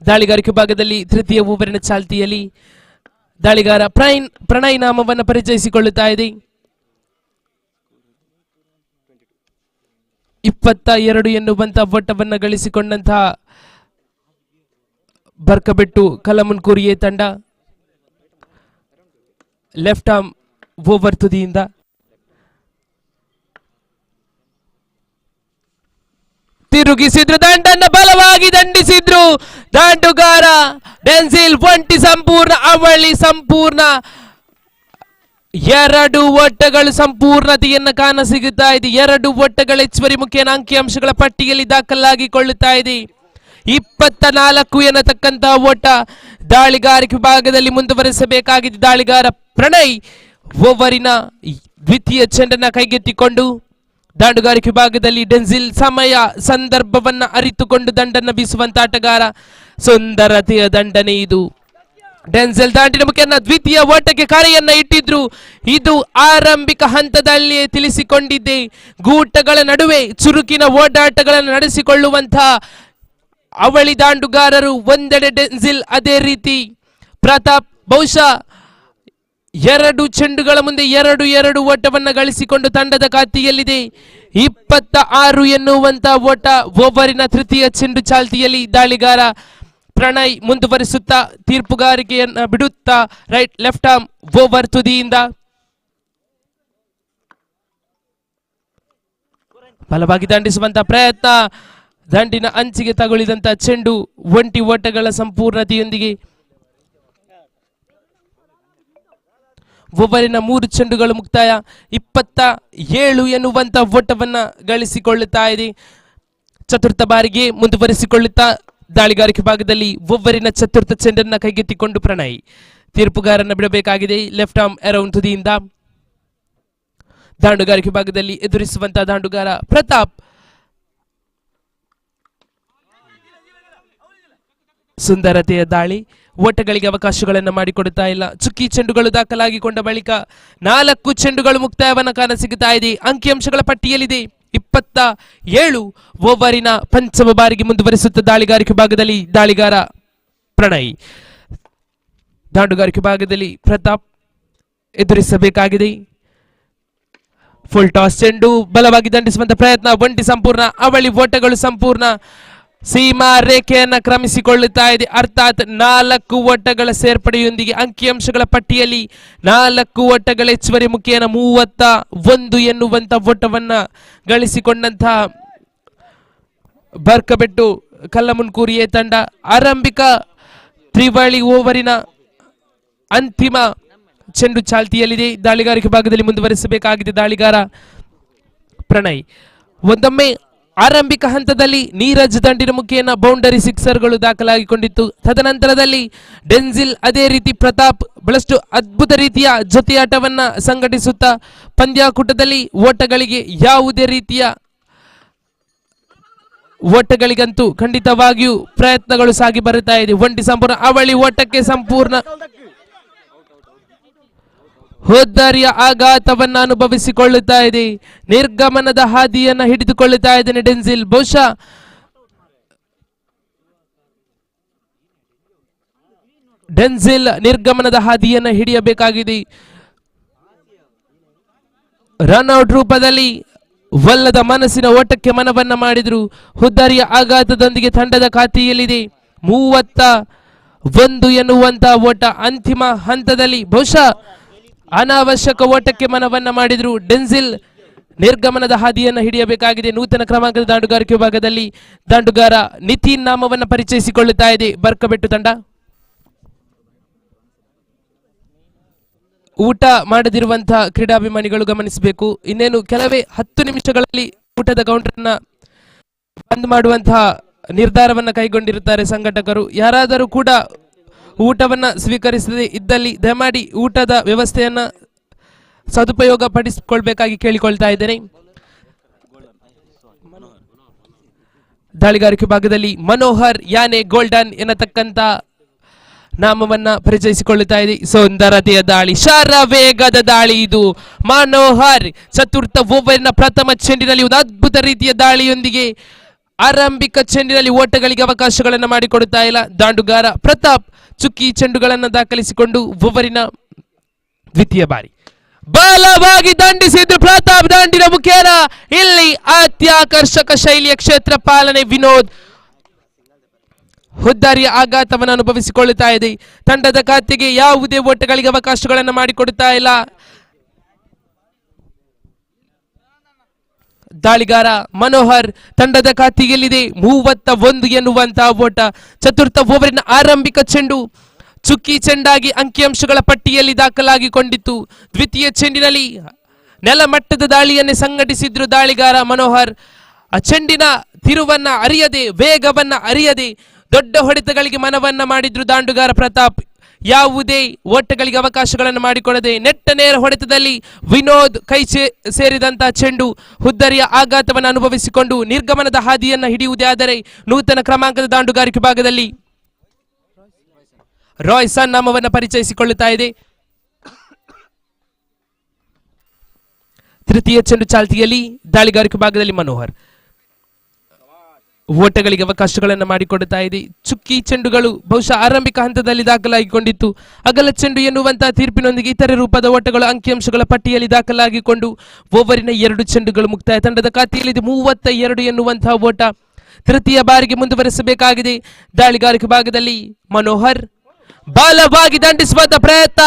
ದಾಳಿಗಾರಿಕೆ ಭಾಗದಲ್ಲಿ ತೃತೀಯ ಓವರಿನ ಚಾಲ್ತಿಯಲ್ಲಿ ದಾಳಿಗಾರ ಪ್ರಣಯ್ ನಾಮವನ್ನು ಪರಿಚಯಿಸಿಕೊಳ್ಳುತ್ತಾ ಇದೆ. 22 ಎನ್ನುವಂತಹ ಓಟವನ್ನು ಗಳಿಸಿಕೊಂಡಂತಹ ಬರ್ಕಬೆಟ್ಟು ಕಲ್ಲಮುನ್ಕೂರಿಯೇ ತಂಡ ಲೆಫ್ಟ್ ಆರ್ಮ್ ಓವರ್ ತುದಿಯಿಂದ ತಿರುಗಿಸಿದ್ರು. ದಂಡನ್ನು ಬಲವಾಗಿ ದಂಡಿಸಿದ್ರು ದಾಂಡುಗಾರ ಡೆನ್ಸಿಲ್. ಒಂಟಿ ಸಂಪೂರ್ಣ, ಅವಳಿ ಸಂಪೂರ್ಣ. 2 ಓಟಗಳು ಸಂಪೂರ್ಣತೆಯನ್ನು ಕಾಣಸಿಗುತ್ತಾ ಇದೆ. 2 ಓಟಗಳ ಹೆಚ್ಚುವರಿ ಮುಖೇನ ಅಂಕಿಅಂಶಗಳ ಪಟ್ಟಿಯಲ್ಲಿ ದಾಖಲಾಗಿಕೊಳ್ಳುತ್ತಾ ಇದೆ. 24 ಎನ್ನತಕ್ಕಂತಹ ಓಟ. ದಾಳಿಗಾರಿಕೆ ವಿಭಾಗದಲ್ಲಿ ಮುಂದುವರಿಸಬೇಕಾಗಿದೆ ದಾಳಿಗಾರ ಪ್ರಣಯ್. ಓವರಿನ ದ್ವಿತೀಯ ಚೆಂಡನ್ನ ಕೈಗೆತ್ತಿಕೊಂಡು ದಾಂಡುಗಾರಿಕೆ ವಿಭಾಗದಲ್ಲಿ ಡೆನ್ಸಿಲ್ ಸಮಯ ಸಂದರ್ಭವನ್ನ ಅರಿತುಕೊಂಡು ದಂಡನ್ನ ಬೀಸುವಂತ ಆಟಗಾರ. ಸುಂದರತೆಯ ದಂಡನೆ ಇದು. ಡೆನ್ಸೆಲ್ ದಾಂಡಿನ ಮುಖೇನ ದ್ವಿತೀಯ ಓಟಕ್ಕೆ ಕರೆಯನ್ನ ಇಟ್ಟಿದ್ರು. ಇದು ಆರಂಭಿಕ ಹಂತದಲ್ಲಿಯೇ ತಿಳಿಸಿಕೊಂಡಿದ್ದೆ. ಗೂಟಗಳ ನಡುವೆ ಚುರುಕಿನ ಓಡಾಟಗಳನ್ನು ನಡೆಸಿಕೊಳ್ಳುವಂತಹ ಅವಳಿ ದಾಂಡುಗಾರರು ಒಂದೆಡೆ ಡೆನ್ಸಿಲ್, ಅದೇ ರೀತಿ ಪ್ರತಾಪ್. ಬಹುಶಃ 2 ಚೆಂಡುಗಳ ಮುಂದೆ 2 ಓಟವನ್ನ ಗಳಿಸಿಕೊಂಡು ತಂಡದ ಖಾತೆಯಲ್ಲಿದೆ. 26 ಎನ್ನುವಂತ ಓಟ. ಓವರಿನ ತೃತೀಯ ಚೆಂಡು ಚಾಲ್ತಿಯಲ್ಲಿ ದಾಳಿಗಾರ ಪ್ರಣಯ್ ಮುಂದುವರಿಸುತ್ತಾ ತೀರ್ಪುಗಾರಿಕೆಯನ್ನ ಬಿಡುತ್ತಾ ರೈಟ್ ಲೆಫ್ಟ್ ಆರ್ಮ್ ಓವರ್ ತುದಿಯಿಂದ ಬಲವಾಗಿ ದಂಡಿಸುವಂತ ಪ್ರಯತ್ನ. ದಂಡಿನ ಅಂಚಿಗೆ ತಗುಲಿದಂತ ಚೆಂಡು 20 ಓಟಗಳ ಸಂಪೂರ್ಣತೆಯೊಂದಿಗೆ ಓವರಿನ 3 ಚೆಂಡುಗಳು ಮುಕ್ತಾಯ. 27 ಎನ್ನುವಂತ ಓಟವನ್ನ ಗಳಿಸಿಕೊಳ್ಳುತ್ತಾ ಇದೆ. ಚತುರ್ಥ ಬಾರಿಗೆ ಮುಂದುವರಿಸಿಕೊಳ್ಳುತ್ತಾ ದಾಳಿಗಾರಿಕೆ ಭಾಗದಲ್ಲಿ ಓವರಿನ ಚತುರ್ಥ ಚೆಂಡನ್ನ ಕೈಗೆತ್ತಿಕೊಂಡು ಪ್ರಣಯ್ ತೀರ್ಪುಗಾರನ್ನ ಬಿಡಬೇಕಾಗಿದೆ. ಲೆಫ್ಟ್ ಆರ್ಮ್ ಅರೌಂಡ್ ತುದಿಯಿಂದ ದಾಂಡುಗಾರಿಕೆ ಭಾಗದಲ್ಲಿ ಎದುರಿಸುವಂತಹ ದಾಂಡುಗಾರ ಪ್ರತಾಪ್. ಸುಂದರತೆಯ ದಾಳಿ, ಓಟಗಳಿಗೆ ಅವಕಾಶಗಳನ್ನು ಮಾಡಿಕೊಡುತ್ತಾ ಇಲ್ಲ. ಚುಕ್ಕಿ ಚೆಂಡುಗಳು ದಾಖಲಾಗಿಕೊಂಡ ಬಳಿಕ 4 ಚೆಂಡುಗಳು ಮುಕ್ತಾಯವನ್ನ ಕಾಣಸಿಗುತ್ತಾ ಇದೆ. ಅಂಕಿಅಂಶಗಳ ಪಟ್ಟಿಯಲ್ಲಿದೆ 27. ಓವರಿನ ಪಂಚಮ ಬಾರಿಗೆ ಮುಂದುವರಿಸುತ್ತ ದಾಳಿಗಾರಿಕೆ ಭಾಗದಲ್ಲಿ ದಾಳಿಗಾರ ಪ್ರಣಯ್. ದಾಂಡುಗಾರಿಕೆ ಭಾಗದಲ್ಲಿ ಪ್ರತಾಪ್ ಎದುರಿಸಬೇಕಾಗಿದೆ. ಫುಲ್ ಟಾಸ್ ಚೆಂಡು ಬಲವಾಗಿ ದಂಡಿಸುವಂತ ಪ್ರಯತ್ನ. ಒಂಟಿ ಸಂಪೂರ್ಣ, ಅವಳಿ ಓಟಗಳು ಸಂಪೂರ್ಣ. ಸೀಮಾ ರೇಖೆಯನ್ನ ಕ್ರಮಿಸಿಕೊಳ್ಳುತ್ತಾ ಇದೆ. ಅರ್ಥಾತ್ 4 ಓಟಗಳ ಸೇರ್ಪಡೆಯೊಂದಿಗೆ ಅಂಕಿಅಂಶಗಳ ಪಟ್ಟಿಯಲ್ಲಿ 4 ಓಟಗಳ ಹೆಚ್ಚುವರಿ ಮುಖೇನ 31 ಎನ್ನುವಂತ ಓಟವನ್ನ ಗಳಿಸಿಕೊಂಡಂತಹ ಬರ್ಕಬೆಟ್ಟು ಕಲ್ಲಮುನ್ಕೂರಿಯೇ ತಂಡ ಆರಂಭಿಕ ತ್ರಿವಳಿ ಓವರಿನ ಅಂತಿಮ ಚೆಂಡು ಚಾಲ್ತಿಯಲ್ಲಿದೆ. ದಾಳಿಗಾರಿಕೆ ಭಾಗದಲ್ಲಿ ಮುಂದುವರಿಸಬೇಕಾಗಿದೆ ದಾಳಿಗಾರ ಪ್ರಣಯ್. ಒಂದೊಮ್ಮೆ ಆರಂಭಿಕ ಹಂತದಲ್ಲಿ ನೀರಜ್ ದಂಡಿನ ಮುಖೇನ ಬೌಂಡರಿ ಸಿಕ್ಸರ್ಗಳು ದಾಖಲಾಗಿಕೊಂಡಿತ್ತು. ತದನಂತರದಲ್ಲಿ ಡೆನ್ಸಿಲ್, ಅದೇ ರೀತಿ ಪ್ರತಾಪ್ ಬಹಳಷ್ಟು ಅದ್ಭುತ ರೀತಿಯ ಜೊತೆಯಾಟವನ್ನ ಸಂಘಟಿಸುತ್ತಾ ಪಂದ್ಯಾಕೂಟದಲ್ಲಿ ಓಟಗಳಿಗೆ ಯಾವುದೇ ರೀತಿಯ ಓಟಗಳಿಗಂತೂ ಖಂಡಿತವಾಗಿಯೂ ಪ್ರಯತ್ನಗಳು ಸಾಗಿ ಬರುತ್ತಾ ಇದೆ. ಒಂಟಿ ಸಂಪೂರ್ಣ, ಅವಳಿ ಓಟಕ್ಕೆ ಸಂಪೂರ್ಣ ಹೋದ್ದಾರಿಯ ಆಘಾತವನ್ನ ಅನುಭವಿಸಿಕೊಳ್ಳುತ್ತಾ ಇದೆ. ನಿರ್ಗಮನದ ಹಾದಿಯನ್ನ ಹಿಡಿದುಕೊಳ್ಳುತ್ತಾ ಇದ್ದಾನೆ ಡೆನ್ಸಿಲ್. ಬಹುಶಃ ಡೆನ್ಸಿಲ್ ನಿರ್ಗಮನದ ಹಾದಿಯನ್ನ ಹಿಡಿಯಬೇಕಾಗಿದೆ. ರನ್ಔಟ್ ರೂಪದಲ್ಲಿ ವಲ್ಲದ ಮನಸ್ಸಿನ ಓಟಕ್ಕೆ ಮನವನ್ನ ಮಾಡಿದ್ರು. ಹುದ್ದಾರಿಯ ಆಘಾತದೊಂದಿಗೆ ತಂಡದ ಖಾತೆಯಲ್ಲಿದೆ 31 ಎನ್ನುವಂತ ಓಟ. ಅಂತಿಮ ಹಂತದಲ್ಲಿ ಬಹುಶಃ ಅನಾವಶ್ಯಕ ಓಟಕ್ಕೆ ಮನವನ್ನ ಮಾಡಿದ್ರು. ಡೆನ್ಸಿಲ್ ನಿರ್ಗಮನದ ಹಾದಿಯನ್ನು ಹಿಡಿಯಬೇಕಾಗಿದೆ. ನೂತನ ಕ್ರಮಾಂಕದ ದಾಂಡುಗಾರಿಕೆ ವಿಭಾಗದಲ್ಲಿ ದಾಂಡುಗಾರ ನಿತಿನ್ ನಾಮವನ್ನ ಪರಿಚಯಿಸಿಕೊಳ್ಳುತ್ತಾ ಇದೆ ಬರ್ಕಬೆಟ್ಟು ತಂಡ. ಊಟ ಮಾಡದಿರುವಂತಹ ಕ್ರೀಡಾಭಿಮಾನಿಗಳು ಗಮನಿಸಬೇಕು. ಇನ್ನೇನು ಕೆಲವೇ 10 ನಿಮಿಷಗಳಲ್ಲಿ ಊಟದ ಕೌಂಟರ್ನ ಬಂದ್ ಮಾಡುವಂತಹ ನಿರ್ಧಾರವನ್ನ ಕೈಗೊಂಡಿರುತ್ತಾರೆ ಸಂಘಟಕರು. ಯಾರಾದರೂ ಕೂಡ ಊಟವನ್ನ ಸ್ವೀಕರಿಸದೆ ಇದ್ದಲ್ಲಿ ದಯಮಾಡಿ ಊಟದ ವ್ಯವಸ್ಥೆಯನ್ನ ಸದುಪಯೋಗ ಪಡಿಸಿಕೊಳ್ಬೇಕಾಗಿ ಕೇಳಿಕೊಳ್ತಾ ಇದ್ದೇನೆ. ದಾಳಿಗಾರಿಕೆ ಭಾಗದಲ್ಲಿ ಮನೋಹರ್ ಯಾನೆ ಗೋಲ್ಡನ್ ಎನ್ನತಕ್ಕಂತ ನಾಮವನ್ನ ಪರಿಚಯಿಸಿಕೊಳ್ಳುತ್ತಾ ಇದೆ. ಸುಂದರತೆಯ ದಾಳಿ, ಶರ ವೇಗದ ದಾಳಿ ಇದು. ಮನೋಹರ್ ಚತುರ್ಥ ಓವರಿನ ಪ್ರಥಮ ಚೆಂಡಿನಲ್ಲಿ ಒಂದು ಅದ್ಭುತ ರೀತಿಯ ದಾಳಿಯೊಂದಿಗೆ ಆರಂಭಿಕ ಚೆಂಡಿನಲ್ಲಿ ಓಟಗಳಿಗೆ ಅವಕಾಶಗಳನ್ನು ಮಾಡಿಕೊಡುತ್ತಾ ಇಲ್ಲ ದಾಂಡುಗಾರ ಪ್ರತಾಪ್. ಚುಕ್ಕಿ ಚೆಂಡುಗಳನ್ನು ದಾಖಲಿಸಿಕೊಂಡು ಓವರಿನ ದ್ವಿತೀಯ ಬಾರಿ ಬಲವಾಗಿ ದಂಡಿಸಿದ್ರು ಪ್ರತಾಪ್ ದಾಂಡಿನ ಮುಖೇನ. ಇಲ್ಲಿ ಅತ್ಯಾಕರ್ಷಕ ಶೈಲಿಯ ಕ್ಷೇತ್ರ ಪಾಲನೆ ವಿನೋದ್. ಹುದ್ದಾರಿಯ ಆಘಾತವನ್ನು ಅನುಭವಿಸಿಕೊಳ್ಳುತ್ತಾ ಇದೆ. ತಂಡದ ಖಾತೆಗೆ ಯಾವುದೇ ಓಟಗಳಿಗೆ ಅವಕಾಶಗಳನ್ನು ಮಾಡಿಕೊಡುತ್ತಾ ಇಲ್ಲ ದಾಳಿಗಾರ ಮನೋಹರ್. ತಂಡದ ಖಾತೆಯಲ್ಲಿದೆ 31 ಎನ್ನುವಂತಹ ಓಟ. ಚತುರ್ಥ ಓವರಿನ ಆರಂಭಿಕ ಚೆಂಡು ಚುಕ್ಕಿ ಚೆಂಡಾಗಿ ಅಂಕಿಅಂಶಗಳ ಪಟ್ಟಿಯಲ್ಲಿ ದಾಖಲಾಗಿಕೊಂಡಿತ್ತು. ದ್ವಿತೀಯ ಚೆಂಡಿನಲ್ಲಿ ನೆಲಮಟ್ಟದ ದಾಳಿಯನ್ನೇ ಸಂಘಟಿಸಿದ್ರು ದಾಳಿಗಾರ ಮನೋಹರ್. ಆ ಚೆಂಡಿನ ತಿರುವನ್ನ ಅರಿಯದೆ, ವೇಗವನ್ನ ಅರಿಯದೆ ದೊಡ್ಡ ಹೊಡೆತಗಳಿಗೆ ಮನವನ್ನ ಮಾಡಿದ್ರು ದಾಂಡುಗಾರ ಪ್ರತಾಪ್. ಯಾವುದೇ ಓಟಗಳಿಗೆ ಅವಕಾಶಗಳನ್ನು ಮಾಡಿಕೊಡದೆ ನೆಟ್ಟ ನೇರ ಹೊಡೆತದಲ್ಲಿ ವಿನೋದ್ ಕೈ ಸೇರಿದಂತಹ ಚೆಂಡು ಹುದ್ದರಿಯ ಆಘಾತವನ್ನು ಅನುಭವಿಸಿಕೊಂಡು ನಿರ್ಗಮನದ ಹಾದಿಯನ್ನು ಹಿಡಿಯುವುದೇ ಆದರೆ ನೂತನ ಕ್ರಮಾಂಕದ ದಾಂಡುಗಾರಿಕೆ ಭಾಗದಲ್ಲಿ ರಾಯ್ಸನ್ ನಾಮವನ್ನು ಪರಿಚಯಿಸಿಕೊಳ್ಳುತ್ತಾ ಇದೆ. ತೃತೀಯ ಚೆಂಡು ಚಾಲ್ತಿಯಲ್ಲಿ ದಾಳಿಗಾರಿಕೆ ಭಾಗದಲ್ಲಿ ಮನೋಹರ್ ಓಟಗಳಿಗೆ ಅವಕಾಶಗಳನ್ನು ಮಾಡಿಕೊಡುತ್ತಾ ಇದೆ. ಚುಕ್ಕಿ ಚೆಂಡುಗಳು ಬಹುಶಃ ಆರಂಭಿಕ ಹಂತದಲ್ಲಿ ದಾಖಲಾಗಿಕೊಂಡಿತ್ತು. ಅಗಲ ಚೆಂಡು ಎನ್ನುವಂತಹ ತೀರ್ಪಿನೊಂದಿಗೆ ಇತರೆ ರೂಪದ ಓಟಗಳು ಅಂಕಿಅಂಶಗಳ ಪಟ್ಟಿಯಲ್ಲಿ ದಾಖಲಾಗಿಕೊಂಡು ಓವರಿನ 2 ಚೆಂಡುಗಳು ಮುಕ್ತಾಯ. ತಂಡದ ಖಾತೆಯಲ್ಲಿ 32 ಎನ್ನುವಂತಹ ಓಟ ತೃತೀಯ ಬಾರಿಗೆ ಮುಂದುವರೆಸಬೇಕಾಗಿದೆ. ದಾಳಿಗಾರಿಕೆ ಭಾಗದಲ್ಲಿ ಮನೋಹರ್ ಬಾಲವಾಗಿ ದಂಡಿಸುವಂತ ಪ್ರಯತ್ನ,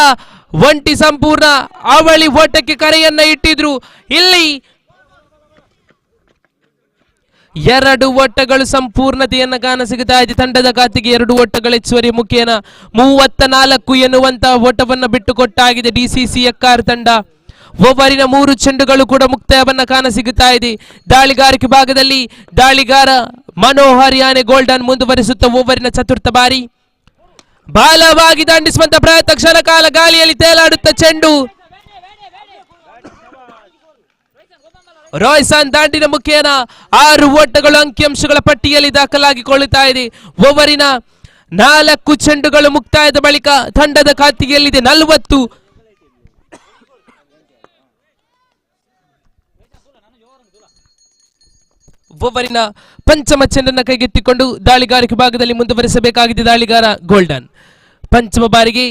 ಒಂಟಿ ಸಂಪೂರ್ಣ ಅವಳಿ ಓಟಕ್ಕೆ ಕರೆಯನ್ನ ಇಟ್ಟಿದ್ರು. ಇಲ್ಲಿ 2 ಓಟಗಳು ಸಂಪೂರ್ಣತೆಯನ್ನ ಕಾಣ ಸಿಗುತ್ತಾ ಇದೆ. ತಂಡದ ಖಾತೆಗೆ 2 ಓಟಗಳ ಹೆಚ್ಚುವರಿ ಮುಖೇನ 34 ಎನ್ನುವಂತಹ ಓಟವನ್ನ ಬಿಟ್ಟುಕೊಟ್ಟಾಗಿದೆ ಡಿಸಿಸಿ ಎಕ್ಕಾರ್ ತಂಡ. ಓವರಿನ 3 ಚೆಂಡುಗಳು ಕೂಡ ಮುಕ್ತಾಯವನ್ನ ಕಾಣ ಸಿಗುತ್ತಾ ಇದೆ. ದಾಳಿಗಾರಿಕೆ ಭಾಗದಲ್ಲಿ ದಾಳಿಗಾರ ಮನೋಹರ್ ಯಾನೆ ಗೋಲ್ಡನ್ ಮುಂದುವರಿಸುತ್ತ ಓವರಿನ ಚತುರ್ಥ ಬಾರಿ ಬಾಲವಾಗಿ ದಂಡಿಸುವಂತ ಪ್ರಯತ್ನ, ಕ್ಷಣ ಕಾಲ ಗಾಳಿಯಲ್ಲಿ ತೇಲಾಡುತ್ತ ಚೆಂಡು ರಾಯ್ಸನ್ ದಾಂಡಿನ ಮುಖೇನ 6 ಓಟಗಳು ಅಂಕಿಅಂಶಗಳ ಪಟ್ಟಿಯಲ್ಲಿ ದಾಖಲಾಗಿಕೊಳ್ಳುತ್ತಾ ಇದೆ. ಓವರಿನ 4 ಚೆಂಡುಗಳು ಮುಕ್ತಾಯದ ಬಳಿಕ ತಂಡದ ಖಾತೆಯಲ್ಲಿದೆ 40. ಓವರಿನ ಪಂಚಮ ಚೆಂಡನ್ನು ಕೈಗೆತ್ತಿಕೊಂಡು ದಾಳಿಗಾರಿಕೆ ಭಾಗದಲ್ಲಿ ಮುಂದುವರಿಸಬೇಕಾಗಿದೆ ದಾಳಿಗಾರ ಗೋಲ್ಡನ್. ಪಂಚಮ ಬಾರಿಗೆ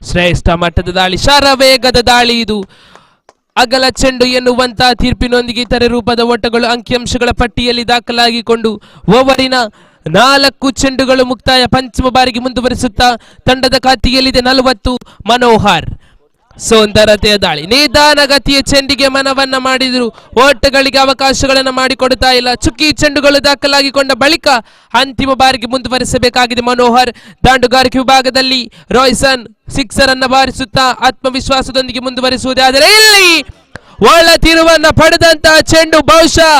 ಶ್ರೇಷ್ಠ ಮಟ್ಟದ ದಾಳಿ, ಶರವೇಗದ ದಾಳಿ. ಇದು ಅಗಲ ಚೆಂಡು ಎನ್ನುವಂತಹ ತೀರ್ಪಿನೊಂದಿಗೆ ಇತರೆ ರೂಪದ ಓಟಗಳು ಅಂಕಿಅಂಶಗಳ ಪಟ್ಟಿಯಲ್ಲಿ ದಾಖಲಾಗಿಕೊಂಡು ಓವರಿನ 4 ಚೆಂಡುಗಳು ಮುಕ್ತಾಯ. ಪಂಚಮ ಬಾರಿಗೆ ಮುಂದುವರಿಸುತ್ತಾ ತಂಡದ ಖಾತೆಯಲ್ಲಿದೆ 40. ಮನೋಹರ್ ಸೌಂದರತೆಯ ದಾಳಿ, ನಿಧಾನಗತಿಯ ಚೆಂಡಿಗೆ ಮನವನ್ನ ಮಾಡಿದ್ರು. ಓಟಗಳಿಗೆ ಅವಕಾಶಗಳನ್ನು ಮಾಡಿಕೊಡ್ತಾ ಇಲ್ಲ. ಚುಕ್ಕಿ ಚೆಂಡುಗಳು ದಾಖಲಾಗಿಕೊಂಡ ಬಳಿಕ ಅಂತಿಮ ಬಾರಿಗೆ ಮುಂದುವರಿಸಬೇಕಾಗಿದೆ ಮನೋಹರ್. ದಾಂಡುಗಾರಿಕೆ ವಿಭಾಗದಲ್ಲಿ ರಾಯ್ಸನ್ ಸಿಕ್ಸರ್ ಅನ್ನ ಬಾರಿಸುತ್ತಾ ಆತ್ಮವಿಶ್ವಾಸದೊಂದಿಗೆ ಮುಂದುವರಿಸುವುದಾದರೆ ಇಲ್ಲಿ ಒಳ ತಿರುವನ್ನ ಪಡೆದಂತಹ ಚೆಂಡು ಬಹುಶಃ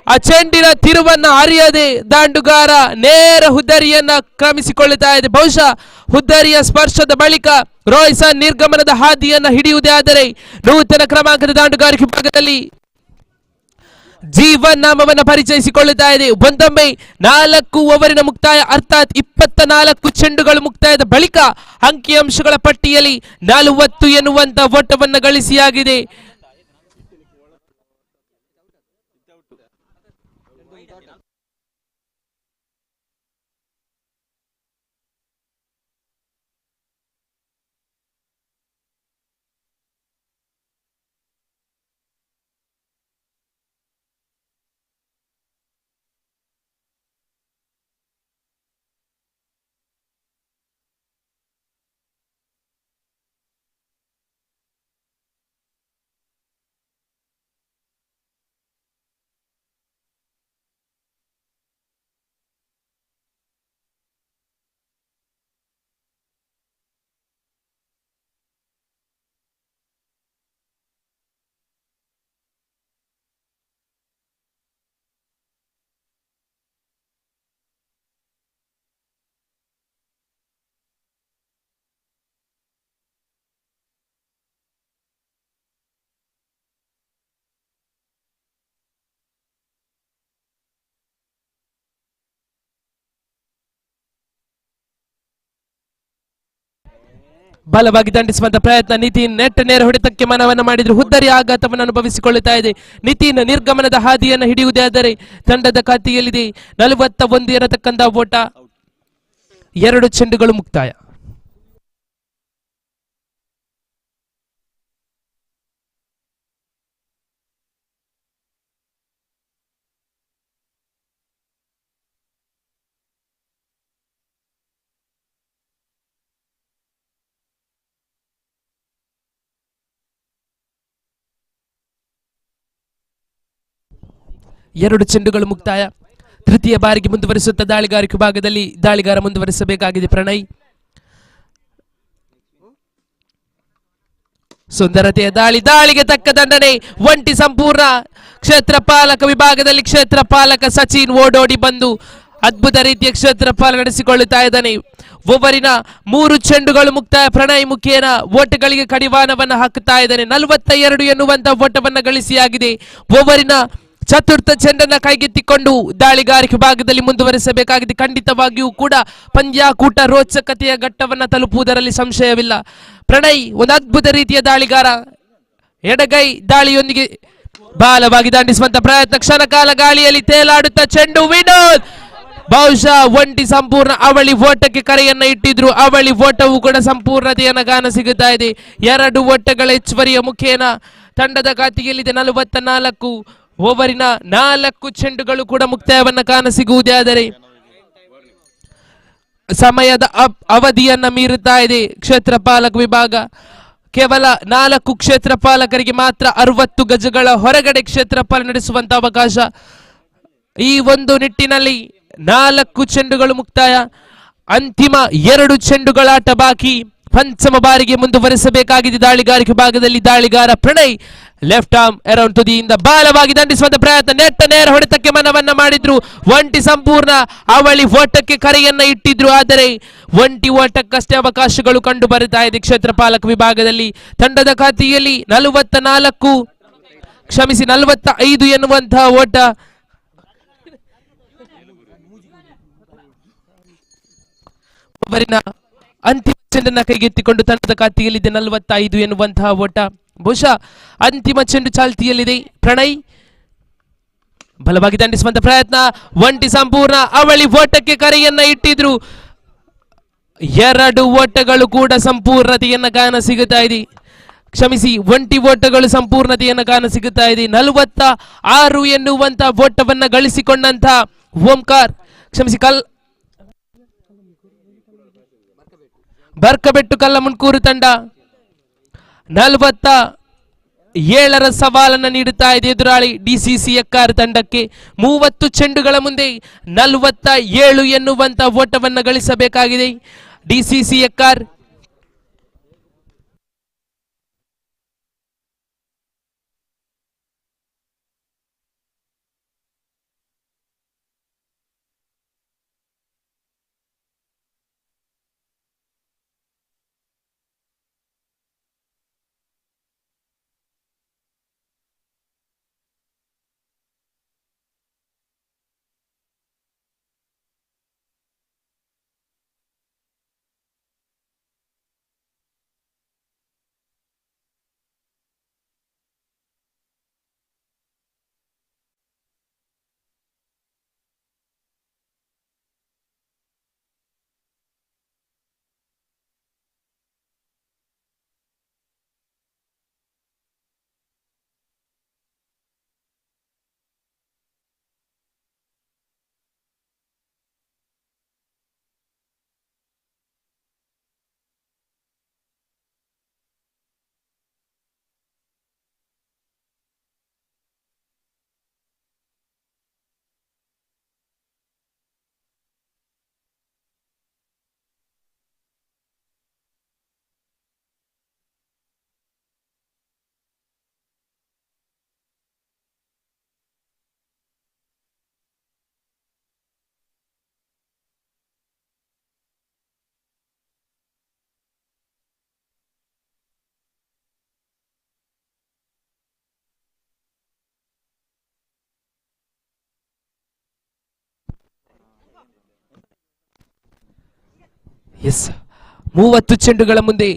ಆ ಚೆಂಡಿನ ತಿರುವನ್ನ ಅರಿಯದೆ ದಾಂಡುಗಾರ ನೇರ ಹುದ್ದರಿಯನ್ನ ಕ್ರಮಿಸಿಕೊಳ್ಳುತ್ತಾ ಇದೆ. ಬಹುಶಃ ಹುದ್ದರಿಯ ಸ್ಪರ್ಶದ ಬಳಿಕ ರಾಯ್ಸನ್ ನಿರ್ಗಮನದ ಹಾದಿಯನ್ನ ಹಿಡಿಯುವುದೇ ಆದರೆ ನೂತನ ಕ್ರಮಾಂಕದ ದಾಂಡುಗಾರಿಕೆ ಭಾಗದಲ್ಲಿ ಜೀವನ್ ನಾಮವನ್ನ ಪರಿಚಯಿಸಿಕೊಳ್ಳುತ್ತಾ ಇದೆ. ಒಂದೊಮ್ಮೆ 4 ಓವರಿನ ಮುಕ್ತಾಯ ಅರ್ಥಾತ್ 24 ಚೆಂಡುಗಳು ಮುಕ್ತಾಯದ ಬಳಿಕ ಅಂಕಿಅಂಶಗಳ ಪಟ್ಟಿಯಲ್ಲಿ 40 ಎನ್ನುವಂತ ಓಟವನ್ನ ಗಳಿಸಿಯಾಗಿದೆ. ಬಲವಾಗಿ ದಂಡಿಸುವಂತ ಪ್ರಯತ್ನ, ನಿತಿನ್ ನೆಟ್ ನೇರ ಹೊಡೆತಕ್ಕೆ ಮನವನ್ನ ಮಾಡಿದ್ರು. ಹುದ್ದರಿ ಆಘಾತವನ್ನು ಅನುಭವಿಸಿಕೊಳ್ಳುತ್ತಾ ಇದೆ. ನಿತಿನ್ ನಿರ್ಗಮನದ ಹಾದಿಯನ್ನು ಹಿಡಿಯುವುದೇ ಆದರೆ ತಂಡದ ಖಾತೆಯಲ್ಲಿದೆ 41 ಇರತಕ್ಕಂತ ಓಟ. 2 ಚೆಂಡುಗಳು ಮುಕ್ತಾಯ. ಎರಡು ಚೆಂಡುಗಳು ಮುಕ್ತಾಯ. ತೃತೀಯ ಬಾರಿಗೆ ಮುಂದುವರಿಸುತ್ತ ದಾಳಿಗಾರಿಕೆ ಭಾಗದಲ್ಲಿ ದಾಳಿಗಾರ ಮುಂದುವರಿಸಬೇಕಾಗಿದೆ ಪ್ರಣಯ್. ಸುಂದರತೆಯ ದಾಳಿ, ದಾಳಿಗೆ ತಕ್ಕ ದಂಡನೆ. ಒಂಟಿ ಸಂಪೂರ್ಣ. ಕ್ಷೇತ್ರ ಪಾಲಕ ವಿಭಾಗದಲ್ಲಿ ಕ್ಷೇತ್ರ ಪಾಲಕ ಸಚಿನ್ ಓಡೋಡಿ ಬಂದು ಅದ್ಭುತ ರೀತಿಯ ಕ್ಷೇತ್ರ ಪಾಲ ನಡೆಸಿಕೊಳ್ಳುತ್ತಾ ಇದ್ದಾನೆ. ಓವರಿನ 3 ಚೆಂಡುಗಳು ಮುಕ್ತಾಯ. ಪ್ರಣಯ್ ಮುಖೇನ ಓಟಗಳಿಗೆ ಕಡಿವಾಣವನ್ನು ಹಾಕುತ್ತಾ ಇದ್ದಾನೆ. 42 ಎನ್ನುವಂತ ಓಟವನ್ನು ಗಳಿಸಿಯಾಗಿದೆ. ಓವರಿನ ಚತುರ್ಥ ಚೆಂಡನ್ನ ಕೈಗೆತ್ತಿಕೊಂಡು ದಾಳಿಗಾರಿಕೆ ಭಾಗದಲ್ಲಿ ಮುಂದುವರಿಸಬೇಕಾಗಿದೆ. ಖಂಡಿತವಾಗಿಯೂ ಕೂಡ ಪಂದ್ಯಾಕೂಟ ರೋಚಕತೆಯ ಘಟ್ಟವನ್ನ ತಲುಪುವುದರಲ್ಲಿ ಸಂಶಯವಿಲ್ಲ. ಪ್ರಣಯ್ ಒಂದು ಅದ್ಭುತ ರೀತಿಯ ದಾಳಿಗಾರ, ಎಡಗೈ ದಾಳಿಯೊಂದಿಗೆ ಬಾಲವಾಗಿ ದಂಡಿಸುವಂತ ಪ್ರಯತ್ನ, ಕ್ಷಣಕಾಲ ಗಾಳಿಯಲ್ಲಿ ತೇಲಾಡುತ್ತಾ ಚೆಂಡು ವಿನೋದ್, ಬಹುಶಃ ಒಂಟಿ ಸಂಪೂರ್ಣ ಅವಳಿ ಓಟಕ್ಕೆ ಕರೆಯನ್ನ ಇಟ್ಟಿದ್ರು. ಅವಳಿ ಓಟವು ಕೂಡ ಸಂಪೂರ್ಣತೆಯನ್ನ ಕಾಣ ಸಿಗುತ್ತಾ ಇದೆ. 2 ಓಟಗಳ ಹೆಚ್ಚುವರಿಯ ಮುಖೇನ ತಂಡದ ಖಾತೆಯಲ್ಲಿದೆ 44. ಓವರಿನ 4 ಚೆಂಡುಗಳು ಕೂಡ ಮುಕ್ತಾಯವನ್ನ ಕಾಣ ಸಿಗುವುದೇ ಆದರೆ ಸಮಯದ ಅವಧಿಯನ್ನ ಮೀರುತ್ತಾ ಇದೆ ಕ್ಷೇತ್ರಪಾಲಕ ವಿಭಾಗ. ಕೇವಲ 4 ಕ್ಷೇತ್ರಪಾಲಕರಿಗೆ ಮಾತ್ರ 60 ಗಜಗಳ ಹೊರಗಡೆ ಕ್ಷೇತ್ರಪಾಲ ನಡೆಸುವಂತ ಅವಕಾಶ. ಈ ಒಂದು ನಿಟ್ಟಿನಲ್ಲಿ 4 ಚೆಂಡುಗಳು ಮುಕ್ತಾಯ, ಅಂತಿಮ 2 ಚೆಂಡುಗಳಾಟ ಬಾಕಿ. ಪಂಚಮ ಬಾರಿಗೆ ಮುಂದುವರಿಸಬೇಕಾಗಿದೆ ದಾಳಿಗಾರಿಕೆ ಭಾಗದಲ್ಲಿ. ದಾಳಿಗಾರ ಪ್ರಣಯ್ ಲೆಫ್ಟ್ ಆರ್ಮ್ ಅರೌಂಡ್ ತುದಿಯಿಂದ ಬಾಲವಾಗಿ ದಂಡಿಸುವಂತ ಪ್ರಯತ್ನ, ನೆಟ್ಟ ನೇರ ಹೊಡೆತಕ್ಕೆ ಮನವನ್ನ ಮಾಡಿದ್ರು. ಒಂಟಿ ಸಂಪೂರ್ಣ ಅವಳಿ ಓಟಕ್ಕೆ ಕರೆಯನ್ನ ಇಟ್ಟಿದ್ರು, ಆದರೆ ಒಂಟಿ ಓಟಕ್ಕಷ್ಟೇ ಅವಕಾಶಗಳು ಕಂಡು ಬರುತ್ತಾ ಇದೆ ಕ್ಷೇತ್ರಪಾಲಕ ವಿಭಾಗದಲ್ಲಿ. ತಂಡದ ಖಾತೆಯಲ್ಲಿ 45 ಎನ್ನುವಂತಹ ಓಟ. ಓವರಿನ ಅಂತಿಮ ಚೆಂಡನ್ನ ಕೈಗೆತ್ತಿಕೊಂಡು ತಂಡದ ಖಾತೆಯಲ್ಲಿದೆ 45 ಎನ್ನುವಂತಹ ಓಟ. ಬಹುಶಃ ಅಂತಿಮ ಚೆಂಡು ಚಾಲ್ತಿಯಲ್ಲಿದೆ. ಪ್ರಣಯ್ ಬಲವಾಗಿ ದಂಡಿಸುವಂತ ಪ್ರಯತ್ನ, ಒಂಟಿ ಸಂಪೂರ್ಣ ಅವಳಿ ಓಟಕ್ಕೆ ಕರೆಯನ್ನ ಇಟ್ಟಿದ್ರು. 2 ಓಟಗಳು ಕೂಡ ಸಂಪೂರ್ಣತೆಯನ್ನ ಕಾಣ ಸಿಗುತ್ತಾ ಇದೆ. ಕ್ಷಮಿಸಿ, ಒಂಟಿ ಓಟಗಳು ಸಂಪೂರ್ಣತೆಯನ್ನ ಕಾಣ ಸಿಗುತ್ತಾ ಇದೆ. 46 ಎನ್ನುವಂತ ಓಟವನ್ನ ಗಳಿಸಿಕೊಂಡಂತ ಓಂಕಾರ್, ಕ್ಷಮಿಸಿ, ಬರ್ಕಬೆಟ್ಟು ಕಲ್ಲಮುನ್ಕೂರು ತಂಡ 47 ಸವಾಲನ್ನು ನೀಡುತ್ತಾ ಇದೆ ಎದುರಾಳಿ ಡಿಸಿಸಿ ಎಕ್ಕಾರ್ ತಂಡಕ್ಕೆ. 30 ಚೆಂಡುಗಳ ಮುಂದೆ 47 ಎನ್ನುವಂತ ಓಟವನ್ನು ಗಳಿಸಬೇಕಾಗಿದೆ ಡಿಸಿಸಿ ಎಕ್ಕಾರ್. ಎಸ್ 30 ಚೆಂಡುಗಳ ಮುಂದೆ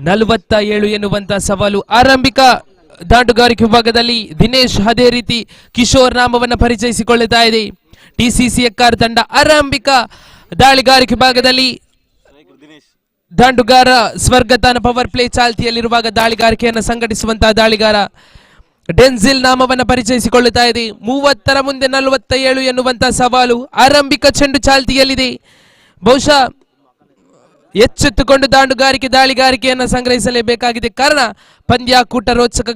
47 ಎನ್ನುವಂತ ಸವಾಲು. ಆರಂಭಿಕ ದಾಂಡುಗಾರಿಕೆ ವಿಭಾಗದಲ್ಲಿ ದಿನೇಶ್ ಅದೇ ರೀತಿ ಕಿಶೋರ್ ನಾಮವನ್ನು ಪರಿಚಯಿಸಿಕೊಳ್ಳುತ್ತಾ ಇದೆ ಡಿಸಿಸಿ ಎಕ್ಕಾರ್ ತಂಡ. ಆರಂಭಿಕ ದಾಳಿಗಾರಿಕೆ ವಿಭಾಗದಲ್ಲಿ ದಾಂಡುಗಾರ ಸ್ವರ್ಗತಾನ ಪವರ್ ಪ್ಲೇ ಚಾಲ್ತಿಯಲ್ಲಿರುವಾಗ ದಾಳಿಗಾರಿಕೆಯನ್ನು ಸಂಘಟಿಸುವಂತಹ ದಾಳಿಗಾರ ಡೆನ್ಸಿಲ್ ನಾಮವನ್ನು ಪರಿಚಯಿಸಿಕೊಳ್ಳುತ್ತಾ ಇದೆ. 30ರ ಮುಂದೆ 47 ಎನ್ನುವಂತಹ ಸವಾಲು. ಆರಂಭಿಕ ಚೆಂಡು ಚಾಲ್ತಿಯಲ್ಲಿದೆ. ಬಹುಶಃ ಎಚ್ಚೆತ್ತುಕೊಂಡು ದಾಳಿಗಾರಿಕೆಯನ್ನು ಸಂಗ್ರಹಿಸಲೇಬೇಕಾಗಿದೆ, ಕಾರಣ ಪಂದ್ಯಾಕೂಟ ರೋಚಕ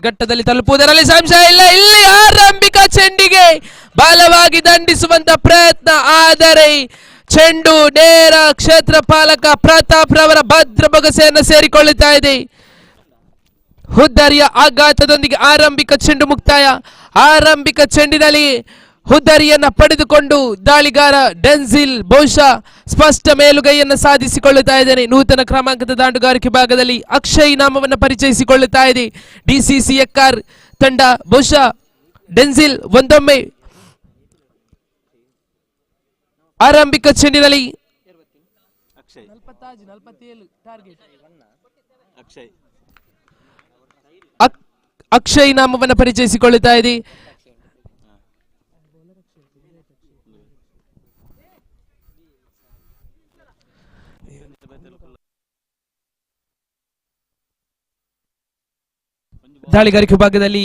ಘಟ್ಟದಲ್ಲಿ ತಲುಪುವುದರಲ್ಲಿ ಸಂಶಯ ಇಲ್ಲ. ಇಲ್ಲಿ ಆರಂಭಿಕ ಚೆಂಡಿಗೆ ಬಾಲವಾಗಿ ದಂಡಿಸುವಂತ ಪ್ರಯತ್ನ, ಆದರೆ ಚೆಂಡು ನೇರ ಕ್ಷೇತ್ರಪಾಲಕ ಪ್ರತಾಪ್ ರವರ ಭದ್ರ ಬೊಗಸೆಯನ್ನು ಸೇರಿಕೊಳ್ಳುತ್ತಾ ಇದೆ. ಹುದ್ದರಿಯ ಆಘಾತದೊಂದಿಗೆ ಆರಂಭಿಕ ಚೆಂಡು ಮುಕ್ತಾಯ. ಆರಂಭಿಕ ಚೆಂಡಿನಲ್ಲಿ ಹುದ್ದರಿಯನ್ನ ಪಡೆದುಕೊಂಡು ದಾಳಿಗಾರ ಡೆನ್ಸಿಲ್ ಬಹುಶಃ ಸ್ಪಷ್ಟ ಮೇಲುಗೈಯನ್ನು ಸಾಧಿಸಿಕೊಳ್ಳುತ್ತಾ ಇದ್ದೇನೆ. ನೂತನ ಕ್ರಮಾಂಕದ ದಾಂಡುಗಾರಿಕೆ ಭಾಗದಲ್ಲಿ ಅಕ್ಷಯ್ ನಾಮವನ್ನು ಪರಿಚಯಿಸಿಕೊಳ್ಳುತ್ತಾ ಇದೆ ಡಿಸಿಸಿ ಎಕ್ಕಾರ್ ತಂಡ. ಬಹುಶಃ ಡೆನ್ಸಿಲ್ ಒಂದೊಮ್ಮೆ ಆರಂಭಿಕ ಚೆಂಡಿನಲ್ಲಿ ಅಕ್ಷಯ್ ನಾಮವನ್ನು ಪರಿಚಯಿಸಿಕೊಳ್ಳುತ್ತಾ ಇದೆ. ದಾಳಿಗಾರಿಕೆ ವಿಭಾಗದಲ್ಲಿ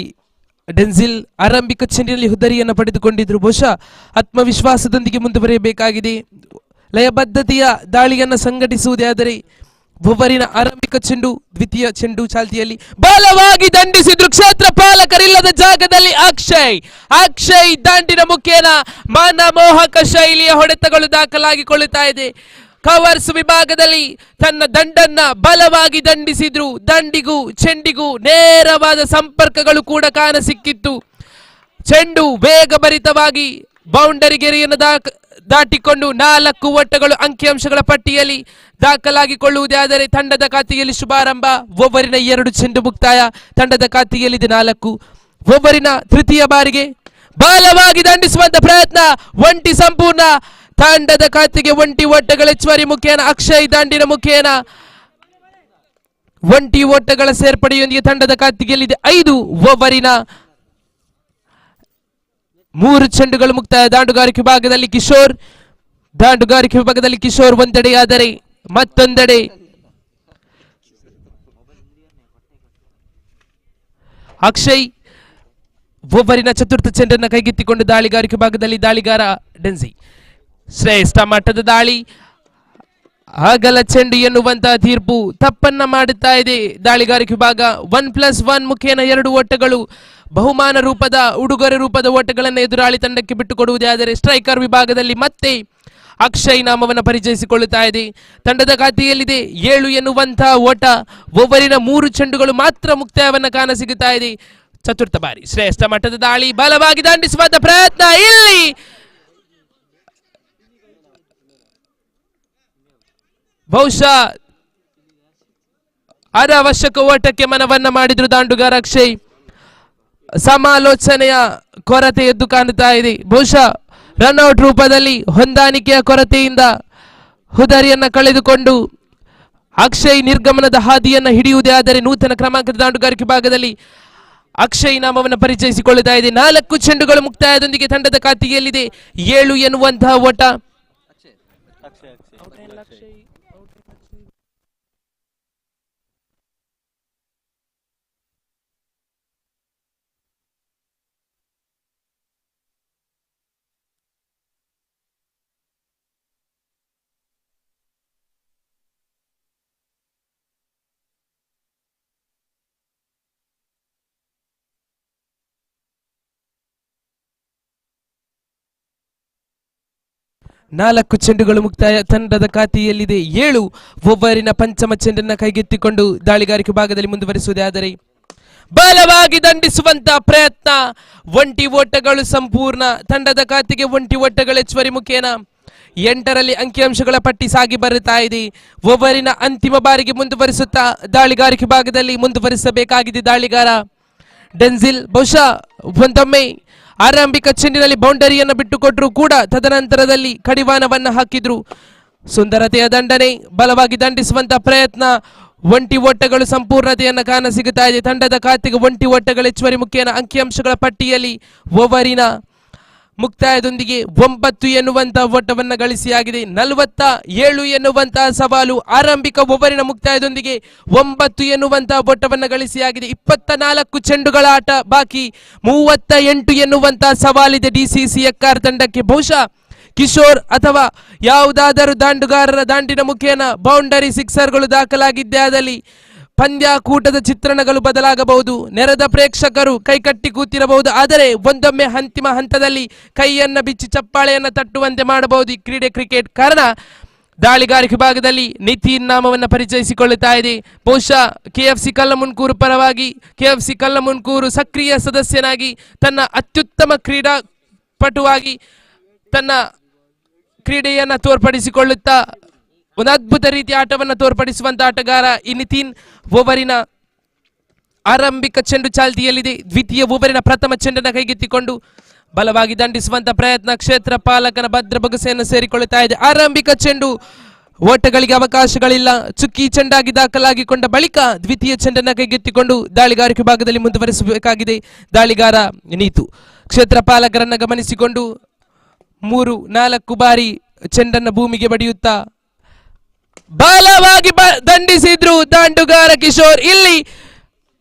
ಡೆನ್ಸಿಲ್ ಆರಂಭಿಕ ಚೆಂಡಿನಲ್ಲಿ ಹುದ್ದರಿಯನ್ನು ಪಡೆದುಕೊಂಡಿದ್ರು. ಬಹುಶಃ ಆತ್ಮವಿಶ್ವಾಸದೊಂದಿಗೆ ಮುಂದುವರಿಯಬೇಕಾಗಿದೆ. ಲಯಬದ್ಧತೆಯ ದಾಳಿಯನ್ನು ಸಂಘಟಿಸುವುದೇ ಆದರೆ ಒಬ್ಬರಿನ ಆರಂಭಿಕ ಚೆಂಡು, ದ್ವಿತೀಯ ಚೆಂಡು ಚಾಲ್ತಿಯಲ್ಲಿ ಬಲವಾಗಿ ದಂಡಿಸಿದ್ರು. ಕ್ಷೇತ್ರ ಪಾಲಕರಿಲ್ಲದ ಜಾಗದಲ್ಲಿ ಅಕ್ಷಯ್ ದಂಡಿನ ಮುಖೇನ ಮನಮೋಹಕ ಶೈಲಿಯ ಹೊಡೆತಗಳು ದಾಖಲಾಗಿಕೊಳ್ಳುತ್ತಾ ಇದೆ. ಕವರ್ಸ್ ವಿಭಾಗದಲ್ಲಿ ತನ್ನ ದಂಡನ್ನ ಬಲವಾಗಿ ದಂಡಿಸಿದ್ರು. ದಂಡಿಗೂ ಚೆಂಡಿಗೂ ನೇರವಾದ ಸಂಪರ್ಕಗಳು ಕೂಡ ಕಾಣಸಿಕ್ಕಿತ್ತು. ಚೆಂಡು ವೇಗಭರಿತವಾಗಿ ಬೌಂಡರಿ ಗೆರೆಯನ್ನು ದಾಟಿಕೊಂಡು 4 ಓಟಗಳು ಅಂಕಿಅಂಶಗಳ ಪಟ್ಟಿಯಲ್ಲಿ ದಾಖಲಾಗಿಕೊಳ್ಳುವುದೇ ಆದರೆ ತಂಡದ ಖಾತೆಯಲ್ಲಿ ಶುಭಾರಂಭ. ಒಬ್ಬರಿನ 2 ಚೆಂಡು ಮುಕ್ತಾಯ. ತಂಡದ ಖಾತೆಯಲ್ಲಿದೆ 4. ಒಬ್ಬರಿನ ತೃತೀಯ ಬಾರಿಗೆ ಬಲವಾಗಿ ದಂಡಿಸುವಂತ ಪ್ರಯತ್ನ, ಒಂಟಿ ಸಂಪೂರ್ಣ. ತಂಡದ ಖಾತೆಗೆ ಒಂಟಿ ಓಟಗಳ ಹೆಚ್ಚುವರಿ ಮುಖೇನ ಅಕ್ಷಯ್ ದಂಡಿನ ಮುಖೇನ ಒಂಟಿ ಓಟಗಳ ಸೇರ್ಪಡೆಯೊಂದಿಗೆ ತಂಡದ ಖಾತೆಯಲ್ಲಿದೆ 5. ಓವರಿನ 3 ಚೆಂಡುಗಳು ಮುಕ್ತಾಯ. ದಾಂಡುಗಾರಿಕೆ ವಿಭಾಗದಲ್ಲಿ ಕಿಶೋರ್ ಒಂದೆಡೆಯಾದರೆ ಮತ್ತೊಂದೆಡೆ ಅಕ್ಷಯ್ ಓವರಿನ ಚತುರ್ಥ ಚೆಂಡನ್ನು ಕೈಗೆತ್ತಿಕೊಂಡು ದಾಳಿಗಾರಿಕೆ ವಿಭಾಗದಲ್ಲಿ ದಾಳಿಗಾರ ಡೆನ್ಸಿ. ಶ್ರೇಷ್ಠ ಮಟ್ಟದ ದಾಳಿ, ಅಗಲ ಚೆಂಡು ಎನ್ನುವಂತಹ ತೀರ್ಪು ತಪ್ಪನ್ನ ಮಾಡುತ್ತಾ ಇದೆ ದಾಳಿಗಾರಿಕೆ ವಿಭಾಗ. 1+1 ಮುಖೇನ 2 ಓಟಗಳು ಬಹುಮಾನ ರೂಪದ, ಉಡುಗೊರೆ ರೂಪದ ಓಟಗಳನ್ನು ಎದುರಾಳಿ ತಂಡಕ್ಕೆ ಬಿಟ್ಟುಕೊಡುವುದೇ ಆದರೆ ಸ್ಟ್ರೈಕರ್ ವಿಭಾಗದಲ್ಲಿ ಮತ್ತೆ ಅಕ್ಷಯ್ ನಾಮವನ್ನು ಪರಿಚಯಿಸಿಕೊಳ್ಳುತ್ತಾ ಇದೆ. ತಂಡದ ಖಾತೆಯಲ್ಲಿದೆ 7 ಎನ್ನುವಂತಹ ಓಟ. ಓವರಿನ 3 ಚೆಂಡುಗಳು ಮಾತ್ರ ಮುಕ್ತಾಯವನ್ನು ಕಾಣಸಿಗುತ್ತಾ ಇದೆ. ಚತುರ್ಥ ಬಾರಿ ಶ್ರೇಷ್ಠ ಮಟ್ಟದ ದಾಳಿ, ಬಲವಾಗಿ ದಂಡಿಸುವಂತ ಪ್ರಯತ್ನ. ಇಲ್ಲಿ ಬಹುಶಃ ಅನಾವಶ್ಯಕ ಓಟಕ್ಕೆ ಮನವನ್ನ ಮಾಡಿದ್ರು ದಾಂಡುಗಾರ ಅಕ್ಷಯ್. ಸಮಾಲೋಚನೆಯ ಕೊರತೆ ಎದ್ದು ಕಾಣುತ್ತಾ ಇದೆ. ಬಹುಶಃ ರನ್ಔಟ್ ರೂಪದಲ್ಲಿ ಹೊಂದಾಣಿಕೆಯ ಕೊರತೆಯಿಂದ ಹುದರಿಯನ್ನ ಕಳೆದುಕೊಂಡು ಅಕ್ಷಯ್ ನಿರ್ಗಮನದ ಹಾದಿಯನ್ನ ಹಿಡಿಯುವುದೇ ಆದರೆ ನೂತನ ಕ್ರಮಾಂಕದ ದಾಂಡುಗಾರಿಕೆ ಭಾಗದಲ್ಲಿ ಅಕ್ಷಯ್ ನಾಮವನ್ನು ಪರಿಚಯಿಸಿಕೊಳ್ಳುತ್ತಾ ಇದೆ. 4 ಚೆಂಡುಗಳು ಮುಕ್ತಾಯದೊಂದಿಗೆ ತಂಡದ ಖಾತೆಯಲ್ಲಿದೆ 7 ಎನ್ನುವಂತಹ ಓಟ. ನಾಲ್ಕು ಚೆಂಡುಗಳು ಮುಕ್ತಾಯ. ತಂಡದ ಖಾತೆಯಲ್ಲಿದೆ 7. ಓವರಿನ ಪಂಚಮ ಚೆಂಡನ್ನ ಕೈಗೆತ್ತಿಕೊಂಡು ದಾಳಿಗಾರಿಕೆ ಭಾಗದಲ್ಲಿ ಮುಂದುವರಿಸುವುದೇ ಆದರೆ ಬಲವಾಗಿ ದಂಡಿಸುವಂತ ಪ್ರಯತ್ನ. ಒಂಟಿ ಓಟಗಳು ಸಂಪೂರ್ಣ. ತಂಡದ ಖಾತೆಗೆ ಒಂಟಿ ಓಟಗಳ ಹೆಚ್ಚುವರಿ ಮುಖೇನ 8ರಲ್ಲಿ ಅಂಕಿಅಂಶಗಳ ಪಟ್ಟಿ ಸಾಗಿ ಬರುತ್ತಾ ಇದೆ. ಓವರಿನ ಅಂತಿಮ ಬಾರಿಗೆ ಮುಂದುವರಿಸುತ್ತಾ ದಾಳಿಗಾರಿಕೆ ಭಾಗದಲ್ಲಿ ಮುಂದುವರಿಸಬೇಕಾಗಿದೆ ದಾಳಿಗಾರ ಡೆನ್ಸಿಲ್. ಬಹುಶಃ ಒಂದೊಮ್ಮೆ ಆರಂಭಿಕ ಚೆಂಡಿನಲ್ಲಿ ಬೌಂಡರಿಯನ್ನು ಬಿಟ್ಟುಕೊಟ್ಟರು ಕೂಡ ತದನಂತರದಲ್ಲಿ ಕಡಿವಾಣವನ್ನ ಹಾಕಿದ್ರು. ಸುಂದರತೆಯ ದಂಡನೆ, ಬಲವಾಗಿ ದಂಡಿಸುವಂತ ಪ್ರಯತ್ನ, ಒಂಟಿ ಓಟಗಳು ಸಂಪೂರ್ಣತೆಯನ್ನು ಕಾಣಸಿಗುತ್ತಾ ಇದೆ. ತಂಡದ ಖಾತೆಗೆ ಒಂಟಿ ಓಟಗಳ ಹೆಚ್ಚುವರಿ ಮುಖೇನ ಅಂಕಿಅಂಶಗಳ ಪಟ್ಟಿಯಲ್ಲಿ ಓವರಿನ ಮುಕ್ತಾಯದೊಂದಿಗೆ 9 ಎನ್ನುವಂತ ಓಟವನ್ನು ಗಳಿಸಿಯಾಗಿದೆ. 47 ಎನ್ನುವಂತಹ ಸವಾಲು ಆರಂಭಿಕ ಓವರಿನ ಮುಕ್ತಾಯದೊಂದಿಗೆ 9 ಎನ್ನುವಂತಹ ಓಟವನ್ನು ಗಳಿಸಿಯಾಗಿದೆ. 24 ಚೆಂಡುಗಳ ಆಟ ಬಾಕಿ. 38 ಎನ್ನುವಂತಹ ಸವಾಲಿದೆ ಡಿಸಿಸಿ ಎಕ್ಕಾರ್ ತಂಡಕ್ಕೆ. ಬಹುಶಃ ಕಿಶೋರ್ ಅಥವಾ ಯಾವುದಾದರೂ ದಾಂಡುಗಾರರ ದಾಂಡಿನ ಮುಖೇನ ಬೌಂಡರಿ ಸಿಕ್ಸರ್ಗಳು ದಾಖಲಾಗಿದ್ದೇ ಆದಲ್ಲಿ ಪಂದ್ಯಾಕೂಟದ ಚಿತ್ರಣಗಳು ಬದಲಾಗಬಹುದು. ನೆರೆದ ಪ್ರೇಕ್ಷಕರು ಕೈಕಟ್ಟಿ ಕೂತಿರಬಹುದು. ಆದರೆ ಒಂದೊಮ್ಮೆ ಅಂತಿಮ ಹಂತದಲ್ಲಿ ಕೈಯನ್ನ ಬಿಚ್ಚಿ ಚಪ್ಪಾಳೆಯನ್ನ ತಟ್ಟುವಂತೆ ಮಾಡಬಹುದು ಈ ಕ್ರೀಡೆ ಕ್ರಿಕೆಟ್. ಕಾರಣ ದಾಳಿಗಾರಿಕೆ ಭಾಗದಲ್ಲಿ ನಿತಿನ್ ನಾಮವನ್ನು ಪರಿಚಯಿಸಿಕೊಳ್ಳುತ್ತಾ ಇದೆ. ಬಹುಶಃ ಕೆಎಫ್ಸಿ ಕಲ್ಲಮುನ್ಕೂರು ಪರವಾಗಿ ಕೆಎಫ್ಸಿ ಕಲ್ಲಮುನ್ಕೂರು ಸಕ್ರಿಯ ಸದಸ್ಯನಾಗಿ ತನ್ನ ಅತ್ಯುತ್ತಮ ಕ್ರೀಡಾಪಟುವಾಗಿ ತನ್ನ ಕ್ರೀಡೆಯನ್ನ ತೋರ್ಪಡಿಸಿಕೊಳ್ಳುತ್ತಾ ಒಂದು ಅದ್ಭುತ ರೀತಿಯ ಆಟವನ್ನು ತೋರ್ಪಡಿಸುವಂತ ಆಟಗಾರ ಈ ನಿತಿನ್. ಓವರಿನ ಆರಂಭಿಕ ಚೆಂಡು ಚಾಲ್ತಿಯಲ್ಲಿದೆ. ದ್ವಿತೀಯ ಓವರಿನ ಪ್ರಥಮ ಚೆಂಡನ್ನು ಕೈಗೆತ್ತಿಕೊಂಡು ಬಲವಾಗಿ ದಂಡಿಸುವಂತ ಪ್ರಯತ್ನ ಕ್ಷೇತ್ರ ಪಾಲಕನ ಭದ್ರ ಬೊಗಸೆಯನ್ನು ಸೇರಿಕೊಳ್ಳುತ್ತಾ ಇದೆ. ಆರಂಭಿಕ ಚೆಂಡು, ಓಟಗಳಿಗೆ ಅವಕಾಶಗಳಿಲ್ಲ. ಚುಕ್ಕಿ ಚೆಂಡಾಗಿ ದಾಖಲಾಗಿಕೊಂಡ ಬಳಿಕ ದ್ವಿತೀಯ ಚೆಂಡನ್ನು ಕೈಗೆತ್ತಿಕೊಂಡು ದಾಳಿಗಾರಿಕೆ ಭಾಗದಲ್ಲಿ ಮುಂದುವರಿಸಬೇಕಾಗಿದೆ. ದಾಳಿಗಾರ ನೀತು ಕ್ಷೇತ್ರ ಪಾಲಕರನ್ನ ಗಮನಿಸಿಕೊಂಡು 3-4 ಬಾರಿ ಚೆಂಡನ್ನು ಭೂಮಿಗೆ ಬಡಿಯುತ್ತಾ ಬಲವಾಗಿ ದಂಡಿಸಿದ್ರು ದಾಂಡುಗಾರ ಕಿಶೋರ್. ಇಲ್ಲಿ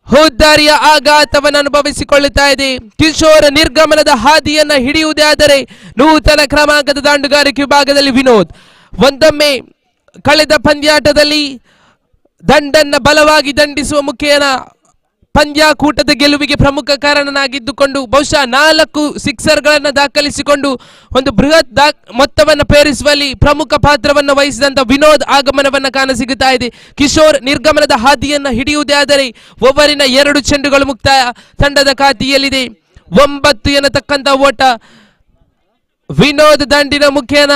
ಹುದ್ದಾರಿಯ ಆಘಾತವನ್ನು ಅನುಭವಿಸಿಕೊಳ್ಳುತ್ತಾ ಇದೆ. ಕಿಶೋರ್ ನಿರ್ಗಮನದ ಹಾದಿಯನ್ನ ಹಿಡಿಯುವುದೇ ಆದರೆ ನೂತನ ಕ್ರಮಾಂಕದ ದಾಂಡುಗಾರಿಕೆ ವಿಭಾಗದಲ್ಲಿ ವಿನೋದ್. ಒಂದೊಮ್ಮೆ ಕಳೆದ ಪಂದ್ಯಾಟದಲ್ಲಿ ದಂಡನ್ನ ಬಲವಾಗಿ ದಂಡಿಸುವ ಮುಖೇನ ಪಂದ್ಯಾಕೂಟದ ಗೆಲುವಿಗೆ ಪ್ರಮುಖ ಕಾರಣನಾಗಿದ್ದುಕೊಂಡು ಬಹುಶಃ 4 ಸಿಕ್ಸರ್ಗಳನ್ನು ದಾಖಲಿಸಿಕೊಂಡು ಒಂದು ಬೃಹತ್ ಮೊತ್ತವನ್ನು ಪೇರಿಸುವಲ್ಲಿ ಪ್ರಮುಖ ಪಾತ್ರವನ್ನು ವಹಿಸಿದಂತ ವಿನೋದ್ ಆಗಮನವನ್ನ ಕಾಣಸಿಗುತ್ತಾ ಇದೆ. ಕಿಶೋರ್ ನಿರ್ಗಮನದ ಹಾದಿಯನ್ನ ಹಿಡಿಯುವುದೇ ಆದರೆ ಓವರಿನ 2 ಚೆಂಡುಗಳು ಮುಕ್ತಾಯ. ತಂಡದ ಖಾತೆಯಲ್ಲಿದೆ 9 ಎನ್ನತಕ್ಕಂತ ಓಟ. ವಿನೋದ್ ದಂಡಿನ ಮುಖೇನ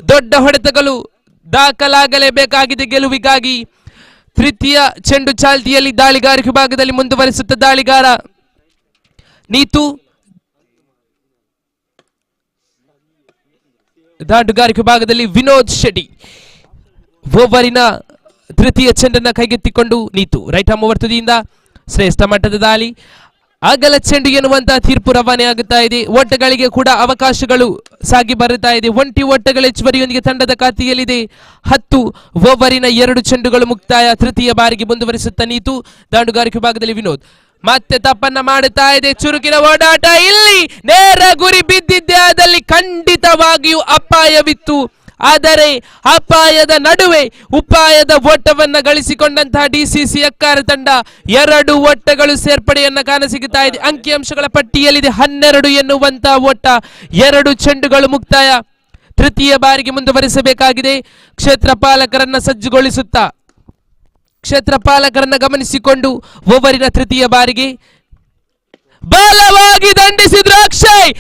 ದೊಡ್ಡ ಹೊಡೆತಗಳು ದಾಖಲಾಗಲೇಬೇಕಾಗಿದೆ ಗೆಲುವಿಗಾಗಿ. ತೃತೀಯ ಚೆಂಡು ಚಾಲ್ತಿಯಲ್ಲಿ ದಾಳಿಗಾರಿಕೆ ಭಾಗದಲ್ಲಿ ಮುಂದುವರಿಸುತ್ತ ದಾಳಿಗಾರ ನೀತು. ದಾಂಡುಗಾರಿಕೆ ಭಾಗದಲ್ಲಿ ವಿನೋದ್ ಶೆಟ್ಟಿ. ಓವರಿನ ತೃತೀಯ ಚೆಂಡನ್ನ ಕೈಗೆತ್ತಿಕೊಂಡು ನೀತು ರೈಟ್ ಆರ್ಮ್ ಓವರ್ ತುದಿಯಿಂದ ಶ್ರೇಷ್ಠ ಮಟ್ಟದ ದಾಳಿ. ಅಗಲ ಚೆಂಡು ಎನ್ನುವಂತಹ ತೀರ್ಪು ರವಾನೆ ಆಗುತ್ತಾ ಇದೆ. ಓಟಗಳಿಗೆ ಕೂಡ ಅವಕಾಶಗಳು ಸಾಗಿ ಬರುತ್ತಾ ಇದೆ. ಒಂಟಿ ಓಟಗಳ ಹೆಚ್ಚುವರಿಯೊಂದಿಗೆ ತಂಡದ ಖಾತೆಯಲ್ಲಿದೆ 10. ಓವರಿನ 2 ಚೆಂಡುಗಳು ಮುಕ್ತಾಯ. ತೃತೀಯ ಬಾರಿಗೆ ಮುಂದುವರಿಸುತ್ತ ನೀತು. ದಾಂಡುಗಾರಿಕೆ ಭಾಗದಲ್ಲಿ ವಿನೋದ್ ಮತ್ತೆ ತಪ್ಪನ್ನ ಮಾಡುತ್ತಾ ಇದೆ. ಚುರುಕಿನ ಓಡಾಟ, ಇಲ್ಲಿ ನೇರ ಗುರಿ ಬಿದ್ದಿದ್ದೇ ಆದಲ್ಲಿ ಖಂಡಿತವಾಗಿಯೂ ಅಪಾಯವಿತ್ತು. ಆದರೆ ಅಪಾಯದ ನಡುವೆ ಉಪಾಯದ ಓಟವನ್ನ ಗಳಿಸಿಕೊಂಡಂತಹ ಡಿಸಿಸಿ ಅಕ್ಕಾರ ತಂಡ 2 ಓಟಗಳು ಸೇರ್ಪಡೆಯನ್ನ ಕಾಣಸಿಗುತ್ತಾ ಇದೆ. ಅಂಕಿಅಂಶಗಳ ಪಟ್ಟಿಯಲ್ಲಿದೆ 12 ಎನ್ನುವಂತಹ ಓಟ. 2 ಚೆಂಡುಗಳು ಮುಕ್ತಾಯ. ತೃತೀಯ ಬಾರಿಗೆ ಮುಂದುವರಿಸಬೇಕಾಗಿದೆ. ಕ್ಷೇತ್ರ ಪಾಲಕರನ್ನ ಸಜ್ಜುಗೊಳಿಸುತ್ತಾ ಕ್ಷೇತ್ರ ಪಾಲಕರನ್ನ ಗಮನಿಸಿಕೊಂಡು ಓವರಿನ ತೃತೀಯ ಬಾರಿಗೆ ಬಲವಾಗಿ ದಂಡಿಸಿದ್ರು ಅಕ್ಷಯ್.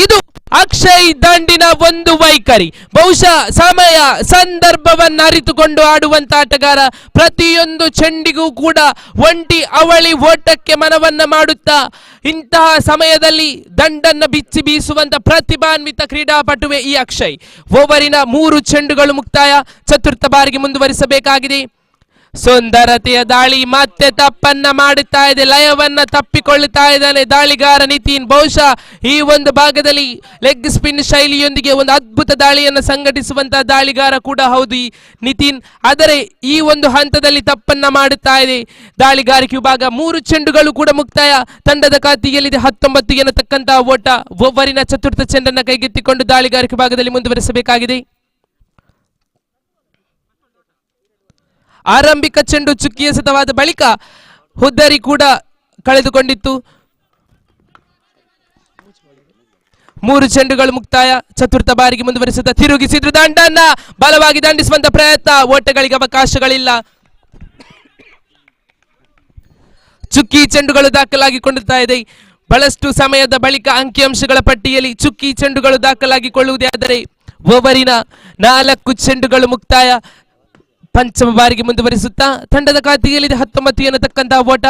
ಇದು ಅಕ್ಷಯ್ ದಂಡಿನ ಒಂದು ವೈಖರಿ. ಬಹುಶಃ ಸಮಯ ಸಂದರ್ಭವನ್ನು ಅರಿತುಕೊಂಡು ಆಡುವಂತ ಆಟಗಾರ. ಪ್ರತಿಯೊಂದು ಚೆಂಡಿಗೂ ಕೂಡ ಒಂಟಿ ಅವಳಿ ಓಟಕ್ಕೆ ಮನವನ್ನ ಮಾಡುತ್ತಾ ಇಂತಹ ಸಮಯದಲ್ಲಿ ದಂಡನ್ನ ಬಿಚ್ಚಿ ಬೀಸುವಂತ ಪ್ರತಿಭಾನ್ವಿತ ಕ್ರೀಡಾಪಟುವೆ ಈ ಅಕ್ಷಯ್. ಓವರಿನ 3 ಚೆಂಡುಗಳು ಮುಕ್ತಾಯ. ಚತುರ್ಥ ಬಾರಿಗೆ ಮುಂದುವರಿಸಬೇಕಾಗಿದೆ. ಸುಂದರತೆಯ ದಾಳಿ ಮತ್ತೆ ತಪ್ಪನ್ನ ಮಾಡುತ್ತಾ ಇದೆ. ಲಯವನ್ನ ತಪ್ಪಿಕೊಳ್ಳುತ್ತಾ ಇದ್ದಾನೆ ದಾಳಿಗಾರ ನಿತಿನ್. ಬಹುಶಃ ಈ ಒಂದು ಭಾಗದಲ್ಲಿ ಲೆಗ್ ಸ್ಪಿನ್ ಶೈಲಿಯೊಂದಿಗೆ ಒಂದು ಅದ್ಭುತ ದಾಳಿಯನ್ನು ಸಂಘಟಿಸುವಂತಹ ದಾಳಿಗಾರ ಕೂಡ ಹೌದು ಈ ನಿತಿನ್. ಆದರೆ ಈ ಒಂದು ಹಂತದಲ್ಲಿ ತಪ್ಪನ್ನ ಮಾಡುತ್ತಾ ಇದೆ ದಾಳಿಗಾರಿಕೆ ವಿಭಾಗ. 3 ಚೆಂಡುಗಳು ಕೂಡ ಮುಕ್ತಾಯ. ತಂಡದ ಖಾತೆಯಲ್ಲಿದೆ 19 ಎನ್ನತಕ್ಕಂತಹ ಓಟ. ಓವರಿನ ಚತುರ್ಥ ಚೆಂಡನ್ನ ಕೈಗೆತ್ತಿಕೊಂಡು ದಾಳಿಗಾರಿಕೆ ಭಾಗದಲ್ಲಿ ಮುಂದುವರಿಸಬೇಕಾಗಿದೆ. ಆರಂಭಿಕ ಚೆಂಡು ಚುಕ್ಕಿ ಎಸೆತವಾದ ಬಳಿಕ ಹುದ್ದರಿ ಕೂಡ ಕಳೆದುಕೊಂಡಿತ್ತು. 3 ಚೆಂಡುಗಳು ಮುಕ್ತಾಯ. ಚತುರ್ಥ ಬಾರಿಗೆ ಮುಂದುವರಿಸುತ್ತಾ ತಿರುಗಿಸಿದ್ರು ದಂಡನ್ನ ಬಲವಾಗಿ ದಂಡಿಸುವಂತ ಪ್ರಯತ್ನ. ಓಟಗಳಿಗೆ ಅವಕಾಶಗಳಿಲ್ಲ. ಚುಕ್ಕಿ ಚೆಂಡುಗಳು ದಾಖಲಾಗಿಕೊಳ್ಳುತ್ತಾ ಇದೆ. ಬಹಳಷ್ಟು ಸಮಯದ ಬಳಿಕ ಅಂಕಿಅಂಶಗಳ ಪಟ್ಟಿಯಲ್ಲಿ ಚುಕ್ಕಿ ಚೆಂಡುಗಳು ದಾಖಲಾಗಿಕೊಳ್ಳುವುದೇ ಆದರೆ ಓವರಿನ 4 ಚೆಂಡುಗಳು ಮುಕ್ತಾಯ. ಪಂಚಮ ಬಾರಿಗೆ ಮುಂದುವರಿಸುತ್ತಾ ತಂಡದ ಖಾತೆಯಲ್ಲಿದೆ 19 ಎನ್ನತಕ್ಕಂತಹ ಓಟ.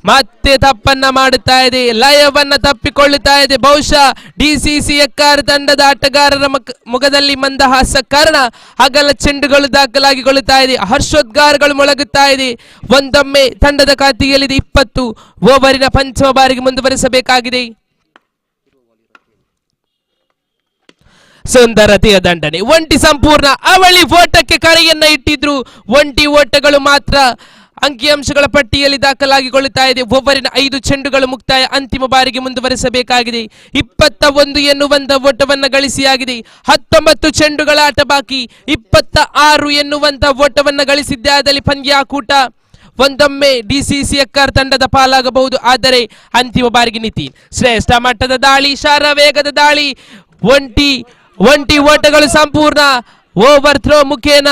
ಮತ್ತೆ ತಪ್ಪನ್ನ ಮಾಡುತ್ತಾ ಇದೆ. ಲಯವನ್ನ ತಪ್ಪಿಕೊಳ್ಳುತ್ತಾ ಇದೆ. ಬಹುಶಃ ಡಿಸಿಸಿ ಎಕ್ಕಾರ್ ತಂಡದ ಆಟಗಾರರ ಮುಖದಲ್ಲಿ ಮಂದಹಾಸ ಕಾರಣ ಅಗಲ ಚೆಂಡುಗಳು ದಾಖಲಾಗಿಕೊಳ್ಳುತ್ತಾ ಇದೆ. ಹರ್ಷೋದ್ಗಾರಗಳು ಮೊಳಗುತ್ತಾ ಇದೆ. ಒಂದೊಮ್ಮೆ ತಂಡದ ಖಾತೆಯಲ್ಲಿದೆ 20. ಓವರಿನ ಪಂಚಮ ಬಾರಿಗೆ ಮುಂದುವರಿಸಬೇಕಾಗಿದೆ. ಸುಂದರತೆಯ ದಂಡನೆ. ಒಂಟಿ ಸಂಪೂರ್ಣ ಅವಳಿ ಓಟಕ್ಕೆ ಕರೆಯನ್ನ ಇಟ್ಟಿದ್ರು. ಒಂಟಿ ಓಟಗಳು ಮಾತ್ರ ಅಂಕಿಅಂಶಗಳ ಪಟ್ಟಿಯಲ್ಲಿ ದಾಖಲಾಗಿಕೊಳ್ಳುತ್ತಾ ಇದೆ. ಓವರಿನ 5 ಚೆಂಡುಗಳು ಮುಕ್ತಾಯ. ಅಂತಿಮ ಬಾರಿಗೆ ಮುಂದುವರಿಸಬೇಕಾಗಿದೆ. 21 ಎನ್ನುವಂತ ಓಟವನ್ನ ಗಳಿಸಿಯಾಗಿದೆ. 19 ಚೆಂಡುಗಳ ಆಟ ಬಾಕಿ. 26 ಎನ್ನುವಂತ ಓಟವನ್ನ ಗಳಿಸಿದ್ದೇ ಆದಲ್ಲಿ ಪಂದ್ಯಾಕೂಟ ಒಂದೊಮ್ಮೆ ಡಿಸಿಸಿ ಎಕ್ಕಾರ್ ತಂಡದ ಪಾಲಾಗಬಹುದು. ಆದರೆ ಅಂತಿಮ ಬಾರಿಗೆ ನಿತಿನ್ ಶ್ರೇಷ್ಠ ಮಟ್ಟದ ದಾಳಿ, ಶರವೇಗದ ದಾಳಿ. ಒಂಟಿ ಓಟಗಳು ಸಂಪೂರ್ಣ. ಓವರ್ ಥ್ರೋ ಮುಖೇನ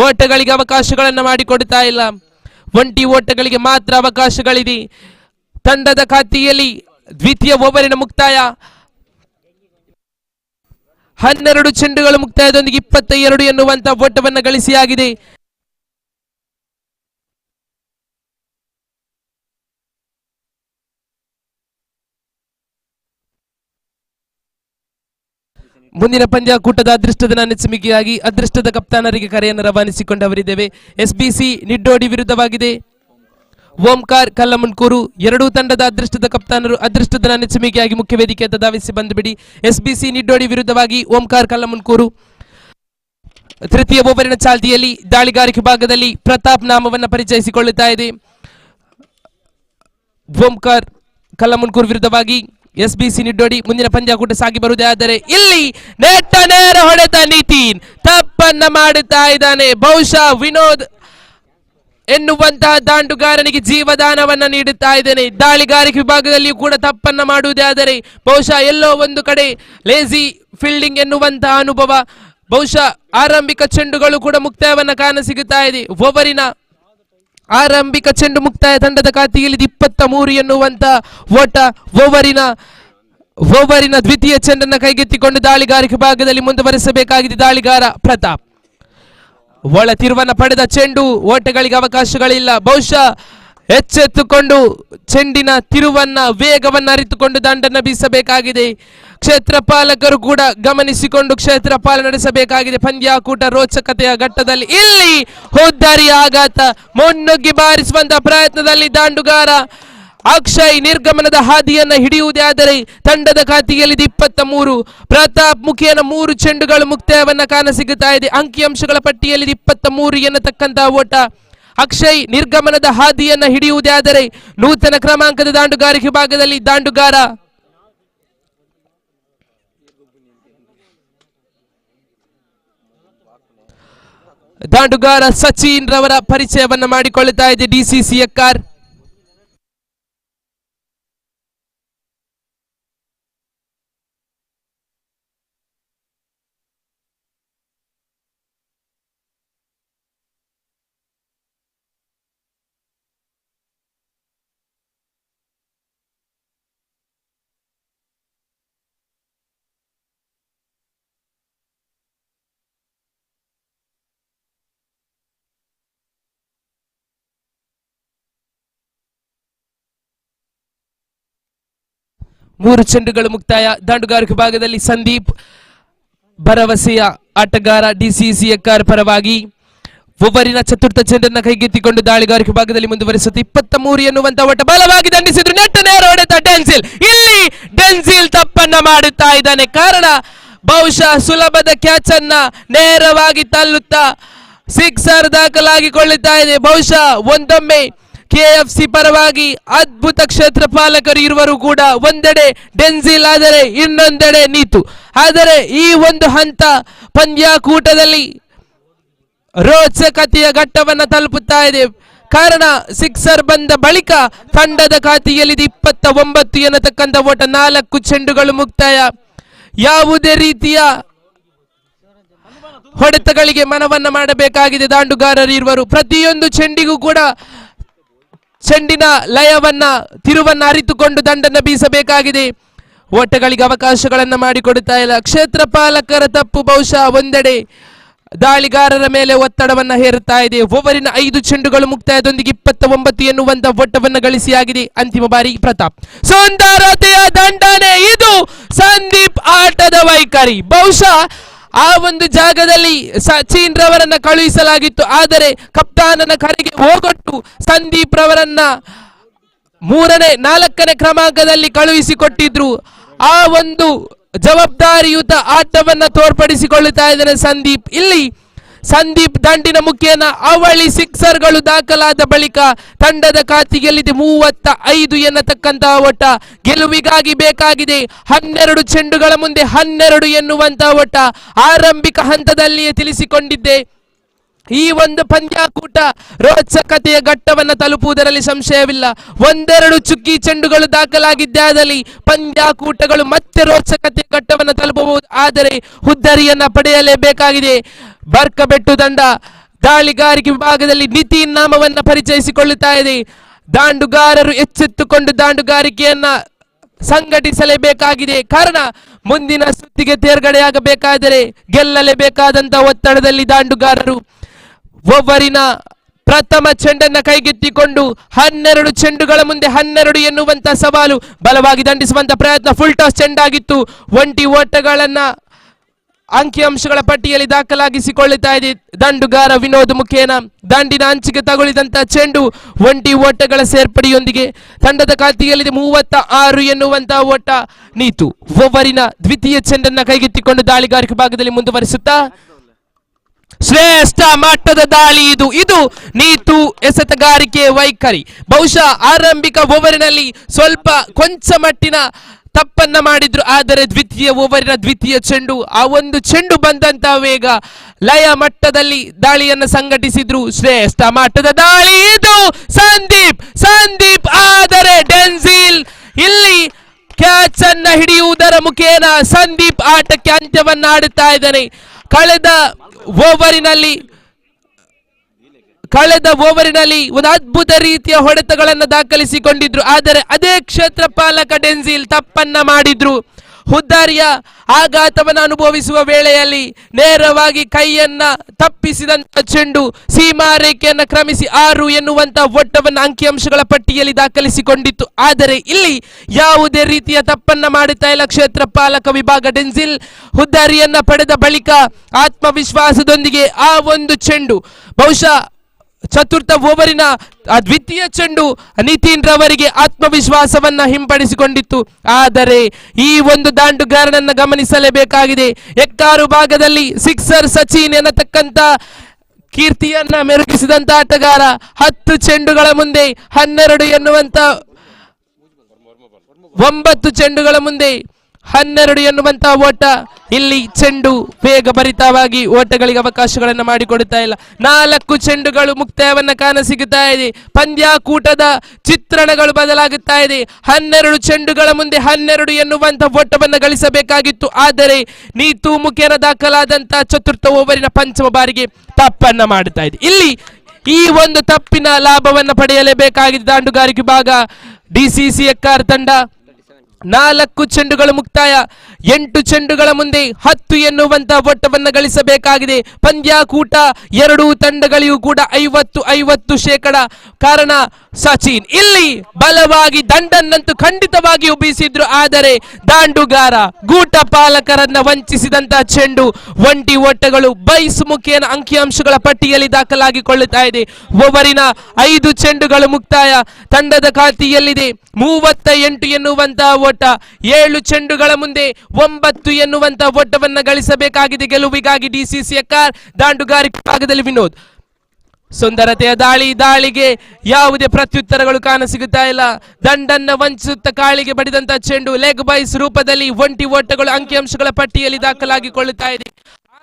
ಓಟಗಳಿಗೆ ಅವಕಾಶಗಳನ್ನು ಮಾಡಿಕೊಡ್ತಾ ಇಲ್ಲ. ಒಂಟಿ ಓಟಗಳಿಗೆ ಮಾತ್ರ ಅವಕಾಶಗಳಿದೆ. ತಂಡದ ಖಾತೆಯಲ್ಲಿ ದ್ವಿತೀಯ ಓವರಿನ ಮುಕ್ತಾಯ. 12 ಚೆಂಡುಗಳು ಮುಕ್ತಾಯದೊಂದಿಗೆ 22 ಎನ್ನುವಂತ ಓಟವನ್ನು ಗಳಿಸಿಯಾಗಿದೆ. ಮುಂದಿನ ಪಂದ್ಯಾಕೂಟದ ಅದೃಷ್ಟದ ನೆಚ್ಚಿಮಿಕೆಯಾಗಿ ಅದೃಷ್ಟದ ಕಪ್ತಾನರಿಗೆ ಕರೆಯನ್ನು ರವಾನಿಸಿಕೊಂಡವರಿದ್ದೇವೆ. SBC ನಿಡ್ಡೋಡಿ ವಿರುದ್ಧವಾಗಿದೆ ಓಂಕಾರ್ ಕಲ್ಲಮುನ್ಕೂರು. ಎರಡೂ ತಂಡದ ಅದೃಷ್ಟದ ಕಪ್ತಾನರು ಅದೃಷ್ಟದ ನೆಚ್ಚಿಮಿಕೆಯಾಗಿ ಮುಖ್ಯ ವೇದಿಕೆಯತ್ತ ಧಾವಿಸಿ ಬಂದುಬಿಡಿ. SBC ನಿಡ್ಡೋಡಿ ವಿರುದ್ಧವಾಗಿ ಓಂಕಾರ್ ಕಲ್ಲಮುನ್ಕೂರು. ತೃತೀಯ ಓವರಿನ ಚಾಲ್ತಿಯಲ್ಲಿ ದಾಳಿಗಾರಿಕೆ ಭಾಗದಲ್ಲಿ ಪ್ರತಾಪ್ ನಾಮವನ್ನು ಪರಿಚಯಿಸಿಕೊಳ್ಳುತ್ತಾ ಇದೆ. ಓಂಕಾರ್ ಕಲ್ಲಮುನ್ಕೂರು ವಿರುದ್ಧವಾಗಿ SBC ನಿಡ್ಡೋಡಿ. ಮುಂದಿನ ಪಂದ್ಯಾಕೂಟ ಸಾಗಿ ಬರುವುದೇ ಆದರೆ ಇಲ್ಲಿ ನೆಟ್ಟ ನೇರ ಹೊಡೆತ ನಿತಿನ್ ತಪ್ಪನ್ನ ಮಾಡುತ್ತಾ ಇದ್ದಾನೆ. ಬಹುಶಃ ವಿನೋದ್ ಎನ್ನುವಂತಹ ದಾಂಡುಗಾರನಿಗೆ ಜೀವದಾನವನ್ನ ನೀಡುತ್ತಾ ಇದ್ದೇನೆ. ದಾಳಿಗಾರಿಕೆ ವಿಭಾಗದಲ್ಲಿಯೂ ಕೂಡ ತಪ್ಪನ್ನ ಮಾಡುವುದೇ ಆದರೆ ಬಹುಶಃ ಎಲ್ಲೋ ಒಂದು ಕಡೆ ಲೇಜಿ ಫೀಲ್ಡಿಂಗ್ ಎನ್ನುವಂತಹ ಅನುಭವ. ಬಹುಶಃ ಆರಂಭಿಕ ಚೆಂಡುಗಳು ಕೂಡ ಮುಕ್ತಾಯವನ್ನ ಕಾಣಸಿಗುತ್ತಾ ಇದೆ. ಓವರಿನ ಆರಂಭಿಕ ಚೆಂಡು ಮುಕ್ತಾಯ ತಂಡದ ಖಾತೆಯಲ್ಲಿ 23 ಎನ್ನುವಂತ ಓಟ. ಓವರಿನ ದ್ವಿತೀಯ ಚೆಂಡನ್ನು ಕೈಗೆತ್ತಿಕೊಂಡು ದಾಳಿಗಾರಿಕೆ ಭಾಗದಲ್ಲಿ ಮುಂದುವರಿಸಬೇಕಾಗಿದೆ ದಾಳಿಗಾರ ಪ್ರತಾಪ್. ಒಳ ತಿರುವನ್ನ ಪಡೆದ ಚೆಂಡು, ಓಟಗಳಿಗೆ ಅವಕಾಶಗಳಿಲ್ಲ. ಬಹುಶಃ ಎಚ್ಚೆತ್ತುಕೊಂಡು ಚೆಂಡಿನ ತಿರುವನ್ನ ವೇಗವನ್ನು ಅರಿತುಕೊಂಡು ದಂಡನ್ನು ಬೀಸಬೇಕಾಗಿದೆ. ಕ್ಷೇತ್ರ ಪಾಲಕರು ಕೂಡ ಗಮನಿಸಿಕೊಂಡು ಕ್ಷೇತ್ರ ಪಾಲ ನಡೆಸಬೇಕಾಗಿದೆ. ಪಂದ್ಯಾಕೂಟ ರೋಚಕತೆಯ ಘಟ್ಟದಲ್ಲಿ ಇಲ್ಲಿ ಹೋದ್ದಾರಿಯ ಆಘಾತ, ಮುನ್ನುಗ್ಗಿ ಬಾರಿಸುವಂತಹ ಪ್ರಯತ್ನದಲ್ಲಿ ದಾಂಡುಗಾರ ಅಕ್ಷಯ್ ನಿರ್ಗಮನದ ಹಾದಿಯನ್ನ ಹಿಡಿಯುವುದೇ ಆದರೆ ತಂಡದ ಖಾತೆಯಲ್ಲಿ 23. ಪ್ರತಾಪ್ ಮುಖೇನ 3 ಚೆಂಡುಗಳು ಮುಕ್ತಾಯವನ್ನ ಕಾಣಸಿಗುತ್ತಾ ಇದೆ. ಅಂಕಿಅಂಶಗಳ ಪಟ್ಟಿಯಲ್ಲಿ 23 ಎನ್ನತಕ್ಕಂತಹ ಓಟ. ಅಕ್ಷಯ್ ನಿರ್ಗಮನದ ಹಾದಿಯನ್ನ ಹಿಡಿಯುವುದೇ ಆದರೆ ನೂತನ ಕ್ರಮಾಂಕದ ದಾಂಡುಗಾರಿಕೆ ಭಾಗದಲ್ಲಿ ದಾಂಡುಗಾರ ಸಚಿನ್ ರವರ ಪರಿಚಯವನ್ನ ಮಾಡಿಕೊಳ್ಳುತ್ತಾ ಇದೆ DCC ಎಕ್ಕಾರ್. ಮೂರು ಚೆಂಡುಗಳು ಮುಕ್ತಾಯ. ದಾಂಡುಗಾರಿಕೆ ಭಾಗದಲ್ಲಿ ಸಂದೀಪ್ ಭರವಸೆಯ ಆಟಗಾರ DCC ಎಕ್ಕಾರ್ ಪರವಾಗಿ ಓವರಿನ ಚತುರ್ಥ ಚೆಂಡನ್ನು ಕೈಗೆತ್ತಿಕೊಂಡು ದಾಳಿಗಾರಿಕೆ ಭಾಗದಲ್ಲಿ ಮುಂದುವರಿಸುತ್ತೆ. 23 ಎನ್ನುವಂತ ಓಟ ಬಲವಾಗಿ ದಂಡಿಸಿದ್ರು. ನೆಟ್ಟ ನೇರ ಹೊಡೆತ ಡೆನ್ಸಿಲ್. ಇಲ್ಲಿ ಡೆನ್ಸಿಲ್ ತಪ್ಪನ್ನ ಮಾಡುತ್ತಾ ಇದ್ದಾನೆ. ಕಾರಣ ಬಹುಶಃ ಸುಲಭದ ಕ್ಯಾಚ್ ಅನ್ನ ನೇರವಾಗಿ ತಳ್ಳುತ್ತಾ ಸಿಕ್ಸರ್ ದಾಖಲಾಗಿಕೊಳ್ಳುತ್ತಾ ಇದೆ. ಬಹುಶಃ ಒಂದೊಮ್ಮೆ KFC ಪರವಾಗಿ ಅದ್ಭುತ ಕ್ಷೇತ್ರ ಪಾಲಕರು ಇರುವರು ಕೂಡ ಒಂದೆಡೆ ಡೆನ್ಸಿಲ್ ಆದರೆ ಇನ್ನೊಂದೆಡೆ ನೀತು. ಆದರೆ ಈ ಒಂದು ಹಂತ ಪಂದ್ಯಾಕೂಟದಲ್ಲಿ ರೋಚಕತೆಯ ಘಟ್ಟವನ್ನ ತಲುಪುತ್ತಾ ಇದೆ. ಕಾರಣ ಸಿಕ್ಸರ್ ಬಂದ ಬಳಿಕ ತಂಡದ ಖಾತೆಯಲ್ಲಿ 29 ಎನ್ನತಕ್ಕಂಥ ಓಟ. 4 ಚೆಂಡುಗಳು ಮುಕ್ತಾಯ. ಯಾವುದೇ ರೀತಿಯ ಹೊಡೆತಗಳಿಗೆ ಮನವನ್ನ ಮಾಡಬೇಕಾಗಿದೆ ದಾಂಡುಗಾರರು ಇರುವರು. ಪ್ರತಿಯೊಂದು ಚೆಂಡಿಗೂ ಕೂಡ ಚೆಂಡಿನ ಲಯವನ್ನ ತಿರುವನ್ನ ಅರಿತುಕೊಂಡು ದಂಡನ್ನ ಬೀಸಬೇಕಾಗಿದೆ. ಓಟಗಳಿಗೆ ಅವಕಾಶಗಳನ್ನ ಮಾಡಿಕೊಡುತ್ತಾ ಇಲ್ಲ. ಕ್ಷೇತ್ರ ಪಾಲಕರ ತಪ್ಪು ಬಹುಶಃ ಒಂದೆಡೆ ದಾಳಿಗಾರರ ಮೇಲೆ ಒತ್ತಡವನ್ನ ಹೇರುತ್ತಾ ಇದೆ. ಓವರಿನ 5 ಚೆಂಡುಗಳು ಮುಕ್ತಾಯದೊಂದಿಗೆ 29 ಎನ್ನುವಂತ ಓಟವನ್ನು ಗಳಿಸಿಯಾಗಿದೆ. ಅಂತಿಮ ಬಾರಿ ಪ್ರತಾಪ್. ಸುಂದರತೆಯ ದಂಡನೆ ಇದು ಸಂದೀಪ್ ಆಟದ ವೈಖರಿ. ಬಹುಶಃ ಆ ಒಂದು ಜಾಗದಲ್ಲಿ ಸಚಿನ್ ರವರನ್ನ ಕಳುಹಿಸಲಾಗಿತ್ತು. ಆದರೆ ಕಪ್ತಾನನ ಕರೆಗೆ ಹೋಗೊಟ್ಟು ಸಂದೀಪ್ ರವರನ್ನ 3ನೇ 4ನೇ ಕ್ರಮಾಂಕದಲ್ಲಿ ಕಳುಹಿಸಿಕೊಟ್ಟಿದ್ರು. ಆ ಒಂದು ಜವಾಬ್ದಾರಿಯುತ ಆಟವನ್ನ ತೋರ್ಪಡಿಸಿಕೊಳ್ಳುತ್ತಾ ಇದ್ದಾನೆ ಸಂದೀಪ್. ಇಲ್ಲಿ ಸಂದೀಪ್ ದಂಡಿನ ಮುಖೇನ ಅವಳಿ ಸಿಕ್ಸರ್ಗಳು ದಾಖಲಾದ ಬಳಿಕ ತಂಡದ ಖಾತೆಯಲ್ಲಿದೆ 35 ಎನ್ನತಕ್ಕಂತಹ ಓಟ. ಗೆಲುವಿಗಾಗಿ ಬೇಕಾಗಿದೆ 12 ಚೆಂಡುಗಳ ಮುಂದೆ 12 ಎನ್ನುವಂತಹ ಓಟ. ಆರಂಭಿಕ ಹಂತದಲ್ಲಿಯೇ ತಿಳಿಸಿಕೊಂಡಿದ್ದೆ ಈ ಒಂದು ಪಂದ್ಯಾಕೂಟ ರೋಚಕತೆಯ ಘಟ್ಟವನ್ನ ತಲುಪುವುದರಲ್ಲಿ ಸಂಶಯವಿಲ್ಲ. ಒಂದೆರಡು ಚುಕ್ಕಿ ಚೆಂಡುಗಳು ದಾಖಲಾಗಿದ್ದಾದಲ್ಲಿ ಪಂದ್ಯಾಕೂಟಗಳು ಮತ್ತೆ ರೋಚಕತೆಯ ಘಟ್ಟವನ್ನು ತಲುಪಬಹುದು. ಆದರೆ ಹುದ್ದರಿಯನ್ನ ಪಡೆಯಲೇಬೇಕಾಗಿದೆ. ಬರ್ಕಬೆಟ್ಟು ತಂಡ ದಾಳಿಗಾರಿಕೆ ವಿಭಾಗದಲ್ಲಿ ನಿತಿನ್ ನಾಮವನ್ನ ಪರಿಚಯಿಸಿಕೊಳ್ಳುತ್ತಾ ಇದೆ. ದಾಂಡುಗಾರರು ಎಚ್ಚೆತ್ತುಕೊಂಡು ದಾಂಡುಗಾರಿಕೆಯನ್ನ ಸಂಘಟಿಸಲೇಬೇಕಾಗಿದೆ. ಕಾರಣ ಮುಂದಿನ ಸುತ್ತಿಗೆ ತೇರ್ಗಡೆಯಾಗಬೇಕಾದರೆ ಗೆಲ್ಲಲೇಬೇಕಾದಂತಹ ಒತ್ತಡದಲ್ಲಿ ದಾಂಡುಗಾರರು ಓವರಿನ ಪ್ರಥಮ ಚೆಂಡನ್ನ ಕೈಗೆತ್ತಿಕೊಂಡು 12 ಚೆಂಡುಗಳ ಮುಂದೆ 12 ಎನ್ನುವಂತ ಸವಾಲು ಬಲವಾಗಿ ದಂಡಿಸುವಂತ ಪ್ರಯತ್ನ. Full toss ಚೆಂಡಾಗಿತ್ತು. 20 ಓಟಗಳನ್ನ ಅಂಕಿಅಂಶಗಳ ಪಟ್ಟಿಯಲ್ಲಿ ದಾಖಲಾಗಿಸಿಕೊಳ್ಳುತ್ತಾ ಇದೆ ದಂಡುಗಾರ ವಿನೋದ್ ಮುಖೇನ. ದಂಡಿನ ಅಂಚಿಗೆ ತಗುಲಿದಂತ ಚೆಂಡು ಒಂಟಿ ಓಟಗಳ ಸೇರ್ಪಡೆಯೊಂದಿಗೆ ತಂಡದ ಖಾತೆಯಲ್ಲಿದೆ 36 ಎನ್ನುವಂತಹ ಓಟ. ನೀತು ಓವರಿನ ದ್ವಿತೀಯ ಚೆಂಡನ್ನ ಕೈಗೆತ್ತಿಕೊಂಡು ದಾಳಿಗಾರಿಕೆ ಭಾಗದಲ್ಲಿ ಮುಂದುವರಿಸುತ್ತಾ ಶ್ರೇಷ್ಠ ಮಟ್ಟದ ದಾಳಿ ಇದು ನೀತು ಎಸೆತಗಾರಿಕೆ ವೈಖರಿ. ಬಹುಶಃ ಆರಂಭಿಕ ಓವರಿನಲ್ಲಿ ಕೊಂಚ ಮಟ್ಟಿನ ತಪ್ಪನ್ನ ಮಾಡಿದ್ರು, ಆದರೆ ದ್ವಿತೀಯ ಓವರಿನ ದ್ವಿತೀಯ ಚೆಂಡು, ಆ ಒಂದು ಚೆಂಡು ಬಂದಂತ ವೇಗ, ಲಯ ಮಟ್ಟದಲ್ಲಿ ದಾಳಿಯನ್ನು ಸಂಘಟಿಸಿದ್ರು. ಶ್ರೇಷ್ಠ ಮಟ್ಟದ ದಾಳಿ ಇದು. ಸಂದೀಪ್ ಆದರೆ ಡೆನ್ಸಿಲ್ ಇಲ್ಲಿ ಕ್ಯಾಚ್ ಅನ್ನ ಹಿಡಿಯುವುದರ ಮುಖೇನ ಸಂದೀಪ್ ಆಟಕ್ಕೆ ಅಂತ್ಯವನ್ನ ಆಡುತ್ತಾ ಇದ್ದಾನೆ. ಕಳೆದ ಓವರಿನಲ್ಲಿ ಒಂದು ಅದ್ಭುತ ರೀತಿಯ ಹೊಡೆತಗಳನ್ನು ದಾಖಲಿಸಿಕೊಂಡಿದ್ರು, ಆದರೆ ಅದೇ ಕ್ಷೇತ್ರ ಪಾಲಕ ಡೆನ್ಸಿಲ್ ತಪ್ಪನ್ನ ಮಾಡಿದ್ರು. ಹುದ್ದಾರಿಯ ಆಘಾತವನ್ನು ಅನುಭವಿಸುವ ವೇಳೆಯಲ್ಲಿ ನೇರವಾಗಿ ಕೈಯನ್ನ ತಪ್ಪಿಸಿದಂತ ಚೆಂಡು ಸೀಮಾ ರೇಖೆಯನ್ನು ಕ್ರಮಿಸಿ 6 ಎನ್ನುವಂತ ಓಟವನ್ನು ಅಂಕಿಅಂಶಗಳ ಪಟ್ಟಿಯಲ್ಲಿ ದಾಖಲಿಸಿಕೊಂಡಿತ್ತು. ಆದರೆ ಇಲ್ಲಿ ಯಾವುದೇ ರೀತಿಯ ತಪ್ಪನ್ನ ಮಾಡುತ್ತಾ ಇಲ್ಲ ಕ್ಷೇತ್ರ ಪಾಲಕ ವಿಭಾಗ. ಡೆನ್ಸಿಲ್ ಹುದ್ದಾರಿಯನ್ನ ಪಡೆದ ಬಳಿಕ ಆತ್ಮವಿಶ್ವಾಸದೊಂದಿಗೆ ಆ ಒಂದು ಚೆಂಡು, ಬಹುಶಃ ಚತುರ್ಥ ಓವರಿನ ದ್ವಿತೀಯ ಚೆಂಡು ನಿತಿನ್ ರವರಿಗೆ ಆತ್ಮವಿಶ್ವಾಸವನ್ನ ಹಿಂಪಡಿಸಿಕೊಂಡಿತ್ತು. ಆದರೆ ಈ ಒಂದು ದಾಂಡುಗಾರನನ್ನ ಗಮನಿಸಲೇಬೇಕಾಗಿದೆ. ಎಕ್ಕಾರು ಭಾಗದಲ್ಲಿ ಸಿಕ್ಸರ್ ಸಚಿನ್ ಎನ್ನತಕ್ಕಂತ ಕೀರ್ತಿಯನ್ನ ಮೆರುಗಿಸಿದಂತ ಆಟಗಾರ 10 ಚೆಂಡುಗಳ ಮುಂದೆ 12 ಎನ್ನುವಂತ 9 ಚೆಂಡುಗಳ ಮುಂದೆ 12 ಎನ್ನುವಂತಹ ಓಟ. ಇಲ್ಲಿ ಚೆಂಡು ವೇಗ ಭರಿತವಾಗಿ ಓಟಗಳಿಗೆ ಅವಕಾಶಗಳನ್ನು ಮಾಡಿಕೊಡುತ್ತಾ ಇಲ್ಲ. 4 ಚೆಂಡುಗಳು ಮುಕ್ತಾಯವನ್ನ ಕಾಣಸಿಗುತ್ತಾ ಇದೆ. ಪಂದ್ಯಾಕೂಟದ ಚಿತ್ರಣಗಳು ಬದಲಾಗುತ್ತಾ ಇದೆ. 12 ಚೆಂಡುಗಳ ಮುಂದೆ 12 ಎನ್ನುವಂತ ಓಟವನ್ನು ಗಳಿಸಬೇಕಾಗಿತ್ತು, ಆದರೆ ನೀತು ಮುಖೇನ ದಾಖಲಾದಂತಹ ಚತುರ್ಥ ಓವರಿನ ಪಂಚಮ ಬಾರಿಗೆ ತಪ್ಪನ್ನ ಮಾಡುತ್ತಾ ಇದೆ. ಇಲ್ಲಿ ಈ ಒಂದು ತಪ್ಪಿನ ಲಾಭವನ್ನು ಪಡೆಯಲೇಬೇಕಾಗಿದೆ ದಾಂಡುಗಾರಿಕೆ ವಿಭಾಗ. ಡಿಸಿಸಿ ಎಕ್ಕಾರ್ ತಂಡ 4 ಚೆಂಡುಗಳು ಮುಕ್ತಾಯ, 8 ಚೆಂಡುಗಳ ಮುಂದೆ 10 ಎನ್ನುವಂತ ಓಟವನ್ನು ಗಳಿಸಬೇಕಾಗಿದೆ. ಪಂದ್ಯಾಕೂಟ ಎರಡೂ ತಂಡಗಳಿಗೂ ಕೂಡ 50-50%. ಕಾರಣ ಸಚಿನ್ ಇಲ್ಲಿ ಬಲವಾಗಿ ದಂಡನ್ನಂತೂ ಖಂಡಿತವಾಗಿಯೂ ಬೀಸಿದ್ರು, ಆದರೆ ದಾಂಡುಗಾರ ಗೂಟ ಪಾಲಕರನ್ನ ವಂಚಿಸಿದಂತ ಚೆಂಡು ಒಂಟಿ ಓಟಗಳು ಬೈಸ್ ಮುಖೇನ ಅಂಕಿಅಂಶಗಳ ಪಟ್ಟಿಯಲ್ಲಿ ದಾಖಲಾಗಿಕೊಳ್ಳುತ್ತಾ ಇದೆ. ಓವರಿನ 5 ಚೆಂಡುಗಳು ಮುಕ್ತಾಯ, ತಂಡದ ಖಾತೆಯಲ್ಲಿದೆ 38 ಎನ್ನುವಂತಹ ಓಟ. 7 ಚೆಂಡುಗಳ ಮುಂದೆ 9 ಎನ್ನುವಂತ ಓಟವನ್ನ ಗಳಿಸಬೇಕಾಗಿದೆ ಗೆಲುವಿಗಾಗಿ ಡಿಸಿಸಿ ಎಕ್ಕಾರ್. ದಾಂಡುಗಾರಿಕೆ ಭಾಗದಲ್ಲಿ ವಿನೋದ್ ಸುಂದರತೆಯ ದಾಳಿಗೆ ಯಾವುದೇ ಪ್ರತ್ಯುತ್ತರಗಳು ಕಾಣಸಿಗುತ್ತಾ ಇಲ್ಲ. ದಂಡನ್ನ ವಂಚಿಸುತ್ತ ಕಾಳಿಗೆ ಬಡಿದಂತ ಚೆಂಡು ಲೆಗ್ ಬೈಸ್ ರೂಪದಲ್ಲಿ ಒಂಟಿ ಓಟಗಳು ಅಂಕಿಅಂಶಗಳ ಪಟ್ಟಿಯಲ್ಲಿ ದಾಖಲಾಗಿಕೊಳ್ಳುತ್ತಾ ಇದೆ.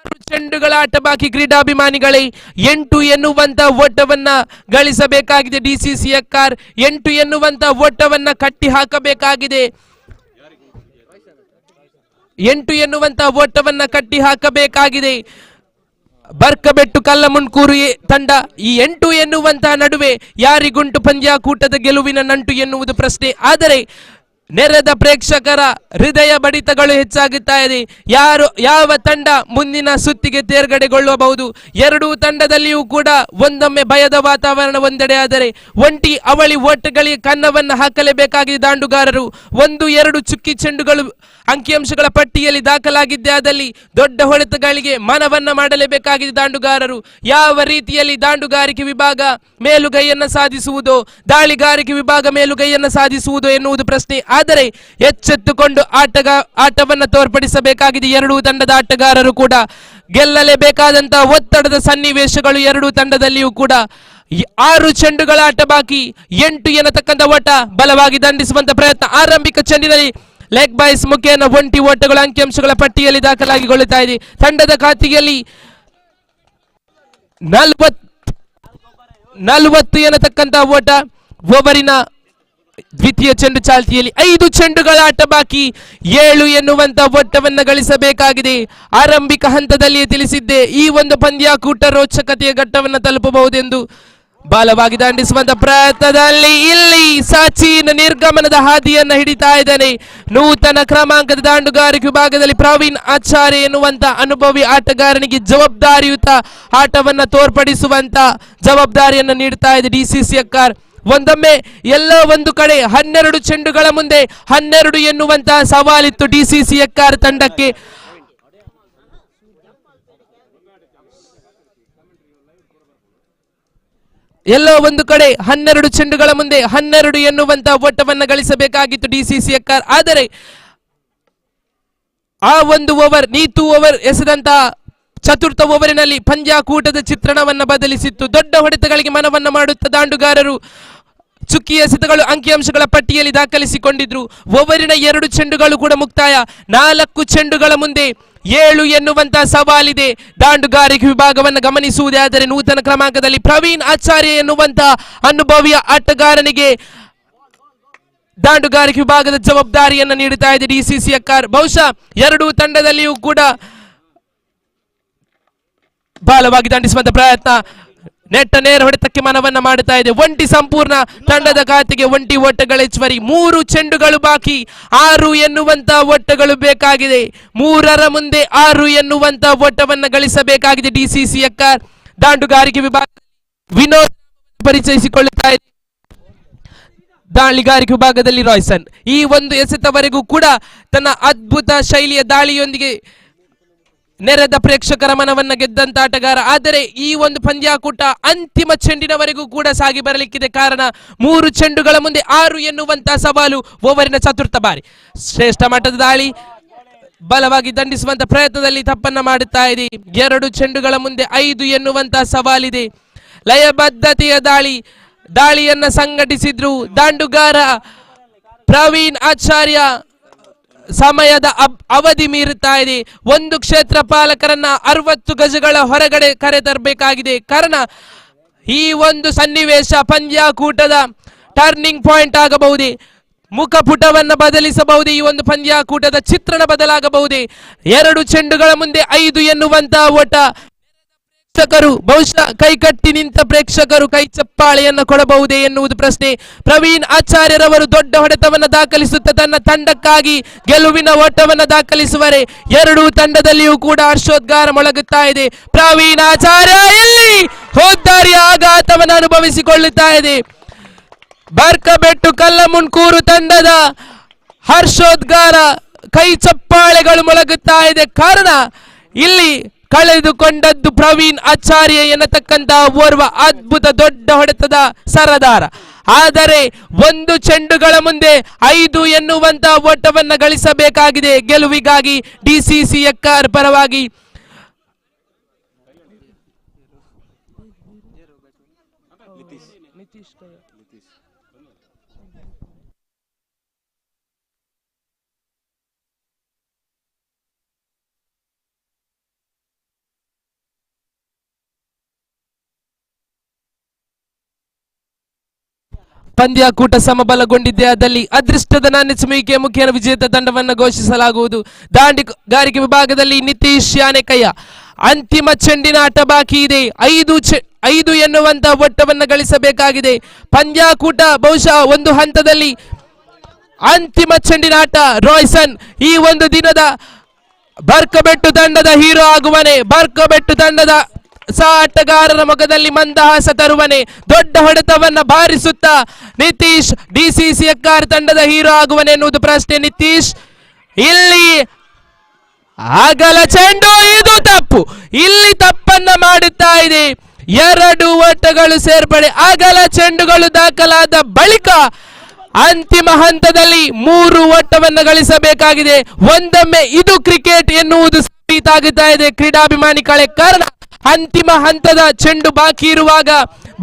6 ಚೆಂಡುಗಳ ಆಟ ಬಾಕಿ. ಕ್ರೀಡಾಭಿಮಾನಿಗಳೇ, 8 ಎನ್ನುವಂತ ಓಟವನ್ನ ಗಳಿಸಬೇಕಾಗಿದೆ ಡಿಸಿಸಿ ಎಕ್ಕಾರ್. 8 ಎನ್ನುವಂತ ಓಟವನ್ನ ಕಟ್ಟಿ ಹಾಕಬೇಕಾಗಿದೆ. 8 ಎನ್ನುವಂತ ಓಟವನ್ನ ಕಟ್ಟಿ ಹಾಕಬೇಕಾಗಿದೆ. ಬರ್ಕಬೆಟ್ಟು ಕಲ್ಲಮುನ್ಕೂರು ತಂಡ ಈ 8 ಎನ್ನುವಂತಹ ನಡುವೆ ಯಾರಿಗುಂಟು ಪಂದ್ಯಾಕೂಟದ ಗೆಲುವಿನ ನಂಟು ಎನ್ನುವುದು ಪ್ರಶ್ನೆ. ಆದರೆ ನೆರೆದ ಪ್ರೇಕ್ಷಕರ ಹೃದಯ ಬಡಿತಗಳು ಹೆಚ್ಚಾಗುತ್ತಾ ಇದೆ. ಯಾವ ತಂಡ ಮುಂದಿನ ಸುತ್ತಿಗೆ ತೇರ್ಗಡೆಗೊಳ್ಳಬಹುದು? ಎರಡೂ ತಂಡದಲ್ಲಿಯೂ ಕೂಡ ಒಂದೊಮ್ಮೆ ಭಯದ ವಾತಾವರಣ ಒಂದೆಡೆ, ಆದರೆ ಒಂಟಿ ಅವಳಿ ಓಟಗಳಿಗೆ ಕನ್ನವನ್ನು ಹಾಕಲೇಬೇಕಾಗಿದೆ ದಾಂಡುಗಾರರು. 1-2 ಚುಕ್ಕಿ ಚೆಂಡುಗಳು ಅಂಕಿಅಂಶಗಳ ಪಟ್ಟಿಯಲ್ಲಿ ದಾಖಲಾಗಿದ್ದೆ ಆದಲ್ಲಿ ದೊಡ್ಡ ಹೊಡೆತಗಳಿಗೆ ಮನವನ್ನ ಮಾಡಲೇಬೇಕಾಗಿದೆ ದಾಂಡುಗಾರರು. ಯಾವ ರೀತಿಯಲ್ಲಿ ದಾಂಡುಗಾರಿಕೆ ವಿಭಾಗ ಮೇಲುಗೈಯನ್ನ ಸಾಧಿಸುವುದೋ, ದಾಳಿಗಾರಿಕೆ ವಿಭಾಗ ಮೇಲುಗೈಯನ್ನ ಸಾಧಿಸುವುದೋ ಎನ್ನುವುದು ಪ್ರಶ್ನೆ. ಆದರೆ ಎಚ್ಚೆತ್ತುಕೊಂಡು ಆಟವನ್ನು ತೋರ್ಪಡಿಸಬೇಕಾಗಿದೆ ಎರಡೂ ತಂಡದ ಆಟಗಾರರು ಕೂಡ. ಗೆಲ್ಲಲೇಬೇಕಾದಂತಹ ಒತ್ತಡದ ಸನ್ನಿವೇಶಗಳು ಎರಡೂ ತಂಡದಲ್ಲಿಯೂ ಕೂಡ. 6 ಚೆಂಡುಗಳ ಆಟ ಬಾಕಿ, 8 ಎನ್ನತಕ್ಕಂಥ ಓಟ. ಬಲವಾಗಿ ದಂಡಿಸುವಂತ ಪ್ರಯತ್ನ. ಆರಂಭಿಕ ಚೆಂಡಿನಲ್ಲಿ ಲೆಗ್ ಬೈಸ್ ಮುಖೇನ ಒಂಟಿ ಓಟಗಳು ಅಂಕಿಅಂಶಗಳ ಪಟ್ಟಿಯಲ್ಲಿ ದಾಖಲಾಗಿಕೊಳ್ಳುತ್ತಾ ಇದೆ. ತಂಡದ ಖಾತೆಯಲ್ಲಿ 40 ಎನ್ನತಕ್ಕಂಥ ಓಟ. ಓವರಿನ ದ್ವಿತೀಯ ಚೆಂಡು ಚಾಲ್ತಿಯಲ್ಲಿ 5 ಚೆಂಡುಗಳ ಆಟ ಬಾಕಿ, 7 ಎನ್ನುವಂತ ಓಟವನ್ನು ಗಳಿಸಬೇಕಾಗಿದೆ. ಆರಂಭಿಕ ಹಂತದಲ್ಲಿಯೇ ತಿಳಿಸಿದ್ದೆ ಈ ಒಂದು ಪಂದ್ಯಾಕೂಟ ರೋಚಕತೆಯ ಘಟ್ಟವನ್ನು ತಲುಪಬಹುದೆಂದು. ಬಾಲವಾಗಿ ದಂಡಿಸುವಂತ ಪ್ರಯತ್ನದಲ್ಲಿ ಇಲ್ಲಿ ಸಚಿನ್ ನಿರ್ಗಮನದ ಹಾದಿಯನ್ನ ಹಿಡಿತಾ ಇದ್ದಾನೆ. ನೂತನ ಕ್ರಮಾಂಕದ ದಾಂಡುಗಾರಿಕೆ ವಿಭಾಗದಲ್ಲಿ ಪ್ರವೀಣ್ ಆಚಾರ್ಯ ಎನ್ನುವಂತ ಅನುಭವಿ ಆಟಗಾರನಿಗೆ ಜವಾಬ್ದಾರಿಯುತ ಆಟವನ್ನ ತೋರ್ಪಡಿಸುವಂತ ಜವಾಬ್ದಾರಿಯನ್ನು ನೀಡುತ್ತಾ ಇದೆ ಡಿಸಿಸಿ ಎಕ್ಕಾರ್. ಒಂದೊಮ್ಮೆ ಎಲ್ಲ ಒಂದು ಕಡೆ 12 ಚೆಂಡುಗಳ ಮುಂದೆ 12 ಎನ್ನುವಂತಹ ಸವಾಲಿತ್ತು ಡಿಸಿಸಿ ಎಕ್ಕಾರ್ ತಂಡಕ್ಕೆ. ಎಲ್ಲೋ ಒಂದು ಕಡೆ 12 ಚೆಂಡುಗಳ ಮುಂದೆ 12 ಎನ್ನುವಂತ ಓಟವನ್ನು ಗಳಿಸಬೇಕಾಗಿತ್ತು ಡಿಸಿಸಿ ಎಕ್ಕಾರ್. ಆದರೆ ಆ ಒಂದು ಓವರ್ ನೀತು ಓವರ್ ಎಸೆದಂತ ಚತುರ್ಥ ಓವರಿನಲ್ಲಿ ಪಂದ್ಯಾಕೂಟದ ಚಿತ್ರಣವನ್ನ ಬದಲಿಸಿತ್ತು. ದೊಡ್ಡ ಹೊಡೆತಗಳಿಗೆ ಮನವನ್ನ ಮಾಡುತ್ತ ದಾಂಡುಗಾರರು ಚುಕ್ಕಿ ಎಸೆತಗಳು ಅಂಕಿಅಂಶಗಳ ಪಟ್ಟಿಯಲ್ಲಿ ದಾಖಲಿಸಿಕೊಂಡಿದ್ರು. ಓವರಿನ 2 ಚೆಂಡುಗಳು ಕೂಡ ಮುಕ್ತಾಯ. 4 ಚೆಂಡುಗಳ ಮುಂದೆ 7 ಎನ್ನುವಂತ ಸವಾಲಿದೆ. ದಾಂಡುಗಾರಿಕೆ ವಿಭಾಗವನ್ನು ಗಮನಿಸುವುದೇ ಆದರೆ ನೂತನ ಕ್ರಮಾಂಕದಲ್ಲಿ ಪ್ರವೀಣ್ ಆಚಾರ್ಯ ಎನ್ನುವಂತ ಅನುಭವಿಯ ಆಟಗಾರನಿಗೆ ದಾಂಡುಗಾರಿಕೆ ವಿಭಾಗದ ಜವಾಬ್ದಾರಿಯನ್ನು ನೀಡುತ್ತಾ ಇದೆ ಡಿಸಿಸಿ ಎಕ್ಕಾರ್. ಬಹುಶಃ ಎರಡೂ ತಂಡದಲ್ಲಿಯೂ ಕೂಡ ಬಾಲವಾಗಿ ದಂಡಿಸುವಂತ ಪ್ರಯತ್ನ, ನೆಟ್ಟ ನೇರ ಹೊಡೆತಕ್ಕೆ ಮನವನ್ನ ಮಾಡುತ್ತಾ ಇದೆ. ಒಂಟಿ ಸಂಪೂರ್ಣ ತಂಡದ ಖಾತೆಗೆ ಒಂಟಿ ಓಟಗಳ ಹೆಚ್ಚುವರಿ. 3 ಚೆಂಡುಗಳು ಬಾಕಿ, 6 ಎನ್ನುವಂತ ಓಟಗಳು ಬೇಕಾಗಿದೆ. 3ರ ಮುಂದೆ 6 ಎನ್ನುವಂತ ಓಟವನ್ನು ಗಳಿಸಬೇಕಾಗಿದೆ ಡಿಸಿಸಿ ಎಕ್ಕಾರ್. ದಾಂಡುಗಾರಿಕೆ ವಿಭಾಗ ವಿನೋದ್ ಪರಿಚಯಿಸಿಕೊಳ್ಳುತ್ತಾ ಇದೆ. ದಾಳಿಗಾರಿಕೆ ವಿಭಾಗದಲ್ಲಿ ರಾಯ್ಸನ್ ಈ ಒಂದು ಎಸೆತವರೆಗೂ ಕೂಡ ತನ್ನ ಅದ್ಭುತ ಶೈಲಿಯ ದಾಳಿಯೊಂದಿಗೆ ನೆರೆದ ಪ್ರೇಕ್ಷಕರ ಮನವನ್ನ ಗೆದ್ದಂತ ಆಟಗಾರ. ಆದರೆ ಈ ಒಂದು ಪಂದ್ಯಾಕೂಟ ಅಂತಿಮ ಚೆಂಡಿನವರೆಗೂ ಕೂಡ ಸಾಗಿ ಬರಲಿಕ್ಕಿದೆ. ಕಾರಣ 3 ಚೆಂಡುಗಳ ಮುಂದೆ 6 ಎನ್ನುವಂತ ಸವಾಲು. ಓವರಿನ ಚತುರ್ಥ ಬಾರಿ ಶ್ರೇಷ್ಠ ಮಟ್ಟದ ದಾಳಿ, ಬಲವಾಗಿ ದಂಡಿಸುವಂತ ಪ್ರಯತ್ನದಲ್ಲಿ ತಪ್ಪನ್ನ ಮಾಡುತ್ತಾ ಇದೆ. 2 ಚೆಂಡುಗಳ ಮುಂದೆ 5 ಎನ್ನುವಂತ ಸವಾಲಿದೆ. ಲಯಬದ್ಧತೆಯ ದಾಳಿಯನ್ನ ಸಂಘಟಿಸಿದ್ರು ದಾಂಡುಗಾರ ಪ್ರವೀಣ್ ಆಚಾರ್ಯ. ಸಮಯದ ಅವಧಿ ಮೀರುತ್ತಾ ಇದೆ. ಒಂದು ಕ್ಷೇತ್ರ ಪಾಲಕರನ್ನ 60 ಗಜಗಳ ಹೊರಗಡೆ ಕರೆತರಬೇಕಾಗಿದೆ. ಕಾರಣ ಈ ಒಂದು ಸನ್ನಿವೇಶ ಪಂದ್ಯಾಕೂಟದ ಟರ್ನಿಂಗ್ ಪಾಯಿಂಟ್ ಆಗಬಹುದೇ, ಮುಖಪುಟವನ್ನು ಬದಲಿಸಬಹುದೇ, ಈ ಒಂದು ಪಂದ್ಯಾಕೂಟದ ಚಿತ್ರಣ ಬದಲಾಗಬಹುದೇ. 2 ಚೆಂಡುಗಳ ಮುಂದೆ 5 ಎನ್ನುವಂತ ಓಟ. ಪ್ರೇಕ್ಷಕರು ಬಹುಶಃ ಕೈಕಟ್ಟಿ ನಿಂತ ಪ್ರೇಕ್ಷಕರು ಕೈ ಚಪ್ಪಾಳೆಯನ್ನು ಕೊಡಬಹುದೇ ಎನ್ನುವುದು ಪ್ರಶ್ನೆ. ಪ್ರವೀಣ್ ಆಚಾರ್ಯರವರು ದೊಡ್ಡ ಹೊಡೆತವನ್ನು ದಾಖಲಿಸುತ್ತ ತನ್ನ ತಂಡಕ್ಕಾಗಿ ಗೆಲುವಿನ ಓಟವನ್ನು ದಾಖಲಿಸುವರೆ. 2 ತಂಡದಲ್ಲಿಯೂ ಕೂಡ ಹರ್ಷೋದ್ಗಾರ ಮೊಳಗುತ್ತಾ ಇದೆ. ಪ್ರವೀಣ್ ಆಚಾರ್ಯ ಇಲ್ಲಿ ಹೋದ್ದಾರಿಯ ಆಘಾತವನ್ನು ಅನುಭವಿಸಿಕೊಳ್ಳುತ್ತಾ ಇದೆ. ಬರ್ಕಬೆಟ್ಟು ಕಲ್ಲಮುನ್ಕೂರು ತಂಡದ ಹರ್ಷೋದ್ಗಾರ, ಕೈ ಚಪ್ಪಾಳೆಗಳು ಮೊಳಗುತ್ತಾ ಇದೆ. ಕಾರಣ ಇಲ್ಲಿ ಕಳೆದುಕೊಂಡದ್ದು ಪ್ರವೀಣ್ ಆಚಾರ್ಯ ಎನ್ನತಕ್ಕಂತ ಓರ್ವ ಅದ್ಭುತ ದೊಡ್ಡ ಹೊಡೆತದ ಸರದಾರ. ಆದರೆ 1 ಚೆಂಡುಗಳ ಮುಂದೆ 5 ಎನ್ನುವಂತ ಓಟವನ್ನು ಗಳಿಸಬೇಕಾಗಿದೆ ಗೆಲುವಿಗಾಗಿ ಡಿಸಿಸಿ ಎಕ್ಕಾರ್ ಪರವಾಗಿ. ಪಂದ್ಯಾಕೂಟ ಸಮಬಲಗೊಂಡಿದ್ದೇ ಆದಲ್ಲಿ ಅದೃಷ್ಟದ ನಾಣ್ಯ ಚಿಮ್ಮುವಿಕೆಯ ಮುಖ್ಯ ವಿಜೇತ ತಂಡವನ್ನು ಘೋಷಿಸಲಾಗುವುದು. ದಾಂಡುಗಾರಿಕೆ ವಿಭಾಗದಲ್ಲಿ ನಿತೀಶ್ ಯಾನೆಕಯ್ಯ. ಅಂತಿಮ ಚೆಂಡಿನ ಆಟ ಬಾಕಿ ಇದೆ. 5 ಎನ್ನುವಂತ ಓಟವನ್ನು ಗಳಿಸಬೇಕಾಗಿದೆ. ಪಂದ್ಯಾಕೂಟ ಬಹುಶಃ ಒಂದು ಹಂತದಲ್ಲಿ ಅಂತಿಮ ಚೆಂಡಿನ ಆಟ. ರಾಯ್ಸನ್ ಈ ಒಂದು ದಿನದ ಬರ್ಕಬೆಟ್ಟು ತಂಡದ ಹೀರೋ ಆಗುವನೆ. ಬರ್ಕಬೆಟ್ಟು ತಂಡದ ಸಹ ಆಟಗಾರರ ಮುಖದಲ್ಲಿ ಮಂದಹಾಸ ತರುವನೆ. ದೊಡ್ಡ ಹೊಡೆತವನ್ನ ಬಾರಿಸುತ್ತ ನಿತೀಶ್ ಡಿಸಿಸಿ ಎಕ್ಕಾರ್ ತಂಡದ ಹೀರೋ ಆಗುವನೆ ಎನ್ನುವುದು ಪ್ರಶ್ನೆ. ನಿತೀಶ್ ಇಲ್ಲಿ ಅಗಲ ಚೆಂಡು, ಇದು ತಪ್ಪು. ಇಲ್ಲಿ ತಪ್ಪನ್ನ ಮಾಡುತ್ತಾ ಇದೆ. 2 ಓಟಗಳು ಸೇರ್ಪಡೆ. ಅಗಲ ಚೆಂಡುಗಳು ದಾಖಲಾದ ಬಳಿಕ ಅಂತಿಮ ಹಂತದಲ್ಲಿ 3 ಓಟವನ್ನು ಗಳಿಸಬೇಕಾಗಿದೆ. ಒಂದೊಮ್ಮೆ ಇದು ಕ್ರಿಕೆಟ್ ಎನ್ನುವುದು ಸಾಬೀತಾಗುತ್ತಾ ಇದೆ ಕ್ರೀಡಾಭಿಮಾನಿಗಳೇ. ಕಾರಣ ಅಂತಿಮ ಹಂತದ ಚೆಂಡು ಬಾಕಿ ಇರುವಾಗ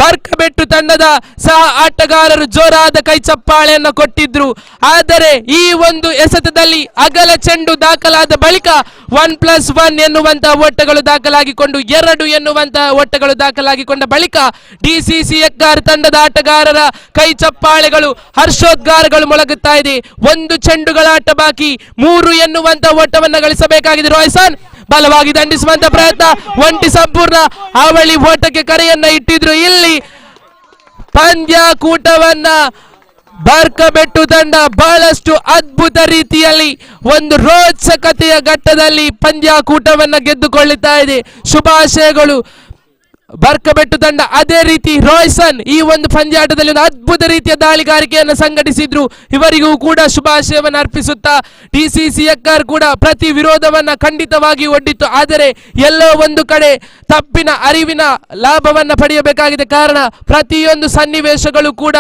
ಬರ್ಕಬೆಟ್ಟು ತಂಡದ ಸಹ ಆಟಗಾರರು ಜೋರಾದ ಕೈ ಚಪ್ಪಾಳೆಯನ್ನು ಕೊಟ್ಟಿದ್ರು. ಆದರೆ ಈ ಒಂದು ಎಸೆತದಲ್ಲಿ ಅಗಲ ಚೆಂಡು ದಾಖಲಾದ ಬಳಿಕ 1+1 ಎನ್ನುವಂತ ಓಟಗಳು ದಾಖಲಾಗಿಕೊಂಡು 2 ಎನ್ನುವಂತ ಓಟಗಳು ದಾಖಲಾಗಿಕೊಂಡ ಬಳಿಕ ಡಿಸಿಸಿ ಎಕ್ಕಾರ್ ತಂಡದ ಆಟಗಾರರ ಕೈ ಚಪ್ಪಾಳೆಗಳು, ಹರ್ಷೋದ್ಗಾರಗಳು ಮೊಳಗುತ್ತಾ ಇದೆ. 1 ಚೆಂಡುಗಳ ಆಟ ಬಾಕಿ, 3 ಎನ್ನುವಂತ ಓಟವನ್ನು ಗಳಿಸಬೇಕಾಗಿದೆ. ರಾಯ್ಸನ್ ಬಲವಾಗಿ ದಂಡಿಸುವಂತ ಪ್ರಯತ್ನ, ಒಂಟಿ ಸಂಪೂರ್ಣ ಅವಳಿ ಓಟಕ್ಕೆ ಕರೆಯನ್ನ ಇಟ್ಟಿದ್ರು. ಇಲ್ಲಿ ಪಂದ್ಯಾಕೂಟವನ್ನ ಬರ್ಕಬೆಟ್ಟು ತಂಡ ಬಹಳಷ್ಟು ಅದ್ಭುತ ರೀತಿಯಲ್ಲಿ ಒಂದು ರೋಚಕತೆಯ ಘಟ್ಟದಲ್ಲಿ ಪಂದ್ಯಾಕೂಟವನ್ನ ಗೆದ್ದುಕೊಳ್ಳುತ್ತಾ ಇದೆ. ಶುಭಾಶಯಗಳು ಬರ್ಕಬೆಟ್ಟು ತಂಡ ಅದೇ ರೀತಿ ರೋಯ್ಸನ್ ಈ ಒಂದು ಪಂದ್ಯಾಟದಲ್ಲಿ ಒಂದು ಅದ್ಭುತ ರೀತಿಯ ದಾಳಿಗಾರಿಕೆಯನ್ನು ಸಂಘಟಿಸಿದ್ರು. ಇವರಿಗೂ ಕೂಡ ಶುಭಾಶಯವನ್ನು ಅರ್ಪಿಸುತ್ತಾ ಡಿಸಿಸಿ ಎಕ್ಕರ್ ಕೂಡ ಪ್ರತಿ ವಿರೋಧವನ್ನ ಖಂಡಿತವಾಗಿ ಒಡ್ಡಿತ್ತು. ಆದರೆ ಎಲ್ಲೋ ಒಂದು ಕಡೆ ತಪ್ಪಿನ ಅರಿವಿನ ಲಾಭವನ್ನ ಪಡೆಯಬೇಕಾಗಿದೆ. ಕಾರಣ ಪ್ರತಿಯೊಂದು ಸನ್ನಿವೇಶಗಳು ಕೂಡ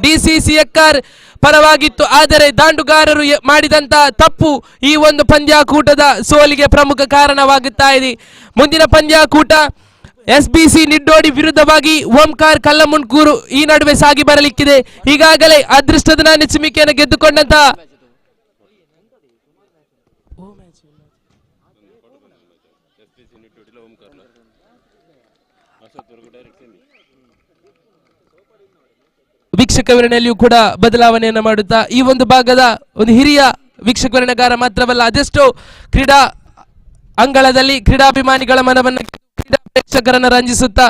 ಡಿಸಿಸಿ ಎಕ್ಕರ್ ಪರವಾಗಿತ್ತು. ಆದರೆ ದಾಂಡುಗಾರರು ಮಾಡಿದಂತ ತಪ್ಪು ಈ ಒಂದು ಪಂದ್ಯಾಕೂಟದ ಸೋಲಿಗೆ ಪ್ರಮುಖ ಕಾರಣವಾಗುತ್ತಾ ಇದೆ. ಮುಂದಿನ ಪಂದ್ಯಾಕೂಟ SBC ನಿಡ್ಡೋಡಿ ವಿರುದ್ಧವಾಗಿ ಓಂಕಾರ್ ಕಲ್ಲಮುನ್ಕೂರು ಈ ನಡುವೆ ಸಾಗಿ ಬರಲಿಕ್ಕಿದೆ. ಈಗಾಗಲೇ ಅದೃಷ್ಟದ ನಾಣ್ಯ ಚಿಮ್ಮಿಕೆಯನ್ನು ಗೆದ್ದುಕೊಂಡಂತ ವೀಕ್ಷಕ ವಿವರಣೆಯಲ್ಲಿಯೂ ಕೂಡ ಬದಲಾವಣೆಯನ್ನು ಮಾಡುತ್ತಾ ಈ ಒಂದು ಭಾಗದ ಒಂದು ಹಿರಿಯ ವೀಕ್ಷಕ ವಿವರಣೆಗಾರ ಮಾತ್ರವಲ್ಲ, ಅದೆಷ್ಟೋ ಕ್ರೀಡಾ ಅಂಗಳದಲ್ಲಿ ಕ್ರೀಡಾಭಿಮಾನಿಗಳ ಮನವನ್ನು ಕ್ರೀಡಾ ಪ್ರೇಕ್ಷಕರನ್ನು ರಂಜಿಸುತ್ತಾ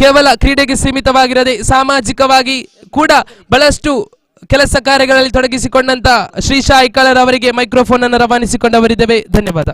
ಕೇವಲ ಕ್ರೀಡೆಗೆ ಸೀಮಿತವಾಗಿರದೆ ಸಾಮಾಜಿಕವಾಗಿ ಕೂಡ ಬಹಳಷ್ಟು ಕೆಲಸ ಕಾರ್ಯಗಳಲ್ಲಿ ತೊಡಗಿಸಿಕೊಂಡಂತ ಶ್ರೀಶಾ ಐಕಳರ್ ಅವರಿಗೆ ಮೈಕ್ರೋಫೋನ್ ಅನ್ನು ರವಾನಿಸಿಕೊಂಡವರಿದ್ದೇವೆ. ಧನ್ಯವಾದ.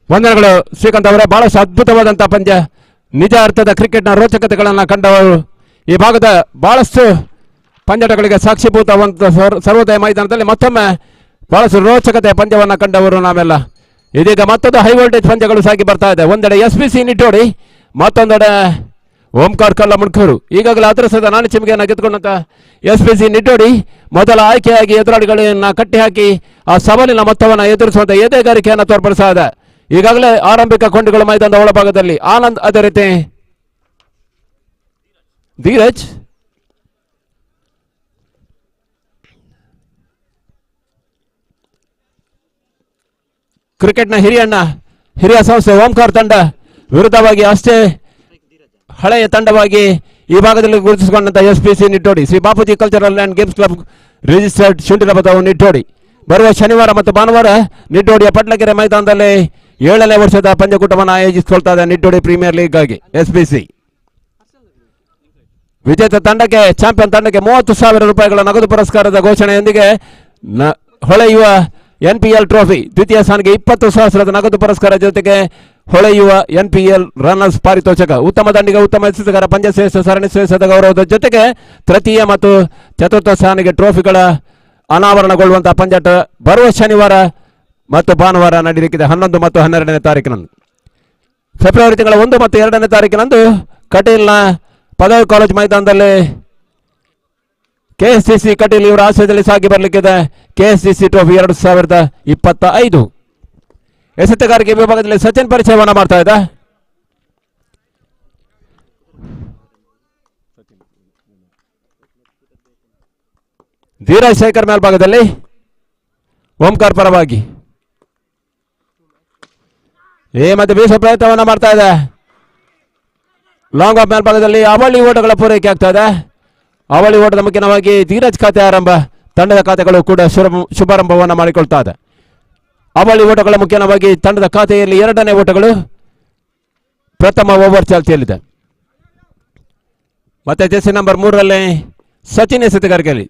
ವಂದನೆಗಳು ಶ್ರೀಕಾಂತ್ ಅವರೇ. ಬಹಳಷ್ಟು ಅದ್ಭುತವಾದಂತಹ ಪಂದ್ಯ, ನಿಜ ಅರ್ಥದ ಕ್ರಿಕೆಟ್ನ ರೋಚಕತೆಗಳನ್ನು ಕಂಡವರು. ಈ ಭಾಗದ ಬಹಳಷ್ಟು ಪಂದ್ಯಾಟಗಳಿಗೆ ಸಾಕ್ಷೀಭೂತವಂತ ಸರ್ವೋದಯ ಮೈದಾನದಲ್ಲಿ ಮತ್ತೊಮ್ಮೆ ಬಹಳಷ್ಟು ರೋಚಕತೆಯ ಪಂದ್ಯವನ್ನು ಕಂಡವರು ನಾವೆಲ್ಲ. ಇದೀಗ ಮತ್ತೊಂದು ಹೈ ವೋಲ್ಟೇಜ್ ಪಂದ್ಯಗಳು ಸಾಗಿ ಬರ್ತಾ ಇದೆ. ಒಂದೆಡೆ SBC ನಿಟ್ಟೋಡಿ, ಮತ್ತೊಂದೆಡೆ ಓಂಕಾರ್ ಕಲ್ಲಮುನ್ಕೂರು. ಈಗಾಗಲೇ ಅದೃಷ್ಟದ ನಾಣ್ಯ ಚಿಮ್ಮಿಗೆಯನ್ನು ಗೆದ್ದುಕೊಂಡಂತ SBC ನಿಟ್ಟೋಡಿ ಮೊದಲ ಆಯ್ಕೆಯಾಗಿ ಎದುರಾಳಿಗಳನ್ನ ಕಟ್ಟಿ ಹಾಕಿ ಆ ಸವಾಲಿನ ಮೊತ್ತವನ್ನು ಎದುರಿಸುವಂತ ಎದೆಗಾರಿಕೆಯನ್ನು ತೋರ್ಪಡಿಸ್ತಾ ಇದೆ. ಈಗಾಗಲೇ ಆರಂಭಿಕ ಕೊಂಡಿಗಳು ಮೈದಾನದ ಒಳಭಾಗದಲ್ಲಿ ಆನಂದ್, ಅದೇ ರೀತಿ ಧೀರಜ್, ಕ್ರಿಕೆಟ್ನ ಹಿರಿಯ ಸಂಸ್ಥೆ ಓಂಕಾರ್ ತಂಡ ವಿರುದ್ಧವಾಗಿ ಅಷ್ಟೇ ಹಳೆಯ ತಂಡವಾಗಿ ಈ ಭಾಗದಲ್ಲಿ ಗುರುತಿಸಿಕೊಂಡಂತ SBC Nittodi, Shri Bapuji cultural and games club registered Shunthilapadavu Nittodi. ಬರುವ ಶನಿವಾರ ಮತ್ತು ಭಾನುವಾರ ನಿಟ್ಟೋಡಿಯ ಪಟ್ಲಕೆರೆ ಮೈದಾನದಲ್ಲಿ 7ನೇ ವರ್ಷದ ಪಂದ್ಯಕೂಟವನ್ನು ಆಯೋಜಿಸಿಕೊಳ್ತಾ ಇದೆ ನಿಟ್ಟೋಡಿ ಪ್ರೀಮಿಯರ್ ಲೀಗ್ ಆಗಿ. SBC ವಿಜೇತ ತಂಡಕ್ಕೆ, ಚಾಂಪಿಯನ್ ತಂಡಕ್ಕೆ 30,000 ರೂಪಾಯಿಗಳ ನಗದು ಪುರಸ್ಕಾರದ ಘೋಷಣೆಯೊಂದಿಗೆ ಹೊಳೆಯುವ NPL ಟ್ರೋಫಿ, ದ್ವಿತೀಯ ಸ್ಥಾನಕ್ಕೆ 20,000 ನಗದು ಪುರಸ್ಕಾರ ಜೊತೆಗೆ ಹೊಳೆಯುವ NPL ರನ್ನರ್ಸ್ ಪಾರಿತೋಷಕ, ಉತ್ತಮ ದಂಡಿಗ, ಉತ್ತಮ ಎಸೆತಗಾರ, ಪಂದ್ಯ ಶ್ರೇಷ್ಠ, ಸರಣಿ ಶ್ರೇಷ್ಠದ ಗೌರವದ ಜೊತೆಗೆ ತೃತೀಯ ಮತ್ತು ಚತುರ್ಥ ಸ್ಥಾನಕ್ಕೆ ಟ್ರೋಫಿಗಳ ಅನಾವರಣಗೊಳ್ಳುವಂತಹ ಪಂದ್ಯಾಟ ಬರುವ ಶನಿವಾರ ಮತ್ತು ಭಾನುವಾರ ನಡೆಯಲಿಕ್ಕಿದೆ 11 ಮತ್ತು 12ನೇ ತಾರೀಕಿನಂದು. ಫೆಬ್ರವರಿ ತಿಂಗಳ 1 ಮತ್ತು 2ನೇ ತಾರೀಕಿನಂದು ಕಟೀಲ್ನ ಪದವಿ ಕಾಲೇಜ್ ಮೈದಾನದಲ್ಲಿ KSCC ಕಟೀಲ್ ಇವರ ಆಶ್ರಯದಲ್ಲಿ ಸಾಗಿ ಬರಲಿಕ್ಕಿದೆ KSCC ಟ್ರೋಫಿ 2025. ಎಸೆತಗಾರಿಕೆ ವಿಭಾಗದಲ್ಲಿ ಸಚಿನ್ ಪರಿಚಯವನ್ನು ಮಾಡ್ತಾ ಇದೆ. ಧೀರಜ್ ಶೇಖರ್ ಮೇಲ್ಭಾಗದಲ್ಲಿ ಓಂಕಾರ್ ಪರವಾಗಿ ಮತ್ತೆ ಬೀಸುವ ಪ್ರಯತ್ನವನ್ನ ಮಾಡ್ತಾ ಇದೆ. ಲಾಂಗ್ ಆಫ್ ಮೇಲ್ಭಾಗದಲ್ಲಿ ಅವಳಿ ಓಟಗಳ ಪೂರೈಕೆ ಆಗ್ತಾ ಇದೆ. ಅವಳಿ ಓಟದ ಮುಖ್ಯವಾಗಿ ಧೀರಜ್ ಖಾತೆ ಆರಂಭ, ತಂಡದ ಖಾತೆಗಳು ಕೂಡ ಶುಭಾರಂಭವನ್ನು ಮಾಡಿಕೊಳ್ತಾ ಇದೆ. ಅವಳಿ ಓಟಗಳ ಮುಖ್ಯವಾಗಿ ತಂಡದ ಖಾತೆಯಲ್ಲಿ 2ನೇ ಓಟಗಳು ಪ್ರಥಮ ಓವರ್ ಚಾಲ್ತಿಯಲ್ಲಿದೆ. ಮತ್ತೆ ಜೆರ್ಸಿ ನಂಬರ್ 3ರಲ್ಲಿ ಸಚಿನ್ ಎಸೆತಗಾರಿಕೆಯಲ್ಲಿ,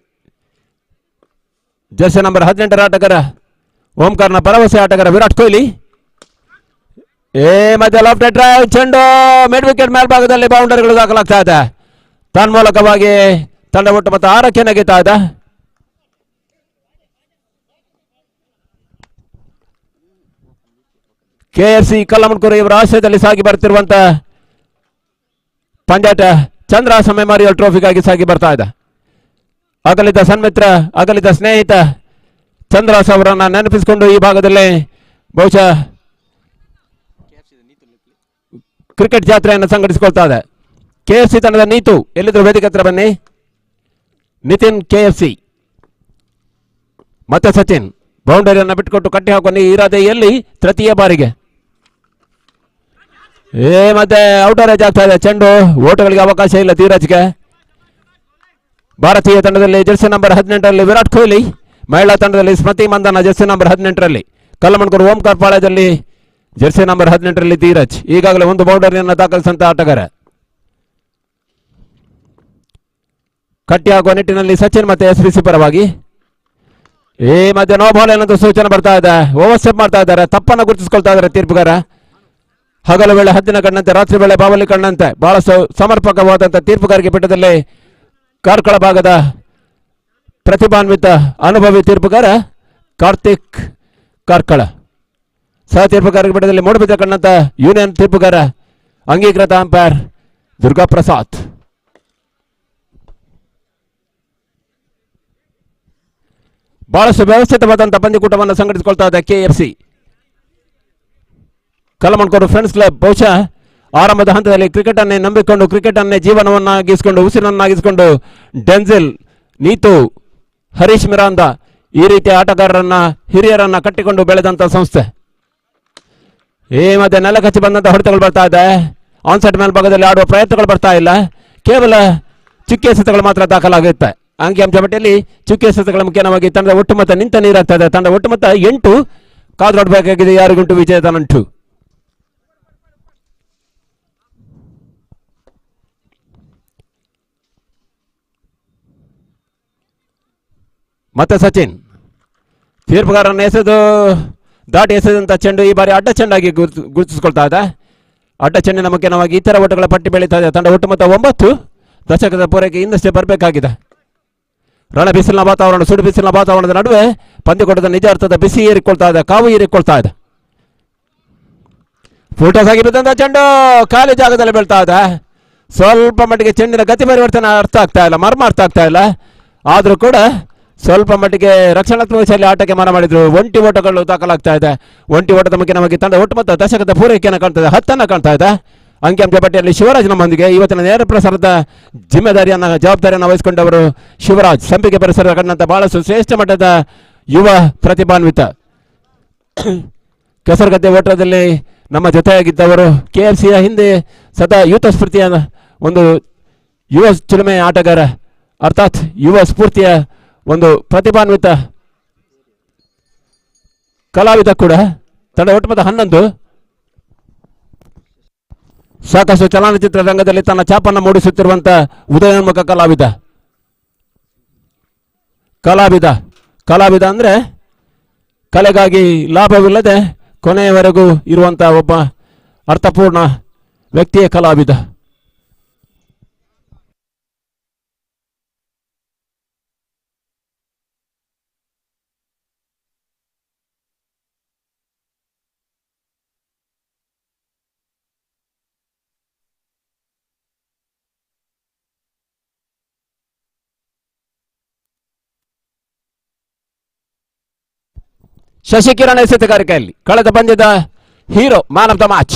ಜೆರ್ಸಿ ನಂಬರ್ 18ರ ಆಟಗಾರ ಓಂಕಾರ್ನ ಭರವಸೆ ಆಟಗಾರ ವಿರಾಟ್ ಕೊಹ್ಲಿ. ಮತ್ತೆ ಲೆಫ್ಟ್ ಡ್ರೈವ್ ಚೆಂಡು ಮಿಡ್ ವಿಕೆಟ್ ಮೇಲ್ಭಾಗದಲ್ಲಿ ಬೌಂಡರಿಗಳು ದಾಖಲಾಗ್ತಾ ಇದೆ. ತನ್ಮೂಲಕವಾಗಿ ತಂಡ ಒಟ್ಟು ಮತ್ತು 6ಕ್ಕೆ ನೆಗೆತಾ ಇದೆ. KFC ಕಲ್ಲಮಣ್ಕೂರು ಇವರ ಆಶ್ರಯದಲ್ಲಿ ಸಾಗಿ ಬರ್ತಿರುವಂತ ಪಂದ್ಯಾಟ ಚಂದ್ರಹಾಸ ಮೆಮೋರಿಯಲ್ ಟ್ರೋಫಿಗಾಗಿ ಸಾಗಿ ಬರ್ತಾ ಇದೆ. ಅಗಲಿದ ಸನ್ಮಿತ್ರ, ಅಗಲಿದ ಸ್ನೇಹಿತ ಚಂದ್ರಹಾಸ ಅವರನ್ನ ನೆನಪಿಸಿಕೊಂಡು ಈ ಭಾಗದಲ್ಲಿ ಬಹುಶಃ ಕ್ರಿಕೆಟ್ ಜಾತ್ರೆಯನ್ನು ಸಂಘಟಿಸಿಕೊಳ್ತಾ ಇದೆ. KFC ತಂಡದ ನೀತು ಎಲ್ಲಿದ್ರು ವೇದಿಕೆ ಹತ್ರ ಬನ್ನಿ. ನಿತಿನ್ KFC ಮತ್ತೆ ಸಚಿನ್ ಬೌಂಡರಿಯನ್ನು ಬಿಟ್ಟುಕೊಟ್ಟು ಕಟ್ಟಿ ಹಾಕೊಂಡು ಇರಾದೆಯಲ್ಲಿ ತೃತೀಯ ಬಾರಿಗೆ ಮತ್ತೆ ಔಟರ್ ಏಜ್ ಆಗ್ತಾ ಇದೆ. ಚೆಂಡು ಓಟಗಳಿಗೆ ಅವಕಾಶ ಇಲ್ಲ ಧೀರಜ್ಗೆ. ಭಾರತೀಯ ತಂಡದಲ್ಲಿ ಜೆರ್ಸಿ ನಂಬರ್ 18ರಲ್ಲಿ ವಿರಾಟ್ ಕೊಹ್ಲಿ, ಮಹಿಳಾ ತಂಡದಲ್ಲಿ ಸ್ಮೃತಿ ಮಂದನ ಜೆರ್ಸಿ ನಂಬರ್ 18ರಲ್ಲಿ, ಕಲ್ಲಮಣ್ಕೂರು ಓಂಕಾರ್ ಪಾಳ್ಯದಲ್ಲಿ ಜೆರ್ಸಿ ನಂಬರ್ 18ರಲ್ಲಿ ಧೀರಜ್. ಈಗಾಗಲೇ ಒಂದು ಬೌಂಡರಿಯನ್ನು ದಾಖಲಿಸಿದಂತ ಆಟಗಾರ. ಕಟ್ಟಿ ಹಾಕುವ ನಿಟ್ಟಿನಲ್ಲಿ ಸಚಿನ್ ಮತ್ತೆ SBC ಪರವಾಗಿ ಈ ಮಧ್ಯೆ ನೋ ಬಾಲ್ ಏನಂತ ಸೂಚನೆ ಬರ್ತಾ ಇದೆ. ಓವರ್ ಸ್ಟೆಪ್ ಮಾಡ್ತಾ ಇದ್ದಾರೆ. ತಪ್ಪನ್ನು ಗುರುತಿಸಿಕೊಳ್ತಾ ಇದ್ದಾರೆ ತೀರ್ಪುಗಾರ. ಹಗಲು ವೇಳೆ ಹದ್ದಿನ ಕಣ್ಣಂತೆ, ರಾತ್ರಿ ವೇಳೆ ಬಾವಲಿ ಕಣ್ಣಂತೆ ಬಹಳ ಸಮರ್ಪಕವಾದಂಥ ತೀರ್ಪುಗಾರಿಕೆ ಪೀಠದಲ್ಲಿ ಕಾರ್ಕಳ ಭಾಗದ ಪ್ರತಿಭಾನ್ವಿತ ಅನುಭವಿ ತೀರ್ಪುಗಾರ ಕಾರ್ತಿಕ್ ಕಾರ್ಕಳ. ಸಹ ತೀರ್ಪುಗಾರಿಕೆ ಪೀಠದಲ್ಲಿ ಮೂಡುಬಿದ್ದ ಕಣ್ಣಂತ ಯೂನಿಯನ್ ತೀರ್ಪುಗಾರ ಅಂಗೀಕೃತ ಅಂಪೈರ್ ದುರ್ಗಾ ಪ್ರಸಾದ್. ಬಹಳಷ್ಟು ವ್ಯವಸ್ಥಿತವಾದಂತಹ ಪಂದ್ಯಕೂಟವನ್ನು ಸಂಘಟಿಸಿಕೊಳ್ತಾ ಇದೆ KFC. ಕಲ್ಲಮಣ್ಕೂರು ಫ್ರೆಂಡ್ಸ್ ಕ್ಲಬ್ ಬಹುಶಃ ಆರಂಭದ ಹಂತದಲ್ಲಿ ಕ್ರಿಕೆಟ್ ಅನ್ನೇ ನಂಬಿಕೊಂಡು, ಕ್ರಿಕೆಟ್ ಅನ್ನೇ ಜೀವನವನ್ನಾಗಿಸಿಕೊಂಡು, ಉಸಿರನ್ನಾಗಿಸಿಕೊಂಡು ಡೆನ್ಸಿಲ್, ನೀತು, ಹರೀಶ್ ಮಿರಾಂದ ಈ ರೀತಿಯ ಆಟಗಾರರನ್ನ, ಹಿರಿಯರನ್ನ ಕಟ್ಟಿಕೊಂಡು ಬೆಳೆದಂತ ಸಂಸ್ಥೆ. ಈ ಮಧ್ಯೆ ನೆಲ ಕಚ್ಚಿ ಬಂದಂತ ಹೊಡೆತಗಳು ಬರ್ತಾ ಇದೆ. ಆನ್ಸೈಡ್ ಮೇಲ್ಭಾಗದಲ್ಲಿ ಆಡುವ ಪ್ರಯತ್ನಗಳು ಬರ್ತಾ ಇಲ್ಲ. ಕೇವಲ ಚುಕ್ಕೆ ಎಸೆತಗಳು ಮಾತ್ರ ದಾಖಲಾಗುತ್ತೆ. ಅಂಕಿಅಂಶ ಪಟ್ಟಿಯಲ್ಲಿ ಚುಕ್ಕೆ ಎಸೆತಗಳ ಮುಖ್ಯವಾಗಿ ತಂಡದ ಒಟ್ಟು ಮೊತ್ತ ನಿಂತ ನೀರಾಗ್ತಾ ಇದೆ. ತಂಡ ಒಟ್ಟು ಮೊತ್ತ 8. ಕಾದು ನೋಡಬೇಕಾಗಿದೆ ಯಾರಿಗುಂಟು ವಿಜಯದ ನಂಟು. ಮತ್ತೆ ಸಚಿನ್ ತೀರ್ಪುಗಾರರನ್ನು ದಾಟಿ ಎಸೆದಂತ ಚೆಂಡು ಈ ಬಾರಿ ಅಡ್ಡ ಚೆಂಡಾಗಿ ಗುರುತಿಸಿಕೊಳ್ತಾ ಇದೆ. ಅಡ್ಡ ಚೆಂಡಿನ ಮುಖ್ಯವಾಗಿ ಇತರ ಓಟಗಳ ಪಟ್ಟಿ ಬೆಳೀತಾ ಇದೆ. ತಂಡ ಒಟ್ಟು ಮೊತ್ತ 9. ದಶಕದ ಪೂರೈಕೆ ಇನ್ನಷ್ಟೇ ಬರಬೇಕಾಗಿದೆ. ರಣ ಬಿಸಿಲಿನ ವಾತಾವರಣ, ಸುಡು ಬಿಸಿಲಿನ ವಾತಾವರಣದ ನಡುವೆ ಪಂದ್ಯಕೂಟದ ನಿಜ ಅರ್ಥದ ಬಿಸಿ ಏರಿಕೊಳ್ತಾ ಇದೆ, ಕಾವು ಏರಿಕೊಳ್ತಾ ಇದೆ. ಫೋಟೋಸ್ ಆಗಿ ಬಿದ್ದಂತ ಚೆಂಡು ಖಾಲಿ ಜಾಗದಲ್ಲಿ ಬೀಳ್ತಾ ಇದೆ. ಸ್ವಲ್ಪ ಮಟ್ಟಿಗೆ ಚೆಂಡಿನ ಗತಿ ಪರಿವರ್ತನೆ ಅರ್ಥ ಆಗ್ತಾ ಇಲ್ಲ, ಮರ್ಮ ಅರ್ಥ ಆಗ್ತಾ ಇಲ್ಲ. ಆದರೂ ಕೂಡ ಸ್ವಲ್ಪ ಮಟ್ಟಿಗೆ ರಕ್ಷಣಾತ್ಮಕ ಶೈಲಿ ಆಟಕ್ಕೆ ಮನ ಮಾಡಿದ್ರು. ಒಂಟಿ ಓಟಗಳು ದಾಖಲಾಗ್ತಾ ಇದೆ. ಒಂಟಿ ಓಟದ ಮುಖ್ಯವಾಗಿ ತಂಡ ಒಟ್ಟು ಮೊತ್ತ ದಶಕದ ಪೂರೈಕೆಯನ್ನು ಕಾಣ್ತಾ ಇದೆ, 10 ಕಾಣ್ತಾ ಇದೆ. ಅಂಕಿಅಂಶ ಪಟ್ಟಿಯಲ್ಲಿ ಶಿವರಾಜ್ ನಮ್ಮೊಂದಿಗೆ. ಇವತ್ತಿನ ನೇರ ಪ್ರಸಾರದ ಜವಾಬ್ದಾರಿಯನ್ನು ವಹಿಸಿಕೊಂಡವರು ಶಿವರಾಜ್. ಸಂಪಿಗೆ ಪರಿಸರ ಕಂಡಂತ ಬಹಳಷ್ಟು ಶ್ರೇಷ್ಠ ಮಟ್ಟದ ಯುವ ಪ್ರತಿಭಾನ್ವಿತ. ಕೆಸರುಗದ್ದೆ ಓಟದಲ್ಲಿ ನಮ್ಮ ಜೊತೆಯಾಗಿದ್ದವರು KFCಯ ಹಿಂದೆ ಸದಾ ಯೂಥ ಸ್ಫೂರ್ತಿಯ ಒಂದು ಯುವ ಚಿಲುಮೆ ಆಟಗಾರ, ಅರ್ಥಾತ್ ಯುವ ಸ್ಫೂರ್ತಿಯ ಒಂದು ಪ್ರತಿಭಾನ್ವಿತ ಕಲಾವಿದ ಕೂಡ. ತಂಡ ಒಟ್ಟು ಮೊತ್ತ 11. ಸಾಕಷ್ಟು ಚಲನಚಿತ್ರ ರಂಗದಲ್ಲಿ ತನ್ನ ಛಾಪನ್ನು ಮೂಡಿಸುತ್ತಿರುವಂತ ಉದಯೋನ್ಮುಖ ಕಲಾವಿದ. ಕಲಾವಿದ ಅಂದ್ರೆ ಕಲೆಗಾಗಿ ಲಾಭವಿಲ್ಲದೆ ಕೊನೆಯವರೆಗೂ ಇರುವಂತಹ ಒಬ್ಬ ಅರ್ಥಪೂರ್ಣ ವ್ಯಕ್ತಿಯ ಕಲಾವಿದ. ಶಶಿಕಿರಣ್ ಎಸೆತಗಾರಿಕೆಯಲ್ಲಿ ಕಳೆದ ಪಂದ್ಯದ hero, man of the match.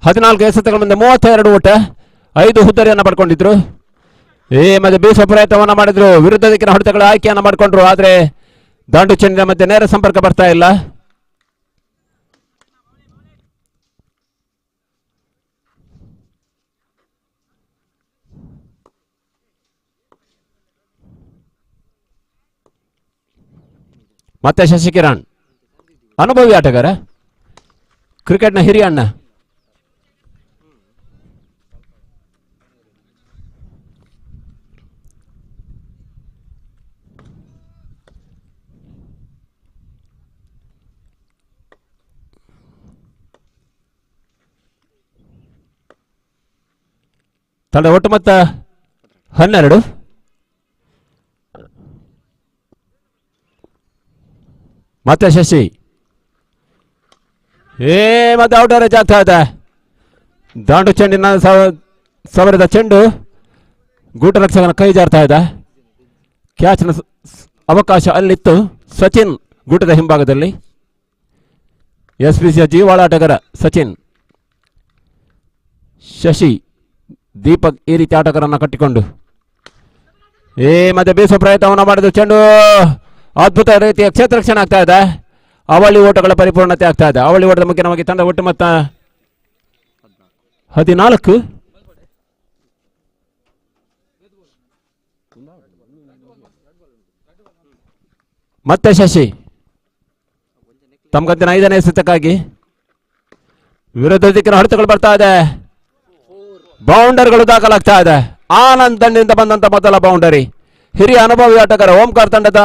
14 ಎಸೆತಗಳ ಮುಂದೆ 32 ಓಟ, 5 ಹುದ್ದರಿಯನ್ನು ಪಡ್ಕೊಂಡಿದ್ರು. ಈ ಮಧ್ಯೆ ಬೀಸುವ ಪ್ರಯತ್ನವನ್ನು ಮಾಡಿದ್ರು, ವಿರುದ್ಧ ದಿಕ್ಕಿನ ಹೊಡೆತಗಳ ಆಯ್ಕೆಯನ್ನು ಮಾಡಿಕೊಂಡ್ರು. ಆದರೆ ದಾಂಡು ಚೆಂಡಿನ ಮಧ್ಯೆ ನೇರ ಸಂಪರ್ಕ ಬರ್ತಾ ಇಲ್ಲ. ಮತ್ತೆ ಶಶಿಕಿರಣ್ ಅನುಭವಿ ಆಟಗಾರ, ಕ್ರಿಕೆಟ್ನ ಹಿರಿಯ ಅಣ್ಣ. ತಂಡ ಒಟ್ಟು ಮೊತ್ತ 12. ಮತ್ತೆ ಶಶಿ ಮತ್ತೆ ಔಟರೇಜ್ ಆಗ್ತಾ ಇದೆ. ದಾಂಡು ಚೆಂಡಿನ ಸವರಿದ ಚೆಂಡು ಗೂಟ ರಕ್ಷಕನ ಕೈ ಜಾರ್ತಾ ಇದೆ. ಕ್ಯಾಚ್ನ ಅವಕಾಶ ಅಲ್ಲಿತ್ತು. ಸಚಿನ್ ಗೂಟದ ಹಿಂಭಾಗದಲ್ಲಿ. SPCಯ ಜೀವಾಳಾಟಗಾರ ಸಚಿನ್. ಶಶಿ ದೀಪಕ್ ಈ ರೀತಿ ಆಟಗಾರನ್ನ ಕಟ್ಟಿಕೊಂಡು ಮತ್ತೆ ಬೀಸುವ ಪ್ರಯತ್ನವನ್ನು ಮಾಡಿದ್ರು. ಚೆಂಡು ಅದ್ಭುತ ರೀತಿಯ ಕ್ಷೇತ್ರ ರಕ್ಷಣೆ ಆಗ್ತಾ ಇದೆ. ಅವಳಿ ಓಟಗಳ ಪರಿಪೂರ್ಣತೆ ಆಗ್ತಾ ಇದೆ. ಅವಳಿ ಓಟದ ಮುಖ್ಯವಾಗಿ ತಂಡ ಒಟ್ಟು ಮೊತ್ತ 14. ಮತ್ತೆ ಶಶಿ ತಮ್ಗಂತಿನ 5ನೇ ಎಸೆತಕ್ಕಾಗಿ ವಿರುದ್ಧ ದಿಕ್ಕಿನ ಹೊಡೆತಗಳು ಬರ್ತಾ ಇದೆ. ಬೌಂಡರಿಗಳು ದಾಖಲಾಗ್ತಾ ಇದೆ. ಆನಂದ್ ತಂಡದಿಂದ ಬಂದಂತ ಮೊದಲ ಬೌಂಡರಿ. ಹಿರಿಯ ಅನುಭವಿ ಆಟಗಾರ ಓಂಕಾರ್ ತಂಡದ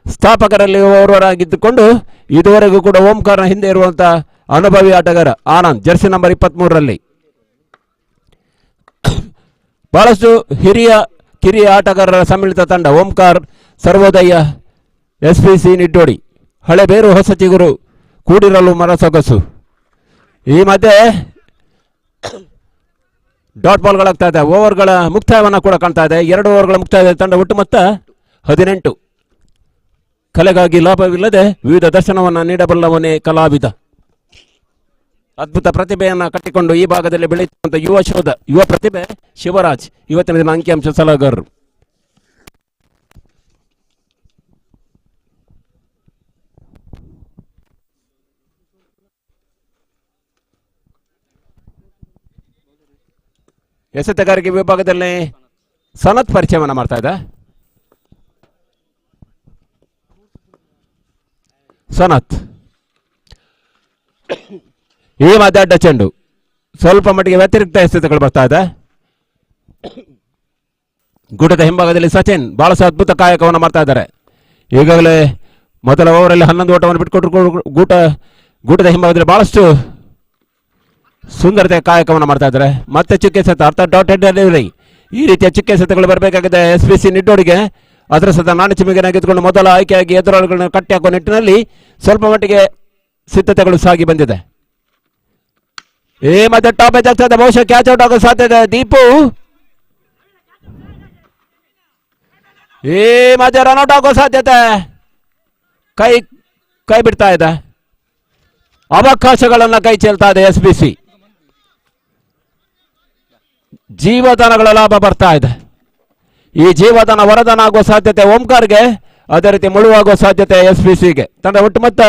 ಸ್ಥಾಪಕರಲ್ಲಿ ಓರ್ವರಾಗಿದ್ದುಕೊಂಡು ಇದುವರೆಗೂ ಕೂಡ ಓಂಕಾರ್ನ ಹಿಂದೆ ಇರುವಂತ ಅನುಭವಿ ಆಟಗಾರ ಆನಂದ್, ಜರ್ಸಿ ನಂಬರ್ 23ರಲ್ಲಿ. ಬಹಳಷ್ಟು ಕಿರಿಯ ಆಟಗಾರರ ಸಮ್ಮಿಳಿತ ತಂಡ ಓಂಕಾರ್, ಸರ್ವೋದಯ, SPC ನಿಟ್ಟೋಡಿ. ಹಳೆ ಬೇರು ಹೊಸ ಚಿಗುರು ಕೂಡಿರಲು ಮರಸೊಗಸು. ಈ ಮಧ್ಯೆ ಡಾಟ್ ಬಾಲ್ಗಳಾಗ್ತಾ ಇದೆ. ಓವರ್ಗಳ ಮುಕ್ತಾಯವನ್ನು ಕೂಡ ಕಾಣ್ತಾ ಇದೆ. 2 ಓವರ್ಗಳ ಮುಕ್ತಾಯ. ತಂಡ ಒಟ್ಟು ಮೊತ್ತ 18. ಕಲೆಗಾಗಿ ಲಾಭವಿಲ್ಲದೆ ವಿವಿಧ ದರ್ಶನವನ್ನು ನೀಡಬಲ್ಲವನೇ ಕಲಾವಿದ. ಅದ್ಭುತ ಪ್ರತಿಭೆಯನ್ನು ಕಟ್ಟಿಕೊಂಡು ಈ ಭಾಗದಲ್ಲಿ ಬೆಳೆಯುವಂತ ಯುವ ಪ್ರತಿಭೆ ಶಿವರಾಜ್ ಇವತ್ತಿನ ದಿನ ಅಂಕಿಅಂಶ ಸಲಹೆಗಾರರು. ಎಸೆತಗಾರಿಕೆ ವಿಭಾಗದಲ್ಲಿ ಸನತ್ ಪರಿಚಯವನ್ನು ಮಾಡ್ತಾ ಇದೆ. ಸನತ್ ಈ ಮಧ್ಯ ಅಡ್ಡ ಚೆಂಡು ಸ್ವಲ್ಪ ಮಟ್ಟಿಗೆ ವ್ಯತಿರಿಕ್ತ ಎಸೆತಗಳು ಬರ್ತಾ ಇದೆ. ಗೂಟದ ಹಿಂಭಾಗದಲ್ಲಿ ಸಚಿನ್ ಬಹಳಷ್ಟು ಅದ್ಭುತ ಕಾಯಕವನ್ನು ಮಾಡ್ತಾ ಇದ್ದಾರೆ. ಈಗಾಗಲೇ ಮೊದಲ ಓವರಲ್ಲಿ 11 ಓಟವನ್ನು ಬಿಟ್ಟುಕೊಟ್ಟರು. ಗೂಟದ ಹಿಂಭಾಗದಲ್ಲಿ ಬಹಳಷ್ಟು ಸುಂದರತೆ ಕಾಯಕವನ್ನು ಮಾಡ್ತಾ ಇದ್ದಾರೆ. ಮತ್ತೆ ಚುಕ್ಕೆ ಸೆತ ಅರ್ಥಾತ್ ಡಾಟೆಡ್ ಡೆಲಿವರಿ. ಈ ರೀತಿಯ ಚುಕ್ಕೆ ಸೆತಗಳು ಬರಬೇಕಾಗಿದೆ SPC ನಿಟ್ಟೋಡಿಗೆ. ಅದರ ಸತ ನಾಣಿಚಿಮಿಗೆನಾಗಿದ್ದುಕೊಂಡು ಮೊದಲ ಆಯ್ಕೆಯಾಗಿ ಎದುರಾಳಿಗಳನ್ನು ಕಟ್ಟಿ ಹಾಕುವ ನಿಟ್ಟಿನಲ್ಲಿ ಸ್ವಲ್ಪ ಮಟ್ಟಿಗೆ ಸಿದ್ಧತೆಗಳು ಸಾಗಿ ಬಂದಿದೆ. ಮತ್ತೆ ಟಾಪ್ ಏಜ್ ಆಗ್ತಾ ಇದೆ. ಬಹುಶಃ ಕ್ಯಾಚ್ ಔಟ್ ಆಗೋ ಸಾಧ್ಯತೆ. ದೀಪು ಮತ್ತೆ ರನ್ಔಟ್ ಆಗೋ ಸಾಧ್ಯತೆ. ಕೈ ಬಿಡ್ತಾ ಇದೆ. ಅವಕಾಶಗಳನ್ನ ಕೈ ಚೆಲ್ತಾ ಇದೆ SPC. ಜೀವದಾನಗಳ ಲಾಭ ಬರ್ತಾ ಇದೆ. ಈ ಜೀವದಾನ ವರದಾನ ಆಗುವ ಸಾಧ್ಯತೆ ಓಂಕಾರ್ಗೆ, ಅದೇ ರೀತಿ ಮುಳುವಾಗುವ ಸಾಧ್ಯತೆ SPCಗೆ. ತಂಡ ಒಟ್ಟು ಮೊತ್ತ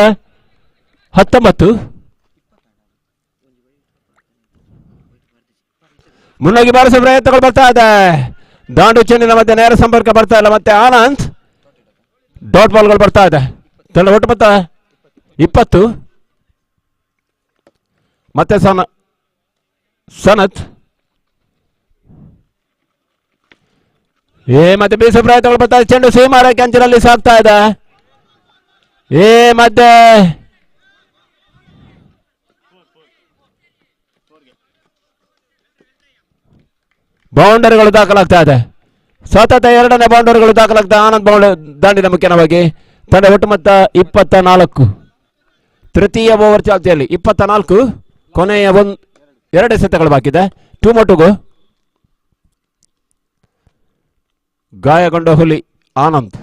19. ಮುನ್ನೋಗಿ ಬಾರಿಸುವ ಪ್ರಯತ್ನಗಳು ಬರ್ತಾ ಇದೆ. ದಾಂಡು ಚೆಂಡಿನ ಮಧ್ಯೆ ನೇರ ಸಂಪರ್ಕ ಬರ್ತಾ ಇಲ್ಲ. ಮತ್ತೆ ಆನಂದ್ ಡಾಟ್ ಬಾಲ್ಗಳು ಬರ್ತಾ ಇದೆ. ತಂಡ ಒಟ್ಟು ಮೊತ್ತ 20. ಮತ್ತೆ ಸನತ್ ಮತ್ತೆ ಬೀಸುವ ಪ್ರಯತ್ನಗಳು ಬರ್ತಾ ಇದೆ. ಚೆಂಡು ಸೀಮಾರೇಖೆ ಅಂಚಿನಲ್ಲಿ ಸಾಗ್ತಾ ಇದೆ. ಮತ್ತೆ ಬೌಂಡರಿಗಳು ದಾಖಲಾಗ್ತಾ ಇದೆ. ಸತತ 2ನೇ ಬೌಂಡರಿಗಳು ದಾಖಲಾಗ್ತಾ ಆನಂದ್ ದಾಂಡಿನ ಮುಖ್ಯವಾಗಿ. ತಂಡ ಒಟ್ಟು ಮೊತ್ತ 24. ತೃತೀಯ ಓವರ್ ಚಾಲ್ತಿಯಲ್ಲಿ 24. ಕೊನೆಯ 2 ಎಸೆತಗಳು ಬಾಕಿದೆ. 2 ಮೊಟುಗು. ಗಾಯಗೊಂಡ ಹುಲಿ ಆನಂದ್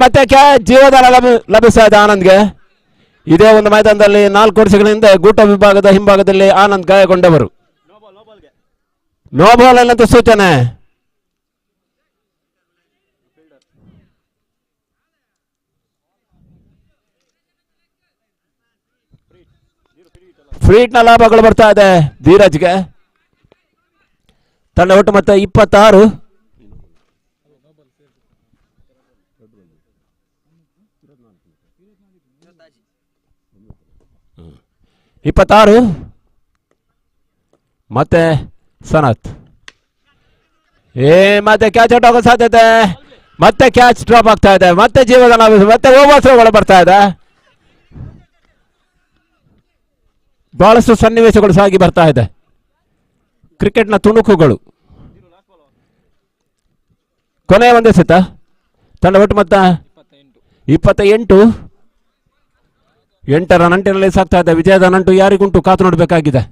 ಮತ್ತೆ ಜೀವದಾನ ಲಭಿಸ್ತಾ ಇದೆ ಆನಂದ್ಗೆ. ಇದೇ ಒಂದು ಮೈದಾನದಲ್ಲಿ 4 ವರ್ಷಗಳ ಹಿಂದೆ ಗೂಟ ವಿಭಾಗದ ಹಿಂಭಾಗದಲ್ಲಿ ಆನಂದ್ ಗಾಯಗೊಂಡವರು. ನೋ ಬಾಲ್ ಅನ್ನಂತ ಸೂಚನೆ. ಫ್ರೀಟ್ನ ಲಾಭಗಳು ಬರ್ತಾ ಇದೆ ಧೀರಜ್ಗೆ. ತಂಡ ಒಟ್ಟು ಮತ್ತೆ 26. ಮತ್ತೆ ಸನತ್ ಮತ್ತೆ ಕ್ಯಾಚ್ ಔಟ್ ಆಗೋ ಸಾಧ್ಯತೆ. ಮತ್ತೆ ಕ್ಯಾಚ್ ಡ್ರಾಪ್ ಆಗ್ತಾ ಇದೆ. ಮತ್ತೆ ಜೀವದಾನ ಮತ್ತೆ ಓವರ್ಸ್ಗಳು ಬರ್ತಾ ಇದೆ. ಬಹಳಷ್ಟು ಸನ್ನಿವೇಶಗಳು ಸಾಗಿ ಬರ್ತಾ ಇದೆ. ಕ್ರಿಕೆಟ್ನ ತುಣುಕುಗಳು. ಕೊನೆ ಒಂದೇ ಸತ ತಂಡ ಒಟ್ಟು ಮೊತ್ತ 28. 8ರ ನಂಟಿನಲ್ಲಿ ಸಾಕ್ತಾ ಇದೆ. ವಿಜಯದ ನಂಟು ಯಾರಿಗುಂಟು ಕಾತು ನೋಡಬೇಕಾಗಿದೆ.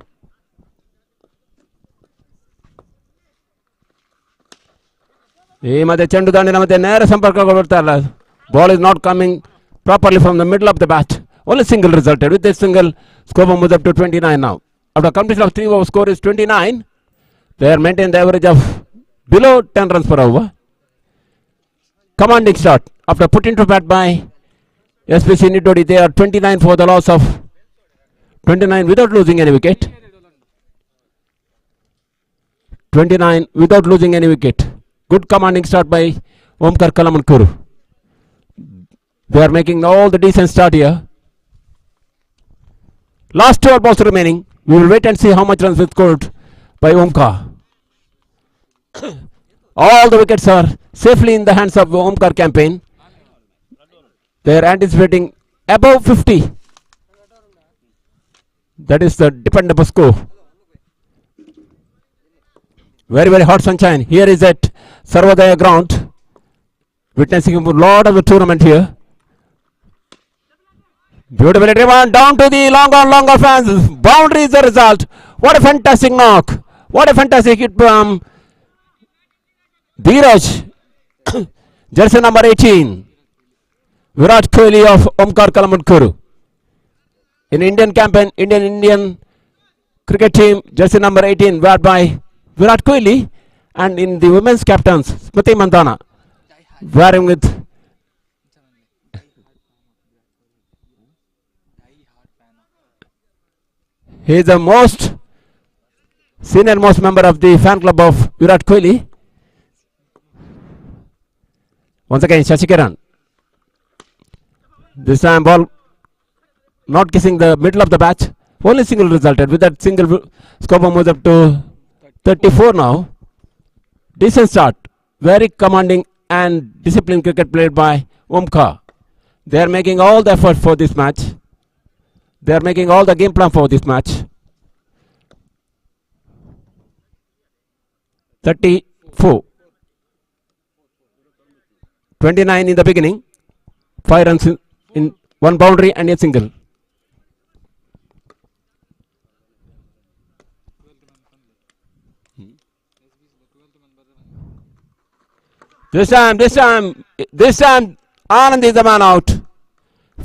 ಈ ಮಧ್ಯೆ ಚೆಂಡು ದಾಂಡಿನ ಮಧ್ಯೆ ನೇರ ಸಂಪರ್ಕಗಳು ಬರ್ತಾ ಇಲ್ಲ. Ball is not coming properly from the middle of the bat. Only single resulted. With this single, Skopam moves up to 29 now. After completion of 3 over, score is 29. They are maintaining the average of below 10 runs per over. Commanding start. After put into bat by SPC Nitodi, they are 29 for the loss of 29 without losing any wicket. 29 without losing any wicket. Good commanding start by Omkar Kalamankuru. They are making all the decent start here. Last 12 balls remaining. We will wait and see how much runs is scored by Omkar. All the wickets are safely in the hands of the Omkar campaign. They are anticipating above 50. That is the dependable score. Very, very hot sunshine. Here is at Sarvodaya ground. Witnessing a lot of the tournament here. Beautifully driven down to the longer fans. Boundary is the result. What a fantastic knock. What a fantastic hit from Dheeraj. Jersey number 18. Virat Kohli of Omkar Kalamankuru. In Indian campaign, Indian cricket team, jersey number 18 wear by Virat Kohli. And in the women's captains, Smriti Mandhana wearing with he is the senior most member of the fan club of Virat Kohli. Once again, Shashikiran. This time ball not kissing the middle of the bat. Only single resulted. With that single, Skopam moves up to 34 now. Decent start. Very commanding and disciplined cricket played by Omkar. They are making all the effort for this match. They are making all the game plan for this match. 34. 29 in the beginning. 5 runs in 1 boundary and a single. This time, Anand is the man out.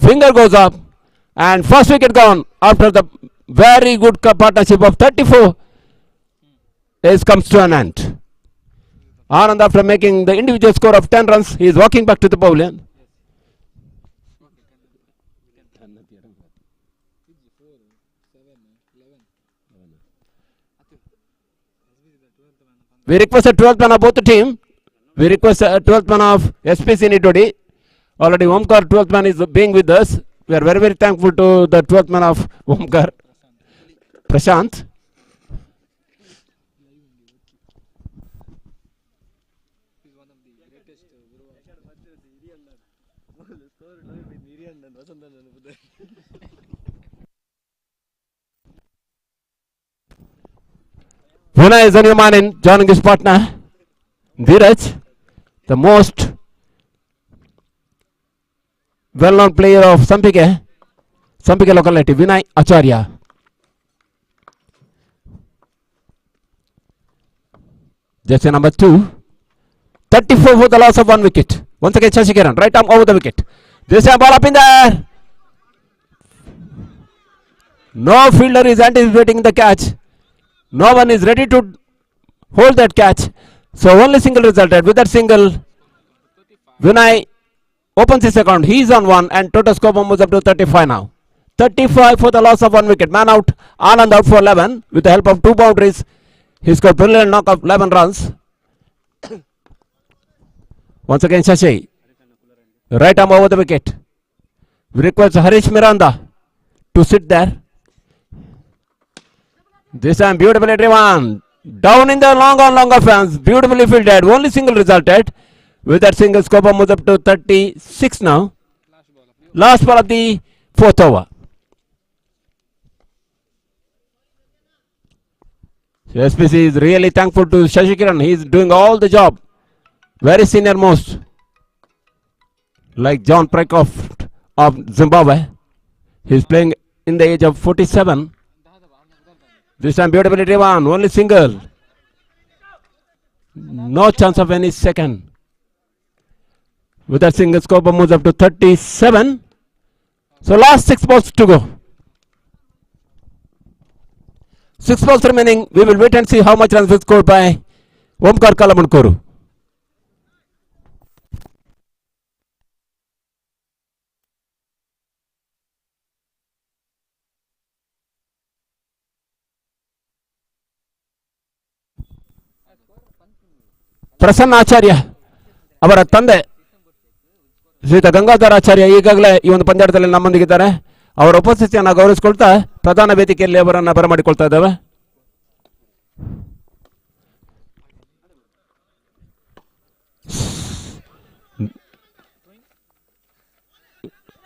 Finger goes up. And first wicket gone after the very good partnership of 34 is comes to an end. Anand, after making the individual score of 10 runs, he is walking back to the pavilion. We request a 12th man of both the team. We request a 12th man of SPC Nitodi. Already Omkar 12th man is being with us. We are very, very thankful to the 12th man of Omkar, Prashant. Vinay is a new man in joining his partner, Dheeraj, the most well-known player of Sampike locality, Vinay Acharya. Jersey number 2. 34 for the loss of 1 wicket. Once again, Shashikiran, right arm over the wicket. This time ball up in the air. No fielder is anticipating the catch. No one is ready to hold that catch. So only single resulted. With that single, Vinay opens his account. He is on 1 and total Skopam moves up to 35 now. 35 for the loss of 1 wicket. Man out. Anand out for 11 with the help of 2 boundaries. He scored brilliant knock of 11 runs. Once again, Shashi. Right arm over the wicket. We request Harish Miranda to sit there. This time beautifully driven. Down in the longer fans. Beautifully fielded. Only single resulted. With that single, Skopam moves up to 36 now. Last ball of the 4th over. So SPC is really thankful to Shashikiran. He is doing all the job very senior most, like John Prycroft of Zimbabwe. He's playing in the age of 47. This time beautifully driven, only single. No chance of any second. With that single, Scoper moves up to 37. So last 6 balls to go. 6 balls remaining. We will wait and see how much runs will scored by Omkar Kalamankoru. Prasanna Acharya ಅವರ ತಂದೆ ಶ್ರೀಯುತ ಗಂಗಾಧರ ಆಚಾರ್ಯ ಈಗಾಗಲೇ ಈ ಒಂದು ಪಂದ್ಯಾಟದಲ್ಲಿ ನಮ್ಮೊಂದಿಗಿದ್ದಾರೆ. ಅವರ ಉಪಸ್ಥಿತಿಯನ್ನು ಗೌರವಿಸಿಕೊಳ್ತಾ ಪ್ರಧಾನ ವೇದಿಕೆಯಲ್ಲಿ ಅವರನ್ನು ಬರಮಾಡಿಕೊಳ್ತಾ ಇದ್ದೇವೆ.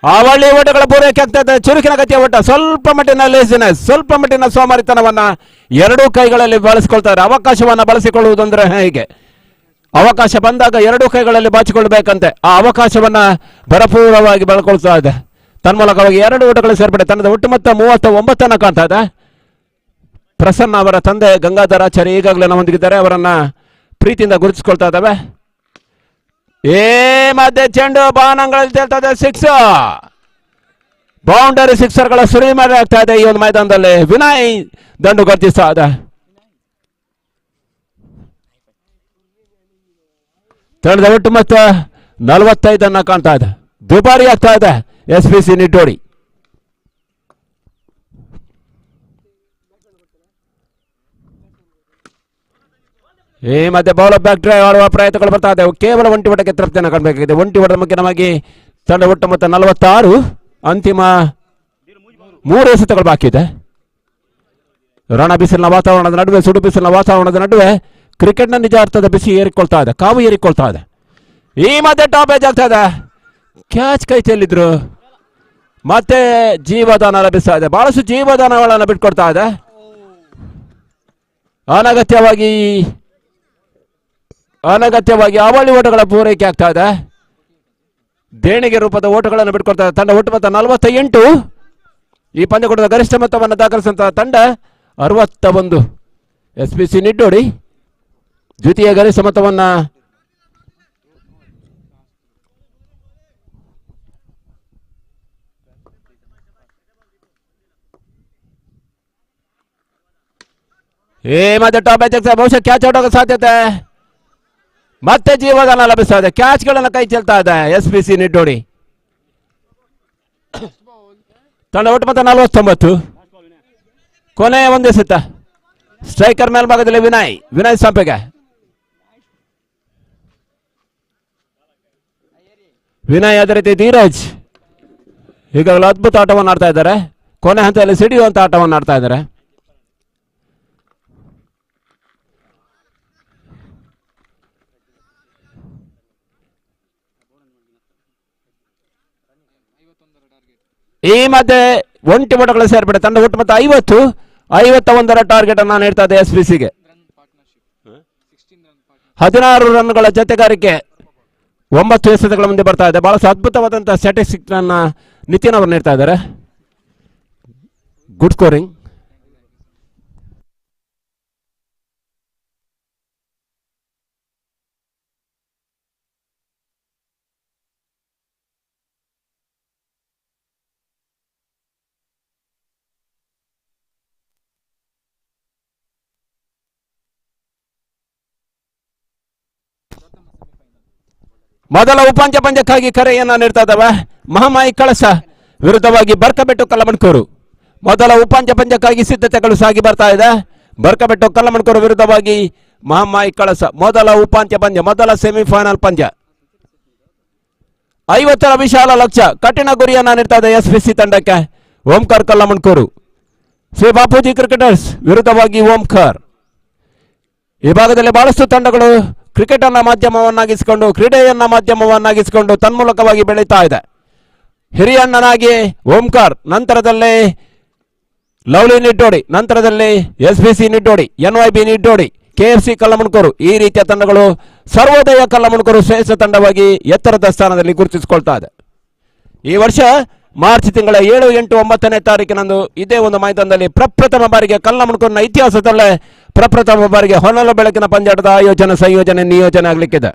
ಆವಳ್ಳಿ ಓಟಗಳ ಪೂರೈಕೆ ಆಗ್ತಾ ಇದೆ. ಚುರುಕಿನ ಗತಿಯ ಓಟ, ಸ್ವಲ್ಪ ಮಟ್ಟಿನ ಲೇಸಿನೆಸ್, ಸ್ವಲ್ಪ ಮಟ್ಟಿನ ಸೋಮಾರಿತನವನ್ನ ಎರಡೂ ಕೈಗಳಲ್ಲಿ ಬಳಸಿಕೊಳ್ತಾರೆ. ಅವಕಾಶವನ್ನ ಬಳಸಿಕೊಳ್ಳುವುದಂದ್ರೆ ಹೇಗೆ? ಅವಕಾಶ ಬಂದಾಗ ಎರಡೂ ಕೈಗಳಲ್ಲಿ ಬಾಚಿಕೊಳ್ಬೇಕಂತೆ. ಆ ಅವಕಾಶವನ್ನ ಭರಪೂರವಾಗಿ ಬಳಕೊಳ್ತಾ ಇದೆ. ತನ್ಮೂಲಕವಾಗಿ 2 ಓಟಗಳು ಸೇರ್ಪಡೆ. ತಂಡದ ಒಟ್ಟು ಮೊತ್ತ 39 ಕಾಣ್ತಾ ಇದೆ. ಪ್ರಸನ್ನ ಅವರ ತಂದೆ ಗಂಗಾಧರಾಚಾರ್ಯ ಈಗಾಗಲೇ ನಮ್ಮೊಂದಿಗಿದ್ದಾರೆ. ಅವರನ್ನ ಪ್ರೀತಿಯಿಂದ ಗುರುತಿಸ್ಕೊಳ್ತಾ ಇದ್ದಾವೆ. ಮಧ್ಯೆ ಚೆಂಡು ಬಾನಂಗಳಲ್ಲಿ ತೇಲ್ತಾ ಇದೆ. 6 ಬೌಂಡರಿ ಸಿಕ್ಸರ್ಗಳ ಸುರಿಮಳೆ ಆಗ್ತಾ ಇದೆ ಈ ಒಂದು ಮೈದಾನದಲ್ಲಿ. ವಿನಯ್ ದಂಡು ಗರ್ಜಿಸ್ತಾ ಇದೆ. ತಂಡದ ಒಟ್ಟು ಮೊತ್ತ 45 ಕಾಣ್ತಾ ಇದೆ. ದುಬಾರಿ ಆಗ್ತಾ ಇದೆ SPC ನಿಟ್ಟೋಡಿ. ಈ ಮಧ್ಯೆ ಬೌಲರ್ ಬ್ಯಾಕ್ ಡ್ರೈವ್ ಆಡುವ ಪ್ರಯತ್ನಗಳು ಬರ್ತಾ ಇದೆ. ಕೇವಲ ಒಂಟಿ ಓಟಕ್ಕೆ ತೃಪ್ತಿಯನ್ನು ಕಾಣಬೇಕಾಗಿದೆ. ಒಂಟಿ ಓಟದ ಮುಖ್ಯವಾಗಿ ತಂಡ ಒಟ್ಟು ಮೊತ್ತ 46. ಅಂತಿಮ 3 ಎಸೆತಗಳು ಬಾಕಿ ಇದೆ. ರಣ ಬಿಸಿಲಿನ ವಾತಾವರಣದ ನಡುವೆ, ಸುಡು ಬಿಸಿಲಿನ ವಾತಾವರಣದ ನಡುವೆ ಕ್ರಿಕೆಟ್ನ ನಿಜ ಅರ್ಥದ ಬಿಸಿ ಏರಿಕೊಳ್ತಾ ಇದೆ, ಕಾವು ಏರಿಕೊಳ್ತಾ ಇದೆ. ಈ ಮಧ್ಯೆ ಟಾಪ್ ಏಜ್ ಆಗ್ತಾ ಇದೆ. ಕ್ಯಾಚ್ ಕೈ ಚೆಲ್ಲಿದ್ರು. ಮತ್ತೆ ಜೀವದಾನ ಲಭಿಸ್ತಾ ಇದೆ. ಬಹಳಷ್ಟು ಜೀವದಾನಗಳನ್ನು ಬಿಟ್ಕೊಡ್ತಾ ಇದೆ. ಅನಗತ್ಯವಾಗಿ ಅವಳಿ ಓಟಗಳ ಪೂರೈಕೆ ಆಗ್ತಾ ಇದೆ. ದೇಣಿಗೆ ರೂಪದ ಓಟಗಳನ್ನು ಬಿಟ್ಕೊಡ್ತಾ ಇದೆ. ತಂಡ ಒಟ್ಟು ಮೊತ್ತ 48. ಈ ಪಂದ್ಯಕೂಟದ ಗರಿಷ್ಠ ಮೊತ್ತವನ್ನು ದಾಖಲಿಸಿದಂತಹ ತಂಡ 61. SPC ನಿಟ್ಟೋಡಿ ದ್ವಿತೀಯ ಗರಿಷ್ಠ ಮೊತ್ತವನ್ನು ಮತ್ತೆ ಟಾಪ್ ಎಜೆಕ್ಸ್ ಬಹುಶಃ ಕ್ಯಾಚ್ ಔಟ್ ಆಗೋ ಸಾಧ್ಯತೆ. ಮತ್ತೆ ಜೀವದಾನ ಲಭಿಸ್ತಾ ಇದೆ. ಕ್ಯಾಚ್ಗಳನ್ನು ಕೈ ಚೆಲ್ತಾ ಇದೆ SPC ನಿಟ್ಟೋಡಿ. ತಂಡ ಒಟ್ಟು ಮೊತ್ತ 49. ಕೊನೆಯ ಒಂದು ಎಸೆತ. ಸ್ಟ್ರೈಕರ್ ಮೇಲ್ಭಾಗದಲ್ಲಿ ವಿನಯ್ ಸಂಪೆಗೆ. ವಿನಯ್ ಅದೇ ರೀತಿ ಧೀರಜ್ ಈಗಾಗಲೇ ಅದ್ಭುತ ಆಟವನ್ನು ಆಡ್ತಾ ಇದ್ದಾರೆ. ಕೊನೆ ಹಂತದಲ್ಲಿ ಸಿಡಿಯುವಂತ ಆಟವನ್ನು ಆಡ್ತಾ ಇದ್ದಾರೆ. ಈ ಮಧ್ಯೆ ಒಂಟಿ ಓಟಗಳು ಸೇರ್ಪಡೆ. ತಂಡ ಒಟ್ಟು ಮೊತ್ತ 50. 51 ಟಾರ್ಗೆಟ್ ಅನ್ನು ನೀಡ್ತಾ ಇದೆ SPCಗೆ. 16 ರನ್ಗಳ ಜತೆಗಾರಿಕೆ 9 ಎಸೆತಗಳ ಮುಂದೆ ಬರ್ತಾ ಇದೆ. ಬಹಳ ಅದ್ಭುತವಾದಂತಹ ಸ್ಟ್ಯಾಟಿಸ್ಟಿಕ್ಸ್ ಅನ್ನ ನಿತಿನ್ ಅವರು ನೀಡ್ತಾ ಇದ್ದಾರೆ. Good scoring. ಮೊದಲ ಉಪಾಂತ್ಯ ಪಂದ್ಯಕ್ಕಾಗಿ ಕರೆಯನ್ನ ನೀಡ್ತಾ ಇದ್ದಾವೆ. ಮಹಾಮಾಯಿ ಕಳಸ ವಿರುದ್ಧವಾಗಿ ಬರ್ಕಬೆಟ್ಟು ಕಲ್ಲಮಣ್ಕೂರು. ಮೊದಲ ಉಪಾಂತ್ಯ ಪಂದ್ಯಕ್ಕಾಗಿ ಸಿದ್ಧತೆಗಳು ಸಾಗಿ ಬರ್ತಾ ಇದೆ. ಬರ್ಕಬೆಟ್ಟು ಕಲ್ಲಮಣ್ಕೂರು ವಿರುದ್ಧವಾಗಿ ಮಹಾಮಾಯಿ ಕಳಸ ಮೊದಲ ಉಪಾಂತ್ಯ ಪಂದ್ಯ, ಮೊದಲ ಸೆಮಿಫೈನಲ್ ಪಂದ್ಯ. 50ರ ವಿಶಾಲ ಲಕ್ಷ್ಯ, ಕಠಿಣ ಗುರಿಯನ್ನ ನೀಡ್ತಾ ಇದೆ SPC ತಂಡಕ್ಕೆ. ಓಂಕಾರ್ ಕಲ್ಲಮಣ್ಕೂರು. ಶ್ರೀ ಬಾಪೂಜಿ ಕ್ರಿಕೆಟರ್ಸ್ ವಿರುದ್ಧವಾಗಿ ಓಂಕಾರ್. ಈ ಭಾಗದಲ್ಲಿ ಬಹಳಷ್ಟು ತಂಡಗಳು ಕ್ರಿಕೆಟ್ ಅನ್ನ ಮಾಧ್ಯಮವನ್ನಾಗಿಸಿಕೊಂಡು, ಕ್ರೀಡೆಯನ್ನ ಮಾಧ್ಯಮವನ್ನಾಗಿಸಿಕೊಂಡು ತನ್ಮೂಲಕವಾಗಿ ಬೆಳೀತಾ ಇದೆ. ಹಿರಿಯಣ್ಣನಾಗಿ ಓಂಕಾರ್, ನಂತರದಲ್ಲಿ ಲವ್ಲಿ ನಿಟ್ಟೋಡಿ, ನಂತರದಲ್ಲಿ SPC ನಿಟ್ಟೋಡಿ, NYB ನಿಟ್ಟೋಡಿ, KFC ಕಲ್ಲಮಣ್ಕೂರು ಈ ರೀತಿಯ ತಂಡಗಳು ಸರ್ವೋದಯ ಕಲ್ಲಮಣ್ಕೂರು ಶ್ರೇಷ್ಠ ತಂಡವಾಗಿ ಎತ್ತರದ ಸ್ಥಾನದಲ್ಲಿ ಗುರುತಿಸಿಕೊಳ್ತಾ ಇದೆ. ಈ ವರ್ಷ ಮಾರ್ಚ್ ತಿಂಗಳ 7, 8, 9ನೇ ತಾರೀಕಿನಂದು ಇದೇ ಒಂದು ಮೈದಾನದಲ್ಲಿ ಪ್ರಪ್ರಥಮ ಬಾರಿಗೆ ಕಲ್ಲಮಣ್ಕೂರಿನ ಇತಿಹಾಸದಲ್ಲೇ ಪ್ರಪ್ರಥಮ ಬಾರಿಗೆ ಹೊನಲು ಬೆಳಕಿನ ಪಂದ್ಯಾಟದ ಆಯೋಜನೆ ಸಂಯೋಜನೆ ನಿಯೋಜನೆ ಆಗಲಿಕ್ಕಿದೆ.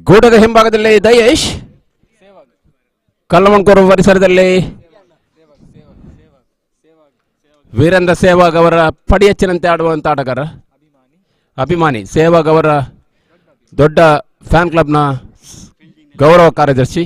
ಗೂಟದ ಹಿಂಭಾಗದಲ್ಲಿ ದಯೇಶ್, ಕಲ್ಲಮಣ್ಕೂರು ಪರಿಸರದಲ್ಲಿ ವೀರೇಂದ್ರ ಸೇವಾಗ್ ಅವರ ಪಡಿಯಚ್ಚಿನಂತೆ ಆಡುವಂತ ಆಟಗಾರ ಅಭಿಮಾನಿ. ಸೇವಾಗ್ ಅವರ ದೊಡ್ಡ ಫ್ಯಾನ್ ಕ್ಲಬ್ನ ಗೌರವ ಕಾರ್ಯದರ್ಶಿ.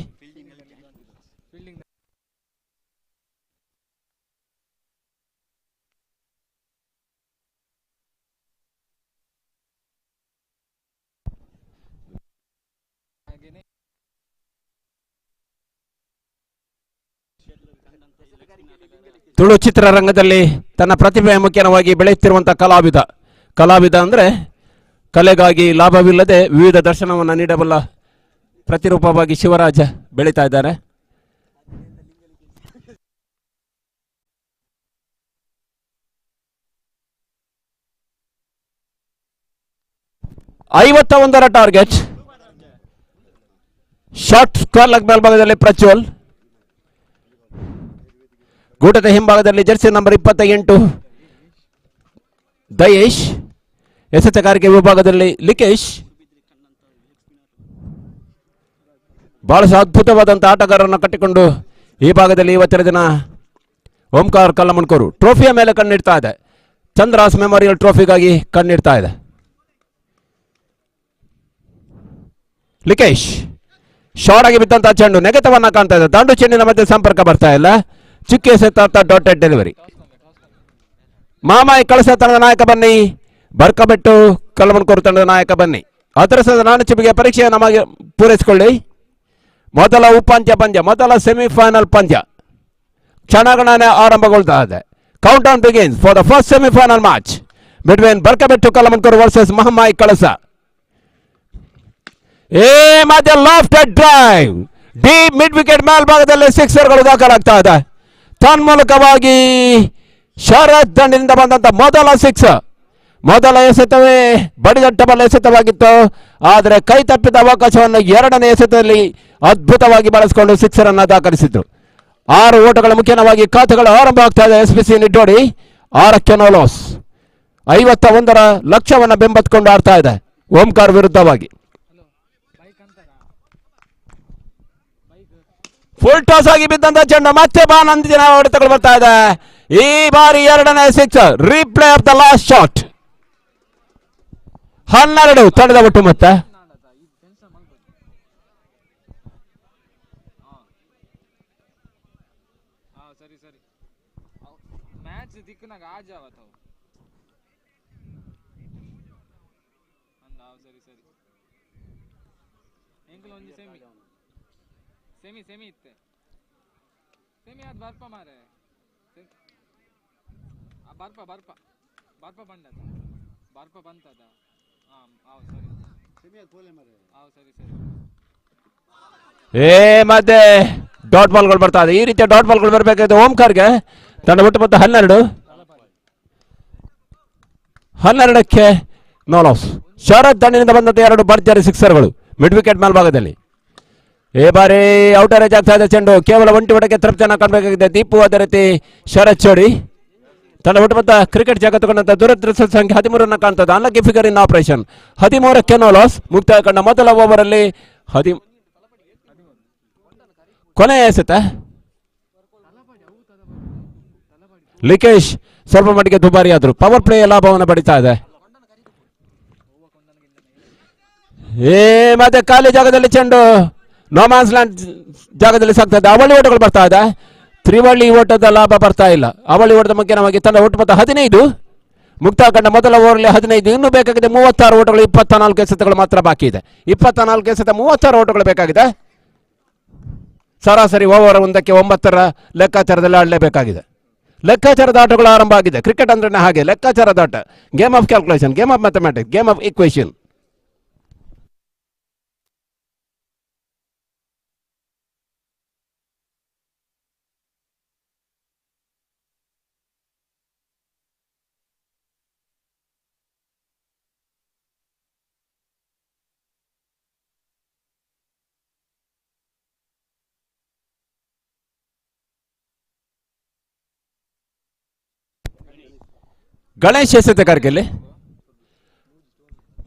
ತುಳು ಚಿತ್ರರಂಗದಲ್ಲಿ ತನ್ನ ಪ್ರತಿಭೆ ಮುಖ್ಯವಾಗಿ ಬೆಳೆಯುತ್ತಿರುವಂತಹ ಕಲಾವಿದ ಅಂದ್ರೆ ಕಲೆಗಾಗಿ ಲಾಭವಿಲ್ಲದೆ ವಿವಿಧ ದರ್ಶನವನ್ನು ನೀಡಬಲ್ಲ ಪ್ರತಿರೂಪವಾಗಿ ಶಿವರಾಜ ಬೆಳೀತಾ ಇದ್ದಾರೆ. ಐವತ್ತ ಟಾರ್ಗೆಟ್ ಶಾರ್ಟ್ ಕಾರ್ಲಕ್ ಮೇಲ್ಭಾಗದಲ್ಲಿ ಪ್ರಜ್ವಲ್. ಗೂಟದ ಹಿಂಭಾಗದಲ್ಲಿ ಜರ್ಸಿ ನಂಬರ್ 28 ದಯೇಶ್. ಎಸೆತಗಾರಿಕೆ ವಿಭಾಗದಲ್ಲಿ ಲಿಕೇಶ್. ಬಹಳ ಅದ್ಭುತವಾದಂತಹ ಆಟಗಾರರನ್ನು ಕಟ್ಟಿಕೊಂಡು ಈ ಭಾಗದಲ್ಲಿ ಇವತ್ತಿನ ದಿನ ಓಂಕಾರ್ ಕಲ್ಲಮಣ್ಕೂರು ಟ್ರೋಫಿಯ ಮೇಲೆ ಕಣ್ಣಿಡ್ತಾ ಇದೆ. ಚಂದ್ರಾಸ್ ಮೆಮೋರಿಯಲ್ ಟ್ರೋಫಿಗಾಗಿ ಕಣ್ಣಿಡ್ತಾ ಇದೆ. ಲಿಕೇಶ್ ಶಾರ್ಟ್ ಆಗಿ ಬಿದ್ದಂತಹ ಚೆಂಡು ನೆಗೆತವನ್ನ ಕಾಣ್ತಾ ಇದೆ. ದಾಂಡು ಚೆಂಡಿನ ಮಧ್ಯೆ ಸಂಪರ್ಕ ಬರ್ತಾ ಇಲ್ಲ. ಚುಕ್ಕೆ ಎಸೆತ ಡಾಟೆಡ್ ಡೆಲಿವರಿ. ಮಾಮಾಯಿ ಕಳಸ ತಂಡದ ನಾಯಕ ಬನ್ನಿ, ಬರ್ಕಬೆಟ್ಟು ಕಲ್ಲಮಣ್ಕೂರು ತಂಡದ ನಾಯಕ ಬನ್ನಿ. ಅದರಸದ ನಾಣಚಿಪಿಗೆ ಪರೀಕ್ಷೆಯ ನಮಗೆ ಪೂರೈಸಿಕೊಳ್ಳಿ. ಮೊದಲ ಉಪಾಂತ್ಯ ಪಂದ್ಯ, ಮೊದಲ ಸೆಮಿಫೈನಲ್ ಪಂದ್ಯ ಕ್ಷಣಗಣನೆ ಆರಂಭಗೊಳ್ತಾ ಇದೆ. Countdown begins for the first semifinal match between Barkabettu Kallamankuru versus Mahammayi Kalasa. ಮಧ್ಯ lofted drive deep mid wicket ಮೇಲ್ಭಾಗದಲ್ಲಿ ಸಿಕ್ಸರ್ಗಳು ದಾಖಲಾಗ್ತಾ ಇದೆ. ತನ್ಮೂಲಕವಾಗಿ ಶರತ್ ದಂಡಿನಿಂದ ಬಂದಂತ ಮೊದಲ ಸಿಕ್ಸ್, ಮೊದಲ ಎಸೆತವೇ ಬಡಿದಟ್ಟಬಲ್ಲ ಎಸೆತವಾಗಿತ್ತು. ಆದರೆ ಕೈ ತಪ್ಪಿದ ಅವಕಾಶವನ್ನು ಎರಡನೇ ಎಸೆತದಲ್ಲಿ ಅದ್ಭುತವಾಗಿ ಬಳಸಿಕೊಂಡು ಸಿಕ್ಸರ್ ಅನ್ನ ದಾಖಲಿಸಿದ್ರು. 6 ಓಟಗಳ ಮುಖ್ಯವಾಗಿ ಖಾತೆಗಳು ಆರಂಭ ಆಗ್ತಾ ಇದೆ. SPC ನಿಡ್ಡೋಡಿ 6ಕ್ಕೆ ನೋ ಲಾಸ್. 51 ಲಕ್ಷ್ಯವನ್ನು ಬೆಂಬತ್ಕೊಂಡು ಆಡ್ತಾ ಇದೆ ಓಂಕಾರ್ ವಿರುದ್ಧವಾಗಿ. ಫುಲ್ ಟಾಸ್ ಆಗಿ ಬಿದ್ದಂತ ಚೆಂಡು ಮತ್ತೆ ಬಾನಂದಿನ ಹೊಡೆತಗಳು ಬರ್ತಾ ಇದೆ. ಈ ಬಾರಿ ಎರಡನೇ sixer, replay of the last shot. 12 ತಂಡದ ಒಟ್ಟು ಮತ್ತೆ ಸೆಮಿ ಇತ್ತೆ ಸೆಮಿ ಅದು ಬರ್ಪ ಮಾರೆ ಬರ್ಪ ಬಂದದ ಬರ್ಪ ಬಂತದ ಮತ್ತೆ ಡಾಟ್ ಬಾಲ್ಗಳು ಬರ್ತಾ ಇದೆ. ಈ ರೀತಿಯ ಡಾಟ್ ಬಾಲ್ಗಳು ಬರಬೇಕಾಗಿದೆ ಓಂಕಾರ್ಗೆ. ತಂಡ ಒಟ್ಟು ಮತ್ತೆ 12ಕ್ಕೆ ನೋ ಲಾಸ್. ಶರತ್ ದಂಡಿನಿಂದ ಬಂದಂತ 2 ಭರ್ಜರಿ ಸಿಕ್ಸರ್ಗಳು ಮಿಡ್ ವಿಕೆಟ್ ಮೇಲ್ಭಾಗದಲ್ಲಿ. ಈ ಬಾರಿ ಔಟರ್ ಏಜ್ ಆಗ್ತಾ ಇದೆ ಚೆಂಡು. ಕೇವಲ ಒಂಟಿ ಒಡಕ್ಕೆ ತೃಪ್ತಿಯನ್ನು ಕಾಣಬೇಕಾಗಿದೆ ದೀಪು. ಅದೇ ರೀತಿ ಶರತ್ ಜೋಡಿ. ತಂಡ ಒಟ್ಟು ಮತ್ತೆ ಕ್ರಿಕೆಟ್ ಜಗತ್ತುಕೊಂಡಂತ ದುರದೃಷ್ಟ ಸಂಖ್ಯೆ 13 ಕಾಣ್ತದೆ. Unlucky figure in operation. 13ಕ್ಕೆ ನೋ ಲಾಸ್. ಮುಕ್ತಾಯ ಕಂಡ ಮೊದಲ ಓವರ್ ಅಲ್ಲಿ ಕೊನೆಯ ಎಸೆತ ಲಿಕೇಶ್ ಸ್ವಲ್ಪ ಮಟ್ಟಿಗೆ ದುಬಾರಿ ಆದ್ರು. ಪವರ್ ಪ್ಲೇ ಲಾಭವನ್ನು ಪಡಿತಾ ಇದೆ. ಮತ್ತೆ ಖಾಲಿ ಜಾಗದಲ್ಲಿ ಚೆಂಡು ನೋಮ್ಯಾನ್ಸ್ ಲ್ಯಾಂಡ್ ಜಾಗದಲ್ಲಿ ಸಾಕ್ತದೆ. ಅವಳಿ ಓಟಗಳು ಬರ್ತಾ ಇದೆ. ತ್ರಿವಳಿ ಓಟದ ಲಾಭ ಬರ್ತಾ ಇಲ್ಲ. ಅವಳಿ ಓಟದ ಮುಖ್ಯವಾಗಿ ತಂಡ ಒಟ್ಟು ಮೊತ್ತ 15. ಮುಕ್ತಾಯಗೊಂಡ ಮೊದಲ ಓವರ್ಲಿ 15. ಇನ್ನು ಬೇಕಾಗಿದೆ 36 ಓಟಗಳು. 24 ಎಸೆತಗಳು ಮಾತ್ರ ಬಾಕಿ ಇದೆ. 24 ಎಸೆತ 36 ಓಟಗಳು ಬೇಕಾಗಿದೆ. ಸರಾಸರಿ ಓವರ್ ಒಂದಕ್ಕೆ 9ರ ಲೆಕ್ಕಾಚಾರದಲ್ಲಿ ಆಡಲೇಬೇಕಾಗಿದೆ. ಲೆಕ್ಕಾಚಾರದ ಆಟಗಳು ಆರಂಭ ಆಗಿದೆ. ಕ್ರಿಕೆಟ್ ಅಂದ್ರೆ ಹಾಗೆ ಲೆಕ್ಕಾಚಾರದ ಆಟ. Game of calculation, game of mathematics, game of equation. Ganesh ಎಸೆತಗಾರಿಕೆಯಲ್ಲಿ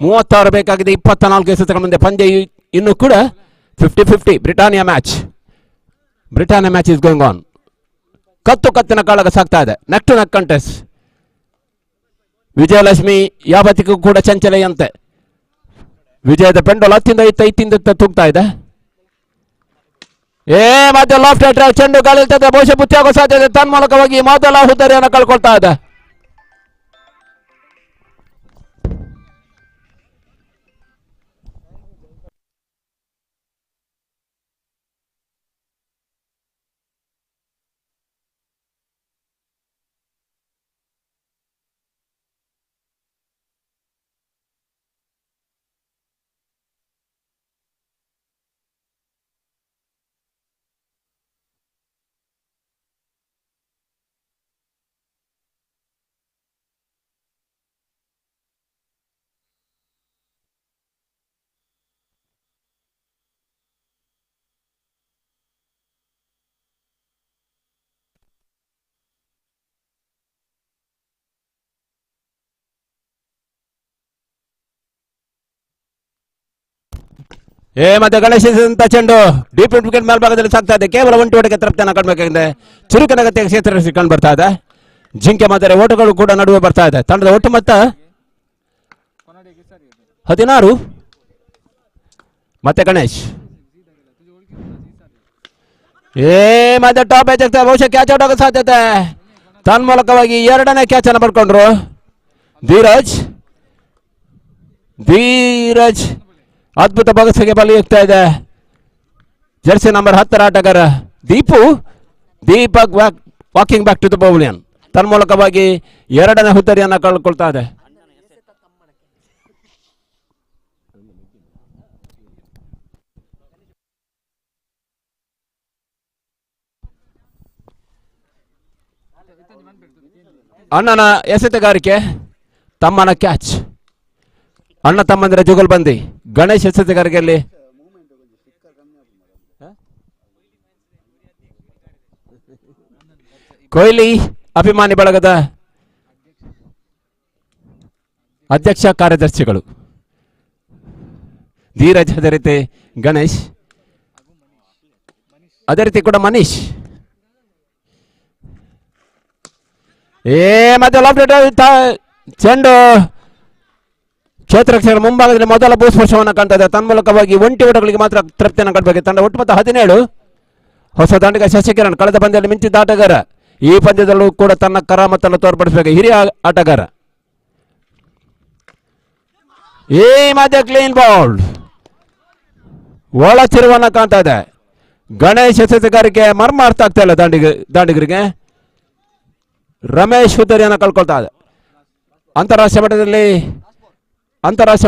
36 ಬೇಕಾಗಿದೆ. 24 ಎಸೆತಗಳ ಮುಂದೆ ಪಂದ್ಯ ಇನ್ನು ಕೂಡ 50-50. Britannia match is going on. ಕತ್ತಿನ ಕಾಳಗ ಸಾಗ್ತಾ ಇದೆ. Neck to neck contest. Vijayalakshmi ಯಾವತ್ತಿಗೂ ಕೂಡ ಚಂಚಲೆಯಂತೆ. ವಿಜಯದ ಪೆಂಡೋಲ್ ಹತ್ತಿಂದ ತೂಗ್ತಾ ಇದೆ. ಮತ್ತೆ ಲಾಫ್ಟ್ ಡ್ರೈವ್ ಚೆಂಡು ಗಾಳಿ ಬಹುಶಃ ಬುತ್ತಿಯಾಗೋ ಸಾಧ್ಯತೆ. ತನ್ಮೂಲಕವಾಗಿ ಮೊದಲ ಹುದ್ದರಿಯನ್ನು ಕಳ್ಕೊಳ್ತಾ ಇದೆ. ಮತ್ತೆ ಗಣೇಶ್ ಚೆಂಡು ಡೀಪ್ ವಿಕೆಟ್ ಮೇಲ್ಭಾಗದಲ್ಲಿ ಸಾಕ್ತಾ ಇದೆ. ಕೇವಲ 1 ಓಟಕ್ಕೆ ತೃಪ್ತಿಯನ್ನು ಕಾಣಬೇಕಾಗಿದೆ. ಚುರುಕಿನ ಗತಿಯ ಕ್ಷೇತ್ರ ಕಂಡು ಬರ್ತಾ ಇದೆ. ಜಿಂಕೆ ಮಾದರಿ ಓಟಗಳು ಕೂಡ ನಡುವೆ ಬರ್ತಾ ಇದೆ. ತಂಡದ ಒಟ್ಟು ಮೊತ್ತ 16. ಮತ್ತೆ ಗಣೇಶ್ ಮತ್ತೆ ಟಾಪ್ ಎಚ್ ಬಹುಶಃ ಕ್ಯಾಚ್ ಔಟ್ ಆಗೋ ಸಾಧ್ಯತೆ. ತನ್ಮೂಲಕವಾಗಿ 2ನೇ ಕ್ಯಾಚ್ ಅನ್ನು ಪಡ್ಕೊಂಡ್ರು ಧೀರಜ್. ಅದ್ಭುತ ಬಗಸಿಗೆ ಬಲಿ ಹೋಗ್ತಾ ಇದೆ. ಜರ್ಸಿ ನಂಬರ್ 10ರ ಆಟಗಾರ Deepak walking back to the pavilion. ತನ್ಮೂಲಕವಾಗಿ 2ನೇ ಹುದ್ದರಿಯನ್ನು ಕಳ್ಕೊಳ್ತಾ ಇದೆ. ಅಣ್ಣನ ಎಸೆತಗಾರಿಕೆ, ತಮ್ಮನ ಕ್ಯಾಚ್. ಅಣ್ಣ ತಮ್ಮಂದಿರ ಜುಗಲ್ಬಂದಿ. ಗಣೇಶ್ ಎಸೆತಗಾರಿಕೆಯಲ್ಲಿ ಕೊಹ್ಲಿ ಅಭಿಮಾನಿ ಬಳಗದ ಅಧ್ಯಕ್ಷ ಕಾರ್ಯದರ್ಶಿಗಳು ಧೀರಜ್, ಅದೇ ರೀತಿ ಗಣೇಶ್, ಅದೇ ರೀತಿ ಕೂಡ ಮನೀಶ್. ಮತ್ತೆ ಚೆಂಡು ಕ್ಷೇತ್ರ ಮುಂಭಾಗದಲ್ಲಿ ಮೊದಲ ಭೂಸ್ಪರ್ಶವನ್ನು ಕಾಣ್ತಾ ಇದೆ. ತನ್ಮೂಲಕವಾಗಿ 1 ಓಟಗಳಿಗೆ ಮಾತ್ರ ತೃಪ್ತಿಯನ್ನು ಕಾಣಬೇಕು. ತಂಡ ಒಟ್ಟು ಮೊತ್ತ 17. ಹೊಸ ದಾಂಡಿಗ ಶಶಿಕಿರಣ್ ಕಳೆದ ಪಂದ್ಯದಲ್ಲಿ ಮಿಂಚಿದ ಆಟಗಾರ. ಈ ಪಂದ್ಯದಲ್ಲೂ ಕೂಡ ತನ್ನ ಕರಾಮತ್ತನ್ನು ತೋರ್ಪಡಿಸಬೇಕು. ಹಿರಿಯ ಆಟಗಾರ. ಮಧ್ಯ ಕ್ಲೀನ್ ಬೌಲ್ಡ್. ಒಳ ತಿರುವನ್ನು ಕಾಣ್ತಾ ಇದೆ. ಗಣೇಶ್ ಎಸೆತಗಾರಿಕೆ ಮರ್ಮ ಅರ್ಥ ಆಗ್ತಾ ಇಲ್ಲ ದಾಂಡಿಗರಿಗೆ. ರಮೇಶ್ ಹುದ್ದರಿಯನ್ನು ಕಳ್ಕೊಳ್ತಾ ಇದೆ. ಅಂತಾರಾಷ್ಟ್ರೀಯ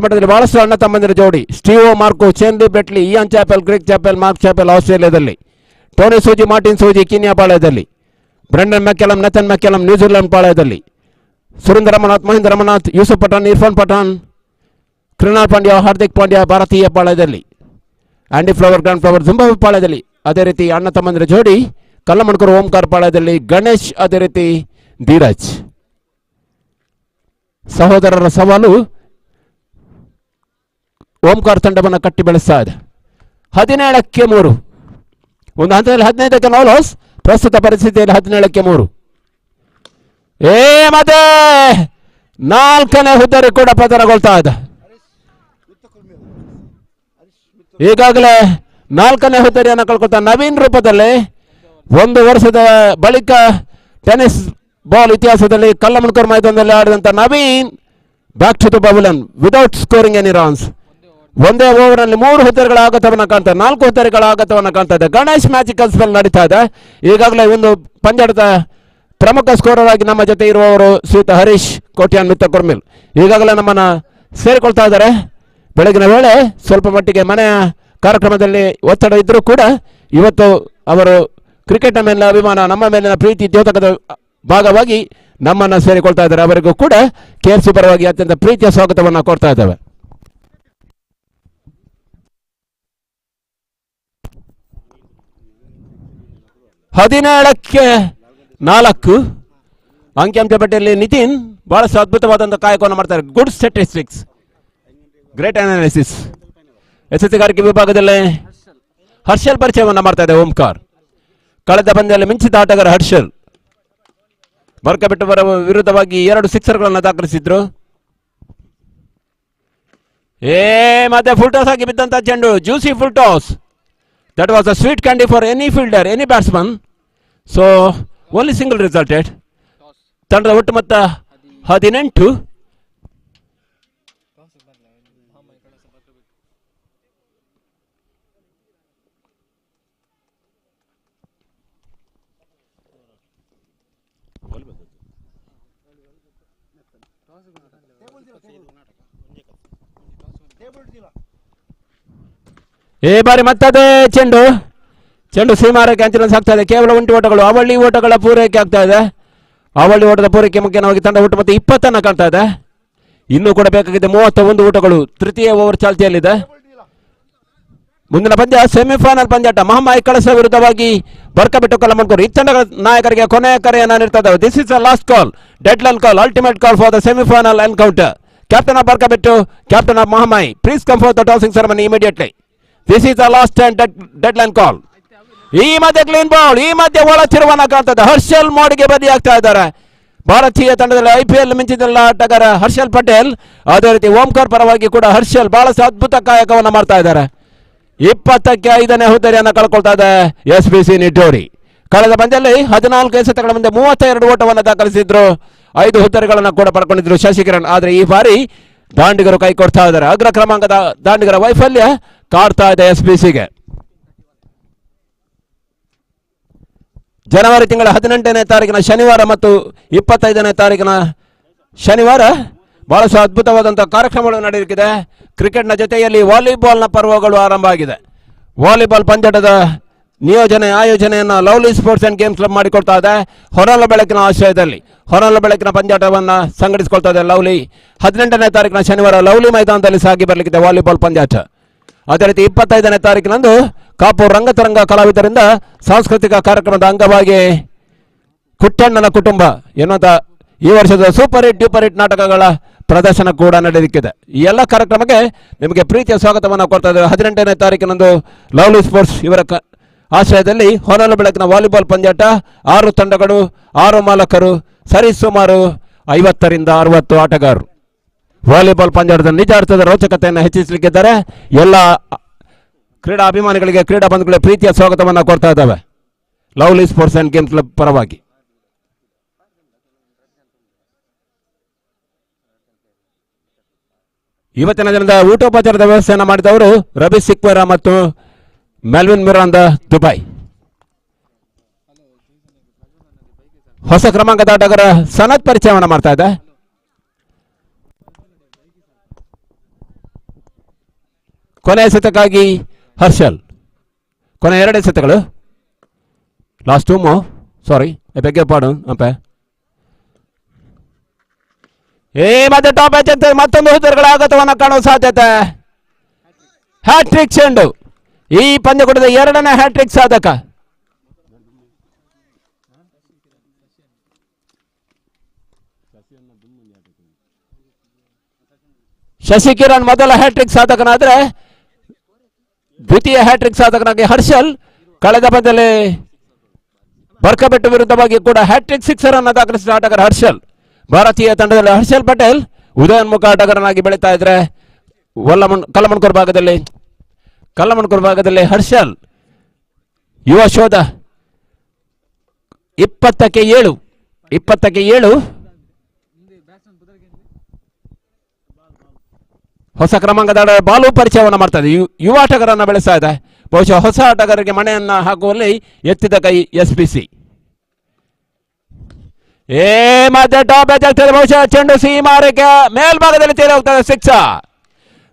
ಮಟ್ಟದಲ್ಲಿ ಬಹಳಷ್ಟು ಅಣ್ಣ ತಮ್ಮಂದಿರ ಜೋಡಿ. Steve Waugh Mark Waugh, Shane Lee Brett Lee, Ian Chappell, Greg Chappell, Mark Chappell ಆಸ್ಟ್ರೇಲಿಯಾದಲ್ಲಿ, Tony Suji, Martin Suji Kenya ಪಾಳ್ಯದಲ್ಲಿ, Brendon McCullum, Nathan McCullum New Zealand ಪಾಳ್ಯದಲ್ಲಿ, ಸುರೇಂದ್ರ ರಮನಾಥ್, ಮಹೇಂದ್ರ ರಮನಾಥ್, ಯೂಸುಫ್ ಪಠಾಣ್, ಇರ್ಫಾನ್ ಪಠಾಣ್, ಕೃಣಾಲ್ ಪಾಂಡ್ಯ, ಹಾರ್ದಿಕ್ ಪಾಂಡ್ಯ ಭಾರತೀಯ ಪಾಳ್ಯದಲ್ಲಿ, Andy Flower, Grant Flower Zimbabwe ಪಾಳ್ಯದಲ್ಲಿ. ಅದೇ ರೀತಿ ಅಣ್ಣ ತಮ್ಮಂದಿರ ಜೋಡಿ ಕಲ್ಲಮಣ್ಕೂರು ಓಂಕಾರ್ ಪಾಳ್ಯದಲ್ಲಿ ಗಣೇಶ್, ಅದೇ ರೀತಿ ಧೀರಜ್. ಸಹೋದರರ ಸವಾಲು ಓಂಕಾರ್ ತಂಡವನ್ನು ಕಟ್ಟಿ ಬೆಳೆಸ್ತಾ ಇದೆ. 17ಕ್ಕೆ 3. ಒಂದು ಹಂತದಲ್ಲಿ 15ಕ್ಕೆ ನಾಲ್ಸ್. ಪ್ರಸ್ತುತ ಪರಿಸ್ಥಿತಿಯಲ್ಲಿ 17ಕ್ಕೆ 3. ಮತ್ತೆ 4ನೇ ಹುದ್ದರಿ ಕೂಡ ಪತನಗೊಳ್ತಾ ಇದೆ. ಈಗಾಗಲೇ 4ನೇ ಹುದ್ದೆಯನ್ನು ಕಳ್ಕೊತಾ ನವೀನ್ ರೂಪದಲ್ಲಿ 1 ವರ್ಷದ ಬಳಿಕ ಟೆನ್ನಿಸ್ ಬಾಲ್ ಇತಿಹಾಸದಲ್ಲಿ ಕಲ್ಲಮಣ್ಕರ್ ಮೈದಾನದಲ್ಲಿ ಆಡಿದಂಥ Naveen back to the pavilion without scoring any runs. ಒಂದೇ ಓವರ್ನಲ್ಲಿ 3 ಹುದ್ದೆಗಳ ಆಘಾತವನ್ನು ಕಾಣ್ತಾ 4 ಹುದ್ದೆಗಳ ಆಘಾತವನ್ನು ಕಾಣ್ತಾ ಇದೆ. ಗಣೇಶ್ ಮ್ಯಾಜಿಕಲ್ ಸ್ಪೆಲ್ ನಡೀತಾ ಇದೆ. ಈಗಾಗಲೇ ಒಂದು ಪಂದ್ಯದ ಪ್ರಮುಖ ಸ್ಕೋರರ್ ಆಗಿ ನಮ್ಮ ಜೊತೆ ಇರುವವರು ಶ್ರೀಯುತ ಹರೀಶ್ ಕೋಟ್ಯಾನ್ ಮಿತ್ತ ಕೊರ್ಮಿಲ್ ಈಗಾಗಲೇ ನಮ್ಮನ್ನ ಸೇರಿಕೊಳ್ತಾ ಇದ್ದಾರೆ. ಬೆಳಗಿನ ವೇಳೆ ಸ್ವಲ್ಪ ಮಟ್ಟಿಗೆ ಮನೆಯ ಕಾರ್ಯಕ್ರಮದಲ್ಲಿ ಒತ್ತಡ ಇದ್ದರೂ ಕೂಡ ಇವತ್ತು ಅವರು ಕ್ರಿಕೆಟ್ನ ಮೇಲಿನ ಅಭಿಮಾನ, ನಮ್ಮ ಮೇಲಿನ ಪ್ರೀತಿ ದ್ಯೋತಕದ ಭಾಗವಾಗಿ ನಮ್ಮನ್ನು ಸೇರಿಕೊಳ್ತಾ ಇದ್ದಾರೆ. ಅವರಿಗೂ ಕೂಡ KFC ಪರವಾಗಿ ಅತ್ಯಂತ ಪ್ರೀತಿಯ ಸ್ವಾಗತವನ್ನು ಕೊಡ್ತಾ ಇದ್ದೇವೆ. ಹದಿನೇಳಕ್ಕೆ 4 ಅಂಕಿಅಂಶ ಪಟ್ಟಿಯಲ್ಲಿ ನಿತಿನ್ ಬಹಳಷ್ಟು ಅದ್ಭುತವಾದಂತಹ ಕಾಯಕವನ್ನು ಮಾಡ್ತಾರೆ. Good statistics, great analysis. ಎಸ್ಎಸ್ಸಿಗಾರಿಕೆ ವಿಭಾಗದಲ್ಲಿ ಹರ್ಷಲ್ ಪರಿಚಯವನ್ನು ಮಾಡ್ತಾ ಇದೆ ಓಂಕಾರ್. ಕಳೆದ ಪಂದ್ಯದಲ್ಲಿ ಮಿಂಚಿದ ಆಟಗಾರ ಹರ್ಷಲ್ ಬರ್ಕಬಿಟ್ಟು ಬರುವ ವಿರುದ್ಧವಾಗಿ 2 ಸಿಕ್ಸರ್ಗಳನ್ನು ದಾಖಲಿಸಿದ್ರು. ಮತ್ತೆ ಫುಲ್ ಟಾಸ್ ಆಗಿ ಬಿದ್ದಂತ ಚೆಂಡು, juicy full toss. That was a sweet candy for any fielder, any batsman. So only single resulted. ತಂಡದ ಒಟ್ಟು ಮೊತ್ತ 18. ಈ ಬಾರಿ ಮತ್ತದೇ ಚೆಂಡು ಸೀಮಾರಕ್ಕೆ ಅಂಚಿನ ಸಾಗ್ತಾ ಇದೆ. ಕೇವಲ 1 ಓಟಗಳು, ಅವಳಿ ಓಟಗಳ ಪೂರೈಕೆ ಆಗ್ತಾ ಇದೆ. ಅವಳಿ ಓಟದ ಪೂರೈಕೆ ಮುಖ್ಯವಾಗಿ ತಂಡ ಒಟ್ಟು ಮತ್ತೆ 20 ಕಾಣ್ತಾ ಇದೆ. ಇನ್ನೂ ಕೂಡ ಬೇಕಾಗಿದೆ 31 ಓಟಗಳು. ತೃತೀಯ ಓವರ್ ಚಾಲ್ತಿಯಲ್ಲಿದೆ. ಮುಂದಿನ ಪಂದ್ಯ ಸೆಮಿಫೈನಲ್ ಪಂದ್ಯಾಟ. ಮಹಮ್ಮೈ ಕಳಸ ವಿರುದ್ಧವಾಗಿ ಬರ್ಕಬಿಟ್ಟು ಕಲ್ಲಮಣ್ಕೂರು. ಈ ತಂಡಗಳ ನಾಯಕರಿಗೆ ಕೊನೆಯ ಕರೆಯನ್ನು ನೀಡ್ತಾ ಇದ್ದಾವೆ. This is the last call, deadline call, ultimate call for the semifinal encounter. Captain of Barkabettu, captain of Mahammayi, please come for the tossing ceremony immediately. This is the last and deadline call. ಈ ಮಧ್ಯೆ clean ball, ಈ ಮಧ್ಯೆ ಒಳ ತಿರುವನ್ನ ಕಾಣ್ತದೆ. ಹರ್ಷಲ್ ಮೋಡಿಗೆ ಬದಿಯಾಗ್ತಾ ಇದ್ದಾರೆ. ಭಾರತೀಯ ತಂಡದಲ್ಲಿ IPL ಮಿಂಚಿದ ಆಟಗಾರ ಹರ್ಷಲ್ ಪಟೇಲ್, ಅದೇ ರೀತಿ ಓಂಕಾರ್ ಪರವಾಗಿ ಕೂಡ ಹರ್ಷಲ್ ಬಹಳಷ್ಟು ಅದ್ಭುತ ಕಾಯಕವನ್ನು ಮಾಡ್ತಾ ಇದ್ದಾರೆ. 20ಕ್ಕೆ 5ನೇ ಹುದ್ದೆಯನ್ನು ಕಳ್ಕೊಳ್ತಾ ಇದೆ SBC ನಿಟ್ಟೂರಿ. ಕಳೆದ ಪಂದ್ಯದಲ್ಲಿ 14 ಎಸೆತಗಳ ಮುಂದೆ 32 ಓಟವನ್ನು ದಾಖಲಿಸಿದ್ರು. 5 ಹುದ್ದೆಗಳನ್ನು ಕೂಡ ಪಡ್ಕೊಂಡಿದ್ರು ಶಶಿಕಿರಣ್. ಆದರೆ ಈ ಬಾರಿ ದಾಂಡಿಗರು ಕೈ ಕೊಡ್ತಾ ಇದ್ದಾರೆ. ಅಗ್ರ ಕ್ರಮಾಂಕದ ದಾಂಡಿಗರ ವೈಫಲ್ಯ ಕಾಡ್ತಾ ಇದೆ SBCಗೆ. ಜನವರಿ ತಿಂಗಳ 18ನೇ ತಾರೀಕಿನ ಶನಿವಾರ ಮತ್ತು 25ನೇ ತಾರೀಕಿನ ಶನಿವಾರ ಬಹಳಷ್ಟು ಅದ್ಭುತವಾದಂತಹ ಕಾರ್ಯಕ್ರಮಗಳು ನಡೆಯುತ್ತಿದೆ. ಕ್ರಿಕೆಟ್ನ ಜೊತೆಯಲ್ಲಿ ವಾಲಿಬಾಲ್ನ ಪರ್ವಗಳು ಆರಂಭ ಆಗಿದೆ. ವಾಲಿಬಾಲ್ ಪಂದ್ಯದ ನಿಯೋಜನೆ ಆಯೋಜನೆಯನ್ನು lovely sports and games club ಮಾಡಿಕೊಳ್ತಾ ಇದೆ. ಹೊರಲ ಬೆಳಕಿನ ಆಶ್ರಯದಲ್ಲಿ ಹೊರಲ ಬೆಳಕಿನ ಪಂದ್ಯಾಟವನ್ನು ಸಂಘಟಿಸಿಕೊಳ್ತಾ ಇದೆ ಲವ್ಲಿ. 18ನೇ ತಾರೀಕಿನ ಶನಿವಾರ ಲವ್ಲಿ ಮೈದಾನದಲ್ಲಿ ಸಾಗಿ ಬರಲಿಕ್ಕಿದೆ ವಾಲಿಬಾಲ್ ಪಂದ್ಯಾಟ. ಅದೇ ರೀತಿ 25ನೇ ತಾರೀಕಿನಂದು ಕಾಪೂರ್ ರಂಗತರಂಗ ಕಲಾವಿದರಿಂದ ಸಾಂಸ್ಕೃತಿಕ ಕಾರ್ಯಕ್ರಮದ ಅಂಗವಾಗಿ ಕುಟ್ಟಣ್ಣನ ಕುಟುಂಬ ಎನ್ನುವಂಥ ಈ ವರ್ಷದ ಸೂಪರ್ ಹಿಟ್ ನಾಟಕಗಳ ಪ್ರದರ್ಶನ ಕೂಡ ನಡೆಯಲಿಕ್ಕಿದೆ. ಈ ಎಲ್ಲ ಕಾರ್ಯಕ್ರಮಕ್ಕೆ ನಿಮಗೆ ಪ್ರೀತಿಯ ಸ್ವಾಗತವನ್ನು ಕೊಡ್ತಾ ಇದ್ದೇವೆ. 18ನೇ ತಾರೀಕಿನಂದು ಲವ್ಲಿ ಸ್ಪೋರ್ಟ್ಸ್ ಇವರ ಆಶ್ರಯದಲ್ಲಿ ಹೊನಲು ಬೆಳಕಿನ ವಾಲಿಬಾಲ್ ಪಂದ್ಯಾಟ. 6 ತಂಡಗಳು, 6 ಮಾಲಕರು, ಸರಿಸುಮಾರು 50ರಿಂದ 60 ಆಟಗಾರರು ವಾಲಿಬಾಲ್ ಪಂದ್ಯಾಟದ ನಿಜ ಅರ್ಥದ ರೋಚಕತೆಯನ್ನು ಹೆಚ್ಚಿಸಲಿಕ್ಕಿದ್ದಾರೆ. ಎಲ್ಲ ಕ್ರೀಡಾ ಅಭಿಮಾನಿಗಳಿಗೆ, ಕ್ರೀಡಾ ಬಂಧುಗಳಿಗೆ ಪ್ರೀತಿಯ ಸ್ವಾಗತವನ್ನು ಕೊಡ್ತಾ ಇದ್ದಾವೆ lovely sports and games club ಪರವಾಗಿ. ಇವತ್ತಿನ ದಿನದ ಊಟೋಪಚಾರದ ವ್ಯವಸ್ಥೆಯನ್ನು ಮಾಡಿದವರು ರಬಿ ಸಿಕ್ವೇರಾ ಮತ್ತು ಮೆಲ್ವಿನ್ ಮಿರಾಂದ ದುಬೈ. ಹೊಸ ಕ್ರಮಾಂಕದ ಆಟಗಾರ ಸನತ್ ಪರಿಚಯವನ್ನು ಮಾಡ್ತಾ ಇದೆ. ಕೊನೆಯ ಎಸೆತಕ್ಕಾಗಿ ಹರ್ಷಲ್. ಕೊನೆ 2 ಎಸೆತಗಳು. ಲಾಸ್ಟ್ 2 ಸಾರಿ ಬೆಗ್ಗೆ ಪಾಡು ಅಂಪೆ. ಮತ್ತೆ ಟಾಪ್ ಎಚ್ಚೆತ್ತ ಮತ್ತೊಂದು ಹುದ್ದೆಗಳ ಆಘಾತವನ್ನು ಕಾಣುವ ಸಾಧ್ಯತೆ. ಹ್ಯಾಟ್ರಿಕ್ ಚೆಂಡು. ಈ ಪಂದ್ಯಕೂಟದ 2ನೇ ಹ್ಯಾಟ್ರಿಕ್ ಸಾಧಕ. ಶಶಿಕಿರಣ್ ಮೊದಲ ಹ್ಯಾಟ್ರಿಕ್ ಸಾಧಕನಾದ್ರೆ ದ್ವಿತೀಯ ಹ್ಯಾಟ್ರಿಕ್ ಸಾಧಕನಾಗಿ ಹರ್ಷಲ್. ಕಳೆದ ಪಂದ್ಯದಲ್ಲಿ ಬರ್ಕಬೆಟ್ಟು ವಿರುದ್ಧವಾಗಿ ಕೂಡ ಹ್ಯಾಟ್ರಿಕ್ ಸಿಕ್ಸರ್ ಅನ್ನು ದಾಖಲಿಸಿದ ಆಟಗಾರ ಹರ್ಷಲ್. ಭಾರತೀಯ ತಂಡದಲ್ಲಿ ಹರ್ಷಲ್ ಪಟೇಲ್ ಉದಯೋನ್ಮುಖ ಆಟಗಾರನಾಗಿ ಬೆಳೀತಾ ಇದ್ರೆ ಕಲ್ಲಮಣ್ಕೂರು ಭಾಗದಲ್ಲಿ ಕಲ್ಲಮಣಕೂರು ಭಾಗದಲ್ಲಿ ಹರ್ಷಲ್ ಯುವ ಶೋಧ 20ಕ್ಕೆ 7 ಹೊಸ ಕ್ರಮಾಂಕದ ಬಾಲು ಪರಿಚಯವನ್ನು ಮಾಡ್ತಾ ಇದೆ. ಯುವ ಆಟಗಾರರನ್ನು ಬೆಳೆಸ್ತಾ ಇದೆ. ಬಹುಶಃ ಹೊಸ ಆಟಗಾರರಿಗೆ ಮಣೆಯನ್ನ ಹಾಕುವಲ್ಲಿ ಎತ್ತಿದ ಕೈ SPC. ಮತ್ತೆ ಟಾಪ್ ಎದ್ದಾಗ್ತದೆ. ಬಹುಶಃ ಚೆಂಡು ಸೀಮಾರೇಖೆ ಮೇಲ್ಭಾಗದಲ್ಲಿ ತೇಲಿ ಹೋಗ್ತದೆ. 6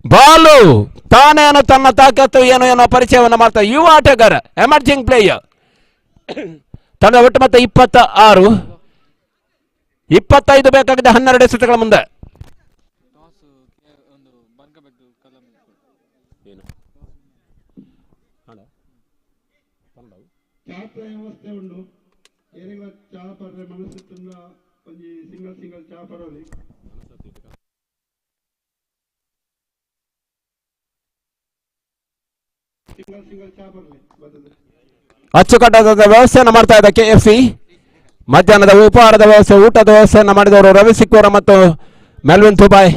ಬಾಲು ತಾನೇನು ತನ್ನ ತಾಕತ್ತು ಏನು ಏನೋ ಪರಿಚಯವನ್ನು ಮಾಡ್ತಾರೆ. ಯುವ ಆಟಗಾರ, ಎಮರ್ಜಿಂಗ್ ಪ್ಲೇಯರ್. ತಂಡ ಒಟ್ಟು ಮತ್ತೆ 26, 25 ಬೇಕಾಗಿದೆ 12 ಎಸೆತಗಳ ಮುಂದೆ. ವ್ಯವಸ್ಥೆ ಉಂಡು ಏರಿಗ ಚಾಪರ್ರೆ ಮನಸ್ಸಿನ ಒಂಜಿ ಸಿಂಗಲ್ ಚಾಪರಲ್ಲಿ ಸಿಂಗಲ್ ಚಾಪರ್ಲೆ ಬರ್ತದೆ. ಅಚ್ಚುಕಟ್ಟಾದ ವ್ಯವಸ್ಥೆಯನ್ನು ಮಾಡ್ತಾ ಇದೆ KFC. ಮಧ್ಯಾಹ್ನದ ಉಪಹಾರದ ವ್ಯವಸ್ಥೆ, ಊಟದ ವ್ಯವಸ್ಥೆಯನ್ನು ಮಾಡಿದವರು ರವಿ ಸಿಕ್ಕೂರ ಮತ್ತು ಮೆಲ್ವಿನ್ ಥುಬಾಯ್.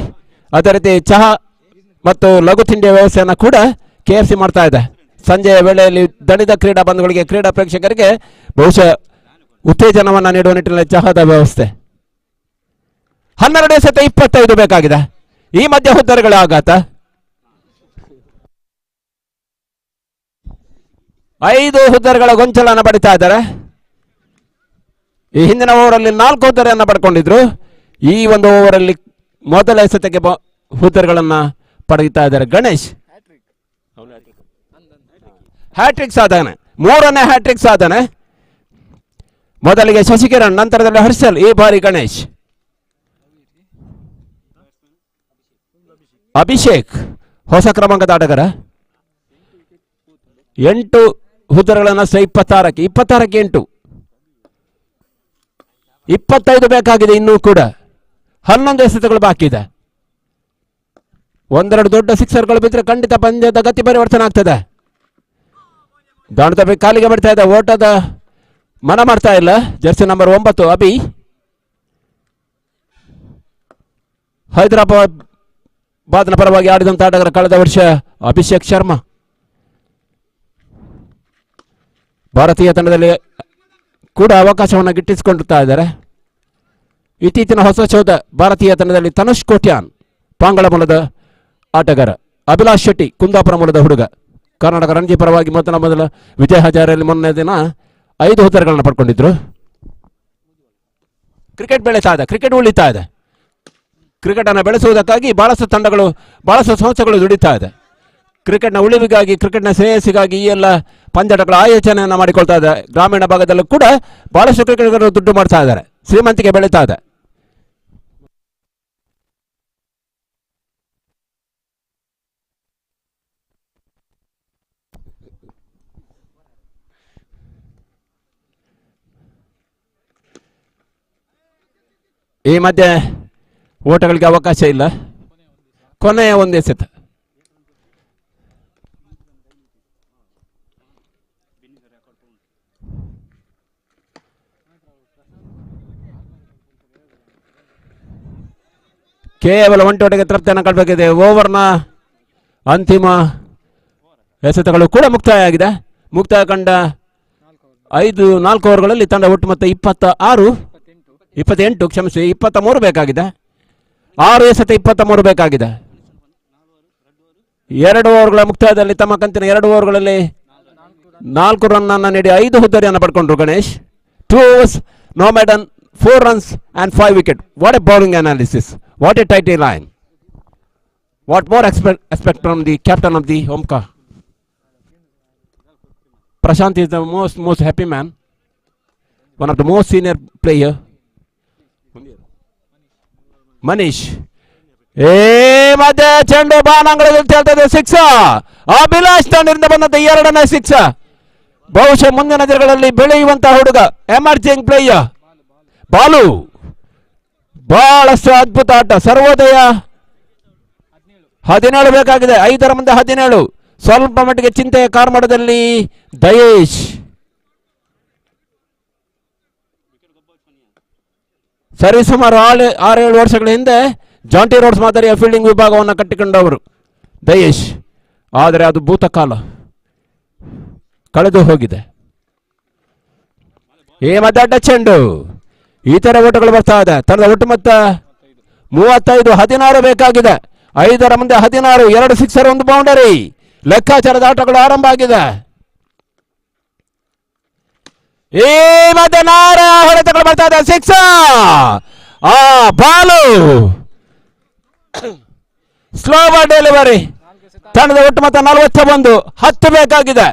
ಅದೇ ರೀತಿ ಚಹಾ ಮತ್ತು ಲಘು ತಿಂಡಿಯ ವ್ಯವಸ್ಥೆಯನ್ನು ಕೂಡ KFC ಮಾಡ್ತಾ ಇದೆ. ಸಂಜೆಯ ವೇಳೆಯಲ್ಲಿ ದಣಿದ ಕ್ರೀಡಾ ಬಂಧುಗಳಿಗೆ, ಕ್ರೀಡಾ ಪ್ರೇಕ್ಷಕರಿಗೆ ಬಹುಶಃ ಉತ್ತೇಜನವನ್ನು ನೀಡುವ ನಿಟ್ಟಿನಲ್ಲಿ ಚಹಾದ ವ್ಯವಸ್ಥೆ. 12 ಎಸೆತ 25 ಬೇಕಾಗಿದೆ. ಈ ಮಧ್ಯ ಹುದ್ದೆಗಳ ಆಘಾತ. 5 ಹುದ್ದೆಗಳ ಗೊಂಚಲನ್ನು ಪಡಿತಾ ಇದ್ದಾರೆ. ಈ ಹಿಂದಿನ ಓವರಲ್ಲಿ 4 ಹುದ್ದೆಯನ್ನು ಪಡ್ಕೊಂಡಿದ್ರು. ಈ ಒಂದು ಓವರಲ್ಲಿ ಮೊದಲ ಎಸೆತಕ್ಕೆ ಹುದ್ದೆಗಳನ್ನು ಪಡೆಯುತ್ತಾ ಇದ್ದಾರೆ. ಗಣೇಶ್ ಹ್ಯಾಟ್ರಿಕ್ ಸಾಧನೆ, 3ನೇ ಹ್ಯಾಟ್ರಿಕ್ ಸಾಧನೆ. ಮೊದಲಿಗೆ ಶಶಿಕಿರಣ್, ನಂತರದಲ್ಲಿ ಹರ್ಷಲ್, ಈ ಬಾರಿ ಗಣೇಶ್. ಅಭಿಷೇಕ್ ಹೊಸ ಕ್ರಮಾಂಕದ ಆಟಗಾರ. 8 ಹುದ್ದೆಗಳನ್ನು 26ಕ್ಕೆ 8, 25 ಬೇಕಾಗಿದೆ. ಇನ್ನೂ ಕೂಡ 11 ಎಸೆತಗಳು ಬಾಕಿ ಇದೆ. ಒಂದೆರಡು ದೊಡ್ಡ ಸಿಕ್ಸರ್ಗಳು ಬಿದ್ದರೆ ಖಂಡಿತ ಪಂದ್ಯದ ಗತಿ ಪರಿವರ್ತನೆ ಆಗ್ತದೆ. ದಾಂಡದ ಕಾಲಿಗೆ ಬರ್ತಾ ಇದೆ. ಓಟದ ಮನ ಮಾಡ್ತಾ ಇಲ್ಲ ಜರ್ಸಿ ನಂಬರ್ 9 ಅಭಿ. ಹೈದರಾಬಾದ್ನ ಪರವಾಗಿ ಆಡಿದಂಥ ಆಟಗಾರ ಕಳೆದ ವರ್ಷ ಅಭಿಷೇಕ್ ಶರ್ಮಾ. ಭಾರತೀಯ ತಂಡದಲ್ಲಿ ಕೂಡ ಅವಕಾಶವನ್ನು ಗಿಟ್ಟಿಸಿಕೊಳ್ಳುತ್ತಾ ಇದ್ದಾರೆ. ಇತ್ತೀಚಿನ ಹೊಸ ಶೋಧ ಭಾರತೀಯ ತಂಡದಲ್ಲಿ ತನುಷ್ ಕೋಟ್ಯಾನ್, ಪಾಂಗಳ ಮೂಲದ ಆಟಗಾರ. ಅಭಿಲಾಷ್ ಶೆಟ್ಟಿ, ಕುಂದಾಪುರ ಮೂಲದ ಹುಡುಗ. ಕರ್ನಾಟಕ ರಣಜಿ ಪರವಾಗಿ ಮೊದಲ ವಿಜಯ ಹಜಾರೆಯಲ್ಲಿ ಮೊನ್ನೆ ದಿನ 5 ಹುದ್ದೆಗಳನ್ನು ಪಡ್ಕೊಂಡಿದ್ರು. ಕ್ರಿಕೆಟ್ ಬೆಳೀತಾ ಇದೆ, ಕ್ರಿಕೆಟ್ ಉಳಿತಾ ಇದೆ. ಕ್ರಿಕೆಟ್ ಅನ್ನು ಬೆಳೆಸುವುದಕ್ಕಾಗಿ ಬಹಳಷ್ಟು ತಂಡಗಳು, ಬಹಳಷ್ಟು ಸಂಸ್ಥೆಗಳು ದುಡಿತಾ ಇದೆ. ಕ್ರಿಕೆಟ್ನ ಉಳಿವಿಗಾಗಿ, ಕ್ರಿಕೆಟ್ನ ಶ್ರೇಯಸ್ಸಿಗಾಗಿ ಈ ಎಲ್ಲ ಪಂದ್ಯಾಟಗಳ ಆಯೋಜನೆಯನ್ನು ಮಾಡಿಕೊಳ್ತಾ ಇದೆ. ಗ್ರಾಮೀಣ ಭಾಗದಲ್ಲೂ ಕೂಡ ಬಹಳಷ್ಟು ಕ್ರಿಕೆಟ್ಗಳು ದುಡ್ಡು ಮಾಡ್ತಾ ಇದ್ದಾರೆ. ಶ್ರೀಮಂತಿಕೆ ಬೆಳೀತಾ ಇದೆ. ಈ ಮಧ್ಯೆ ಓಟಗಳಿಗೆ ಅವಕಾಶ ಇಲ್ಲ. ಕೊನೆಯ ಒಂದು ಎಸೆತ. ಕೇವಲ 1 ಓಟಕ್ಕೆ ತೃಪ್ತಿಯನ್ನು ಕಾಣಬೇಕಿದೆ. ಓವರ್ನ ಅಂತಿಮ ಎಸೆತಗಳು ಕೂಡ ಮುಕ್ತಾಯ ಆಗಿದೆ. ಮುಕ್ತಾಯ ಕಂಡ 4 ಓವರ್ಗಳಲ್ಲಿ ತಂಡ ಒಟ್ಟು ಮತ್ತೆ 23 ಬೇಕಾಗಿದೆ. 6 ಎಸೆತ 23 ಬೇಕಾಗಿದೆ. 2 ಓವರ್ಗಳ ಮುಕ್ತಾಯದಲ್ಲಿ ತಮ್ಮ ಕಂತಿನ 2 ಓವರ್ಗಳಲ್ಲಿ 4 ರನ್ ಅನ್ನು ನೀಡಿ 5 ಹುದ್ದೆಯನ್ನು ಪಡ್ಕೊಂಡ್ರು Ganesh. 2 overs, no maiden, 4 runs and 5 wicket. What a bowling analysis. What a tight line. What more expect from the captain of the Omka. Prashant is the most happy man. One of the most senior player. Manish. ಮಧ್ಯೆ ಚೆಂಡು ಬಾಣಂಗಳಲ್ಲಿ ತೇಲ್ತದೆ. 6. ಅಭಿಲಾಷ್ ತಂಡದಿಂದ ಬಂದಂತ 2ನೇ 6. ಬಹುಶಃ ಮುಂದಿನ ದಿನಗಳಲ್ಲಿ ಬೆಳೆಯುವಂತಹ ಹುಡುಗ, emerging player. Balu ಬಹಳಷ್ಟು ಅದ್ಭುತ ಆಟ. ಸರ್ವೋದಯ 17 ಬೇಕಾಗಿದೆ. 5ರ ಮುಂದೆ 17. ಸ್ವಲ್ಪ ಮಟ್ಟಿಗೆ ಚಿಂತೆಯ ಕಾರ್ಮಡದಲ್ಲಿ ದಯೇಶ್. ಸರಿ ಸುಮಾರು 6-7 ವರ್ಷಗಳ ಹಿಂದೆ ಜಾಂಟಿ ರೋಡ್ಸ್ ಮಾದರಿಯ ಫೀಲ್ಡಿಂಗ್ ವಿಭಾಗವನ್ನು ಕಟ್ಟಿಕೊಂಡವರು ದಯೇಶ್. ಆದರೆ ಅದು ಭೂತಕಾಲ, ಕಳೆದು ಹೋಗಿದೆ. ಈ ಮಧ್ಯ ಅಡ್ಡ ಚೆಂಡು, ಈ ತರ ಓಟಗಳು ಬರ್ತಾ ಇದೆ. ತನ್ನದ ಒಟ್ಟು ಮೊತ್ತ 35, 16 ಬೇಕಾಗಿದೆ. 5ರ ಮುಂದೆ 16, 2 ಸಿಕ್ಸರ್ 1 ಬೌಂಡರಿ. ಲೆಕ್ಕಾಚಾರದ ಆಟಗಳು ಆರಂಭ ಆಗಿದೆ. ಈ ಮಧ್ಯ ನಾರ ಹೊಡೆತಗಳು ಬರ್ತಾ ಇದೆ. Sixer, Balu, slower delivery. ತಂಡದ ಒಟ್ಟು ಮೊತ್ತ 41, 10 ಬೇಕಾಗಿದೆ.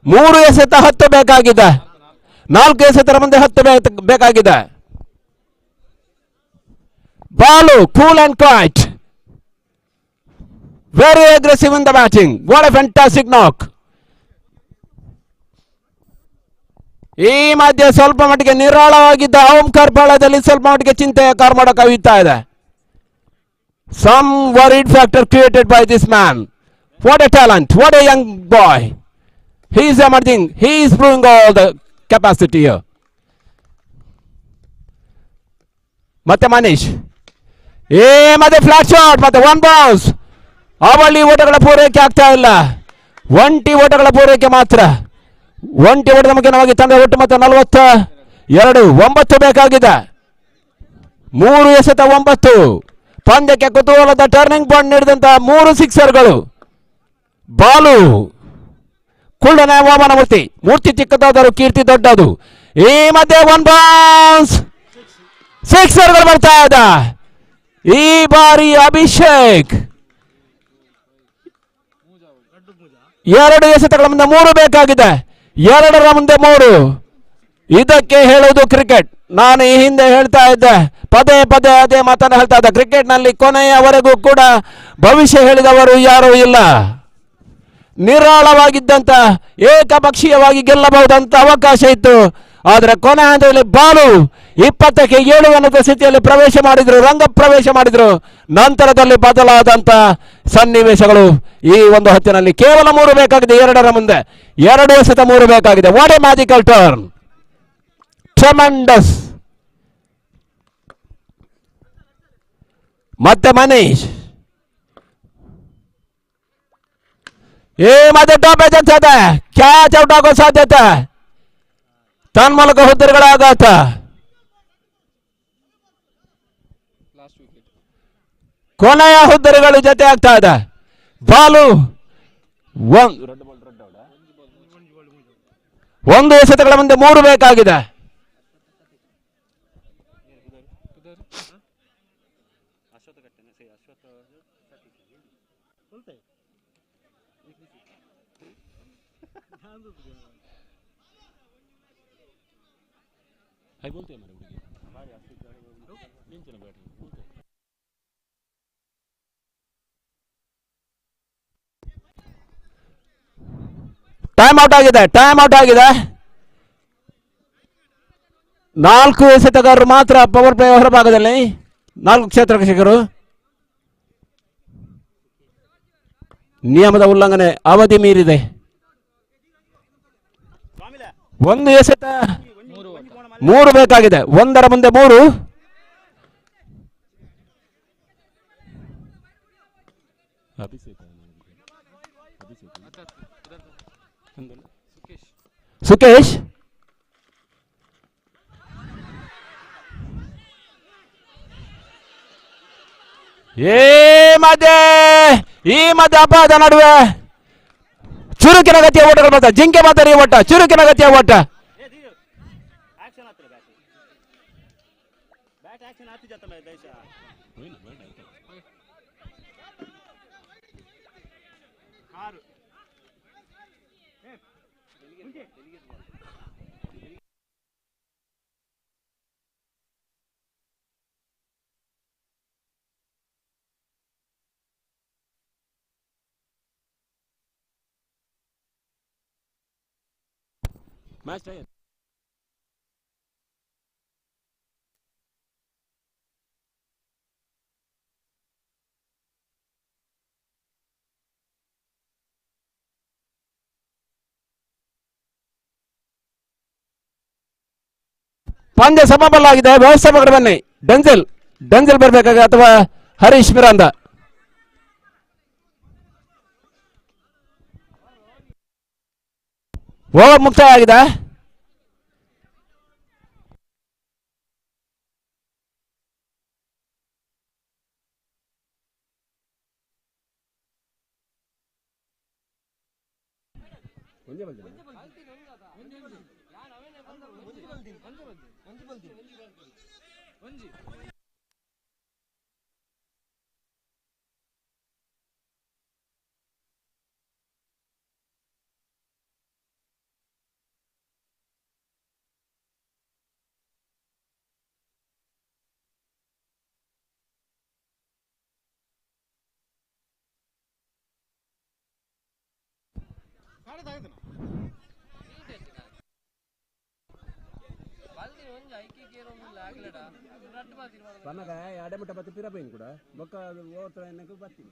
3 ಎಸೆತ 10 ಬೇಕಾಗಿದೆ. 4 ಎಸೆತರ ಮುಂದೆ 10 ಬೇಕಾಗಿದೆ. Balu, cool and quiet, very aggressive in the batting. What a fantastic knock. ಈ ಮಧ್ಯೆ ಸ್ವಲ್ಪ ಮಟ್ಟಿಗೆ ನಿರಾಳವಾಗಿದ್ದ ಓಂಕಾರ್ ಪಾಳ್ಯದಲ್ಲಿ ಸ್ವಲ್ಪ ಮಟ್ಟಿಗೆ ಚಿಂತೆಯ ಕಾರ್ಮೋಡ ಕವಿಯುತ್ತಾ ಇದೆ. Some worried factor created by this man. What a talent, what a young boy. He is emerging, he is proving all the capacity here. ಮತ್ತೆ ಮನೀಶ್, ಮತ್ತೆ ಫ್ಲಾಟ್ ಶಾಟ್, ಮತ್ತೆ 1 ಬೌನ್ಸ್. ಅವಳಿ ಓಟಗಳ ಪೂರೈಕೆ ಆಗ್ತಾ ಇಲ್ಲ, ಒಂಟಿ ಓಟಗಳ ಪೂರೈಕೆ ಮಾತ್ರ. ಒಂಟಿ ಓಟದ ಮುಖ್ಯವಾಗಿ ತಂಡ ಒಟ್ಟು ಮೊತ್ತ 42, 9 ಬೇಕಾಗಿದೆ. 3 ಎಸೆತ 9. ಪಂದ್ಯಕ್ಕೆ ಕುತೂಹಲದ ಟರ್ನಿಂಗ್ ಪಾಯಿಂಟ್ ನೀಡಿದಂತ 3 ಸಿಕ್ಸರ್ಗಳು. ಬಾಲು, ಕುಳ್ಳನ ವಾಮನಮೂರ್ತಿ, ಮೂರ್ತಿ ಚಿಕ್ಕದಾದರೂ ಕೀರ್ತಿ ದೊಡ್ಡದು. ಈ ಮಧ್ಯೆ 1 ಬೌನ್ಸ್, ಸಿಕ್ಸರ್ಗಳು ಬರ್ತಾ ಇದೆ. ಈ ಬಾರಿ ಅಭಿಷೇಕ್ 2 ಎಸೆತಗಳ ಮುಂದೆ 3 ಬೇಕಾಗಿದೆ. 2ರ ಮುಂದೆ 3. ಇದಕ್ಕೆ ಹೇಳುವುದು ಕ್ರಿಕೆಟ್. ನಾನು ಈ ಹಿಂದೆ ಹೇಳ್ತಾ ಇದ್ದೆ, ಪದೇ ಪದೇ ಅದೇ ಮಾತನ್ನು ಹೇಳ್ತಾ ಇದ್ದೆ. ಕ್ರಿಕೆಟ್ ನಲ್ಲಿ ಕೊನೆಯವರೆಗೂ ಕೂಡ ಭವಿಷ್ಯ ಹೇಳಿದವರು ಯಾರೂ ಇಲ್ಲ. ನಿರಾಳವಾಗಿದ್ದಂತ ಏಕಪಕ್ಷೀಯವಾಗಿ ಗೆಲ್ಲಬಹುದಂತ ಅವಕಾಶ ಇತ್ತು. ಆದರೆ ಕೊನೆ ಹಂತದಲ್ಲಿ ಬಾಲು 20ಕ್ಕೆ 7 ಅನ್ನೋ ಸ್ಥಿತಿಯಲ್ಲಿ ಪ್ರವೇಶ ಮಾಡಿದ್ರು, ರಂಗ ಪ್ರವೇಶ ಮಾಡಿದ್ರು. ನಂತರದಲ್ಲಿ ಬದಲಾದಂತ ಸನ್ನಿವೇಶಗಳು. ಈ ಒಂದು ಹೊತ್ತಿನಲ್ಲಿ ಕೇವಲ 3 ಬೇಕಾಗಿದೆ. 2ರ ಮುಂದೆ 2 ಎಸೆತ 3 ಬೇಕಾಗಿದೆ. What A magical turn, tremendous. ಮತ್ತೆ ಮನೀಶ್, ಮತ್ತೆ ಟಾಪ್ ಎಚ್ಚರಿಸಿದೆ. ಕ್ಯಾಚ್ ಔಟ್ ಆಗೋ ಸಾಧ್ಯತೆ, ತನ್ಮೂಲಕ ಹುದ್ದೆಗಳ ಆಘಾತ. ಕೊನೆಯ ಹುದ್ದೆಗಳು ಜೊತೆ ಆಗ್ತಾ ಇದೆ. ಬಾಲು 1 ಎಸೆತಗಳ ಮುಂದೆ 3 ಬೇಕಾಗಿದೆ. ಟೈಮ್ ಔಟ್ ಆಗಿದೆ, ಟೈಮ್ ಔಟ್ ಆಗಿದೆ. 4 ಎಸೆತಗಾರರು ಮಾತ್ರ ಪವರ್ ಪ್ಲೇ ಹೊರಭಾಗದಲ್ಲಿ, 4 ಕ್ಷೇತ್ರ ರಕ್ಷಕರು. ನಿಯಮದ ಉಲ್ಲಂಘನೆ, ಅವಧಿ ಮೀರಿದೆ. 1 ಎಸೆತ 3 ಬೇಕಾಗಿದೆ. 1ರ ಮುಂದೆ 3. ಸುಕೇಶ್, ಈ ಮಧ್ಯ ಅಪರಾಧ ನಡುವೆ ಚುರುಕಿನ ಗತಿಯ ಓಟಗಳು ಬರ್ತಾರೆ. ಜಿಂಕೆ ಮಾತಾಡಿ ಓಟ, ಚುರುಕಿನ ಗತಿಯ ಓಟ. Match time. ಪಂದ್ಯ ಸಮಬಲವಾಗಿದೆ. ವ್ಯವಸ್ಥಾಪಕರು ಬನ್ನಿ. ಡೆಂಜಲ್ ಬರ್ಬೇಕಾಗ ಅಥವಾ ಹರೀಶ್ ಮಿರಾಂದ. ಓವರ್ ಮುಕ್ತಾಯ ಆಗಿದೆ. ಎಡೆಮುಟ್ಟ ಬತ್ತಿ ಪಿರಪೇನು ಕೂಡ ಬೊಕ್ಕ ಓವರ್ ಬರ್ತೀನಿ.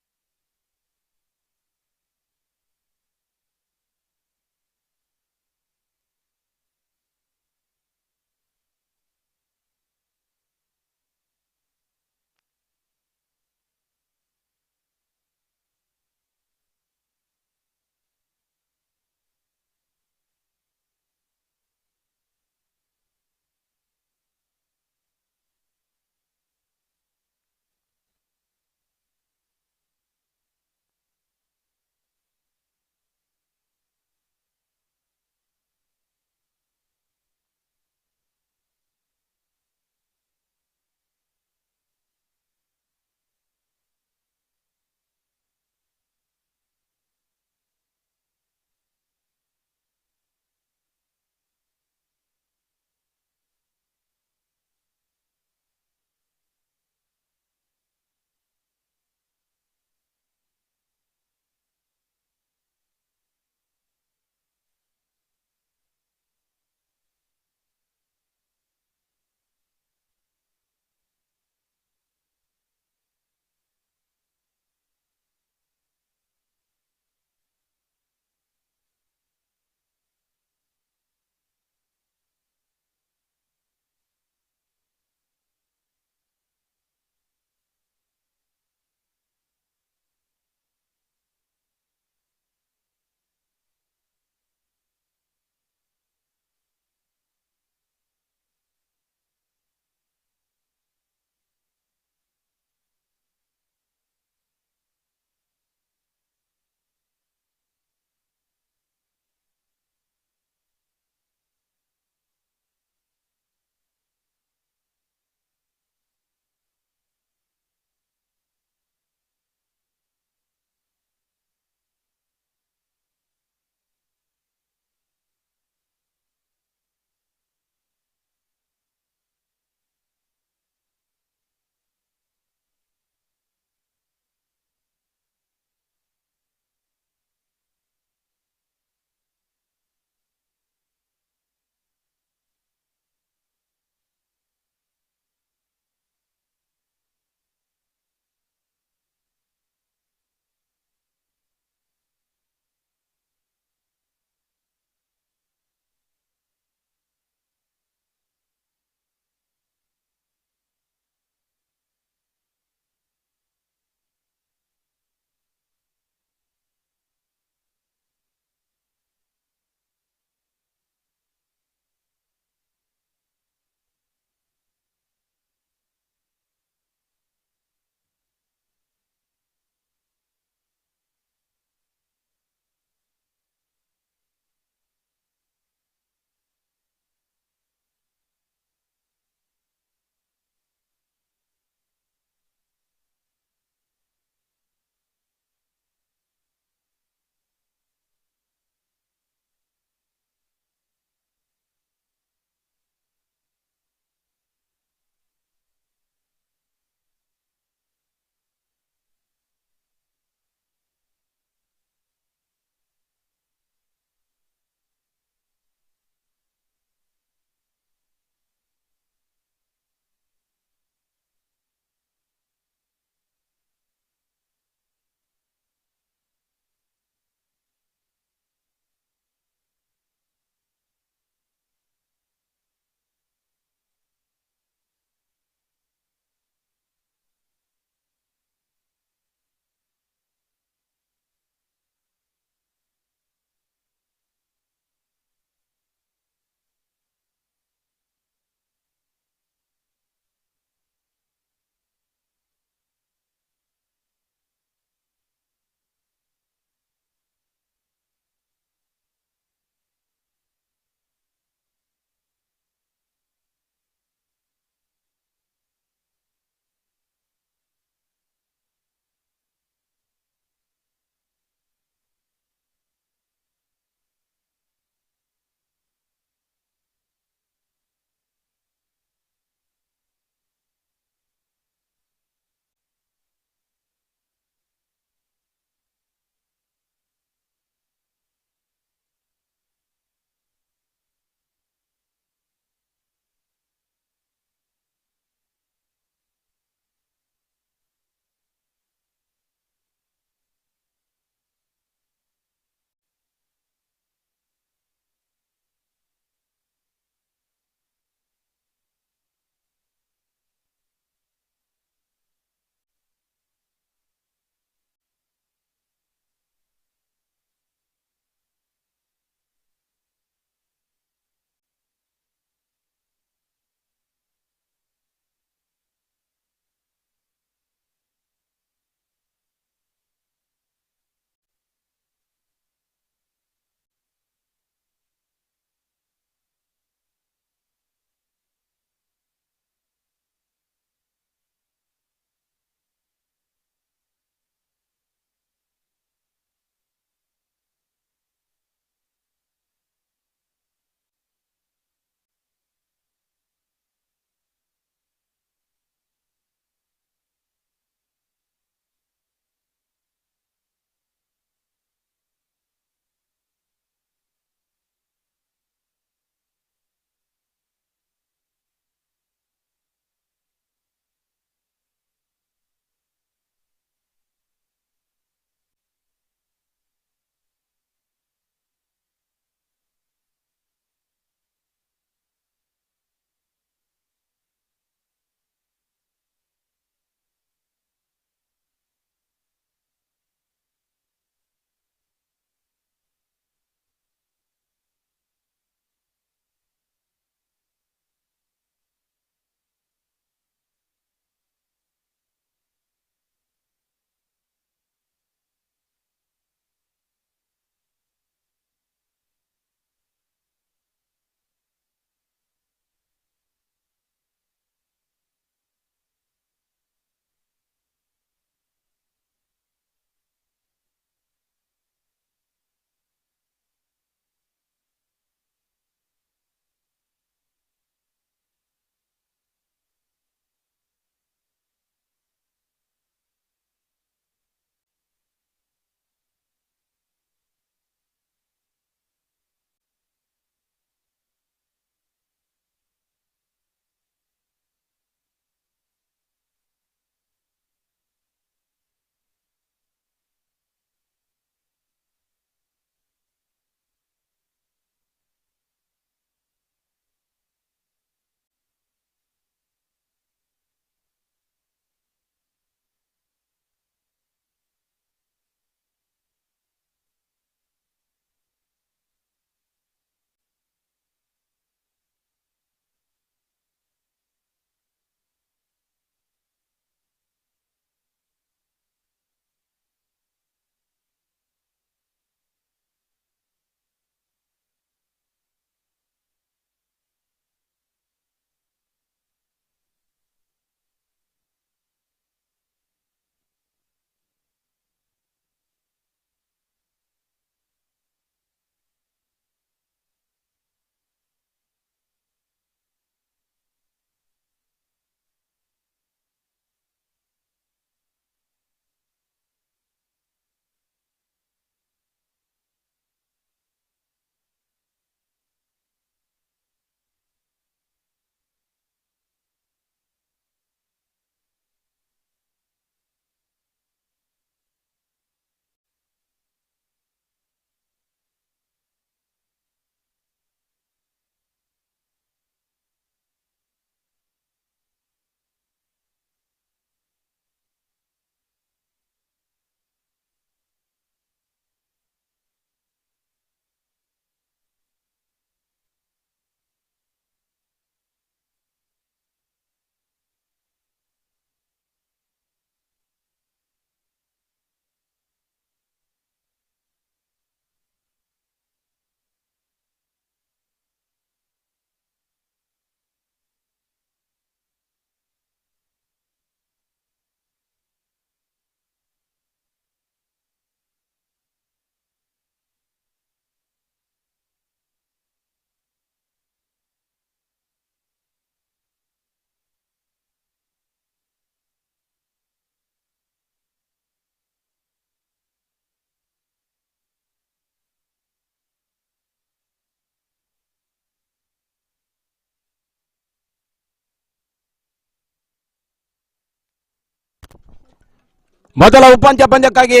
ಮೊದಲ ಉಪಾಂತ್ಯ ಪಂದ್ಯಕ್ಕಾಗಿ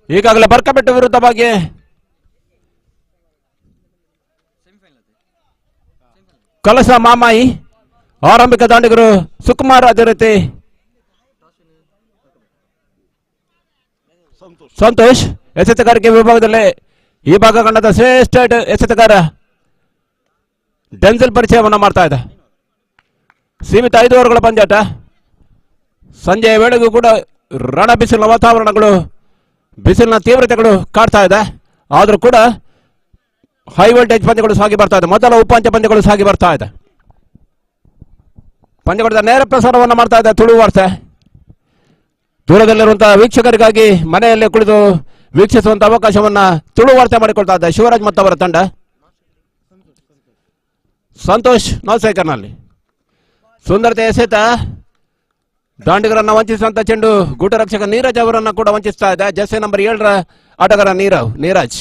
ಈಗಾಗಲೇ ಬರ್ಕಬೆಟ್ಟು ವಿರುದ್ಧವಾಗಿ ಕಳಸ ಮಾಮಾಯಿ, ಆರಂಭಿಕ ದಾಂಡಿಗರು ಸುಕುಮಾರ್ ಅದೇ ರೀತಿ ಸಂತೋಷ್. ಎಸೆತಗಾರಿಕೆ ವಿಭಾಗದಲ್ಲಿ ಈ ಭಾಗ ಕಂಡದ ಶ್ರೇಷ್ಠ ಎಸೆತಗಾರ ಡೆನ್ಸಿಲ್ ಪರಿಚಯವನ್ನು ಮಾಡ್ತಾ ಇದೆ. ಸೀಮಿತ 5 ಓವರ್ಗಳ ಪಂದ್ಯಾಟ. ಸಂಜೆಯ ವೇಳೆಗೂ ಕೂಡ ರಣ ಬಿಸಿಲಿನ ವಾತಾವರಣಗಳು, ಬಿಸಿಲಿನ ತೀವ್ರತೆಗಳು ಕಾಡ್ತಾ ಇದೆ. ಆದರೂ ಕೂಡ ಹೈ ವೋಲ್ಟೇಜ್ ಪಂದ್ಯಗಳು ಸಾಗಿ ಬರ್ತಾ ಇದೆ. ಮೊದಲ ಉಪಾಂತ್ಯ ಪಂದ್ಯಗಳು ಸಾಗಿ ಬರ್ತಾ ಇದೆ. ಪಂದ್ಯಗಳ ನೇರ ಪ್ರಸಾರವನ್ನು ಮಾಡ್ತಾ ಇದೆ ತುಳು ವಾರ್ತೆ. ದೂರದಲ್ಲಿರುವಂತಹ ವೀಕ್ಷಕರಿಗಾಗಿ ಮನೆಯಲ್ಲೇ ಕುಳಿತು ವೀಕ್ಷಿಸುವಂತಹ ಅವಕಾಶವನ್ನ ತುಳು ವಾರ್ತೆ ಮಾಡಿಕೊಳ್ತಾ ಇದೆ ಶಿವರಾಜ್ ಮತ್ತವರ ತಂಡ. ಸಂತೋಷ್ ನೌಸೇಕರ್ನಲ್ಲಿ ಸುಂದರತೆ ಎಸೆತ, ದಾಂಡಿಗರನ್ನ ವಂಚಿಸುವಂತ ಚೆಂಡು ಗೂಟರಕ್ಷಕ ನೀರಜ್ ಅವರನ್ನ ಕೂಡ ವಂಚಿಸ್ತಾ ಇದೆ. ಜೆರ್ಸಿ ನಂಬರ್ 7ರ ಆಟಗಾರ ನೀರಜ್.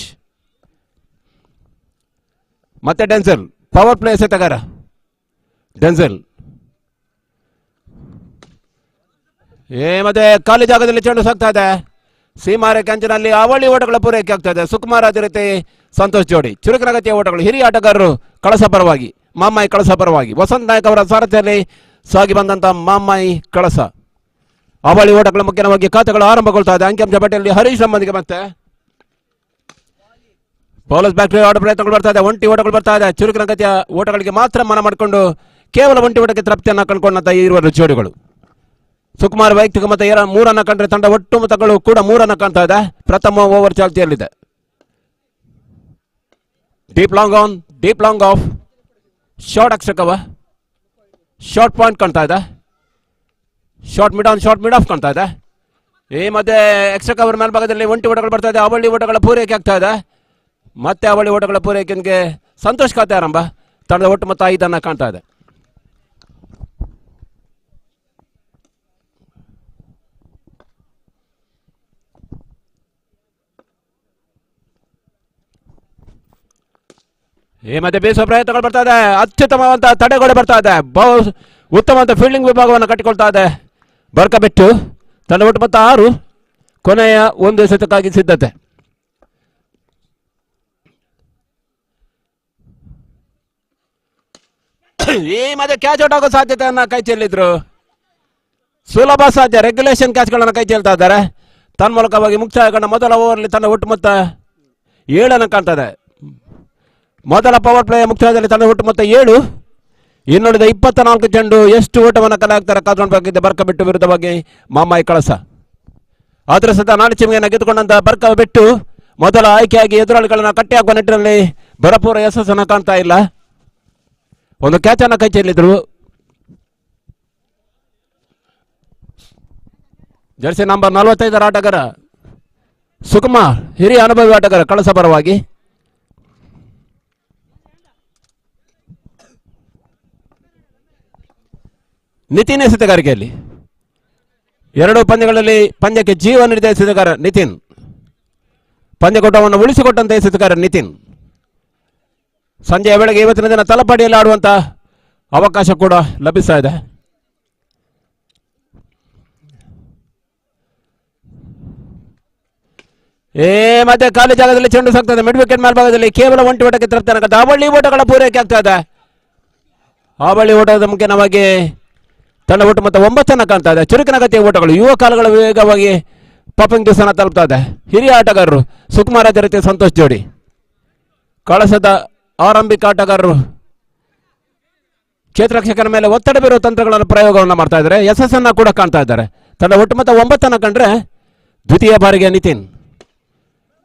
ಮತ್ತೆ ಡೆನ್ಸೆಲ್ ಪವರ್ ಪ್ಲೇ ಎಸೆತಗಾರ ಡೆನ್ಸೆಲ್. ಮತ್ತೆ ಖಾಲಿ ಜಾಗದಲ್ಲಿ ಚೆಂಡು ಸಾಗ್ತಾ ಇದೆ. ಸೀಮಾರೆ ಕ್ಯಾಂಚಿನಲ್ಲಿ ಅವಳಿ ಓಟಗಳ ಪೂರೈಕೆ ಆಗ್ತಾ ಇದೆ. ಸುಕುಮಾರ್ ಅದೇ ರೀತಿ ಸಂತೋಷ್ ಜೋಡಿ. ಚುರುಕಿನ ಗತಿಯ ಓಟಗಳು. ಹಿರಿಯ ಆಟಗಾರರು ಕಳಸ ಪರವಾಗಿ, ಮಾಮಾಯಿ ಕಳಸ ಪರವಾಗಿ ವಸಂತ್ ನಾಯಕ್ ಅವರ ಸಾರಥ್ಯದಲ್ಲಿ ಸಾಗಿ ಬಂದಂತ ಮಾಮಾಯಿ ಕಳಸ. ಅವಳಿ ಓಟಗಳ ಮುಖ್ಯವಾಗಿ ಖಾತೆಗಳು ಆರಂಭಗೊಳ್ತಾ ಇದೆ. ಅಂಕಿಅಂಶ ಪಟ್ಟಿಯಲ್ಲಿ ಹರೀಶ್ ಸಂಬಂಧಿಗೆ ಮತ್ತೆ ಬೌಲರ್ಸ್ ಬ್ಯಾಕ್ಟರಿ ಆಡ ಪ್ರಯತ್ನಗಳು ಬರ್ತಾ ಇದೆ. ಒಂಟಿ ಓಟಗಳು ಬರ್ತಾ ಇದೆ. ಚುರುಕಿನ ಗತಿಯ ಓಟಗಳಿಗೆ ಮಾತ್ರ ಮನ ಮಾಡಿಕೊಂಡು ಕೇವಲ ಒಂಟಿ ಓಟಕ್ಕೆ ತೃಪ್ತಿಯನ್ನು ಕಂಡುಕೊಂಡಂತ ಇರುವರು ಜೋಡಿಗಳು. ಸುಕುಮಾರ್ ವೈಯಕ್ತಿಕ ಮತ 3 ಕಂಡ್ರೆ ತಂಡ ಒಟ್ಟು ಮತಗಳು ಕೂಡ 3 ಕಾಣ್ತಾ ಇದೆ. ಪ್ರಥಮ ಓವರ್ ಚಾಲ್ತಿಯಲ್ಲಿದೆ. Deep long on, deep long off, short ಅಕ್ಷಕವ, ಶಾರ್ಟ್ ಪಾಯಿಂಟ್ ಕಾಣ್ತಾ ಇದೆ. Short mid on, short mid off ಕಾಣ್ತಾ ಇದೆ. ಈ ಮಧ್ಯೆ ಎಕ್ಸ್ಟ್ರಾ ಕವರ್ ಮೇಲ್ಭಾಗದಲ್ಲಿ ಒಂಟಿ ಓಟಗಳು ಬರ್ತಾ ಇದೆ. ಅವಳಿ ಓಟಗಳ ಪೂರೈಕೆ ಆಗ್ತಾ ಇದೆ. ಮತ್ತೆ ಅವಳಿ ಓಟಗಳ ಪೂರೈಕೆಗೆ ಸಂತೋಷ್ ಖಾತೆ ಆರಂಭ. ತಂಡದ ಒಟ್ಟು ಮೊತ್ತ 5 ಕಾಣ್ತಾ ಇದೆ. ಈ ಮಧ್ಯೆ ಬೀಸುವ ಪ್ರಯತ್ನಗಳು ಬರ್ತಾ ಇದೆ. ಅತ್ಯುತ್ತಮವಂತ ತಡೆಗೋಡೆ ಬರ್ತಾ ಇದೆ. ಉತ್ತಮವಾದ ಫೀಲ್ಡಿಂಗ್ ವಿಭಾಗವನ್ನು ಕಟ್ಟಿಕೊಳ್ತಾ ಇದೆ ಬರ್ಕಬೆಟ್ಟು. ತಂಡ ಒಟ್ಟು ಮೊತ್ತ 6. ಕೊನೆಯ 1 ಎಸೆತಕ್ಕಾಗಿ ಸಿದ್ಧತೆ. ಈ ಮಧ್ಯೆ ಕ್ಯಾಚ್ ಔಟ್ ಆಗೋ ಸಾಧ್ಯತೆಯನ್ನ ಕೈ ಚೆಲ್ಲಿದ್ರು. ಸುಲಭ ಸಾಧ್ಯ ರೆಗ್ಯುಲೇಷನ್ ಕ್ಯಾಚ್ಗಳನ್ನು ಕೈ ಚೆಲ್ತಾ ಇದ್ದಾರೆ. ತನ್ಮೂಲಕವಾಗಿ ಮುಕ್ತಾಯಗೊಂಡ ಮೊದಲ ಓವರ್ಲಿ ತಂಡ ಒಟ್ಟು ಮೊತ್ತ 7 ಕಾಣ್ತಾ ಇದೆ. ಮೊದಲ ಪವರ್ ಪ್ಲೇ ಮುಕ್ತಾಯದಲ್ಲಿ ತಂಡ ಒಟ್ಟು ಮೊತ್ತ 7. ಇನ್ನುಳಿದ 24 ಚೆಂಡು ಎಷ್ಟು ಓಟವನ್ನು ಕಲೆ ಹಾಕ್ತಾರೆ ಕಾದ್ಕೊಂಡ್ಬೇಕಿದೆ ಬರ್ಕಬೆಟ್ಟು ವಿರುದ್ಧವಾಗಿ ಮಾಮಾಯಿ ಕಳಸ. ಆದ್ರೆ ಸದಾ ನಾಡಿಚಿಮಿಗೆಯನ್ನು ಗೆದ್ದುಕೊಂಡಂತ ಬರ್ಕಬೆಟ್ಟು ಮೊದಲ ಆಯ್ಕೆಯಾಗಿ ಎದುರಾಳಿಗಳನ್ನ ಕಟ್ಟಿ ಹಾಕುವ ನಿಟ್ಟಿನಲ್ಲಿ ಭರಪೂರ ಯಶಸ್ಸನ್ನು ಕಾಣ್ತಾ ಇಲ್ಲ. ಒಂದು ಕ್ಯಾಚ್ ಅನ್ನ ಕೈ ಚೆಲ್ಲಿದ್ರು. ಜರ್ಸಿ ನಂಬರ್ 45ರ ಆಟಗಾರ ಸುಕುಮಾರ್, ಹಿರಿಯ ಅನುಭವಿ ಆಟಗಾರ ಕಳಸ ಪರವಾಗಿ. ನಿತಿನ್ ಎಸೆತಗಾರಿಕೆಯಲ್ಲಿ 2 ಪಂದ್ಯಗಳಲ್ಲಿ ಪಂದ್ಯಕ್ಕೆ ಜೀವ ನೀಡಿದ ಎಸೆತಗಾರ ನಿತಿನ್. ಪಂದ್ಯಕೂಟವನ್ನು ಉಳಿಸಿಕೊಟ್ಟಂತ ಎಸೆತಗಾರ ನಿತಿನ್. ಸಂಜೆಯ ವೇಳೆಗೆ ಇವತ್ತಿನ ದಿನ ತಲಪಾಡಿಯಲ್ಲಿ ಆಡುವಂತ ಅವಕಾಶ ಕೂಡ ಲಭಿಸ್ತಾ ಇದೆ. ಮತ್ತೆ ಖಾಲಿ ಜಾಗದಲ್ಲಿ ಚೆಂಡು ಸಾಕ್ತದೆ. ಮಿಡ್ ವಿಕೆಟ್ ಮೇಲ್ಭಾಗದಲ್ಲಿ ಕೇವಲ ಒಂಟಿ ಓಟಕ್ಕೆ ತೃಪ್ತಿಯಾಗದ ಅವಳಿ ಓಟಗಳ ಪೂರೈಕೆ ಆಗ್ತಾ ಇದೆ. ಅವಳಿ ಓಟದ ಮುಖ್ಯವಾಗಿ ತಂಡ ಒಟ್ಟು ಮೊತ್ತ 9 ಕಾಣ್ತಾ ಇದೆ. ಚುರುಕಿನ ಗತಿಯ ಓಟಗಳು, ಯುವ ಕಾಲಗಳ ವೇಗವಾಗಿ ಪಾಪಿಂಗ್ ದಿವಸನ ತಲುಪ್ತಾ ಇದೆ. ಹಿರಿಯ ಆಟಗಾರರು ಸುಕುಮಾರ್ ಅದೇ ರೀತಿ ಸಂತೋಷ್ ಜೋಡಿ. ಕಳಸದ ಆರಂಭಿಕ ಆಟಗಾರರು ಕ್ಷೇತ್ರರಕ್ಷಕನ ಮೇಲೆ ಒತ್ತಡ ಬೀರುವ ತಂತ್ರಗಳನ್ನು ಪ್ರಯೋಗವನ್ನು ಮಾಡ್ತಾ ಇದ್ದಾರೆ. ಯಶಸ್ಸನ್ನ ಕೂಡ ಕಾಣ್ತಾ ಇದ್ದಾರೆ. ತಂಡ ಒಟ್ಟು ಮೊತ್ತ 9 ಕಂಡ್ರೆ ದ್ವಿತೀಯ ಬಾರಿಗೆ ನಿತಿನ್.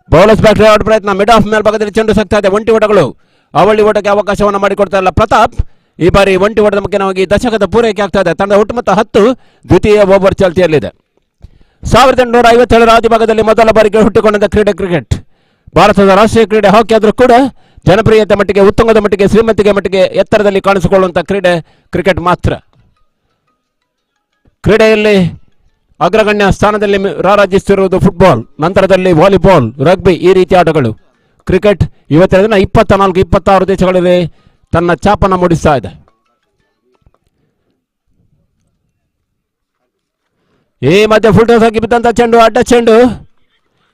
ಬೌಲರ್ಸ್ ಬ್ಯಾಟ್ರಿ ಆಡ ಪ್ರಯತ್ನ. ಮಿಡ್ ಆಫ್ ಮೇಲ್ಭಾಗದಲ್ಲಿ ಚೆಂಡು ಸಾಕ್ತಾ ಇದೆ. ಒಂಟಿ ಓಟಗಳು, ಅವಳಿ ಓಟಕ್ಕೆ ಅವಕಾಶವನ್ನು ಮಾಡಿಕೊಡ್ತಾ ಇಲ್ಲ ಪ್ರತಾಪ್. ಈ ಬಾರಿ ಒಂಟಿ ಓಟದ ಮುಖ್ಯವಾಗಿ ದಶಕದ ಪೂರೈಕೆ ಆಗ್ತಾ ಇದೆ. ತಂಡ ಒಟ್ಟು ಮೊತ್ತ 10. ದ್ವಿತೀಯ ಓವರ್ ಚಾಲ್ತಿಯಲ್ಲಿದೆ. 1857ರ ಆದಿಭಾಗದಲ್ಲಿ ಮೊದಲ ಬಾರಿಗೆ ಹುಟ್ಟಿಕೊಂಡ ಕ್ರೀಡೆ ಕ್ರಿಕೆಟ್. ಭಾರತದ ರಾಷ್ಟ್ರೀಯ ಕ್ರೀಡೆ ಹಾಕಿ ಆದರೂ ಕೂಡ ಜನಪ್ರಿಯತೆ ಮಟ್ಟಿಗೆ, ಉತ್ತುಂಗದ ಮಟ್ಟಿಗೆ, ಶ್ರೀಮಂತಿಗೆ ಮಟ್ಟಿಗೆ ಎತ್ತರದಲ್ಲಿ ಕಾಣಿಸಿಕೊಳ್ಳುವಂತಹ ಕ್ರೀಡೆ ಕ್ರಿಕೆಟ್ ಮಾತ್ರ. ಕ್ರೀಡೆಯಲ್ಲಿ ಅಗ್ರಗಣ್ಯ ಸ್ಥಾನದಲ್ಲಿ ರಾರಾಜಿಸುತ್ತಿರುವುದು ಫುಟ್ಬಾಲ್, ನಂತರದಲ್ಲಿ ವಾಲಿಬಾಲ್, ರಗ್ಬಿ, ಈ ರೀತಿಯ ಆಟಗಳು. ಕ್ರಿಕೆಟ್ ಇವತ್ತಿನ ದಿನ 24-26 ದೇಶಗಳಲ್ಲಿ ತನ್ನ ಛಾಪನ್ನು ಮೂಡಿಸ್ತಾ ಇದೆ. ಈ ಮಧ್ಯೆ ಫುಲ್ ಟಾಸ್ ಆಗಿ ಬಿದ್ದಂತ ಚೆಂಡು, ಅಡ್ಡ ಚೆಂಡು.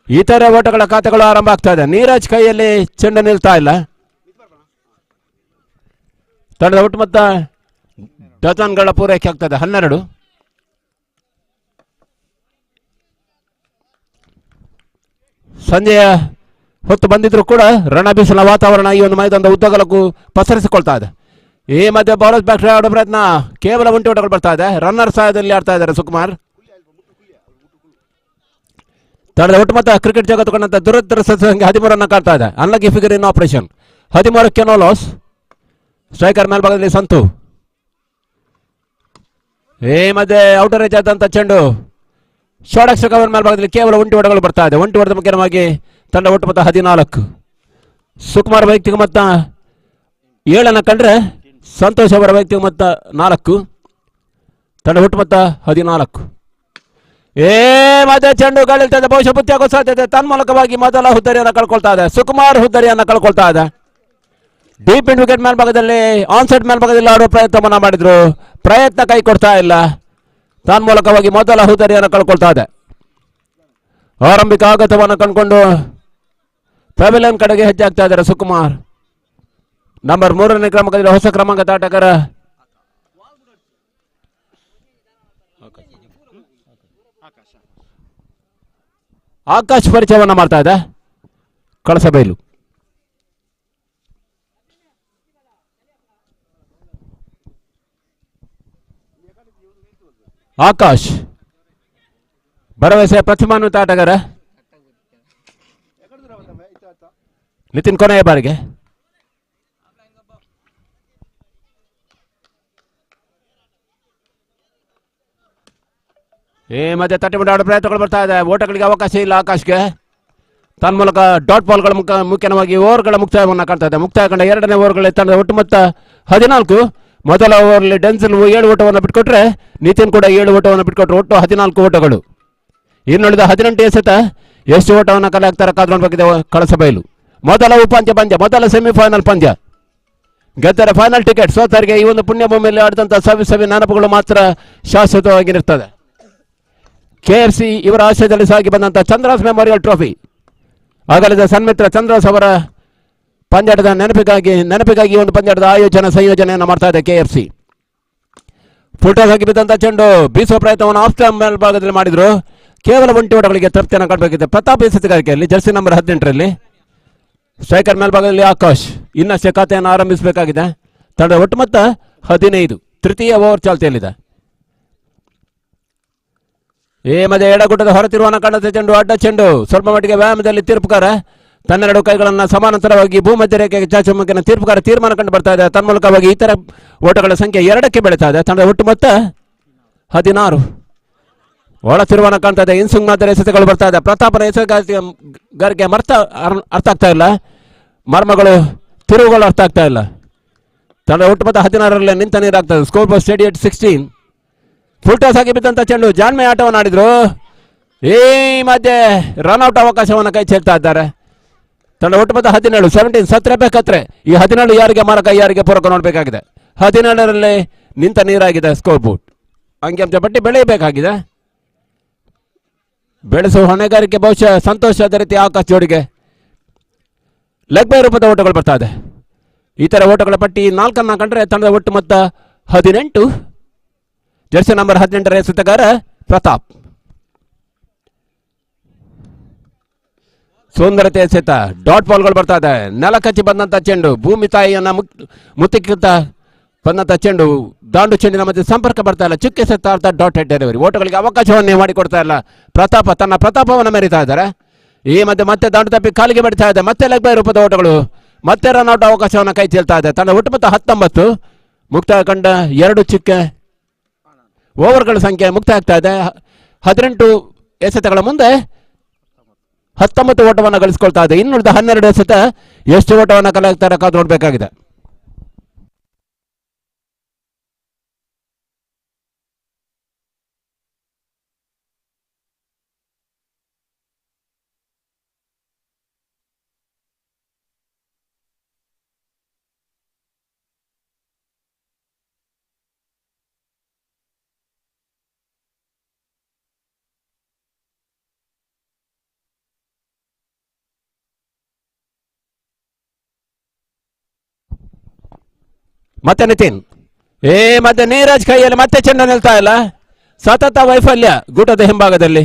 ಇತರೆ ಓಟಗಳ ಖಾತೆಗಳು ಆರಂಭ ಆಗ್ತಾ ಇದೆ. ನೀರಜ್ ಕೈಯಲ್ಲಿ ಚೆಂಡು ನಿಲ್ತಾ ಇಲ್ಲ. ತಂಡದ ಒಟ್ಟು ಮೊತ್ತ ಡಜನ್ಗಳ ಪೂರೈಕೆ ಆಗ್ತದೆ, 12. ಸಂಜೆಯ ಹೊತ್ತು ಬಂದಿದ್ರು ಕೂಡ ರಣಬೀಸಲ ವಾತಾವರಣ ಈ ಒಂದು ಮೈದಾನದ ಉದ್ದಗಲಕ್ಕೂ ಪಸರಿಸಿಕೊಳ್ತಾ ಇದೆ. ಈ ಮಧ್ಯೆ ಬೌಲರ್ಸ್ ಬ್ಯಾಟ್ರಿ ಆಡೋ ಪ್ರಯತ್ನ, ಕೇವಲ ಒಂಟಿ ಓಟಗಳು ಬರ್ತಾ ಇದೆ. ರನ್ನರ್ ಸಹಾಯದಲ್ಲಿ ಆಡ್ತಾ ಇದ್ದಾರೆ ಸುಕುಮಾರ್. ತಂಡದ ಒಟ್ಟು ಮೊತ್ತ ಕ್ರಿಕೆಟ್ ಜಗತ್ತು ಕಂಡಂತ ದುರದೃಷ್ಟ 13 ರನ್ ಕಾಡ್ತಾ ಇದೆ. Unlucky figure in operation. 13ಕ್ಕೆ ನೋ ಲಾಸ್. ಸ್ಟ್ರೈಕರ್ ಮೇಲ್ಭಾಗದಲ್ಲಿ ಸಂತು. ಈ ಮಧ್ಯೆ ಔಟರ್ ಏಜ್ ಆದಂತ ಚೆಂಡು, ಶಾರ್ಟ್ ಕವರ್ ಮೇಲ್ಭಾಗದಲ್ಲಿ ಕೇವಲ ಒಂಟಿ ಓಟಗಳು ಬರ್ತಾ ಇದೆ. ಒಂಟಿ ಓಟದ ಮುಖ್ಯವಾಗಿ ತಂಡ ಒಟ್ಟು ಮೊತ್ತ 14. ಸುಕುಮಾರ್ ವೈಯಕ್ತಿಕ ಮೊತ್ತ 7 ಕಂಡ್ರೆ ಸಂತೋಷ್ ಅವರ ವೈಯಕ್ತಿಕ ಮೊತ್ತ 4. ತಂಡ ಒಟ್ಟು ಮೊತ್ತ 14. ಮಧ್ಯೆ ಚೆಂಡು ಗಳಿಲ್ತಾ ಇದೆ. ಬಹುಶಃ ಪುತ್ಯಾಗೋ ಸಾಧ್ಯತೆ. ತನ್ಮೂಲಕವಾಗಿ ಮೊದಲ ಹುದ್ದರಿಯನ್ನು ಕಳ್ಕೊಳ್ತಾ ಇದೆ. ಸುಕುಮಾರ್ ಹುದ್ದರಿಯನ್ನು ಕಳ್ಕೊಳ್ತಾ ಇದೆ. ಡೀಪ್ ಇಂಡ್ ವಿಕೆಟ್ ಮೇಲ್ಭಾಗದಲ್ಲಿ ಆನ್ಸೆಟ್ ಮೇಲ್ಭಾಗದಲ್ಲಿ ಆಡುವ ಪ್ರಯತ್ನವನ್ನ ಮಾಡಿದ್ರು, ಪ್ರಯತ್ನ ಕೈ ಕೊಡ್ತಾ ಇಲ್ಲ. ತನ್ಮೂಲಕವಾಗಿ ಮೊದಲ ಹುದ್ದರಿಯನ್ನು ಕಳ್ಕೊಳ್ತಾ ಇದೆ. ಆರಂಭಿಕ ಆಘಾತವನ್ನು ಕಂಡುಕೊಂಡು ಪೆವಿಲಿಯನ್ ಕಡೆಗೆ ಹೆಜ್ಜೆ ಆಗ್ತಾ ಇದ್ದಾರೆ ಸುಕುಮಾರ್. ನಂಬರ್ 3ನೇ ಕ್ರಮಾಂಕದಲ್ಲಿ ಹೊಸ ಕ್ರಮಾಂಕದ ಆಟಗಾರ ಆಕಾಶ್ ಪರಿಚಯವನ್ನ ಮಾಡ್ತಾ ಇದೆ. ಕಳಸಬೈಲು ಆಕಾಶ್ ಭರವಸೆ ಪ್ರತಿಮಾನ್ವಿತ ಆಟಗಾರ. ನಿತಿನ್ ಕೊನೆಯ ಬಾರಿಗೆ ಈ ಮಧ್ಯೆ ತಟ್ಟಿಬಿಟ್ಟು ಆಡೋ ಪ್ರಯತ್ನಗಳು ಬರ್ತಾ ಇದೆ. ಓಟಗಳಿಗೆ ಅವಕಾಶ ಇಲ್ಲ ಆಕಾಶ್ಗೆ. ತನ್ಮೂಲಕ ಡಾಟ್ ಬಾಲ್ಗಳ ಮುಖ್ಯವಾಗಿ ಓವರ್ಗಳ ಮುಕ್ತಾಯವನ್ನು ಕಾಣ್ತಾ ಇದೆ. ಮುಕ್ತಾಯ ಕಂಡ 2ನೇ ಓವರ್ಗಳಲ್ಲಿ ತಂಡದ ಒಟ್ಟು ಮೊತ್ತ 14. ಮೊದಲ ಓವರ್ನಲ್ಲಿ ಡೆನ್ಸಿಲ್ 7 ಓಟವನ್ನು ಬಿಟ್ಕೊಟ್ರೆ ನಿತಿನ್ ಕೂಡ 7 ಓಟವನ್ನು ಬಿಟ್ಕೊಟ್ರು. ಒಟ್ಟು 14 ಓಟಗಳು. ಇನ್ನುಳಿದ 18 ಎಸೆತ ಎಷ್ಟು ಓಟವನ್ನು ಕಲೆ ಹಾಕ್ತಾರೆ ಕಾದು ನೋಡಬೇಕಿದೆ ಕಳಸಬೈಲು. ಮೊದಲ ಉಪಾಂತ್ಯ ಪಂದ್ಯ, ಮೊದಲ ಸೆಮಿಫೈನಲ್ ಪಂದ್ಯ. ಗೆದ್ದರೆ ಫೈನಲ್ ಟಿಕೆಟ್. ಸೋತರಿಗೆ ಈ ಒಂದು ಪುಣ್ಯಭೂಮಿಯಲ್ಲಿ ಆಡಿದಂಥ ಸವಿ ನೆನಪುಗಳು ಮಾತ್ರ ಶಾಶ್ವತವಾಗಿರುತ್ತದೆ. KFC ಇವರ ಆಶಯದಲ್ಲಿ ಸಾಗಿ ಬಂದಂಥ ಚಂದ್ರಾಸ್ ಮೆಮೋರಿಯಲ್ ಟ್ರೋಫಿ, ಅಗಲಿದ ಸನ್ಮಿತ್ರ ಚಂದ್ರಾಸ್ ಅವರ ಪಂದ್ಯಾಟದ ನೆನಪಿಗಾಗಿ ಒಂದು ಪಂದ್ಯಾಟದ ಸಂಯೋಜನೆಯನ್ನು ಮಾಡ್ತಾ ಇದೆ KFC. ಫುಲ್ಟಾಸ್ ಆಗಿ ಬಿದ್ದಂಥ ಚೆಂಡು ಬೀಸುವ ಪ್ರಯತ್ನವನ್ನು ಆಫ್ ಸ್ಟಂಪ್ ಮೇಲ್ಭಾಗದಲ್ಲಿ ಮಾಡಿದ್ರು. ಕೇವಲ ಒಂಟಿ ಓಟಗಳಿಗೆ ತೃಪ್ತಿಯನ್ನು ಕಾಣಬೇಕಿದೆ. ಪ್ರತಾಪ್ ಎಸೆತಗಾರಿಕೆಯಲ್ಲಿ ಜರ್ಸಿ ನಂಬರ್ 18ರಲ್ಲಿ. ಸ್ಟ್ರೈಕರ್ ಮೇಲ್ಭಾಗದಲ್ಲಿ ಆಕಾಶ್ ಇನ್ನಷ್ಟೇ ಖಾತೆಯನ್ನು ಆರಂಭಿಸಬೇಕಾಗಿದೆ. ತಂಡದ ಒಟ್ಟು ಮೊತ್ತ 15. ತೃತೀಯ ಓವರ್ ಚಾಲ್ತಿಯಲ್ಲಿದೆ. ಈ ಮಧ್ಯೆ ಎಡಗುಟ್ಟದ ಹೊರತಿರುವನ್ನ ಕಂಡಂತೆ ಚೆಂಡು, ಅಡ್ಡ ಚೆಂಡು. ಸ್ವಲ್ಪ ಮಟ್ಟಿಗೆ ವ್ಯಾಯಾಮದಲ್ಲಿ ತೀರ್ಪುಗಾರ ತನ್ನೆರಡು ಕೈಗಳನ್ನು ಸಮಾನಾಂತರವಾಗಿ ಭೂಮಧ್ಯ ರೇಖೆಗೆ ಚಾಚುವ ಮುಖೇನ ತೀರ್ಪುಗಾರ ತೀರ್ಮಾನ ಕಂಡು ಬರ್ತಾ ಇದೆ. ತನ್ಮೂಲಕವಾಗಿ ಇತರ ಓಟಗಳ ಸಂಖ್ಯೆ 2ಕ್ಕೆ ಬೆಳೀತಾ ಇದೆ. ತಂಡದ ಒಟ್ಟು ಮೊತ್ತ 16. ಒಳ ತಿರುವನ್ನ ಕಾಣ್ತಾ ಇದೆ. ಇನ್ಸುಂಗ್ ಮಾತ್ರ ಎಸೆತಗಳು ಬರ್ತಾ ಇದೆ. ಪ್ರತಾಪನ ಎಸೆತಗಾರಿಕೆ ಅರ್ಥ ಆಗ್ತಾ ಇಲ್ಲ. ಮರ್ಮಗಳು ತಿರುವುಗಳು ಅರ್ಥ ಆಗ್ತಾ ಇಲ್ಲ. ತಂಡದ ಒಟ್ಟು ಮೊತ್ತ 16ರಲ್ಲೇ ನಿಂತ ನೀರಾಗ್ತದೆ. ಸ್ಕೋರ್ ಬೋರ್ಡ್ ಸ್ಟೇಡಿ ಎಟ್ 16. ಫುಲ್ಟಾಸ್ ಆಗಿ ಬಿದ್ದಂಥ ಚೆಂಡು, ಜಾನ್ಮೆ ಆಟವನ್ನು ಆಡಿದ್ರು. ಈ ಮಧ್ಯೆ ರನ್ಔಟ್ ಅವಕಾಶವನ್ನು ಕೈ ಸೇರ್ತಾ ಇದ್ದಾರೆ. ತಂಡ ಒಟ್ಟು ಮೊತ್ತ 17. 17 ಸತ್ರೆ ಬೇಕತ್ರೆ. ಈ 17 ಯಾರಿಗೆ ಮಾರಕ ಯಾರಿಗೆ ಪೂರಕ ನೋಡಬೇಕಾಗಿದೆ. 17ರಲ್ಲಿ ನಿಂತ ನೀರಾಗಿದೆ ಸ್ಕೋರ್ ಬೋರ್ಡ್. ಅಂಕಿಅಂಶ ಪಟ್ಟಿ ಬೆಳೆಯಬೇಕಾಗಿದೆ. ಬೆಳೆಸುವ ಹೊಣೆಗಾರಿಕೆ ಬಹುಶಃ ಸಂತೋಷ ಅದೇ ರೀತಿ ಆಕಾಶ್ ಜೋಡಿಗೆ. ಲೆಗ್ ಬೈ ರೂಪದ ಓಟಗಳು ಬರ್ತಾ ಇದೆ. ಇತರ ಓಟಗಳ ಪಟ್ಟಿ 4 ಕಂಡ್ರೆ ತಂಡದ ಒಟ್ಟು ಮೊತ್ತ 18. ಜರ್ಸಿ ನಂಬರ್ 18ರ ಎಸೆತಗಾರ ಪ್ರತಾಪ್. ಸುಂದರತೆ ಎಸೆತ, ಡಾಟ್ ಬಾಲ್ಗಳು ಬರ್ತಾ ಇದೆ. ನೆಲ ಕಚ್ಚಿ ಬಂದಂತ ಚೆಂಡು, ಭೂಮಿ ತಾಯಿಯನ್ನ ಮುತ್ತಿಕ್ಕಿಂತ ಬಂದಂತ ಚೆಂಡು, ದಾಂಡು ಚೆಂಡಿನ ಮಧ್ಯೆ ಸಂಪರ್ಕ ಬರ್ತಾ ಇಲ್ಲ. ಚುಕ್ಕೆ ಎಸೆತ ಡಾಟ್ ಹೆಡ್ ಡೆಲಿವರಿ. ಓಟಗಳಿಗೆ ಅವಕಾಶವನ್ನೇ ಮಾಡಿಕೊಡ್ತಾ ಇಲ್ಲ ಪ್ರತಾಪ. ತನ್ನ ಪ್ರತಾಪವನ್ನು ಮೆರೀತಾ ಇದ್ದಾರೆ. ಈ ಮಧ್ಯೆ ಮತ್ತೆ ದಾಂಡು ತಪ್ಪಿ ಕಾಲಿಗೆ ಬಿಡ್ತಾ ಇದೆ. ಮತ್ತೆ ಲೆಗ್ ಬೈ ರೂಪದ ಓಟಗಳು, ಮತ್ತೆ ರನ್ಔಟ್ ಅವಕಾಶವನ್ನು ಕೈ ಚೆಲ್ತಾ ಇದೆ. ತನ್ನ ಒಟ್ಟು ಮೊತ್ತ 19. ಮುಕ್ತಾಯ ಕಂಡ 2 ಚಿಕ್ಕ ಓವರ್ಗಳ ಸಂಖ್ಯೆ ಮುಕ್ತಾಯ ಆಗ್ತಾ ಇದೆ. 18 ಎಸೆತಗಳ ಮುಂದೆ 19 ಓಟವನ್ನು ಗಳಿಸಿಕೊಳ್ತಾ ಇದೆ. ಇನ್ನುಳಿದ 12 ಎಸೆತ ಎಷ್ಟು ಓಟವನ್ನು ಕಲೆ ಹಾಕ್ತಾರೆ ಕಾದು ನೋಡಬೇಕಾಗಿದೆ. ಮತ್ತೆ ನಿತಿನ್. ಮತ್ತೆ ನೀರಜ್ ಕೈಯಲ್ಲಿ ಮತ್ತೆ ಚೆಂಡ ನಿಲ್ತಾ ಇಲ್ಲ. ಸತತ ವೈಫಲ್ಯ ಗೂಟದ ಹಿಂಭಾಗದಲ್ಲಿ.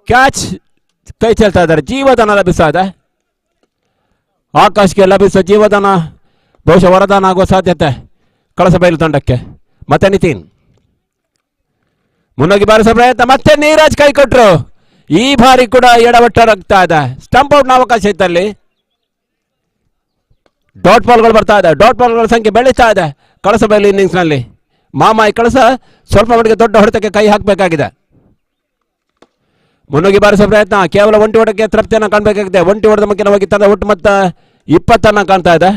ಕ್ಯಾಚ್ ಕೈ ಚೆಲ್ತಾ ಇದ್ದಾರೆ. ಜೀವದಾನ ಲಭಿಸಾದ ಆಕಾಶ್ಗೆ ಲಭಿಸುವ ಜೀವದಾನ ಬಹುಶಃ ವರದಾನ ಆಗುವ ಸಾಧ್ಯತೆ ಕಳಸ ಬಯಲು ತಂಡಕ್ಕೆ. ಮತ್ತೆ ನಿತಿನ್ ಮುನ್ನೋಗಿ ಬಾರಿಸುವ ಪ್ರಯತ್ನ. ಮತ್ತೆ ನೀರಜ್ ಕೈ ಕೊಟ್ಟರು. ಈ ಬಾರಿ ಕೂಡ ಎಡವಟ್ಟಾಗ್ತಾ ಇದೆ. ಸ್ಟಂಪ್ ಔಟ್ನ ಅವಕಾಶ ಇತ್ತಲ್ಲಿ. ಡಾಟ್ ಬಾಲ್ಗಳು ಬರ್ತಾ ಇದೆ. ಡಾಟ್ ಬಾಲ್ಗಳ ಸಂಖ್ಯೆ ಬೆಳೀತಾ ಇದೆ ಕಳಸ ಬಯಲು ಇನ್ನಿಂಗ್ಸ್ ನಲ್ಲಿ. ಮಾಮಾಯಿ ಕಳಸ ಸ್ವಲ್ಪ ಮಟ್ಟಿಗೆ ದೊಡ್ಡ ಹೊಡೆತಕ್ಕೆ ಕೈ ಹಾಕಬೇಕಾಗಿದೆ. ಮುನ್ನುಗ್ಗಿ ಬಾರಿಸುವ ಪ್ರಯತ್ನ. ಕೇವಲ ಒಂಟಿ ಓಟಕ್ಕೆ ತೃಪ್ತಿಯನ್ನು ಕಾಣಬೇಕಾಗಿದೆ. ಒಂಟಿ ಓಟದ ಮುಖ್ಯವಾಗಿ ತಂದ ಒಟ್ಟು ಮೊತ್ತ 20 ಕಾಣ್ತಾ ಇದೆ.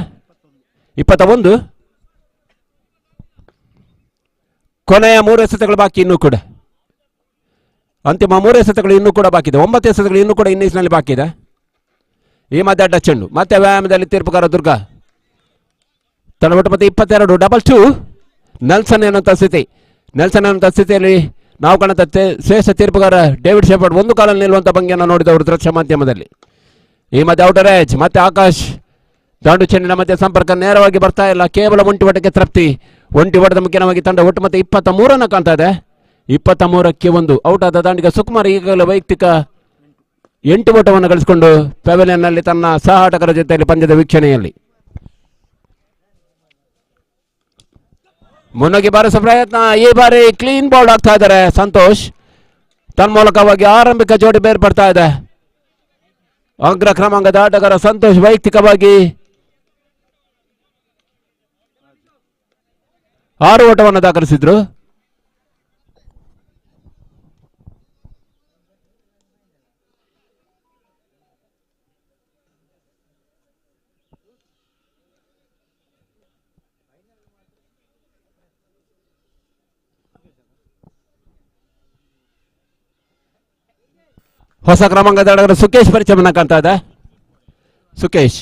21. ಕೊನೆಯ 3 ಎಸೆತಗಳು ಬಾಕಿ ಇನ್ನೂ ಕೂಡ. ಅಂತಿಮ 3 ಎಸೆತಗಳು ಇನ್ನೂ ಕೂಡ ಬಾಕಿ ಇದೆ. 9 ಎಸೆತಗಳು ಇನ್ನೂ ಕೂಡ ಇನ್ನಿಂಗ್ಸ್ ನಲ್ಲಿ ಬಾಕಿ ಇದೆ. ಈ ಮಧ್ಯೆ ಅಡ್ಡ ಚೆಂಡು. ಮತ್ತೆ ವ್ಯಾಯಾಮದಲ್ಲಿ ತೀರ್ಪುಗಾರ ದುರ್ಗ. ತನ್ನ ಒಟ್ಟು ಮತ್ತೆ 22. 2 ನೆಲ್ಸನ್ ಎನ್ನುವಂಥ ಸ್ಥಿತಿ. ನೆಲ್ಸನ್ ಎನ್ನುವಂಥ ಸ್ಥಿತಿಯಲ್ಲಿ ನಾವು ಕಾಣುತ್ತ ಶ್ರೇಷ್ಠ ತೀರ್ಪುಗಾರ ಡೇವಿಡ್ ಶೆಫರ್ಡ್ ಒಂದು ಕಾಲಲ್ಲಿ ನಿಲ್ಲುವಂಥ ಭಂಗಿಯನ್ನು ನೋಡಿದವರು ದೃಶ್ಯ ಮಾಧ್ಯಮದಲ್ಲಿ. ಈ ಮಧ್ಯೆ ಔಟರ್ ಏಜ್. ಮತ್ತೆ ಆಕಾಶ್ ದಾಂಡು ಚೆಂಡಿನ ಮಧ್ಯೆ ಸಂಪರ್ಕ ನೇರವಾಗಿ ಬರ್ತಾ ಇಲ್ಲ. ಕೇವಲ ಒಂಟಿ ಓಟಕ್ಕೆ ತೃಪ್ತಿ. ಒಂಟಿ ಓಟದ ಮುಖ್ಯವಾಗಿ ತಂಡ ಒಟ್ಟು ಮತ್ತೆ 23 ಕಾಣ್ತಾ ಇದೆ. 23ಕ್ಕೆ 1 ಔಟ್ ಆದ ದಾಂಡಿಗ ಸುಕುಮಾರ್ ಈಗಾಗಲೇ ವೈಯಕ್ತಿಕ 8 ಓಟವನ್ನು ಗಳಿಸಿಕೊಂಡು ಪೆವಿಲಿಯನ್ ನಲ್ಲಿ ತನ್ನ ಸಹ ಆಟಗಾರ ಜೊತೆಯಲ್ಲಿ ಪಂದ್ಯದ ವೀಕ್ಷಣೆಯಲ್ಲಿ. ಮುನ್ನುಗ್ಗಿ ಬಾರಿಸುವ ಪ್ರಯತ್ನ. ಈ ಬಾರಿ ಕ್ಲೀನ್ ಬೌಲ್ಡ್ ಆಗ್ತಾ ಇದ್ದಾರೆ ಸಂತೋಷ್. ತನ್ಮೂಲಕವಾಗಿ ಆರಂಭಿಕ ಜೋಡಿ ಬೇರ್ಪಡ್ತಾ ಇದೆ. ಅಗ್ರ ಕ್ರಮಾಂಕದ ಆಟಗಾರ ಸಂತೋಷ್ ವೈಯಕ್ತಿಕವಾಗಿ 6 ಓಟವನ್ನು ದಾಖಲಿಸಿದ್ರು. ಹೊಸ ಕ್ರಮಾಂಕದ ಆಟಗಾರ ಸುಕೇಶ್ ಪರಿಚಯವನ್ನು ಕಾಣ್ತಾ ಇದೆ. ಸುಕೇಶ್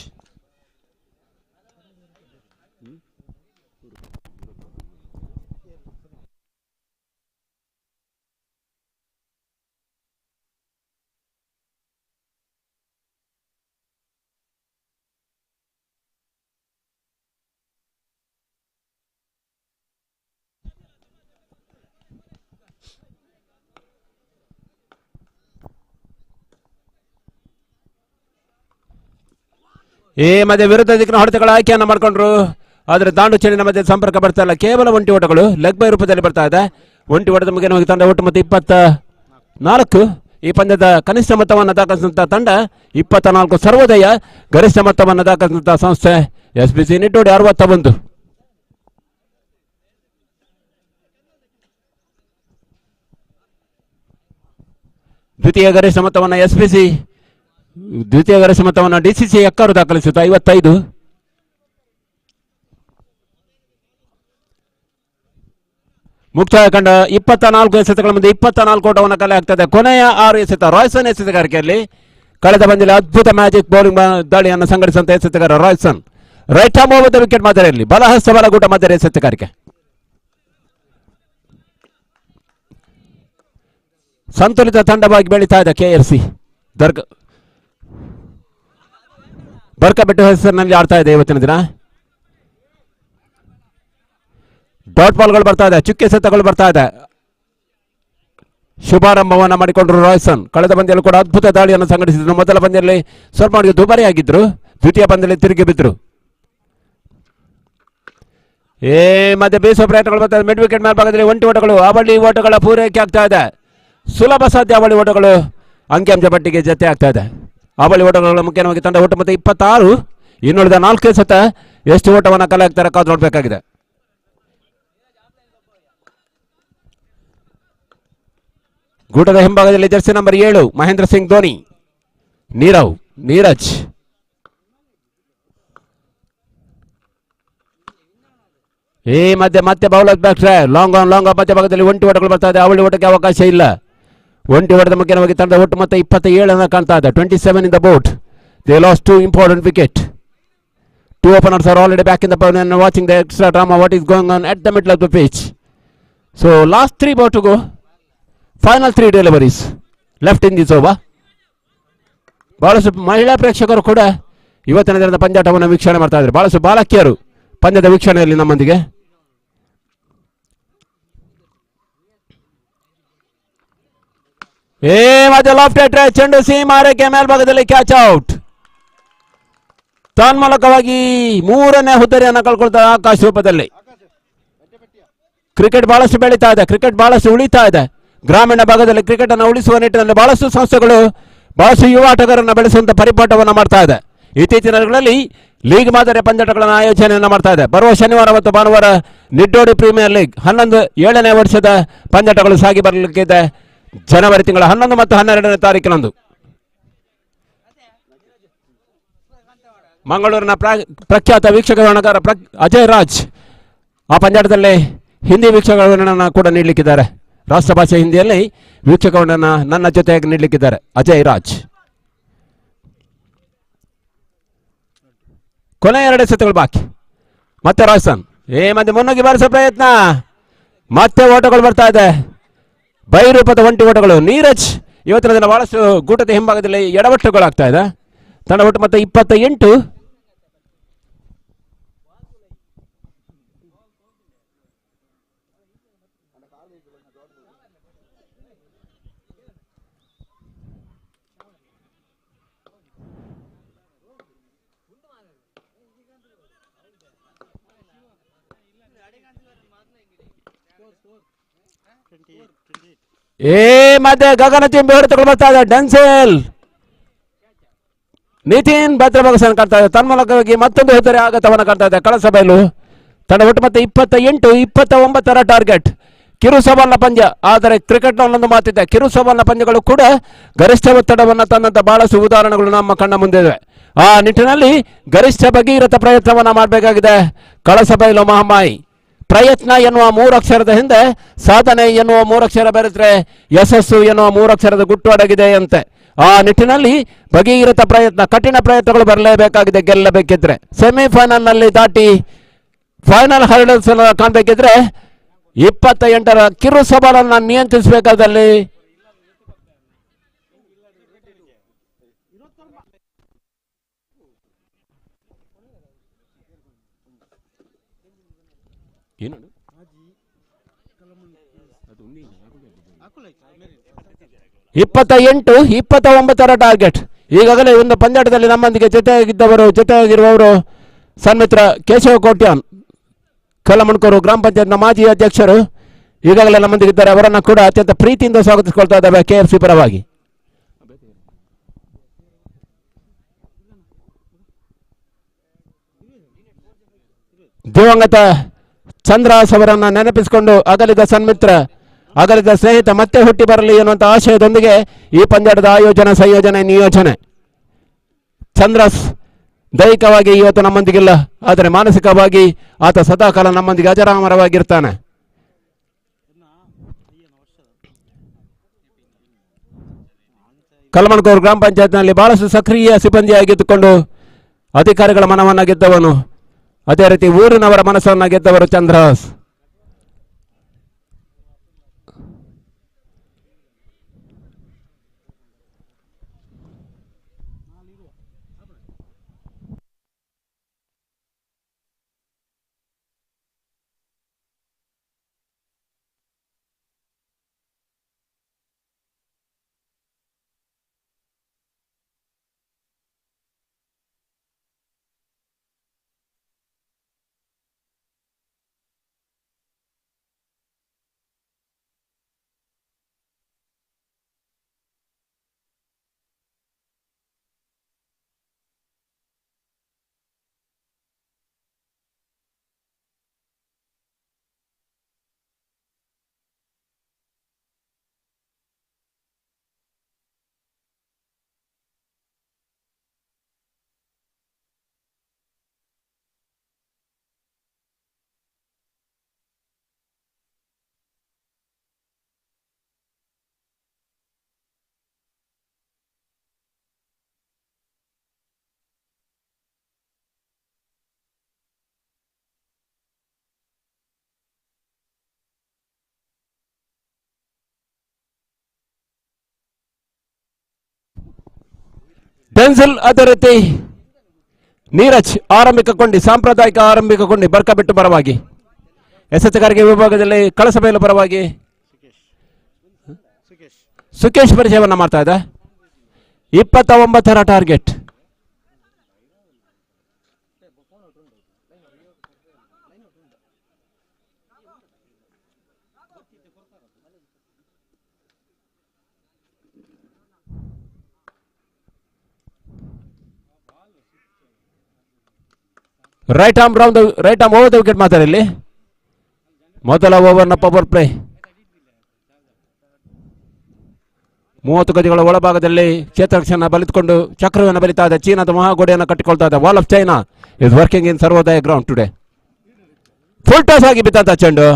ಈ ಮಧ್ಯೆ ವಿರುದ್ಧ ದಿಕ್ಕಿನ ಹೊಡೆತಗಳ ಆಯ್ಕೆಯನ್ನು ಮಾಡಿಕೊಂಡ್ರು. ಆದರೆ ದಾಂಡು ಚೆಂಡಿನ ಮಧ್ಯೆ ಸಂಪರ್ಕ ಬರ್ತಾ ಇಲ್ಲ. ಕೇವಲ ಒಂಟಿ ಓಟಗಳು ಲೆಗ್ ಬೈ ರೂಪದಲ್ಲಿ ಬರ್ತಾ ಇದೆ. ಒಂಟಿ ಓಟದ ಮುಗಿನ ತಂಡ ಒಟ್ಟು ಮತ್ತೆ 24. ಈ ಪಂದ್ಯದ ಕನಿಷ್ಠ ಮೊತ್ತವನ್ನು ದಾಖಲಿಸಿದಂತಹ ತಂಡ 24. ಸರ್ವೋದಯ ಗರಿಷ್ಠ ಮೊತ್ತವನ್ನು ದಾಖಲಿಸಿದಂತಹ ಸಂಸ್ಥೆ SBC ನಿಟ್ಟೋಡಿ 61. ದ್ವಿತೀಯ ಗರಿಷ್ಠ ಮೊತ್ತವನ್ನು SBC, ದ್ವಿತೀಯ ಗರಿಷ್ಠ ಮೊತ್ತವನ್ನು DCC ಎಕ್ಕಾರು ದಾಖಲಿಸುತ್ತ 55. ಮುಕ್ತಾಯ ಕಂಡ 24 ಎಸೆತಗಳ ಮುಂದೆ 24 ಓಟವನ್ನು ಕಲೆ ಆಗ್ತದೆ. ಕೊನೆಯ 6 ಎಸೆತ ರಾಯ್ಸನ್ ಎಸೆತಗಾರಿಕೆಯಲ್ಲಿ ಕಳೆದ ಬಂದಿಲ್ಲ ಅದ್ಭುತ ಮ್ಯಾಜಿಕ್ ಬೌಲಿಂಗ್ ದಾಳಿಯನ್ನು ಸಂಘಟಿಸಿದಂತ ಎಸೆತಗಾರ Royson. Right arm over the wicket ಮಾದರಿಯಲ್ಲಿ ಬಲಹಸ್ತ ಬಲಗೂಟ ಮಾದರಿ ಎಸೆತಗಾರಿಕೆ. ಸಂತುಲಿತ ತಂಡವಾಗಿ ಬೆಳೀತಾ ಇದೆ KFC. ಬರ್ಕಬೆಟ್ಟು ಹೆಸರಿನಲ್ಲಿ ಆಡ್ತಾ ಇದೆ ಇವತ್ತಿನ ದಿನ. ಡಾಟ್ ಬಾಲ್ಗಳು ಬರ್ತಾ ಇದೆ, ಚುಕ್ಕೆ ಎಸೆತಗಳು ಬರ್ತಾ ಇದೆ. ಶುಭಾರಂಭವನ್ನು ಮಾಡಿಕೊಂಡ್ರು ರಾಯ್ಸನ್. ಕಳೆದ ಪಂದ್ಯದಲ್ಲಿ ಕೂಡ ಅದ್ಭುತ ದಾಳಿಯನ್ನು ಸಂಘಟಿಸಿದ್ರು. ಮೊದಲ ಪಂದ್ಯದಲ್ಲಿ ಸ್ವಲ್ಪ ಮಟ್ಟಿಗೆ ದುಬಾರಿಯಾಗಿದ್ರು, ದ್ವಿತೀಯ ಪಂದ್ಯದಲ್ಲಿ ತಿರುಗಿ ಬಿದ್ರು. ಮಧ್ಯೆ ಬೀಸುವ ಪ್ರಯತ್ನಗಳು ಬರ್ತಾ ಮಿಡ್ ವಿಕೆಟ್ ಮೇಲ್ಭಾಗದಲ್ಲಿ ಒಂಟಿ ಓಟಗಳು, ಅವಳಿ ಓಟಗಳ ಪೂರೈಕೆ ಆಗ್ತಾ ಇದೆ. ಸುಲಭ ಸಾಧ್ಯ ಅವಳಿ ಓಟಗಳು ಅಂಕಿಅಂಶ ಪಟ್ಟಿಗೆ ಜತೆ ಆಗ್ತಾ ಇದೆ. ಅವಳಿ ಓಟಗಳ ಮುಖ್ಯವಾಗಿ ತಂಡ ಒಟ್ಟು ಮತ್ತೆ 26. ಇನ್ನುಳಿದ 4 ಎಸೆತ ಎಷ್ಟು ಓಟವನ್ನು ಕಲೆ ಹಾಕ್ತಾರೆ ಕಾದು ನೋಡಬೇಕಾಗಿದೆ. ಗೂಟದ ಹಿಂಭಾಗದಲ್ಲಿ ಜರ್ಸಿ ನಂಬರ್ 7 ಮಹೇಂದ್ರ ಸಿಂಗ್ ಧೋನಿ, ನೀರಜ್. ಈ ಮಧ್ಯೆ ಮತ್ತೆ ಬೌಲರ್ ಬ್ಯಾಕ್ ಲಾಂಗ್ ಆನ್ ಮಧ್ಯ ಭಾಗದಲ್ಲಿ ಒಂಟಿ ಓಟಗಳು ಬರ್ತಾ ಇದೆ. ಅವಳಿ ಓಟಕ್ಕೆ ಅವಕಾಶ ಇಲ್ಲ. ಒಂಟಿ ಓಟದ ಮುಖ್ಯವಾಗಿ ತಂಡ ಒಟ್ಟು ಮತ್ತೆ 27 ಕಾಣ್ತಾ ಇದೆ. 27 in the boat. They lost 2 important wickets. 2 openers are already back in the pavilion and watching the extra drama what is going on at the middle of the pitch. So last 3 balls to go. Final 3 deliveries left in this over. ಬಹಳಷ್ಟು ಮಹಿಳಾ ಪ್ರೇಕ್ಷಕರು ಕೂಡ ಇವತ್ತಿನ ದಿನದ ಪಂದ್ಯಾಟವನ್ನು ವೀಕ್ಷಣೆ ಮಾಡ್ತಾ ಇದ್ದಾರೆ. ಬಹಳಷ್ಟು ಬಾಲಕಿಯರು ಪಂದ್ಯದ ವೀಕ್ಷಣೆಯಲ್ಲಿ ನಮ್ಮೊಂದಿಗೆ. ಚೆಂಡು ಸೀಮಾರೇಖೆ ಮೇಲ್ಭಾಗದಲ್ಲಿ ಕ್ಯಾಚ್ ಔಟ್. ತನ್ಮೂಲಕವಾಗಿ 3ನೇ ಹುದ್ದರಿಯನ್ನು ಕಳ್ಕೊಳ್ತಾರೆ ಆಕಾಶ್ ರೂಪದಲ್ಲಿ. ಕ್ರಿಕೆಟ್ ಬಹಳಷ್ಟು ಬೆಳೀತಾ ಇದೆ, ಕ್ರಿಕೆಟ್ ಬಹಳಷ್ಟು ಉಳಿತಾ ಇದೆ. ಗ್ರಾಮೀಣ ಭಾಗದಲ್ಲಿ ಕ್ರಿಕೆಟ್ ಅನ್ನು ಉಳಿಸುವ ನಿಟ್ಟಿನಲ್ಲಿ ಬಹಳಷ್ಟು ಸಂಸ್ಥೆಗಳು ಬಹಳಷ್ಟು ಯುವ ಆಟಗಾರರನ್ನು ಬೆಳೆಸುವಂತ ಪರಿಪಾಠವನ್ನು ಮಾಡ್ತಾ ಇದೆ. ಇತ್ತೀಚಿನ ದಿನಗಳಲ್ಲಿ ಲೀಗ್ ಮಾದರಿಯ ಪಂದ್ಯಾಟಗಳನ್ನು ಆಯೋಜನೆಯನ್ನು ಮಾಡ್ತಾ ಇದೆ. ಬರುವ ಶನಿವಾರ ಮತ್ತು ಭಾನುವಾರ ನಿಡ್ಡೋಡಿ ಪ್ರೀಮಿಯರ್ ಲೀಗ್ 7ನೇ ವರ್ಷದ ಪಂದ್ಯಾಟಗಳು ಸಾಗಿ ಬರಲಿಕ್ಕಿದೆ. ಜನವರಿ ತಿಂಗಳ 11 ಮತ್ತು 12ನೇ ತಾರೀಕಿನಂದು ಮಂಗಳೂರಿನ ಪ್ರಖ್ಯಾತ ವೀಕ್ಷಕ ವರ್ಣಗಾರ ಅಜಯ್ ರಾಜ್ ಆ ಪಂದ್ಯಾಟದಲ್ಲಿ ಹಿಂದಿ ವೀಕ್ಷಕ ವರ್ಣನ ಕೂಡ ನೀಡಲಿಕ್ಕಿದ್ದಾರೆ. ರಾಷ್ಟ್ರ ಭಾಷೆ ಹಿಂದಿಯಲ್ಲಿ ವೀಕ್ಷಕ ವರ್ಣನ ನನ್ನ ಜೊತೆಯಾಗಿ ನೀಡಲಿಕ್ಕಿದ್ದಾರೆ ಅಜಯ್ ರಾಜ್. ಕೊನೆ 2 ಸೆಟ್ಗಳು ಬಾಕಿ. ಮತ್ತೆ ರಾಜಸ್ಥಾನ್ ಮತ್ತೆ ಮುನ್ನುಗ್ಗಿ ಬಾರಿಸುವ ಪ್ರಯತ್ನ, ಮತ್ತೆ ಓಟಗಳು ಬರ್ತಾ ಇದೆ. ಬೈರೂಪದ ಒಂಟಿ ಓಟಗಳು. ನೀರಜ್ ಇವತ್ತಿನ ದಿನ ಬಹಳಷ್ಟು ಗೂಟದ ಹಿಂಭಾಗದಲ್ಲಿ ಎಡವಟ್ಟುಗಳಾಗ್ತಾ ಇದೆ. ತಂಡ ಒಟ್ಟು ಮತ್ತೆ 28. ಮತ್ತೆ ಗಗನ ಚಿಂಬಿ ಹೊಡೆತಗಳು ಬರ್ತಾ ಇದೆ. ಡೆನ್ಸೆಲ್ ನಿತಿನ್ ಭದ್ರಭಾಗಸನ್ ಕಾಡ್ತಾ ಇದೆ. ತನ್ಮೂಲಕವಾಗಿ ಮತ್ತೊಂದು ಹುದ್ದರಿ ಆಘಾತವನ್ನು ಕಾಡ್ತಾ ಇದೆ ಕಳಸಬೈಲು ತಂಡ. ಒಟ್ಟು ಮತ್ತೆ 28, 29ರ ಟಾರ್ಗೆಟ್. ಕಿರು ಸವಾಲ್ನ ಪಂದ್ಯ. ಆದರೆ ಕ್ರಿಕೆಟ್ ನಲ್ಲೊಂದು ಮಾತಿದೆ, ಕಿರು ಸವಾಲ್ನ ಪಂದ್ಯಗಳು ಕೂಡ ಗರಿಷ್ಠ ಒತ್ತಡವನ್ನು ತಂದಂತ ಬಹಳಷ್ಟು ಉದಾಹರಣೆಗಳು ನಮ್ಮ ಕಣ್ಣ ಮುಂದೆ ಇವೆ. ಆ ನಿಟ್ಟಿನಲ್ಲಿ ಗರಿಷ್ಠ ಭಗೀರಥ ಪ್ರಯತ್ನವನ್ನ ಮಾಡಬೇಕಾಗಿದೆ ಕಳಸಬೈಲು ಮಹಾಮಾಯಿ. ಪ್ರಯತ್ನ ಎನ್ನುವ 3 ಅಕ್ಷರದ ಹಿಂದೆ ಸಾಧನೆ ಎನ್ನುವ 3 ಅಕ್ಷರ ಬೆರೆತರೆ ಯಶಸ್ಸು ಎನ್ನುವ 3 ಅಕ್ಷರದ ಗುಟ್ಟು ಅಡಗಿದೆ ಅಂತೆ. ಆ ನಿಟ್ಟಿನಲ್ಲಿ ಭಗೀರಥ ಪ್ರಯತ್ನ, ಕಠಿಣ ಪ್ರಯತ್ನಗಳು ಬರಲೇಬೇಕಾಗಿದೆ ಗೆಲ್ಲಬೇಕಿದ್ರೆ. ಸೆಮಿಫೈನಲ್ ನಲ್ಲಿ ದಾಟಿ ಫೈನಲ್ ಹರ್ಡಲ್ಸ್ ಕಾಣಬೇಕಿದ್ರೆ 28ರ ಕಿರು ಸವಾಲನ್ನು ನಿಯಂತ್ರಿಸಬೇಕಾದಲ್ಲಿ ಏನು 28, 29ರ ಟಾರ್ಗೆಟ್. ಈಗಾಗಲೇ ಒಂದು ಪಂದ್ಯಾಟದಲ್ಲಿ ನಮ್ಮೊಂದಿಗೆ ಜೊತೆಯಾಗಿರುವವರು ಸನ್ಮಿತ್ರ ಕೇಶವ ಕೋಟ್ಯಾನ್, ಕಲ್ಲಮಣ್ಕೂರು ಗ್ರಾಮ ಪಂಚಾಯತ್ನ ಮಾಜಿ ಅಧ್ಯಕ್ಷರು ಈಗಾಗಲೇ ನಮ್ಮೊಂದಿಗಿದ್ದಾರೆ. ಅವರನ್ನು ಕೂಡ ಅತ್ಯಂತ ಪ್ರೀತಿಯಿಂದ ಸ್ವಾಗತಿಸಿಕೊಳ್ತಾ ಇದ್ದೇವೆ KFC ಪರವಾಗಿ. ದಿವಂಗತ ಚಂದ್ರಾಸ್ ಅವರನ್ನ ನೆನಪಿಸಿಕೊಂಡು ಅಗಲಿದ ಸನ್ಮಿತ್ರ, ಅಗಲಿದ ಸ್ನೇಹಿತ ಮತ್ತೆ ಹುಟ್ಟಿ ಬರಲಿ ಎನ್ನುವಂತ ಆಶಯದೊಂದಿಗೆ ಈ ಪಂದ್ಯಾಟದ ಆಯೋಜನೆ, ಸಂಯೋಜನೆ, ನಿಯೋಜನೆ. ಚಂದ್ರಾಸ್ ದೈಹಿಕವಾಗಿ ಇವತ್ತು ನಮ್ಮೊಂದಿಗಿಲ್ಲ, ಆದರೆ ಮಾನಸಿಕವಾಗಿ ಆತ ಸದಾಕಾಲ ನಮ್ಮೊಂದಿಗೆ ಅಜರಾಮರವಾಗಿರ್ತಾನೆ. ಕಲ್ಲಮಣ್ಕೂರು ಗ್ರಾಮ ಪಂಚಾಯತ್ನಲ್ಲಿ ಬಹಳಷ್ಟು ಸಕ್ರಿಯ ಸಿಬ್ಬಂದಿಯಾಗಿದ್ದುಕೊಂಡು ಅಧಿಕಾರಿಗಳ ಮನವನ್ನ ಗೆದ್ದವನು, ಅದೇ ರೀತಿ ಊರಿನವರ ಮನಸ್ಸನ್ನ ಗೆದ್ದವರು ಚಂದ್ರಾಸ್. ಡೆನ್ಸಿಲ್ ಅದೇ ರೀತಿ ನೀರಜ್ ಆರಂಭಿಕ ಕೊಂಡಿ, ಸಾಂಪ್ರದಾಯಿಕ ಆರಂಭಿಕ ಕೊಂಡಿ ಬರ್ಕಬೆಟ್ಟು ಪರವಾಗಿ, ಎಸೆತಗಾರಿಕೆ ವಿಭಾಗದಲ್ಲಿ ಕಳಸಬೈಲು ಪರವಾಗಿ ಸುಕೇಶ್ ಪರಿಚಯವನ್ನ ಮಾಡ್ತಾ ಇದೆ. 29ರ target. Right arm over the wicket ಮಾತ್ರ ಇಲ್ಲಿ. ಮೊದಲ ಓವರ್ನ ಪವರ್ ಪ್ಲೇ. 30 ಗಜಗಳ ಒಳಭಾಗದಲ್ಲಿ ಕ್ಷೇತ್ರಕ್ಷಣ ಬಲಿತುಕೊಂಡು ಚಕ್ರವನ್ನು ಬಲಿತಾ ಇದೆ. ಚೀನಾದ ಮಹಾಗೋಡೆಯನ್ನು ಕಟ್ಟಿಕೊಳ್ತಾ ಇದೆ. Wall of China is working in Sarvodaya ground today. Full toss ಆಗಿ ಬಿದ್ದಂತ ಚೆಂಡು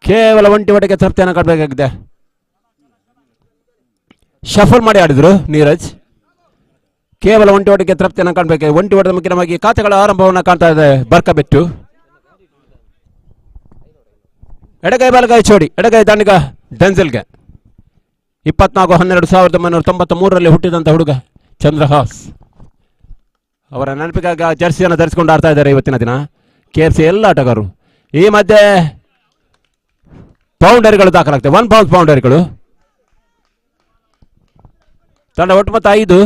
ಕೇವಲ ಒಂಟಿ ಒಡೆಗೆ ತೃಪ್ತಿಯನ್ನು ಕಾಣಬೇಕಾಗಿದೆ. ಶಫಲ್ ಮಾಡಿ ಆಡಿದ್ರು ನೀರಜ್. ಕೇವಲ ಒಂಟಿ ಒಡೆಗೆ ತೃಪ್ತಿಯನ್ನು ಕಾಣಬೇಕು. ಒಂಟಿ ಒಡೆದ ಮುಖ್ಯವಾಗಿ ಖಾತೆಗಳ ಆರಂಭವನ್ನು ಕಾಣ್ತಾ ಇದೆ ಬರ್ಕಬೆಟ್ಟು. ಎಡಗೈ ಬಲಗೈ ಚೋಡಿ, ಎಡಗೈ ದಾಂಡಿಗ ಡೆನ್ಸಿಲ್ಗೆ. 24/12/1993 ಹುಟ್ಟಿದಂಥ ಹುಡುಗ ಚಂದ್ರಹಾಸ್. ಅವರ ನೆನಪಿಗಾಗಿ ಜರ್ಸಿಯನ್ನು ಧರಿಸಿಕೊಂಡು ಆಡ್ತಾ ಇದ್ದಾರೆ ಇವತ್ತಿನ ದಿನ KFC ಎಲ್ಲ ಆಟಗಾರರು. ಈ ಮಧ್ಯೆ ಬೌಂಡರಿಗಳು ದಾಖಲಾಗ್ತವೆ. 1 ಬೌನ್ಸ್ ಬೌಂಡರಿಗಳು. ತಂಡ ಒಟ್ಟು ಮೊತ್ತ 5.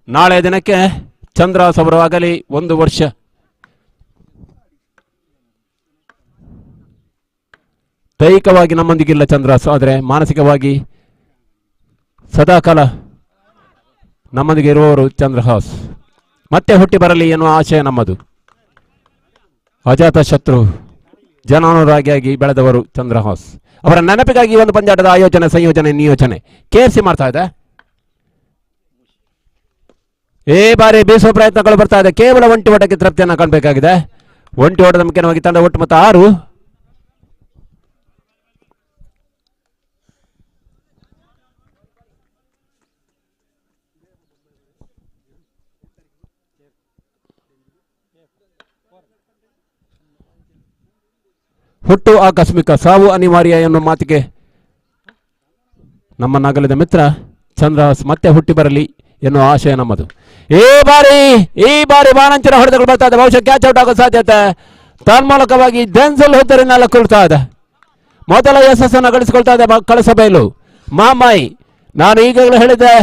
ನಾಳೆ ದಿನಕ್ಕೆ ಚಂದ್ರಹಾಸ್ ಅವರು ಆಗಲಿ 1 ವರ್ಷ. ದೈಹಿಕವಾಗಿ ನಮ್ಮೊಂದಿಗಿಲ್ಲ ಚಂದ್ರಹಾಸ್, ಆದರೆ ಮಾನಸಿಕವಾಗಿ ಸದಾಕಾಲ ನಮ್ಮೊಂದಿಗೆ ಇರುವವರು ಚಂದ್ರಹಾಸ್. ಮತ್ತೆ ಹುಟ್ಟಿ ಬರಲಿ ಎನ್ನುವ ಆಶಯ ನಮ್ಮದು. ಅಜಾತ ಶತ್ರು ಜನಾನುರಾಗಿಯಾಗಿ ಬೆಳೆದವರು ಚಂದ್ರಹಾಸ್. ಅವರ ನೆನಪಿಗಾಗಿ ಒಂದು ಪಂದ್ಯಾಟದ ಆಯೋಜನೆ, ಸಂಯೋಜನೆ, ನಿಯೋಜನೆ KFC ಮಾಡ್ತಾ ಇದೆ. ಈ ಬಾರಿ ಬೀಸುವ ಪ್ರಯತ್ನಗಳು ಬರ್ತಾ ಇದೆ. ಕೇವಲ ಒಂಟಿ ಓಟಕ್ಕೆ ತೃಪ್ತಿಯನ್ನು ಕಾಣಬೇಕಾಗಿದೆ. ಒಂಟಿ ಓಟದ ಮುಖ್ಯವಾಗಿ ತಂಡ ಒಟ್ಟು ಮೊತ್ತ 6. ಹುಟ್ಟು ಆಕಸ್ಮಿಕ, ಸಾವು ಅನಿವಾರ್ಯ ಎನ್ನುವ ಮಾತಿಗೆ ನಮ್ಮ ನಗಲದ ಮಿತ್ರ ಚಂದ್ರಹಾಸ್ ಮತ್ತೆ ಹುಟ್ಟಿ ಬರಲಿ ಎನ್ನುವ ಆಶಯ ನಮ್ಮದು. ಈ ಬಾರಿ ಬಾಣಂಚನ ಹೊಡೆತಗಳು ಬರ್ತಾ ಇದೆ. ಬಹುಶಃ ಕ್ಯಾಚ್ ಔಟ್ ಆಗೋ ಸಾಧ್ಯತೆ. ತನ್ಮೂಲಕವಾಗಿ ಡೆನ್ಸಿಲ್ ಹುದ್ದರಿನೆಲ್ಲ ಕೊಳ್ತಾ ಇದೆ. ಮೊದಲ ಯಶಸ್ಸನ್ನು ಗಳಿಸಿಕೊಳ್ತಾ ಇದೆ ಕಳಸಬೈಲು. ಮಾಮಾಯಿ, ನಾನು ಈಗಾಗಲೇ ಹೇಳಿದ್ದೆ,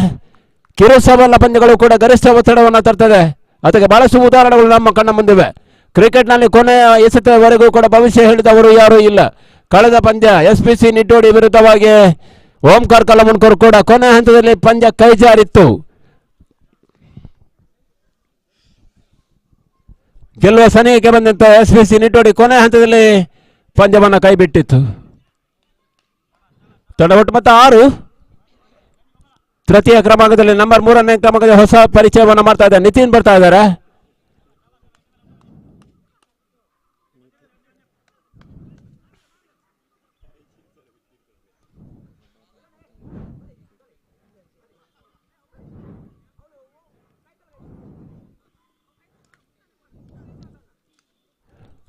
ಕಿರುಸಬಲ್ಲ ಪಂದ್ಯಗಳು ಕೂಡ ಗರಿಷ್ಠ ಒತ್ತಡವನ್ನು ತರ್ತದೆ. ಅದಕ್ಕೆ ಬಹಳಷ್ಟು ಉದಾಹರಣೆಗಳು ನಮ್ಮ ಕಣ್ಣ ಮುಂದಿವೆ. ಕ್ರಿಕೆಟ್ನಲ್ಲಿ ಕೊನೆಯ ಎಸೆತವರೆಗೂ ಕೂಡ ಭವಿಷ್ಯ ಹೇಳಿದವರು ಯಾರೂ ಇಲ್ಲ. ಕಳೆದ ಪಂದ್ಯ SPC ನಿಟ್ಟೋಡಿ ವಿರುದ್ಧವಾಗಿ ಓಂಕಾರ್ ಕಲಮುನ್ಕರ್ ಕೂಡ ಕೊನೆ ಹಂತದಲ್ಲಿ ಪಂದ್ಯ ಕೈಜಾರಿತ್ತು. ಗೆಲ್ಲುವ ಸನಿಹಕ್ಕೆ ಬಂದಂತ SPC ನಿಟ್ಟೋಡಿ ಕೊನೆ ಹಂತದಲ್ಲಿ ಪಂದ್ಯವನ್ನು ಕೈಬಿಟ್ಟಿತ್ತು. ತಂಡ ಒಟ್ಟು ಮೊತ್ತ 6. ತೃತೀಯ ಕ್ರಮಾಂಕದಲ್ಲಿ ನಂಬರ್ 3ನೇ ಕ್ರಮಾಂಕದ ಹೊಸ ಪರಿಚಯವನ್ನು ಮಾಡ್ತಾ ಇದ್ದಾರೆ. ನಿತಿನ್ ಬರ್ತಾ ಇದ್ದಾರೆ.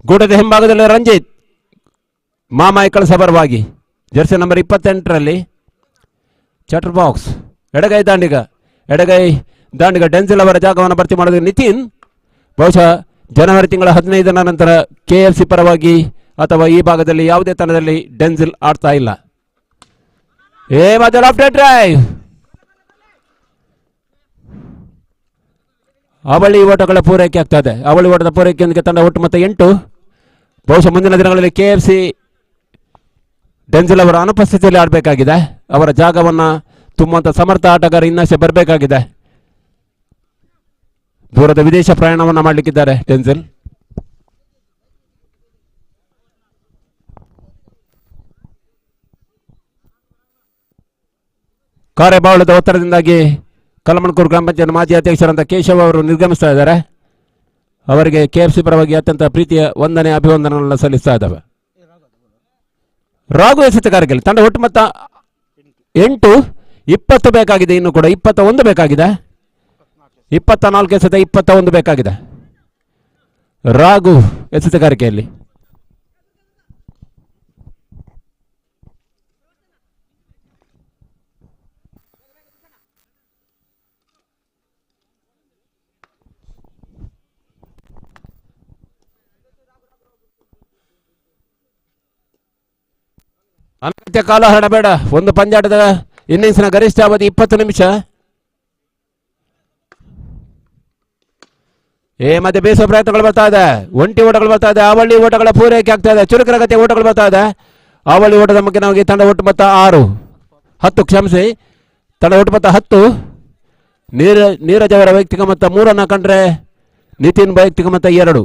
ಗೂಡದ ಹಿಂಭಾಗದಲ್ಲಿ ರಂಜಿತ್, ಮಾಮಾಯಿ ಕಳಸಬರವಾಗಿ ಜರ್ಸಿ ನಂಬರ್ 28ರಲ್ಲಿ ಚಟರ್ ಬಾಕ್ಸ್. ಎಡಗೈ ದಾಂಡಿಗ ಡೆನ್ಸಿಲ್ ಅವರ ಜಾಗವನ್ನು ಭರ್ತಿ ಮಾಡೋದು ನಿತಿನ್. ಬಹುಶಃ ಜನವರಿ ತಿಂಗಳ 15ರ ನಂತರ KFC ಪರವಾಗಿ ಅಥವಾ ಈ ಭಾಗದಲ್ಲಿ ಯಾವುದೇ ತಂಡದಲ್ಲಿ ಡೆನ್ಸಿಲ್ ಆಡ್ತಾ ಇಲ್ಲ. ಮೊದಲ ಆಫ್ಟರ್ ಡ್ರೈವ್ ಅವಳಿ ಓಟಗಳ ಪೂರೈಕೆ ಆಗ್ತದೆ. ಅವಳಿ ಓಟದ ಪೂರೈಕೆಯೊಂದಿಗೆ ತಂಡ ಒಟ್ಟು ಮೊತ್ತ 8. ಬಹುಶಃ ಮುಂದಿನ ದಿನಗಳಲ್ಲಿ KFC ಡೆನ್ಸಿಲ್ ಅವರ ಅನುಪಸ್ಥಿತಿಯಲ್ಲಿ ಆಡಬೇಕಾಗಿದೆ. ಅವರ ಜಾಗವನ್ನು ತುಂಬುವಂಥ ಸಮರ್ಥ ಆಟಗಾರ ಇನ್ನಷ್ಟೇ ಬರಬೇಕಾಗಿದೆ. ದೂರದ ವಿದೇಶ ಪ್ರಯಾಣವನ್ನು ಮಾಡಲಿಕ್ಕಿದ್ದಾರೆ ಡೆನ್ಸಿಲ್. ಕಾರ್ಯಬಾಹುಳ್ಯದ ಒತ್ತಡದಿಂದಾಗಿ ಕಲಮಣಕೂರು ಗ್ರಾಮ ಪಂಚಾಯತ್ ಮಾಜಿ ಅಧ್ಯಕ್ಷರಂತ ಕೇಶವ್ ಅವರು ನಿರ್ಗಮಿಸ್ತಾ ಇದ್ದಾರೆ. ಅವರಿಗೆ KFC ಪರವಾಗಿ ಅತ್ಯಂತ ಪ್ರೀತಿಯ ವಂದನೆ, ಅಭಿವಂದನೆಗಳನ್ನು ಸಲ್ಲಿಸ್ತಾ ಇದ್ದಾವೆ. ರಾಘು ಎಸೆತಗಾರರಿಗೆ ತಂಡ ಒಟ್ಟು ಮೊತ್ತ 8. 20 ಬೇಕಾಗಿದೆ. ಇನ್ನು ಕೂಡ 21 ಬೇಕಾಗಿದೆ. 24 ಎಸೆತ 21 ಬೇಕಾಗಿದೆ ರಾಘು ಎಸೆತಗಾರಿಕೆಯಲ್ಲಿ. ಕಾಲಹರಣ ಬೇಡ. ಒಂದು ಪಂದ್ಯಾಟದ ಇನ್ನಿಂಗ್ಸ್ನ ಗರಿಷ್ಠ ಅವಧಿ 20 ನಿಮಿಷ. ಮತ್ತೆ ಬೇಸುವ ಪ್ರಯತ್ನಗಳು ಬರ್ತಾ ಇದೆ. ಒಂಟಿ ಓಟಗಳು ಬರ್ತಾ ಇದೆ. ಅವಳಿ ಓಟಗಳ ಪೂರೈಕೆ ಆಗ್ತಾ ಇದೆ. ಚುರುಕಿನ ಗತಿಯ ಓಟಗಳು ಬರ್ತಾ ಇದೆ. ಅವಳಿ ಓಟದ ಬಗ್ಗೆ ನಮಗೆ ತಂಡ ಒಟ್ಟು ಮೊತ್ತ 10 ಕ್ಷಮಿಸಿ, ತಂಡ ಒಟ್ಟು ಮೊತ್ತ 10. ನೀರಜ್ ಅವರ ವೈಯಕ್ತಿಕ ಮೊತ್ತ 3 ಕಂಡ್ರೆ ನಿತಿನ್ ವೈಯಕ್ತಿಕ ಮೊತ್ತ 2.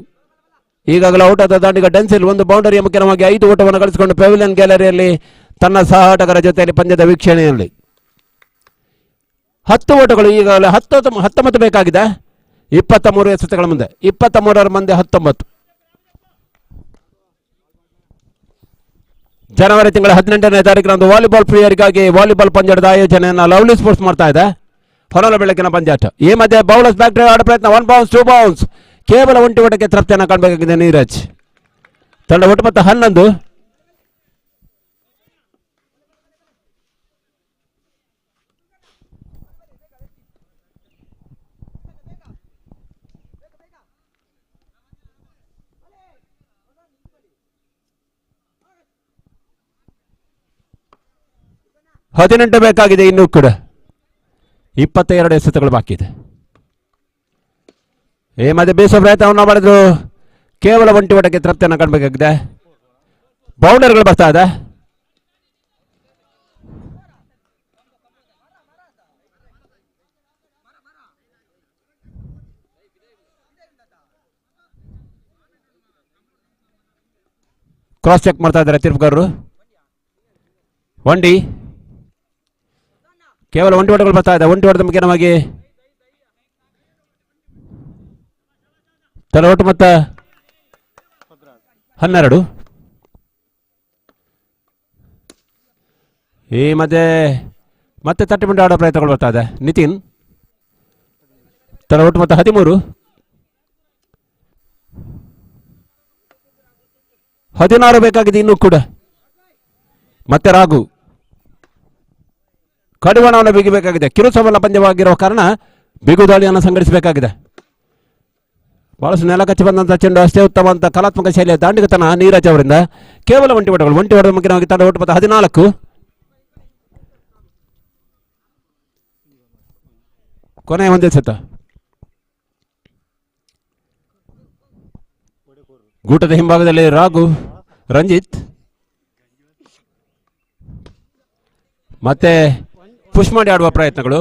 ಈಗಾಗಲೇ ಔಟಾದ ದಾಂಡಿಗ ಡೆನ್ಸಿಲ್ ಒಂದು ಬೌಂಡರಿಯ ಮುಖ್ಯವಾಗಿ 5 ಓಟವನ್ನು ಗಳಿಸಿಕೊಂಡು ಪೆವಿಲಿಯನ್ ಗ್ಯಾಲರಿಯಲ್ಲಿ ತನ್ನ ಸಹಾಟಕರ ಜೊತೆಯಲ್ಲಿ ಪಂದ್ಯದ ವೀಕ್ಷಣೆಯಲ್ಲಿ 10 ಓಟಗಳು. ಈಗಾಗಲೇ 19 ಬೇಕಾಗಿದೆ. 23 ಎಸೆತಗಳ ಮುಂದೆ 23ರ ಮುಂದೆ 19. ಜನವರಿ ತಿಂಗಳ 18ನೇ ತಾರೀಕಿನಂದು ವಾಲಿಬಾಲ್ ಪ್ರಿಯರಿಗಾಗಿ ವಾಲಿಬಾಲ್ ಪಂದ್ಯದ ಆಯೋಜನೆಯನ್ನು ಲವ್ಲಿ ಸ್ಪೋರ್ಟ್ಸ್ ಮಾಡ್ತಾ ಇದೆ. ಹೊರಲ ಬೆಳಕಿನ ಪಂದ್ಯಾಟ. ಈ ಮಧ್ಯೆ ಬೌಲರ್ಸ್ ಬ್ಯಾಕ್ ಡ್ರೈವ್ ಆಡ ಪ್ರಯತ್ನ. 1 ಬೌನ್ಸ್ 2 ಬೌನ್ಸ್. ಕೇವಲ ಒಂಟಿ ಓಟಕ್ಕೆ ತೃಪ್ತಿಯನ್ನು ಕಾಣಬೇಕಾಗಿದೆ ನೀರಜ್. ತಂಡ ಒಟ್ಟು ಮೊತ್ತ 11. ಹದಿನೆಂಟು ಬೇಕಾಗಿದೆ ಇನ್ನೂ ಕೂಡ. 22 ಎಸೆತಗಳು ಬಾಕಿ ಇದೆ. ಮತ್ತೆ ಬೇಸುವ ಪ್ರಯತ್ನವನ್ನು ಮಾಡಿದ್ರು. ಕೇವಲ ಒಂಟಿ ಓಟಕ್ಕೆ ತೃಪ್ತಿಯನ್ನು ಕಾಣಬೇಕಾಗಿದೆ. ಬೌಂಡರ್ಗಳು ಬರ್ತಾ ಇದೆ. ಕ್ರಾಸ್ ಚೆಕ್ ಮಾಡ್ತಾ ಇದ್ದಾರೆ ತೀರ್ಪುಗಾರರು. ಒಂಟಿ ಕೇವಲ ಒಂಟಿ ಓಟಗಳು ಬರ್ತಾ ಇದೆ. ಒಂಟಿ ಓಟದ ಮುಖ್ಯವಾಗಿ ತಲೆ ಒಟ್ಟು ಮೊತ್ತ 12. ಈ ಮಧ್ಯೆ ಮತ್ತೆ ತಟ್ಟಿಬಿಟ್ಟು ಆಡೋ ಪ್ರಯತ್ನಗಳು ಬರ್ತಾ ಇದೆ. ನಿತಿನ್ ತಲೆ ಒಟ್ಟು ಮೊತ್ತ 13. 16 ಬೇಕಾಗಿದೆ ಇನ್ನೂ ಕೂಡ. ಮತ್ತೆ ರಾಘು ಕಡಿವಾಣವನ್ನು ಬಿಗಿಬೇಕಾಗಿದೆ. ಕಿರುಸಮಲ ಪಂದ್ಯವಾಗಿರುವ ಕಾರಣ ಬಿಗು ದಾಳಿಯನ್ನು ಸಂಘಟಿಸಬೇಕಾಗಿದೆ. ಬಹಳಷ್ಟು ನೆಲ ಕಚ್ಚಿ ಬಂದಂಥ ಚೆಂಡು ಅಷ್ಟೇ ಉತ್ತಮ ಅಂತ ಕಲಾತ್ಮಕ ಶೈಲಿಯ ದಾಂಡಿಗತನ ನೀರಜ್ ಅವರಿಂದ. ಕೇವಲ ಒಂಟಿ ಓಟಗಳು. ಒಂಟಿ ಓಟದ ಮುಖ್ಯವಾಗಿ ತಂಡ ಒಟ್ಟು ಮೊತ್ತ 14. ಕೊನೆಯ ಒಂದೇ ಸತ. ಗೂಟದ ಹಿಂಭಾಗದಲ್ಲಿ ರಾಘು, ರಂಜಿತ್ ಮತ್ತೆ ಪುಷ್ ಮಾಡಿ ಆಡುವ ಪ್ರಯತ್ನಗಳು,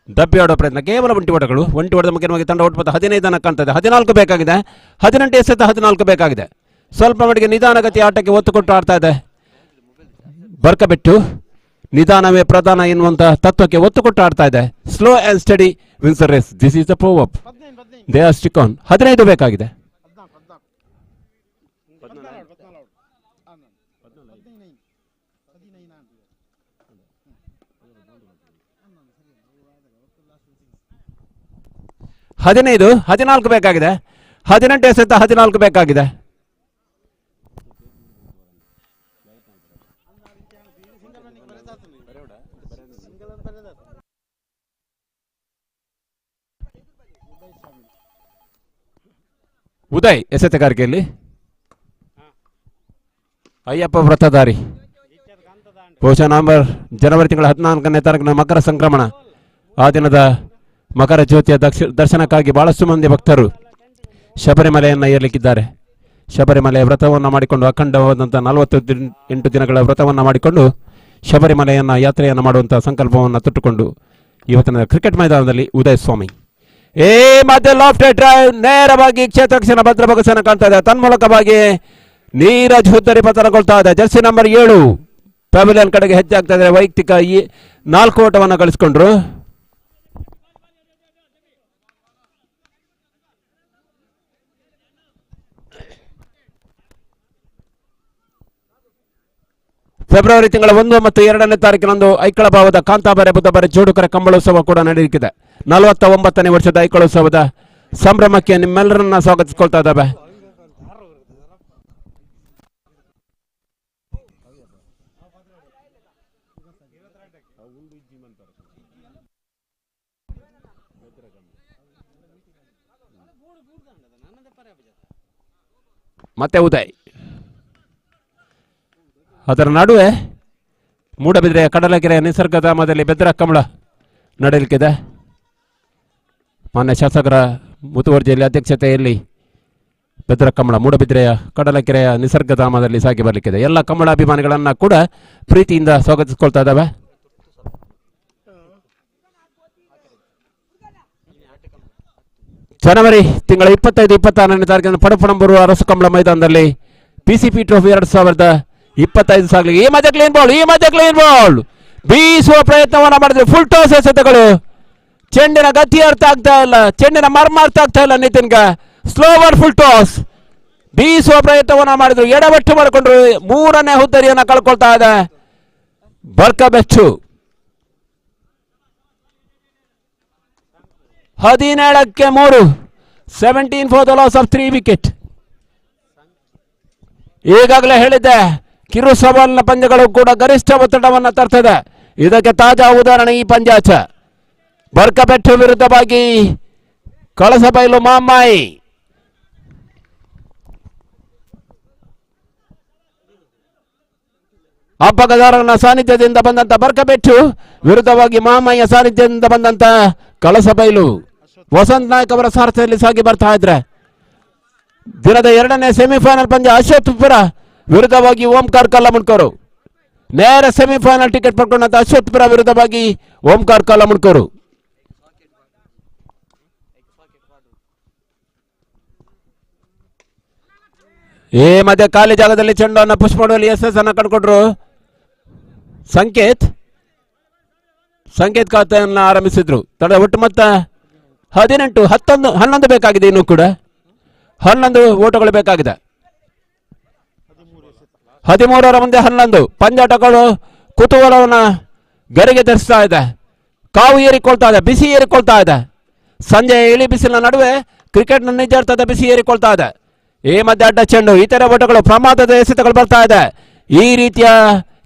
ದಬ್ಬಿ ಆಡುವ ಪ್ರಯತ್ನ. ಕೇವಲ ಒಂಟಿ ಓಟಗಳು. ಒಂಟಿ ಓಟದ ಮುಖ್ಯವಾಗಿ ತಂಡ ಒಟ್ಟು ಮೊತ್ತ 15 ಕಾಣ್ತದೆ. 14 ಬೇಕಾಗಿದೆ. 18 ಎಸೆತ 14 ಬೇಕಾಗಿದೆ. ಸ್ವಲ್ಪ ಮಟ್ಟಿಗೆ ನಿಧಾನಗತಿ ಆಟಕ್ಕೆ ಒತ್ತು ಕೊಟ್ಟು ಆಡ್ತಾ ಇದೆ ಬರ್ಕಬೆಟ್ಟು. ನಿಧಾನವೇ ಪ್ರಧಾನ ಎನ್ನುವಂತ ತತ್ವಕ್ಕೆ ಒತ್ತು ಕೊಟ್ಟು ಆಡ್ತಾ ಇದೆ. Slow and steady wins the race. This is the proverb. They are stick on. 15 ಬೇಕಾಗಿದೆ. ಹದಿನೈದು 14 ಬೇಕಾಗಿದೆ. 18 ಎಸೆತ 14 ಬೇಕಾಗಿದೆ. ಉದಯ್ ಎಸೆತಗಾರಿಕೆಯಲ್ಲಿ ಅಯ್ಯಪ್ಪ ವ್ರತಧಾರಿ. ಬಹುಶಃ ಜನವರಿ ತಿಂಗಳ 14ನೇ ತಾರೀಕಿನ ಮಕರ ಸಂಕ್ರಮಣ. ಆ ದಿನದ ಮಕರ ಜ್ಯೋತಿಯ ದರ್ಶನಕ್ಕಾಗಿ ಬಹಳಷ್ಟು ಮಂದಿ ಭಕ್ತರು ಶಬರಿಮಲೆಯನ್ನು ಏರಲಿಕ್ಕಿದ್ದಾರೆ. ಶಬರಿಮಲೆಯ ವ್ರತವನ್ನು ಮಾಡಿಕೊಂಡು ಅಖಂಡವಾದಂಥ 48 ದಿನಗಳ ವ್ರತವನ್ನು ಮಾಡಿಕೊಂಡು ಶಬರಿಮಲೆಯನ್ನು ಯಾತ್ರೆಯನ್ನು ಮಾಡುವಂಥ ಸಂಕಲ್ಪವನ್ನು ತೊಟ್ಟುಕೊಂಡು ಇವತ್ತಿನ ಕ್ರಿಕೆಟ್ ಮೈದಾನದಲ್ಲಿ ಉದಯ್ ಸ್ವಾಮಿ. ಮತ್ತೆ ಲಾಫ್ಟ್ ಡ್ರೈವ್ ನೇರವಾಗಿ ಕ್ಷೇತ್ರಕ್ಷಣ ಭದ್ರ ಬಗಸನ್ನು ಕಾಣ್ತಾ ಇದೆ. ತನ್ಮೂಲಕವಾಗಿ ನೀರಜ್ ಹುದ್ದರಿ ಪತನಗೊಳ್ತಾ ಇದೆ. ಜರ್ಸಿ ನಂಬರ್ 7 ಪೆವಿಲಿಯನ್ ಕಡೆಗೆ ಹೆಜ್ಜೆ ಆಗ್ತಾ ಇದೆ. ವೈಯಕ್ತಿಕ 4 ಓಟವನ್ನು ಗಳಿಸಿಕೊಂಡ್ರು. ಫೆಬ್ರವರಿ ತಿಂಗಳ 1 ಮತ್ತು 2ನೇ ತಾರೀಕಿನಂದು ಐಕಳ ಭಾವದ ಕಾಂತಾಬಾರೆ ಬುದ್ಧಬಾರೆ ಜೋಡುಕರ ಕಂಬಳೋತ್ಸವ ಕೂಡ ನಡೆಯುತ್ತಿದೆ. 49ನೇ ವರ್ಷದ ಐಕಳೋತ್ಸವದ ಸಂಭ್ರಮಕ್ಕೆ ನಿಮ್ಮೆಲ್ಲರನ್ನ ಸ್ವಾಗತಿಸಿಕೊಳ್ತಾ ಇದ್ದಾವೆ. ಮತ್ತೆ ಉದಯ್ ಅದರ ನಡುವೆ ಮೂಡಬಿದ್ರೆಯ ಕಡಲಕೆರೆಯ ನಿಸರ್ಗಧಾಮದಲ್ಲಿ ಬೆದ್ರಕಮಲ ನಡೆಯಲಿಕ್ಕಿದೆ. ಮಾನ್ಯ ಶಾಸಕರ ಮುತುವರ್ಜಿಯಲ್ಲಿ ಅಧ್ಯಕ್ಷತೆಯಲ್ಲಿ ಬೆದ್ರಕಮಲ ಮೂಡಬಿದ್ರೆಯ ಕಡಲಕೆರೆಯ ನಿಸರ್ಗಧಾಮದಲ್ಲಿ ಸಾಗಿ ಬರಲಿಕ್ಕಿದೆ. ಎಲ್ಲ ಕಮಲ ಅಭಿಮಾನಿಗಳನ್ನ ಕೂಡ ಪ್ರೀತಿಯಿಂದ ಸ್ವಾಗತಿಸಿಕೊಳ್ತಾ ಇದ್ದಾವೆ. ಜನವರಿ ತಿಂಗಳ 25-26ನೇ ತಾರೀಕಿನ ಪಡಪಣಂಬೂರು ಅರಸು ಕಮಲ ಮೈದಾನದಲ್ಲಿ ಪಿಸಿಪಿ ಟ್ರೋಫಿ 2025 ಸಾಗಲಿಗೆ ಈ ಮಧ್ಯ ಕ್ಲೀನ್ ಬಾಲ್ ಬೀಸುವ ಪ್ರಯತ್ನವನ್ನ ಮಾಡಿದ್ರು. ಫುಲ್ ಟಾಸ್ ಎಸೆತಗಳು. ಚೆಂಡಿನ ಗತಿ ಅರ್ಥ ಆಗ್ತಾ ಇಲ್ಲ, ಚೆಂಡಿನ ಮರ್ಮ ಅರ್ಥ ಆಗ್ತಾ ಇಲ್ಲ. ನಿತಿನ್ಗೆ ಸ್ಲೋವರ್ ಫುಲ್ ಟಾಸ್ ಬೀಸುವ ಪ್ರಯತ್ನವನ್ನ ಮಾಡಿದ್ರು. ಎಡವಟ್ಟು ಮಾಡಿಕೊಂಡ್ರು. 3ನೇ ಹುದ್ದರಿಯನ್ನ ಕಳ್ಕೊಳ್ತಾ ಇದೆ ಬರ್ಕಬೆಚ್ಚು. 17ಕ್ಕೆ 3, 17 for the loss of 3 wicket. ಈಗಾಗಲೇ ಹೇಳಿದ್ದೆ, ಕಿರು ಸವಾಲಿನ ಪಂದ್ಯಗಳು ಕೂಡ ಗರಿಷ್ಠ ಒತ್ತಡವನ್ನು ತರ್ತದೆ. ಇದಕ್ಕೆ ತಾಜಾ ಉದಾಹರಣೆ ಈ ಪಂದ್ಯಾಟ. ಬರ್ಕಬೆಟ್ಟು ವಿರುದ್ಧವಾಗಿ ಕಳಸಬೈಲು ಮಾಮಾಯಿ. ಅಪ್ಪಗದಾರನ ಸಾನ್ನಿಧ್ಯದಿಂದ ಬಂದಂತ ಬರ್ಕಬೆಟ್ಟು ವಿರುದ್ಧವಾಗಿ ಮಾಮಾಯಿಯ ಸಾನ್ನಿಧ್ಯದಿಂದ ಬಂದಂತ ಕಳಸಬೈಲು. ವಸಂತ್ ನಾಯಕ್ ಅವರ ಸಾರಥ್ಯದಲ್ಲಿ ಸಾಗಿ ಬರ್ತಾ ಇದ್ರೆ ದಿನದ 2ನೇ ಸೆಮಿಫೈನಲ್ ಪಂದ್ಯ ಅಶ್ವತ್ಪುರ ವಿರುದ್ಧವಾಗಿ ಓಂಕಾರ್ ಕಲ್ಲಮುಣ್ಕೂರು. ನೇರ ಸೆಮಿಫೈನಲ್ ಟಿಕೆಟ್ ಪಡ್ಕೊಂಡಂತ ಅಶ್ವತ್ಪುರ ವಿರುದ್ಧವಾಗಿ ಓಂಕಾರ್ ಕಲ್ಲಮುಣ್ಕೂರು. ಈ ಮಧ್ಯೆ ಖಾಲಿ ಜಾಗದಲ್ಲಿ ಚೆಂಡನ್ನು ಪುಷ್ ಮಾಡುವಲ್ಲಿ ಎಸ್ ಅನ್ನ ಕಂಡುಕೊಂಡ್ರು ಸಂಕೇತ್ ಖಾತೆಯನ್ನು ಆರಂಭಿಸಿದ್ರು. ತಡ ಒಟ್ಟು ಮೊತ್ತ 18, 11 ಬೇಕಾಗಿದೆ. ಇನ್ನೂ ಕೂಡ 11 ಓಟಗಳು ಬೇಕಾಗಿದೆ. 13ರ ಮುಂದೆ 11 ಪಂದ್ಯಾಟಗಳು ಕುತೂಹಲವನ್ನ ಗರಿಗೆ ಧರಿಸ್ತಾ ಇದೆ. ಕಾವು ಏರಿಕೊಳ್ತಾ ಇದೆ, ಬಿಸಿ ಏರಿಕೊಳ್ತಾ ಇದೆ. ಸಂಜೆ ಇಳಿ ಬಿಸಿಲಿನ ನಡುವೆ ಕ್ರಿಕೆಟ್ನ ನಿಜಾರ್ಥದ ಬಿಸಿ ಏರಿಕೊಳ್ತಾ ಇದೆ. ಈ ಮಧ್ಯೆ ಅಡ್ಡ ಚೆಂಡು, ಇತರ ಓಟಗಳು, ಪ್ರಮಾದದ ಎಸೆತಗಳು ಬರ್ತಾ ಇದೆ. ಈ ರೀತಿಯ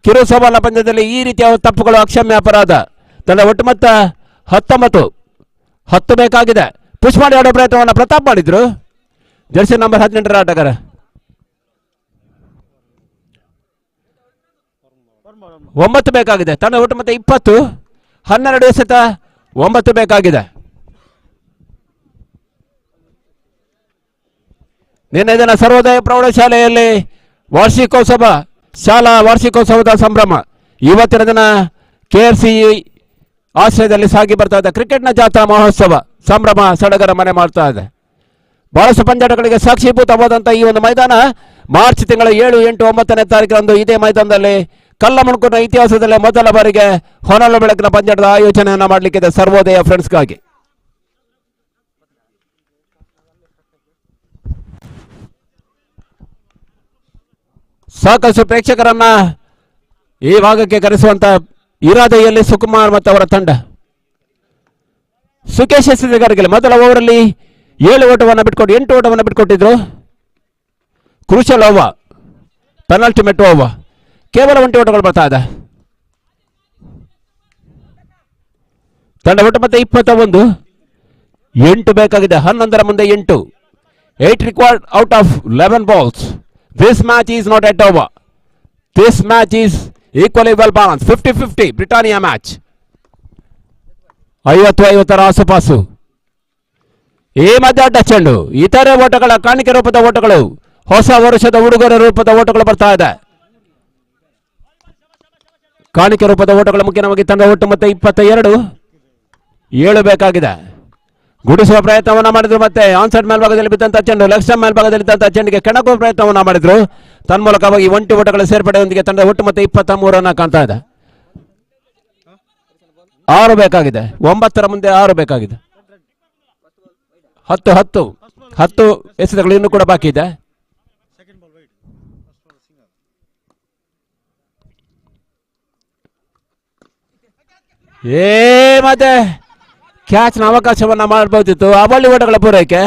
ಕಿರು ಸವಾಲ ಪಂದ್ಯದಲ್ಲಿ ಈ ರೀತಿಯ ತಪ್ಪುಗಳು ಅಕ್ಷಮ್ಯ ಅಪರಾಧ. ತಂಡ ಒಟ್ಟು ಮೊತ್ತ 19, 10 ಬೇಕಾಗಿದೆ. ಪುಷ್ ಮಾಡಿ ಆಡೋ ಪ್ರಯತ್ನವನ್ನು ಪ್ರತಾಪ್ ಮಾಡಿದ್ರು. ಜರ್ಸಿ ನಂಬರ್ 18ರ ಆಟಗಾರ. ಒಂಬತ್ತು ಬೇಕಾಗಿದೆ. ತಂಡ ಒಟ್ಟು ಮತ್ತೆ 20, 12 ಎಸೆತ, 9 ಬೇಕಾಗಿದೆ. ನಿನ್ನೆ ದಿನ ಸರ್ವೋದಯ ಪ್ರೌಢಶಾಲೆಯಲ್ಲಿ ಶಾಲಾ ವಾರ್ಷಿಕೋತ್ಸವದ ಸಂಭ್ರಮ. ಇವತ್ತಿನ ದಿನ KFC ಆಶ್ರಯದಲ್ಲಿ ಸಾಗಿ ಬರ್ತಾ ಇದೆ. ಕ್ರಿಕೆಟ್ನ ಜಾಥಾ ಮಹೋತ್ಸವ ಸಂಭ್ರಮ ಸಡಗರ ಮನೆ ಮಾಡ್ತಾ ಇದೆ. ಬಹಳಷ್ಟು ಪಂದ್ಯಾಟಗಳಿಗೆ ಸಾಕ್ಷೀಭೂತವಾದಂಥ ಈ ಒಂದು ಮೈದಾನ ಮಾರ್ಚ್ ತಿಂಗಳ 7, 8, 9ನೇ ತಾರೀಕಿನಂದು ಇದೇ ಮೈದಾನದಲ್ಲಿ ಕಲ್ಲಮುಣ್ಕೂರಿನ ಇತಿಹಾಸದಲ್ಲೇ ಮೊದಲ ಬಾರಿಗೆ ಹೊನಲು ಬೆಳಕಿನ ಪಂದ್ಯಾಟದ ಆಯೋಜನೆಯನ್ನ ಮಾಡಲಿಕ್ಕಿದೆ ಸರ್ವೋದಯ ಫ್ರೆಂಡ್ಸ್ಗಾಗಿ. ಸಾಕಷ್ಟು ಪ್ರೇಕ್ಷಕರನ್ನ ಈ ಭಾಗಕ್ಕೆ ಕರೆಸುವಂತ ಇರಾದೆಯಲ್ಲಿ ಸುಕುಮಾರ್ ಮತ್ತು ಅವರ ತಂಡ. ಸುಕೇಶ್ ಎಸ್ಸಿಗಾರಿಗೆ ಮೊದಲ ಓವರಲ್ಲಿ 7 ಓಟವನ್ನು ಬಿಟ್ಕೊಟ್ಟು 8 ಓಟವನ್ನು ಬಿಟ್ಕೊಟ್ಟಿದ್ರು. ಕ್ರೂಷಲ್ ಓವರ್, ಪೆನಾಲ್ಟಿ ಮೆಟ್ ಓವರ್, ಕೇವಲ 1 ಓಟಗಳು ಬರ್ತಾ ಇದೆ. ತಂಡ ಒಟ್ಟು ಮತ್ತೆ 21, 8 ಬೇಕಾಗಿದೆ. 11ರ ಮುಂದೆ 8, 8 required out of 11 balls. This match is not yet over. This match is equally well balanced. 50-50 Britannia match. 50-50ರ ಆಸುಪಾಸು. ಈ ಮಧ್ಯ ಅಡ್ಡ ಚೆಂಡು, ಇತರೆ ಓಟಗಳ ಕಾಣಿಕೆ ರೂಪದ ಓಟಗಳು, ಹೊಸ ವರ್ಷದ ಉಡುಗೊರೆ ರೂಪದ ಓಟಗಳು ಬರ್ತಾ ಇದೆ. ಕಾಣಿಕೆ ರೂಪದ ಓಟಗಳು ಮುಖ್ಯವಾಗಿ. ತಂಡ ಒಟ್ಟು ಮತ್ತೆ 22, 7 ಬೇಕಾಗಿದೆ. ಗುಡಿಸುವ ಪ್ರಯತ್ನವನ್ನ ಮಾಡಿದ್ರು. ಮತ್ತೆ ಆನ್ಸೈಡ್ ಮೇಲ್ಭಾಗದಲ್ಲಿ ಬಿದ್ದಂತ ಚೆಂಡು ಲೆಗ್ ಸ್ಟಂಪ್ ಮೇಲ್ಭಾಗದಲ್ಲಿ ಇದ್ದಂತ ಚೆಂಡಿಗೆ ಕೆಣಕುವ ಪ್ರಯತ್ನವನ್ನ ಮಾಡಿದ್ರು. ತನ್ಮೂಲಕವಾಗಿ 1 ಓಟಗಳ ಸೇರ್ಪಡೆಯೊಂದಿಗೆ ತಂಡ ಒಟ್ಟು ಮತ್ತೆ 23 ಕಾಣ್ತಾ ಇದೆ. 6 ಬೇಕಾಗಿದೆ. 9ರ ಮುಂದೆ 6 ಬೇಕಾಗಿದೆ. 10 ಎಸೆತಗಳು ಇನ್ನೂ ಕೂಡ ಬಾಕಿ ಇದೆ. ಮತ್ತೆ ಕ್ಯಾಚ್ನ ಅವಕಾಶವನ್ನ ಮಾಡಬಹುದಿತ್ತು. ಅವಳಿ ಓಟಗಳ ಪೂರೈಕೆ.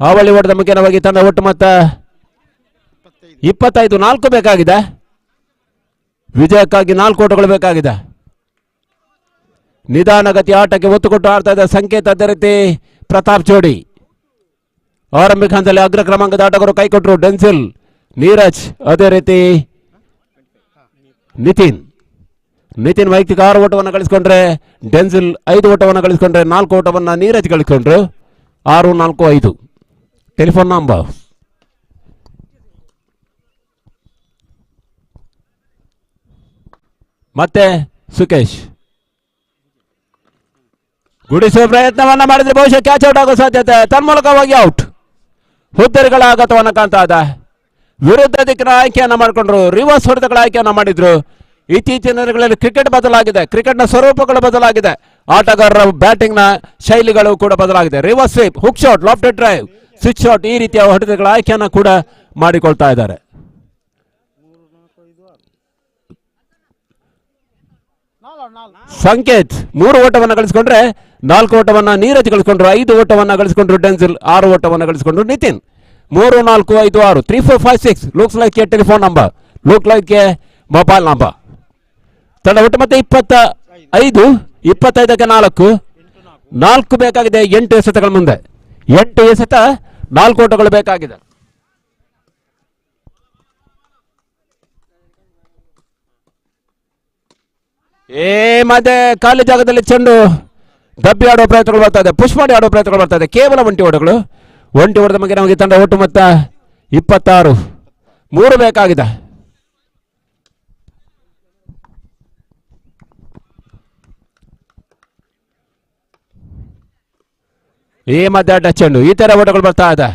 ಅವಳಿ ಓಟದ ಮುಖ್ಯವಾಗಿ ತಂಡ ಒಟ್ಟು ಮೊತ್ತ 25, 4 ಬೇಕಾಗಿದೆ. ವಿಜಯಕ್ಕಾಗಿ 4 ಓಟಗಳು ಬೇಕಾಗಿದೆ. ನಿಧಾನಗತಿ ಆಟಕ್ಕೆ ಒತ್ತು ಕೊಟ್ಟು ಆಡ್ತಾ ಇದ್ದ ಸಂಕೇತ, ಅದೇ ರೀತಿ ಪ್ರತಾಪ್ ಜೋಡಿ. ಆರಂಭಿಕ ಹಂತದಲ್ಲಿ ಅಗ್ರ ಕ್ರಮಾಂಕದ ಆಟಗಾರರು ಕೈಕೊಟ್ಟರು. ಡೆನ್ಸಿಲ್, ನೀರಜ್, ಅದೇ ರೀತಿ ನಿತಿನ್ ವೈಯಕ್ತಿಕ 6 ಓಟವನ್ನು ಗಳಿಸಿಕೊಂಡ್ರೆ ಡೆನ್ಸಿಲ್ 5 ಓಟವನ್ನು ಗಳಿಸಿಕೊಂಡ್ರೆ 4 ಓಟವನ್ನು ನೀರಜ್ ಗಳಿಸಿಕೊಂಡ್ರು. 6-4-5 telephone number. ಮತ್ತೆ ಸುಕೇಶ್ ಗುಡಿಸುವ ಪ್ರಯತ್ನವನ್ನ ಮಾಡಿದ್ರೆ ಬಹುಶಃ ಕ್ಯಾಚ್ ಔಟ್ ಆಗೋ ಸಾಧ್ಯತೆ, ತನ್ಮೂಲಕವಾಗಿ ಔಟ್. ಹುದ್ದರಿಗಳ ಆಘಾತವನ್ನು ಕಾಣ್ತಾ ಇದೆ. ವಿರುದ್ಧ ದಿಕ್ಕಿನ ಆಯ್ಕೆಯನ್ನ ಮಾಡಿಕೊಂಡ್ರು, ರಿವರ್ಸ್ ಹೊಡೆತಗಳ ಆಯ್ಕೆಯನ್ನ ಮಾಡಿದ್ರು. ಇತ್ತೀಚಿನ ದಿನಗಳಲ್ಲಿ ಕ್ರಿಕೆಟ್ ಬದಲಾಗಿದೆ, ಕ್ರಿಕೆಟ್ನ ಸ್ವರೂಪಗಳು ಬದಲಾಗಿದೆ, ಆಟಗಾರರ ಬ್ಯಾಟಿಂಗ್ ನ ಶೈಲಿಗಳು ಕೂಡ ಬದಲಾಗಿದೆ. Reverse sweep, hook shot, lofted drive, switch shot, ಈ ರೀತಿಯ ಹೊಡೆತಗಳ ಆಯ್ಕೆಯನ್ನ ಕೂಡ ಮಾಡಿಕೊಳ್ತಾ ಇದ್ದಾರೆ. ಸಂಕೇತ್ 3 ಓಟವನ್ನು ಗಳಿಸಿಕೊಂಡ್ರೆ 4 ಓಟವನ್ನು ನೀರಜ್ ಗಳಿಸಿಕೊಂಡ್ರು. 5 ಓಟವನ್ನು ಗಳಿಸಿಕೊಂಡ್ರು ಡೆನ್ಸಿಲ್. 6 ಓಟವನ್ನು ಗಳಿಸಿಕೊಂಡ್ರು Nitin. 3-4-5-6 3-4-5-6 looks like a telephone number, look like a mobile number. ತಂಡ ಒಟ್ಟು ಮತ್ತೆ 25. 25ಕ್ಕೆ 4 ಬೇಕಾಗಿದೆ. 8 ಎಸೆತಗಳ ಮುಂದೆ 8 ಎಸೆತ 4 ಓಟಗಳು ಬೇಕಾಗಿದೆ. ಮತ್ತೆ ಖಾಲಿ ಜಾಗದಲ್ಲಿ ಚೆಂಡು ದಬ್ಬಿ ಆಡುವ ಪ್ರಯತ್ನಗಳು ಬರ್ತಾ ಇದೆ, ಪುಷ್ ಮಾಡಿ ಆಡುವ ಪ್ರಯತ್ನಗಳು ಬರ್ತಾ ಇದೆ. ಕೇವಲ ಒಂಟಿ ಓಟಗಳು. ಒಂಟಿ ಓಟದ ಬಗ್ಗೆ ನಮಗೆ ತಂಡ ಒಟ್ಟು ಮೊತ್ತ 26. 3 ಬೇಕಾಗಿದೆ. ಈ ಮಧ್ಯ ಅಡ್ಡ ಚೆಂಡು, ಈ ತರ ಓಟಗಳು ಬರ್ತಾ ಇದೆ.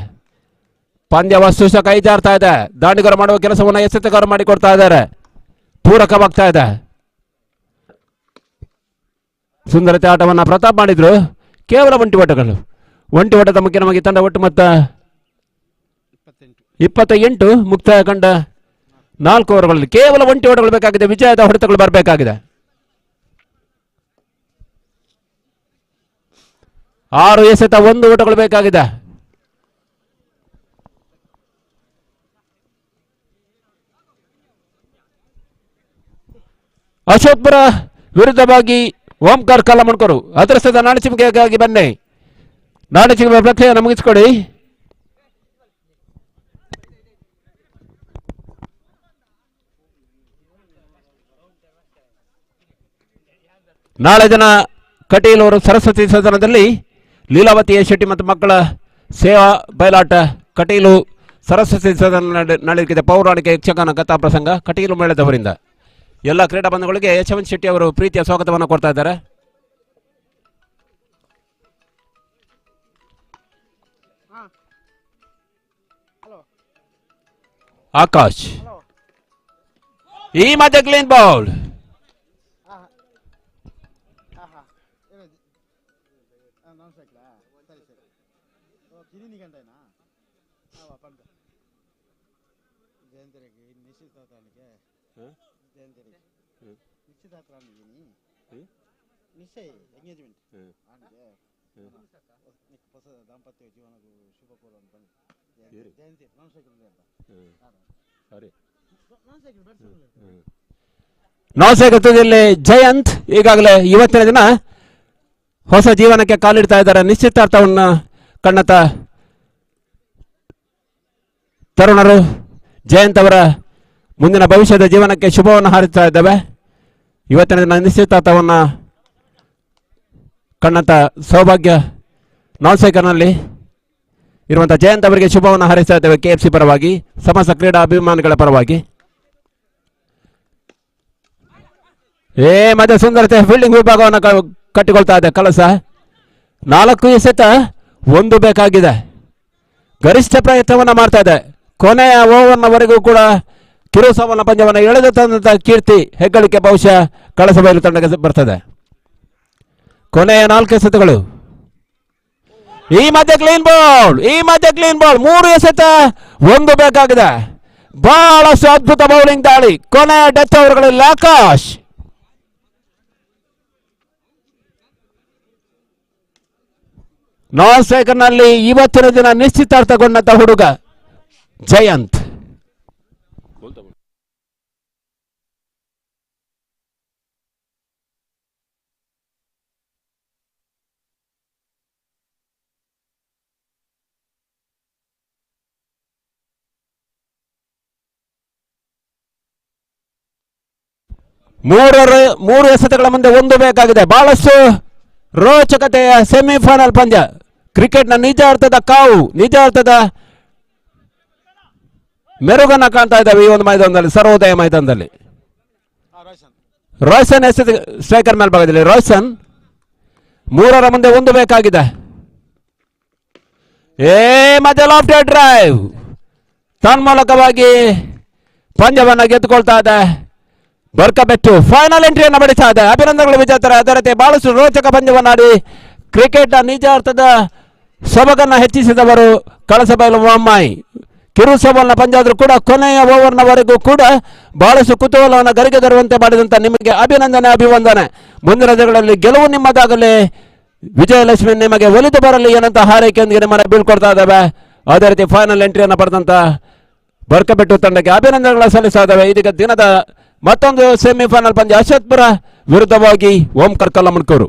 ಪಂದ್ಯ ವಸ್ತುಶ ಕೈ ಜಾರ್ತಾ ಇದೆ. ದಾಂಡಿಗರು ಮಾಡುವ ಕೆಲಸವನ್ನು ಎಸೆತಗಾರರು ಮಾಡಿಕೊಡ್ತಾ ಇದ್ದಾರೆ. ಪೂರಕವಾಗ್ತಾ ಇದೆ. ಸುಂದರತೆ ಆಟವನ್ನು ಪ್ರತಾಪ್ ಮಾಡಿದ್ರು. ಕೇವಲ ಒಂಟಿ ಓಟಗಳು. ಒಂಟಿ ಓಟದ ಮುಖ್ಯ ನಮಗೆ ತಂಡ ಒಟ್ಟು ಮೊತ್ತ 28. ಮುಕ್ತಾಯ ಕಂಡ 4 ಓವರ್ಗಳಲ್ಲಿ ಕೇವಲ ಒಂಟಿ ಓಟಗಳು ಬೇಕಾಗಿದೆ. ವಿಜಯದ ಹೊಡೆತಗಳು ಬರಬೇಕಾಗಿದೆ. 6 ಎಸೆತ 1 ಓಟಗಳು ಬೇಕಾಗಿದೆ. ಅಶೋಕ್ಪುರ ವಿರುದ್ಧವಾಗಿ ಓಂಕಾರ್ ಕಲ್ಲಮಣ್ಕರು ಅದೃಷ್ಟದ ನಾಣಚಿಮಿಕೆಗಾಗಿ ಬನ್ನಿ. ನಾಣಚಿಮಿಕೆ ಪ್ರಕ್ರಿಯೆಯನ್ನು ಮುಗಿಸಿಕೊಡಿ. ನಾಳೆ ದಿನ ಕಟೀಲೂರು ಸರಸ್ವತಿ ಸದನದಲ್ಲಿ ಲೀಲಾವತಿ ಶೆಟ್ಟಿ ಮತ್ತು ಮಕ್ಕಳ ಸೇವಾ ಬಯಲಾಟ ಕಟೀಲು ಸರಸ್ವತಿ ಸದನ ನಡೆಯಲಿದೆ. ಪೌರಾಣಿಕ ಯಕ್ಷಗಾನ ಕಥಾ ಪ್ರಸಂಗ ಕಟೀಲು ಮೇಳದವರಿಂದ ಎಲ್ಲ ಕ್ರೀಡಾ ಬಂಧುಗಳಿಗೆ ಯಶವಂತ್ ಶೆಟ್ಟಿ ಅವರು ಪ್ರೀತಿಯ ಸ್ವಾಗತವನ್ನು ಕೊಡ್ತಾ ಇದ್ದಾರೆ. ಆಕಾಶ್ ಈ ಮಧ್ಯೆ ಕ್ಲೀನ್ ಬೌಲ್. ನವಸೇಗತ್ತದಲ್ಲಿ ಜಯಂತ್ ಈಗಾಗಲೇ ಇವತ್ತಿನ ದಿನ ಹೊಸ ಜೀವನಕ್ಕೆ ಕಾಲಿಡ್ತಾ ಇದ್ದಾರೆ. ನಿಶ್ಚಿತಾರ್ಥವನ್ನು ಕಣ್ಣತ ತರುಣರು ಜಯಂತ್ ಅವರ ಮುಂದಿನ ಭವಿಷ್ಯದ ಜೀವನಕ್ಕೆ ಶುಭವನ್ನು ಹಾರೈಸ್ತಾ ಇದ್ದೇವೆ. ಇವತ್ತಿನ ದಿನ ನಿಶ್ಚಿತಾರ್ಥವನ್ನು ಕಣ್ಣತ ಸೌಭಾಗ್ಯ ನಾಲ್ಸೇಕರ್ನಲ್ಲಿ ಇರುವಂಥ ಜಯಂತ್ ಅವರಿಗೆ ಶುಭವನ್ನು ಹಾರೈಸ್ತಾ ಇದ್ದೇವೆ. KFC ಪರವಾಗಿ, ಸಮಸ್ತ ಕ್ರೀಡಾ ಅಭಿಮಾನಿಗಳ ಪರವಾಗಿ. ಮತ್ತೆ ಸುಂದರತೆ ಫೀಲ್ಡಿಂಗ್ ವಿಭಾಗವನ್ನು ಕಟ್ಟಿಕೊಳ್ತಾ ಇದೆ ಕಳಸ. 4 ಎಸೆತ 1 ಬೇಕಾಗಿದೆ. ಗರಿಷ್ಠ ಪ್ರಯತ್ನವನ್ನು ಮಾಡ್ತಾ ಇದೆ. ಕೊನೆಯ ಓವರ್ನವರೆಗೂ ಕೂಡ ಕಿರುಸವನ ಪಂದ್ಯವನ್ನು ಎಳೆದು ತಂದಂತ ಕೀರ್ತಿ ಹೆಗ್ಗಳಿಕೆ ಬಹುಶಃ ಕಳಸ ಬಯಲು ತಂಡಕ್ಕೆ ಬರ್ತದೆ. ಕೊನೆಯ 4 ಎಸೆತಗಳು. ಈ ಮಧ್ಯೆ ಕ್ಲೀನ್ ಬಾಲ್. 3 ಎಸೆತ 1 ಬೇಕಾಗಿದೆ. ಬಹಳಷ್ಟು ಅದ್ಭುತ ಬೌಲಿಂಗ್ ದಾಳಿ ಕೊನೆಯ ಡೆತ್ ಓವರ್ಗಳಲ್ಲಿ. ಆಕಾಶ್ ನಾನ್ ಸ್ಟ್ರೈಕರ್ನಲ್ಲಿ ಇವತ್ತಿನ ದಿನ ನಿಶ್ಚಿತಾರ್ಥಗೊಂಡಂತ ಹುಡುಗ ಜಯಂತ್. ಮೂರು ಎಸೆತಗಳ ಮುಂದೆ ಒಂದು ಬೇಕಾಗಿದೆ. ಬಹಳಷ್ಟು ರೋಚಕತೆಯ ಸೆಮಿಫೈನಲ್ ಪಂದ್ಯ. ಕ್ರಿಕೆಟ್ನ ನಿಜ ಅರ್ಥದ ಕಾವು, ನಿಜ ಅರ್ಥದ ಮೆರುಗನ್ನ ಕಾಣ್ತಾ ಇದ್ದಾವೆ ಈ ಒಂದು ಮೈದಾನದಲ್ಲಿ, ಸರ್ವೋದಯ ಮೈದಾನದಲ್ಲಿ. ರೋಯ್ಸನ್ ಎಸೆತ ಸ್ಟ್ರೈಕರ್ ಮೇಲೆ ಭಾಗದಲ್ಲಿ ರೋಯ್ಸನ್. 3 ಮುಂದೆ ಒಂದು ಬೇಕಾಗಿದೆ. ಮತ್ತೆ ಲಾಫ್ಟ್ ಡ್ರೈವ್ ತನ್ಮೂಲಕವಾಗಿ ಪಂದ್ಯವನ್ನು ಗೆದ್ದುಕೊಳ್ತಾ ಇದೆ ಬರ್ಕಬೆಟ್ಟು. ಫೈನಲ್ ಎಂಟ್ರಿಯನ್ನು ಬಡಿಸ್ತಾ ಇದೆ. ಅಭಿನಂದನೆಗಳು ವಿಜೇತರ. ಅದರಂತೆ ಬಹಳಷ್ಟು ರೋಚಕ ಪಂದ್ಯವನ್ನಾಡಿ ಕ್ರಿಕೆಟ್ನ ನಿಜ ಅರ್ಥದ ಸೊಬಗನ್ನ ಹೆಚ್ಚಿಸಿದವರು ಕಳಸಬೈಲು ಮೊಮ್ಮಾಯಿ. ಕಿರು ಸವಾಲ್ನ ಪಂದ್ಯ ಆದರೂ ಕೂಡ ಕೊನೆಯ ಓವರ್ನವರೆಗೂ ಕೂಡ ಬಹಳಷ್ಟು ಕುತೂಹಲವನ್ನು ಗರಿಗೆ ತರುವಂತೆ ಮಾಡಿದಂತ ನಿಮಗೆ ಅಭಿನಂದನೆ, ಅಭಿವಂದನೆ. ಮುಂದಿನ ದಿನಗಳಲ್ಲಿ ಗೆಲುವು ನಿಮ್ಮದಾಗಲಿ, ವಿಜಯಲಕ್ಷ್ಮಿ ನಿಮಗೆ ಒಲಿದು ಬರಲಿ ಏನಂತ ಹಾರೈಕೆಯೊಂದಿಗೆ ನಿಮ್ಮನ್ನ ಬೀಳ್ಕೊಡ್ತಾ ಇದ್ದಾವೆ. ಅದೇ ರೀತಿ ಫೈನಲ್ ಎಂಟ್ರಿಯನ್ನು ಪಡೆದಂತ ಬರ್ಕಬೆಟ್ಟು ತಂಡಕ್ಕೆ ಅಭಿನಂದನೆಗಳ ಸಲ್ಲಿಸ್ತಾ ಇದ್ದಾವೆ. ಇದೀಗ ದಿನದ ಮತ್ತೊಂದು ಸೆಮಿಫೈನಲ್ ಪಂದ್ಯ ಅಶೋಕ್ಪುರ ವಿರುದ್ಧವಾಗಿ ಓಂಕಾರ್ ಕಲ್ಲಮಣ್ಕೂರು.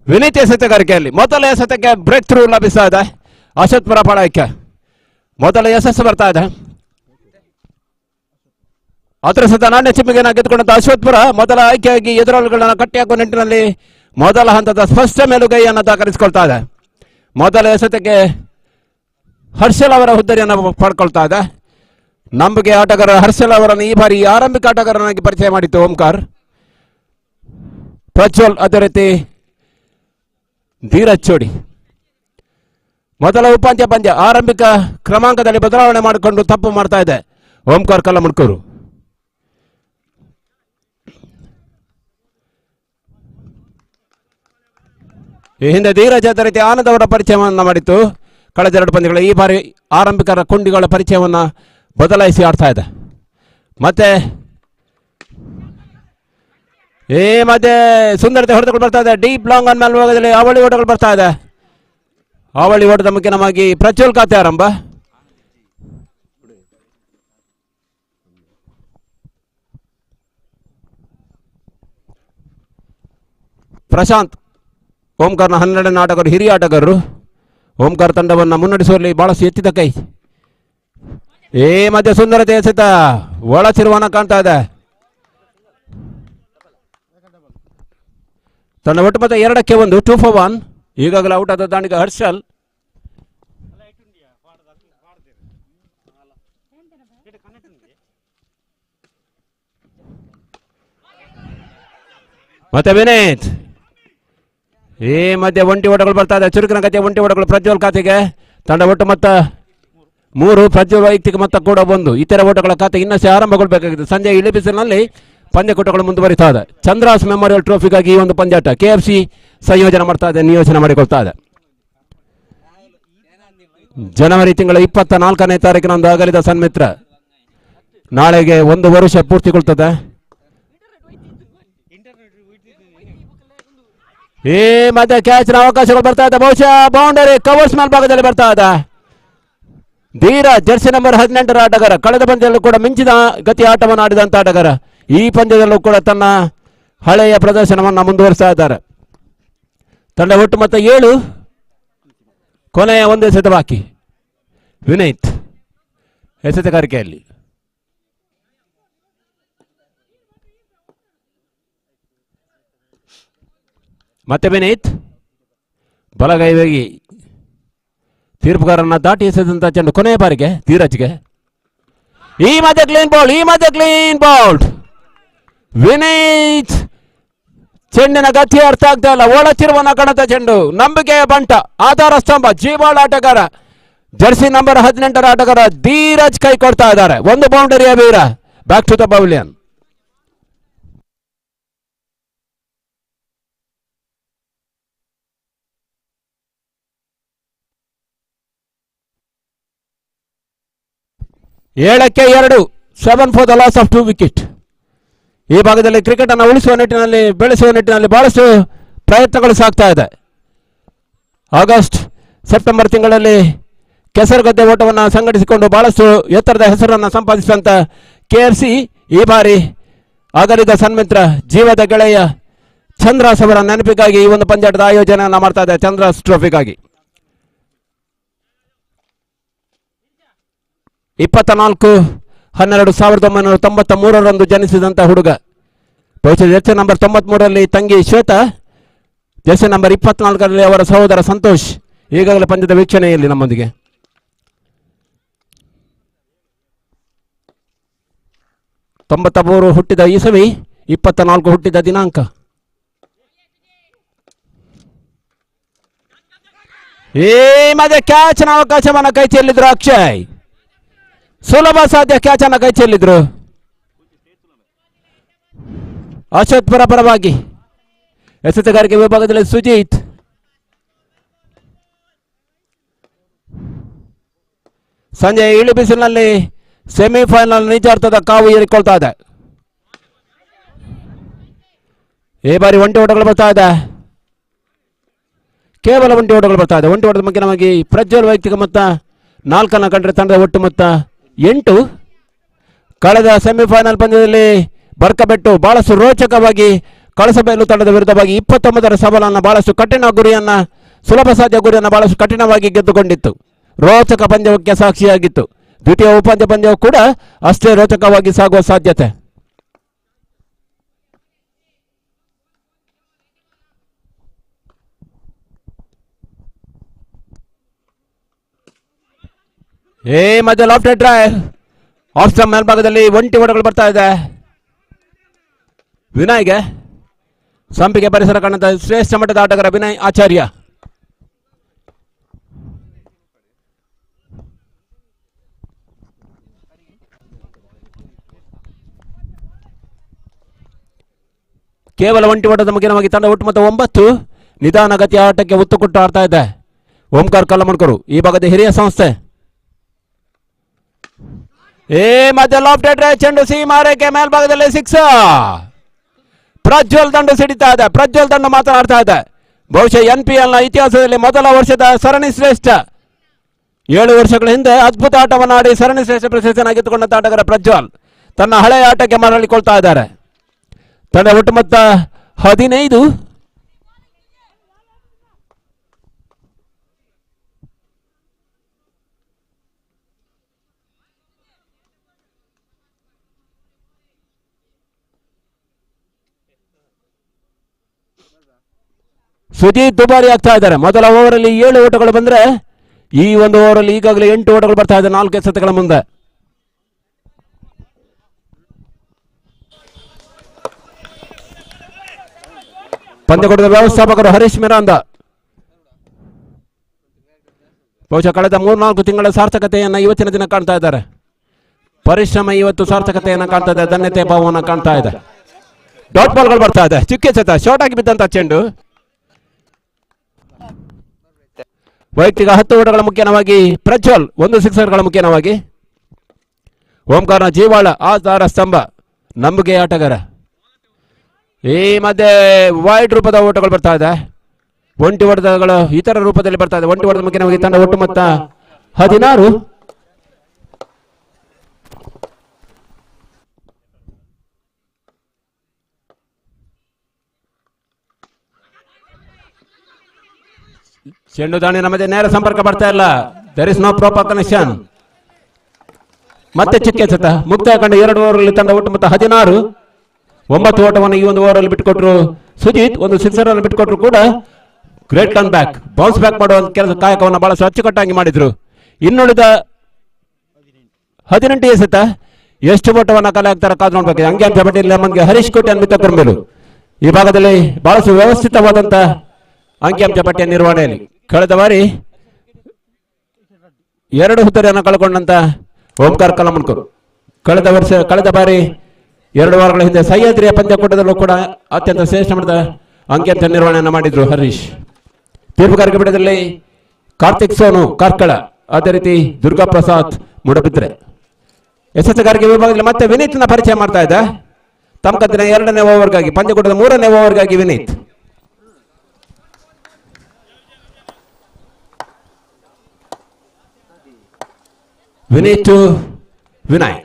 ವಿನೀತ್ ಎಸೆತಗಾರಿಕೆಯಲ್ಲಿ ಮೊದಲ ಎಸೆತಕ್ಕೆ ಬ್ರೇಕ್ ಥ್ರೂ ಲಭಿಸ್ತಾ ಇದೆ ಅಶ್ವತ್ಪುರ ಪಾಳಯಕ್ಕೆ. ಮೊದಲ ಯಶಸ್ಸು ಬರ್ತಾ ಇದೆ. ಅದರ ಸತ ನಾಣ್ಯ ಚಿಮ್ಮಿಗೆಯನ್ನು ಗೆದ್ದುಕೊಂಡಂತ ಅಶ್ವತ್ಪುರ ಮೊದಲ ಆಯ್ಕೆಯಾಗಿ ಎದುರಾಳಿಗಳನ್ನು ಕಟ್ಟಿಹಾಕುವ ನಿಟ್ಟಿನಲ್ಲಿ ಮೊದಲ ಹಂತದ ಸ್ಪಷ್ಟ ಮೇಲುಗೈಯನ್ನು ದಾಖಲಿಸಿಕೊಳ್ತಾ ಇದೆ. ಮೊದಲ ಎಸೆತಕ್ಕೆ ಹರ್ಷಲ್ ಅವರ ಹುದ್ದರಿಯನ್ನು ಪಡ್ಕೊಳ್ತಾ ಇದೆ. ನಂಬಿಕೆ ಆಟಗಾರ ಹರ್ಷಲ್ ಅವರನ್ನು ಈ ಬಾರಿ ಆರಂಭಿಕ ಆಟಗಾರನಾಗಿ ಪರಿಚಯ ಮಾಡಿತ್ತು ಓಂಕಾರ್. ಪ್ರಜ್ವಲ್ ಅದೇ ರೀತಿ ಧೀರಜ್ ಚೋಡಿ. ಮೊದಲ ಉಪಾಂತ್ಯ ಪಂದ್ಯ ಆರಂಭಿಕ ಕ್ರಮಾಂಕದಲ್ಲಿ ಬದಲಾವಣೆ ಮಾಡಿಕೊಂಡು ತಪ್ಪು ಮಾಡ್ತಾ ಇದೆ ಓಂಕಾರ್ ಕಲ್ಲಮುಡ್ಕೂರು. ಈ ಹಿಂದೆ ಧೀರಜ್ ಅದೇ ರೀತಿ ಆನಂದ್ ಅವರ ಪರಿಚಯವನ್ನು ಮಾಡಿತ್ತು ಕಳೆದ 2 ಪಂದ್ಯಗಳು. ಈ ಬಾರಿ ಆರಂಭಿಕರ ಕೊಂಡಿಗಳ ಪರಿಚಯವನ್ನು ಬದಲಾಯಿಸಿ ಆಡ್ತಾ ಇದೆ. ಮತ್ತೆ ಮಧ್ಯೆ ಸುಂದರತೆ ಹೊಡೆದುಗಳು ಬರ್ತಾ ಇದೆ. ಡೀಪ್ ಲಾಂಗ್ ಆನ್ ಮೇಲ್ಭಾಗದಲ್ಲಿ ಅವಳಿ ಓಟಗಳು ಬರ್ತಾ ಇದೆ. ಅವಳಿ ಓಟದ ಮುಖ್ಯವಾಗಿ ಪ್ರಜ್ವಲ್ ಖಾತೆ ಆರಂಭ. ಪ್ರಶಾಂತ್ ಓಂಕಾರ್ನ 12ನೇ ಆಟಗಾರರು, ಹಿರಿಯ ಆಟಗಾರರು. ಓಂಕಾರ್ ತಂಡವನ್ನು ಮುನ್ನಡೆಸುವಲ್ಲಿ ಬಹಳಷ್ಟು ಎತ್ತಿದ ಕೈ. ಮಧ್ಯೆ ಸುಂದರತೆ ಎಸೆತ ಒಳಚಿರುವನ ಕಾಣ್ತಾ ಇದೆ. ತಂಡ ಒಟ್ಟು ಮತ್ತೆ 2-1 2 for 1. ಈಗಾಗಲೇ ಔಟ್ ಆದ ದಾಂಡಿಗ ಹರ್ಷಲ್. ಮತ್ತೆ ವಿನೀತ್. ಮಧ್ಯೆ ಒಂಟಿ ಓಟಗಳು ಬರ್ತಾ ಇದೆ. ಚುರುಕಿನ ಗತಿಯ ಒಂಟಿ ಓಟಗಳು ಪ್ರಜ್ವಲ್ ಖಾತೆಗೆ. ತಂಡ ಒಟ್ಟು ಮೊತ್ತ 3, ಪ್ರಜ್ವಲ್ ವೈಯಕ್ತಿಕ ಮೊತ್ತ ಕೂಡ 1. ಇತರ ಓಟಗಳ ಖಾತೆ ಇನ್ನಷ್ಟೇ ಆರಂಭಗೊಳ್ಳಬೇಕಾಗಿದೆ. ಸಂಜೆ ಇಳಿಬಿಸಿಲಿನಲ್ಲಿ ಪಂದ್ಯಕೂಟಗಳು ಮುಂದುವರಿತಾ ಇದೆ. ಚಂದ್ರಾಸ್ ಮೆಮೋರಿಯಲ್ ಟ್ರೋಫಿಗಾಗಿ ಈ ಒಂದು ಪಂದ್ಯಾಟ KFC ಸಂಯೋಜನೆ ಮಾಡ್ತಾ ಇದೆ, ನಿಯೋಜನೆ ಮಾಡಿಕೊಳ್ತಾ ಇದೆ. ಜನವರಿ ತಿಂಗಳ 24ನೇ ತಾರೀಕಿನಂದು ಅಗಲಿದ ಸನ್ಮಿತ್ರ ನಾಳೆಗೆ 1 ವರ್ಷ ಪೂರ್ತಿಗೊಳ್ತದೆ. ಮಧ್ಯೆ ಕ್ಯಾಚ್ನ ಅವಕಾಶಗಳು ಬರ್ತಾ ಇದೆ. ಬಹುಶಃ ಬೌಂಡರಿ ಕವರ್ಸ್ ಮೇಲ್ಭಾಗದಲ್ಲಿ ಬರ್ತಾ ಇದೆ. ಧೀರಜ್ ಜರ್ಸಿ ನಂಬರ್ 18ರ ಆಟಗಾರ. ಕಳೆದ ಪಂದ್ಯದಲ್ಲೂ ಕೂಡ ಮಿಂಚಿದ ಗತಿ ಆಟವನ್ನು ಆಡಿದಂತ ಆಟಗಾರ. ಈ ಪಂದ್ಯದಲ್ಲೂ ಕೂಡ ತನ್ನ ಹಳೆಯ ಪ್ರದರ್ಶನವನ್ನು ಮುಂದುವರಿಸ್ತಾ ಇದ್ದಾರೆ. ತಂಡ ಒಟ್ಟು ಮತ್ತೆ 7, ಕೊನೆಯ 1 ಎಸೆತ ಬಾಕಿ. ವಿನೀತ್ ಎಸೆತಗಾರಿಕೆಯಲ್ಲಿ. ಮತ್ತೆ ವಿನೀತ್ ಬಲಗೈವಾಗಿ ತೀರ್ಪುಗಾರನ್ನ ದಾಟಿ ಎಸೆದಂತ ಚೆಂಡು ಕೊನೆಯ ಬಾರಿಗೆ ಧೀರಜ್ಗೆ. ಈ ಮಧ್ಯೆ ಕ್ಲೀನ್ ಬಾಲ್. ವಿನೀತ್ ಚೆಂಡಿನ ಗತಿ ಅರ್ಥ ಆಗ್ತಾ ಇಲ್ಲ. ಒಳಚಿರುವನ ಕಣದ ಚೆಂಡು. ನಂಬಿಕೆಯ ಬಂಟ, ಆಧಾರ ಸ್ತಂಭ, ಜೀವಾಳ ಆಟಗಾರ, ಜರ್ಸಿ ನಂಬರ್ 18ರ ಆಟಗಾರ ಧೀರಜ್ ಕೈ ಕೊಡ್ತಾ ಇದ್ದಾರೆ. 1 ಬೌಂಡರಿಯ ವೀರ. Back to the pavilion. ಏಳಕ್ಕೆ 2, 7 for the loss of 2 wicket. ಈ ಭಾಗದಲ್ಲಿ ಕ್ರಿಕೆಟ್ ಅನ್ನು ಉಳಿಸುವ ನಿಟ್ಟಿನಲ್ಲಿ, ಬೆಳೆಸುವ ನಿಟ್ಟಿನಲ್ಲಿ ಬಹಳಷ್ಟು ಪ್ರಯತ್ನಗಳು ಸಾಗ್ತಾ ಇದೆ. ಆಗಸ್ಟ್ ಸೆಪ್ಟೆಂಬರ್ ತಿಂಗಳಲ್ಲಿ ಕೆಸರುಗದ್ದೆ ಓಟವನ್ನು ಸಂಘಟಿಸಿಕೊಂಡು ಬಹಳಷ್ಟು ಎತ್ತರದ ಹೆಸರನ್ನು ಸಂಪಾದಿಸಿದಂತ KFC ಈ ಬಾರಿ ಅಗಲಿದ ಸನ್ಮಿತ್ರ ಜೀವದ ಗೆಳೆಯ ಚಂದ್ರಾಸ್ ಅವರ ನೆನಪಿಗಾಗಿ ಈ ಒಂದು ಪಂದ್ಯಾಟದ ಆಯೋಜನೆಯನ್ನು ಮಾಡ್ತಾ ಇದೆ. ಚಂದ್ರಾಸ್ ಟ್ರೋಫಿಗಾಗಿ 24/12/1993 ಜನಿಸಿದಂತ ಹುಡುಗ. ಬಹುಶಃ ಜರ್ಸಿ ನಂಬರ್ 93ರಲ್ಲಿ ತಂಗಿ ಶ್ವೇತಾ, ಜರ್ಸಿ ನಂಬರ್ 24ರಲ್ಲಿ ಅವರ ಸಹೋದರ ಸಂತೋಷ್ ಈಗಾಗಲೇ ಪಂದ್ಯದ ವೀಕ್ಷಣೆಯಲ್ಲಿ ನಮ್ಮೊಂದಿಗೆ. ಹುಟ್ಟಿದ ಇಸವಿ, 24 ಹುಟ್ಟಿದ ದಿನಾಂಕ. ಮಧ್ಯೆ ಕ್ಯಾಚ್ನ ಅವಕಾಶವನ್ನು ಕೈ ಚೆಲ್ಲಿದ್ರು ಅಕ್ಷಯ್. ಸುಲಭ ಸಾಧ್ಯ ಕ್ಯಾಚ್ ಅನ್ನ ಕೈ ಚೆಲ್ಲಿದ್ರು. ಅಶ್ವತ್ಪುರ ಪರವಾಗಿ ಎಸೆತಗಾರಿಕೆ ವಿಭಾಗದಲ್ಲಿ ಸುಜಿತ್. ಸಂಜೆ ಇಳಿಬಿಸಿಲಿನಲ್ಲಿ ಸೆಮಿಫೈನಲ್ ನಿಜಾರ್ಥದ ಕಾವು ಏರಿಕೊಳ್ತಾ ಇದೆ. ಈ ಬಾರಿ ಒಂಟಿ ಓಟಗಳು ಬರ್ತಾ ಇದೆ. ಕೇವಲ ಒಂಟಿ ಓಟಗಳು ಬರ್ತಾ ಇದೆ. ಒಂಟಿ ಓಟದ ಮುಖ್ಯವಾಗಿ ಪ್ರಜ್ವಲ್ ವೈಯಕ್ತಿಕ ಮೊತ್ತ 4 ಕಂಡ್ರೆ ತಂಡದ ಒಟ್ಟು ಮೊತ್ತ 8. ಕಳೆದ ಸೆಮಿಫೈನಲ್ ಪಂದ್ಯದಲ್ಲಿ ಬರ್ಕಬೆಟ್ಟು ಬಹಳಷ್ಟು ರೋಚಕವಾಗಿ ಕಳಸಬೈಲು ತಂಡದ ವಿರುದ್ಧವಾಗಿ 29ರ ಸವಾಲನ್ನು ಬಹಳಷ್ಟು ಕಠಿಣ ಗುರಿಯನ್ನ ಸುಲಭ ಸಾಧ್ಯ ಗುರಿಯನ್ನು ಬಹಳಷ್ಟು ಕಠಿಣವಾಗಿ ಗೆದ್ದುಕೊಂಡಿತ್ತು. ರೋಚಕ ಪಂದ್ಯಕ್ಕೆ ಸಾಕ್ಷಿಯಾಗಿತ್ತು. ದ್ವಿತೀಯ ಉಪಾಂತ್ಯ ಪಂದ್ಯವು ಕೂಡ ಅಷ್ಟೇ ರೋಚಕವಾಗಿ ಸಾಗುವ ಸಾಧ್ಯತೆ. ಮಧ್ಯ ಲಾಫ್ಟ್ ಡ್ರೈವ್ ಆಫ್ ಸ್ಟಂಪ್ ಮೇಲ್ಭಾಗದಲ್ಲಿ ಒಂಟಿ ಓಟಗಳು ಬರ್ತಾ ಇದೆ. ವಿನಯ್ಗೆ ಸಂಪಿಗೆ ಪರಿಸರ ಕಾಣದ ಶ್ರೇಷ್ಠ ಮಟ್ಟದ ಆಟಗಾರ ವಿನಯ್ ಆಚಾರ್ಯ. ಕೇವಲ ಒಂಟಿ ಓಟದ ಮುಖೇನವಾಗಿ ತಂಡ ಒಟ್ಟು ಮೊತ್ತ 9 ನಿಧಾನ ಗತಿಯ ಆಟಕ್ಕೆ ಒತ್ತು ಕೊಟ್ಟು ಆಡ್ತಾ ಇದೆ ಓಂಕಾರ್ ಕಲ್ಲಮಣ್ಕರು, ಈ ಭಾಗದ ಹಿರಿಯ ಸಂಸ್ಥೆ. ಮಧ್ಯ ಲಾಫ್ಟ್ ಡ್ರೈವ್ ಚೆಂಡು ಸೀಮಾರೇಖೆ ಮೇಲ್ಭಾಗದಲ್ಲಿ 6. ಪ್ರಜ್ವಲ್ ದಂಡು ಸಿಡಿತಾ ಇದೆ. ಪ್ರಜ್ವಲ್ ದಂಡು ಮಾತನಾಡ್ತಾ ಇದೆ. ಬಹುಶಃ NPL ನ ಇತಿಹಾಸದಲ್ಲಿ ಮೊದಲ ವರ್ಷದ ಸರಣಿ ಶ್ರೇಷ್ಠ. 7 ವರ್ಷಗಳ ಹಿಂದೆ ಅದ್ಭುತ ಆಟವನ್ನು ಆಡಿ ಸರಣಿ ಶ್ರೇಷ್ಠ ಪ್ರಶಸ್ತಿಯನ್ನು ಗೆದ್ದುಕೊಂಡ ಆಟಗಾರ ಪ್ರಜ್ವಲ್ ತನ್ನ ಹಳೆಯ ಆಟಕ್ಕೆ ಮರಳಿಕೊಳ್ತಾ ಇದ್ದಾರೆ. ತಂಡ ಒಟ್ಟು ಮೊತ್ತ 15. ಸುಜಿತ್ ದುಬಾರಿ ಆಗ್ತಾ ಇದ್ದಾರೆ. ಮೊದಲ ಓವರಲ್ಲಿ 7 ಓಟಗಳು ಬಂದ್ರೆ ಈ ಒಂದು ಓವರಲ್ಲಿ ಈಗಾಗಲೇ 8 ಓಟಗಳು ಬರ್ತಾ ಇದೆ 4 ಎಸೆತಗಳ ಮುಂದೆ. ಪಂದ್ಯಕೂಟದ ವ್ಯವಸ್ಥಾಪಕರು ಹರೀಶ್ ಮಿರಾಂದ ಬಹುಶಃ ಕಳೆದ 3-4 ತಿಂಗಳ ಸಾರ್ಥಕತೆಯನ್ನ ಇವತ್ತಿನ ದಿನ ಕಾಣ್ತಾ ಇದ್ದಾರೆ. ಪರಿಶ್ರಮ ಇವತ್ತು ಸಾರ್ಥಕತೆಯನ್ನ ಕಾಣ್ತಾ ಇದೆ, ಧನ್ಯತೆ ಭಾವವನ್ನು ಕಾಣ್ತಾ ಇದೆ. ಡಾಟ್ ಬಾಲ್ಗಳು ಬರ್ತಾ ಇದೆ. ಚಿಕ್ಕ ಎಸೆತ ಶಾರ್ಟ್ ಆಗಿ ಬಿದ್ದಂತ ಚೆಂಡು. ವೈಯಕ್ತಿಕ 10 ಓಟಗಳ ಮುಖ್ಯವಾಗಿ ಪ್ರಜ್ವಲ್, 1 ಸಿಕ್ಸರ್ಗಳ ಮುಖ್ಯವಾಗಿ ಓಂಕಾರ್ನ ಜೀವಾಳ ಆಧಾರ ಸ್ತಂಭ ನಂಬಿಕೆ ಆಟಗಾರ. ಈ ಮಧ್ಯೆ ವೈಡ್ ರೂಪದ ಓಟಗಳು ಬರ್ತಾ ಇದೆ. ಒಂಟಿ ಓಟಗಳು ಇತರ ರೂಪದಲ್ಲಿ ಬರ್ತಾ ಇದೆ. ಒಂಟಿ ಓಟದ ಮುಖ್ಯವಾಗಿ ತಂಡ ಒಟ್ಟು ಮೊತ್ತ 16. ಚೆಂಡು ದಾಂಡಿನ ಮಧ್ಯೆ ನೇರ ಸಂಪರ್ಕ ಬರ್ತಾ ಇಲ್ಲ. There is no proper connection. ಮತ್ತೆ ಚಿಕ್ಕ ಎಸೆತ ಮುಕ್ತಾಯ ಕಂಡು 2 ಓವರ್ಗಳಲ್ಲಿ ತಂಡ ಒಟ್ಟು ಮೊತ್ತ 16. 9 ಓಟವನ್ನು ಈ ಒಂದು ಓವರಲ್ಲಿ ಬಿಟ್ಟುಕೊಟ್ರು ಸುಜಿತ್. 1 ಸಿಕ್ಸರ್ ಅನ್ನು ಬಿಟ್ಟುಕೊಟ್ರು ಕೂಡ great come back, bounce back ಮಾಡುವ ಕೆಲಸ ಕಾಯಕವನ್ನು ಬಹಳಷ್ಟು ಅಚ್ಚುಕಟ್ಟಾಗಿ ಮಾಡಿದ್ರು. ಇನ್ನುಳಿದ 18 ಎಸೆತ ಎಷ್ಟು ಓಟವನ್ನು ಕಲೆ ಆಗ್ತಾರೆ ಕಾದು ನೋಡ್ಬೇಕು. ಅಂಕಿಅಂಶ ಪಟ್ಟಿಯಲ್ಲಿ ನಮಗೆ ಹರೀಶ್ ಕೋಟೆ ಮಿತ ಕುರ್ಮೇಲು ಈ ಭಾಗದಲ್ಲಿ ಬಹಳಷ್ಟು ವ್ಯವಸ್ಥಿತವಾದಂತ ಅಂಕಿಅಂಶ ಪಟ್ಟಿಯ ನಿರ್ವಹಣೆಯಲ್ಲಿ ಕಳೆದ ಬಾರಿ 2 ಹುದ್ದೆಯನ್ನು ಕಳ್ಕೊಂಡಂತ ಓಂಕಾರ್ ಕಲ್ಲಮಣ್ಕರು ಕಳೆದ ಬಾರಿ 2 ವಾರಗಳ ಹಿಂದೆ ಸಹ್ಯಾದ್ರಿಯ ಪಂದ್ಯಕೂಟದಲ್ಲೂ ಕೂಡ ಅತ್ಯಂತ ಶ್ರೇಷ್ಠ ಮಟ್ಟದ ಅಂಕಿಅಂಶ ನಿರ್ವಹಣೆಯನ್ನು ಮಾಡಿದ್ರು ಹರೀಶ್. ತೀರ್ಪುಗಾರಿಕೆ ಪೀಠದಲ್ಲಿ ಕಾರ್ತಿಕ್ ಸೋನು ಕಾರ್ಕಳ, ಅದೇ ರೀತಿ ದುರ್ಗಾ ಪ್ರಸಾದ್ ಮೂಡಬಿದ್ರೆ. ಎಸೆತಗಾರಿಕೆ ವಿಭಾಗದಲ್ಲಿ ಮತ್ತೆ ವಿನೀತ್ನ ಪರಿಚಯ ಮಾಡ್ತಾ ಇದ್ದ. ತಮ್ಮ 2ನೇ ಓವರ್ಗಾಗಿ ಪಂದ್ಯಕೂಟದ 3ನೇ ಓವರ್ಗಾಗಿ ವಿನೀತ್. ವಿನಯ್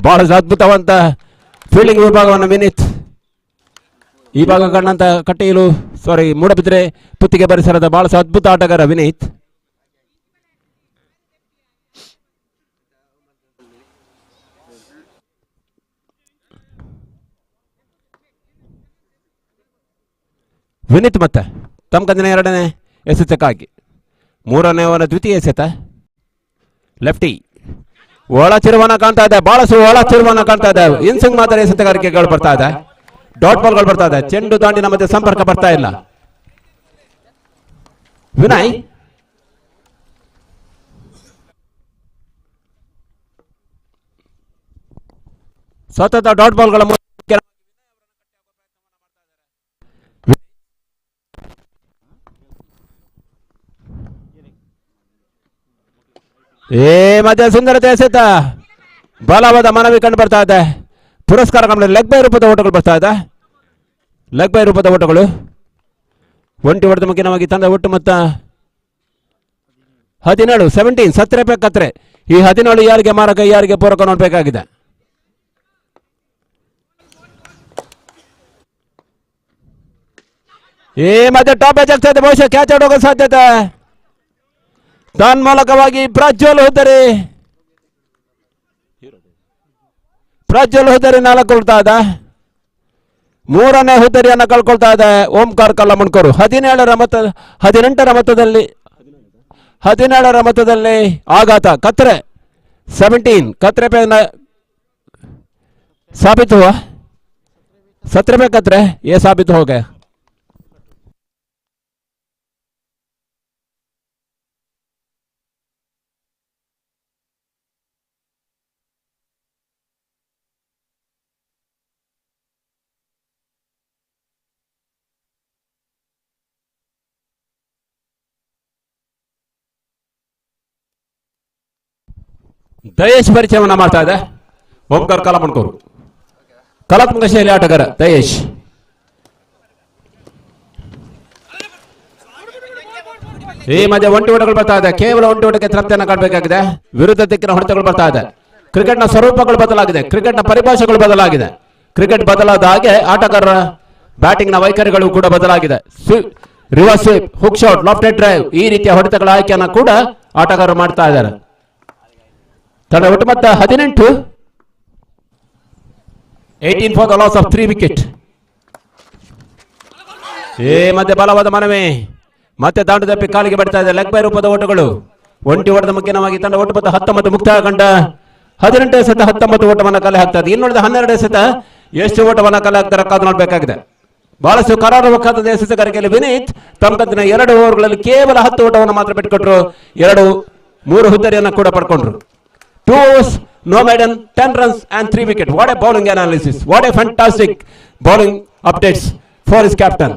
ಬಹಳ ಅದ್ಭುತವಂತ ಫೀಲ್ಡಿಂಗ್ ವಿಭಾಗವನ್ನು ವಿನೀತ್ ಈ ಭಾಗ ಕಂಡಂತ ಕಟೀಲು ಮೂಡಬಿದ್ರೆ ಪುತ್ತಿಗೆ ಪರಿಸರದ ಬಹಳ ಅದ್ಭುತ ಆಟಗಾರ ವಿನೀತ್. ಮತ್ತೆ ತಮ್ಮ 2ನೇ ಎಸೆತಕ್ಕಾಗಿ 3ನೇ ಓವರ್ನ ದ್ವಿತೀಯ ಎಸೆತ ಲೆಫ್ಟಿ ಒಳ ತಿರುವನ್ನ ಕಾಣ್ತಾ ಇದೆ. ಬಹಳಷ್ಟು ಒಳ ತಿರುವನ್ನ ಕಾಣ್ತಾ ಇದೆ. ಇನ್ಸಿಂಗ್ ಮಾತ್ರ ಎಸೆತಗಾರಿಕೆಗಳು ಬರ್ತಾ ಇದೆ. ಡಾಟ್ ಬಾಲ್ಗಳು ಬರ್ತಾ ಇದೆ. ಚೆಂಡು ದಾಂಡಿನ ಮಧ್ಯೆ ಸಂಪರ್ಕ ಬರ್ತಾ ಇಲ್ಲ. ವಿನಯ್ ಸತತ ಡಾಟ್ ಬಾಲ್ಗಳ ಮಧ್ಯ ಸುಂದರತೆ ಎಸೆತ ಬಲವಾದ ಮನವಿ ಕಂಡು ಬರ್ತಾ ಇದೆ. ಪುರಸ್ಕಾರ ಗಮನ ಲೆಗ್ ಬೈ ರೂಪದ ಓಟಗಳು ಬರ್ತಾ ಇದೆ. ಲೆಗ್ ಬೈ ರೂಪದ ಓಟಗಳು ಒಂಟಿ ಹೊಡೆದ ಮುಖ್ಯವಾಗಿ ತಂದ ಒಟ್ಟು ಮೊತ್ತ 17 17 ಕತ್ರೆ. ಈ 17 ಯಾರಿಗೆ ಮಾರಕ ಯಾರಿಗೆ ಪೂರಕ ನೋಡಬೇಕಾಗಿದೆ. ಈ ಮಧ್ಯೆ ಟಾಪ್ ಎಚ್ ಆಗ್ತಾ ಇದೆ, ಬಹುಶಃ ಕ್ಯಾಚ್ ಔಟ್ ಹೋಗೋ ಸಾಧ್ಯತೆ. ತನ್ಮೂಲಕವಾಗಿ ಪ್ರಜ್ವಲ್ ಹುದ್ದರಿ 4 ಕೊಡ್ತಾ ಇದೆ. 3ನೇ ಹುದ್ದರಿಯನ್ನು ಕಳ್ಕೊಳ್ತಾ ಇದೆ ಓಂಕಾರ್ ಕಲ್ಲಮಣ್ಕೂರು. 17ರ ಮೊತ್ತದಲ್ಲಿ ಆಘಾತ. ಕತ್ರೆ 17 ಕತ್ರೆ पे साबित हुआ, 17 पे कतरे ये साबित हो गया. ದಯೇಶ್ ಪರಿಚಯವನ್ನು ಮಾಡ್ತಾ ಇದೆ ಓಂಕಾರ್ ಕಲ್ಲಮಣ್ಕೂರು. ಕಲಾತ್ಮಕ ಶೈಲಿ ಆಟಗಾರ ದಯೇಶ್. ಈ ಮಧ್ಯೆ ಒಂಟಿ ಓಟಗಳು ಬರ್ತಾ ಇದೆ. ಕೇವಲ ಒಂಟಿ ಓಟಕ್ಕೆ ತೃಪ್ತಿಯನ್ನು ಕಾಣಬೇಕಾಗಿದೆ. ವಿರುದ್ಧ ದಿಕ್ಕಿನ ಹೊಡೆತಗಳು ಬರ್ತಾ ಇದೆ. ಕ್ರಿಕೆಟ್ನ ಸ್ವರೂಪಗಳು ಬದಲಾಗಿದೆ, ಕ್ರಿಕೆಟ್ನ ಪರಿಭಾಷೆಗಳು ಬದಲಾಗಿದೆ. ಕ್ರಿಕೆಟ್ ಬದಲಾದ ಹಾಗೆ ಆಟಗಾರರ ಬ್ಯಾಟಿಂಗ್ನ ವೈಖರಿಗಳು ಕೂಡ ಬದಲಾಗಿದೆ. Reverse sweep, hook shot, lofted drive ಈ ರೀತಿಯ ಹೊಡೆತಗಳ ಆಯ್ಕೆಯನ್ನು ಕೂಡ ಆಟಗಾರರು ಮಾಡ್ತಾ ಇದ್ದಾರೆ. ತನ್ನ ಒಟ್ಟು ಮೊತ್ತ 18, 18 for the loss of 3 wicket. ಮತ್ತೆ ಬಲವಾದ ಮನವಿ, ಮತ್ತೆ ದಾಂಡು ತಪ್ಪಿ ಕಾಲಿಗೆ ಬಡ್ತಾ ಇದೆ. ಲೆಗ್ ಬೈ ರೂಪದ ಓಟಗಳು. ಒಂಟಿ ಓಟದ ಮುಖ್ಯವಾಗಿ ತಂಡ ಒಟ್ಟು ಮೊತ್ತ 19 ಮುಕ್ತಾಯ ಕಂಡ 18 ಎಸೆತ 19 ಓಟವನ್ನು ಕಲೆ ಹಾಕ್ತದೆ. ಇನ್ನುಳಿದ 12 ಎಸೆತ ಎಷ್ಟು ಓಟವನ್ನು ಕಲೆ ಹಾಕ್ತಾರೆ ಕಾದು ನೋಡಬೇಕಾಗಿದೆ. ಬಹಳಷ್ಟು ಕರಾರುವಕ್ಕಾದ ಎಸೆತಗಾರಿಕೆಯಲ್ಲಿ ವಿನೀತ್ ತಮ್ಮ ಕಂತಿನ 2 ಓವರ್ಗಳಲ್ಲಿ ಕೇವಲ 10 ಓಟವನ್ನು ಮಾತ್ರ ಬಿಟ್ಟುಕೊಟ್ರು. 3 ಹುದ್ದರಿಯನ್ನು ಕೂಡ ಪಡ್ಕೊಂಡ್ರು. 2 overs, no maiden, 10 runs and 3 wickets. What a bowling analysis. What a fantastic bowling updates for his captain.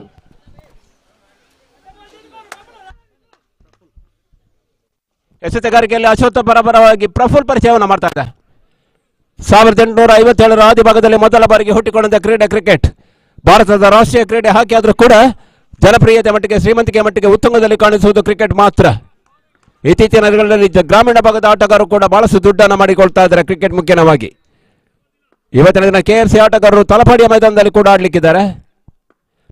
ಎಸೆತಗಾರಿಕೆಯಲ್ಲಿ ಅಶ್ವತ್ಥ ಪರವಾಗಿ ಪ್ರಫುಲ್ ಪರಿಚಯವನ್ನು ಮಾಡ್ತಾ ಇದೆ. 1857ರ ಆದಿಭಾಗದಲ್ಲಿ ಮೊದಲ ಬಾರಿಗೆ ಹುಟ್ಟಿಕೊಂಡ ಕ್ರೀಡೆ ಕ್ರಿಕೆಟ್. ಭಾರತದ ರಾಷ್ಟ್ರೀಯ ಕ್ರೀಡೆ ಹಾಕಿ ಆದರೂ ಕೂಡ ಜನಪ್ರಿಯತೆ ಮಟ್ಟಿಗೆ, ಶ್ರೀಮಂತಿಕೆ ಮಟ್ಟಿಗೆ ಉತ್ತುಂಗದಲ್ಲಿ ಕಾಣಿಸುವುದು ಕ್ರಿಕೆಟ್ ಮಾತ್ರ. ಇತ್ತೀಚಿನ ದಿನಗಳಲ್ಲಿ ಗ್ರಾಮೀಣ ಭಾಗದ ಆಟಗಾರರು ಕೂಡ ಬಹಳಷ್ಟು ದುಡ್ಡನ್ನು ಮಾಡಿಕೊಳ್ತಾ ಇದ್ದಾರೆ ಕ್ರಿಕೆಟ್ ಮುಖ್ಯವಾಗಿ. ಇವತ್ತಿನ ದಿನ KFC ಆಟಗಾರರು ತಲಪಾಡಿಯ ಮೈದಾನದಲ್ಲಿ ಕೂಡ ಆಡ್ಲಿಕ್ಕಿದ್ದಾರೆ.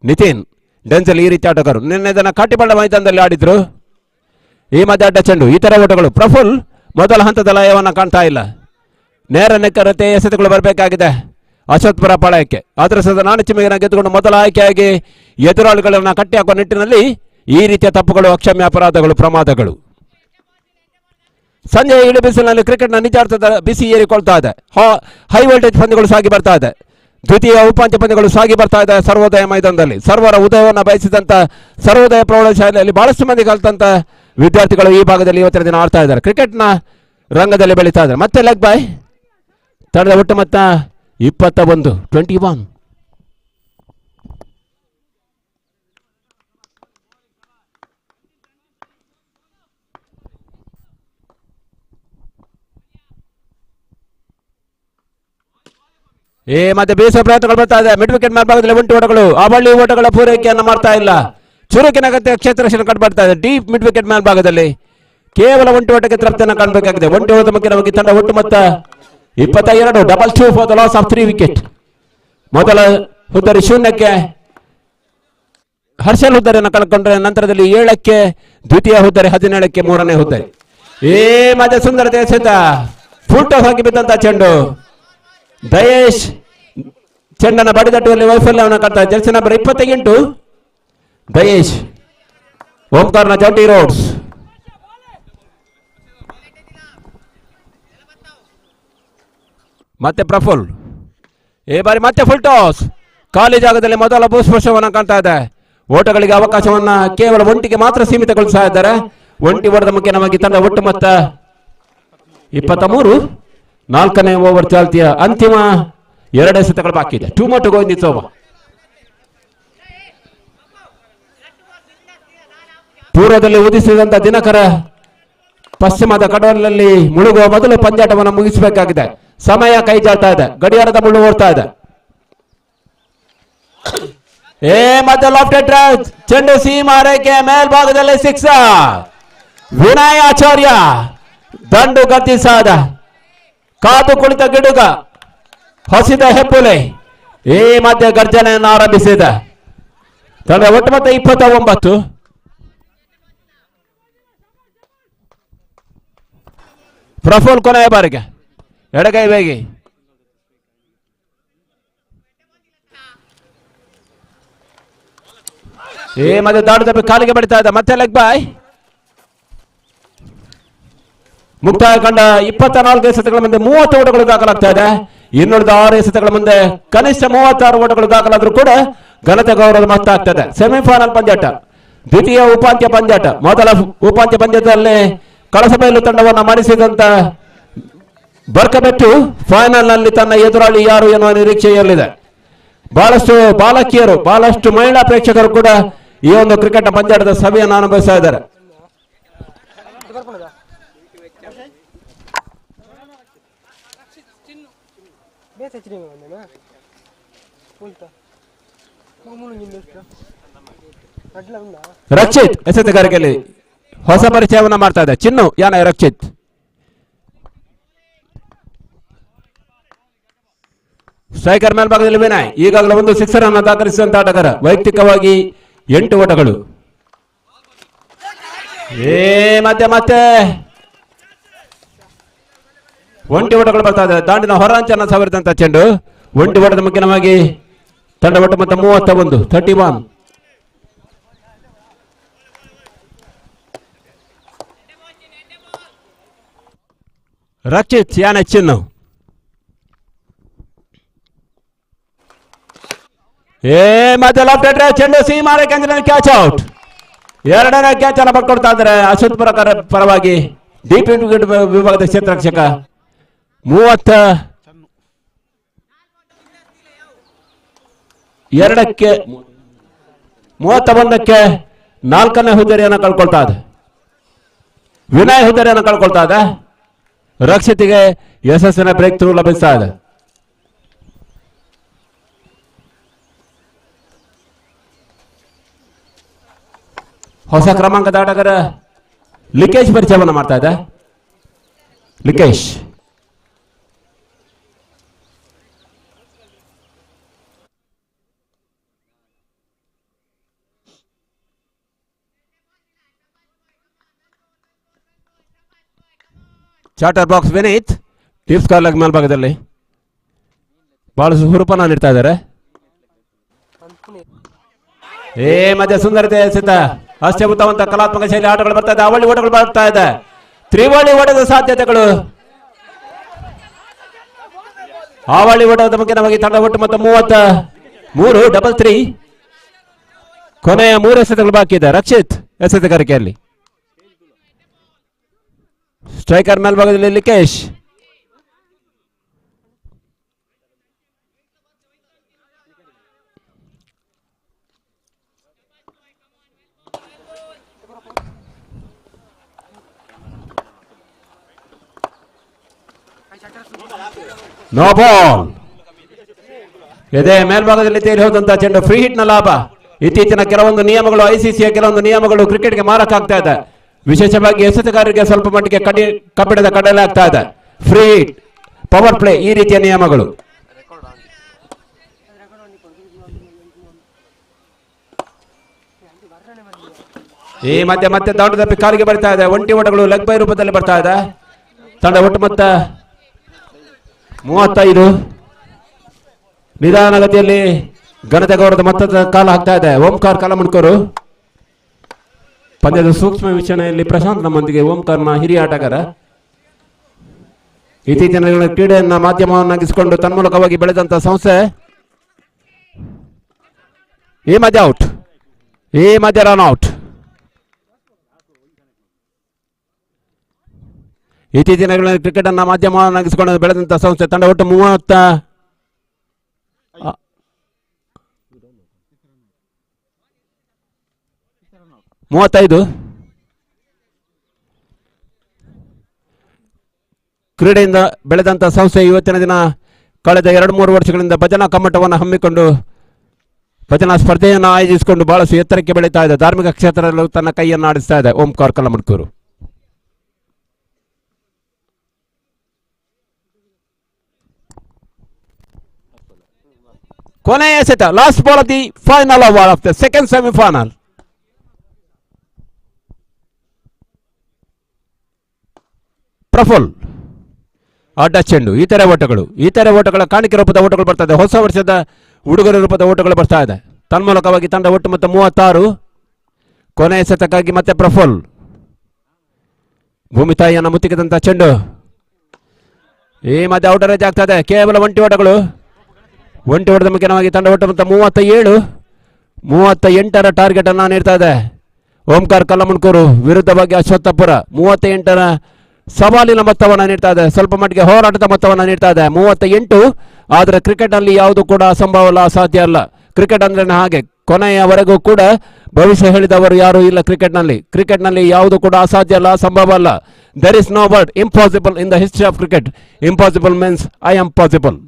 ನಿತಿನ್ ಡೆನ್ಸಲ್ ಈ ರೀತಿ ಆಟಗಾರರು ನಿನ್ನೆ ದಿನ ಕಾಟಿಬಳ್ಳ ಮೈದಾನದಲ್ಲಿ ಆಡಿದ್ರು. ಈ ಮಧ್ಯೆ ಅಡ್ಡ ಚೆಂಡು, ಈ ತರ ಓಟಗಳು. ಪ್ರಫುಲ್ ಮೊದಲ ಹಂತದ ಲಯವನ್ನು ಕಾಣ್ತಾ ಇಲ್ಲ. ನೇರ ನಿಖರತೆ ಎಸೆತಗಳು ಬರಬೇಕಾಗಿದೆ ಅಶ್ವಥ್ ಪರ ಪಾಳಯಕ್ಕೆ. ಅದರ ಸದ ನಾಣಚಿಮೆಯನ್ನು ಗೆದ್ದುಕೊಂಡು ಮೊದಲ ಆಯ್ಕೆಯಾಗಿ ಎದುರಾಳಿಗಳನ್ನು ಕಟ್ಟಿ ಹಾಕುವ ನಿಟ್ಟಿನಲ್ಲಿ ಈ ರೀತಿಯ ತಪ್ಪುಗಳು, ಅಕ್ಷಮ್ಯ ಅಪರಾಧಗಳು, ಪ್ರಮಾದಗಳು. ಸಂಜೆ ಇಳಿ ಬಿಸಿಲಿನಲ್ಲಿ ಕ್ರಿಕೆಟ್ನ ನಿಜಾರ್ಥದ ಬಿಸಿ ಏರಿಕೊಳ್ತಾ ಇದೆ. ಹೈ ವೋಲ್ಟೇಜ್ ಪಂದ್ಯಗಳು ಸಾಗಿ ಬರ್ತಾ ಇದೆ. ದ್ವಿತೀಯ ಉಪಾಂತ್ಯ ಪಂದ್ಯಗಳು ಸಾಗಿ ಬರ್ತಾ ಇದೆ ಸರ್ವೋದಯ ಮೈದಾನದಲ್ಲಿ. ಸರ್ವರ ಉದಯವನ್ನು ಬಯಸಿದಂತ ಸರ್ವೋದಯ ಪ್ರೌಢಶಾಲೆಯಲ್ಲಿ ಬಹಳಷ್ಟು ಮಂದಿ ಕಲಿತಂತ ವಿದ್ಯಾರ್ಥಿಗಳು ಈ ಭಾಗದಲ್ಲಿ ಇವತ್ತಿನ ದಿನ ಆಡ್ತಾ ಇದ್ದಾರೆ. ಕ್ರಿಕೆಟ್ನ ರಂಗದಲ್ಲಿ ಬೆಳೀತಾ ಇದ್ದಾರೆ. ಮತ್ತೆ ಲೆಗ್ ಬಾಯ್. ತಂಡದ ಒಟ್ಟು ಮೊತ್ತ 21. ಮತ್ತೆ ಬೇಸಿಗೆ ಪ್ರಯತ್ನಗಳು ಬರ್ತಾ ಇದೆ. ಮಿಡ್ ವಿಕೆಟ್ ಮೇಲ್ಭಾಗದಲ್ಲಿ ಒಂಟಿ ಓಟಗಳು. ಆ ಬಳ್ಳಿ ಓಟಗಳ ಪೂರೈಕೆಯನ್ನು ಮಾಡ್ತಾ ಇಲ್ಲ. ಚುರುಕಿನ ಅಗತ್ಯ ಕ್ಷೇತ್ರ ರಕ್ಷಣೆ ಕಂಡುಬರ್ತಾ ಇದೆ. ಡೀಪ್ ಮಿಡ್ ವಿಕೆಟ್ ಮೇಲ್ಭಾಗದಲ್ಲಿ ಕೇವಲ ಒಂಟಿ ಓಟಕ್ಕೆ ತೃಪ್ತಿಯನ್ನು ಕಾಣಬೇಕಾಗಿದೆ. ಒಂಟಿ ಓಟದ ಮುಖ್ಯವಾಗಿ ತಂಡ ಒಟ್ಟು ಮೊತ್ತ 22. 2 for the loss of 3 wicket. ಮೊದಲ ಹುದ್ದರಿ ಶೂನ್ಯಕ್ಕೆ ಹರ್ಷಲ್ ಹುದ್ದರಿಯನ್ನು ಕಳ್ಕೊಂಡ್ರೆ ನಂತರದಲ್ಲಿ 7ಕ್ಕೆ ದ್ವಿತೀಯ ಹುದ್ದರಿ, 17ಕ್ಕೆ 3ನೇ ಹುದ್ದರಿ. ಮತ್ತೆ ಸುಂದರತೆ ಎಸೆತ, ಫುಲ್ ಟಾಸ್ ಹಾಕಿ ಬಿದ್ದಂತ ಚೆಂಡು. ದಯೇಶ್ ಚೆಂಡನ್ನು ಬಡಿದಟ್ಟುವಲ್ಲಿ ವೈಫಲ್ಯವನ್ನು ಕಾಣ್ತಾರೆ. Jersey number 28 ದಯೇಶ್. ಓಂಕಾರ್ನ ಜೌಟಿ ರೋಡ್ಸ್. ಮತ್ತೆ ಪ್ರಫುಲ್. ಈ ಬಾರಿ ಮತ್ತೆ ಫುಲ್ ಟಾಸ್. ಖಾಲಿ ಜಾಗದಲ್ಲಿ ಮೊದಲ ಭೂಸ್ಪರ್ಶವನ್ನು ಕಾಣ್ತಾ ಇದೆ. ಓಟಗಳಿಗೆ ಅವಕಾಶವನ್ನ ಕೇವಲ ಒಂಟಿಗೆ ಮಾತ್ರ ಸೀಮಿತಗೊಳಿಸ್ತಾ ಇದ್ದಾರೆ. ಒಂಟಿ ಓಟದ ಮುಖ್ಯವಾಗಿ ತಂಡ ಒಟ್ಟು ಮೊತ್ತ 23. 4ನೇ ಓವರ್ ಚಾಲ್ತಿಯ ಅಂತಿಮ 2 ಎಸೆತಗಳು ಬಾಕಿ ಇದೆ. 2 more to go in this over. ಪೂರ್ವದಲ್ಲಿ ಉದಿಸಿದಂತ ದಿನಕರ ಪಶ್ಚಿಮದ ಕಡಲಿನಲ್ಲಿ ಮುಳುಗುವ ಮೊದಲು ಪಂದ್ಯಾಟವನ್ನು ಮುಗಿಸಬೇಕಾಗಿದೆ. ಸಮಯ ಕೈ ಜಾಡ್ತಾ ಇದೆ. ಗಡಿಯಾರದ ಮುಳ್ಳು ಓಡ್ತಾ ಇದೆ. ಮತ್ತೆ ಲಾಫ್ಟೆಡ್ ಡ್ರೈವ್, ಚೆಂಡು ಸೀಮಾರೇಖೆ ಮೇಲ್ಭಾಗದಲ್ಲಿ 6. ವಿನಯ್ ಆಚಾರ್ಯ ದಂಡು ಗರ್ತಿಸಾದ. ಕಾದು ಕುಳಿತ ಗಿಡುಗ ಹಸಿದ ಹೆಪ್ಪುಲೆ ಈ ಮಧ್ಯೆ ಗರ್ಜನೆಯನ್ನು ಆರಂಭಿಸಿದ. ತಂಡ ಒಟ್ಟು ಮೊತ್ತ 29. ಪ್ರಫುಲ್ ಕೊನೆಯ ಬಾರಿಗೆ ಎಡಗೈ ವೇಗಿ. ಮತ್ತೆ ದಾಡು ತಪ್ಪಿ ಕಾಲಿಗೆ ಬಡಿತಾ ಇದೆ. ಮತ್ತೆ ಲೆಗ್ ಬಾಯ್. ಮುಕ್ತಾಯ ಕಂಡ 24 ಎಸೆತಗಳ ಮುಂದೆ 30 ಓಟಗಳು ದಾಖಲಾಗ್ತಾ ಇದೆ. ಇನ್ನುಳಿದ 6 ಎಸೆತಗಳ ಮುಂದೆ ಕನಿಷ್ಠ 36 ಓಟಗಳು ದಾಖಲಾದ್ರೂ ಕೂಡ ಘನತೆ ಗೌರವದ ಮೊತ್ತ ಆಗ್ತದೆ. ಸೆಮಿಫೈನಲ್ ಪಂದ್ಯಾಟ, ದ್ವಿತೀಯ ಉಪಾಂತ್ಯ ಪಂದ್ಯಾಟ. ಮೊದಲ ಉಪಾಂತ್ಯ ಪಂದ್ಯದಲ್ಲಿ ಕಳಸಬೈಲು ತಂಡವನ್ನು ಮಣಿಸಿದಂತ ಬರ್ಕಬೆಟ್ಟು ಫೈನಲ್ ನಲ್ಲಿ ತನ್ನ ಎದುರಾಳಿ ಯಾರು ಎನ್ನುವ ನಿರೀಕ್ಷೆಯಲ್ಲಿದೆ. ಬಹಳಷ್ಟು ಬಾಲಕಿಯರು, ಬಹಳಷ್ಟು ಮಹಿಳಾ ಪ್ರೇಕ್ಷಕರು ಕೂಡ ಈ ಒಂದು ಕ್ರಿಕೆಟ್ ಪಂದ್ಯಾಟದ ಸಭೆಯನ್ನು ಅನುಭವಿಸ್ತಾ ಇದ್ದಾರೆ. ರಕ್ಷಿತ್ ಎಸೆತಗಾರಿಕೆಯಲ್ಲಿ ಹೊಸ ಪರಿಚಯವನ್ನ ಮಾಡ್ತಾ ಇದೆ. ಚಿನ್ನು ಯಾನ ರಕ್ಷಿತ್. ಸ್ಟ್ರೈಕರ್ ಮೇಲ್ಭಾಗದಲ್ಲಿ ವಿನಯ್ ಈಗಾಗಲೇ ಒಂದು ಸಿಕ್ಸರ್ ಅನ್ನು ದಾಖಲಿಸಿದಂತ ಆಟಗಾರ. ವೈಯಕ್ತಿಕವಾಗಿ 8 ಓಟಗಳು. ಮತ್ತೆ ಒಂಟಿ ಓಟಗಳು ಬರ್ತಾ ಇದೆ. ದಾಂಡಿನ ಹೊರಾಂಚನ ಸವರಿದಂತ ಚೆಂಡು. ಒಂಟಿ ಓಟದ ಮುಖ್ಯವಾಗಿ ತಂಡ ಒಟ್ಟು ಮೊತ್ತ 31, 31. ರಕ್ಷಿತ್ ಯಾನ ಚಿನ್ನು. ಮತ್ತೆ ಲೆಫ್ಟ್ ಹ್ಯಾಂಡ್ ಚೆಂಡು ಸೀಮಾರೆ ಕೆಂಚಿನ ಕ್ಯಾಚ್ ಔಟ್. ಎರಡನೇ ಕ್ಯಾಚ್ ಅನ್ನು ಪಡ್ಕೊಳ್ತಾ ಇದ್ದಾರೆ ಅಶ್ವಥ್ ಪರವಾಗಿ ಡೀಪ್ ವಿಭಾಗದ ಕ್ಷೇತ್ರರಕ್ಷಕ. 31ಕ್ಕೆ 4ನೇ ಹುದ್ದೆಯನ್ನು ಕಳ್ಕೊಳ್ತಾ ಇದೆ. ವಿನಯ್ ಹುದ್ದೆಯನ್ನು ಕಳ್ಕೊಳ್ತಾ ಇದೆ. ರಕ್ಷಿತಿಗೆ ಯಶಸ್ಸಿನ ಬ್ರೇಕ್ ಥ್ರೂ ಲಭಿಸ್ತಾ ಇದೆ. ಹೊಸ ಕ್ರಮಾಂಕದ ಆಟಗಾರ ಲಿಕೇಶ್ ಪರಿಚಯವನ್ನು ಮಾಡ್ತಾ ಇದೆ. ಲಿಕೇಶ್ ಚಾರ್ಟರ್ ಬಾಕ್ಸ್ ವಿನೀತ್ ಟಿಪ್ಸ್ ಕಾರ್ಲಾಗ್ ಮೇಲ್ಭಾಗದಲ್ಲಿ ಬಹಳ ಹುರುಪನ್ನ ನೀಡ್ತಾ ಇದ್ದಾರೆ. ಮತ್ತೆ ಸುಂದರತೆ ಎಸೆತ ಅಷ್ಟೇ ಉತ್ತಮವಂತ ಕಲಾತ್ಮಕ ಶೈಲಿ ಆಟಗಳು ಬರ್ತಾ ಇದೆ. ಅವಳಿ ಓಟಗಳು ಬರ್ತಾ ಇದೆ. ತ್ರಿವಳಿ ಓಟದ ಸಾಧ್ಯತೆಗಳು. ಅವಳಿ ಓಟದ ಮುಖ್ಯವಾಗಿ ತಂಡ ಒಟ್ಟು ಮೊತ್ತ 33, 3-3. ಕೊನೆಯ 3 ಎಸೆತಗಳು ಬಾಕಿ ಇದೆ. ರಕ್ಷಿತ್ ಎಸೆತಗಾರಿಕೆಯಲ್ಲಿ. ಸ್ಟ್ರೈಕರ್ ಮೇಲ್ಭಾಗದಲ್ಲಿ ಲಿಕೇಶ್. No ball. ಇದೇ ಮೇಲ್ಭಾಗದಲ್ಲಿ ತೇಲಿ ಹೋದಂತಹ ಚೆಂಡು ಫ್ರೀ ಹಿಟ್ ನ ಲಾಭ. ಇತ್ತೀಚಿನ ಕೆಲವೊಂದು ನಿಯಮಗಳು, ಐಸಿಸಿಯ ಕೆಲವೊಂದು ನಿಯಮಗಳು ಕ್ರಿಕೆಟ್ಗೆ ಮಾರಕ ಆಗ್ತಾ ಇದೆ. ವಿಶೇಷವಾಗಿ ಎಸೆತಗಾರರಿಗೆ ಸ್ವಲ್ಪ ಮಟ್ಟಿಗೆ ಕಬ್ಬಿಣದ ಕಡಲೆ ಆಗ್ತಾ ಇದೆ. ಫ್ರೀ ಹಿಟ್, ಪವರ್ ಪ್ಲೇ, ಈ ರೀತಿಯ ನಿಯಮಗಳು. ಈ ಮತ್ತೆ ದಾಂಡು ತಪ್ಪಿ ಕಾಲಿಗೆ ಬರ್ತಾ ಇದೆ. ಒಂಟಿ ಓಟಗಳು ಲೆಗ್ ಬೈ ರೂಪದಲ್ಲಿ ಬರ್ತಾ ಇದೆ. ತಂಡ ಒಟ್ಟು ಮೊತ್ತ 35. ನಿಧಾನಗತಿಯಲ್ಲಿ ಘನತೆ ಗೌರವದ ಮೊತ್ತದ ಕಾಲ ಹಾಕ್ತಾ ಇದೆ ಓಂಕಾರ್ ಕಲಮುಣ್ಕೂರು. ಪಂದ್ಯದ ಸೂಕ್ಷ್ಮ ವೀಕ್ಷಣೆಯಲ್ಲಿ ಪ್ರಶಾಂತ್ ನಮ್ಮೊಂದಿಗೆ. ಓಂಕಾರ್ನ ಹಿರಿಯ ಆಟಗಾರ. ಇತ್ತೀಚಿನ ಕ್ರೀಡೆಯನ್ನ ಮಾಧ್ಯಮವನ್ನಾಗಿಸಿಕೊಂಡು ತನ್ಮೂಲಕವಾಗಿ ಬೆಳೆದಂತ ಸಂಸ್ಥೆ. ಈ ಮಧ್ಯ ಔಟ್, ಈ ಮಧ್ಯ ರನ್ ಔಟ್. ಇತ್ತೀಚಿನ ಕ್ರಿಕೆಟ್ ಅನ್ನ ಮಾಧ್ಯಮವನ್ನಾಗಿಸಿಕೊಂಡು ಬೆಳೆದಂತ ಸಂಸ್ಥೆ. ತಂಡ ಒಟ್ಟು 35. ಕ್ರೀಡೆಯಿಂದ ಬೆಳೆದಂತ ಸಂಸ್ಥೆ ಇವತ್ತಿನ ದಿನ ಕಳೆದ 2-3 ವರ್ಷಗಳಿಂದ ಭಜನಾ ಕಮ್ಮಟವನ್ನು ಹಮ್ಮಿಕೊಂಡು ಭಜನಾ ಸ್ಪರ್ಧೆಯನ್ನು ಆಯೋಜಿಸಿಕೊಂಡು ಬಹಳಷ್ಟು ಎತ್ತರಕ್ಕೆ ಬೆಳೀತಾ ಇದೆ. ಧಾರ್ಮಿಕ ಕ್ಷೇತ್ರದಲ್ಲೂ ತನ್ನ ಕೈಯನ್ನು ಆಡಿಸ್ತಾ ಇದೆ ಓಂಕಾರ್ ಕಲಮುಣ್ಕೂರು. ಕೊನೆಯ ಎಸೆತ, last ball of the final over of the second semifinal. Praful ಅಡ್ಡ ಚೆಂಡು. ಈ ತರ ಓಟಗಳ ಕಾಣಿಕೆ ರೂಪದ ಓಟಗಳು ಬರ್ತಾ ಇದೆ. ಹೊಸ ವರ್ಷದ ಉಡುಗೊರೆ ರೂಪದ ಓಟಗಳು ಬರ್ತಾ ಇದೆ. ತನ್ಮೂಲಕವಾಗಿ ತಂಡ ಒಟ್ಟು ಮೊತ್ತ 36. ಕೊನೆಯ ಎಸೆತಕ್ಕಾಗಿ ಮತ್ತೆ ಪ್ರಫುಲ್. ಭೂಮಿ ತಾಯಿಯನ್ನು ಮುತ್ತಿಗೆದಂತ ಚೆಂಡು ಈ ಮಧ್ಯೆ ಔಟರ್ ರೇಜ್ ಆಗ್ತಾ ಇದೆ. ಕೇವಲ ಒಂಟಿ ಓಟದ ಮುಖ್ಯವಾಗಿ ತಂಡ ಒಟ್ಟು ಮೊತ್ತ 38ರ ಟಾರ್ಗೆಟ್ ಅನ್ನು ನೀಡ್ತಾ ಇದೆ. ಓಂಕಾರ್ ಕಲ್ಲಮಣ್ಕೂರು ವಿರುದ್ಧವಾಗಿ ಅಶ್ವತ್ಥಪುರ 38ರ ಸವಾಲಿನ ಮೊತ್ತವನ್ನು ನೀಡ್ತಾ ಇದೆ. ಸ್ವಲ್ಪ ಮಟ್ಟಿಗೆ ಹೋರಾಟದ ಮೊತ್ತವನ್ನು ನೀಡ್ತಾ ಇದೆ 38. ಆದರೆ ಕ್ರಿಕೆಟ್ ನಲ್ಲಿ ಯಾವುದು ಕೂಡ ಅಸಂಭವ ಅಲ್ಲ, ಅಸಾಧ್ಯ ಅಲ್ಲ. ಕ್ರಿಕೆಟ್ ಅಂದ್ರೆ ಹಾಗೆ, ಕೊನೆಯವರೆಗೂ ಕೂಡ ಭವಿಷ್ಯ ಹೇಳಿದವರು ಯಾರು ಇಲ್ಲ. ಕ್ರಿಕೆಟ್ ನಲ್ಲಿ ಯಾವುದು ಕೂಡ ಅಸಾಧ್ಯ ಅಲ್ಲ, ಅಸಂಭವ ಅಲ್ಲ. There is no word impossible in the history of cricket. Impossible means I am possible.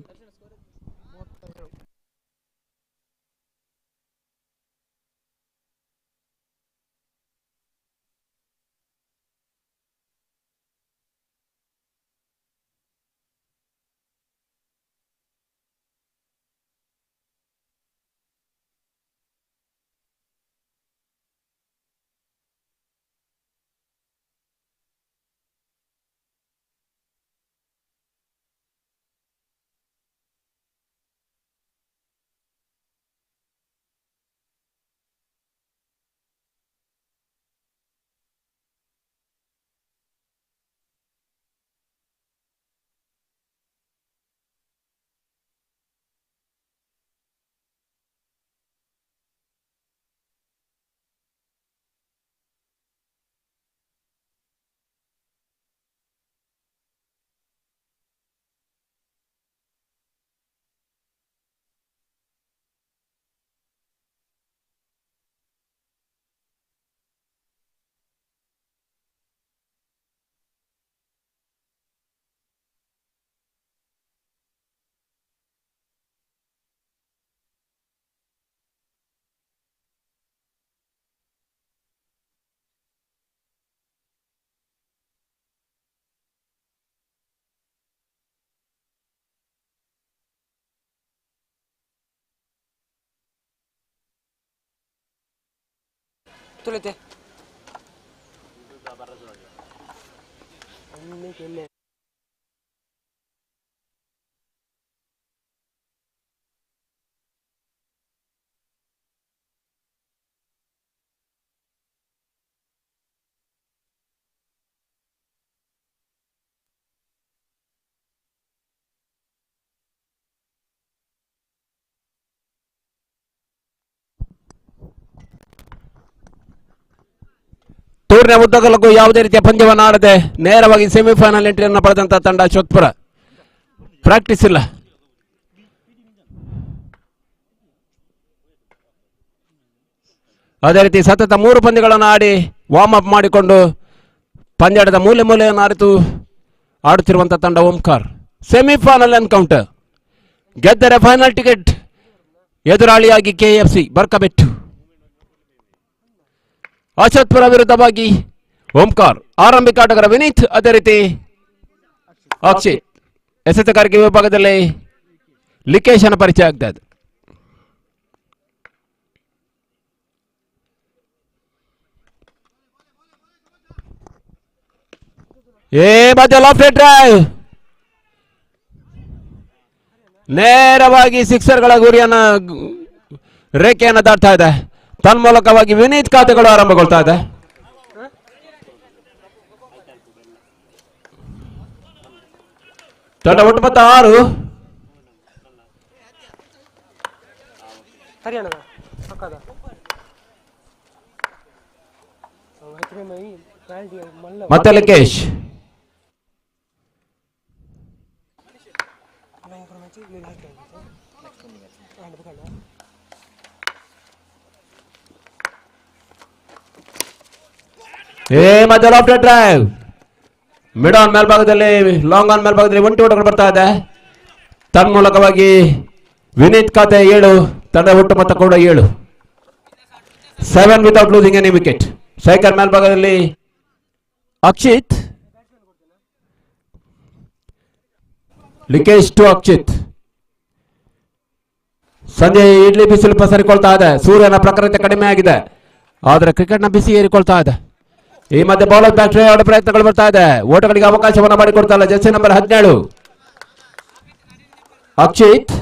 ತುಳಿತೆ ಟೂರ್ನಿಯ ಉದ್ದಗಲಕ್ಕೂ ಯಾವುದೇ ರೀತಿಯ ಪಂದ್ಯವನ್ನು ಆಡದೆ ನೇರವಾಗಿ ಸೆಮಿಫೈನಲ್ ಎಂಟ್ರಿಯನ್ನು ಪಡೆದಂತಹ ತಂಡ ಅಶ್ವತ್ಥಪುರ. ಪ್ರಾಕ್ಟೀಸ್ ಇಲ್ಲ. ಅದೇ ರೀತಿ ಸತತ 3 ಪಂದ್ಯಗಳನ್ನು ಆಡಿ ವಾರ್ಮ್ ಅಪ್ ಮಾಡಿಕೊಂಡು ಪಂದ್ಯದ ಮೂಲೆಯನ್ನು ಅರಿತು ಆಡುತ್ತಿರುವಂತಹ ತಂಡ ಓಂಕಾರ್. Semifinal encounter. ಗೆದ್ದರೆ ಫೈನಲ್ ಟಿಕೆಟ್, ಎದುರಾಳಿಯಾಗಿ KFC ಬರ್ಕಬೆಟ್ಟು. ಅಶ್ವತ್ಥಪುರ ವಿರುದ್ಧವಾಗಿ ಓಂಕಾರ್. ಆರಂಭಿಕ ಆಟಗಾರ ವಿನೀತ್, ಅದೇ ರೀತಿ ಅಕ್ಷಿತ್. ಎಸೆತಗಾರಿಕೆ ವಿಭಾಗದಲ್ಲಿ ಲಿಕೇಶನ ಪರಿಚಯ ಆಗ್ತಾ ಇದೆ. ಮಧ್ಯ ಲಾಫ್ಟ್ ಡ್ರೈವ್ ನೇರವಾಗಿ ಸಿಕ್ಸರ್ಗಳ ಗುರಿಯನ್ನ ರೇಖೆಯನ್ನು ದಾಟ್ತಾ ಇದೆ. ತನ್ಮೂಲಕವಾಗಿ ವಿನೀತ್ ಖಾತೆಗಳು ಆರಂಭಗೊಳ್ತಾ ಇದೆ. ತಂಡ ಒಟ್ಟು ಮೊತ್ತ 6. ಮತ್ತೆ ಲಿಕೇಶ್. ಮಧ್ಯ ಲಾಫ್ಟ್ ಡ್ರೈವ್ ಮಿಡ್ ಆನ್ ಮೇಲ್ಭಾಗದಲ್ಲಿ, ಲಾಂಗ್ ಆನ್ ಮೇಲ್ಭಾಗದಲ್ಲಿ ಒಂಟಿ ಓಟಗಳು ಬರ್ತಾ ಇದೆ. ತನ್ಮೂಲಕವಾಗಿ ವಿನೀತ್ ಖಾತೆ 7, ತಂಡ ಒಟ್ಟು ಮೊತ್ತ ಕೂಡ 7. 7 without losing any wicket. Striker ಮೇಲ್ಭಾಗದಲ್ಲಿ ಅಕ್ಷಿತ್. ಲಿಕೇಶ್ ಟು ಅಕ್ಷಿತ್. ಸಂಜೆ ಇಡ್ಲಿ ಬಿಸಿಲು ಪಸರಿಕೊಳ್ತಾ ಇದೆ. ಸೂರ್ಯನ ಪ್ರಖರತೆ ಕಡಿಮೆ ಆಗಿದೆ, ಆದರೆ ಕ್ರಿಕೆಟ್ನ ಬಿಸಿ ಏರಿಕೊಳ್ತಾ ಇದೆ. ಈ ಮಧ್ಯೆ ಬೌಲರ್ ಬ್ಯಾಟ್ರಿ ಅವರ ಪ್ರಯತ್ನಗಳು ಬರ್ತಾ ಇದೆ. ಓಟಗಳಿಗೆ ಅವಕಾಶವನ್ನು ಮಾಡಿಕೊಡ್ತಾ ಇಲ್ಲ ಜೆರ್ಸಿ ನಂಬರ್ 17 ಅಕ್ಷಿತ್.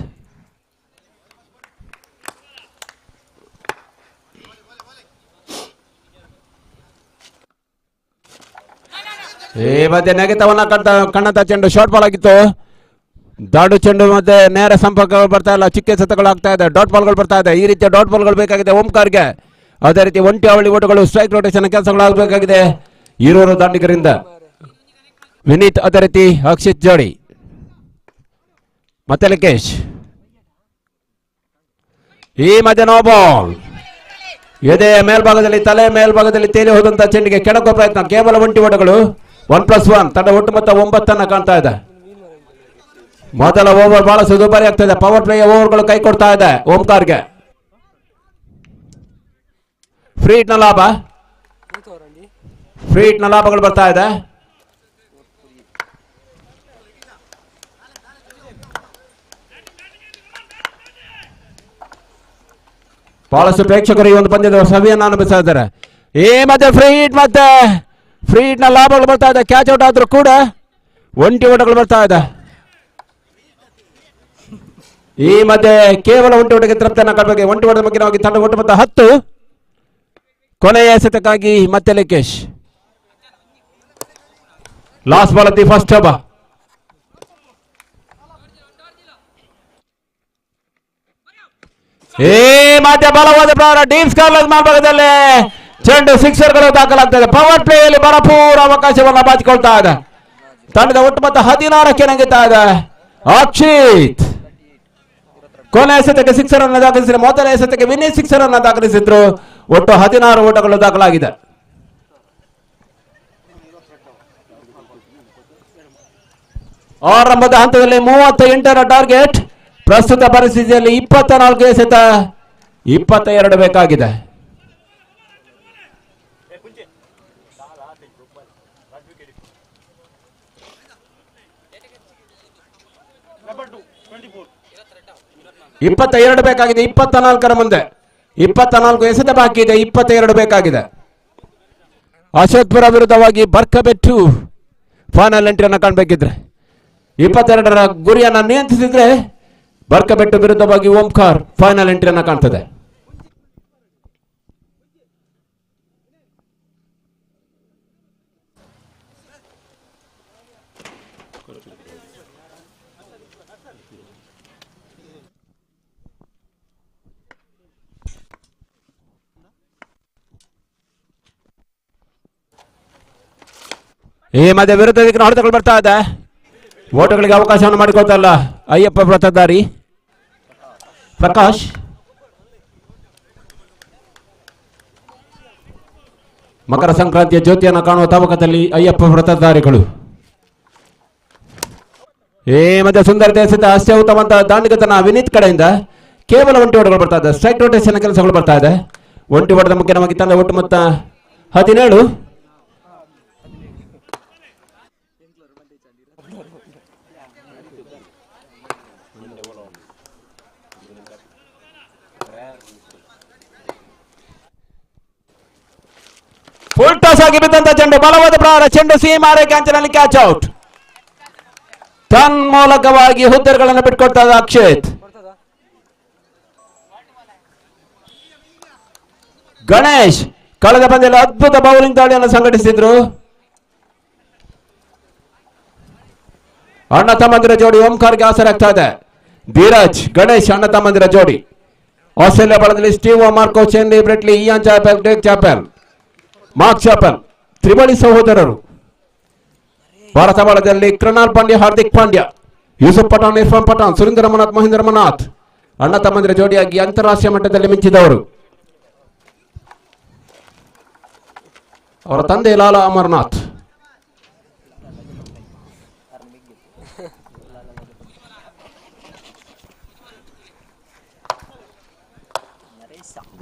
ಈ ಮಧ್ಯೆ ನೆಗೆತವನ್ನ ಕಣ್ಣಂತ ಚೆಂಡು ಶಾರ್ಟ್ ಬಾಲ್ ಆಗಿತ್ತು. ದಾಡು ಚೆಂಡು ಮತ್ತೆ ನೇರ ಸಂಪರ್ಕಗಳು ಬರ್ತಾ ಇಲ್ಲ, ಚಿಕ್ಕ ಸತಗಳು ಆಗ್ತಾ ಇದೆ, ಡಾಟ್ ಬಾಲ್ಗಳು ಬರ್ತಾ ಇದೆ. ಈ ರೀತಿಯ ಡಾಟ್ ಬಾಲ್ಗಳು ಬೇಕಾಗಿದೆ ಓಂಕಾರ್ಗೆ. ಅದೇ ರೀತಿ ಒಂಟಿ ಅವಳಿ ಓಟಗಳು, ಸ್ಟ್ರೈಕ್ ರೊಟೇಷನ್ ಕೆಲಸಗಳಾಗಬೇಕಾಗಿದೆ ಇರೋರು ದಾಂಡಿಗರಿಂದ. ವಿನೀತ್ ಅದೇ ರೀತಿ ಅಕ್ಷಿತ್ ಜೋಡಿ ಮತ್ತೆ ಲಿಕೇಶ್. ಈ ಮಧ್ಯೆ ನೋ ಬಾಲ್. ಎದೆ ಮೇಲ್ಭಾಗದಲ್ಲಿ, ತಲೆ ಮೇಲ್ಭಾಗದಲ್ಲಿ ತೇಲಿ ಹೋದಂತ ಚೆಂಡಿಗೆ ಕೆಳಕೋ ಪ್ರಯತ್ನ. ಕೇವಲ ಒಂಟಿ ಓಟಗಳು. 1+1 ತಂಡ ಒಟ್ಟು ಮೊತ್ತ 9 ಕಾಣ್ತಾ ಇದೆ. ಮೊದಲ ಓವರ್ ಬಹಳ ದುಬಾರಿ ಆಗ್ತಾ ಇದೆ. ಪವರ್ ಪ್ಲೇ ಓವರ್ಗಳು ಕೈ ಕೊಡ್ತಾ ಇದೆ ಓಂಕಾರ್ಗೆ. ಫ್ರೀ ಹಿಟ್ನ ಲಾಭಗಳು ಬರ್ತಾ ಇದೆ. ಬಹಳಷ್ಟು ಪ್ರೇಕ್ಷಕರು ಈ ಒಂದು ಪಂದ್ಯದ ಸವಿಯನ್ನು ಅನುಭವಿಸ್ತಾ ಇದ್ದಾರೆ. ಈ ಮಧ್ಯೆ ಫ್ರೀ ಹಿಟ್ನ ಲಾಭಗಳು ಬರ್ತಾ ಇದೆ. ಕ್ಯಾಚ್ ಔಟ್ ಆದ್ರೂ ಕೂಡ ಒಂಟಿ ಓಟಗಳು ಬರ್ತಾ ಇದೆ. ಈ ಮಧ್ಯೆ ಕೇವಲ ಒಂಟಿ ಓಟಕ್ಕೆ ತೃಪ್ತಿಯನ್ನು ಕಾಣಬೇಕು. ಒಂಟಿ ಓಟದ ಮುಖ್ಯವಾಗಿ ತಂಡ ಒಟ್ಟು ಮೊತ್ತ 10. ಕೊನೆಯ ಎಸೆತಕ್ಕಾಗಿ ಮತ್ತೆ Likesh. Last ball the first over. ಈ ಮಧ್ಯ ಬಲವಾದ ಪ್ರಕಾರ ಡೀಪ್ ಸ್ಕಾರ್ಲೆಸ್ ಮೇಲ್ಭಾಗದಲ್ಲಿ ಚೆಂಡು ಸಿಕ್ಸರ್ಗಳು ದಾಖಲಾಗ್ತಾ ಇದೆ. ಪವರ್ ಪ್ಲೇಯಲ್ಲಿ ಭರಪೂರ ಅವಕಾಶವನ್ನು ಬಾಚಿಕೊಳ್ತಾ ಇದೆ. ತಂಡದ ಒಟ್ಟು ಮೊತ್ತ 16ಕ್ಕೆ ನಂಗುತ್ತಾ ಇದೆ. ಅಕ್ಷಿತ್ ಕೊನೆ ಎಸೆತಕ್ಕೆ ಸಿಕ್ಸರ್ ಅನ್ನು ದಾಖಲಿಸಿದ್ರೆ, ಮೊದಲ ಎಸೆತಕ್ಕೆ ವಿನೀತ್ ಸಿಕ್ಸರ್ ಅನ್ನು ದಾಖಲಿಸಿದ್ರು. ಒಟ್ಟು 16 ಓಟಗಳು ದಾಖಲಾಗಿದೆ. ಆರಂಭದ ಹಂತದಲ್ಲಿ 38ರ ಟಾರ್ಗೆಟ್. ಪ್ರಸ್ತುತ ಪರಿಸ್ಥಿತಿಯಲ್ಲಿ 24 ಎಸೆತ, 22 ಬೇಕಾಗಿದೆ. ಇಪ್ಪತ್ತ ಬೇಕಾಗಿದೆ 24ರ ಮುಂದೆ. 24 ಎಸೆತ ಬಾಕಿ ಇದೆ, 22 ಬೇಕಾಗಿದೆ. ಅಶೋಕ್ಪುರ ವಿರುದ್ಧವಾಗಿ ಬರ್ಕಬೆಟ್ಟು ಫೈನಲ್ ಎಂಟ್ರಿಯನ್ನು ಕಾಣಬೇಕಿದ್ರೆ, 22ರ ಗುರಿಯನ್ನು ನಿಯಂತ್ರಿಸಿದ್ರೆ ಬರ್ಕಬೆಟ್ಟು ವಿರುದ್ಧವಾಗಿ ಓಂಕಾರ್ ಫೈನಲ್ ಎಂಟ್ರಿಯನ್ನು ಕಾಣ್ತದೆ. ಈ ಮಧ್ಯೆ ವಿರುದ್ಧ ದಿಕ್ಕಿನ ಹೊಡೆತಗಳು ಬರ್ತಾ ಇದೆ. ಓಟಗಳಿಗೆ ಅವಕಾಶವನ್ನು ಮಾಡಿಕೊಳ್ತಲ್ಲ ಅಯ್ಯಪ್ಪ ವ್ರತಧಾರಿ ಪ್ರಕಾಶ್. ಮಕರ ಸಂಕ್ರಾಂತಿಯ ಜ್ಯೋತಿಯನ್ನು ಕಾಣುವ ತವಕದಲ್ಲಿ ಅಯ್ಯಪ್ಪ ವ್ರತಧಾರಿಗಳು. ಈ ಮಧ್ಯೆ ಸುಂದರತೆ ಎಸೆತ ಅಷ್ಟೇ ಉತ್ತಮಂತ ದಾಂಡಿಗತನ ವಿನೀತ್ ಕಡೆಯಿಂದ. ಕೇವಲ ಒಂಟಿ ಓಟಗಳು ಬರ್ತಾ ಇದೆ, ಸ್ಟ್ರೈಕ್ ರೊಟೇಷನ್ ಕೆಲಸಗಳು ಬರ್ತಾ ಇದೆ. ಒಂಟಿ ಓಟದ ಮುಖ್ಯವಾಗಿ ತಂಡ ಒಟ್ಟು ಮೊತ್ತ 17. ಫುಲ್ ಟಾಸ್ ಆಗಿ ಬಿದ್ದಂತ ಚೆಂಡು, ಬಲವಾದ ಪ್ರಹಾರ, ಚೆಂಡು ಸೀಮಾರೆ ಕ್ಯಾಂಚಿನಲ್ಲಿ ಕ್ಯಾಚ್ ಔಟ್. ತನ್ಮೂಲಕವಾಗಿ ಹುದ್ದೆಗಳನ್ನು ಬಿಟ್ಕೊಡ್ತಾ ಇದೆ ಅಕ್ಷಿತ್. ಗಣೇಶ್ ಕಳೆದ ಪಂದ್ಯದಲ್ಲಿ ಅದ್ಭುತ ಬೌಲಿಂಗ್ ದಾಳಿಯನ್ನು ಸಂಘಟಿಸಿದ್ರು. ಅಣ್ಣ ತಮ್ಮಂದಿರ ಜೋಡಿ ಓಂಕಾರ್ಗೆ ಆಸರೆ ಆಗ್ತಾ ಇದೆ. ಧೀರಜ್ ಗಣೇಶ್ ಅಣ್ಣ ತಮ್ಮಂದಿರ ಜೋಡಿ. ಆಸ್ಟ್ರೇಲಿಯಾ ಬಲದಲ್ಲಿ Steve Mark Waugh, Shane Brett Lee, Ian Chappell, ಡೇಕ್ ಚಾಪೆಲ್, ಮಾರ್ಕ್ ಚಾಪೆಲ್ ತ್ರಿಬಳಿ ಸಹೋದರರು. ಭಾರತ ಬಲದಲ್ಲಿ ಕೃಣಾಲ್ ಪಾಂಡ್ಯ, ಹಾರ್ದಿಕ್ ಪಾಂಡ್ಯ, ಯೂಸುಫ್ ಪಠಾಣ್, ಇರ್ಫಾನ್ ಪಠಾಣ್, ಸುರೇಂದ್ರ ಮನಾಥ್, ಮಹೇಂದ್ರ ಮನಾಥ್ ಅಣ್ಣ ತಮ್ಮಂದಿರ ಜೋಡಿಯಾಗಿ ಅಂತಾರಾಷ್ಟ್ರೀಯ ಮಟ್ಟದಲ್ಲಿ ಮಿಂಚಿದವರು. ಅವರ ತಂದೆ ಲಾಲಾ ಅಮರ್ನಾಥ್.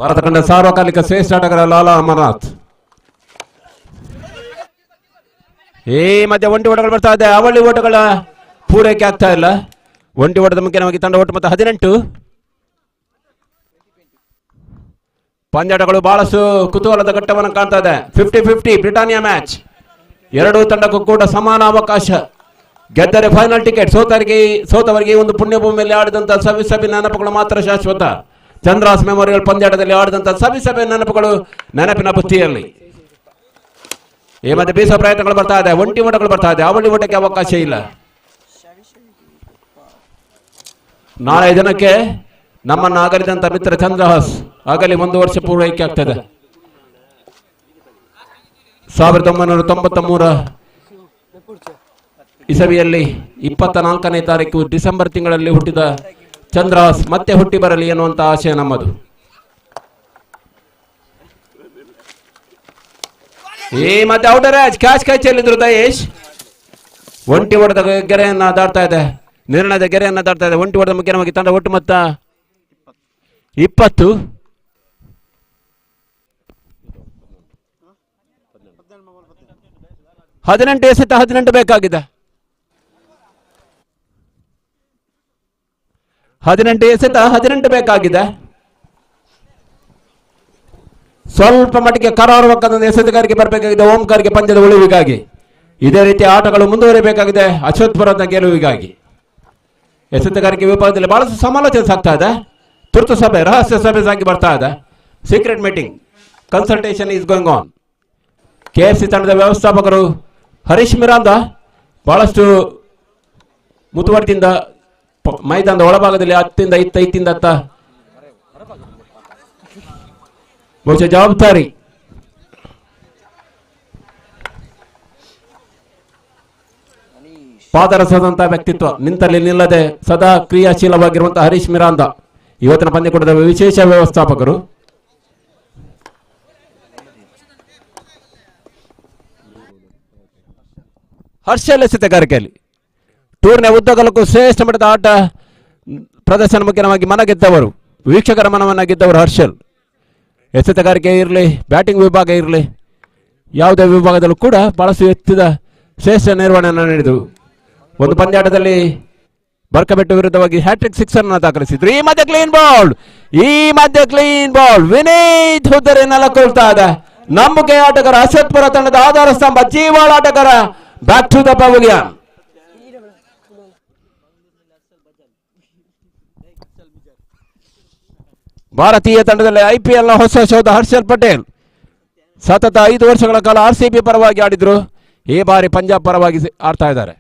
ಭಾರತ ಕಂಡ ಸಾರ್ವಕಾಲಿಕ ಶ್ರೇಷ್ಠ ಆಟಗಾರ ಲಾಲಾ ಅಮರ್ನಾಥ್. ಈ ಮಧ್ಯೆ ಒಂಟಿ ಓಟಗಳು ಬರ್ತಾ ಇದೆ. ಅವಳಿ ಓಟಗಳ ಪೂರೈಕೆ ಆಗ್ತಾ ಇಲ್ಲ. ಒಂಟಿ ಓಟದ ಮುಖ್ಯವಾಗಿ ತಂಡ ಒಟ್ಟು ಮೊತ್ತ 18. ಪಂದ್ಯಾಟಗಳು ಬಹಳಷ್ಟು ಕುತೂಹಲದ ಘಟ್ಟವನ್ನು ಕಾಣ್ತಾ ಇದೆ. 50-50 ಬ್ರಿಟಾನಿಯಾ ಮ್ಯಾಚ್. ಎರಡೂ ತಂಡಕ್ಕೂ ಕೂಡ ಸಮಾನ ಅವಕಾಶ. ಗೆದ್ದರೆ ಫೈನಲ್ ಟಿಕೆಟ್, ಸೋತವರಿಗೆ ಒಂದು ಪುಣ್ಯಭೂಮಿಯಲ್ಲಿ ಆಡಿದಂತ ಸವಿ ನೆನಪುಗಳು ಮಾತ್ರ ಶಾಶ್ವತ. ಚಂದ್ರಾಸ್ ಮೆಮೋರಿಯಲ್ ಪಂದ್ಯಾಟದಲ್ಲಿ ಆಡಿದಂತ ಸವಿ ನೆನಪುಗಳು ನೆನಪಿನ ಬುತ್ತಿಯಲ್ಲಿ. ಈ ಮಧ್ಯೆ ಬೀಸುವ ಪ್ರಯತ್ನಗಳು ಬರ್ತಾ ಇದೆ, ಒಂಟಿ ಓಟಗಳು ಬರ್ತಾ ಇದೆ. ಅವಳಿ ಓಟಕ್ಕೆ ಅವಕಾಶ ಇಲ್ಲ. ನಾಳೆ ದಿನಕ್ಕೆ ನಮ್ಮನ್ನು ಅಗಲಿದಂತ ಮಿತ್ರ ಚಂದ್ರಹಾಸ್ ಆಗಲಿ 1 ವರ್ಷ ಪೂರೈಕೆ ಆಗ್ತದೆ. 1993 ಇಸವಿಯಲ್ಲಿ 24ನೇ ತಾರೀಕು ಡಿಸೆಂಬರ್ ತಿಂಗಳಲ್ಲಿ ಹುಟ್ಟಿದ ಚಂದ್ರಹಾಸ್ ಮತ್ತೆ ಹುಟ್ಟಿ ಬರಲಿ ಎನ್ನುವಂತ ಆಶಯ ನಮ್ಮದು. ಈ ಮತ್ತೆ ಔಟರ್ ಕ್ಯಾಚ್ ಕೈ ಚೆಲ್ಲಿದ್ರು ದಯೇಶ್. ಒಂಟಿ ಹೊಡೆದ ಗೆರೆಯನ್ನ ದಾಟ್ತಾ ಇದೆ, ನಿರ್ಣಯದ ಗೆರೆಯನ್ನ ದಾಟ್ತಾ ಇದೆ. ಒಂಟಿ ಹೊಡೆದ ಮುಖ್ಯವಾಗಿ ತಂಡ ಒಟ್ಟು ಮೊತ್ತ 20. ಎಸೆತ 18 ಬೇಕಾಗಿದೆ. 18 ಎಸೆತ 18 ಬೇಕಾಗಿದೆ. ಸ್ವಲ್ಪ ಮಟ್ಟಿಗೆ ಕರಾರುವಕ್ಕದ ಎಸೆತಗಾರಿಕೆ ಬರಬೇಕಾಗಿದೆ ಓಂಕಾರ್ಗೆ ಪಂದ್ಯದ ಉಳಿವಿಗಾಗಿ. ಇದೇ ರೀತಿ ಆಟಗಳು ಮುಂದುವರಿಬೇಕಾಗಿದೆ ಅಶ್ವತ್ಪುರದ ಗೆಲುವಿಗಾಗಿ. ಎಸೆತಗಾರಿಕೆ ವಿಭಾಗದಲ್ಲಿ ಬಹಳಷ್ಟು ಸಮಾಲೋಚನೆ ಸಾಗ್ತಾ ಇದೆ. ತುರ್ತು ಸಭೆ, ರಹಸ್ಯ ಸಭೆ ಸಾಗಿ ಬರ್ತಾ ಇದೆ. Secret meeting, consultation is going on. KFC ತಂಡದ ವ್ಯವಸ್ಥಾಪಕರು ಹರೀಶ್ ಮಿರಾಂದ ಬಹಳಷ್ಟು ಮುತುವರ್ಜಿಯಿಂದ ಮೈದಾನದ ಒಳಭಾಗದಲ್ಲಿ ಅತ್ತಿಂದ ಇತ್ತಿಂದ ಬಹುಶಃ ಜವಾಬ್ದಾರಿ. ಪಾದರಸದಂತಹ ವ್ಯಕ್ತಿತ್ವ, ನಿಂತಲ್ಲಿ ನಿಲ್ಲದೆ ಸದಾ ಕ್ರಿಯಾಶೀಲವಾಗಿರುವಂತಹ ಹರೀಶ್ ಮಿರಾಂದ ಇವತ್ತಿನ ಪಂದ್ಯಕೂಟದ ವಿಶೇಷ ವ್ಯವಸ್ಥಾಪಕರು. ಹರ್ಷಲ್ ಎಸೆತಗಾರಿಕೆಯಲ್ಲಿ ಟೂರ್ನ ಉದ್ದಗಲಕ್ಕೂ ಶ್ರೇಷ್ಠ ಮಟ್ಟದ ಆಟ ಪ್ರದರ್ಶನ ಮುಖ್ಯವಾಗಿ ಮನಗೆದ್ದವರು, ವೀಕ್ಷಕರ ಮನವನ್ನು ಗೆದ್ದವರು ಹರ್ಷಲ್. ಎಸೆತಗಾರಿಕೆ ಇರಲಿ, ಬ್ಯಾಟಿಂಗ್ ವಿಭಾಗ ಇರಲಿ, ಯಾವುದೇ ವಿಭಾಗದಲ್ಲೂ ಕೂಡ ಬಹಳಷ್ಟು ಎತ್ತಿದ ಶ್ರೇಷ್ಠ ನಿರ್ವಹಣೆಯನ್ನು ನೀಡಿದರು. ಒಂದು ಪಂದ್ಯಾಟದಲ್ಲಿ ಬರ್ಕಬೆಟ್ಟು ವಿರುದ್ಧವಾಗಿ ಹ್ಯಾಟ್ರಿಕ್ 6 ಅನ್ನು ದಾಖಲಿಸಿದ್ರು. ಈ ಮಧ್ಯೆ ಕ್ಲೀನ್ ಬಾಲ್ ವಿನೀತ್ ಹುದ್ದರಿ ನೆಲಕೊಳ್ತಾ ಇದೆ. ನಂಬಿಕೆ ಆಟಗಾರ, ಅಶ್ವತ್ಪುರ ತಂಡದ ಆಧಾರ ಸ್ತಂಭ, ಜೀವಾಳ ಆಟಗಾರ, ಬ್ಯಾಕ್ ಟು ದ ಪವಿಲಿಯನ್. ಭಾರತೀಯ ತಂಡದಲ್ಲಿ IPL ನ ಹೊಸ ಶೋಧ ಹರ್ಷಲ್ ಪಟೇಲ್. ಸತತ 5 ವರ್ಷಗಳ ಕಾಲ RCB ಪರವಾಗಿ ಆಡಿದ್ರು. ಈ ಬಾರಿ ಪಂಜಾಬ್ ಪರವಾಗಿ ಆಡ್ತಾ ಇದ್ದಾರೆ.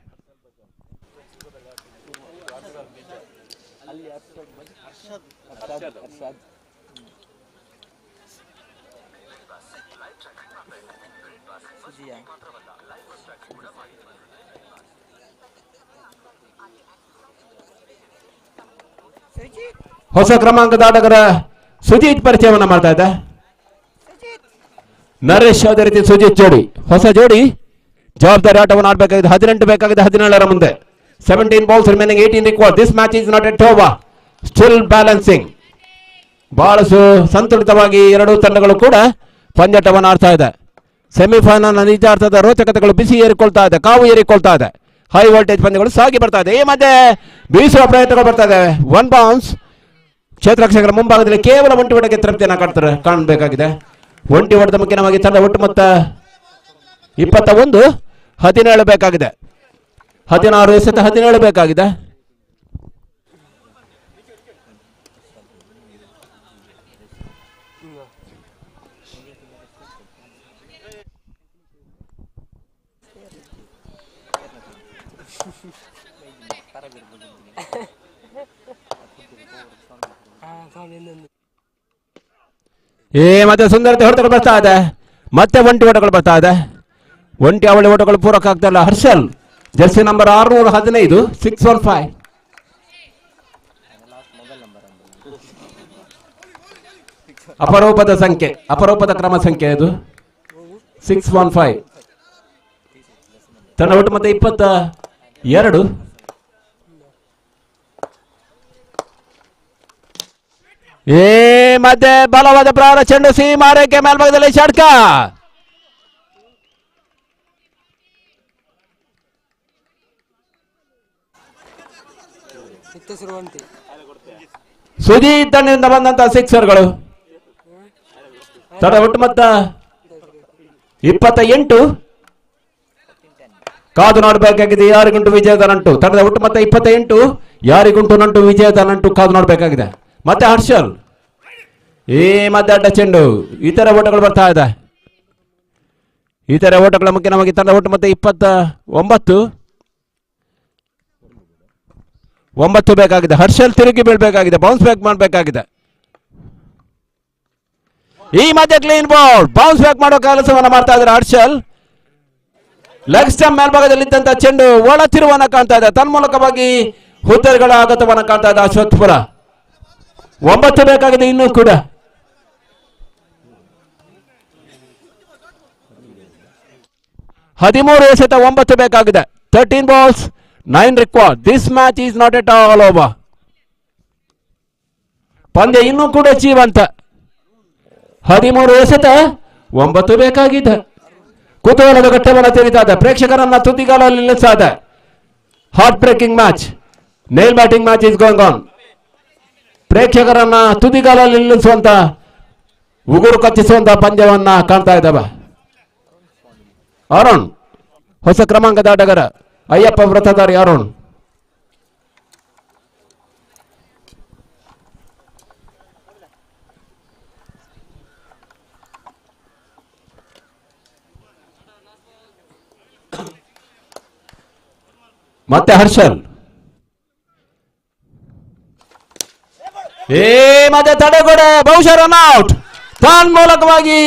ಹೊಸ ಕ್ರಮಾಂಕದ ಆಟಗಾರ ಸುಜಿತ್ ಪರಿಚಯವನ್ನ ಮಾಡ್ತಾ ಇದ್ದ. ನರೇಶ್ ಅದೇ ರೀತಿ ಸುಜಿತ್ ಜೋಡಿ, ಹೊಸ ಜೋಡಿ ಜವಾಬ್ದಾರಿ ಆಟವನ್ನು ಆಡಬೇಕಾಗಿದೆ. 18 ಬೇಕಾಗಿದೆ 17ರ ಮುಂದೆ. 17 balls remaining, 18 required. This match is not yet over. Still balancing. ಬಹಳ ಸಂತುಲಿತವಾಗಿ ಎರಡೂ ತಂಡಗಳು ಕೂಡ ಪಂದ್ಯಾಟವನ್ನು ಆಡ್ತಾ ಇದೆ. ಸೆಮಿಫೈನಲ್ ನಿಜಾರ್ಥದ ರೋಚಕತೆಗಳು ಬಿಸಿ ಏರಿಕೊಳ್ತಾ ಇದೆ, ಕಾವು ಏರಿಕೊಳ್ತಾ ಇದೆ. ಹೈ ವೋಲ್ಟೇಜ್ ಪಂದ್ಯಗಳು ಸಾಗಿ ಬರ್ತಾ ಇದೆ. ಈ ಮಧ್ಯೆ ಬೀಸುವ ಪ್ರಯತ್ನಗಳು ಬರ್ತಾ ಇದೆ. 1 bounce. ಕ್ಷೇತ್ರರಕ್ಷಕರ ಮುಂಭಾಗದಲ್ಲಿ ಕೇವಲ ಒಂಟಿ ಹೊಡೆಗೆ ತೃಪ್ತಿಯನ್ನು ಕಾಣಬೇಕಾಗಿದೆ. ಒಂಟಿ ಹೊಡೆದ ಮುಖ್ಯವಾಗಿ ತಂಡ ಒಟ್ಟು ಮೊತ್ತ 21, 17 ಬೇಕಾಗಿದೆ. 16 ಎಸೆತ 17 ಬೇಕಾಗಿದೆ. ಮತ್ತೆ ಸುಂದರತೆ ಹೊಡೆತಗಳು ಬರ್ತಾ ಇದೆ. ಮತ್ತೆ ಒಂಟಿ ಓಟಗಳು ಬರ್ತಾ ಇದೆ. ಒಂಟಿ ಅವಳಿ ಓಟಗಳು ಪೂರಕ ಆಗ್ತಾ ಇಲ್ಲ. Harshal Jersey number 615, 615. ಅಪರೂಪದ ಸಂಖ್ಯೆ, ಅಪರೂಪದ ಕ್ರಮ ಸಂಖ್ಯೆ ಅದು 615. ತನ್ನ ಒಟ್ಟು ಮತ್ತೆ 22. ಮಧ್ಯೆ ಬಲವಾದ ಪ್ರಾರ ಚೆಂಡು ಸೀಮಾರೇಖೆ ಮೇಲ್ಭಾಗದಲ್ಲಿ ಷಟ್ಕ. ಸುಜೀತ್ ತಂಡದಿಂದ ಬಂದಂತಹ ಸಿಕ್ಸರ್ಗಳು ತಡ ಒಟ್ಟು ಮೊತ್ತ 28. ಕಾದು ನೋಡಬೇಕಾಗಿದೆ ಯಾರಿಗುಂಟು ವಿಜಯದ ನಂಟು. ತಡದ ಒಟ್ಟು ಮೊತ್ತ 28. ಯಾರಿಗುಂಟು ನಂಟು ವಿಜಯದ ನಂಟು ಕಾದು ನೋಡಬೇಕಾಗಿದೆ. ಮತ್ತೆ ಹರ್ಷಲ್ ಈ ಮಧ್ಯ ಅಡ್ಡ ಚೆಂಡು. ಇತರ ಓಟಗಳು ಬರ್ತಾ ಇದೆ. ಇತರ ಓಟಗಳ ಮುಖ್ಯ ನಮಗೆ ತಂಡ ಒಟ್ಟು ಮತ್ತೆ 29 ಬೇಕಾಗಿದೆ. ಹರ್ಷಲ್ ತಿರುಗಿ ಬೀಳ್ಬೇಕಾಗಿದೆ, ಬೌನ್ಸ್ ಬ್ಯಾಕ್ ಮಾಡಬೇಕಾಗಿದೆ. ಈ ಮಧ್ಯ ಕ್ಲೀನ್ ಬಾಲ್ ಬೌನ್ಸ್ ಬ್ಯಾಕ್ ಮಾಡೋ ಕೆಲಸವನ್ನ ಮಾಡ್ತಾ ಇದ್ದಾರೆ ಹರ್ಷಲ್. ಲೆಗ್ ಸ್ಟಂಪ್ ಮೇಲ್ಭಾಗದಲ್ಲಿದ್ದಂತ ಚೆಂಡು ಒಳ ತಿರುವನ್ನ ಕಾಣ್ತಾ ಇದೆ. ತನ್ಮೂಲಕವಾಗಿ ಹುದ್ದೆಗಳ ಆಗತವನ್ನ ಕಾಣ್ತಾ ಇದೆ ಅಶ್ವತ್ಥಪುರ. 9 ಬೇಕಾಗಿದೆ ಇನ್ನೂ ಕೂಡ. ಹದಿಮೂರು ಎಸೆತ 9 ಬೇಕಾಗಿದೆ. 13 balls 9 required. This match is not at all over. ಪಂದ್ಯ ಇನ್ನೂ ಕೂಡ ಜೀವಂತ. 13 ಎಸೆತ 9 ಬೇಕಾಗಿದೆ. ಕುತೂಹಲದ ಘಟ್ಟವನ್ನು ತೆರೀತಾ ಇದೆ. ಪ್ರೇಕ್ಷಕರನ್ನ ತುದಿಗಾಲಲ್ಲಿ ನಿಲ್ಲಿಸ್ತಾ ಇದೆ. Heart breaking match, nail biting match is going on. ಪ್ರೇಕ್ಷಕರನ್ನ ತುದಿಗಾಲಲ್ಲಿ ನಿಲ್ಲಿಸುವಂತ, ಉಗುರು ಕಚ್ಚಿಸುವಂತ ಪಂದ್ಯವನ್ನ ಕಾಣ್ತಾ ಇದ್ದಾವೆ. ಅರುಣ್ ಹೊಸ ಕ್ರಮಾಂಕದ ಆಟಗಾರ, ಅಯ್ಯಪ್ಪ ವೃತ್ತಧಾರಿ ಅರುಣ್. ಮತ್ತೆ ಹರ್ಷಲ್ ಮತ್ತೆ ತಡೆಗೋಡೆ, ಬಹುಶಃ ರನ್ ಔಟ್. ತನ್ಮೂಲಕವಾಗಿ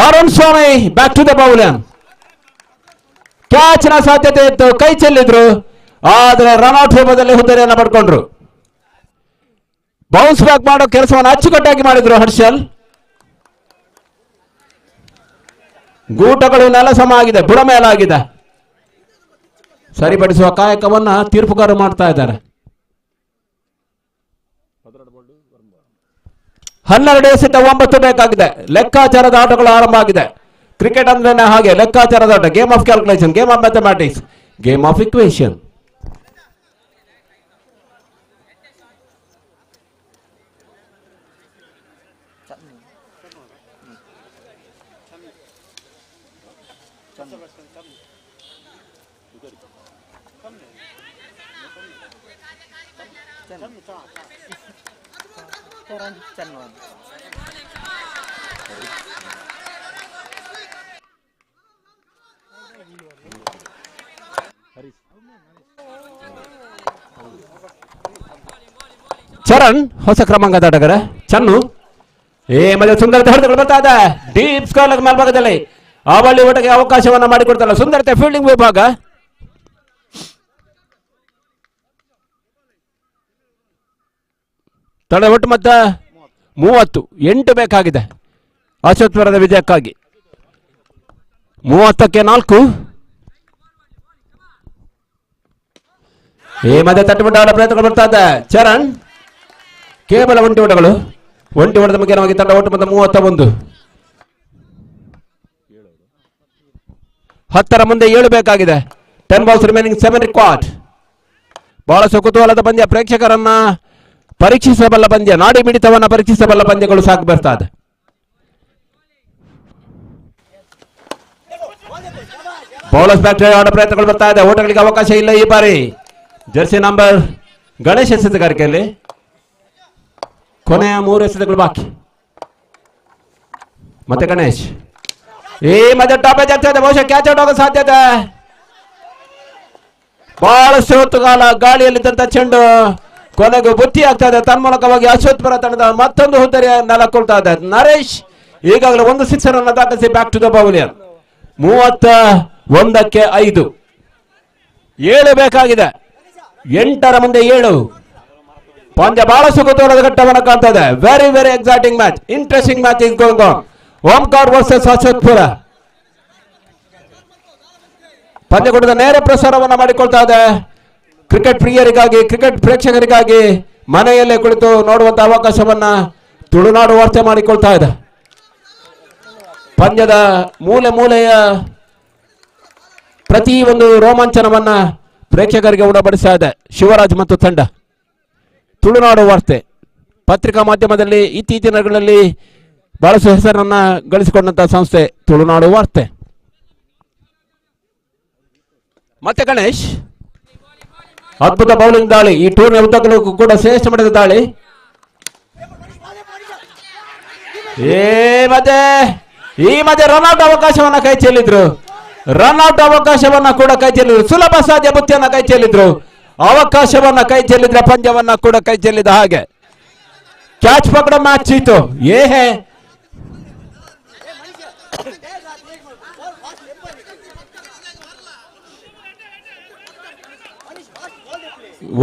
Arun Swamy back to the pavilion. ಕ್ಯಾಚ್ನ ಸಾಧ್ಯತೆ ಇತ್ತು, ಕೈ ಚೆಲ್ಲಿದ್ರು, ಆದರೆ ರನ್ ಔಟ್ ರೂಪದಲ್ಲಿ ಹುದ್ದೆಯನ್ನು ಪಡ್ಕೊಂಡ್ರು. ಬೌನ್ಸ್ ಬ್ಯಾಕ್ ಮಾಡೋ ಕೆಲಸವನ್ನು ಅಚ್ಚುಕಟ್ಟಾಗಿ ಮಾಡಿದ್ರು ಹರ್ಷಲ್. ಗೂಟಗಳು ನೆಲ ಸಮ ಆಗಿದೆ, ಬುಡ ಮೇಲಾಗಿದೆ. ಸರಿಪಡಿಸುವ ಕಾಯಕವನ್ನ ತೀರ್ಪುಗಾರರು ಮಾಡ್ತಾ ಇದ್ದಾರೆ. 12 ಎಸೆತ 9 ಬೇಕಾಗಿದೆ. ಲೆಕ್ಕಾಚಾರದ ಆಟಗಳು ಆರಂಭ ಆಗಿದೆ. ಕ್ರಿಕೆಟ್ ಅಂದ್ರೆ ಹಾಗೆ, ಲೆಕ್ಕಾಚಾರದ ಆಟ. Game of calculation, game of mathematics, game of equation. Charan ಹೊಸ ಕ್ರಮಾಂಕದ ಆಟಗಾರ. ಚನ್ನು ಮತ್ತೆ ಸುಂದರತೆ ಹೊಡೆದುಗಳು ಬರ್ತಾ ಇದೆ. ಡೀಪ್ ಸ್ಕಾಲ್ ಮೇಲ್ಭಾಗದಲ್ಲಿ ಅವಳಿ ಒಟ್ಟಿಗೆ ಅವಕಾಶವನ್ನ ಮಾಡಿಕೊಡ್ತಾರಲ್ಲ ಸುಂದರತೆ ಫೀಲ್ಡಿಂಗ್ ವಿಭಾಗ. ತಡೆ ಒಟ್ಟು ಮೊತ್ತ 38 ಬೇಕಾಗಿದೆ ಅಶ್ವತ್ಥಪುರದ ವಿಜಯಕ್ಕಾಗಿ. 30ಕ್ಕೆ 4. ಮತ್ತೆ ತಟ್ಟುಬಿಟ್ಟ ಪ್ರಯತ್ನಗಳು ಬರ್ತಾ ಇದೆ. ಚರಣ್ ಕೇವಲ ಒಂಟಿ ಓಟಗಳು. ಒಂಟಿ ಓಟದ ಮುಖ್ಯವಾಗಿ ತಂಡ ಒಟ್ಟು ಮೊತ್ತ 31. 10ರ ಮುಂದೆ 7 ಬೇಕಾಗಿದೆ. 10 balls ರಿಮೈನಿಂಗ್ 7 required. ಬಹಳ ಕುತೂಹಲದ ಪಂದ್ಯ, ಪ್ರೇಕ್ಷಕರನ್ನ ಪರೀಕ್ಷಿಸಬಲ್ಲ ಪಂದ್ಯ, ನಾಡಿ ಮಿಡಿತವನ್ನ ಪರೀಕ್ಷಿಸಬಲ್ಲ ಪಂದ್ಯಗಳು ಸಾಕು ಬರ್ತಾ ಇದೆ. ಬೌಲರ್ಸ್ ಬ್ಯಾಟ್ ಆಡೋ ಪ್ರಯತ್ನಗಳು ಬರ್ತಾ ಇದೆ. ಓಟಗಳಿಗೆ ಅವಕಾಶ ಇಲ್ಲ ಈ ಬಾರಿ. ಜರ್ಸಿ ನಂಬರ್ ಗಣೇಶ್ ಎಸೆತಗಾರಿಕೆಯಲ್ಲಿ ಕೊನೆಯ 3 ಎಸೆತಗಳು ಬಾಕಿ. ಮತ್ತೆ ಗಣೇಶ್ ಮತ್ತೆ ಟಾಪ್ ಆಗ್ತಾ ಇದೆ. ಬಹುಶಃ ಕ್ಯಾಚ್ ಔಟ್ ಆಗೋ ಸಾಧ್ಯತೆ. ಬಹಳಷ್ಟು ಹೊತ್ತುಗಾಲ ಗಾಳಿಯಲ್ಲಿದ್ದಂತ ಚೆಂಡು ಕೊನೆಗೂ ಬುತ್ತಿ ಆಗ್ತಾ ಇದೆ. ತನ್ಮೂಲಕವಾಗಿ ಅಶ್ವತ್ಥಪುರ ತಂಡದ ಮತ್ತೊಂದು ಹುದ್ದೆಯ ನೆಲಕೊಳ್ತಾ ಇದೆ. ನರೇಶ್ ಈಗಾಗಲೇ 1 ಸಿಕ್ಸರ್ ಅನ್ನು ದಾಟಿಸಿ ಬ್ಯಾಕ್ ಟು ದ ಪವಲಿಯನ್. 31ಕ್ಕೆ 5. 7 ಬೇಕಾಗಿದೆ. 8ರ ಮುಂದೆ 7. ಪಂದ್ಯ ಬಹಳಷ್ಟು ಕುತೂಹಲದ ಘಟ್ಟವನ್ನು ಕಾಣ್ತಾ ಇದೆ. Very very exciting match, interesting match is going on. Omkar versus Ashwathapura. ಪಂದ್ಯಕೂಟದ ನೇರ ಪ್ರಸಾರವನ್ನು ಮಾಡಿಕೊಳ್ತಾ ಇದೆ. ಕ್ರಿಕೆಟ್ ಪ್ರಿಯರಿಗಾಗಿ, ಕ್ರಿಕೆಟ್ ಪ್ರೇಕ್ಷಕರಿಗಾಗಿ ಮನೆಯಲ್ಲೇ ಕುಳಿತು ನೋಡುವಂತ ಅವಕಾಶವನ್ನ ತುಳುನಾಡು ವಾರ್ತೆ ಮಾಡಿಕೊಳ್ತಾ ಇದೆ. ಪಂದ್ಯದ ಮೂಲೆ ಮೂಲೆಯ ಪ್ರತಿ ಒಂದು ರೋಮಾಂಚನವನ್ನ ಪ್ರೇಕ್ಷಕರಿಗೆ ಉಣಬಡಿಸ್ತಾ ಇದೆ ಶಿವರಾಜ್ ಮತ್ತು ತಂಡ. ತುಳುನಾಡು ವಾರ್ತೆ ಪತ್ರಿಕಾ ಮಾಧ್ಯಮದಲ್ಲಿ ಇತ್ತೀಚಿನ ದಿನಗಳಲ್ಲಿ ಬಹಳಷ್ಟು ಹೆಸರನ್ನ ಗಳಿಸಿಕೊಂಡಂತ ಸಂಸ್ಥೆ ತುಳುನಾಡು ವಾರ್ತೆ. ಮತ್ತೆ ಗಣೇಶ್, ಅದ್ಭುತ ಬೌಲಿಂಗ್ ದಾಳಿ, ಈ ಟೂರ್ನಿ ಉದ್ದಕ್ಕೂ ಕೂಡ ಶ್ರೇಷ್ಠ ಮಟ್ಟದ ದಾಳಿ. ಈ ಮಧ್ಯೆ ರನ್ಔಟ್ ಅವಕಾಶವನ್ನ ಕೈ ಚೆಲ್ಲಿದ್ರು, ರನ್ಔಟ್ ಅವಕಾಶವನ್ನ ಕೂಡ ಕೈ ಚೆಲ್ಲಿದ್ರು, ಸುಲಭ ಸಾಧ್ಯ ಬುತ್ತಿಯನ್ನ ಕೈ ಚೆಲ್ಲಿದ್ರು, ಅವಕಾಶವನ್ನ ಕೈ ಚೆಲ್ಲಿದ್ರೆ ಪಂದ್ಯವನ್ನ ಕೂಡ ಕೈ ಚೆಲ್ಲಿದ ಹಾಗೆ. ಕ್ಯಾಚ್ ಪಕಡ ಮ್ಯಾಚ್ ಇತ್ತು.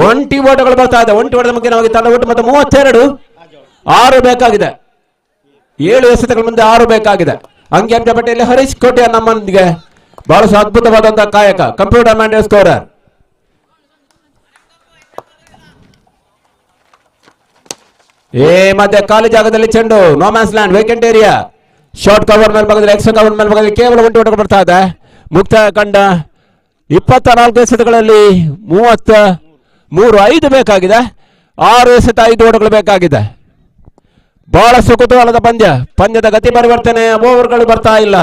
ಒಂಟಿ ಓಟಗಳು ಬರ್ತಾ ಇದೆ. ಒಂಟಿ ಓಟದ ಮುಖ್ಯ ನಮಗೆ ತಂಡ ಒಟ್ಟು ಮತ್ತೆ 32, 6 ಬೇಕಾಗಿದೆ. 7 ಎಸೆತಗಳ ಮುಂದೆ 6 ಬೇಕಾಗಿದೆ. ಅಂಕಿ ಪಟ್ಟಿಯಲ್ಲಿ ಹರೀಶ್ ಕೋಟೆಯ ನಮ್ಮೊಂದಿಗೆ ಬಹಳಷ್ಟು ಅದ್ಭುತವಾದಂತಹ ಕಾಯಕ, ಕಂಪ್ಯೂಟರ್ ಮ್ಯಾಂಡೇಜ್ ಸ್ಕೋರರ್. ಮಧ್ಯೆ ಖಾಲಿ ಜಾಗದಲ್ಲಿ ಚೆಂಡು, no man's land, vacant area, short cover ಮೇಲೆ ಭಾಗದಲ್ಲಿ, ಎಕ್ಸ್ಟ್ರಾ ಕವರ್ ಮೇಲೆ ಭಾಗದಲ್ಲಿ ಕೇವಲ ಒಂಟಿ ಓಟಗಳು ಬರ್ತಾ ಇದೆ. ಮುಕ್ತಾಯ ಕಂಡ 24 ಎಸೆತಗಳಲ್ಲಿ 33, 5 ಬೇಕಾಗಿದೆ. 6 ಎಸೆತ 5 ಓಟಗಳು ಬೇಕಾಗಿದೆ. ಬಹಳಷ್ಟು ಕುತೂಹಲದ ಪಂದ್ಯದ ಗತಿ ಪರಿವರ್ತನೆ, ಓವರ್ಗಳು ಬರ್ತಾ ಇಲ್ಲ.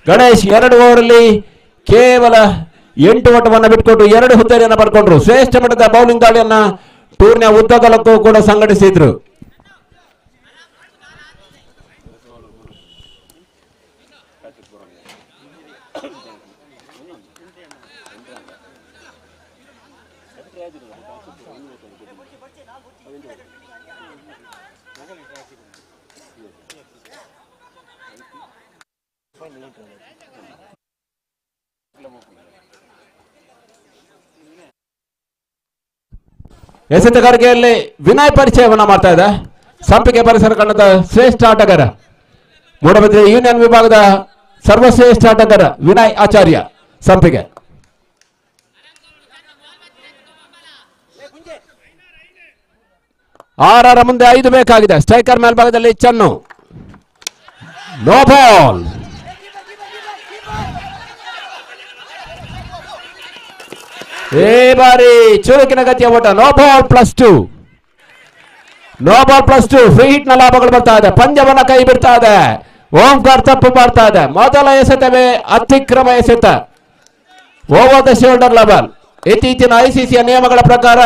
ಗಣೇಶ್ 2 ಓವರಲ್ಲಿ ಕೇವಲ 8 ಓಟವನ್ನು ಬಿಟ್ಕೊಟ್ಟು 2 ಹುದ್ದೆಯನ್ನು ಪಡ್ಕೊಂಡ್ರು. ಶ್ರೇಷ್ಠ ಮಟ್ಟದ ಬೌಲಿಂಗ್ ದಾಳಿಯನ್ನ ಟೂರ್ನಿಯ ಉದ್ದಗಲಕ್ಕೂ ಕೂಡ ಸಂಘಟಿಸಿದ್ರು. ಎಸೆತಗಾರಿಕೆಯಲ್ಲಿ ವಿನಯ್ ಪರಿಚಯವನ್ನ ಮಾಡ್ತಾ ಇದೆ. ಸಂಪಿಗೆ ಪರಿಸರ ತಂಡದ ಶ್ರೇಷ್ಠ ಆಟಗಾರ, ಮೂಡಬಿದ್ರೆ ಯೂನಿಯನ್ ವಿಭಾಗದ ಸರ್ವಶ್ರೇಷ್ಠ ಆಟಗಾರ ವಿನಯ್ ಆಚಾರ್ಯ ಸಂಪಿಗೆ. 6 ಮುಂದೆ 5 ಬೇಕಾಗಿದೆ. ಸ್ಟ್ರೈಕರ್ ಮೇಲ್ಭಾಗದಲ್ಲಿ ಚೆನ್ನು, ನೋ ಬಾಲ್. ಬಾರಿ ಚುರುಕಿನ ಗತಿಯ ಓಟ, no ball +2, no ball +2. Free hit ನ ಲಾಭಗಳು ಬರ್ತಾ ಇದೆ. ಪಂದ್ಯವನ್ನ ಕೈ ಬಿಡ್ತಾ ಇದೆ. ಓಂಕಾರ್ ತಪ್ಪು ಮಾಡ್ತಾ ಇದೆ. ಮೊದಲ ಎಸೆತವೇ ಅತಿಕ್ರಮ ಎಸೆತ, ಓವರ್ ದ ಶೋಲ್ಡರ್ ಲೆವೆಲ್. ಇತ್ತೀಚಿನ ಐಸಿಸಿಯ ನಿಯಮಗಳ ಪ್ರಕಾರ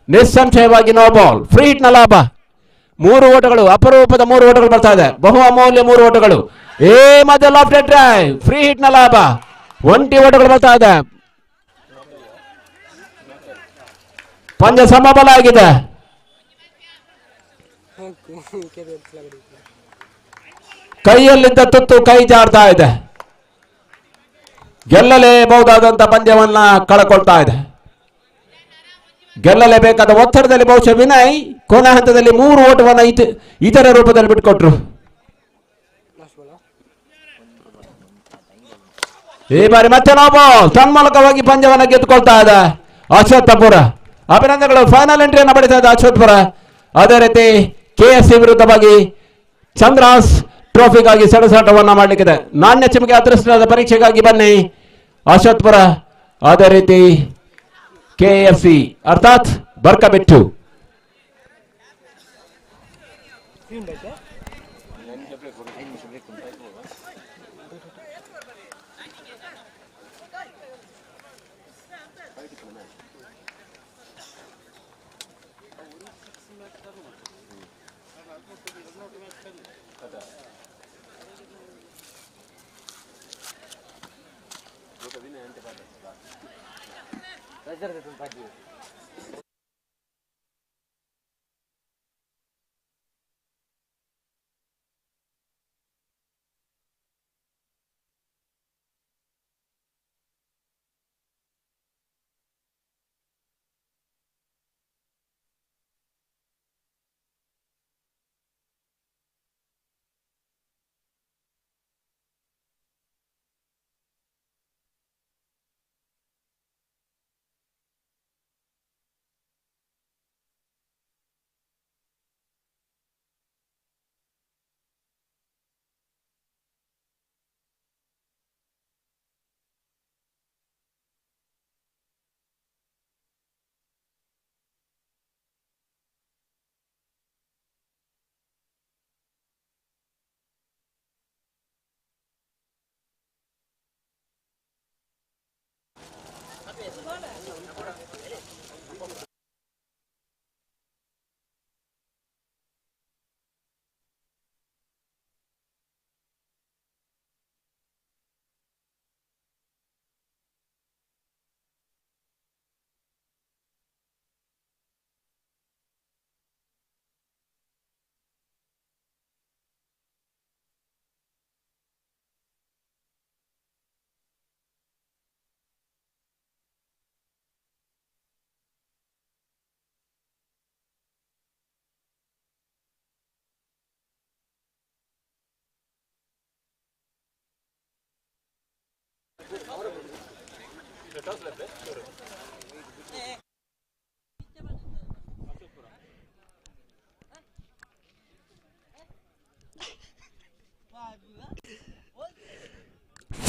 ನಿಸ್ಸಂಶಯವಾಗಿ ನೋ ಬಾಲ್. ಫ್ರೀ ಹಿಟ್ ನ ಲಾಭ 3 ಓಟಗಳು, ಅಪರೂಪದ 3 ಓಟಗಳು ಬರ್ತಾ ಇದೆ. ಬಹು ಅಮೂಲ್ಯ 3 ಓಟಗಳು. ಮಧ್ಯ ಲಾಫ್ಟ್ ಡ್ರೈವ್, ಫ್ರೀ ಹಿಟ್ ನ ಲಾಭ, ಒಂಟಿ ಓಟಗಳು ಬರ್ತಾ ಇದೆ. ಪಂದ್ಯ ಸಮಬಲ ಆಗಿದೆ. ಕೈಯಲ್ಲಿದ್ದ ತುತ್ತು ಕೈ ಜಾರ್ತಾ ಇದೆ. ಗೆಲ್ಲಲೇಬಹುದಾದಂತ ಪಂದ್ಯವನ್ನ ಕಳಕೊಳ್ತಾ ಇದೆ. ಗೆಲ್ಲಲೇಬೇಕಾದ ಒತ್ತಡದಲ್ಲಿ ಬಹುಶಃ ವಿನಯ್ ಕೊನೆ ಹಂತದಲ್ಲಿ 3 ಓಟವನ್ನು ಇತರ ರೂಪದಲ್ಲಿ ಬಿಟ್ಟುಕೊಟ್ರು. ಈ ಬಾರಿ ಮತ್ತೆ ನೋ ಬಾಲ್. ತನ್ಮೂಲಕವಾಗಿ ಪಂದ್ಯವನ್ನು ಗೆದ್ದುಕೊಳ್ತಾ ಇದೆ ಅಶ್ವತ್ಥಪುರ. ಅಭಿನಂದನೆಗಳು. ಫೈನಲ್ ಎಂಟ್ರಿಯನ್ನು ಪಡಿತಾ ಇದೆ ಅಶ್ವತ್ಥಪುರ. ಅದೇ ರೀತಿ KFC ವಿರುದ್ಧವಾಗಿ ಚಂದ್ರಾಸ್ ಟ್ರೋಫಿಗಾಗಿ ಸೆಣಸಾಟವನ್ನ ಮಾಡಲಿಕ್ಕಿದೆ. ನಾಣ್ಯ ಚಿಮಿಕೆ ಅದೃಷ್ಟದ ಪರೀಕ್ಷೆಗಾಗಿ ಬನ್ನಿ ಅಶ್ವತ್ಥಪುರ. ಅದೇ ರೀತಿ KFC ಅರ್ಥಾತ್ ಬರ್ಕಬಿಟ್ಟು.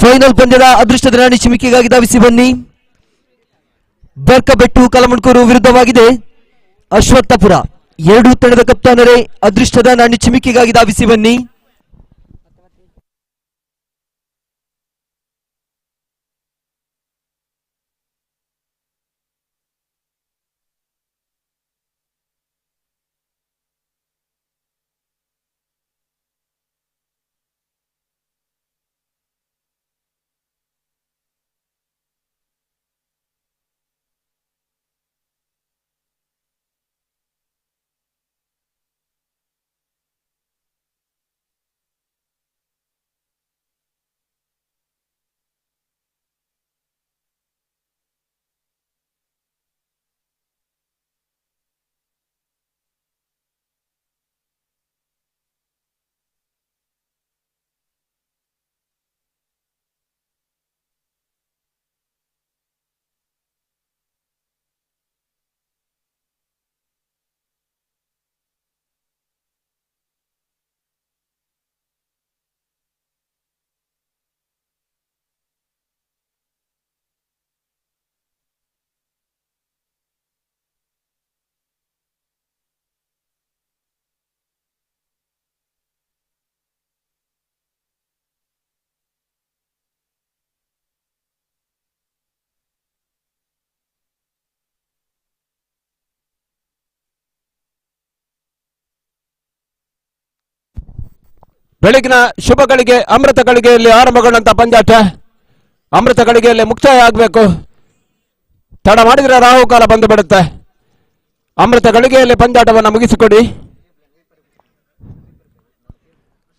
ಫೈನಲ್ ಪಂದ್ಯದ ಅದೃಷ್ಟದ ರಾಣಿ ಚಿಮಿಕೆಗಾಗಿ ಧಾವಿಸಿ ಬನ್ನಿ. ಬರ್ಕಬೆಟ್ಟು ಕಲಮಣ್ಕೂರು ವಿರುದ್ಧವಾಗಿದೆ ಅಶ್ವತ್ಥಪುರ. ಎರಡೂ ತಂಡದ ಕಪ್ತಾನರೇ ಅದೃಷ್ಟದ ರಾಣಿ ಚಿಮಿಕೆಗಾಗಿ ಧಾವಿಸಿ ಬನ್ನಿ. ಬೆಳಗಿನ ಶುಭ ಗಳಿಗೆ ಅಮೃತ ಗಳಿಗೆಯಲ್ಲಿ ಆರಂಭಗೊಂಡಂತ ಪಂದ್ಯಾಟ ಅಮೃತ ಗಳಿಗೆಯಲ್ಲಿ ಮುಕ್ತಾಯ ಆಗಬೇಕು. ತಡ ಮಾಡಿದ್ರೆ ರಾಹುಕಾಲ ಬಂದು ಬಿಡುತ್ತೆ. ಅಮೃತ ಗಳಿಗೆಯಲ್ಲಿ ಪಂದ್ಯಾಟವನ್ನು ಮುಗಿಸಿಕೊಡಿ.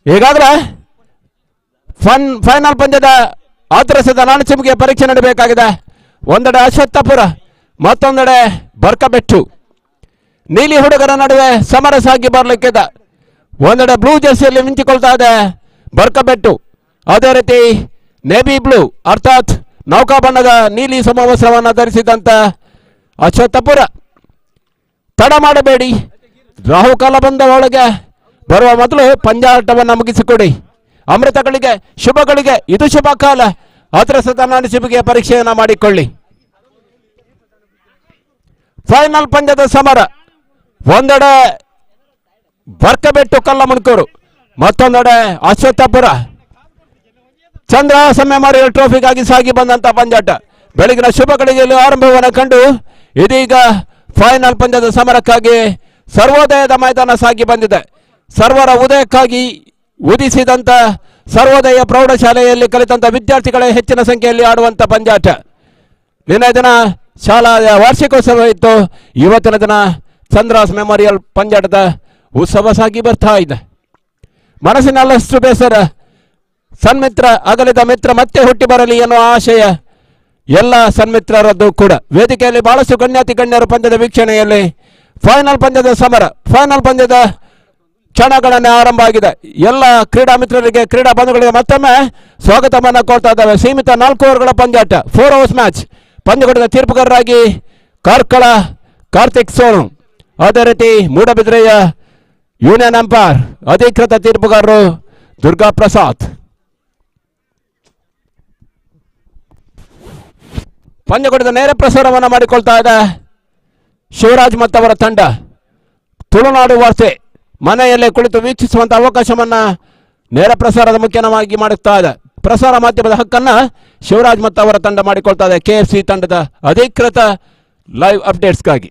ಈಗಾಗಲೇ ಫೈನಲ್ ಪಂದ್ಯದ ಆತರಿಸಿದ ನಾಣಚಿಮಿಗೆಯ ಪರೀಕ್ಷೆ ನಡೆಯಬೇಕಾಗಿದೆ. ಒಂದೆಡೆ ಅಶ್ವತ್ಥಪುರ, ಮತ್ತೊಂದೆಡೆ ಬರ್ಕಬೆಟ್ಟು. ನೀಲಿ ಹುಡುಗರ ನಡುವೆ ಸಮರ ಸಾಗಿ ಬರಲಿಕ್ಕಿದೆ. ಒಂದೆಡೆ ಬ್ಲೂ ಜರ್ಸಿಯಲ್ಲಿ ಮಿಂಚಿಕೊಳ್ತಾ ಇದೆ ಬರ್ಕಬೆಟ್ಟು, ಅದೇ ರೀತಿ ನೇವಿ ಬ್ಲೂ ಅರ್ಥಾತ್ ನೌಕಾ ಬಣ್ಣದ ನೀಲಿ ಸಮವಸ್ತ್ರವನ್ನು ಧರಿಸಿದಂತ ಅಶ್ವತ್ಥಪುರ. ತಡ ಮಾಡಬೇಡಿ, ರಾಹುಕಾಲ ಬಂದ ಒಳಗೆ ಬರುವ ಮೊದಲು ಪಂದ್ಯಾಟವನ್ನು ಮುಗಿಸಿಕೊಡಿ. ಅಮೃತಗಳಿಗೆ ಶುಭಗಳಿಗೆ ಇದು ಶುಭ ಕಾಲ. ಆತರಿಸಿದ ನಾಣಚಿಮಿಗೆಯ ಪರೀಕ್ಷೆಯನ್ನು ಮಾಡಿಕೊಳ್ಳಿ. ಫೈನಲ್ ಪಂದ್ಯದ ಸಮರ. ಒಂದೆಡೆ ಬರ್ಕಬೆಟ್ಟು ಕಲ್ಲಮಣ್ಕೂರು, ಮತ್ತೊಂದೆಡೆ ಅಶ್ವತ್ಥಪುರ. ಚಂದ್ರಹಾಸ ಮೆಮೋರಿಯಲ್ ಟ್ರೋಫಿಗಾಗಿ ಸಾಗಿ ಬಂದಂತ ಪಂದ್ಯಾಟ ಬೆಳಗಿನ ಶುಭ ಗಳಿಗೆಯಲ್ಲಿ ಆರಂಭವನ್ನು ಕಂಡು ಇದೀಗ ಫೈನಲ್ ಪಂದ್ಯದ ಸಮರಕ್ಕಾಗಿ ಸರ್ವೋದಯದ ಮೈದಾನ ಸಾಗಿ ಬಂದಿದೆ. ಸರ್ವರ ಉದಯಕ್ಕಾಗಿ ಉದಿಸಿದಂತ ಸರ್ವೋದಯ ಪ್ರೌಢಶಾಲೆಯಲ್ಲಿ ಕಲಿತಂತ ವಿದ್ಯಾರ್ಥಿಗಳೇ ಹೆಚ್ಚಿನ ಸಂಖ್ಯೆಯಲ್ಲಿ ಆಡುವಂತ ಪಂದ್ಯಾಟ. ನಿನ್ನೆ ದಿನ ಶಾಲಾ ವಾರ್ಷಿಕೋತ್ಸವ ಇತ್ತು. ಇವತ್ತಿನ ದಿನ ಚಂದ್ರಹಾಸ್ ಮೆಮೋರಿಯಲ್ ಪಂದ್ಯಾಟದ ಉತ್ಸವ ಸಾಗಿ ಬರ್ತಾ ಇದೆ. ಮನಸ್ಸಿನಲ್ಲಷ್ಟು ಬೇಸರ. ಸನ್ಮಿತ್ರ ಅಗಲಿದ ಮಿತ್ರ ಮತ್ತೆ ಹುಟ್ಟಿ ಬರಲಿ ಎನ್ನುವ ಆಶಯ ಎಲ್ಲ ಸನ್ಮಿತ್ರರದ್ದು ಕೂಡ. ವೇದಿಕೆಯಲ್ಲಿ ಬಹಳಷ್ಟು ಗಣ್ಯಾತಿ ಗಣ್ಯರು ಪಂದ್ಯದ ವೀಕ್ಷಣೆಯಲ್ಲಿ ಫೈನಲ್ ಪಂದ್ಯದ ಸಮರ, ಫೈನಲ್ ಪಂದ್ಯದ ಕ್ಷಣಗಳನ್ನೇ ಆರಂಭ ಆಗಿದೆ. ಎಲ್ಲ ಕ್ರೀಡಾ ಮಿತ್ರರಿಗೆ, ಕ್ರೀಡಾ ಬಂಧುಗಳಿಗೆ ಮತ್ತೊಮ್ಮೆ ಸ್ವಾಗತವನ್ನು ಕೊಡ್ತಾ ಇದ್ದಾವೆ. ಸೀಮಿತ 4 ಓವರ್ಗಳ ಪಂದ್ಯಾಟ, 4 hours ಮ್ಯಾಚ್. ಪಂದ್ಯಗೂಟದ ತೀರ್ಪುಗಾರರಾಗಿ ಕಾರ್ಕಳ ಕಾರ್ತಿಕ್ ಸೋನು, ಅದೇ ರೀತಿ ಮೂಡಬಿದ್ರೆಯ ಯೂನಿಯನ್ ಅಂಪೈರ್ ಅಧಿಕೃತ ತೀರ್ಪುಗಾರರು ದುರ್ಗಾ ಪ್ರಸಾದ್. ಪಂದ್ಯಗೂಟದ ನೇರ ಪ್ರಸಾರವನ್ನು ಮಾಡಿಕೊಳ್ತಾ ಇದೆ ಶಿವರಾಜ್ ಮತ್ತವರ ತಂಡ. ತುಳುನಾಡು ವಾರ್ತೆ ಮನೆಯಲ್ಲೇ ಕುಳಿತು ವೀಕ್ಷಿಸುವಂತಹ ಅವಕಾಶವನ್ನ ನೇರ ಪ್ರಸಾರದ ಮುಖ್ಯವಾಗಿ ಮಾಡುತ್ತಾ ಇದೆ. ಪ್ರಸಾರ ಮಾಧ್ಯಮದ ಹಕ್ಕನ್ನ ಶಿವರಾಜ್ ಮತ್ತು ಅವರ ತಂಡ ಮಾಡಿಕೊಳ್ತಾ ಇದೆ KFC ತಂಡದ ಅಧಿಕೃತ ಲೈವ್ ಅಪ್ಡೇಟ್ಸ್ಗಾಗಿ.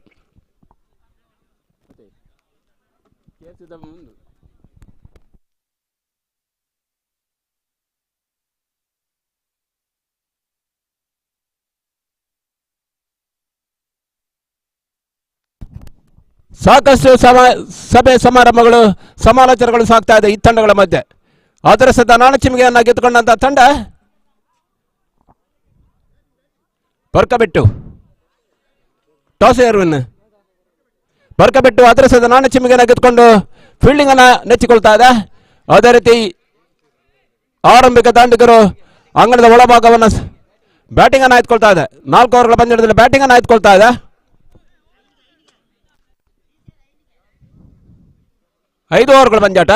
ಸಾಕಷ್ಟು ಸಭೆ ಸಮಾರಂಭಗಳು ಸಮಾಲೋಚನೆಗಳು ಸಾಗ್ತಾ ಇದೆ ಈ ತಂಡಗಳ ಮಧ್ಯೆ. ಅದರ ಸದ ನಾಣಚಿಮಿಗೆಯನ್ನು ಗೆದ್ದುಕೊಂಡಂತ ತಂಡ ಬರ್ಕಬೆಟ್ಟು ಟಾಸ್ ಎರ್ವಿನ್ ಬರ್ಕಬೆಟ್ಟು ಅದರ ಸದ ನಾಣಚಿಮಿಗೆಯನ್ನು ಗೆದ್ದುಕೊಂಡು ಫೀಲ್ಡಿಂಗ್ ಅನ್ನ ನೆಚ್ಚಿಕೊಳ್ತಾ ಇದೆ. ಅದೇ ರೀತಿ ಆರಂಭಿಕ ದಾಂಡಿಗರು ಅಂಗಣದ ಒಳಭಾಗವನ್ನು ಬ್ಯಾಟಿಂಗ್ ಅನ್ನು ಆಯ್ದುಕೊಳ್ತಾ ಇದೆ. 4 ಓವರ್ಗಳ ಪಂದ್ಯದಲ್ಲಿ ಬ್ಯಾಟಿಂಗ್ ಅನ್ನು ಆಯ್ದುಕೊಳ್ತಾ ಇದೆ. 5 ಓವರ್ಗಳ ಪಂದ್ಯಾಟ.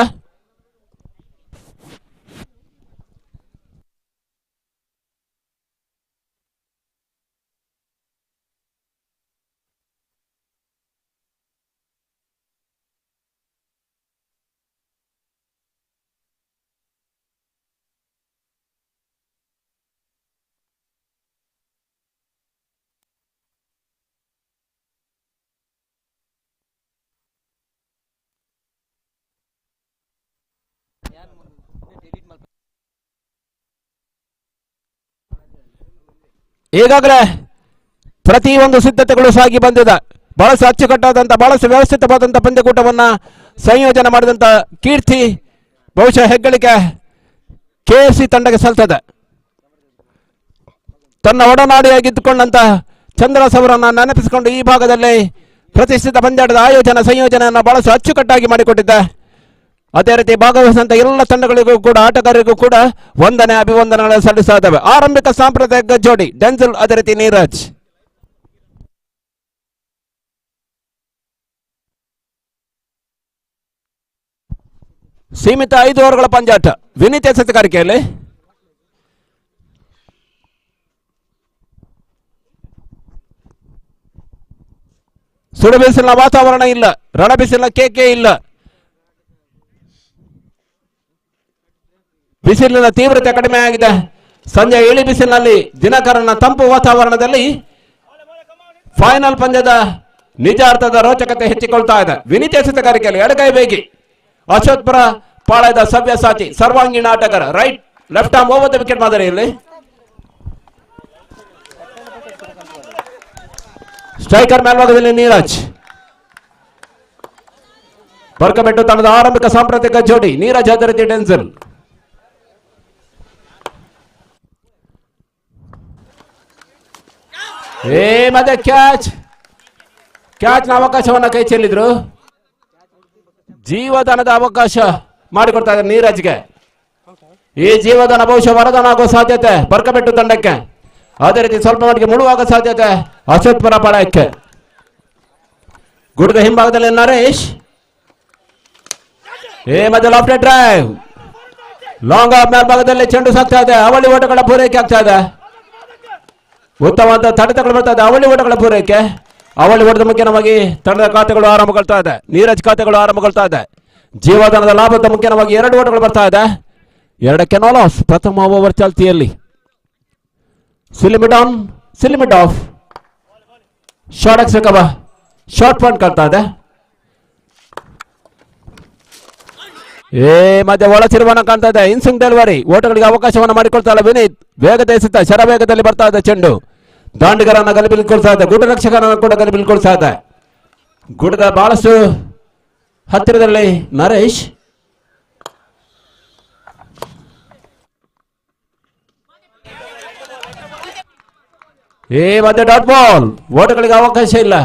ಈಗಾಗಲೇ ಪ್ರತಿಯೊಂದು ಸಿದ್ಧತೆಗಳು ಸಾಗಿ ಬಂದಿದೆ. ಬಹಳಷ್ಟು ಅಚ್ಚುಕಟ್ಟಾದಂಥ ಬಹಳಷ್ಟು ವ್ಯವಸ್ಥಿತವಾದಂಥ ಪಂದ್ಯಕೂಟವನ್ನ ಸಂಯೋಜನೆ ಮಾಡಿದಂಥ ಕೀರ್ತಿ ಬಹುಶಃ ಹೆಗ್ಗಳಿಕೆ KFC ತಂಡಕ್ಕೆ ಸಲ್ತದೆ. ತನ್ನ ಒಡನಾಡಿಯಾಗಿದ್ದುಕೊಂಡಂತ ಚಂದ್ರಸ್ ಅವರನ್ನು ನೆನಪಿಸಿಕೊಂಡು ಈ ಭಾಗದಲ್ಲಿ ಪ್ರತಿಷ್ಠಿತ ಪಂದ್ಯಾಟದ ಆಯೋಜನೆ ಸಂಯೋಜನೆಯನ್ನು ಬಹಳಷ್ಟು ಅಚ್ಚುಕಟ್ಟಾಗಿ ಮಾಡಿಕೊಟ್ಟಿದ್ದೆ. ಅದೇ ರೀತಿ ಭಾಗವಹಿಸಿದಂಥ ಎಲ್ಲ ತಂಡಗಳಿಗೂ ಕೂಡ ಆಟಗಾರರಿಗೂ ಕೂಡ ವಂದನೆ ಅಭಿವಂದನೆಗಳನ್ನು ಸಲ್ಲಿಸ್ತಾ ಇದ್ದಾವೆ. ಆರಂಭಿಕ ಸಾಂಪ್ರದಾಯಿಕ ಜೋಡಿ ಡೆನ್ಸಿಲ್ ಅದೇ ರೀತಿ ನೀರಜ್. ಸೀಮಿತ 5 ಓವರ್ಗಳ ಪಂದ್ಯಾಟ. ವಿನೀತ್ ಎಸೆತಗಾರಿಕೆಯಲ್ಲಿ ಸುಡು ಬಿಸಿಲಿನ ವಾತಾವರಣ ಇಲ್ಲ, ರಣ ಬಿಸಿಲಿನ ಕೇಕೆ ಇಲ್ಲ. ಬಿಸಿಲಿನ ತೀವ್ರತೆ ಕಡಿಮೆ ಆಗಿದೆ. ಸಂಜೆ ಇಳಿ ಬಿಸಿಲಿನಲ್ಲಿ ದಿನಕರನ ತಂಪು ವಾತಾವರಣದಲ್ಲಿ ಫೈನಲ್ ಪಂದ್ಯದ ನಿಜ ಅರ್ಥದ ರೋಚಕತೆ ಹೆಚ್ಚಿಕೊಳ್ತಾ ಇದೆ. ವಿನೀತ್ ಎಸೆತಗಾರಿಕೆಯಲ್ಲಿ ಎಡಗೈ ವೇಗಿ ಅಶೋತ್ಪುರ ಪಾಳಯದ ಸವ್ಯಸಾಚಿ ಸರ್ವಾಂಗೀಣ ಆಟಗಾರ right left arm over the wicket ಮಾದರಿಯಲ್ಲಿ ಸ್ಟ್ರೈಕರ್ ಮೇಲ್ಭಾಗದಲ್ಲಿ ನೀರಜ್. ಬರ್ಕಬೆಟ್ಟು ತಂಡದ ಆರಂಭಿಕ ಸಾಂಪ್ರದಾಯಿಕ ಜೋಡಿ ನೀರಜ್ ಅದೇ ರೀತಿ ಡೆನ್ಸಿಲ್. ಮತ್ತೆ ಕ್ಯಾಚ್ನ ಅವಕಾಶವನ್ನ ಕೈ ಚೆಲ್ಲಿದ್ರು. ಜೀವದಾನದ ಅವಕಾಶ ಮಾಡಿಕೊಡ್ತಾ ಇದ್ದಾರೆ ನೀರಜ್ಗೆ. ಈ ಜೀವದಾನ ಬಹುಶಃ ವರದಾನ ಆಗುವ ಸಾಧ್ಯತೆ ಬರ್ಕಬೆಟ್ಟು ತಂಡಕ್ಕೆ. ಅದೇ ರೀತಿ ಸ್ವಲ್ಪ ಮಟ್ಟಿಗೆ ಮುಳುವಾಗೋ ಸಾಧ್ಯತೆ ಅಶೋತ್ಪುರ ಪಾಳಯಕ್ಕೆ. ಗುಡ್ಡ ಹಿಂಭಾಗದಲ್ಲಿ ನರೇಶ್. ಮತ್ತೆ ಲಾಫ್ಟ್ ಡ್ರೈವ್ ಲಾಂಗ್ ಆಫ್ ಮೇಲ್ಭಾಗದಲ್ಲಿ ಚೆಂಡು ಸಾಕ್ತಾ ಇದೆ. ಅವಳಿ ಓಟಗಳ ಪೂರೈಕೆ ಆಗ್ತಾ ಇದೆ. ಉತ್ತಮವಾದ ತಡೆತಗಳು ಬರ್ತಾ ಇದೆ. ಅವಳಿ ಓಟಗಳ ಪೂರೈಕೆ. ಅವಳಿ ಓಟದ ಮುಖ್ಯವಾಗಿ ತಂಡದ ಖಾತೆಗಳು ಆರಂಭಗೊಳ್ತಾ ಇದೆ. ನೀರಜ್ ಖಾತೆಗಳು ಆರಂಭಗೊಳ್ತಾ ಇದೆ. ಜೀವದಾನದ ಲಾಭದ ಮುಖ್ಯವಾಗಿ 2 ಓಟಗಳು ಬರ್ತಾ ಇದೆ. 2ಕ್ಕೆ ನೋ ಲಾಸ್. ಪ್ರಥಮ ಓವರ್ ಚಾಲ್ತಿಯಲ್ಲಿ silly mid on silly mid off short extra cover short point ಕಾಡ್ತಾ ಇದೆ. ಮಧ್ಯೆ ಒಳ ತಿರುವನ್ನ ಕಾಣ್ತಾ ಇದೆ. ಇನ್ಸಿಂಗ್ ಡೆಲಿವರಿ ಓಟಗಳಿಗೆ ಅವಕಾಶವನ್ನು ಮಾಡಿಕೊಳ್ತಾ ಇಲ್ಲ ವಿನೀತ್. ವೇಗದ ಎಸೆತ ಶರವೇಗದಲ್ಲಿ ಬರ್ತಾ ಇದೆ ಚೆಂಡು. ದಾಂಡಿಗರನ್ನ ಗಲಿಬಿಲಿಕೊಳ್ತಾ ಇದೆ. ಗುಡ್ಡ ರಕ್ಷಕರನ್ನು ಕೂಡ ಗಲಿಬಿಲಿಕೊಳ್ತಾ ಇದೆ. ಗುಡ್ಡದ ಬಹಳಷ್ಟು ಹತ್ತಿರದಲ್ಲಿ ನರೇಶ್. ಮಧ್ಯೆ ಡಾಟ್ ಬಾಲ್ ಓಟಗಳಿಗೆ ಅವಕಾಶ ಇಲ್ಲ.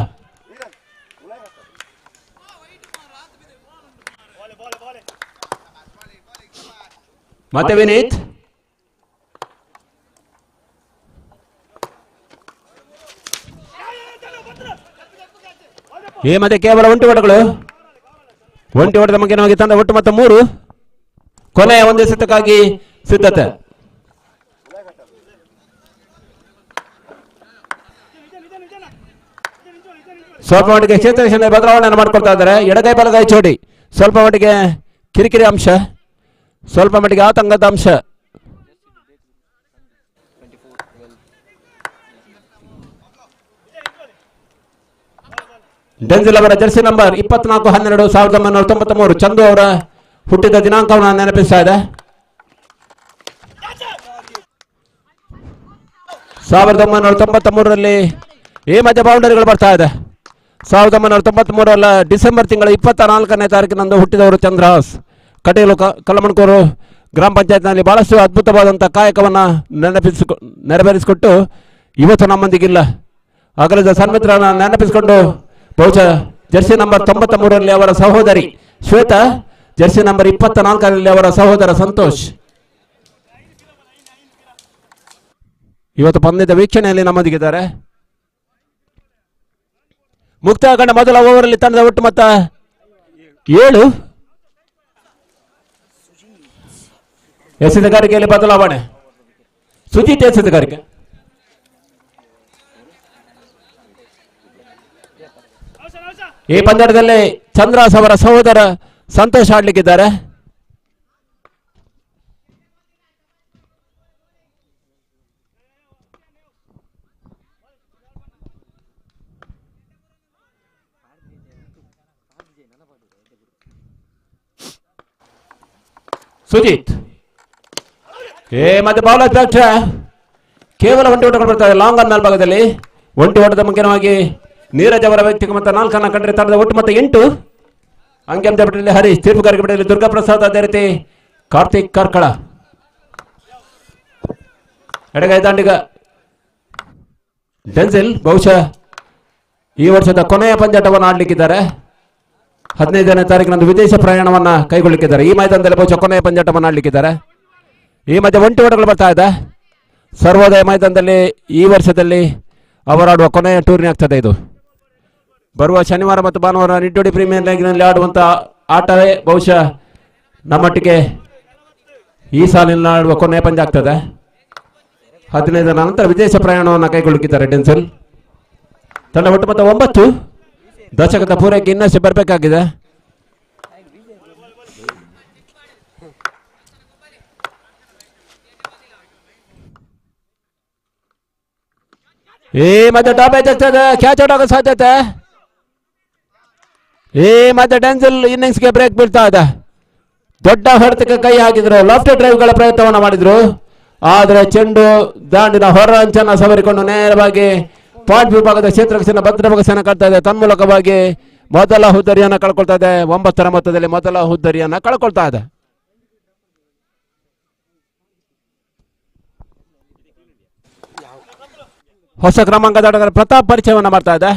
ಮತ್ತೆ ವಿನೀತ್ ಮತ್ತೆ ಕೇವಲ 1 ಓಟಗಳು. 1 ಓಟದ ಮುಖ್ಯವಾಗಿ ತಂಡ ಒಟ್ಟು ಮತ್ತೆ 3. ಕೊನೆಯ 1 ಎಸೆತಕ್ಕಾಗಿ ಸಿದ್ಧತೆ. ಸ್ವಲ್ಪ ಮಟ್ಟಿಗೆ ಕ್ಷೇತ್ರ ಬದಲಾವಣೆಯನ್ನು ಮಾಡಿಕೊಳ್ತಾ ಇದ್ದಾರೆ. ಎಡಗೈ ಬಲಗೈ ಜೋಡಿ ಸ್ವಲ್ಪ ಮಟ್ಟಿಗೆ ಕಿರಿಕಿರಿ ಅಂಶ, ಸ್ವಲ್ಪ ಮಟ್ಟಿಗೆ ಆತಂಕದ ಅಂಶ. ಡೆನ್ಸಿಲ್ ಅವರ ಜರ್ಸಿ ನಂಬರ್ 24/12/1993 ಚಂದು ಅವರ ಹುಟ್ಟಿದ ದಿನಾಂಕವನ್ನು ನೆನಪಿಸ್ತಾ ಇದೆ. 1993ರಲ್ಲಿ ಈ ಮಧ್ಯೆ ಬೌಂಡರಿಗಳು ಬರ್ತಾ ಇದೆ. 1993 ಡಿಸೆಂಬರ್ ತಿಂಗಳ 24ನೇ ತಾರೀಕಿನಂದು ಹುಟ್ಟಿದವರು ಚಂದ್ರಹಾಸ್. ಕಟೀಲು ಕಲ್ಲಮಣ್ಕೂರು ಗ್ರಾಮ ಪಂಚಾಯತ್ನಲ್ಲಿ ಬಹಳಷ್ಟು ಅದ್ಭುತವಾದಂಥ ಕಾಯಕವನ್ನು ನೆರವೇರಿಸಿಕೊಟ್ಟು ಇವತ್ತು ನಮ್ಮೊಂದಿಗಿಲ್ಲ. ಅಗಲದ ಸನ್ಮಿತ್ರನ ನೆನಪಿಸಿಕೊಂಡು ಬಹುಶಃ ಜರ್ಸಿ ನಂಬರ್ 93ರಲ್ಲಿ ಅವರ ಸಹೋದರಿ ಶ್ವೇತಾ, ಜರ್ಸಿ ನಂಬರ್ 24ರಲ್ಲಿ ಅವರ ಸಹೋದರ ಸಂತೋಷ್ ಇವತ್ತು ಪಂದ್ಯದ ವೀಕ್ಷಣೆಯಲ್ಲಿ ನಮ್ಮೊಂದಿಗಿದ್ದಾರೆ. ಮುಕ್ತಾಯಗೊಂಡ ಮೊದಲ ಓವರಲ್ಲಿ ತಂಡದ ಒಟ್ಟು ಮೊತ್ತ 7. ಎಸೆತಗಾರಿಕೆಯಲ್ಲಿ ಬದಲಾವಣೆ. ಸುಜಿತ್ ಎಸೆತಗಾರಿಕೆ. ಈ ಪಂದ್ಯದಲ್ಲಿ ಚಂದ್ರಾಸ್ ಅವರ ಸಹೋದರ ಸಂತೋಷ್ ಆಡ್ಲಿಕ್ಕಿದ್ದಾರೆ. ಸುಜಿತ್ ಮತ್ತೆ ಬೌಲರ್ ಕೇವಲ ಒಂಟಿ ಓಟಗಳು ಬರ್ತವೆ ಲಾಂಗ್ ಆನ್ ಮೇಲ್ಭಾಗದಲ್ಲಿ. ಒಂಟಿ ಓಟದ ಮುಖ್ಯವಾಗಿ ನೀರಜ್ ಅವರ ವ್ಯಕ್ತಿಗೆ ಮತ್ತೆ 4 ಕಂಡ್ರೆ ತಂಡದ ಒಟ್ಟು ಮತ್ತೆ 8. ಅಂಕೆಂಶ ಬಿಟ್ಟಲ್ಲಿ ಹರೀಶ್, ತೀರ್ಪುಗಾರಿಕೆ ಬಿಟ್ಟಲ್ಲಿ ದುರ್ಗಾ ಪ್ರಸಾದ್, ಅದೇ ರೀತಿ ಕಾರ್ತಿಕ್ ಕಾರ್ಕಳ. ಎಡಗೈ ದಾಂಡಿಗ ಡೆನ್ಸಿಲ್ ಬಹುಶಃ ಈ ವರ್ಷದ ಕೊನೆಯ ಪಂದ್ಯಾಟವನ್ನು ಆಡ್ಲಿಕ್ಕಿದ್ದಾರೆ. 15ನೇ ತಾರೀಕಿನಂದು ವಿದೇಶ ಪ್ರಯಾಣವನ್ನ ಕೈಗೊಳ್ಳಿಕ್ಕಿದ್ದಾರೆ. ಈ ಮೈದಾನದಲ್ಲಿ ಬಹುಶಃ ಕೊನೆಯ ಪಂದ್ಯಾಟವನ್ನು ಆಡ್ಲಿಕ್ಕಿದ್ದಾರೆ. ಈ ಮಧ್ಯೆ ಒಂಟಿ ಓಟಗಳು ಬರ್ತಾ ಇದೆ. ಸರ್ವೋದಯ ಮೈದಾನದಲ್ಲಿ ಈ ವರ್ಷದಲ್ಲಿ ಅವರಾಡುವ ಕೊನೆಯ ಟೂರ್ನಿ ಆಗ್ತದೆ. ಇದು ಬರುವ ಶನಿವಾರ ಮತ್ತು ಭಾನುವಾರ ನಿಟ್ಟೋಡಿ ಪ್ರೀಮಿಯರ್ ಲೀಗ್ನಲ್ಲಿ ಆಡುವಂಥ ಆಟವೇ ಬಹುಶಃ ನಮ್ಮೊಟ್ಟಿಗೆ ಈ ಸಾಲಿನಲ್ಲಿ ಆಡುವ ಕೊನೆಯ ಪಂದ್ಯ ಆಗ್ತದೆ. 15ರ ನಂತರ ವಿದೇಶ ಪ್ರಯಾಣವನ್ನು ಕೈಗೊಳ್ಳಿಕ್ಕಿದ್ದಾರೆ ಡೆನ್ಸಿಲ್. ತಂಡ ಒಟ್ಟು ಮೊತ್ತ 9. ದಶಕದ ಪೂರೈಕೆ ಇನ್ನಷ್ಟು ಬರಬೇಕಾಗಿದೆ. ಈ ಮಧ್ಯೆ ಟಾಪೇಜ್ ಆಗ್ತದೆ, ಕ್ಯಾಚ್ ಔಟ್ ಆಗೋ ಸಾಧ್ಯತೆ. ಈ ಮಧ್ಯೆ ಡೆನ್ಸಿಲ್ ಇನ್ನಿಂಗ್ಸ್ಗೆ ಬ್ರೇಕ್ ಬೀಳ್ತಾ ಇದೆ. ದೊಡ್ಡ ಹೊಡೆತಕ್ಕೆ ಕೈ ಹಾಕಿದ್ರು, ಲೆಫ್ಟ್ ಡ್ರೈವ್ಗಳ ಪ್ರಯತ್ನವನ್ನು ಮಾಡಿದ್ರು. ಆದರೆ ಚೆಂಡು ದಾಂಡಿನ ಹೊರ ಅಂಚನ್ನು ಸವರಿಕೊಂಡು ನೇರವಾಗಿ ಪಾಯಿಂಟ್ ವಿಭಾಗದ ಕ್ಷೇತ್ರಕ್ಕೆ ಭದ್ರಭಾಗಸೇನೆ ಕಾಡ್ತಾ ಇದೆ. ತನ್ಮೂಲಕವಾಗಿ ಮೊದಲ ಹುದ್ದರಿಯನ್ನು ಕಳ್ಕೊಳ್ತಾ ಇದೆ. 9ರ ಮೊತ್ತದಲ್ಲಿ ಮೊದಲ ಹುದ್ದರಿಯನ್ನು ಕಳ್ಕೊಳ್ತಾ ಇದೆ. ಹೊಸ ಕ್ರಮಾಂಕದ ಆಟಗಾರ ಪ್ರತಾಪ್ ಪರಿಚಯವನ್ನು ಮಾಡ್ತಾ ಇದೆ.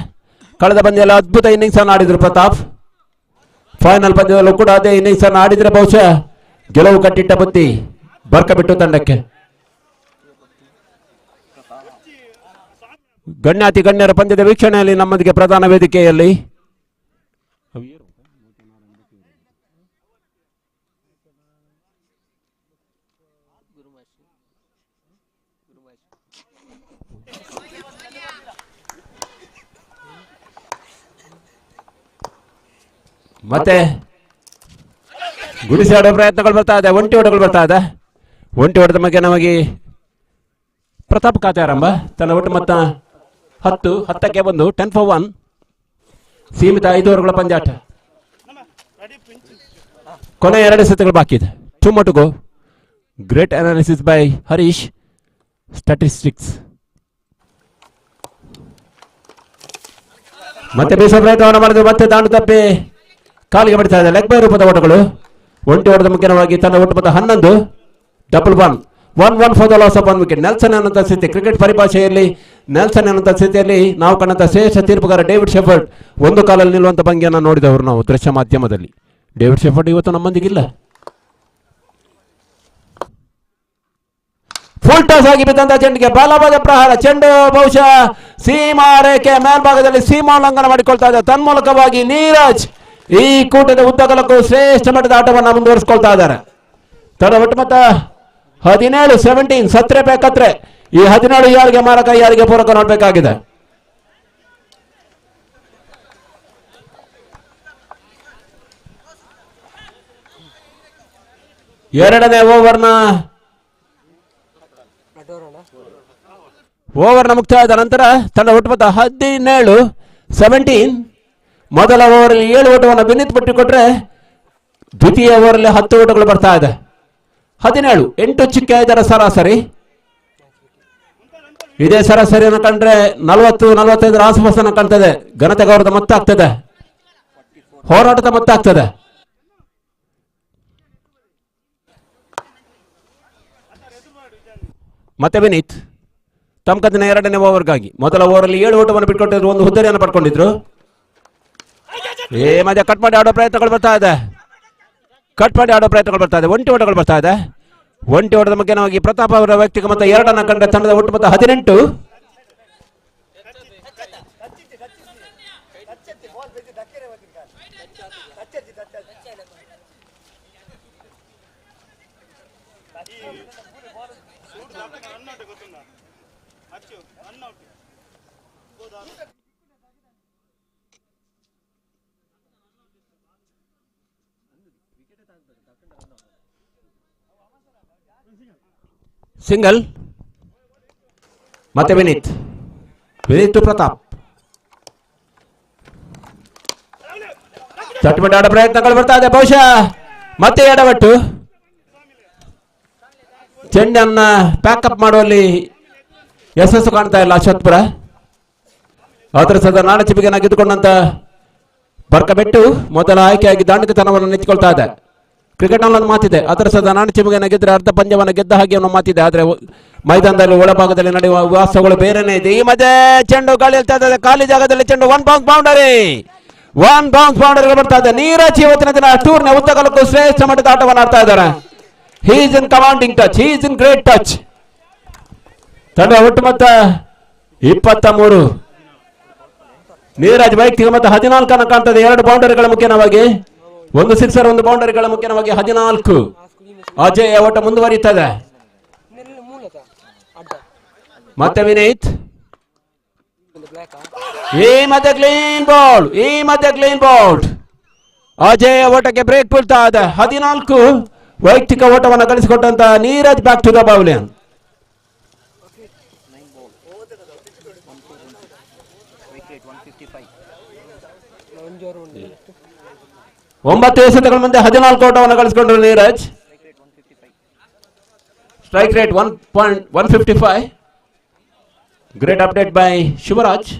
ಕಳೆದ ಪಂದ್ಯದಲ್ಲಿ ಅದ್ಭುತ ಇನ್ನಿಂಗ್ಸ್ ಅನ್ನು ಆಡಿದ್ರು ಪ್ರತಾಪ್. ಫೈನಲ್ ಪಂದ್ಯದಲ್ಲೂ ಕೂಡ ಅದೇ ಇನ್ನಿಂಗ್ಸ್ ಅನ್ನು ಆಡಿದ್ರೆ ಬಹುಶಃ ಗೆಲುವು ಕಟ್ಟಿಟ್ಟ ಬುತ್ತಿ ಬರ್ಕ ಬಿಟ್ಟು ತಂಡಕ್ಕೆ. ಗಣ್ಯಾತಿ ಗಣ್ಯರ ಪಂದ್ಯದ ವೀಕ್ಷಣೆಯಲ್ಲಿ ನಮ್ಮೊಂದಿಗೆ ಪ್ರಧಾನ ವೇದಿಕೆಯಲ್ಲಿ ಮತ್ತೆ ಗುಡಿಸಿ ಆಡುವ ಪ್ರಯತ್ನಗಳು ಬರ್ತಾ ಇದೆ. ಒಂಟಿ ಓಟಗಳು ಬರ್ತಾ ಇದೆ. ಒಂಟಿ ಓಟದ ಬಗ್ಗೆ ನಮಗೆ ಪ್ರತಾಪ್ ಖಾತೆ ಆರಂಭ. ತನ್ನ ಒಟ್ಟು ಮೊತ್ತ 10ಕ್ಕೆ 1, 10 for 1. ಸೀಮಿತ 5 ಓವರ್ಗಳ ಪಂದ್ಯಾಟ. ಕೊನೆ 2 ಸೆಟ್ಗಳು ಬಾಕಿ ಇದೆ. 2 more to go. Great analysis by Harish. Statistics. ಮತ್ತೆ ಬೀಸುವ ಪ್ರಯತ್ನವನ್ನು ಮಾಡಿದ್ರು. ಮತ್ತೆ ದಾಂಡು ತಪ್ಪಿ ಕಾಲಿಗೆ ಬಿಡ್ತಾ ಇದೆ. ಲೆಗ್ ಬೈ ರೂಪದ ಓಟಗಳು. ಒಂಟಿ ಓಟದ ಮುಖ್ಯವಾಗಿ ತನ್ನ ಒಟ್ಟು ಮೊತ್ತ 11. Double 1 for the loss of 1 wicket. Nelson ಅನ್ನುವಂಥ ಸ್ಥಿತಿ, ಕ್ರಿಕೆಟ್ ಪರಿಭಾಷೆಯಲ್ಲಿ ನೆಲ್ಸನ್ ಅನ್ನುವಂಥ ಸ್ಥಿತಿಯಲ್ಲಿ ನಾವು ಕಂಡಂಥ ಶ್ರೇಷ್ಠ ತೀರ್ಪುಗಾರ ಡೇವಿಡ್ ಶೆಫರ್ಡ್ ಒಂದು ಕಾಲಲ್ಲಿ ನಿಲ್ಲುವಂಥ ಭಂಗಿಯನ್ನು ನೋಡಿದವರು ನಾವು ದೃಶ್ಯ ಮಾಧ್ಯಮದಲ್ಲಿ. ಡೇವಿಡ್ ಶೆಫರ್ಡ್ ಇವತ್ತು ನಮ್ಮೊಂದಿಗಿಲ್ಲ. ಫುಲ್ ಟಾಸ್ ಆಗಿ ಬಿದ್ದಂತ ಚೆಂಡಿಗೆ ಬಲವಾದ ಪ್ರಹಾರ. ಚೆಂಡು ಬಹುಶಃ ಸೀಮಾ ರೇಖೆ ಮೇಲ್ಭಾಗದಲ್ಲಿ ಸೀಮಾೋಲ್ಲಂಘನ ಮಾಡಿಕೊಳ್ತಾ ಇದೆ. ತನ್ಮೂಲಕವಾಗಿ ನೀರಜ್ ಈ ಕೂಟದ ಉದ್ದಗಲಕ್ಕೂ ಶ್ರೇಷ್ಠ ಮಟ್ಟದ ಆಟವನ್ನು ಮುಂದುವರಿಸಿಕೊಳ್ತಾ ಇದ್ದಾರೆ. ತಡ ಒಟ್ಟು ಮೊತ್ತ 17, 17. ಸತ್ರೆ ಬೇಕತ್ರೆ. ಈ 17 ಯಾರಿಗೆ ಮಾರಕ ಯಾರಿಗೆ ಪೂರಕ ನೋಡಬೇಕಾಗಿದೆ. ಎರಡನೇ ಓವರ್ನ ಮುಕ್ತಾಯದ ನಂತರ ತನ್ನ ಒಟ್ಟು ಮೊತ್ತ 17, 17. ಮೊದಲ ಓವರಲ್ಲಿ 7 ಓಟವನ್ನು ವಿನೀತ್ ಬಿಟ್ಟುಕೊಟ್ರೆ ದ್ವಿತೀಯ ಓವರಲ್ಲಿ 10 ಓಟಗಳು ಬರ್ತಾ ಇದೆ. 17 8 ಚುಕ್ಕೆ 5 ಸರಾಸರಿ. ಇದೇ ಸರಾಸರಿಯನ್ನು ಕಂಡ್ರೆ 40-45 ಆಸುಪಾಸನ್ನು ಕಾಣ್ತದೆ. ಘನತೆ ಗೌರವದ ಮೊತ್ತ ಆಗ್ತದೆ, ಹೋರಾಟದ ಮೊತ್ತ ಆಗ್ತದೆ. ಮತ್ತೆ ವಿನೀತ್ ತಮ್ಕದಿನ 2ನೇ ಓವರ್ಗಾಗಿ ಮೊದಲ ಓವರಲ್ಲಿ 7 ಓಟವನ್ನು ಬಿಟ್ಕೊಟ್ಟಿದ್ರು, 1 ಹುದ್ದರಿಯನ್ನು ಪಡ್ಕೊಂಡಿದ್ರು. ಮಧ್ಯ ಕಟ್ ಮಾಡಿ ಆಡೋ ಪ್ರಯತ್ನಗಳು ಬರ್ತಾ ಇದೆ. ಒಂಟಿ ಓಟಗಳು ಬರ್ತಾ ಇದೆ. ಒಂಟಿ ಓಟದ ಮುಖ್ಯವಾಗಿ ಪ್ರತಾಪ್ ಅವರ ವ್ಯಕ್ತಿಗೆ ಮತ್ತೆ 2 ಕಂಡ್ರೆ ತಂಡದ ಒಟ್ಟು ಮೊತ್ತ 18. ಸಿಂಗಲ್ ಮತ್ತೆ ವಿನೀತ್ ಟು ಪ್ರತಾಪ್. ತಟ್ಟುಬಿಟ್ಟು ಆಡೋ ಪ್ರಯತ್ನಗಳು ಬರ್ತಾ ಇದೆ. ಬಹುಶಃ ಮತ್ತೆ ಎಡವಟ್ಟು. ಚೆಂಡನ್ನ ಪ್ಯಾಕಪ್ ಮಾಡುವಲ್ಲಿ ಯಶಸ್ಸು ಕಾಣ್ತಾ ಇಲ್ಲ ಅಶ್ವತ್ಪುರ. ಅದರ ಸದ ನಾಡ ಚಿಪಿಗೆನ ಗೆದ್ದುಕೊಂಡಂತ ಬರ್ಕಬೆಟ್ಟು ಮೊದಲ ಆಯ್ಕೆಯಾಗಿ ದಾಂಡಿಕತನವನ್ನು ನೆಚ್ಚಿಕೊಳ್ತಾ ಇದೆ. ಕ್ರಿಕೆಟ್ ನಲ್ಲಿ ಒಂದು ಮಾತಿದೆ, ಅದರ ಸದ ನಾಡ ಚಿಪಿಗೆನ ಗೆದ್ದರೆ ಅರ್ಧ ಪಂದ್ಯವನ್ನು ಗೆದ್ದ ಹಾಗೆ ಅನ್ನೋ ಮಾತಿದೆ. ಆದ್ರೆ ಮೈದಾನದಲ್ಲಿ ಒಳಭಾಗದಲ್ಲಿ ನಡೆಯುವ ವಾಸ್ತವಗಳು ಬೇರೆನೇ ಇದೆ. ಈ ಮಧ್ಯೆ ಚೆಂಡು ಗಾಳಿ ಹೇಳ್ತಾ ಇದೆ, ಖಾಲಿ ಜಾಗದಲ್ಲಿ ಚೆಂಡು 1 ಬೌನ್ಸ್ ಬೌಂಡರಿ ಬರ್ತಾ ಇದೆ. ನೀರಜ್ ಇವತ್ತಿನ ದಿನ ಟೂರ್ನ ಉದ್ದಗಲಕ್ಕೂ ಶ್ರೇಷ್ಠ ಮಟ್ಟದ ಆಟವನ್ನು ಆಡ್ತಾ ಇದ್ದಾರೆ. He is in commanding touch, he is in great touch. ತಂಡ ಒಟ್ಟು ಮೊತ್ತ 23. ನೀರಜ್ ವೈಯಕ್ತಿಕ ಮೊತ್ತ 14 ಕಾಣ್ತದೆ. 2 ಬೌಂಡರಿಗಳ ಮುಖ್ಯವಾಗಿ, 1 ಸಿಕ್ಸರ್ 1 ಬೌಂಡರಿಗಳ ಮುಖ್ಯವಾಗಿ 14. ಅಜಯ್ ಓಟ ಮುಂದುವರಿಯುತ್ತದೆ. ಮತ್ತೆ ವಿನೀತ್ ಈ ಮಧ್ಯೆ ಕ್ಲೀನ್ ಬೌಲ್ಡ್. ಅಜಯ್ ಓಟಕ್ಕೆ ಬ್ರೇಕ್ ಬೀಳ್ತಾ ಇದೆ. 14 ವೈಯಕ್ತಿಕ ಓಟವನ್ನು ಗಳಿಸಿಕೊಟ್ಟಂತ Neeraj back to the pavilion. ಒಂಬತ್ತು ಎಸೆತಗಳ ಮುಂದೆ 14 ಓಟವನ್ನು ಗಳಿಸಿಕೊಂಡ್ರು Neeraj. Strike rate 1.155. Great update by Shivaraj.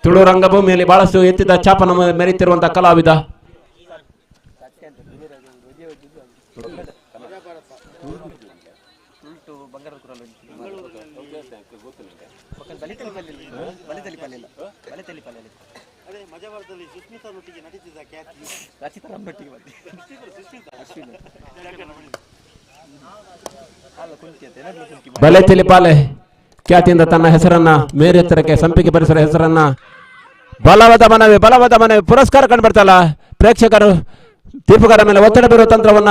Tulu ರಂಗಭೂಮಿಯಲ್ಲಿ ಬಹಳಷ್ಟು ಎತ್ತಿದ ಛಾಪನ ಮೆರೆಯುತ್ತಿರುವಂತಹ ಕಲಾವಿದ. ಬಲೆ ತಿಳಿಪಾಲೆ ಖ್ಯಾತಿಯಿಂದ ತನ್ನ ಹೆಸರನ್ನ ಮೇರೆತ್ತರಕ್ಕೆ ಸಂಪಿಗೆ ಪರಿಸರ ಹೆಸರನ್ನ ಬಲವಾದ ಮನವಿ ಪುರಸ್ಕಾರ ಕಂಡು ಬರ್ತಲ್ಲ. ಪ್ರೇಕ್ಷಕರು ತೀರ್ಪುಗಾರ ಮೇಲೆ ಒತ್ತಡ ಬೀರುವ ತಂತ್ರವನ್ನ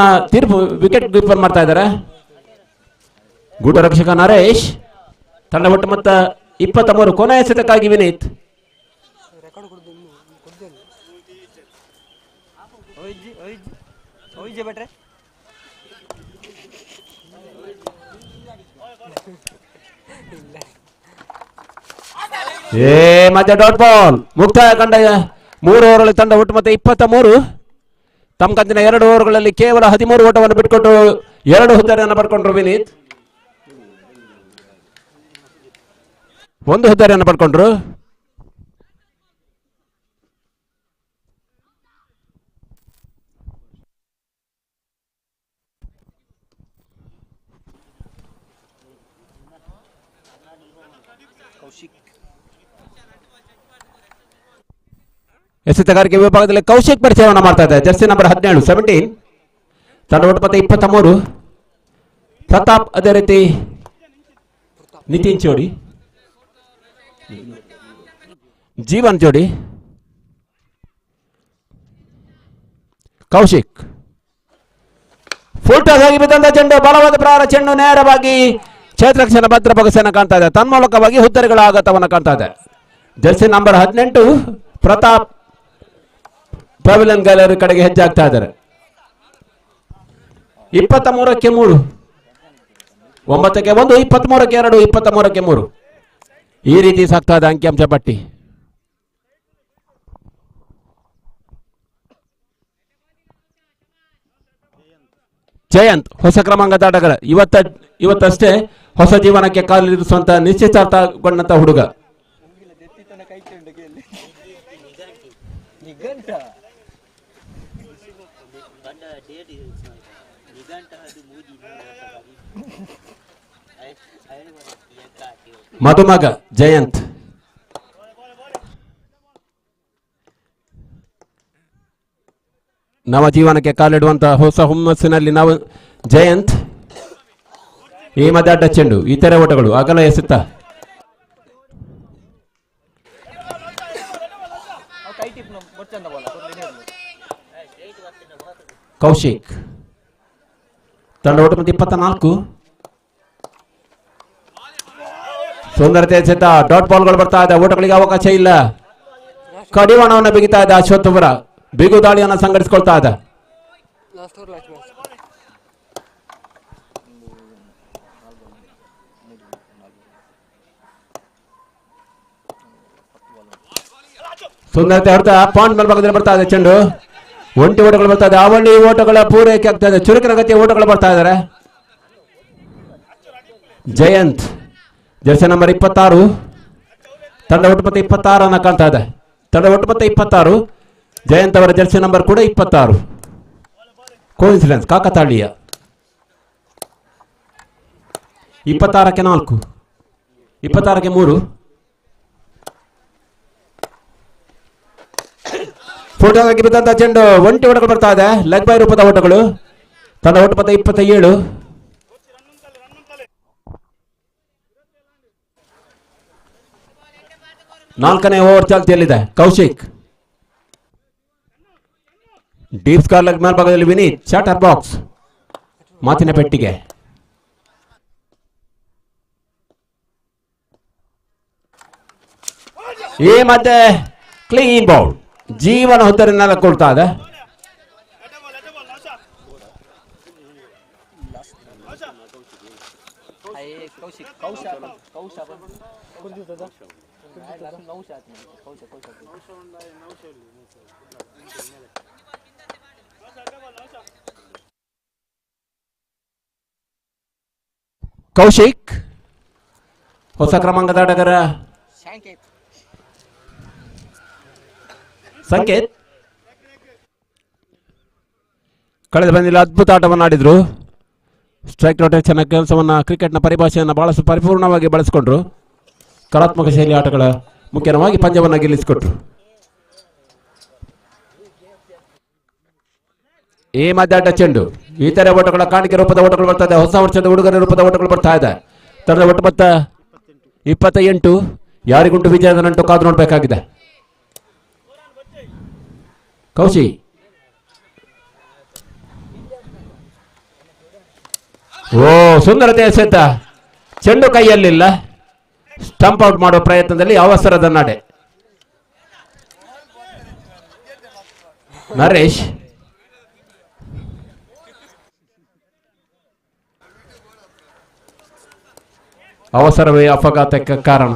ವಿಕೆಟ್ ಕೀಪರ್ ಮಾಡ್ತಾ ಇದ್ದಾರೆ. ಗೂಢ ರಕ್ಷಕ ನರೇಶ್. ತಂಡ ಒಟ್ಟು ಮೊತ್ತ 23. ಕೊನೆಯ ಎಸೆತಕ್ಕಾಗಿ ವಿನೀತ್. ಮಧ್ಯ ಡಾಟ್ ಬಾಲ್ ಮುಕ್ತಾಯ ಕಂಡ 3 ಓವರ್ಗಳಲ್ಲಿ ತಂಡ ಒಟ್ಟು ಮತ್ತೆ 23. ತಮ್ಮ ಕಂದಿನ 2 ಓವರ್ಗಳಲ್ಲಿ ಕೇವಲ 13 ಓಟವನ್ನು ಬಿಟ್ಟುಕೊಟ್ಟು 2 ಹುದ್ದರಿಯನ್ನು ಪಡ್ಕೊಂಡ್ರು ವಿನೀತ್. 1 ಹುದ್ದರಿಯನ್ನು ಪಡ್ಕೊಂಡ್ರು. ಎಸೆತಗಾರಿಕೆ ವಿಭಾಗದಲ್ಲಿ ಕೌಶಿಕ್ ಪರಿಚಯವನ್ನು ಮಾಡ್ತಾ ಇದೆ. Jersey number 17. ತಂಡ ಒಟ್ಟು ಮತ್ತೆ 23. ಪ್ರತಾಪ್, ಅದೇ ರೀತಿ ನಿತಿನ್ ಜೋಡಿ, ಜೀವನ್ ಜೋಡಿ, ಕೌಶಿಕ್. ಫುಲ್ ಟಾಸ್ ಆಗಿ ಬಿದ್ದಂತ ಚೆಂಡು, ಬಲವಾದ ಪ್ರಹಾರ ಚೆಂಡು ನೇರವಾಗಿ ಕ್ಷೇತ್ರಕ್ಷಣ ಭದ್ರ ಬೊಗಸೆಯನ್ನು ಕಾಣ್ತಾ ಇದೆ. ತನ್ಮೂಲಕವಾಗಿ ಹುದ್ದರಿಗಳ ಆಘಾತವನ್ನು ಕಾಣ್ತಾ ಇದೆ. ಜರ್ಸಿ ನಂಬರ್ 18 ಪ್ರತಾಪ್ ಪವೆಲಿಯನ್ ಗ್ಯಾಲರಿ ಕಡೆಗೆ ಹೆಜ್ಜೆ ಆಗ್ತಾ ಇದ್ದಾರೆ. 23ಕ್ಕೆ 3, 9ಕ್ಕೆ 1, 23ಕ್ಕೆ 2, 23ಕ್ಕೆ 3. ಈ ರೀತಿ ಸಾಗ್ತಾ ಇದೆ ಅಂಕಿಅಂಶ ಪಟ್ಟಿ. ಜಯಂತ್ ಹೊಸ ಕ್ರಮಾಂಕದ ಆಟಗಾರ, ಇವತ್ತಷ್ಟೇ ಹೊಸ ಜೀವನಕ್ಕೆ ಕಾಲಿರಿಸುವಂತ ನಿಶ್ಚಿತಾರ್ಥಗೊಂಡಂತ ಹುಡುಗ. ಮಧುಮಗ ಜಯಂತ್. ನವ ಜೀವನಕ್ಕೆ ಕಾಲಿಡುವಂತಹ ಹೊಸ ಹುಮ್ಮಸ್ಸಿನಲ್ಲಿ ನಾವು ಜಯಂತ್. ಈ ಮಧ್ಯ ಅಡ್ಡ ಚೆಂಡು, ಇತರೆ ಓಟಗಳು ಅಗಲ ಎಸೆತ. ಕೌಶಿಕ್ ತಂಡ ಓಟ 24. ಸುಂದರತೆ ಎಸೆತ, ಡಾಟ್ ಬಾಲ್ಗಳು ಬರ್ತಾ ಇದೆ, ಓಟಗಳಿಗೆ ಅವಕಾಶ ಇಲ್ಲ. ಕಡಿವಾಣವನ್ನು ಬಿಗಿತಾ ಇದೆ ಅಶ್ವತ್ಥಪುರ, ಬಿಗು ದಾಳಿಯನ್ನು ಸಂಘಟಿಸಿಕೊಳ್ತಾ ಇದೆ. ಸುಂದರತೆ ಹೊರತ ಪಾಯಿಂಟ್ ಮೇಲ್ಭಾಗದಲ್ಲಿ ಬರ್ತಾ ಇದೆ ಚೆಂಡು, ಒಂಟಿ ಓಟಗಳು ಬರ್ತಾ ಇದೆ, ಅವಳಿ ಓಟಗಳ ಪೂರೈಕೆ ಆಗ್ತಾ ಇದೆ, ಚುರುಕಿನ ಗತಿಯ ಓಟಗಳು ಬರ್ತಾ ಇದ್ದಾರೆ. ಜಯಂತ್ ಜರ್ಸಿ ನಂಬರ್ 26, ತಂಡ ಒಟ್ಟು ಮತ್ತೆ 26 ಕಾಣ್ತಾ ಇದೆ. ತಂಡ ಒಟ್ಟು ಮತ್ತೆ 26, ಜಯಂತ್ ಅವರ ಜರ್ಸಿ ನಂಬರ್ ಕೂಡ 26. ಕೋಇನ್ಸಿಡೆನ್ಸ್, ಕಾಕತಾಳೀಯ. 26ಕ್ಕೆ 4, 26ಕ್ಕೆ 3. ಫೋಟೋಗಾಗಿ ಬಿದ್ದಂತ ಚೆಂಡು, ಒಂಟಿ ಓಟಗಳು ಬರ್ತಾ ಇದೆ, ಲೆಗ್ ಬೈ ರೂಪದ ಓಟಗಳು. ತಂಡ ಒಟ್ಟು ಮತ್ತೆ 27. ನಾಲ್ಕನೇ ಓವರ್ ಚಾಲ್ತಿಯಲ್ಲಿದೆ. ಕೌಶಿಕ್ ಡೀಪ್ ಸ್ಕಾರ್ ಲೆಗ್ ಮೇಲ್ಭಾಗದಲ್ಲಿ ವಿನೀತ್, ಚಾಟರ್ ಬಾಕ್ಸ್, ಮಾತಿನ ಪೆಟ್ಟಿಗೆ. ಈ ಮಧ್ಯೆ ಕ್ಲೀನ್ ಬೌಲ್, ಜೀವನ ಹೊತ್ತರಿನೆಲ್ಲ ಕೊಡ್ತಾ ಇದೆ. ಕೌಶಿಕ್ ಹೊಸ ಕ್ರಮಾಂಕದ ಆಟಗಾರ. ಸಂಕೇತ್ ಕಳೆದ ಬಂದಿಲ್ಲ, ಅದ್ಭುತ ಆಟವನ್ನು ಆಡಿದ್ರು. ಸ್ಟ್ರೈಕ್ ರೊಟೇಷನ್ ಕೆಲಸವನ್ನ, ಕ್ರಿಕೆಟ್ನ ಪರಿಭಾಷೆಯನ್ನು ಬಹಳಷ್ಟು ಪರಿಪೂರ್ಣವಾಗಿ ಬಳಸಿಕೊಂಡ್ರು. ಕಲಾತ್ಮಕ ಶೈಲಿ ಆಟಗಳ ಮುಖ್ಯವಾಗಿ ಪಂದ್ಯವನ್ನು ಗೆಲ್ಲಿಸಿಕೊಟ್ರು. ಈ ಮಧ್ಯ ಅಡ್ಡ ಚೆಂಡು, ಇತರೆ ಓಟಗಳ ಕಾಣಿಕೆ ರೂಪದ ಓಟಗಳು ಬರ್ತಾ ಇದೆ, ಹೊಸ ವರ್ಷದ ಉಡುಗೊರೆ ರೂಪದ ಓಟಗಳು ಬರ್ತಾ ಇದೆ. ತಂಡದ ಒಟ್ಟು ಮೊತ್ತ 28. ಯಾರಿಗುಂಟು ವಿಜಯದ ನಂಟು ಕಾದು ನೋಡಬೇಕಾಗಿದೆ. ಕೌಶಿ ಸುಂದರತೆ ಎಸೆತ, ಚೆಂಡು ಕೈಯಲ್ಲಿಲ್ಲ. ಸ್ಟಂಪ್ ಔಟ್ ಮಾಡುವ ಪ್ರಯತ್ನದಲ್ಲಿ ಅವಸರದ ನಡೆ. ನರೇಶ್ ಅವಸರವೇ ಅಪಘಾತಕ್ಕೆ ಕಾರಣ.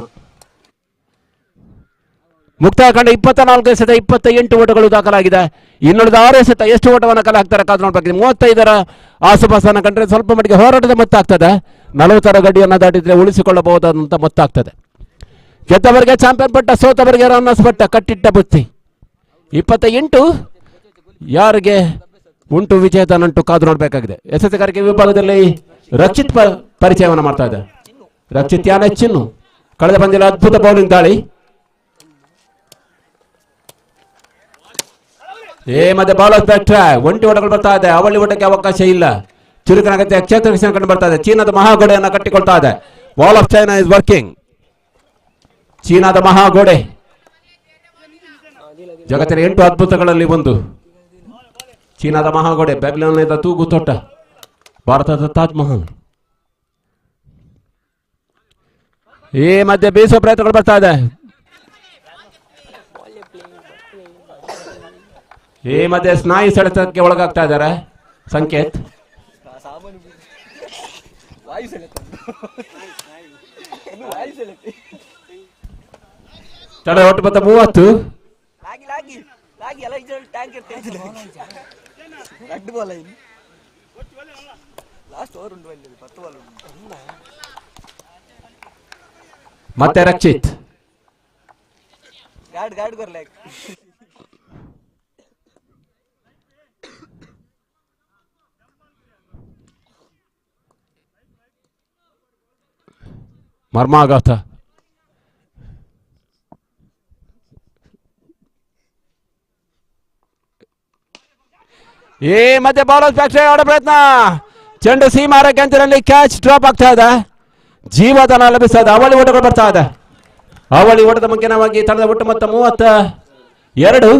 ಮುಕ್ತಾಯ ಕಂಡ 24 ಎಸೆತ 28 ಓಟಗಳು ದಾಖಲಾಗಿದೆ. ಇನ್ನುಳಿದ 6 ಎಸೆತ ಎಷ್ಟು ಓಟವನ್ನು ಕಲೆ ಹಾಕ್ತಾರೆ ಕಾದು ನೋಡಬೇಕಿದೆ. 35ರ ಆಸುಪಾಸನ್ನು ಕಂಡ್ರೆ ಸ್ವಲ್ಪ ಮಟ್ಟಿಗೆ ಹೋರಾಟದ ಮೊತ್ತ ಆಗ್ತದೆ. 40ರ ಗಡಿಯನ್ನು ದಾಟಿದ್ರೆ ಉಳಿಸಿಕೊಳ್ಳಬಹುದಾದಂಥ ಮೊತ್ತ ಆಗ್ತದೆ. ಗೆದ್ದವರಿಗೆ ಚಾಂಪಿಯನ್ ಪಟ್ಟ, ಸೋತವರಿಗೆ ರನ್ನರ್ಸ್ ಪಟ್ಟ, ಕಟ್ಟಿಟ್ಟ ಬುತ್ತಿ. 28 ಯಾರಿಗೆ ಉಂಟು ವಿಜೇತ ನಂಟು ಕಾದು ನೋಡಬೇಕಾಗಿದೆ. ಎಸೆತಗಾರಿಕೆ ವಿಭಾಗದಲ್ಲಿ ರಕ್ಷಿತ್ ಪರಿಚಯವನ್ನು ಮಾಡ್ತಾ ಇದೆ. ರಕ್ಷಿತ್ ಯಾನೆ ಚಿನ್ನು ಕಳೆದ ಪಂದ್ಯದಲ್ಲಿ ಅದ್ಭುತ ಬೌಲಿಂಗ್ ದಾಳಿ. ಮತ್ತೆ ಬೌಲರ್ ಬ್ಯಾಟ್, ಒಂಟಿ ಓಟಗಳು ಬರ್ತಾ ಇದೆ, ಅವಳಿ ಓಟಕ್ಕೆ ಅವಕಾಶ ಇಲ್ಲ. ಚುರುಕಿನ ಅಗತ್ಯ ಕ್ಷೇತ್ರ ಕಂಡು ಬರ್ತಾ ಇದೆ. ಚೀನಾದ ಮಹಾಗೋಡೆಯನ್ನು ಕಟ್ಟಿಕೊಳ್ತಾ ಇದೆ. Wall of China is working. ಚೀನಾದ ಮಹಾಗೋಡೆ ಜಗತ್ತಿನ 8 ಅದ್ಭುತಗಳಲ್ಲಿ ಒಂದು. ಚೀನಾದ ಮಹಾಗೋಡೆ, ಬ್ಯಾಬಿಲೋನಿಯದ ತೂಗು ತೋಟ, ಭಾರತದ ತಾಜ್ ಮಹಲ್. ಈ ಮಧ್ಯೆ ಬೀಸುವ ಪ್ರಯತ್ನಗಳು ಬರ್ತಾ ಇದೆ. ಈ ಮಧ್ಯೆ ಸ್ನಾಯು ಸೆಳೆತಕ್ಕೆ ಒಳಗಾಗ್ತಾ ಇದ್ದಾರೆ ಸಂಕೇತ್. ತಡ ಒಟ್ಟು ಮೊತ್ತ 30. ಮತ್ತೆ ರಕ್ಷಿತ್ ಮರ್ಮಾಘಾತ. ಮತ್ತೆ ಬೌಲರ್ ಫ್ಯಾಕ್ಟರಿ ಆಡೋ ಪ್ರಯತ್ನ, ಚೆಂಡು ಸೀಮಾರಕ್ಕೆ ಅಂತಿನಲ್ಲಿ ಕ್ಯಾಚ್ ಡ್ರಾಪ್ ಆಗ್ತಾ ಇದೆ, ಜೀವದಾನ ಲಭಿಸ್ತಾ ಇದೆ, ಅವಳಿ ಓಟಗಳು ಬರ್ತಾ ಇದೆ. ಅವಳಿ ಓಟದ ಮುಖ್ಯವಾಗಿ ತಂಡದ ಒಟ್ಟು ಮೊತ್ತ 32.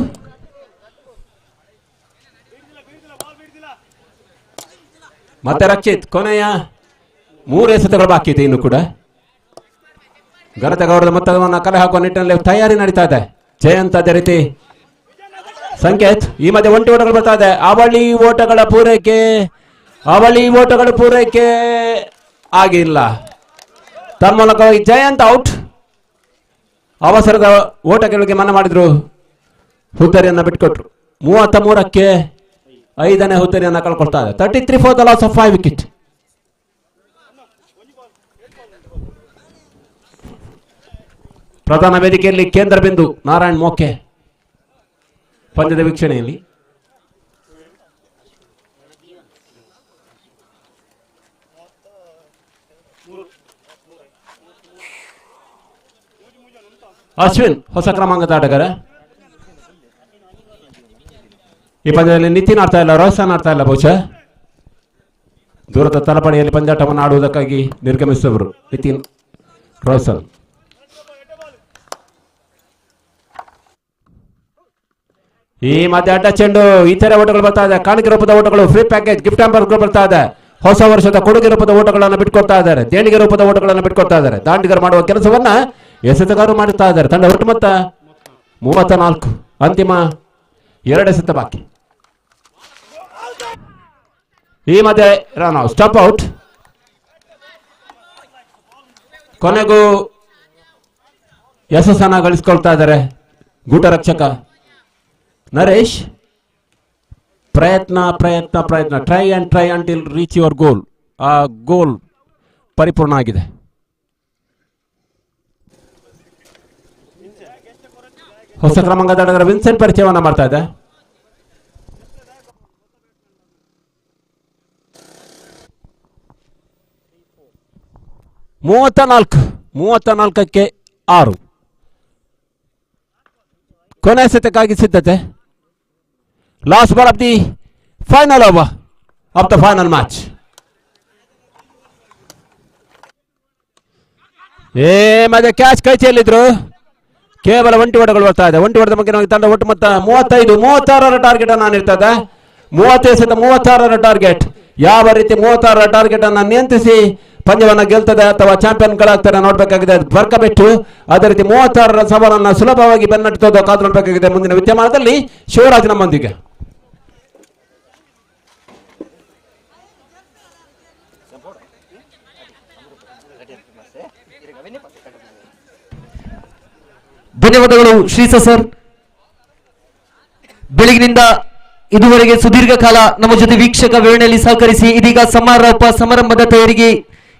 ಮತ್ತೆ ರಕ್ಷಿತ್ ಕೊನೆಯ 3 ಎಸೆತಗಳು ಬಾಕಿ ಇದೆ ಇನ್ನು ಕೂಡ. ಘನತೆ ಗೌರವದ ಮೊತ್ತವನ್ನು ಕಲೆ ಹಾಕುವ ನಿಟ್ಟಿನಲ್ಲಿ ತಯಾರಿ ನಡೀತಾ ಇದೆ. ಜಯಂತ್ ಅದೇ ರೀತಿ ಸಂಕೇತ್. ಈ ಮಧ್ಯೆ ಒಂಟಿ ಓಟಗಳು ಬರ್ತಾ ಇದೆ. ಅವಳಿ ಓಟಗಳು ಪೂರೈಕೆ ಆಗಿಲ್ಲ. ತನ್ಮೂಲಕವಾಗಿ ಜಯಂತ್ ಔಟ್. ಅವಸರದ ಓಟಗಳಿಗೆ ಮನ್ನ ಮಾಡಿದ್ರು, ಹುದ್ದರಿಯನ್ನ ಬಿಟ್ಕೊಟ್ರು. 33ಕ್ಕೆ 5ನೇ ಹುದ್ದರಿಯನ್ನ ಕಳ್ಕೊಳ್ತಾ ಇದೆ. 33 for the loss of 5 wicket. ಪ್ರಧಾನ ವೇದಿಕೆಯಲ್ಲಿ ಕೇಂದ್ರ ಬಿಂದು ನಾರಾಯಣ್ ಮೋಕೆ ಪಂದ್ಯದ ವೀಕ್ಷಣೆಯಲ್ಲಿ. ಅಶ್ವಿನ್ ಹೊಸ ಕ್ರಮಾಂಕದ ಆಟಗಾರ. ಈ ಪಂದ್ಯದಲ್ಲಿ ನಿತಿನ್ ಆಡ್ತಾ ಇಲ್ಲ, ರೋಹನ್ ಆಡ್ತಾ ಇಲ್ಲ. ಬಹುಶಃ ದೂರದ ತಲಪಡಿಯಲ್ಲಿ ಪಂದ್ಯಾಟವನ್ನು ಆಡುವುದಕ್ಕಾಗಿ ನಿರ್ಗಮಿಸಿದವರು ನಿತಿನ್, ರೋಹನ್. ಈ ಮಧ್ಯೆ ಅಡ್ಡ ಚೆಂಡು, ಇತರೆ ಓಟಗಳು ಬರ್ತಾ ಇದೆ. ಕಾಣಿಕೆ ರೂಪದ ಓಟಗಳು, ಫ್ರೀ ಪ್ಯಾಕೇಜ್, ಗಿಫ್ಟ್ ಹ್ಯಾಂಪರ್ಗಳು ಬರ್ತಾ ಇದೆ. ಹೊಸ ವರ್ಷದ ಕೊಡುಗೆ ರೂಪದ ಓಟಗಳನ್ನು ಬಿಟ್ಕೊಡ್ತಾ ಇದ್ದಾರೆ, ದೇಣಿಗೆ ರೂಪದ ಓಟಗಳನ್ನು ಬಿಟ್ಕೊಡ್ತಾ ಇದ್ದಾರೆ. ದಾಂಡಿಗರು ಮಾಡುವ ಕೆಲಸವನ್ನ ಎಸೆತಗಾರರು ಮಾಡುತ್ತಾ ಇದ್ದಾರೆ. ತಂಡ ಒಟ್ಟು ಮೊತ್ತ 34. ಅಂತಿಮ 2 ಎಸೆತ ಬಾಕಿ. ಈ ಮಧ್ಯೆ ರನ್ ಔಟ್, ಸ್ಟಾಪ್ ಔಟ್. ಕೊನೆಗೂ ಯಶಸ್ಸನ್ನ ಗಳಿಸಿಕೊಳ್ತಾ ಇದ್ದಾರೆ ಗೂಟ ರಕ್ಷಕ ನರೇಶ್. ಪ್ರಯತ್ನ try until reach your goal. ಆ ಗೋಲ್ ಪರಿಪೂರ್ಣ ಆಗಿದೆ. ಹೊಸ ಕ್ರಮಾಂಕದ ಆಟಗಾರ ವಿನ್ಸೆಂಟ್ ಪರಿಚಯವನ್ನ ಮಾಡ್ತಾ ಇದೆ. ಮೂವತ್ತ 6. ಕೊನೆ ಸೆತಕ್ಕಾಗಿ ಸಿದ್ಧತೆ. Last ball of the final over of the final match. ಮತ್ತೆ ಕ್ಯಾಚ್ ಕೈಚೆಯಲ್ಲಿದ್ರು. ಕೇವಲ ಒಂಟಿ ಓಟಗಳು ಬರ್ತಾ ಇದೆ. ಒಂಟಿ ಓಟದ ಬಗ್ಗೆ ತಂಡ ಒಟ್ಟು ಮೊತ್ತ 35. 36ರ ಟಾರ್ಗೆಟ್ ಅನ್ನು ಇರ್ತದೆ. 36ರ ಟಾರ್ಗೆಟ್. ಯಾವ ರೀತಿ 36ರ ಟಾರ್ಗೆಟ್ ಅನ್ನು ನಿಯಂತ್ರಿಸಿ ಪಂದ್ಯವನ್ನ ಗೆಲ್ತದೆ ಅಥವಾ ಚಾಂಪಿಯನ್ಗಳಾಗ್ತಾರೆ ನೋಡ್ಬೇಕಾಗಿದೆ. ಬರ್ಕಬೆಟ್ಟು ಅದೇ ರೀತಿ 36ರ ಸವಾಲನ್ನ ಸುಲಭವಾಗಿ ಬೆನ್ನಟ್ಟುವುದು ಕಾದು ನೋಡ್ಬೇಕಾಗಿದೆ. ಮುಂದಿನ ವಿದ್ಯಮಾನದಲ್ಲಿ ಶಿವರಾಜ್ ನಮ್ಮೊಂದಿಗೆ. ಧನ್ಯವಾದಗಳು ಶ್ರೀಸ ಸರ್. ಬೆಳಗಿನಿಂದ ಇದುವರೆಗೆ ಸುದೀರ್ಘ ಕಾಲ ನಮ್ಮ ಜೊತೆ ವೀಕ್ಷಕ ವೇಳೆಯಲ್ಲಿ ಸಹಕರಿಸಿ ಇದೀಗ ಸಮಾರಂಭದ ತಯಾರಿಗೆ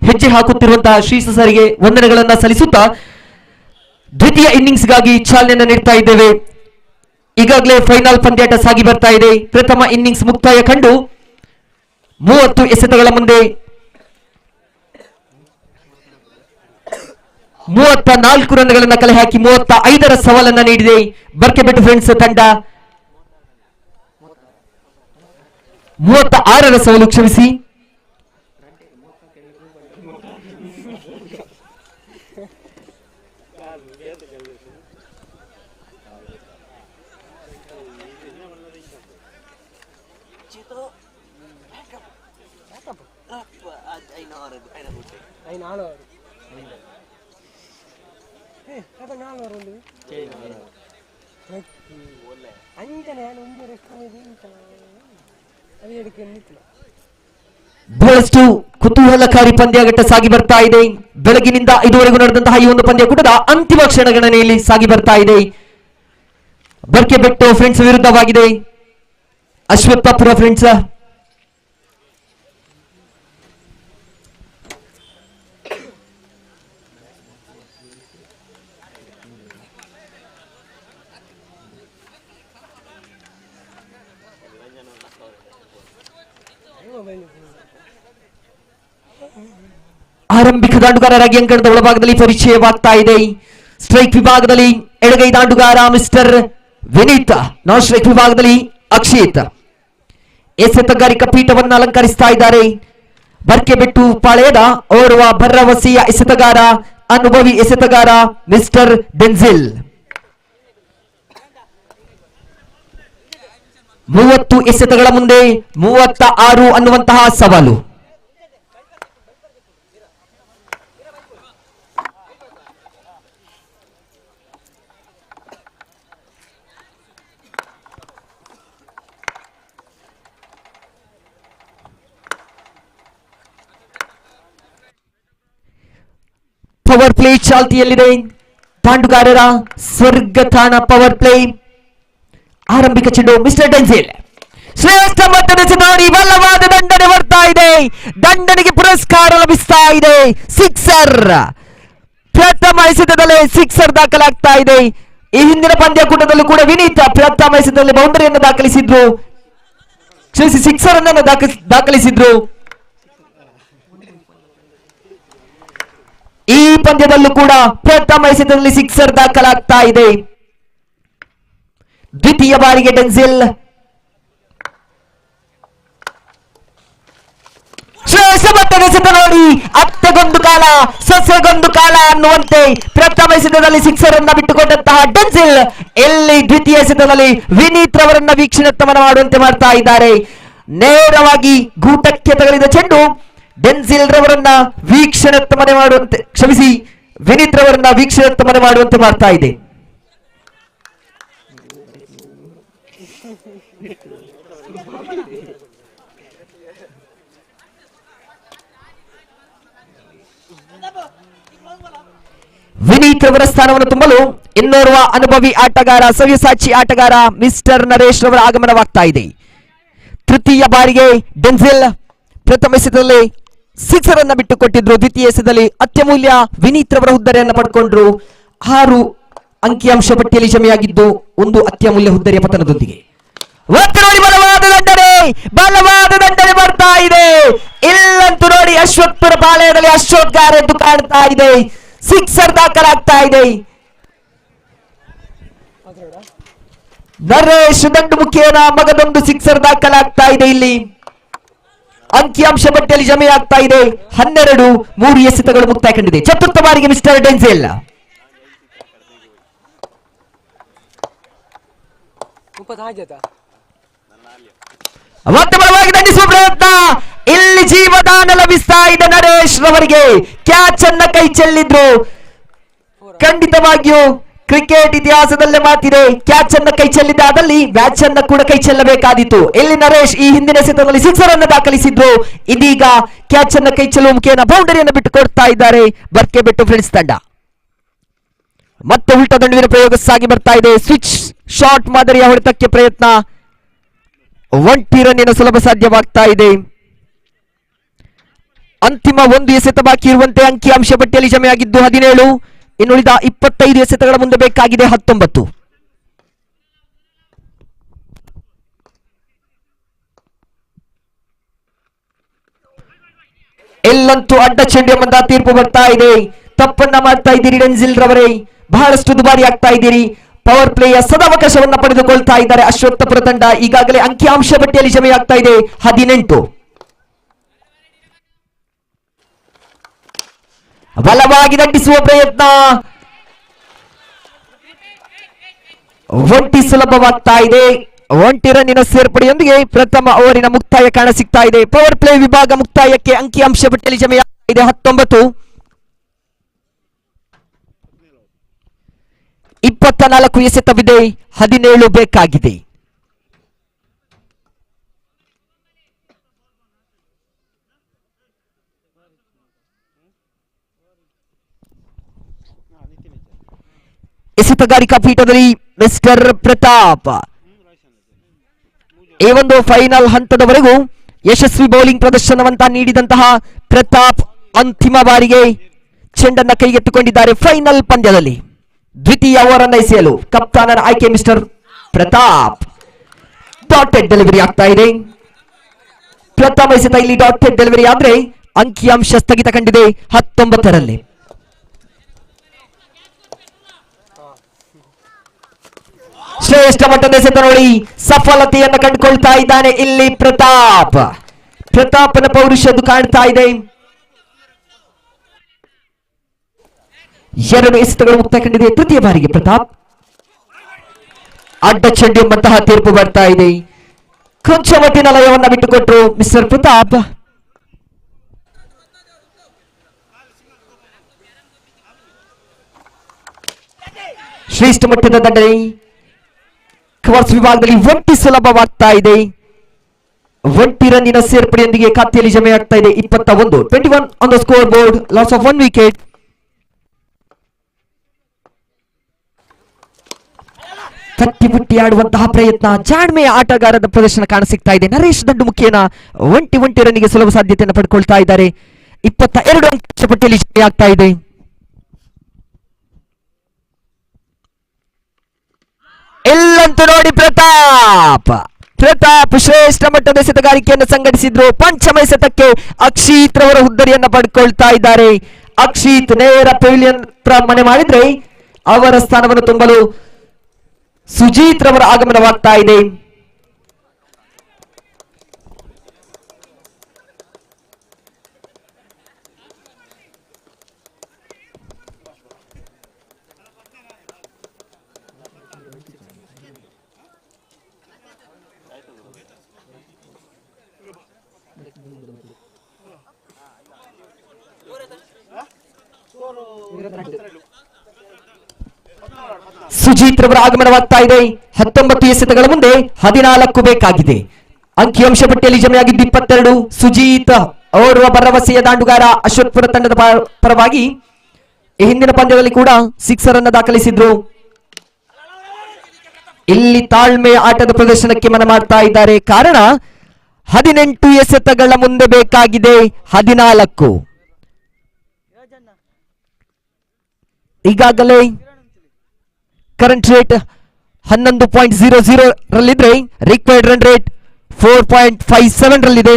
ಹೆಜ್ಜೆ ಹಾಕುತ್ತಿರುವಂತಹ ಶ್ರೀಸ ಸರ್ಗೆ ವಂದನೆಗಳನ್ನ ಸಲ್ಲಿಸುತ್ತಾ ದ್ವಿತೀಯ ಇನ್ನಿಂಗ್ಸ್ಗಾಗಿ ಚಾಲನೆಯನ್ನು ನೀಡ್ತಾ ಇದ್ದೇವೆ. ಈಗಾಗಲೇ ಫೈನಲ್ ಪಂದ್ಯಾಟ ಸಾಗಿ ಬರ್ತಾ ಇದೆ. ಪ್ರಥಮ ಇನ್ನಿಂಗ್ಸ್ ಮುಕ್ತಾಯ ಕಂಡು 30 ಎಸೆತಗಳ ಮುಂದೆ 34 ರನ್ಗಳನ್ನು ಕಲೆ ಹಾಕಿ 35ರ ಸವಾಲನ್ನ ನೀಡಿದೆ ಬರ್ಕೆಬೆಟ್ಟು ಫ್ರೆಂಡ್ಸ್ ತಂಡ. 36ರ ಸವಾಲು, ಕ್ಷಮಿಸಿ. ಬಹಳಷ್ಟು ಕುತೂಹಲಕಾರಿ ಪಂದ್ಯಾಘಟ್ಟ ಸಾಗಿ ಬರ್ತಾ ಇದೆ. ಬೆಳಗಿನಿಂದ ಇದುವರೆಗೂ ನಡೆದಂತಹ ಈ ಒಂದು ಪಂದ್ಯಕೂಟದ ಅಂತಿಮ ಕ್ಷಣಗಣನೆಯಲ್ಲಿ ಸಾಗಿ ಬರ್ತಾ ಇದೆ. ಬರ್ಕೆ ಬೆಟ್ಟು ಫ್ರೆಂಡ್ಸ್ ವಿರುದ್ಧವಾಗಿದೆ ಅಶ್ವತ್ಥಪುರ ಫ್ರೆಂಡ್ಸ್. ಆರಂಭಿಕ ದಾಂಡುಗಾರರಾಗಿ ಅಂಕಣದ ಒಳಭಾಗದಲ್ಲಿ ಪರಿಚಯವಾಗ್ತಾ ಇದೆ. ಸ್ಟ್ರೈಕ್ ವಿಭಾಗದಲ್ಲಿ ಎಡಗೈ ದಾಂಡುಗಾರ ಮಿಸ್ಟರ್ ವಿನೀತ್, ನಾನ್ ಸ್ಟ್ರೈಕ್ ವಿಭಾಗದಲ್ಲಿ ಅಕ್ಷಿತ್. ಎಸೆತಗಾರಿಕಾ ಪೀಠವನ್ನು ಅಲಂಕರಿಸ್ತಾ ಇದ್ದಾರೆ. ಬರ್ಕೆಬೆಟ್ಟು ಪಾಳೆಯದ ಓರ್ವ ಭರವಸೆಯ ಎಸೆತಗಾರ, ಅನುಭವಿ ಎಸೆತಗಾರ ಮಿಸ್ಟರ್ ಡೆನ್ಸಿಲ್. 30 ಎಸೆತಗಳ ಮುಂದೆ 36 ಅನ್ನುವಂತಹ ಸವಾಲು. ಪವರ್ ಪ್ಲೇ ಚಾಲ್ತಿಯಲ್ಲಿದೆ. ತಾಂಡುಗಾರರ ಸ್ವರ್ಗತಾಣ ಪವರ್ ಪ್ಲೇ. ಆರಂಭಿಕ ಚೆಂಡು ಮಿಸ್ಟರ್ ಡೆನ್ಸಿಲ್ ಶ್ರೇಷ್ಠ ಮಟ್ಟದ ನೋಡಿ ಬಲವಾದ ದಂಡನೆ ಬರ್ತಾ ಇದೆ. ದಂಡನೆಗೆ ಪುರಸ್ಕಾರ ಲಭಿಸ್ತಾ ಇದೆ. ಸಿಕ್ಸರ್, ಪ್ರಥಮ ಎಸೆತದಲ್ಲೇ ಸಿಕ್ಸರ್ ದಾಖಲಾಗ್ತಾ ಇದೆ. ಈ ಹಿಂದಿನ ಪಂದ್ಯಕೂಟದಲ್ಲೂ ಕೂಡ ವಿನೀತ್ ಪ್ರಥಮ ಎಸೆತದಲ್ಲಿ ಬೌಂಡರಿಯನ್ನು ದಾಖಲಿಸಿದ್ರು, ಸಿಕ್ಸರ್ ಅನ್ನು ದಾಖಲಿಸಿದ್ರು. ಈ ಪಂದ್ಯದಲ್ಲೂ ಕೂಡ ಪ್ರಥಮ ಎಸೆತದಲ್ಲಿ ಸಿಕ್ಸರ್ ದಾಖಲಾಗ್ತಾ ಇದೆ. ದ್ವಿತೀಯ ಬಾರಿಗೆ ಡೆನ್ಸಿಲ್ ಶ್ರೇಷ್ಠ ಮಟ್ಟದ ಎಸೆತ ನೋಡಿ ಅತ್ತೆಗೊಂದು ಕಾಲ ಸೊಸೆಗೊಂದು ಕಾಲ ಅನ್ನುವಂತೆ ಪ್ರಥಮ ಎಸೆತದಲ್ಲಿ ಸಿಕ್ಸರ್ ಅನ್ನ ಬಿಟ್ಟುಕೊಂಡಂತಹ ಡೆನ್ಸಿಲ್ ಎಲ್ಲಿ ದ್ವಿತೀಯ ಎಸೆತದಲ್ಲಿ ವಿನೀತ್ ರವರನ್ನ ವೀಕ್ಷಣಾತ್ಮನ ಮಾಡುವಂತೆ ಮಾಡ್ತಾ ಇದ್ದಾರೆ. ನೇರವಾಗಿ ಗೂಟಕ್ಕೆ ತಗಲಿದ ಚೆಂಡು ಡೆನ್ಸಿಲ್ ರವರನ್ನ ವೀಕ್ಷಣಾತ್ಮನೆ ಮಾಡುವಂತೆ, ಕ್ಷಮಿಸಿ, ವಿನೀತ್ ರವರನ್ನ ವೀಕ್ಷಣಾತ್ಮನೆ ಮಾಡುವಂತೆ ಮಾಡ್ತಾ ಇದೆ. ವಿನೀತ್ ರವರ ಸ್ಥಾನವನ್ನು ತುಂಬಲು ಇನ್ನೋರ್ವ ಅನುಭವಿ ಆಟಗಾರ, ಸವ್ಯಸಾಚಿ ಆಟಗಾರ ಮಿಸ್ಟರ್ ನರೇಶ್ ರವರ ಆಗಮನವಾಗ್ತಾ ಇದೆ. ತೃತೀಯ ಬಾರಿಗೆ ಡೆನ್ಸಿಲ್ ಪ್ರಥಮ ಎಸೆತದಲ್ಲಿ ಸಿಕ್ಸರ್ ಅನ್ನ ಬಿಟ್ಟುಕೊಟ್ಟಿದ್ರು. ದ್ವಿತೀಯ ಎಸೆತದಲ್ಲಿ ಅತ್ಯಮೂಲ್ಯ ವಿನೀತ್ ರವರ ಹುದ್ದರಿಯನ್ನು ಪಡ್ಕೊಂಡ್ರು. 6 ಅಂಕಿಅಂಶ ಪಟ್ಟಿಯಲ್ಲಿ ಜಮೆಯಾಗಿದ್ದು 1 ಅತ್ಯಮೂಲ್ಯ ಹುದ್ದರಿಯ ಪತನದೊಂದಿಗೆ ನೋಡಿ ಬಲವಾದ ದಂಡನೆ ಬರ್ತಾ ಇದೆ. ಇಲ್ಲಂತೂ ನೋಡಿ ಅಶ್ವತ್ಥಪುರ ಪಾಳೆಯದಲ್ಲಿ ಅಶೋಕ್ ಗಾರ್ ಎದ್ದು ಕಾಣ್ತಾ ಇದೆ. ಸಿಕ್ಸರ್ ದಾಖಲಾಗ್ತಾ ಇದೆ. ನರೇಶ್ ದಂಡು ಮುಖೇನ ಮಗದೊಂದು ಸಿಕ್ಸರ್ ದಾಖಲಾಗ್ತಾ ಇದೆ. ಇಲ್ಲಿ ಅಂಕಿಅಂಶ ಪಟ್ಟಿಯಲ್ಲಿ ಜಮೆಯಾಗ್ತಾ ಇದೆ 12. 3 ಎಸೆತಗಳು ಮುಕ್ತಾಯ ಕಂಡಿದೆ. ಚತುರ್ಥ ಬಾರಿಗೆ ಮಿಸ್ಟರ್ ಡೆನ್ಸಿಲ್ ಮತ್ತೆ ಬಲವಾಗಿ ದಂಡಿಸುವ ಪ್ರಯತ್ನ. ಇಲ್ಲಿ ಜೀವದಾನ ಲಭಿಸ್ತಾ ಇದೆ ನರೇಶ್ ರವರಿಗೆ. ಕ್ಯಾಚ್ ಅನ್ನ ಕೈ ಚೆಲ್ಲಿದ್ರು. ಖಂಡಿತವಾಗಿಯೂ ಕ್ರಿಕೆಟ್ ಇತಿಹಾಸದಲ್ಲೇ ಮಾತಿದೆ, ಕ್ಯಾಚ್ ಅನ್ನ ಕೈ ಚೆಲ್ಲಿದ್ದಾದಲ್ಲಿ ಬ್ಯಾಚ್ ಅನ್ನ ಕೂಡ ಕೈ ಚೆಲ್ಲಬೇಕಾದಿತ್ತು. ಇಲ್ಲಿ ನರೇಶ್ ಈ ಹಿಂದಿನ ಎಸೆತದಲ್ಲಿ ಸಿಕ್ಸರ್ ಅನ್ನು ದಾಖಲಿಸಿದ್ರು. ಇದೀಗ ಕ್ಯಾಚ್ ಅನ್ನ ಕೈ ಚೆಲ್ಲುವ ಮುಖೇನ ಬೌಂಡರಿಯನ್ನು ಬಿಟ್ಟು ಕೊಡ್ತಾ ಇದ್ದಾರೆ ಬರ್ಕೆ ಬೆಟ್ಟು ಫ್ರೆಂಡ್ಸ್ ತಂಡ. ಮತ್ತೆ ಉಲ್ಟಾ ದಂಡುವಿನ ಪ್ರಯೋಗ ಸಾಗಿ ಬರ್ತಾ ಇದೆ. ಸ್ವಿಚ್ ಶಾಟ್ ಮಾದರಿಯ ಹೊಡೆತಕ್ಕೆ ಪ್ರಯತ್ನ. 1 ರನ್ನಿನ ಸುಲಭ ಸಾಧ್ಯವಾಗ್ತಾ ಇದೆ. ಅಂತಿಮ 1 ಎಸೆತ ಬಾಕಿ ಇರುವಂತೆ ಅಂಕಿಅಂಶ ಪಟ್ಟಿಯಲ್ಲಿ ಜಮೆಯಾಗಿದ್ದು 17. ಇನ್ನುಳಿದ 25 ಎಸೆತಗಳ ಮುಂದೆ ಬೇಕಾಗಿದೆ 19. ಎಲ್ಲಂತೂ ಅಡ್ಡ ಚೆಂಡು ಎಂಬ ತೀರ್ಪು ಬರ್ತಾ ಇದೆ. ತಪ್ಪನ್ನ ಮಾಡ್ತಾ ಇದ್ದೀರಿ ಡೆನ್ಸಿಲ್ ರವರೇ, ಬಹಳಷ್ಟು ದುಬಾರಿ ಆಗ್ತಾ ಇದ್ದೀರಿ. ಪವರ್ ಪ್ಲೇಯ ಸದಾವಕಾಶವನ್ನ ಪಡೆದುಕೊಳ್ತಾ ಇದ್ದಾರೆ ಅಶ್ವತ್ಥಪುರ ತಂಡ. ಈಗಾಗಲೇ ಅಂಕಿಅಂಶ ಪಟ್ಟಿಯಲ್ಲಿ ಜಮೆಯಾಗ್ತಾ ಇದೆ 18. ಬಲವಾಗಿ ದಂಡಿಸುವ ಪ್ರಯತ್ನ. 1 ಸುಲಭವಾಗ್ತಾ ಇದೆ. 1 ರನ್ನಿನ ಸೇರ್ಪಡೆಯೊಂದಿಗೆ ಪ್ರಥಮ ಓವರಿನ ಮುಕ್ತಾಯ ಕಾಣ ಸಿಗ್ತಾ ಇದೆ. ಪವರ್ ಪ್ಲೇ ವಿಭಾಗ ಮುಕ್ತಾಯಕ್ಕೆ ಅಂಕಿಅಂಶ ಪಟ್ಟಿಯಲ್ಲಿ ಜಮೆಯಾಗ್ತಾ ಇದೆ 19. 24 ಎಸೆತವಿದೆ, 17 ಬೇಕಾಗಿದೆ. ಎಸೆತಗಾರಿಕಾ ಪೀಠದಲ್ಲಿ ಮಿಸ್ಟರ್ ಪ್ರತಾಪ್ ಈ ಒಂದು ಫೈನಲ್ ಹಂತದವರೆಗೂ ಯಶಸ್ವಿ ಬೌಲಿಂಗ್ ಪ್ರದರ್ಶನವಂತ ನೀಡಿದಂತಹ ಪ್ರತಾಪ್ ಅಂತಿಮ ಬಾರಿಗೆ ಚೆಂಡನ್ನ ಕೈಗೆತ್ತಿಕೊಂಡಿದ್ದಾರೆ. ಫೈನಲ್ ಪಂದ್ಯದಲ್ಲಿ ದ್ವಿತೀಯ ಓವರ್ ಅನ್ನು ಎಸೆಯಲು ಕಪ್ತಾನರ ಆಯ್ಕೆ ಮಿಸ್ಟರ್ ಪ್ರತಾಪ್. ಡಾಟೆಡ್ ಡೆಲಿವರಿ ಆಗ್ತಾ ಇದೆ. ಪ್ರಥಮ ಎಸೆತ ಇಲ್ಲಿ ಡಾಟೆಡ್ ಡೆಲಿವರಿ ಆದ್ರೆ ಅಂಕಿಅಂಶ ಸ್ಥಗಿತ ಕಂಡಿದೆ 19ರಲ್ಲಿ. ಶ್ರೇಷ್ಠ ಮಟ್ಟದ ಎಸೆತ ನೋಡಿ ಸಫಲತೆಯನ್ನು ಕಂಡುಕೊಳ್ತಾ ಇದ್ದಾನೆ ಇಲ್ಲಿ ಪ್ರತಾಪ್. ಪ್ರತಾಪನ ಪೌರುಷದ್ದು ಕಾಣ್ತಾ ಇದೆ. 2 ಎಸೆತಗಳು ಮುಕ್ತ ಕಂಡಿದೆ ತೃತೀಯ ಬಾರಿಗೆ ಪ್ರತಾಪ್. ಅಡ್ಡ ಚೆಂಡು ಎಂಬಂತಹ ತೀರ್ಪು ಬರ್ತಾ ಇದೆ. ಕೊಂಚ ಮಟ್ಟಿನ ಲಯವನ್ನ ಬಿಟ್ಟುಕೊಟ್ರು ಮಿಸ್ಟರ್ ಪ್ರತಾಪ್. ಶ್ರೇಷ್ಠ ಮಟ್ಟದ ದಂಡನೆ ಕವರ್ಸ್ ವಿಭಾಗದಲ್ಲಿ ಒಂಟಿ ಸುಲಭವಾಗ್ತಾ ಇದೆ. ಒಂಟಿ ರನ್ನಿನ ಸೇರ್ಪಡೆಯೊಂದಿಗೆ ಖಾತೆಯಲ್ಲಿ ಜಮೆಯಾಗ್ತಾ ಇದೆ 21 on the score board. Loss of 1 wicket. ತಟ್ಟಿಬುಟ್ಟಿ ಆಡುವಂತಹ ಪ್ರಯತ್ನ, ಜಾಣ್ಮೆಯ ಆಟಗಾರರ ಪ್ರದರ್ಶನ ಕಾಣಸಿಗ್ತಾ ಇದೆ. ನರೇಶ್ ದಂಡು ಮುಖೇನ ಒಂಟಿ ರನ್ನಿಗೆ ಸುಲಭ ಸಾಧ್ಯತೆಯನ್ನು ಪಡ್ಕೊಳ್ತಾ ಇದ್ದಾರೆ. 22 ಅಂಕ ಪಟ್ಟಿಯಲ್ಲಿ ಜಮೆಯಾಗ್ತಾ ಇದೆ. ಎಲ್ಲಂತೂ ನೋಡಿ ಪ್ರತಾಪ್ ಶ್ರೇಷ್ಠ ಮಟ್ಟದ ಎಸೆತಗಾರಿಕೆಯನ್ನು ಸಂಘಟಿಸಿದ್ರು. ಪಂಚಮ ಎಸೆತಕ್ಕೆ ಅಕ್ಷಿತ್ ರವರ ಹುದ್ದರಿಯನ್ನ ಪಡ್ಕೊಳ್ತಾ ಇದ್ದಾರೆ. ಅಕ್ಷಿತ್ ನೇರ ಪೆವಿಲಿಯನ್ ಮನೆ ಮಾಡಿದ್ರೆ ಅವರ ಸ್ಥಾನವನ್ನು ತುಂಬಲು ಸುಜೀತ್ ರವರ ಆಗಮನವಾಗ್ತಾ ಇದೆ. ಸುಜೀತ್ ರವರ ಆಗಮನವಾಗ್ತಾ ಇದೆ. 19 ಎಸೆತಗಳ ಮುಂದೆ 14 ಬೇಕಾಗಿದೆ. ಅಂಕಿಅಂಶ ಪಟ್ಟಿಯಲ್ಲಿ ಜಮೆಯಾಗಿದ್ದು 22. ಸುಜೀತ್ ಓರ್ವ ಭರವಸೆಯ ದಾಂಡುಗಾರ. ಅಶ್ವತ್ಪುರ ತಂಡದ ಪರವಾಗಿ ಈ ಹಿಂದಿನ ಪಂದ್ಯದಲ್ಲಿ ಕೂಡ ಸಿಕ್ಸರ್ ಅನ್ನು ದಾಖಲಿಸಿದ್ರು. ಇಲ್ಲಿ ತಾಳ್ಮೆಯ ಆಟದ ಪ್ರದರ್ಶನಕ್ಕೆ ಮನ ಮಾಡ್ತಾ ಇದ್ದಾರೆ. ಕಾರಣ 18 ಎಸೆತಗಳ ಮುಂದೆ ಬೇಕಾಗಿದೆ 14. ಈಗಾಗಲೇ ಕರೆಂಟ್ ರೇಟ್ 11.00 ರಲ್ಲಿದ್ರೆ ರಿಕ್ವೈರ್ಡ್ ರನ್ ರೇಟ್ 4.57 ರಲ್ಲಿದೆ.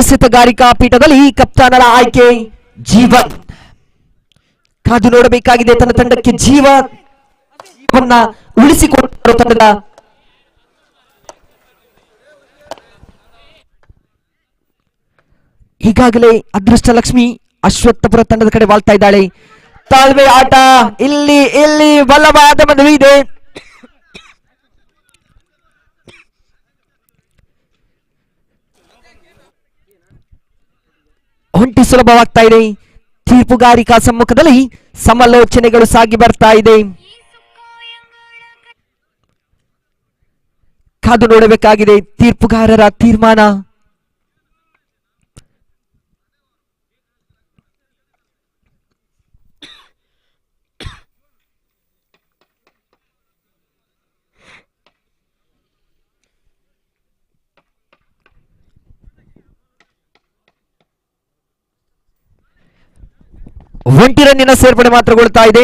ಎಸೆತಗಾರಿಕಾ ಪೀಠದಲ್ಲಿ ಕಪ್ತಾನರ ಆಯ್ಕೆ ಜೀವನ್. ಕಾದು ನೋಡಬೇಕಾಗಿದೆ ತನ್ನ ತಂಡಕ್ಕೆ ಜೀವನ ಉಳಿಸಿಕೊಟ್ಟರು ತಂಡದ ಈಗಾಗಲೇ ಅದೃಷ್ಟ ಲಕ್ಷ್ಮಿ ಅಶ್ವತ್ಥಪುರ ತಂಡದ ಕಡೆ ವಾಳ್ತಾ ಇದ್ದಾಳೆ. ತಾಳ್ಮೆ ಆಟ ಇಲ್ಲಿ ಬಲವಾದ ಮನವಿ ಇದೆ. ಒಂಟಿ ಸುಲಭವಾಗ್ತಾ ಇದೆ. ತೀರ್ಪುಗಾರಿಕಾ ಸಮ್ಮುಖದಲ್ಲಿ ಸಮಾಲೋಚನೆಗಳು ಸಾಗಿ ಬರ್ತಾ ಇದೆ. ಕಾದು ನೋಡಬೇಕಾಗಿದೆ ತೀರ್ಪುಗಾರರ ತೀರ್ಮಾನ. ಒಂಟಿ ರನ್ನಿನ ಸೇರ್ಪಡೆ ಮಾತ್ರಗೊಳ್ತಾ ಇದೆ.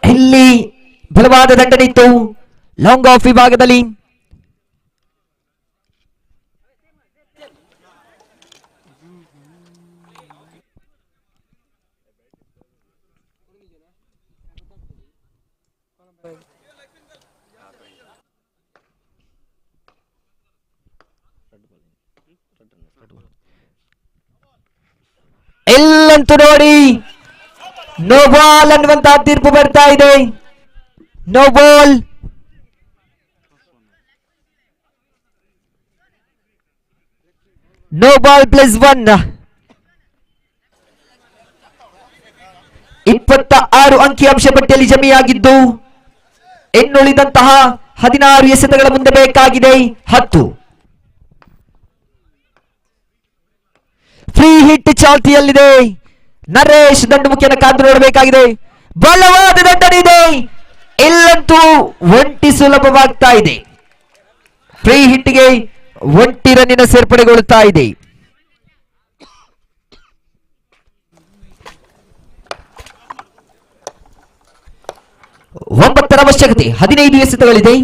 ಇಲ್ಲಿ ಬಲವಾದ ದಂಡನೆ ಇತ್ತು ಲಾಂಗ್ ಆಫ್ ವಿಭಾಗದಲ್ಲಿ. ಎಲ್ಲಂತೂ ನೋಡಿ ನೋ ಬಾಲ್ ಅನ್ನುವಂತಹ ತೀರ್ಪು ಬರ್ತಾ ಇದೆ. No ball. No ball +1. 26 ಅಂಕಿಅಂಶ ಪಟ್ಟಿಯಲ್ಲಿ ಜಮೆಯಾಗಿದ್ದು ಇನ್ನುಳಿದಂತಹ 16 ಎಸೆತಗಳ ಮುಂದೆ ಬೇಕಾಗಿದೆ 10. ಫ್ರೀ ಹಿಟ್ ಚಾಲ್ತಿಯಲ್ಲಿದೆ. ನರೇಶ್ ದಂಡುಮುಖಿಯನ್ನು ಕಾದು ನೋಡಬೇಕಾಗಿದೆ. ಬಲವಾದ ದಂಡನೆ ಇದೆ. ಇಲ್ಲಂತೂ ಒಂಟಿ ಸುಲಭವಾಗ್ತಾ ಇದೆ. ಫ್ರೀ ಹಿಟ್ಗೆ 1 ರನ್ನಿನ ಸೇರ್ಪಡೆಗೊಳ್ಳುತ್ತಾ ಇದೆ. ಒಂಬತ್ತರ ಅವಶ್ಯಕತೆ. 15 ಎಸೆತಗಳಿದೆ.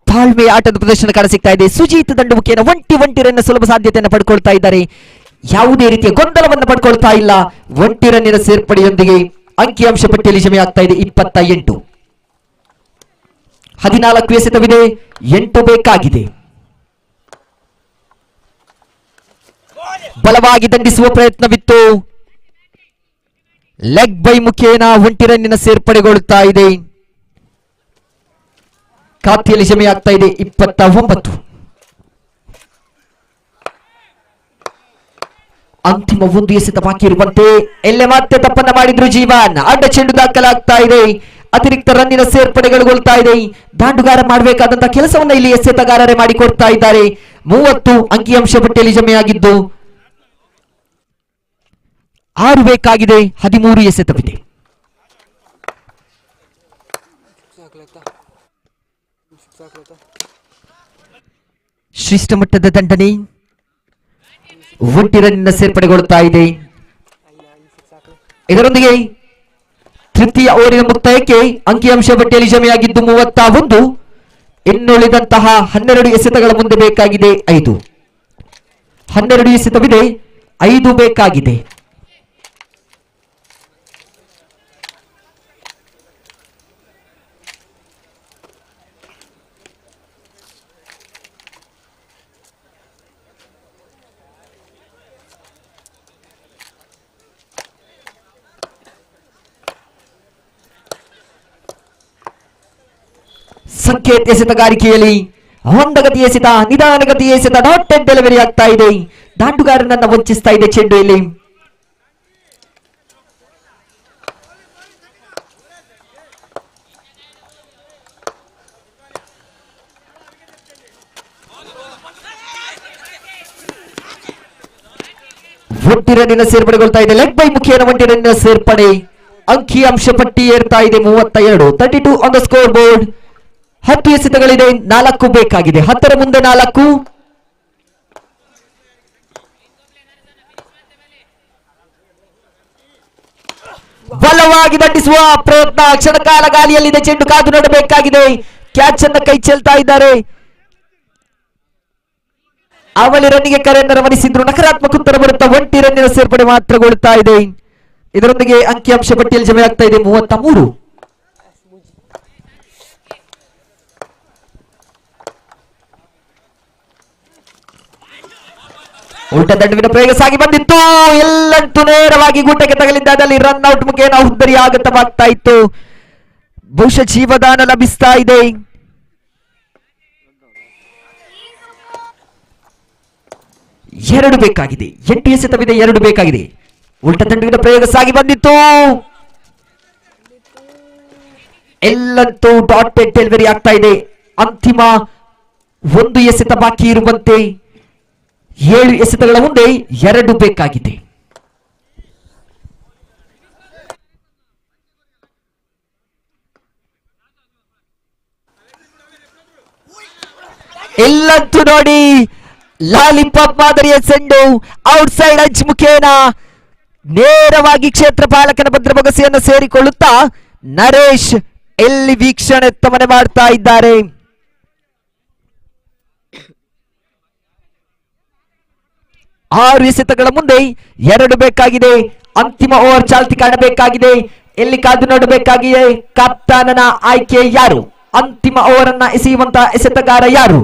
ತಾಳ್ಮೆ ಆಟದ ಪ್ರದರ್ಶನ ಕಾಣಸಿಗ್ತಾ ಇದೆ. ಸುಜೀತ್ ದಂಡುಮುಖಿಯನ್ನು ಒಂಟಿ ರನ್ನ ಸುಲಭ ಸಾಧ್ಯತೆಯನ್ನು ಪಡ್ಕೊಳ್ತಾ ಇದ್ದಾರೆ. ಯಾವುದೇ ರೀತಿಯ ಗೊಂದಲವನ್ನು ಪಡ್ಕೊಳ್ತಾ ಇಲ್ಲ. 1 ರನ್ನಿನ ಸೇರ್ಪಡೆಯೊಂದಿಗೆ ಅಂಕಿಅಂಶ ಪಟ್ಟಿಯಲ್ಲಿ ಜಮೆಯಾಗ್ತಾ ಇದೆ 28. 14 ಎಸೆತವಿದೆ. 8 ಬೇಕಾಗಿದೆ. ಬಲವಾಗಿ ದಂಡಿಸುವ ಪ್ರಯತ್ನವಿತ್ತು. ಲೆಗ್ ಬೈ ಮುಖೇನ 1 ರನ್ನಿನ ಸೇರ್ಪಡೆಗೊಳ್ಳುತ್ತಾ ಇದೆ. ಖಾತೆಯಲ್ಲಿ ಜಮೆಯಾಗ್ತಾ ಇದೆ 29. ಅಂತಿಮ 1 ಎಸೆತ ಬಾಕಿ ಇರುವಂತೆ ಎಲ್ಲೇ ಮತ್ತೆ ತಪ್ಪನ್ನ ಮಾಡಿದ್ರು ಜೀವನ್. ಅಡ್ಡ ಚೆಂಡು ದಾಖಲಾಗ್ತಾ ಇದೆ. ಅತಿರಿಕ್ತ ರನ್ನಿನ ಸೇರ್ಪಡೆಗೊಳ್ತಾ ಇದೆ. ದಾಂಡುಗಾರ ಮಾಡಬೇಕಾದಂತಹ ಕೆಲಸವನ್ನ ಇಲ್ಲಿ ಎಸೆತಗಾರರೇ ಮಾಡಿಕೊಡ್ತಾ ಇದ್ದಾರೆ. 30 ಅಂಕಿಅಂಶ ಪಟ್ಟಿಯಲ್ಲಿ ಜಮೆಯಾಗಿದ್ದು 6 ಬೇಕಾಗಿದೆ. 13 ಎಸೆತವಿದೆ. ಶ್ರೇಷ್ಠ ಮಟ್ಟದ ದಂಡನೆ 1 ರನ್ನಿನ ಸೇರ್ಪಡೆಗೊಳ್ಳುತ್ತಾ ಇದೆ. ಇದರೊಂದಿಗೆ ತೃತೀಯ ಓವರಿನ ಮುಕ್ತಾಯಕ್ಕೆ ಅಂಕಿಅಂಶ ಪಟ್ಟಿಯಲ್ಲಿ ಜಮೆಯಾಗಿದ್ದು 31. ಇನ್ನುಳಿದಂತಹ 12 ಎಸೆತಗಳ ಮುಂದೆ ಬೇಕಾಗಿದೆ 5. 12 ಎಸೆತವಿದೆ. 5 ಬೇಕಾಗಿದೆ. ಸಂಕೇತ ಎಸೆತಗಾರಿಕೆಯಲ್ಲಿ ಹೊಂದಗತಿ ಎಸೆತ, ನಿಧಾನಗತಿ ಎಸೆತ, ಡಾಟೆಡ್ ಡೆಲಿವರಿ ಆಗ್ತಾ ಇದೆ. ದಾಂಡುಗಾರನನ್ನ ವಂಚಿಸ್ತಾ ಇದೆ ಚೆಂಡು. ಇಲ್ಲಿ ಒಂಟಿ ರನ್ನಿನ ಸೇರ್ಪಡೆಗೊಳ್ತಾ ಇದೆ. ಲೆಗ್ ಬೈ ಮುಖೇನ 1 ರನ್ನಿನ ಸೇರ್ಪಡೆ. ಅಂಕಿಅಂಶ ಪಟ್ಟಿ ಏರ್ತಾ ಇದೆ 32. 32 ಆನ್ ದ ಸ್ಕೋರ್ ಬೋರ್ಡ್. 10 ಎಸೆತಗಳಿದೆ. 4 ಬೇಕಾಗಿದೆ. 10ರ ಮುಂದೆ 4. ಬಲವಾಗಿ ದಂಡಿಸುವ ಪ್ರಯತ್ನ. ಕ್ಷಣಕಾಲ ಗಾಳಿಯಲ್ಲಿದೆ. ಚೆಂಡು ಕಾದು ನೋಡಬೇಕಾಗಿದೆ. ಕ್ಯಾಚ್ ಅನ್ನ ಕೈ ಚೆಲ್ತಾ ಇದ್ದಾರೆ. ಅವಳಿ ರನ್ನಿಗೆ ಕರೆಯನ್ನು ರಮಣಿಸಿದ್ರು. ನಕಾರಾತ್ಮಕ ಉತ್ತರ ಬರುತ್ತಾ 1 ರನ್ನಿನ ಸೇರ್ಪಡೆ ಮಾತ್ರಗೊಳ್ಳುತ್ತಾ ಇದೆ. ಇದರೊಂದಿಗೆ ಅಂಕಿಅಂಶ ಪಟ್ಟಿಯಲ್ಲಿ ಜಮೆಯಾಗ್ತಾ ಇದೆ 33. ಉಲ್ಟ ದಂಡುವಿನ ಪ್ರಯೋಗ ಸಾಗಿ ಬಂದಿತ್ತು. ಎಲ್ಲಂತೂ ನೇರವಾಗಿ ಗೂಟಕ್ಕೆ ತಗಲಿದ್ದಾದಲ್ಲಿ ರನ್ ಔಟ್ ಮುಖೇನ ಹುದ್ದರಿ ಆಗತವಾಗ್ತಾ ಇತ್ತು. ಬಹುಶಃ ಜೀವದಾನ ಲಭಿಸ್ತಾ ಇದೆ. ಎರಡು ಬೇಕಾಗಿದೆ. 8 ಎಸೆತವಿದೆ. 2 ಬೇಕಾಗಿದೆ. ಉಲ್ಟ ದಂಡುವಿನ ಪ್ರಯೋಗ ಸಾಗಿ ಬಂದಿತ್ತು. ಎಲ್ಲಂತೂ ಡಾಟೆಡ್ ಡೆಲಿವರಿ ಆಗ್ತಾ ಇದೆ. ಅಂತಿಮ 1 ಎಸೆತ ಬಾಕಿ ಇರುವಂತೆ 7 ಎಸೆತಗಳ ಮುಂದೆ 2 ಬೇಕಾಗಿದೆ. ಎಲ್ಲಂತೂ ನೋಡಿ ಲಾಲಿಪಾಪ್ ಮಾದರಿಯ ಚೆಂಡು ಔಟ್ಸೈಡ್ ಅಂಚ್ ಮುಖೇನ ನೇರವಾಗಿ ಕ್ಷೇತ್ರ ಪಾಲಕನ ಭದ್ರಬೊಗಸೆಯನ್ನು ಸೇರಿಕೊಳ್ಳುತ್ತಾ ನರೇಶ್ ಎಲ್ಲಿ ವೀಕ್ಷಣೆ ಮನೆ ಮಾಡ್ತಾ ಇದ್ದಾರೆ. ಆರು ಎಸೆತಗಳ ಮುಂದೆ 2 ಬೇಕಾಗಿದೆ. ಅಂತಿಮ ಓವರ್ ಚಾಲ್ತಿ ಕಾಣಬೇಕಾಗಿದೆ. ಇಲ್ಲಿ ಕಾದು ನೋಡಬೇಕಾಗಿಯೇ ಕಪ್ತಾನನ ಆಯ್ಕೆ ಯಾರು, ಅಂತಿಮ ಓವರನ್ನ ಎಸೆಯುವಂತ ಎಸೆತಗಾರ ಯಾರು?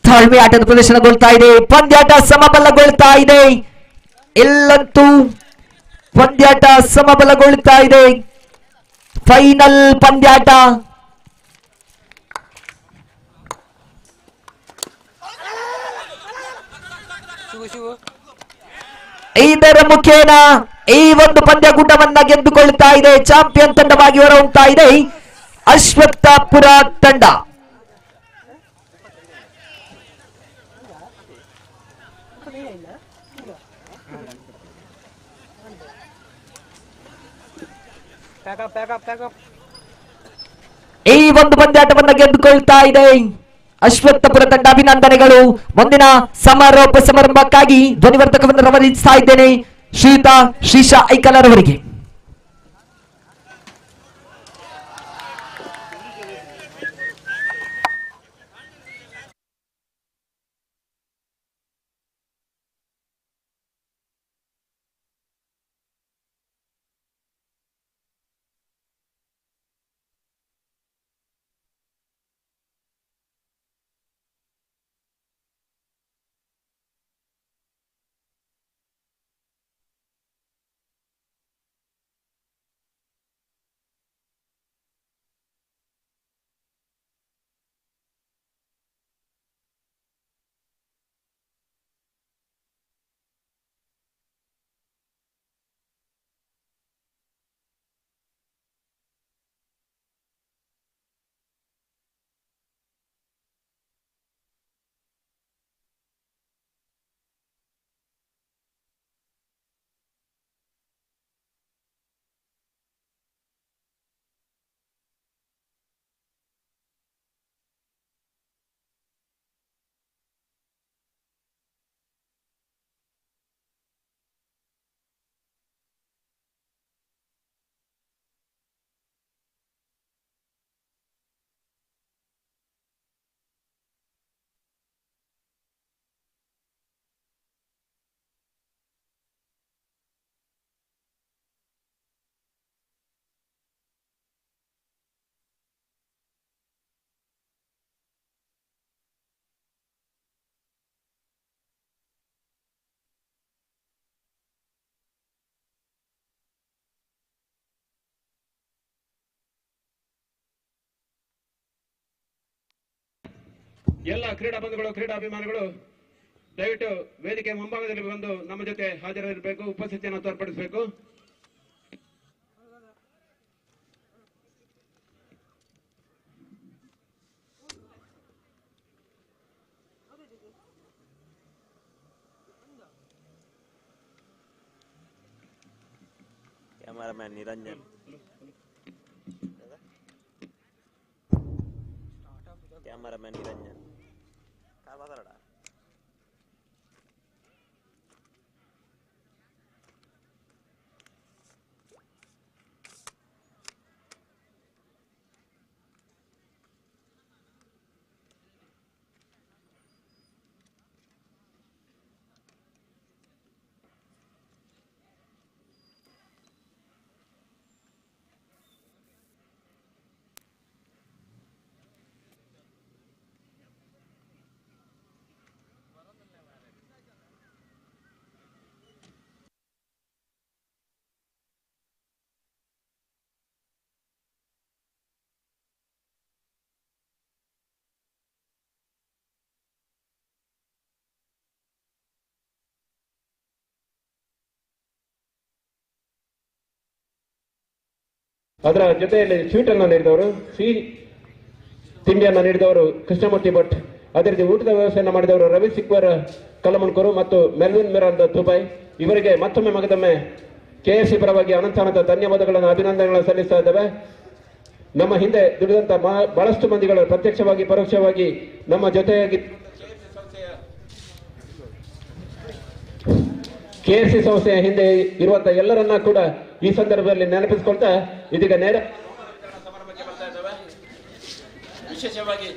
ತಾಳ್ಮೆ ಆಟದ ಪ್ರದರ್ಶನಗೊಳ್ತಾ ಇದೆ, ಪಂದ್ಯಾಟ ಸಮಬಲಗೊಳ್ತಾ ಇದೆ. ಇಲ್ಲಂತೂ ಪಂದ್ಯಾಟ ಸಮಬಲಗೊಳ್ತಾ ಇದೆ. ಫೈನಲ್ ಪಂದ್ಯಾಟ. ಇದರ ಮುಖೇನ ಈ ಒಂದು ಪಂದ್ಯಕೂಟವನ್ನ ಗೆದ್ದುಕೊಳ್ತಾ ಇದೆ. ಚಾಂಪಿಯನ್ ತಂಡವಾಗಿ ಹೊರಹೊಮ್ತಾ ಇದೆ ಅಶ್ವತ್ಥಪುರ ತಂಡ. ಈ ಒಂದು ಪಂದ್ಯಾಟವನ್ನ ಗೆದ್ದುಕೊಳ್ತಾ ಇದೆ ಅಶ್ವತ್ಥಪುರ ತಂಡ. ಅಭಿನಂದನೆಗಳು. ಮುಂದಿನ ಸಮಾರೋಪ ಸಮಾರಂಭಕ್ಕಾಗಿ ಧ್ವನಿವರ್ಧಕವನ್ನು ರವಾನಿಸ್ತಾ ಇದ್ದೇನೆ ಶ್ರೀಯುತ ಶ್ರೀಶಾ ಐಕಲರ್ ಅವರಿಗೆ. ಎಲ್ಲ ಕ್ರೀಡಾ ಬಂಧುಗಳು, ಕ್ರೀಡಾಭಿಮಾನಿಗಳು ದಯವಿಟ್ಟು ವೇದಿಕೆ ಮುಂಭಾಗದಲ್ಲಿ ಬಂದು ನಮ್ಮ ಜೊತೆ ಹಾಜರಿರಬೇಕು, ಉಪಸ್ಥಿತಿಯನ್ನು ತೋರ್ಪಡಿಸಬೇಕು. ಕ್ಯಾಮರಾಮನ್ ನಿರಂಜನ್, ಕ್ಯಾಮರಾಮನ್ ನಿರಂಜನ್ ಅದರ ಜೊತೆಯಲ್ಲಿ ಸ್ವೀಟ್ ಅನ್ನು ನೀಡಿದವರು, ಸಿಹಿ ತಿಂಡಿಯನ್ನು ನೀಡಿದವರು ಕೃಷ್ಣಮೂರ್ತಿ ಭಟ್ ಅದೇ ರೀತಿ ಊಟದ ವ್ಯವಸ್ಥೆಯನ್ನು ಮಾಡಿದವರು ರವಿ ಸಿಕ್ವರ್ ಕಲ್ಲಮಣ್ಕೂರು ಮತ್ತು ಮೆಲ್ವಿನ್ ಮಿರಾಂದ್ ದುಬೈ. ಇವರಿಗೆ ಮತ್ತೊಮ್ಮೆ ಮಗದೊಮ್ಮೆ KFC ಪರವಾಗಿ ಅನಂತ ಧನ್ಯವಾದಗಳನ್ನು ಅಭಿನಂದನೆಗಳನ್ನು ಸಲ್ಲಿಸ್ತಾ ಇದ್ದೇವೆ. ನಮ್ಮ ಹಿಂದೆ ದುಡಿದಂತ ಬಹಳಷ್ಟು ಮಂದಿಗಳು ಪ್ರತ್ಯಕ್ಷವಾಗಿ ಪರೋಕ್ಷವಾಗಿ ನಮ್ಮ ಜೊತೆಯಾಗಿ KFC ಸಂಸ್ಥೆಯ ಹಿಂದೆ ಇರುವಂತಹ ಎಲ್ಲರನ್ನ ಕೂಡ ಈ ಸಂದರ್ಭದಲ್ಲಿ ನೆನಪಿಸಿಕೊಳ್ತಾ ಇದೀಗ ನೇರ ಸಮಾರಂಭಕ್ಕೆ ಬರ್ತಾ ಇದ್ದೇವೆ. ವಿಶೇಷವಾಗಿ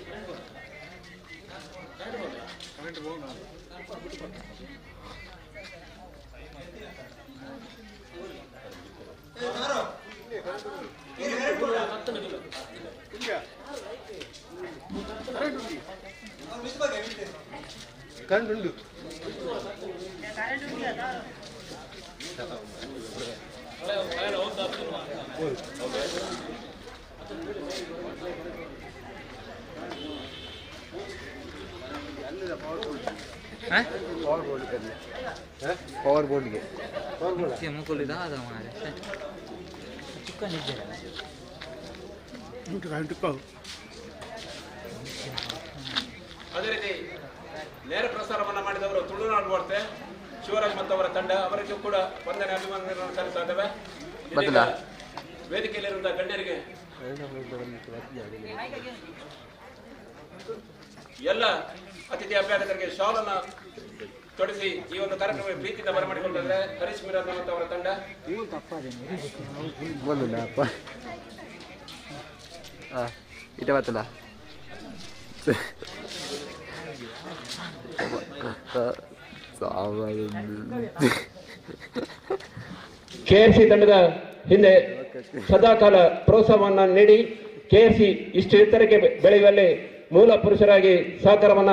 पॉवर बोर्ड के मुकुल दादा हमारे चिकन ಅದೇ ರೀತಿ ನೇರ ಪ್ರಸಾರವನ್ನು ಮಾಡಿದವರು ತುಳುನಾಡು ವಾರ್ತೆ ಶಿವರಾಜ್ ಮತ್ತು ಅವರ ತಂಡ, ಅವರಿಗೂ ಕೂಡ ವಂದನೆ ಅಭಿನಂದನೆಗಳನ್ನು ಸಲ್ಲಿಸ್ತಾ ಇದ್ದೇವೆ. ವೇದಿಕೆಯಲ್ಲಿರುವಂತಹ ಗಣ್ಯರಿಗೆ ಎಲ್ಲ ಅತಿಥಿ ಅಭ್ಯಾಗತರಿಗೆ ಶಾಲನ್ನು ತೊಡಿಸಿ ಈ ಒಂದು ಕಾರ್ಯಕ್ರಮ ಪ್ರೀತಿಯಿಂದ ಬರಮಾಡಿಕೊಂಡಿದ್ದಾರೆ ಹರೀಶ್ ಮಿರಾಂದ್ ಮತ್ತು ಅವರ ತಂಡ. KFC ತಂಡದ ಹಿಂದೆ ಸದಾಕಾಲ ಪ್ರೋತ್ಸಾಹವನ್ನು ನೀಡಿ KFC ಇಷ್ಟು ಎತ್ತರಕ್ಕೆ ಬೆಳೆಯುವಲ್ಲಿ ಮೂಲ ಪುರುಷರಾಗಿ ಸಹಕಾರವನ್ನ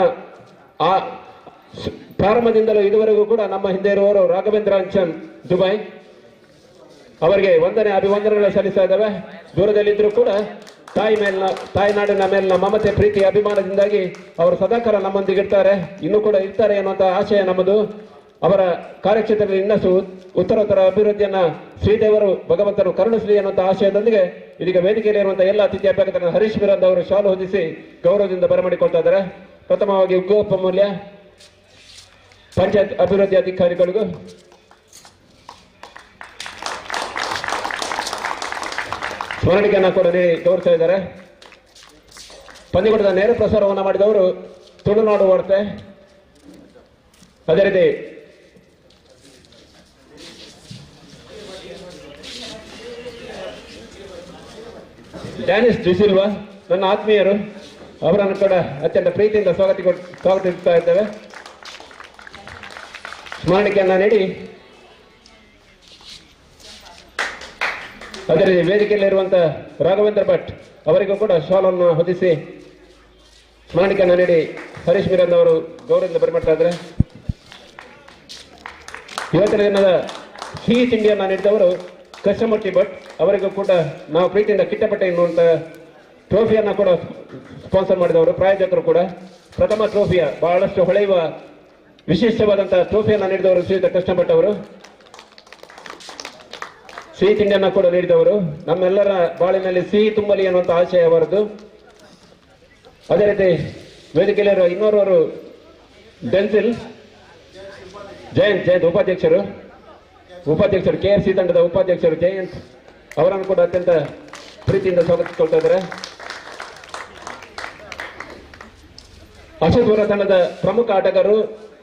ಪ್ರಾರಂಭದಿಂದಲೂ ಇದುವರೆಗೂ ಕೂಡ ನಮ್ಮ ಹಿಂದೆ ಇರುವವರು ರಾಘವೇಂದ್ರ ಅಂಚನ್ ದುಬೈ, ಅವರಿಗೆ ವಂದನೆ ಅಭಿವಂದನೆಗಳು ಸಲ್ಲಿಸ್ತಾ ಇದ್ದಾವೆ. ದೂರದಲ್ಲಿದ್ದರೂ ಕೂಡ ತಾಯಿನಾಡಿನ ಮೇಲಿನ ಮಮತೆ ಪ್ರೀತಿ ಅಭಿಮಾನದಿಂದಾಗಿ ಅವರು ಸದಾಕಾಲ ನಮ್ಮೊಂದಿಗೆ ಇರ್ತಾರೆ, ಇನ್ನೂ ಕೂಡ ಇರ್ತಾರೆ ಎನ್ನುವಂತಹ ಆಶಯ ನಮ್ಮದು. ಅವರ ಕಾರ್ಯಕ್ಷೇತ್ರದಲ್ಲಿ ಇನ್ನಷ್ಟು ಉತ್ತರೋತ್ತರ ಅಭಿವೃದ್ಧಿಯನ್ನ ಶ್ರೀದೇವರು ಭಗವಂತನು ಕರುಣಿಸಲಿ ಎನ್ನುವಂತಹ ಆಶಯದೊಂದಿಗೆ ಇದೀಗ ವೇದಿಕೆಯಲ್ಲಿ ಇರುವಂತಹ ಎಲ್ಲ ಅತಿಥಿ ಅಭ್ಯಾಗತರನ್ನು ಹರೀಶ್ ಮಿರಾಂದ್ ಅವರು ಶಾಲು ಹೊದಿಸಿ ಗೌರವದಿಂದ ಬರಮಾಡಿಕೊಳ್ತಾ ಇದ್ದಾರೆ. ಪ್ರಥಮವಾಗಿ ಉಪಮೂಲ್ಯ ಪಂಚಾಯತ್ ಅಭಿವೃದ್ಧಿ ಅಧಿಕಾರಿಗಳಿಗೂ ಸ್ಮರಣಿಕೆಯನ್ನು ಕೂಡ ಗೌರವಿಸ್ತಾ ಇದ್ದಾರೆ. ಪಂದ್ಯಕೂಟದ ನೇರ ಪ್ರಸಾರವನ್ನು ಮಾಡಿದವರು ತುಳುನಾಡು ವಾರ್ತೆ. ಅದೇ ರೀತಿ ಡ್ಯಾನಿಸ್ ಡಿಸಿಲ್ವಾ ನನ್ನ ಆತ್ಮೀಯರು, ಅವರನ್ನು ಕೂಡ ಅತ್ಯಂತ ಪ್ರೀತಿಯಿಂದ ಸ್ವಾಗತಿಸ್ತಾ ಇದ್ದೇವೆ. ಸ್ಮರಣಿಕೆಯನ್ನ ನೀಡಿ ಅದೇ ರೀತಿ ವೇದಿಕೆಯಲ್ಲಿರುವಂತಹ ರಾಘವೇಂದ್ರ ಭಟ್ ಅವರಿಗೂ ಕೂಡ ಶಾಲನ್ನು ಹೊದಿಸಿ ಸ್ಮರಣಿಕೆಯನ್ನು ನೀಡಿ ಹರೀಶ್ ಮಿರಾಂದ್ ಅವರು ಗೌರವದಿಂದ ಬರಮಾಡ್ತಾ ಇದ್ದಾರೆ. ಇವತ್ತಿನ ದಿನದ ಸಿಹಿ ತಿಂಡಿಯನ್ನು ನೀಡಿದವರು ಕೃಷ್ಣಮೂರ್ತಿ ಭಟ್, ಅವರಿಗೂ ಕೂಡ ನಾವು ಪ್ರೀತಿಯಿಂದ ಕಿಟ್ಟಪಟ್ಟೆ ಎನ್ನುವಂತ ಟ್ರೋಫಿಯನ್ನು ಕೂಡ ಸ್ಪಾನ್ಸರ್ ಮಾಡಿದವರು ಪ್ರಾಯೋಜಕರು ಕೂಡ. ಪ್ರಥಮ ಟ್ರೋಫಿಯ ಬಹಳಷ್ಟು ಹೊಳೆಯುವ ವಿಶಿಷ್ಟವಾದಂತಹ ಟ್ರೋಫಿಯನ್ನು ನೀಡಿದವರು ಶ್ರೀಯುತ ಕೃಷ್ಣ ಭಟ್ ಅವರು. ಸಿಹಿ ತಿಂಡಿಯನ್ನು ಕೂಡ ನೀಡಿದವರು. ನಮ್ಮೆಲ್ಲರ ಬಾಳಿನಲ್ಲಿ ಸಿಹಿ ತುಂಬಲಿ ಅನ್ನುವಂಥ ಆಶಯ ಅವರದ್ದು. ಅದೇ ರೀತಿ ವೇದಿಕೆಯಲ್ಲಿರುವ ಇನ್ನೋರ್ವರು ಡೆನ್ಸಿಲ್ ಜಯಂತ್ ಉಪಾಧ್ಯಕ್ಷರು KFC ತಂಡದ ಉಪಾಧ್ಯಕ್ಷರು ಜಯಂತ್ ಅವರನ್ನು ಕೂಡ ಅತ್ಯಂತ ಪ್ರೀತಿಯಿಂದ ಸ್ವಾಗತಿಸಿಕೊಳ್ತಾ ಇದ್ದಾರೆ. ಅಶ್ವತ್ಥಪುರ ತಂಡದ ಪ್ರಮುಖ ಆಟಗಾರರು,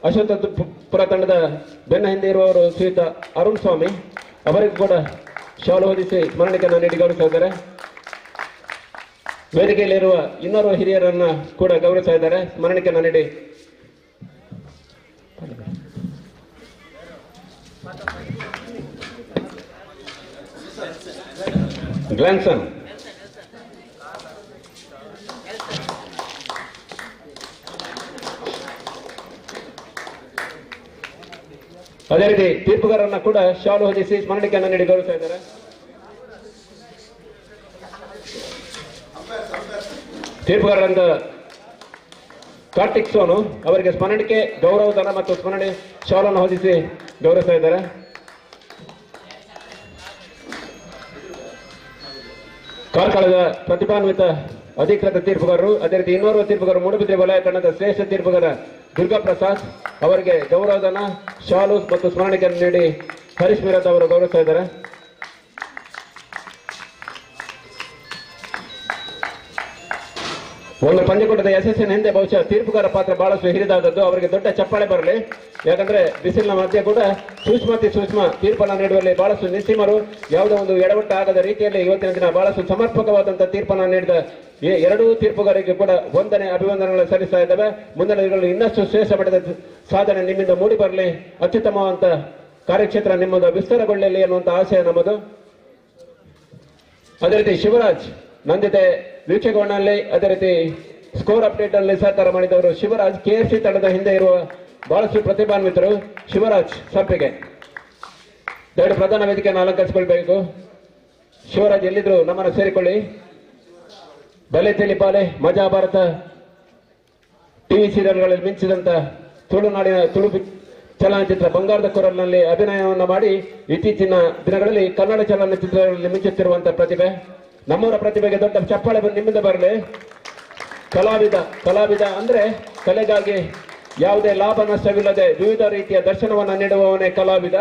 ಅಶ್ವತ್ಥಪುರ ತಂಡದ ಬೆನ್ನ ಹಿಂದೆ ಇರುವವರು ಶ್ರೀಯುತ ಅರುಣ್ ಸ್ವಾಮಿ, ಅವರಿಗೂ ಕೂಡ ಶಾಲು ಹೊದಿಸಿ ಸ್ಮರಣಿಕೆಯನ್ನು ನೀಡಿ ಗೌರವಿಸ್ತಾ ಇದ್ದಾರೆ. ವೇದಿಕೆಯಲ್ಲಿರುವ ಇನ್ನೋರ್ವ ಹಿರಿಯರನ್ನ ಕೂಡ ಗೌರವಿಸ್ತಾ ಇದ್ದಾರೆ, ಸ್ಮರಣಿಕೆಯನ್ನು ನೀಡಿ. ಗ್ರ್ಯಾಂಡ್ಸನ್ ಅದೇ ರೀತಿ ತೀರ್ಪುಗಾರರನ್ನ ಕೂಡ ಶಾಲು ಹೊದಿಸಿ ಸ್ಮರಣಿಕೆಯನ್ನು ನೀಡಿ ಗೌರವಿಸ್ತಾ ಇದ್ದಾರೆ. ತೀರ್ಪುಗಾರರಾದ ಕಾರ್ತಿಕ್ ಸೋನು ಅವರಿಗೆ ಸ್ಮರಣಿಕೆ, ಗೌರವಧನ ಮತ್ತು ಸ್ಮರಣೆ ಶಾಲನ್ನು ಹೊದಿಸಿ ಗೌರವಿಸ್ತಾ ಇದ್ದಾರೆ. ಕಾರ್ಕಳದ ಪ್ರತಿಭಾನ್ವಿತ ಅಧಿಕೃತ ತೀರ್ಪುಗಾರರು. ಅದೇ ರೀತಿ ಇನ್ನೋರ್ವ ತೀರ್ಪುಗಾರರು ಮೂಡುಬಿದ್ರೆ ವಲಯ ತಂಡದ ಶ್ರೇಷ್ಠ ತೀರ್ಪುಗಾರ ದುರ್ಗಾ ಪ್ರಸಾದ್ ಅವರಿಗೆ ಗೌರವಧನ, ಶಾಲು ಮತ್ತು ಸ್ಮರಣಿಕೆಯನ್ನು ನೀಡಿ ಹರೀಶ್ ಮೀರತ್ ಅವರು ಗೌರವಿಸ್ತಾ ಇದ್ದಾರೆ. ಒಂದು ಪಂದ್ಯಕೂಟದ ಯಶಸ್ಸಿನ ಹಿಂದೆ ಬಹುಶಃ ತೀರ್ಪುಗಾರ ಪಾತ್ರ ಬಹಳಷ್ಟು ಹಿರಿದಾದದ್ದು. ಅವರಿಗೆ ದೊಡ್ಡ ಚಪ್ಪಾಳೆ ಬರಲಿ. ಯಾಕಂದ್ರೆ ಬಿಸಿಲಿನ ಮಧ್ಯೆ ಕೂಡ ಸೂಕ್ಷ್ಮ ತೀರ್ಪನ್ನು ನೀಡುವಲ್ಲಿ ಬಹಳಷ್ಟು ನಿಸ್ಸೀಮರು, ಯಾವುದೋ ಒಂದು ಎಡವಟ್ಟು ಆಗದ ರೀತಿಯಲ್ಲಿ ಇವತ್ತಿನ ದಿನ ಬಹಳಷ್ಟು ಸಮರ್ಪಕವಾದಂತಹ ತೀರ್ಪನ್ನು ನೀಡಿದ ಎರಡೂ ತೀರ್ಪುಗಾರರಿಗೆ ಕೂಡ ಅಭಿವಂದನೆಗಳನ್ನು ಸಲ್ಲಿಸ್ತಾ ಇದ್ದಾವೆ. ಮುಂದಿನ ದಿನಗಳಲ್ಲಿ ಇನ್ನಷ್ಟು ಶ್ರೇಷ್ಠ ಮಟ್ಟದ ಸಾಧನೆ ನಿಮ್ಮಿಂದ ಮೂಡಿ ಬರಲಿ, ಅತ್ಯುತ್ತಮವಾದಂತ ಕಾರ್ಯಕ್ಷೇತ್ರ ನಿಮ್ಮದು ವಿಸ್ತಾರಗೊಳ್ಳಲಿ ಅನ್ನುವಂತ ಆಶಯ ನಮ್ಮದು. ಅದೇ ರೀತಿ ಶಿವರಾಜ್ ನನ್ನ ಜೊತೆ ವೀಕ್ಷಕವಣ್ಣಲ್ಲಿ ಅದೇ ರೀತಿ ಸ್ಕೋರ್ ಅಪ್ಡೇಟ್ ಅಲ್ಲಿ ಸಹಕಾರ ಮಾಡಿದವರು ಶಿವರಾಜ್, KFC ತಂಡದ ಹಿಂದೆ ಇರುವ ಬಹಳಷ್ಟು ಪ್ರತಿಭಾನ್ವಿತರು. ಶಿವರಾಜ್ ಸರ್ಪಿಗೆ ದಯವಿಟ್ಟು ಪ್ರಧಾನ ವೇದಿಕೆಯನ್ನು ಅಲಂಕರಿಸಿಕೊಳ್ಬೇಕು. ಶಿವರಾಜ್ ಎಲ್ಲಿದ್ರು ನಮ್ಮನ್ನು ಸೇರಿಕೊಳ್ಳಿ. ಬಲೆ ತೆಲಿ ಪಾಲೆ ಮಜಾ ಭಾರತ ಟಿವಿ ಸೀರಿಯಲ್ಗಳಲ್ಲಿ ಮಿಂಚಿದಂತ ತುಳು ಚಲನಚಿತ್ರ ಬಂಗಾರದ ಕೊರಲ್ನಲ್ಲಿ ಅಭಿನಯವನ್ನು ಮಾಡಿ ಇತ್ತೀಚಿನ ದಿನಗಳಲ್ಲಿ ಕನ್ನಡ ಚಲನಚಿತ್ರಗಳಲ್ಲಿ ಮಿಂಚುತ್ತಿರುವಂತಹ ಪ್ರತಿಭೆ. ನಮ್ಮವರ ಪ್ರತಿಭೆಗೆ ದೊಡ್ಡ ಚಪ್ಪಾಳೆ ನಿಮ್ಮಿಂದ ಬರಲಿ. ಕಲಾವಿದ ಅಂದ್ರೆ ಕಲೆಗಾಗಿ ಯಾವುದೇ ಲಾಭ ನಷ್ಟವಿಲ್ಲದೆ ವಿವಿಧ ರೀತಿಯ ದರ್ಶನವನ್ನು ನೀಡುವವನೇ ಕಲಾವಿದ.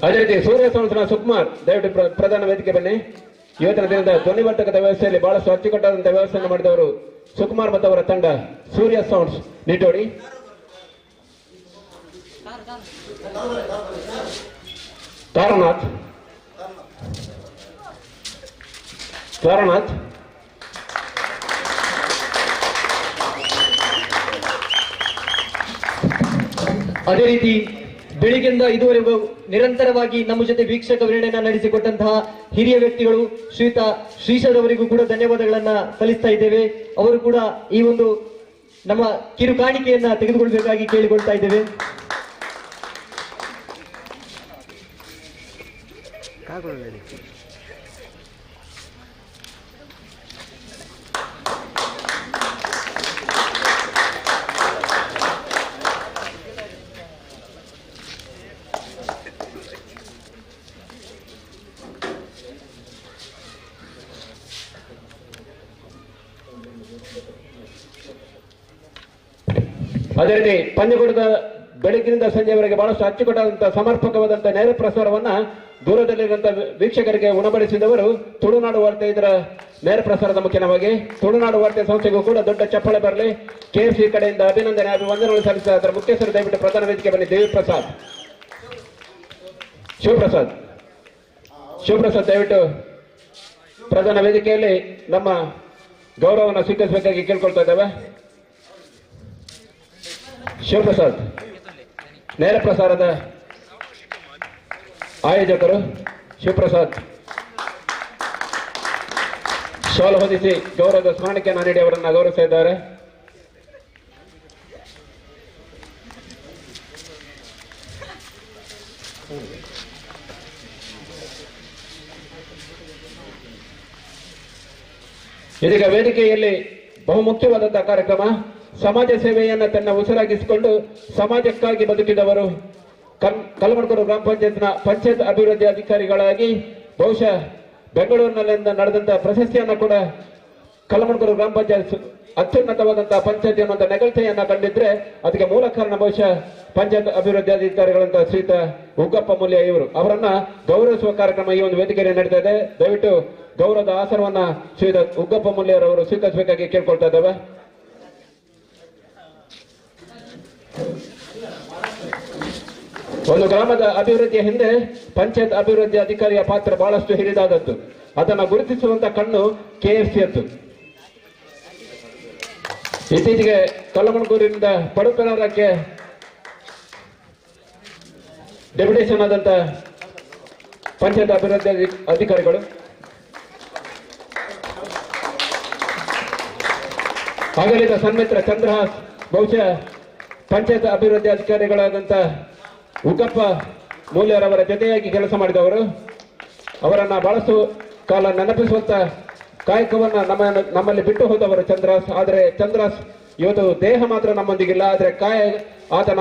ಅದೇ ರೀತಿ ಸೂರ್ಯ ಸಂಸ್ಥಾನ ಸುಕುಮಾರ್ ದಯವಿಟ್ಟು ಪ್ರಧಾನ ವೇದಿಕೆ ಬನ್ನಿ. ಇವತ್ತಿನ ದಿನದ ಧ್ವನಿವರ್ಧಕದ ವ್ಯವಸ್ಥೆಯಲ್ಲಿ ಬಹಳಷ್ಟು ಅಚ್ಚುಕಟ್ಟಾದಂತಹ ವ್ಯವಸ್ಥೆಯನ್ನು ಮಾಡಿದವರು ಸುಕುಮಾರ್ ಮತ್ತು ಅವರ ತಂಡ ಸೂರ್ಯ ಸೌಂಡ್ಸ್ ನಿಟೋಡಿ. ತಾರನಾಥ್ ಅದೇ ರೀತಿ ಬೆಳಿಗ್ಗೆಯಿಂದ ಇದುವರೆಗೂ ನಿರಂತರವಾಗಿ ನಮ್ಮ ಜೊತೆ ವೀಕ್ಷಕ ವಿರಣೆಯನ್ನ ನಡೆಸಿಕೊಟ್ಟಂತಹ ಹಿರಿಯ ವ್ಯಕ್ತಿಗಳು ಶ್ರೀಯುತ ಶ್ರೀಶರ್ ಅವರಿಗೂ ಕೂಡ ಧನ್ಯವಾದಗಳನ್ನ ಸಲ್ಲಿಸ್ತಾ ಇದ್ದೇವೆ. ಅವರು ಕೂಡ ಈ ಒಂದು ನಮ್ಮ ಕಿರು ಕಾಣಿಕೆಯನ್ನ ತೆಗೆದುಕೊಳ್ಬೇಕಾಗಿ ಕೇಳಿಕೊಳ್ತಾ ಇದ್ದೇವೆ. ಅದೇ ರೀತಿ ಪಂದ್ಯಕೂಟದ ಬೆಳಗ್ಗಿನಿಂದ ಸಂಜೆವರೆಗೆ ಬಹಳಷ್ಟು ಅಚ್ಚುಕಟ್ಟಾದಂತಹ ಸಮರ್ಪಕವಾದಂತಹ ನೇರ ಪ್ರಸಾರವನ್ನ ದೂರದಲ್ಲಿರುವಂತಹ ವೀಕ್ಷಕರಿಗೆ ಉಣಬಡಿಸಿದವರು ತುಳುನಾಡು ವಾರ್ತೆ. ಇದರ ನೇರ ಪ್ರಸಾರದ ಮುಖ್ಯವಾಗಿ ತುಳುನಾಡು ವಾರ್ತೆ ಸಂಸ್ಥೆಗೂ ಕೂಡ ದೊಡ್ಡ ಚಪ್ಪಾಳೆ ಬರಲಿ. KFC ಕಡೆಯಿಂದ ಅಭಿನಂದನೆ ಅಭಿವಂದನೆಗಳು ಸಲ್ಲಿಸಿದ ಅದರ ಮುಖ್ಯಸ್ಥರು ದಯವಿಟ್ಟು ಪ್ರಧಾನ ವೇದಿಕೆ ಬನ್ನಿ. ಶಿವಪ್ರಸಾದ್ ದಯವಿಟ್ಟು ಪ್ರಧಾನ ವೇದಿಕೆಯಲ್ಲಿ ನಮ್ಮ ಗೌರವವನ್ನು ಸ್ವೀಕರಿಸಬೇಕಾಗಿ ಕೇಳ್ಕೊಳ್ತಾ ಇದ್ದೇವೆ. ಶಿವಪ್ರಸಾದ್ ನೇರ ಪ್ರಸಾರದ ಆಯೋಜಕರು ಶಿವಪ್ರಸಾದ್ ಶಾಲು ಹೊದಿಸಿ ಗೌರವದ ಸ್ಮರಣಿಕೆಯನ್ನು ನೀಡಿ ಅವರನ್ನು ಗೌರವಿಸ್ತಾ ಇದ್ದಾರೆ. ಇದೀಗ ವೇದಿಕೆಯಲ್ಲಿ ಬಹುಮುಖ್ಯವಾದಂತಹ ಕಾರ್ಯಕ್ರಮ ಸಮಾಜ ಸೇವೆಯನ್ನ ತನ್ನ ಉಸಿರಾಗಿಸಿಕೊಂಡು ಸಮಾಜಕ್ಕಾಗಿ ಬದುಕಿದವರು ಕಲ್ಲಮಣಕೂರು ಗ್ರಾಮ ಪಂಚಾಯತ್ ಅಭಿವೃದ್ಧಿ ಅಧಿಕಾರಿಗಳಾಗಿ ಬಹುಶಃ ಬೆಂಗಳೂರಿನಲ್ಲಿಂದ ನಡೆದಂತಹ ಪ್ರಶಸ್ತಿಯನ್ನ ಕೂಡ ಕಲ್ಲಮಣಕೂರು ಗ್ರಾಮ ಪಂಚಾಯತ್ ಅತ್ಯುನ್ನತವಾದಂತಹ ಪಂಚಾಯತ್ ಎನ್ನುವಂತ ನೆಗಳ್ತೆಯನ್ನ ಕಂಡಿದ್ರೆ ಅದಕ್ಕೆ ಮೂಲ ಕಾರಣ ಬಹುಶಃ ಪಂಚಾಯತ್ ಅಭಿವೃದ್ಧಿ ಅಧಿಕಾರಿಗಳಂತ ಶ್ರೀಯುತ ಉಗ್ಗಪ್ಪ ಮೂಲ್ಯ ಇವರು. ಅವರನ್ನ ಗೌರವಿಸುವ ಕಾರ್ಯಕ್ರಮ ಈ ಒಂದು ವೇದಿಕೆಯಲ್ಲಿ ನಡೀತಾ ಇದೆ. ದಯವಿಟ್ಟು ಗೌರವದ ಆಸನವನ್ನ ಶ್ರೀಯುತ ಉಗ್ಗಪ್ಪ ಮೂಲ್ಯರವರು ಸ್ವೀಕರಿಸಬೇಕಾಗಿ ಕೇಳ್ಕೊಳ್ತಾ ಇದ್ದೇವೆ. ಒಂದು ಗ್ರಾಮದ ಅಭಿವೃದ್ಧಿಯ ಹಿಂದೆ ಪಂಚಾಯತ್ ಅಭಿವೃದ್ಧಿ ಅಧಿಕಾರಿಯ ಪಾತ್ರ ಬಹಳಷ್ಟು ಹಿರಿದಾದದ್ದು. ಅದನ್ನು ಗುರುತಿಸುವಂತ ಕಣ್ಣು KFC ಅದ್ದು. ಇತ್ತೀಚೆಗೆ ಕಲ್ಲಮಣಕೂರಿನಿಂದ ಪಡುಪೆಳರಕ್ಕೆ ಡೆಪ್ಯುಟೇಷನ್ ಆದಂತ ಪಂಚಾಯತ್ ಅಭಿವೃದ್ಧಿ ಅಧಿಕಾರಿಗಳು ಅಗಲಿದ ಸನ್ಮಿತ್ರ ಚಂದ್ರಹಾಸ್ ಬಹುಶಃ ಪಂಚಾಯತ್ ಅಭಿವೃದ್ಧಿ ಅಧಿಕಾರಿಗಳಾದಂತ ಉಗ್ಗಪ್ಪ ಮೂಲ್ಯರವರ ಜೊತೆಯಾಗಿ ಕೆಲಸ ಮಾಡಿದವರು. ಅವರನ್ನ ಬಹಳಷ್ಟು ಕಾಲ ನೆನಪಿಸುವಂತ ಕಾಯಕವನ್ನ ನಮ್ಮಲ್ಲಿ ಬಿಟ್ಟು ಹೋದವರು ಚಂದ್ರಾಸ್. ಆದರೆ ಚಂದ್ರಾಸ್ ಇವತ್ತು ದೇಹ ಮಾತ್ರ ನಮ್ಮೊಂದಿಗಿಲ್ಲ, ಆದರೆ ಆತನ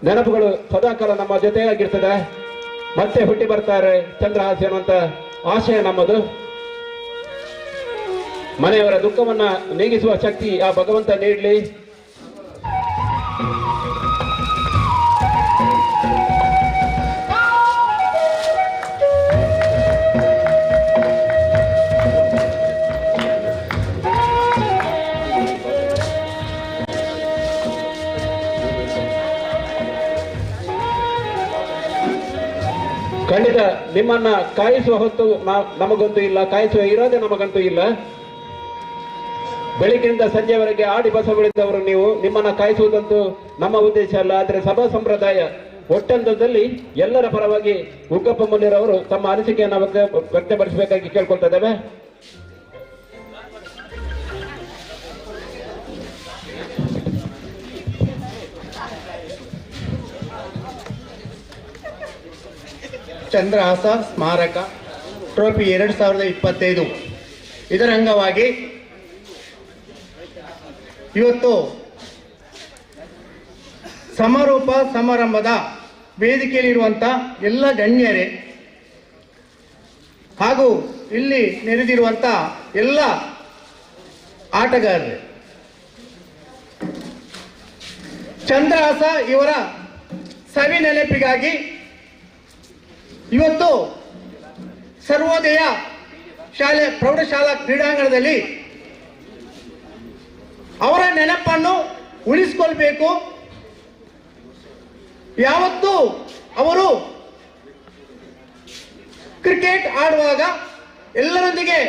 ನೆನಪುಗಳು ಸದಾಕಾಲ ನಮ್ಮ ಜೊತೆಯಾಗಿರ್ತದೆ. ಮತ್ತೆ ಹುಟ್ಟಿ ಬರ್ತಾರೆ ಚಂದ್ರಹಾಸ್ ಎನ್ನುವಂತ ಆಶಯ ನಮ್ಮದು. ಮನೆಯವರ ದುಃಖವನ್ನ ನೀಗಿಸುವ ಶಕ್ತಿ ಆ ಭಗವಂತ ನೀಡಲಿ. ಖಂಡಿತ ನಿಮ್ಮನ್ನ ಕಾಯಿಸುವ ಹೊತ್ತು ನಮಗಂತೂ ಇಲ್ಲ, ಕಾಯಿಸುವ ಇರೋದೇ ನಮಗಂತೂ ಇಲ್ಲ. ಬೆಳಿಗ್ಗೆಯಿಂದ ಸಂಜೆವರೆಗೆ ಆಡಿ ಬಸವಳಿದವರು ನೀವು, ನಿಮ್ಮನ್ನ ಕಾಯಿಸುವುದಂತೂ ನಮ್ಮ ಉದ್ದೇಶ ಅಲ್ಲ. ಆದರೆ ಸಭಾ ಸಂಪ್ರದಾಯ ಒಟ್ಟಂದದಲ್ಲಿ ಎಲ್ಲರ ಪರವಾಗಿ ಉಗ್ಗಪ್ಪ ಮುನಿರವರು ತಮ್ಮ ಅನಿಸಿಕೆಯನ್ನು ವ್ಯಕ್ತಪಡಿಸಬೇಕಾಗಿ ಕೇಳ್ಕೊಳ್ತಾ ಇದ್ದೇವೆ. ಚಂದ್ರಹಾಸ ಸ್ಮಾರಕ ಟ್ರೋಫಿ 2025 ಇದರ ಅಂಗವಾಗಿ ಇವತ್ತು ಸಮಾರೋಪ ಸಮಾರಂಭದ ವೇದಿಕೆಯಲ್ಲಿರುವಂಥ ಎಲ್ಲ ಗಣ್ಯರೇ ಹಾಗೂ ಇಲ್ಲಿ ನೆರೆದಿರುವಂಥ ಎಲ್ಲ ಆಟಗಾರರೇ, ಚಂದ್ರಹಾಸ ಇವರ ಸವಿ ನೆನಪಿಗಾಗಿ ಇವತ್ತು ಸರ್ವೋದಯ ಪ್ರೌಢಶಾಲಾ ಕ್ರೀಡಾಂಗಣದಲ್ಲಿ ಅವರ ನೆನಪನ್ನು ಉಳಿಸಿಕೊಳ್ಬೇಕು. ಯಾವತ್ತೂ ಅವರು ಕ್ರಿಕೆಟ್ ಆಡುವಾಗ ಎಲ್ಲರೊಂದಿಗೆ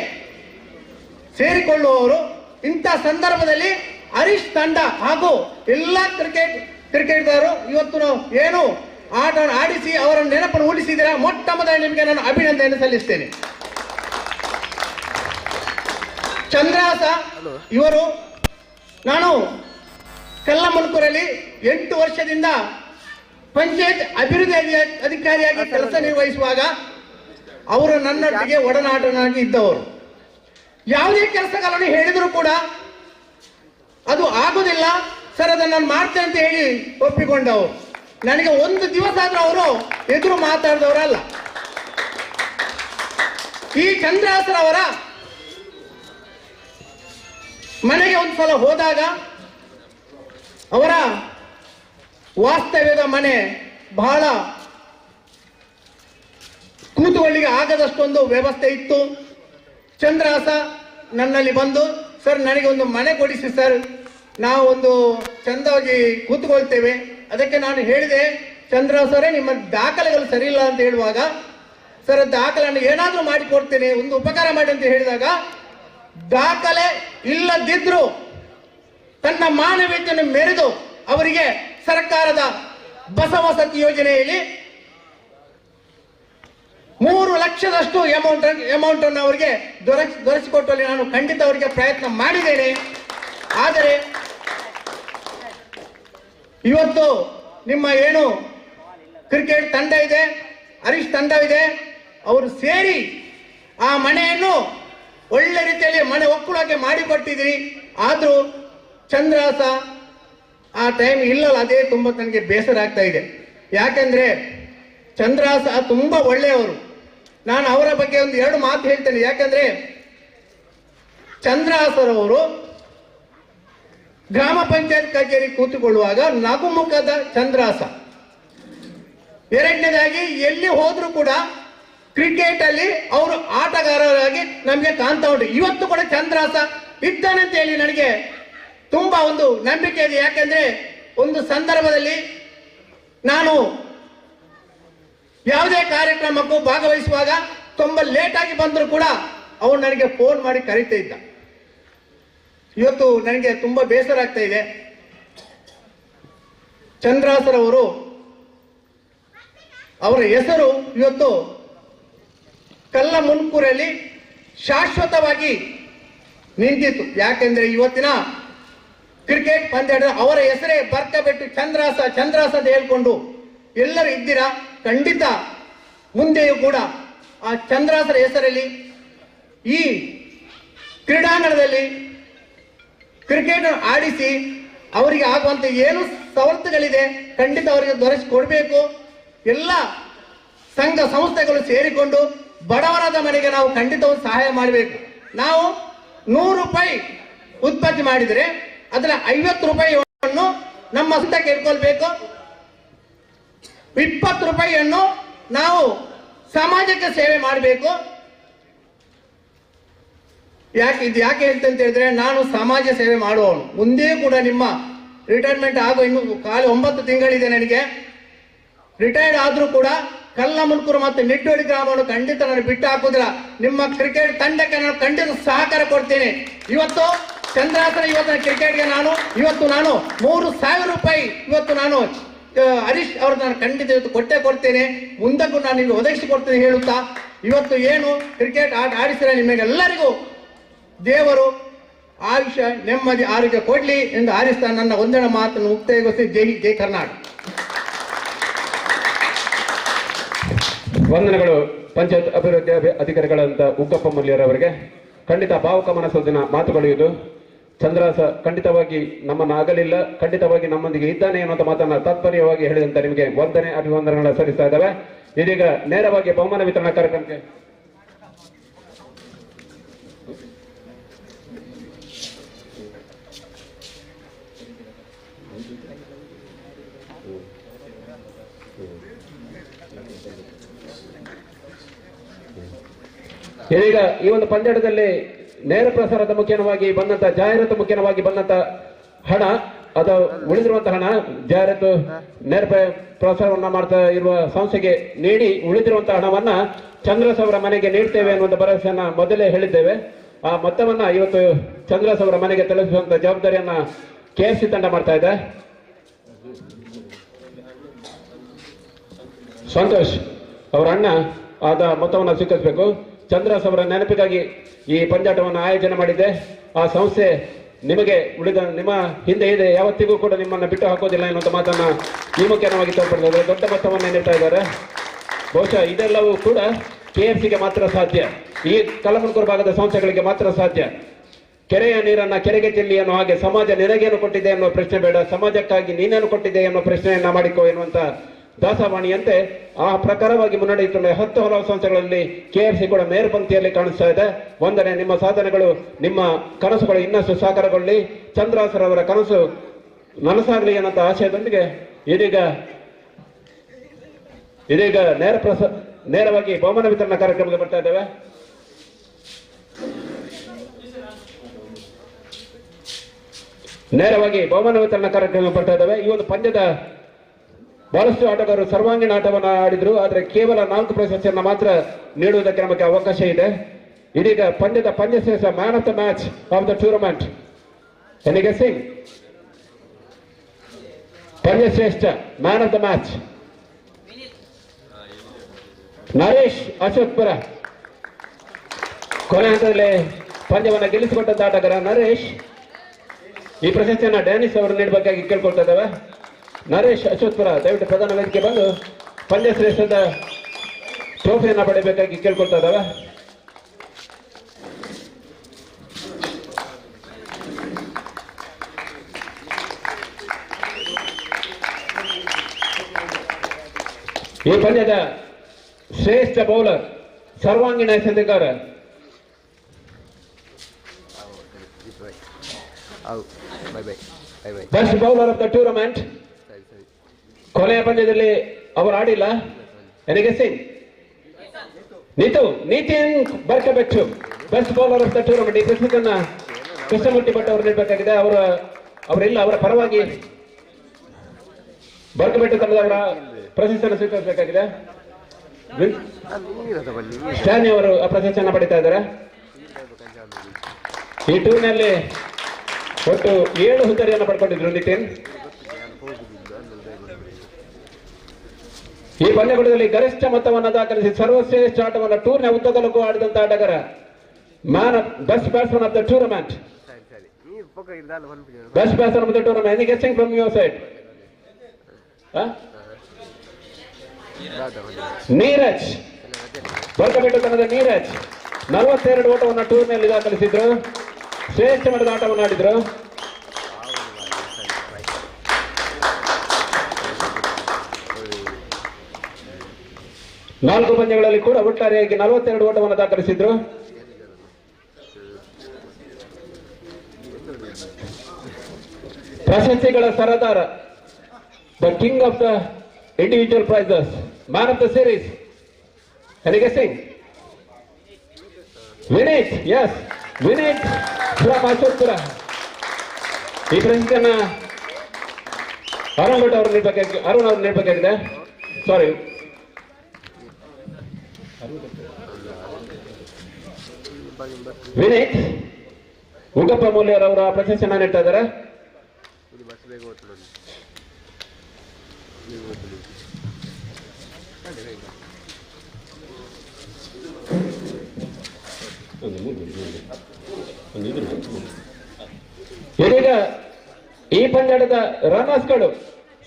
ಸೇರಿಕೊಳ್ಳುವವರು. ಇಂಥ ಸಂದರ್ಭದಲ್ಲಿ ಹರೀಶ್ ತಂಡ ಹಾಗೂ ಎಲ್ಲ ಕ್ರಿಕೆಟ್ಗಾರರು ಇವತ್ತು ಏನು ಆಟ ಆಡಿಸಿ ಅವರ ನೆನಪನ್ನು ಉಳಿಸಿದರೆ ಮೊಟ್ಟ ಮೊದಲ ನಿಮಗೆ ನಾನು ಅಭಿನಂದನೆ ಸಲ್ಲಿಸ್ತೇನೆ. ಚಂದ್ರಹಾಸ ಇವರು ನಾನು ಕಲ್ಲಮುಲ್ಕೂರಲ್ಲಿ 8 ವರ್ಷದಿಂದ ಪಂಚಾಯತ್ ಅಭಿವೃದ್ಧಿ ಅಧಿಕಾರಿಯಾಗಿ ಕೆಲಸ ನಿರ್ವಹಿಸುವಾಗ ಅವರು ನನ್ನೊಟ್ಟಿಗೆ ಒಡನಾಟನಾಗಿ ಇದ್ದವರು. ಯಾವುದೇ ಕೆಲಸಗಳನ್ನು ಹೇಳಿದರೂ ಕೂಡ ಅದು ಆಗುದಿಲ್ಲ ಸರ್, ಅದನ್ನು ನಾನು ಮಾಡ್ತೇನೆ ಅಂತ ಹೇಳಿ ಒಪ್ಪಿಕೊಂಡವರು. ನನಗೆ ಒಂದು ದಿವಸ ಆದ್ರೂ ಅವರು ಎದುರು ಮಾತಾಡಿದವರಲ್ಲ. ಈ ಚಂದ್ರಹಾಸರವರ ಮನೆಗೆ ಒಂದ್ಸಲ ಹೋದಾಗ ಅವರ ವಾಸ್ತವ್ಯದ ಮನೆ ಬಹಳ ಕೂತುಕೊಳ್ಳಿಗೆ ಆಗದಷ್ಟೊಂದು ವ್ಯವಸ್ಥೆ ಇತ್ತು. ಚಂದ್ರಹಾಸ ನನ್ನಲ್ಲಿ ಬಂದು, ಸರ್ ನನಗೆ ಒಂದು ಮನೆ ಕೊಡಿಸಿ ಸರ್, ನಾವು ಒಂದು ಚಂದವಾಗಿ ಕೂತ್ಕೊಳ್ತೇವೆ. ಅದಕ್ಕೆ ನಾನು ಹೇಳಿದೆ, ಚಂದ್ರಹಾಸರೇ ನಿಮ್ಮ ದಾಖಲೆಗಳು ಸರಿ ಇಲ್ಲ ಅಂತ ಹೇಳುವಾಗ, ಸರ್ ದಾಖಲೆಯನ್ನು ಏನಾದರೂ ಮಾಡಿಕೊಡ್ತೇನೆ, ಒಂದು ಉಪಕಾರ ಮಾಡಿ ಅಂತ ಹೇಳಿದಾಗ, ದಾಖಲೆ ಇಲ್ಲದಿದ್ರು ತನ್ನ ಮಾನವೀಯತೆಯನ್ನು ಮೆರೆದು ಅವರಿಗೆ ಸರ್ಕಾರದ ಬಸವಸತಿ ಯೋಜನೆಯಲ್ಲಿ 3 ಲಕ್ಷದಷ್ಟು ಅಮೌಂಟ್ ಅನ್ನು ಅವರಿಗೆ ದೊರಕಿಸಿಕೊಟ್ಟಲ್ಲಿ ನಾನು ಖಂಡಿತ ಅವರಿಗೆ ಪ್ರಯತ್ನ ಮಾಡಿದ್ದೇನೆ. ಆದರೆ ಇವತ್ತು ನಿಮ್ಮ ಏನು ಕ್ರಿಕೆಟ್ ತಂಡ ಇದೆ, ಹರೀಶ್ ತಂಡವಿದೆ, ಅವರು ಸೇರಿ ಆ ಮನೆಯನ್ನು ಒಳ್ಳೆ ರೀತಿಯಲ್ಲಿ ಮನೆ ಒಕ್ಕೂಟಕ್ಕೆ ಮಾಡಿಕೊಟ್ಟಿದ್ದೀರಿ. ಆದರೂ ಚಂದ್ರಹಾಸ ಆ ಟೈಮ್ ಇಲ್ಲಲ್ಲ, ಅದೇ ತುಂಬ ನನಗೆ ಬೇಸರ ಆಗ್ತಾ ಇದೆ. ಯಾಕೆಂದ್ರೆ ಚಂದ್ರಹಾಸ ತುಂಬಾ ಒಳ್ಳೆಯವರು. ನಾನು ಅವರ ಬಗ್ಗೆ ಒಂದು 2 ಮಾತು ಹೇಳ್ತೇನೆ. ಯಾಕಂದ್ರೆ ಚಂದ್ರಹಾಸರವರು ಗ್ರಾಮ ಪಂಚಾಯತ್ ಕಚೇರಿ ಕೂತುಕೊಳ್ಳುವಾಗ ನಗುಮುಖದ ಚಂದ್ರಹಾಸ. ಎರಡನೇದಾಗಿ ಎಲ್ಲಿ ಹೋದ್ರೂ ಕೂಡ ಕ್ರಿಕೆಟ್ ಅಲ್ಲಿ ಅವರು ಆಟಗಾರರಾಗಿ ನಮಗೆ ಕಾಣ್ತಾ ಉಂಟು. ಇವತ್ತು ಕೂಡ ಚಂದ್ರಹಾಸ ಇದ್ದಾನೆ ಅಂತ ಹೇಳಿ ನನಗೆ ತುಂಬಾ ಒಂದು ನಂಬಿಕೆ ಇದೆ. ಯಾಕಂದ್ರೆ ಒಂದು ಸಂದರ್ಭದಲ್ಲಿ ನಾನು ಯಾವುದೇ ಕಾರ್ಯಕ್ರಮಕ್ಕೂ ಭಾಗವಹಿಸುವಾಗ ತುಂಬಾ ಲೇಟ್ ಆಗಿ ಬಂದರೂ ಕೂಡ ಅವನು ನನಗೆ ಫೋನ್ ಮಾಡಿ ಕರೀತಾ ಇದ್ದ. ಇವತ್ತು ನನಗೆ ತುಂಬಾ ಬೇಸರ ಆಗ್ತಾ ಇದೆ. ಚಂದ್ರಹಾಸರವರು ಅವರ ಹೆಸರು ಇವತ್ತು ಕಲ್ಲಮುಲ್ಕೂರಲ್ಲಿ ಶಾಶ್ವತವಾಗಿ ನಿಂತಿತ್ತು. ಯಾಕೆಂದ್ರೆ ಇವತ್ತಿನ ಕ್ರಿಕೆಟ್ ಪಂದ್ಯ ಅವರ ಹೆಸರೇ ಬರ್ಕಬಿಟ್ಟು ಚಂದ್ರಹಾಸ ಅಂತ ಹೇಳ್ಕೊಂಡು ಎಲ್ಲರೂ ಇದ್ದೀರಾ. ಖಂಡಿತ ಮುಂದೆಯೂ ಕೂಡ ಆ ಚಂದ್ರಹಾಸರ ಹೆಸರಲ್ಲಿ ಈ ಕ್ರೀಡಾಂಗಣದಲ್ಲಿ ಕ್ರಿಕೆಟ್ ಆಡಿಸಿ ಅವರಿಗೆ ಆಗುವಂತ ಏನು ಸವಲತ್ತುಗಳಿದೆ ಖಂಡಿತ ಅವರಿಗೆ ದೊರಕಿಸಿಕೊಡ್ಬೇಕು. ಎಲ್ಲ ಸಂಘ ಸಂಸ್ಥೆಗಳು ಸೇರಿಕೊಂಡು ಬಡವರಾದ ಮನೆಗೆ ನಾವು ಖಂಡಿತವೂ ಸಹಾಯ ಮಾಡಬೇಕು. ನಾವು 100 ರೂಪಾಯಿ ಉತ್ಪತ್ತಿ ಮಾಡಿದರೆ ಅದರ 50 ರೂಪಾಯಿಯನ್ನು ನಮ್ಮ ಸ್ವಂತಕ್ಕೆ ಇಟ್ಕೊಳ್ಬೇಕು. 20 ರೂಪಾಯಿಯನ್ನು ನಾವು ಸಮಾಜಕ್ಕೆ ಸೇವೆ ಮಾಡಬೇಕು. ಯಾಕೆ ಅಂತ ಹೇಳಿದ್ರೆ ನಾನು ಸಮಾಜ ಸೇವೆ ಮಾಡುವವನು. ಮುಂದೆ ಕೂಡ ನಿಮ್ಮ ರಿಟೈರ್ಮೆಂಟ್ ಆಗೋ ಇನ್ನು 9 ತಿಂಗಳಿದೆ ನನಗೆ. ರಿಟೈರ್ಡ್ ಆದ್ರೂ ಕೂಡ ಕಲ್ಲಮುನ್ಕೂರು ಮತ್ತು ನಿಟ್ಟೋಡಿ ಗ್ರಾಮವನ್ನು ಖಂಡಿತ ನಾನು ಬಿಟ್ಟು ಹಾಕುದಿಲ್ಲ. ನಿಮ್ಮ ಕ್ರಿಕೆಟ್ ತಂಡಕ್ಕೆ ನಾನು ಖಂಡಿತ ಸಹಕಾರ ಕೊಡ್ತೇನೆ. ಇವತ್ತು ಚಂದ್ರಾಸನ ಕ್ರಿಕೆಟ್ಗೆ ನಾನು 3,000 ರೂಪಾಯಿ ನಾನು ಹರೀಶ್ ಅವ್ರು ನಾನು ಖಂಡಿತ ಇವತ್ತು ಕೊಡ್ತೇನೆ. ಮುಂದಕ್ಕೂ ನಾನು ನಿಮಗೆ ಒದಗಿಸಿಕೊಡ್ತೇನೆ ಹೇಳುತ್ತಾ ಇವತ್ತು ಏನು ಕ್ರಿಕೆಟ್ ಆಡಿಸಿದ ನಿಮಗೆಲ್ಲರಿಗೂ ದೇವರು ಆಯುಷ್ಯ ನೆಮ್ಮದಿ ಆರೋಗ್ಯ ಕೊಡ್ಲಿ ಎಂದು ಹಾರಿಸ್ತಾ ನನ್ನ ಒಂದೆರಡು ಮಾತನ್ನು ಮುಕ್ತಾಯಗೊಳಿಸಿ ಜೈ ಕರ್ನಾಟಕ. ವಂದನೆಗಳು ಪಂಚಾಯತ್ ಅಭಿವೃದ್ಧಿ ಅಧಿಕಾರಿಗಳಂತ ಉಗ್ಗಪ್ಪ ಮುಲ್ಲಿಯರವರಿಗೆ. ಖಂಡಿತ ಭಾವುಕ ಮನಸ್ಸಿನ ಮಾತುಗಳು ಇದು. ಚಂದ್ರಾಸ ಖಂಡಿತವಾಗಿ ನಮ್ಮನ್ನು ಆಗಲಿಲ್ಲ, ಖಂಡಿತವಾಗಿ ನಮ್ಮೊಂದಿಗೆ ಇದ್ದಾನೆ ಎನ್ನುವಂತ ಮಾತನ್ನ ತಾತ್ಪರ್ಯವಾಗಿ ಹೇಳಿದಂತ ನಿಮಗೆ ವಂದನೆ ಅಭಿವಂದನೆಗಳನ್ನ ಸಲ್ಲಿಸ್ತಾ ಇದ್ದಾವೆ. ಇದೀಗ ನೇರವಾಗಿ ಬಹುಮಾನ ವಿತರಣಾ ಕಾರ್ಯಕ್ರಮಕ್ಕೆ ಇದೀಗ ಈ ಒಂದು ಪಂದ್ಯದಲ್ಲಿ ನೇರ ಪ್ರಸಾರದ ಮುಖ್ಯವಾಗಿ ಬಂದಂತ ಜಾಹೀರಾತು ಮುಖ್ಯವಾಗಿ ಬಂದಂತ ಹಣ ಅದು ಉಳಿದಿರುವಂತಹ ಹಣ ಜಾಹೀರಾತು ನೇರ ಪ್ರಸಾರವನ್ನ ಮಾಡ್ತಾ ಇರುವ ಸಂಸ್ಥೆಗೆ ನೀಡಿ ಉಳಿದಿರುವಂತಹ ಹಣವನ್ನ ಚಂದ್ರಸ್ ಅವರ ಮನೆಗೆ ನೀಡ್ತೇವೆ ಅನ್ನುವಂಥ ಭರವಸೆಯನ್ನ ಮೊದಲೇ ಹೇಳಿದ್ದೇವೆ. ಆ ಮೊತ್ತವನ್ನ ಇವತ್ತು ಚಂದ್ರಸ್ ಅವರ ಮನೆಗೆ ತಲುಪಿಸುವಂತ ಜವಾಬ್ದಾರಿಯನ್ನ KFC ತಂಡ ಮಾಡ್ತಾ ಇದೆ. ಸಂತೋಷ್ ಅವರ ಅಣ್ಣ ಆದ ಮೊತ್ತವನ್ನು ಸ್ವೀಕರಿಸಬೇಕು. ಚಂದ್ರಸ್ ಅವರ ನೆನಪಿಗಾಗಿ ಈ ಪಂದ್ಯಾಟವನ್ನು ಆಯೋಜನೆ ಮಾಡಿದೆ. ಆ ಸಂಸ್ಥೆ ನಿಮಗೆ ಉಳಿದ ನಿಮ್ಮ ಹಿಂದೆ ಇದೆ, ಯಾವತ್ತಿಗೂ ಕೂಡ ನಿಮ್ಮನ್ನ ಬಿಟ್ಟು ಹಾಕೋದಿಲ್ಲ ಎನ್ನುವಂತ ಮಾತನ್ನ ಈ ಮುಖ್ಯವಾಗಿ ತೋರ್ಪಡಿಸಿದ್ದಾರೆ. ದೊಡ್ಡ ಮೊತ್ತವನ್ನು ನೀಡ್ತಾ ಇದ್ದಾರೆ. ಬಹುಶಃ ಇದೆಲ್ಲವೂ ಕೂಡ KFCಗೆ ಮಾತ್ರ ಸಾಧ್ಯ, ಈ ಕಲ್ಲಮುನ್ಕೂರು ಭಾಗದ ಸಂಸ್ಥೆಗಳಿಗೆ ಮಾತ್ರ ಸಾಧ್ಯ. ಕೆರೆಯ ನೀರನ್ನ ಕೆರೆಗೆ ಚೆಲ್ಲಿ ಅನ್ನೋ ಹಾಗೆ ಸಮಾಜ ನಿನಗೇನು ಕೊಟ್ಟಿದೆ ಅನ್ನೋ ಪ್ರಶ್ನೆ ಬೇಡ, ಸಮಾಜಕ್ಕಾಗಿ ನೀನೇನು ಕೊಟ್ಟಿದೆ ಅನ್ನೋ ಪ್ರಶ್ನೆಯನ್ನ ಮಾಡಿಕೋ ಎನ್ನುವಂತ ದಾಸವಾಣಿಯಂತೆ ಆ ಪ್ರಕಾರವಾಗಿ ಮುನ್ನಡೆಯುತ್ತಿರುವ 10 ಹಲವು ಸಂಸ್ಥೆಗಳಲ್ಲಿ KFC ಕೂಡ ಮೇಲ್ಪಂಕ್ತಿಯಲ್ಲಿ ಕಾಣಿಸ್ತಾ ಇದೆ. ಒಂದನೇ ನಿಮ್ಮ ಸಾಧನೆಗಳು, ನಿಮ್ಮ ಕನಸುಗಳು ಇನ್ನಷ್ಟು ಸಾಕಾರಗೊಳ್ಳಿ, ಚಂದ್ರಾಸರವರ ಕನಸು ನನಸಾಗಲಿ ಅನ್ನೋ ಆಶಯದೊಂದಿಗೆ ಇದೀಗ ನೇರವಾಗಿ ಬಹುಮಾನ ವಿತರಣಾ ಕಾರ್ಯಕ್ರಮಕ್ಕೆ ಬರ್ತಾ ಇದ್ದೇವೆ. ನೇರವಾಗಿ ಬಹುಮಾನ ವಿತರಣಾ ಕಾರ್ಯಕ್ರಮ ಬರ್ತಾ ಇದ್ದೇವೆ. ಈ ಒಂದು ಪಂದ್ಯದ ಬಹಳಷ್ಟು ಆಟಗಾರರು ಸರ್ವಾಂಗೀಣ ಆಟವನ್ನು ಆಡಿದ್ರು, ಆದರೆ ಕೇವಲ 4 ಪ್ರಶಸ್ತಿಯನ್ನು ಮಾತ್ರ ನೀಡುವುದಕ್ಕೆ ನಮಗೆ ಅವಕಾಶ ಇದೆ. ಇದೀಗ ಪಂದ್ಯದ ಪಂದ್ಯಶ್ರೇಷ್ಠ man of the match of the tournament any guessing ಪಂದ್ಯಶ್ರೇಷ್ಠ man of the match Naresh Ashokpura. ಕೊನೆ ಹಂತದಲ್ಲಿ ಪಂದ್ಯವನ್ನು ಗೆಲ್ಲಿಸಿಕೊಟ್ಟಂತ ಆಟಗಾರ ನರೇಶ್. ಈ ಪ್ರಶಸ್ತಿಯನ್ನು ಡ್ಯಾನಿಸ್ ಅವರು ನೀಡಬೇಕಾಗಿ ಕೇಳ್ಕೊಳ್ತಾ ಇದ್ದಾವೆ. ನರೇಶ್ ಅಶೋಕ್ಪುರ ದಯವಿಟ್ಟು ಪ್ರಧಾನ ವೇದಿಕೆ ಬಂದು ಪಂದ್ಯ ಶ್ರೇಷ್ಠದ ಟ್ರೋಫಿಯನ್ನು ಪಡೆಯಬೇಕಾಗಿ ಕೇಳ್ಕೊಳ್ತಾ ಇದ್ದಾವೆ. ಈ ಪಂದ್ಯದ ಶ್ರೇಷ್ಠ ಬೌಲರ್ ಸರ್ವಾಂಗೀಣ ಸಂಧಿಕಾರ best bowler of the tournament. ಕೊನೆಯ ಪಂದ್ಯದಲ್ಲಿ ಅವರು ಆಡಿಲ್ಲ. Any guessing Nitin Barkabettu best bowler of the tournament. ಈ ಪ್ರಶಸ್ತಿಯನ್ನ ಕೃಷ್ಣಮೂರ್ತಿ ಭಟ್ ಅವರು ನೀಡಬೇಕಾಗಿದೆ. ಅವರಿಲ್ಲ, ಅವರ ಪರವಾಗಿ ಬರ್ಕಬೆಟ್ಟು ತಂಡದವರ ಪ್ರಶಸ್ತಿಯನ್ನು ಸ್ವೀಕರಿಸಬೇಕಾಗಿದೆ. ಸ್ಟ್ಯಾನಿ ಅವರು ಆ ಪ್ರಶಸ್ತಿಯನ್ನು ಪಡಿತಾ ಇದ್ದಾರೆ. ಈ ಟೂರ್ನಲ್ಲಿ ಒಟ್ಟು 7 ಹುದ್ದರಿಯನ್ನು ಪಡ್ಕೊಂಡಿದ್ರು ನಿತಿನ್. ಈ ಪಂದ್ಯಕೂಟದಲ್ಲಿ ಗರಿಷ್ಠ ಮೊತ್ತವನ್ನು ದಾಖಲಿಸಿ ಸರ್ವಶ್ರೇಷ್ಠ ಆಟವನ್ನು ಟೂರ್ನ ಉದ್ದಗಲಕ್ಕೂ ಆಡಿದಂತ ಆಟಗಾರ best batsman of the tournament. Best batsman of the tournament. Any guessing from your side? Neeraj Barkabettu ತಂಡದ ನೀರಜ್ 42 ಓಟವನ್ನು ಟೂರ್ನಿಯಲ್ಲಿ ದಾಖಲಿಸಿದ್ರು. ಶ್ರೇಷ್ಠ ಮಟ್ಟದ ಆಟವನ್ನು ಆಡಿದ್ರು. ನಾಲ್ಕು ಪಂದ್ಯಗಳಲ್ಲಿ ಕೂಡ ಒಟ್ಟಾರೆಯಾಗಿ 42 ಓಟವನ್ನು ದಾಖಲಿಸಿದ್ರು. ಪ್ರಶಸ್ತಿಗಳ ಸರದಾರ, the king of the individual prizes, man of the series, any guessing? Vineeth, yes, Vineeth from Ashokpura. ಈ ಪ್ರಶಸ್ತಿಯನ್ನ ಅರುಣ್ ಅವರು ನೀಡಬೇಕಾಗಿದೆ. ಸಾರಿ, ವಿನೀತ್ ಉಗಪ್ಪ ಮೂಲ್ಯರವರ ಪ್ರಶಸ್ತಿಯನ್ನ ನೀಡ್ತಾ ಇದ್ದಾರೆ. ಇದೀಗ ಈ ಪಂದ್ಯಾಟದ ರನ್ನರ್ಸ್ಗಳು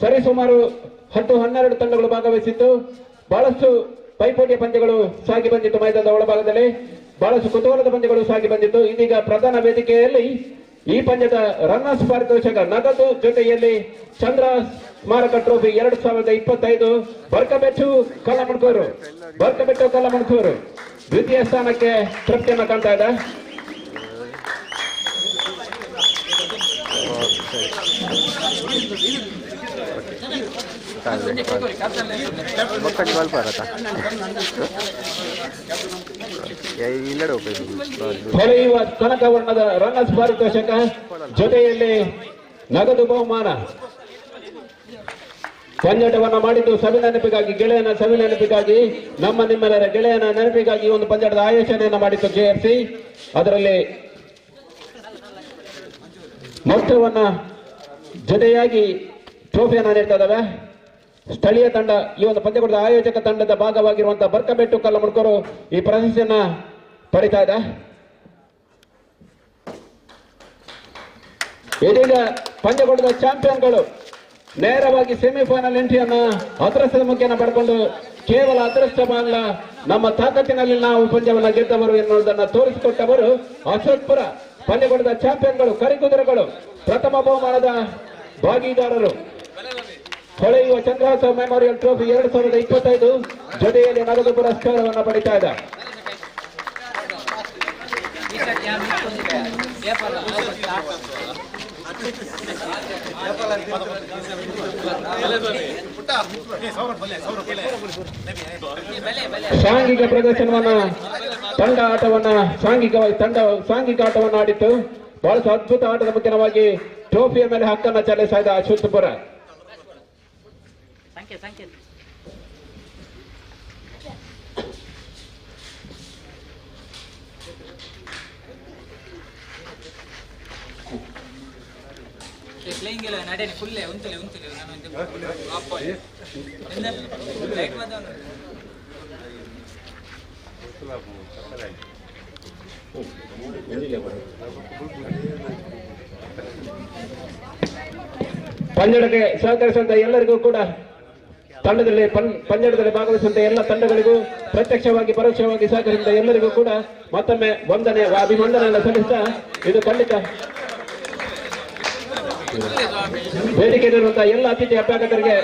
ಸರಿಸುಮಾರು 10-12 ತಂಡಗಳು ಭಾಗವಹಿಸಿದ್ದು ಬಹಳಷ್ಟು ಪೈಪೋಟಿಯ ಪಂದ್ಯಗಳು ಸಾಗಿ ಬಂದಿತ್ತು. ಮೈದಾನದ ಒಳಭಾಗದಲ್ಲಿ ಬಹಳಷ್ಟು ಕುತೂಹಲದ ಪಂದ್ಯಗಳು ಸಾಗಿ ಬಂದಿತ್ತು. ಇದೀಗ ಪ್ರಧಾನ ವೇದಿಕೆಯಲ್ಲಿ ಈ ಪಂದ್ಯದ ರನ್ನರ್ಸ್ ಪಾರಿತೋಷಕ ನಗದು ಜೊತೆಯಲ್ಲಿ ಚಂದ್ರ ಸ್ಮಾರಕ ಟ್ರೋಫಿ 2025 ಬರ್ಕಬೆಟ್ಟು ಕಲ್ಲಮಣಕೂರು ದ್ವಿತೀಯ ಸ್ಥಾನಕ್ಕೆ ತೃಪ್ತಿಯನ್ನು ಕಾಣ್ತಾ ಇದೆ. ಹೊಳೆಯುವ ಕನಕವರ್ಣದ ರನ್ನರ್ಸ್ ಪಾರಿತೋಷಕ ಜೊತೆಯಲ್ಲಿ ನಗದು ಬಹುಮಾನ. ಪಂದ್ಯಾಟವನ್ನ ಮಾಡಿದ್ದು ಸವಿನ ನೆನಪಿಗಾಗಿ, ಗೆಳೆಯನ ಸವಿನ ನೆನಪಿಗಾಗಿ, ನಿಮ್ಮೆಲ್ಲರ ಗೆಳೆಯನ ನೆನಪಿಗಾಗಿ ಒಂದು ಪಂದ್ಯಾಟದ ಆಯೋಜನೆಯನ್ನ ಮಾಡಿತ್ತು KFC. ಅದರಲ್ಲಿ ಮೊತ್ತವನ್ನ ಜೊತೆಯಾಗಿ ಟ್ರೋಫಿಯನ್ನ ನೀಡ್ತಾ ಇದ್ದಾವೆ. ಸ್ಥಳೀಯ ತಂಡ, ಈ ಒಂದು ಪಂದ್ಯಕೂಟದ ಆಯೋಜಕ ತಂಡದ ಭಾಗವಾಗಿರುವಂತಹ ಬರ್ಕಬೆಟ್ಟು ಕಲ್ಲಮಣಕೂರು ಈ ಪ್ರಶಸ್ತಿಯನ್ನ ಪಡಿತಾ ಇದೆ. ಇದೀಗ ಪಂದ್ಯಕೂಟದ ಚಾಂಪಿಯನ್ಗಳು ನೇರವಾಗಿ ಸೆಮಿಫೈನಲ್ ಎಂಟ್ರಿಯನ್ನ ಅದೃಷ್ಟದ ಮುಖೇನ ಪಡ್ಕೊಂಡು, ಕೇವಲ ಅದೃಷ್ಟವಲ್ಲ, ನಮ್ಮ ತಾಕತ್ತಿನಲ್ಲಿ ನಾವು ಪಂದ್ಯವನ್ನ ಗೆದ್ದವರು ಎನ್ನುವುದನ್ನು ತೋರಿಸಿಕೊಟ್ಟವರು ಅಶೋಕ್ಪುರ. ಪಂದ್ಯಕೂಟದ ಚಾಂಪಿಯನ್ಗಳು ಕರಿಕುದುರೆಗಳು ಪ್ರಥಮ ಬಹುಮಾನದ ಭಾಗಿದಾರರು. ಹೊಳೆಯುವ ಚಂದ್ರಹಾಸ ಮೆಮೋರಿಯಲ್ ಟ್ರೋಫಿ 2025 ಜೊತೆಯಲ್ಲಿ ನಗದು ಪುರಸ್ಕಾರವನ್ನು ಪಡಿತಾ ಇದೆ. ಸಾಂಘಿಕ ಪ್ರದರ್ಶನವನ್ನ ಸಾಂಘಿಕ ಆಟವನ್ನ ಆಡಿತ್ತು. ಬಹಳ ಅದ್ಭುತ ಆಟದ ಮುಖ್ಯವಾಗಿ ಟ್ರೋಫಿಯ ಮೇಲೆ ಹಕ್ಕನ್ನ ಚಲಾಯಿಸಿದ ಅಶೋಕ್ಪುರ. ಪಂದ್ಯಕ್ಕೆ ಸಹಕರಿಸುವಂತ ಎಲ್ಲರಿಗೂ ಕೂಡ, ತಂಡದಲ್ಲಿ ಪಂದ್ಯದಲ್ಲಿ ಭಾಗವಹಿಸುವಂತ ಎಲ್ಲ ತಂಡಗಳಿಗೂ ಪ್ರತ್ಯಕ್ಷವಾಗಿ ಪರೋಕ್ಷವಾಗಿ ಸಹಕರಿಸಿದ ಎಲ್ಲರಿಗೂ ಕೂಡ ಮತ್ತೊಮ್ಮೆ ಅಭಿವಂದನೆಯನ್ನು ಸಲ್ಲಿಸ್ತಾ, ಇದು ಖಂಡಿತ ವೇದಿಕೆಯಲ್ಲಿರುವಂತಹ ಎಲ್ಲ ಅತಿಥಿ ಅಭ್ಯಾಗತರಿಗೆ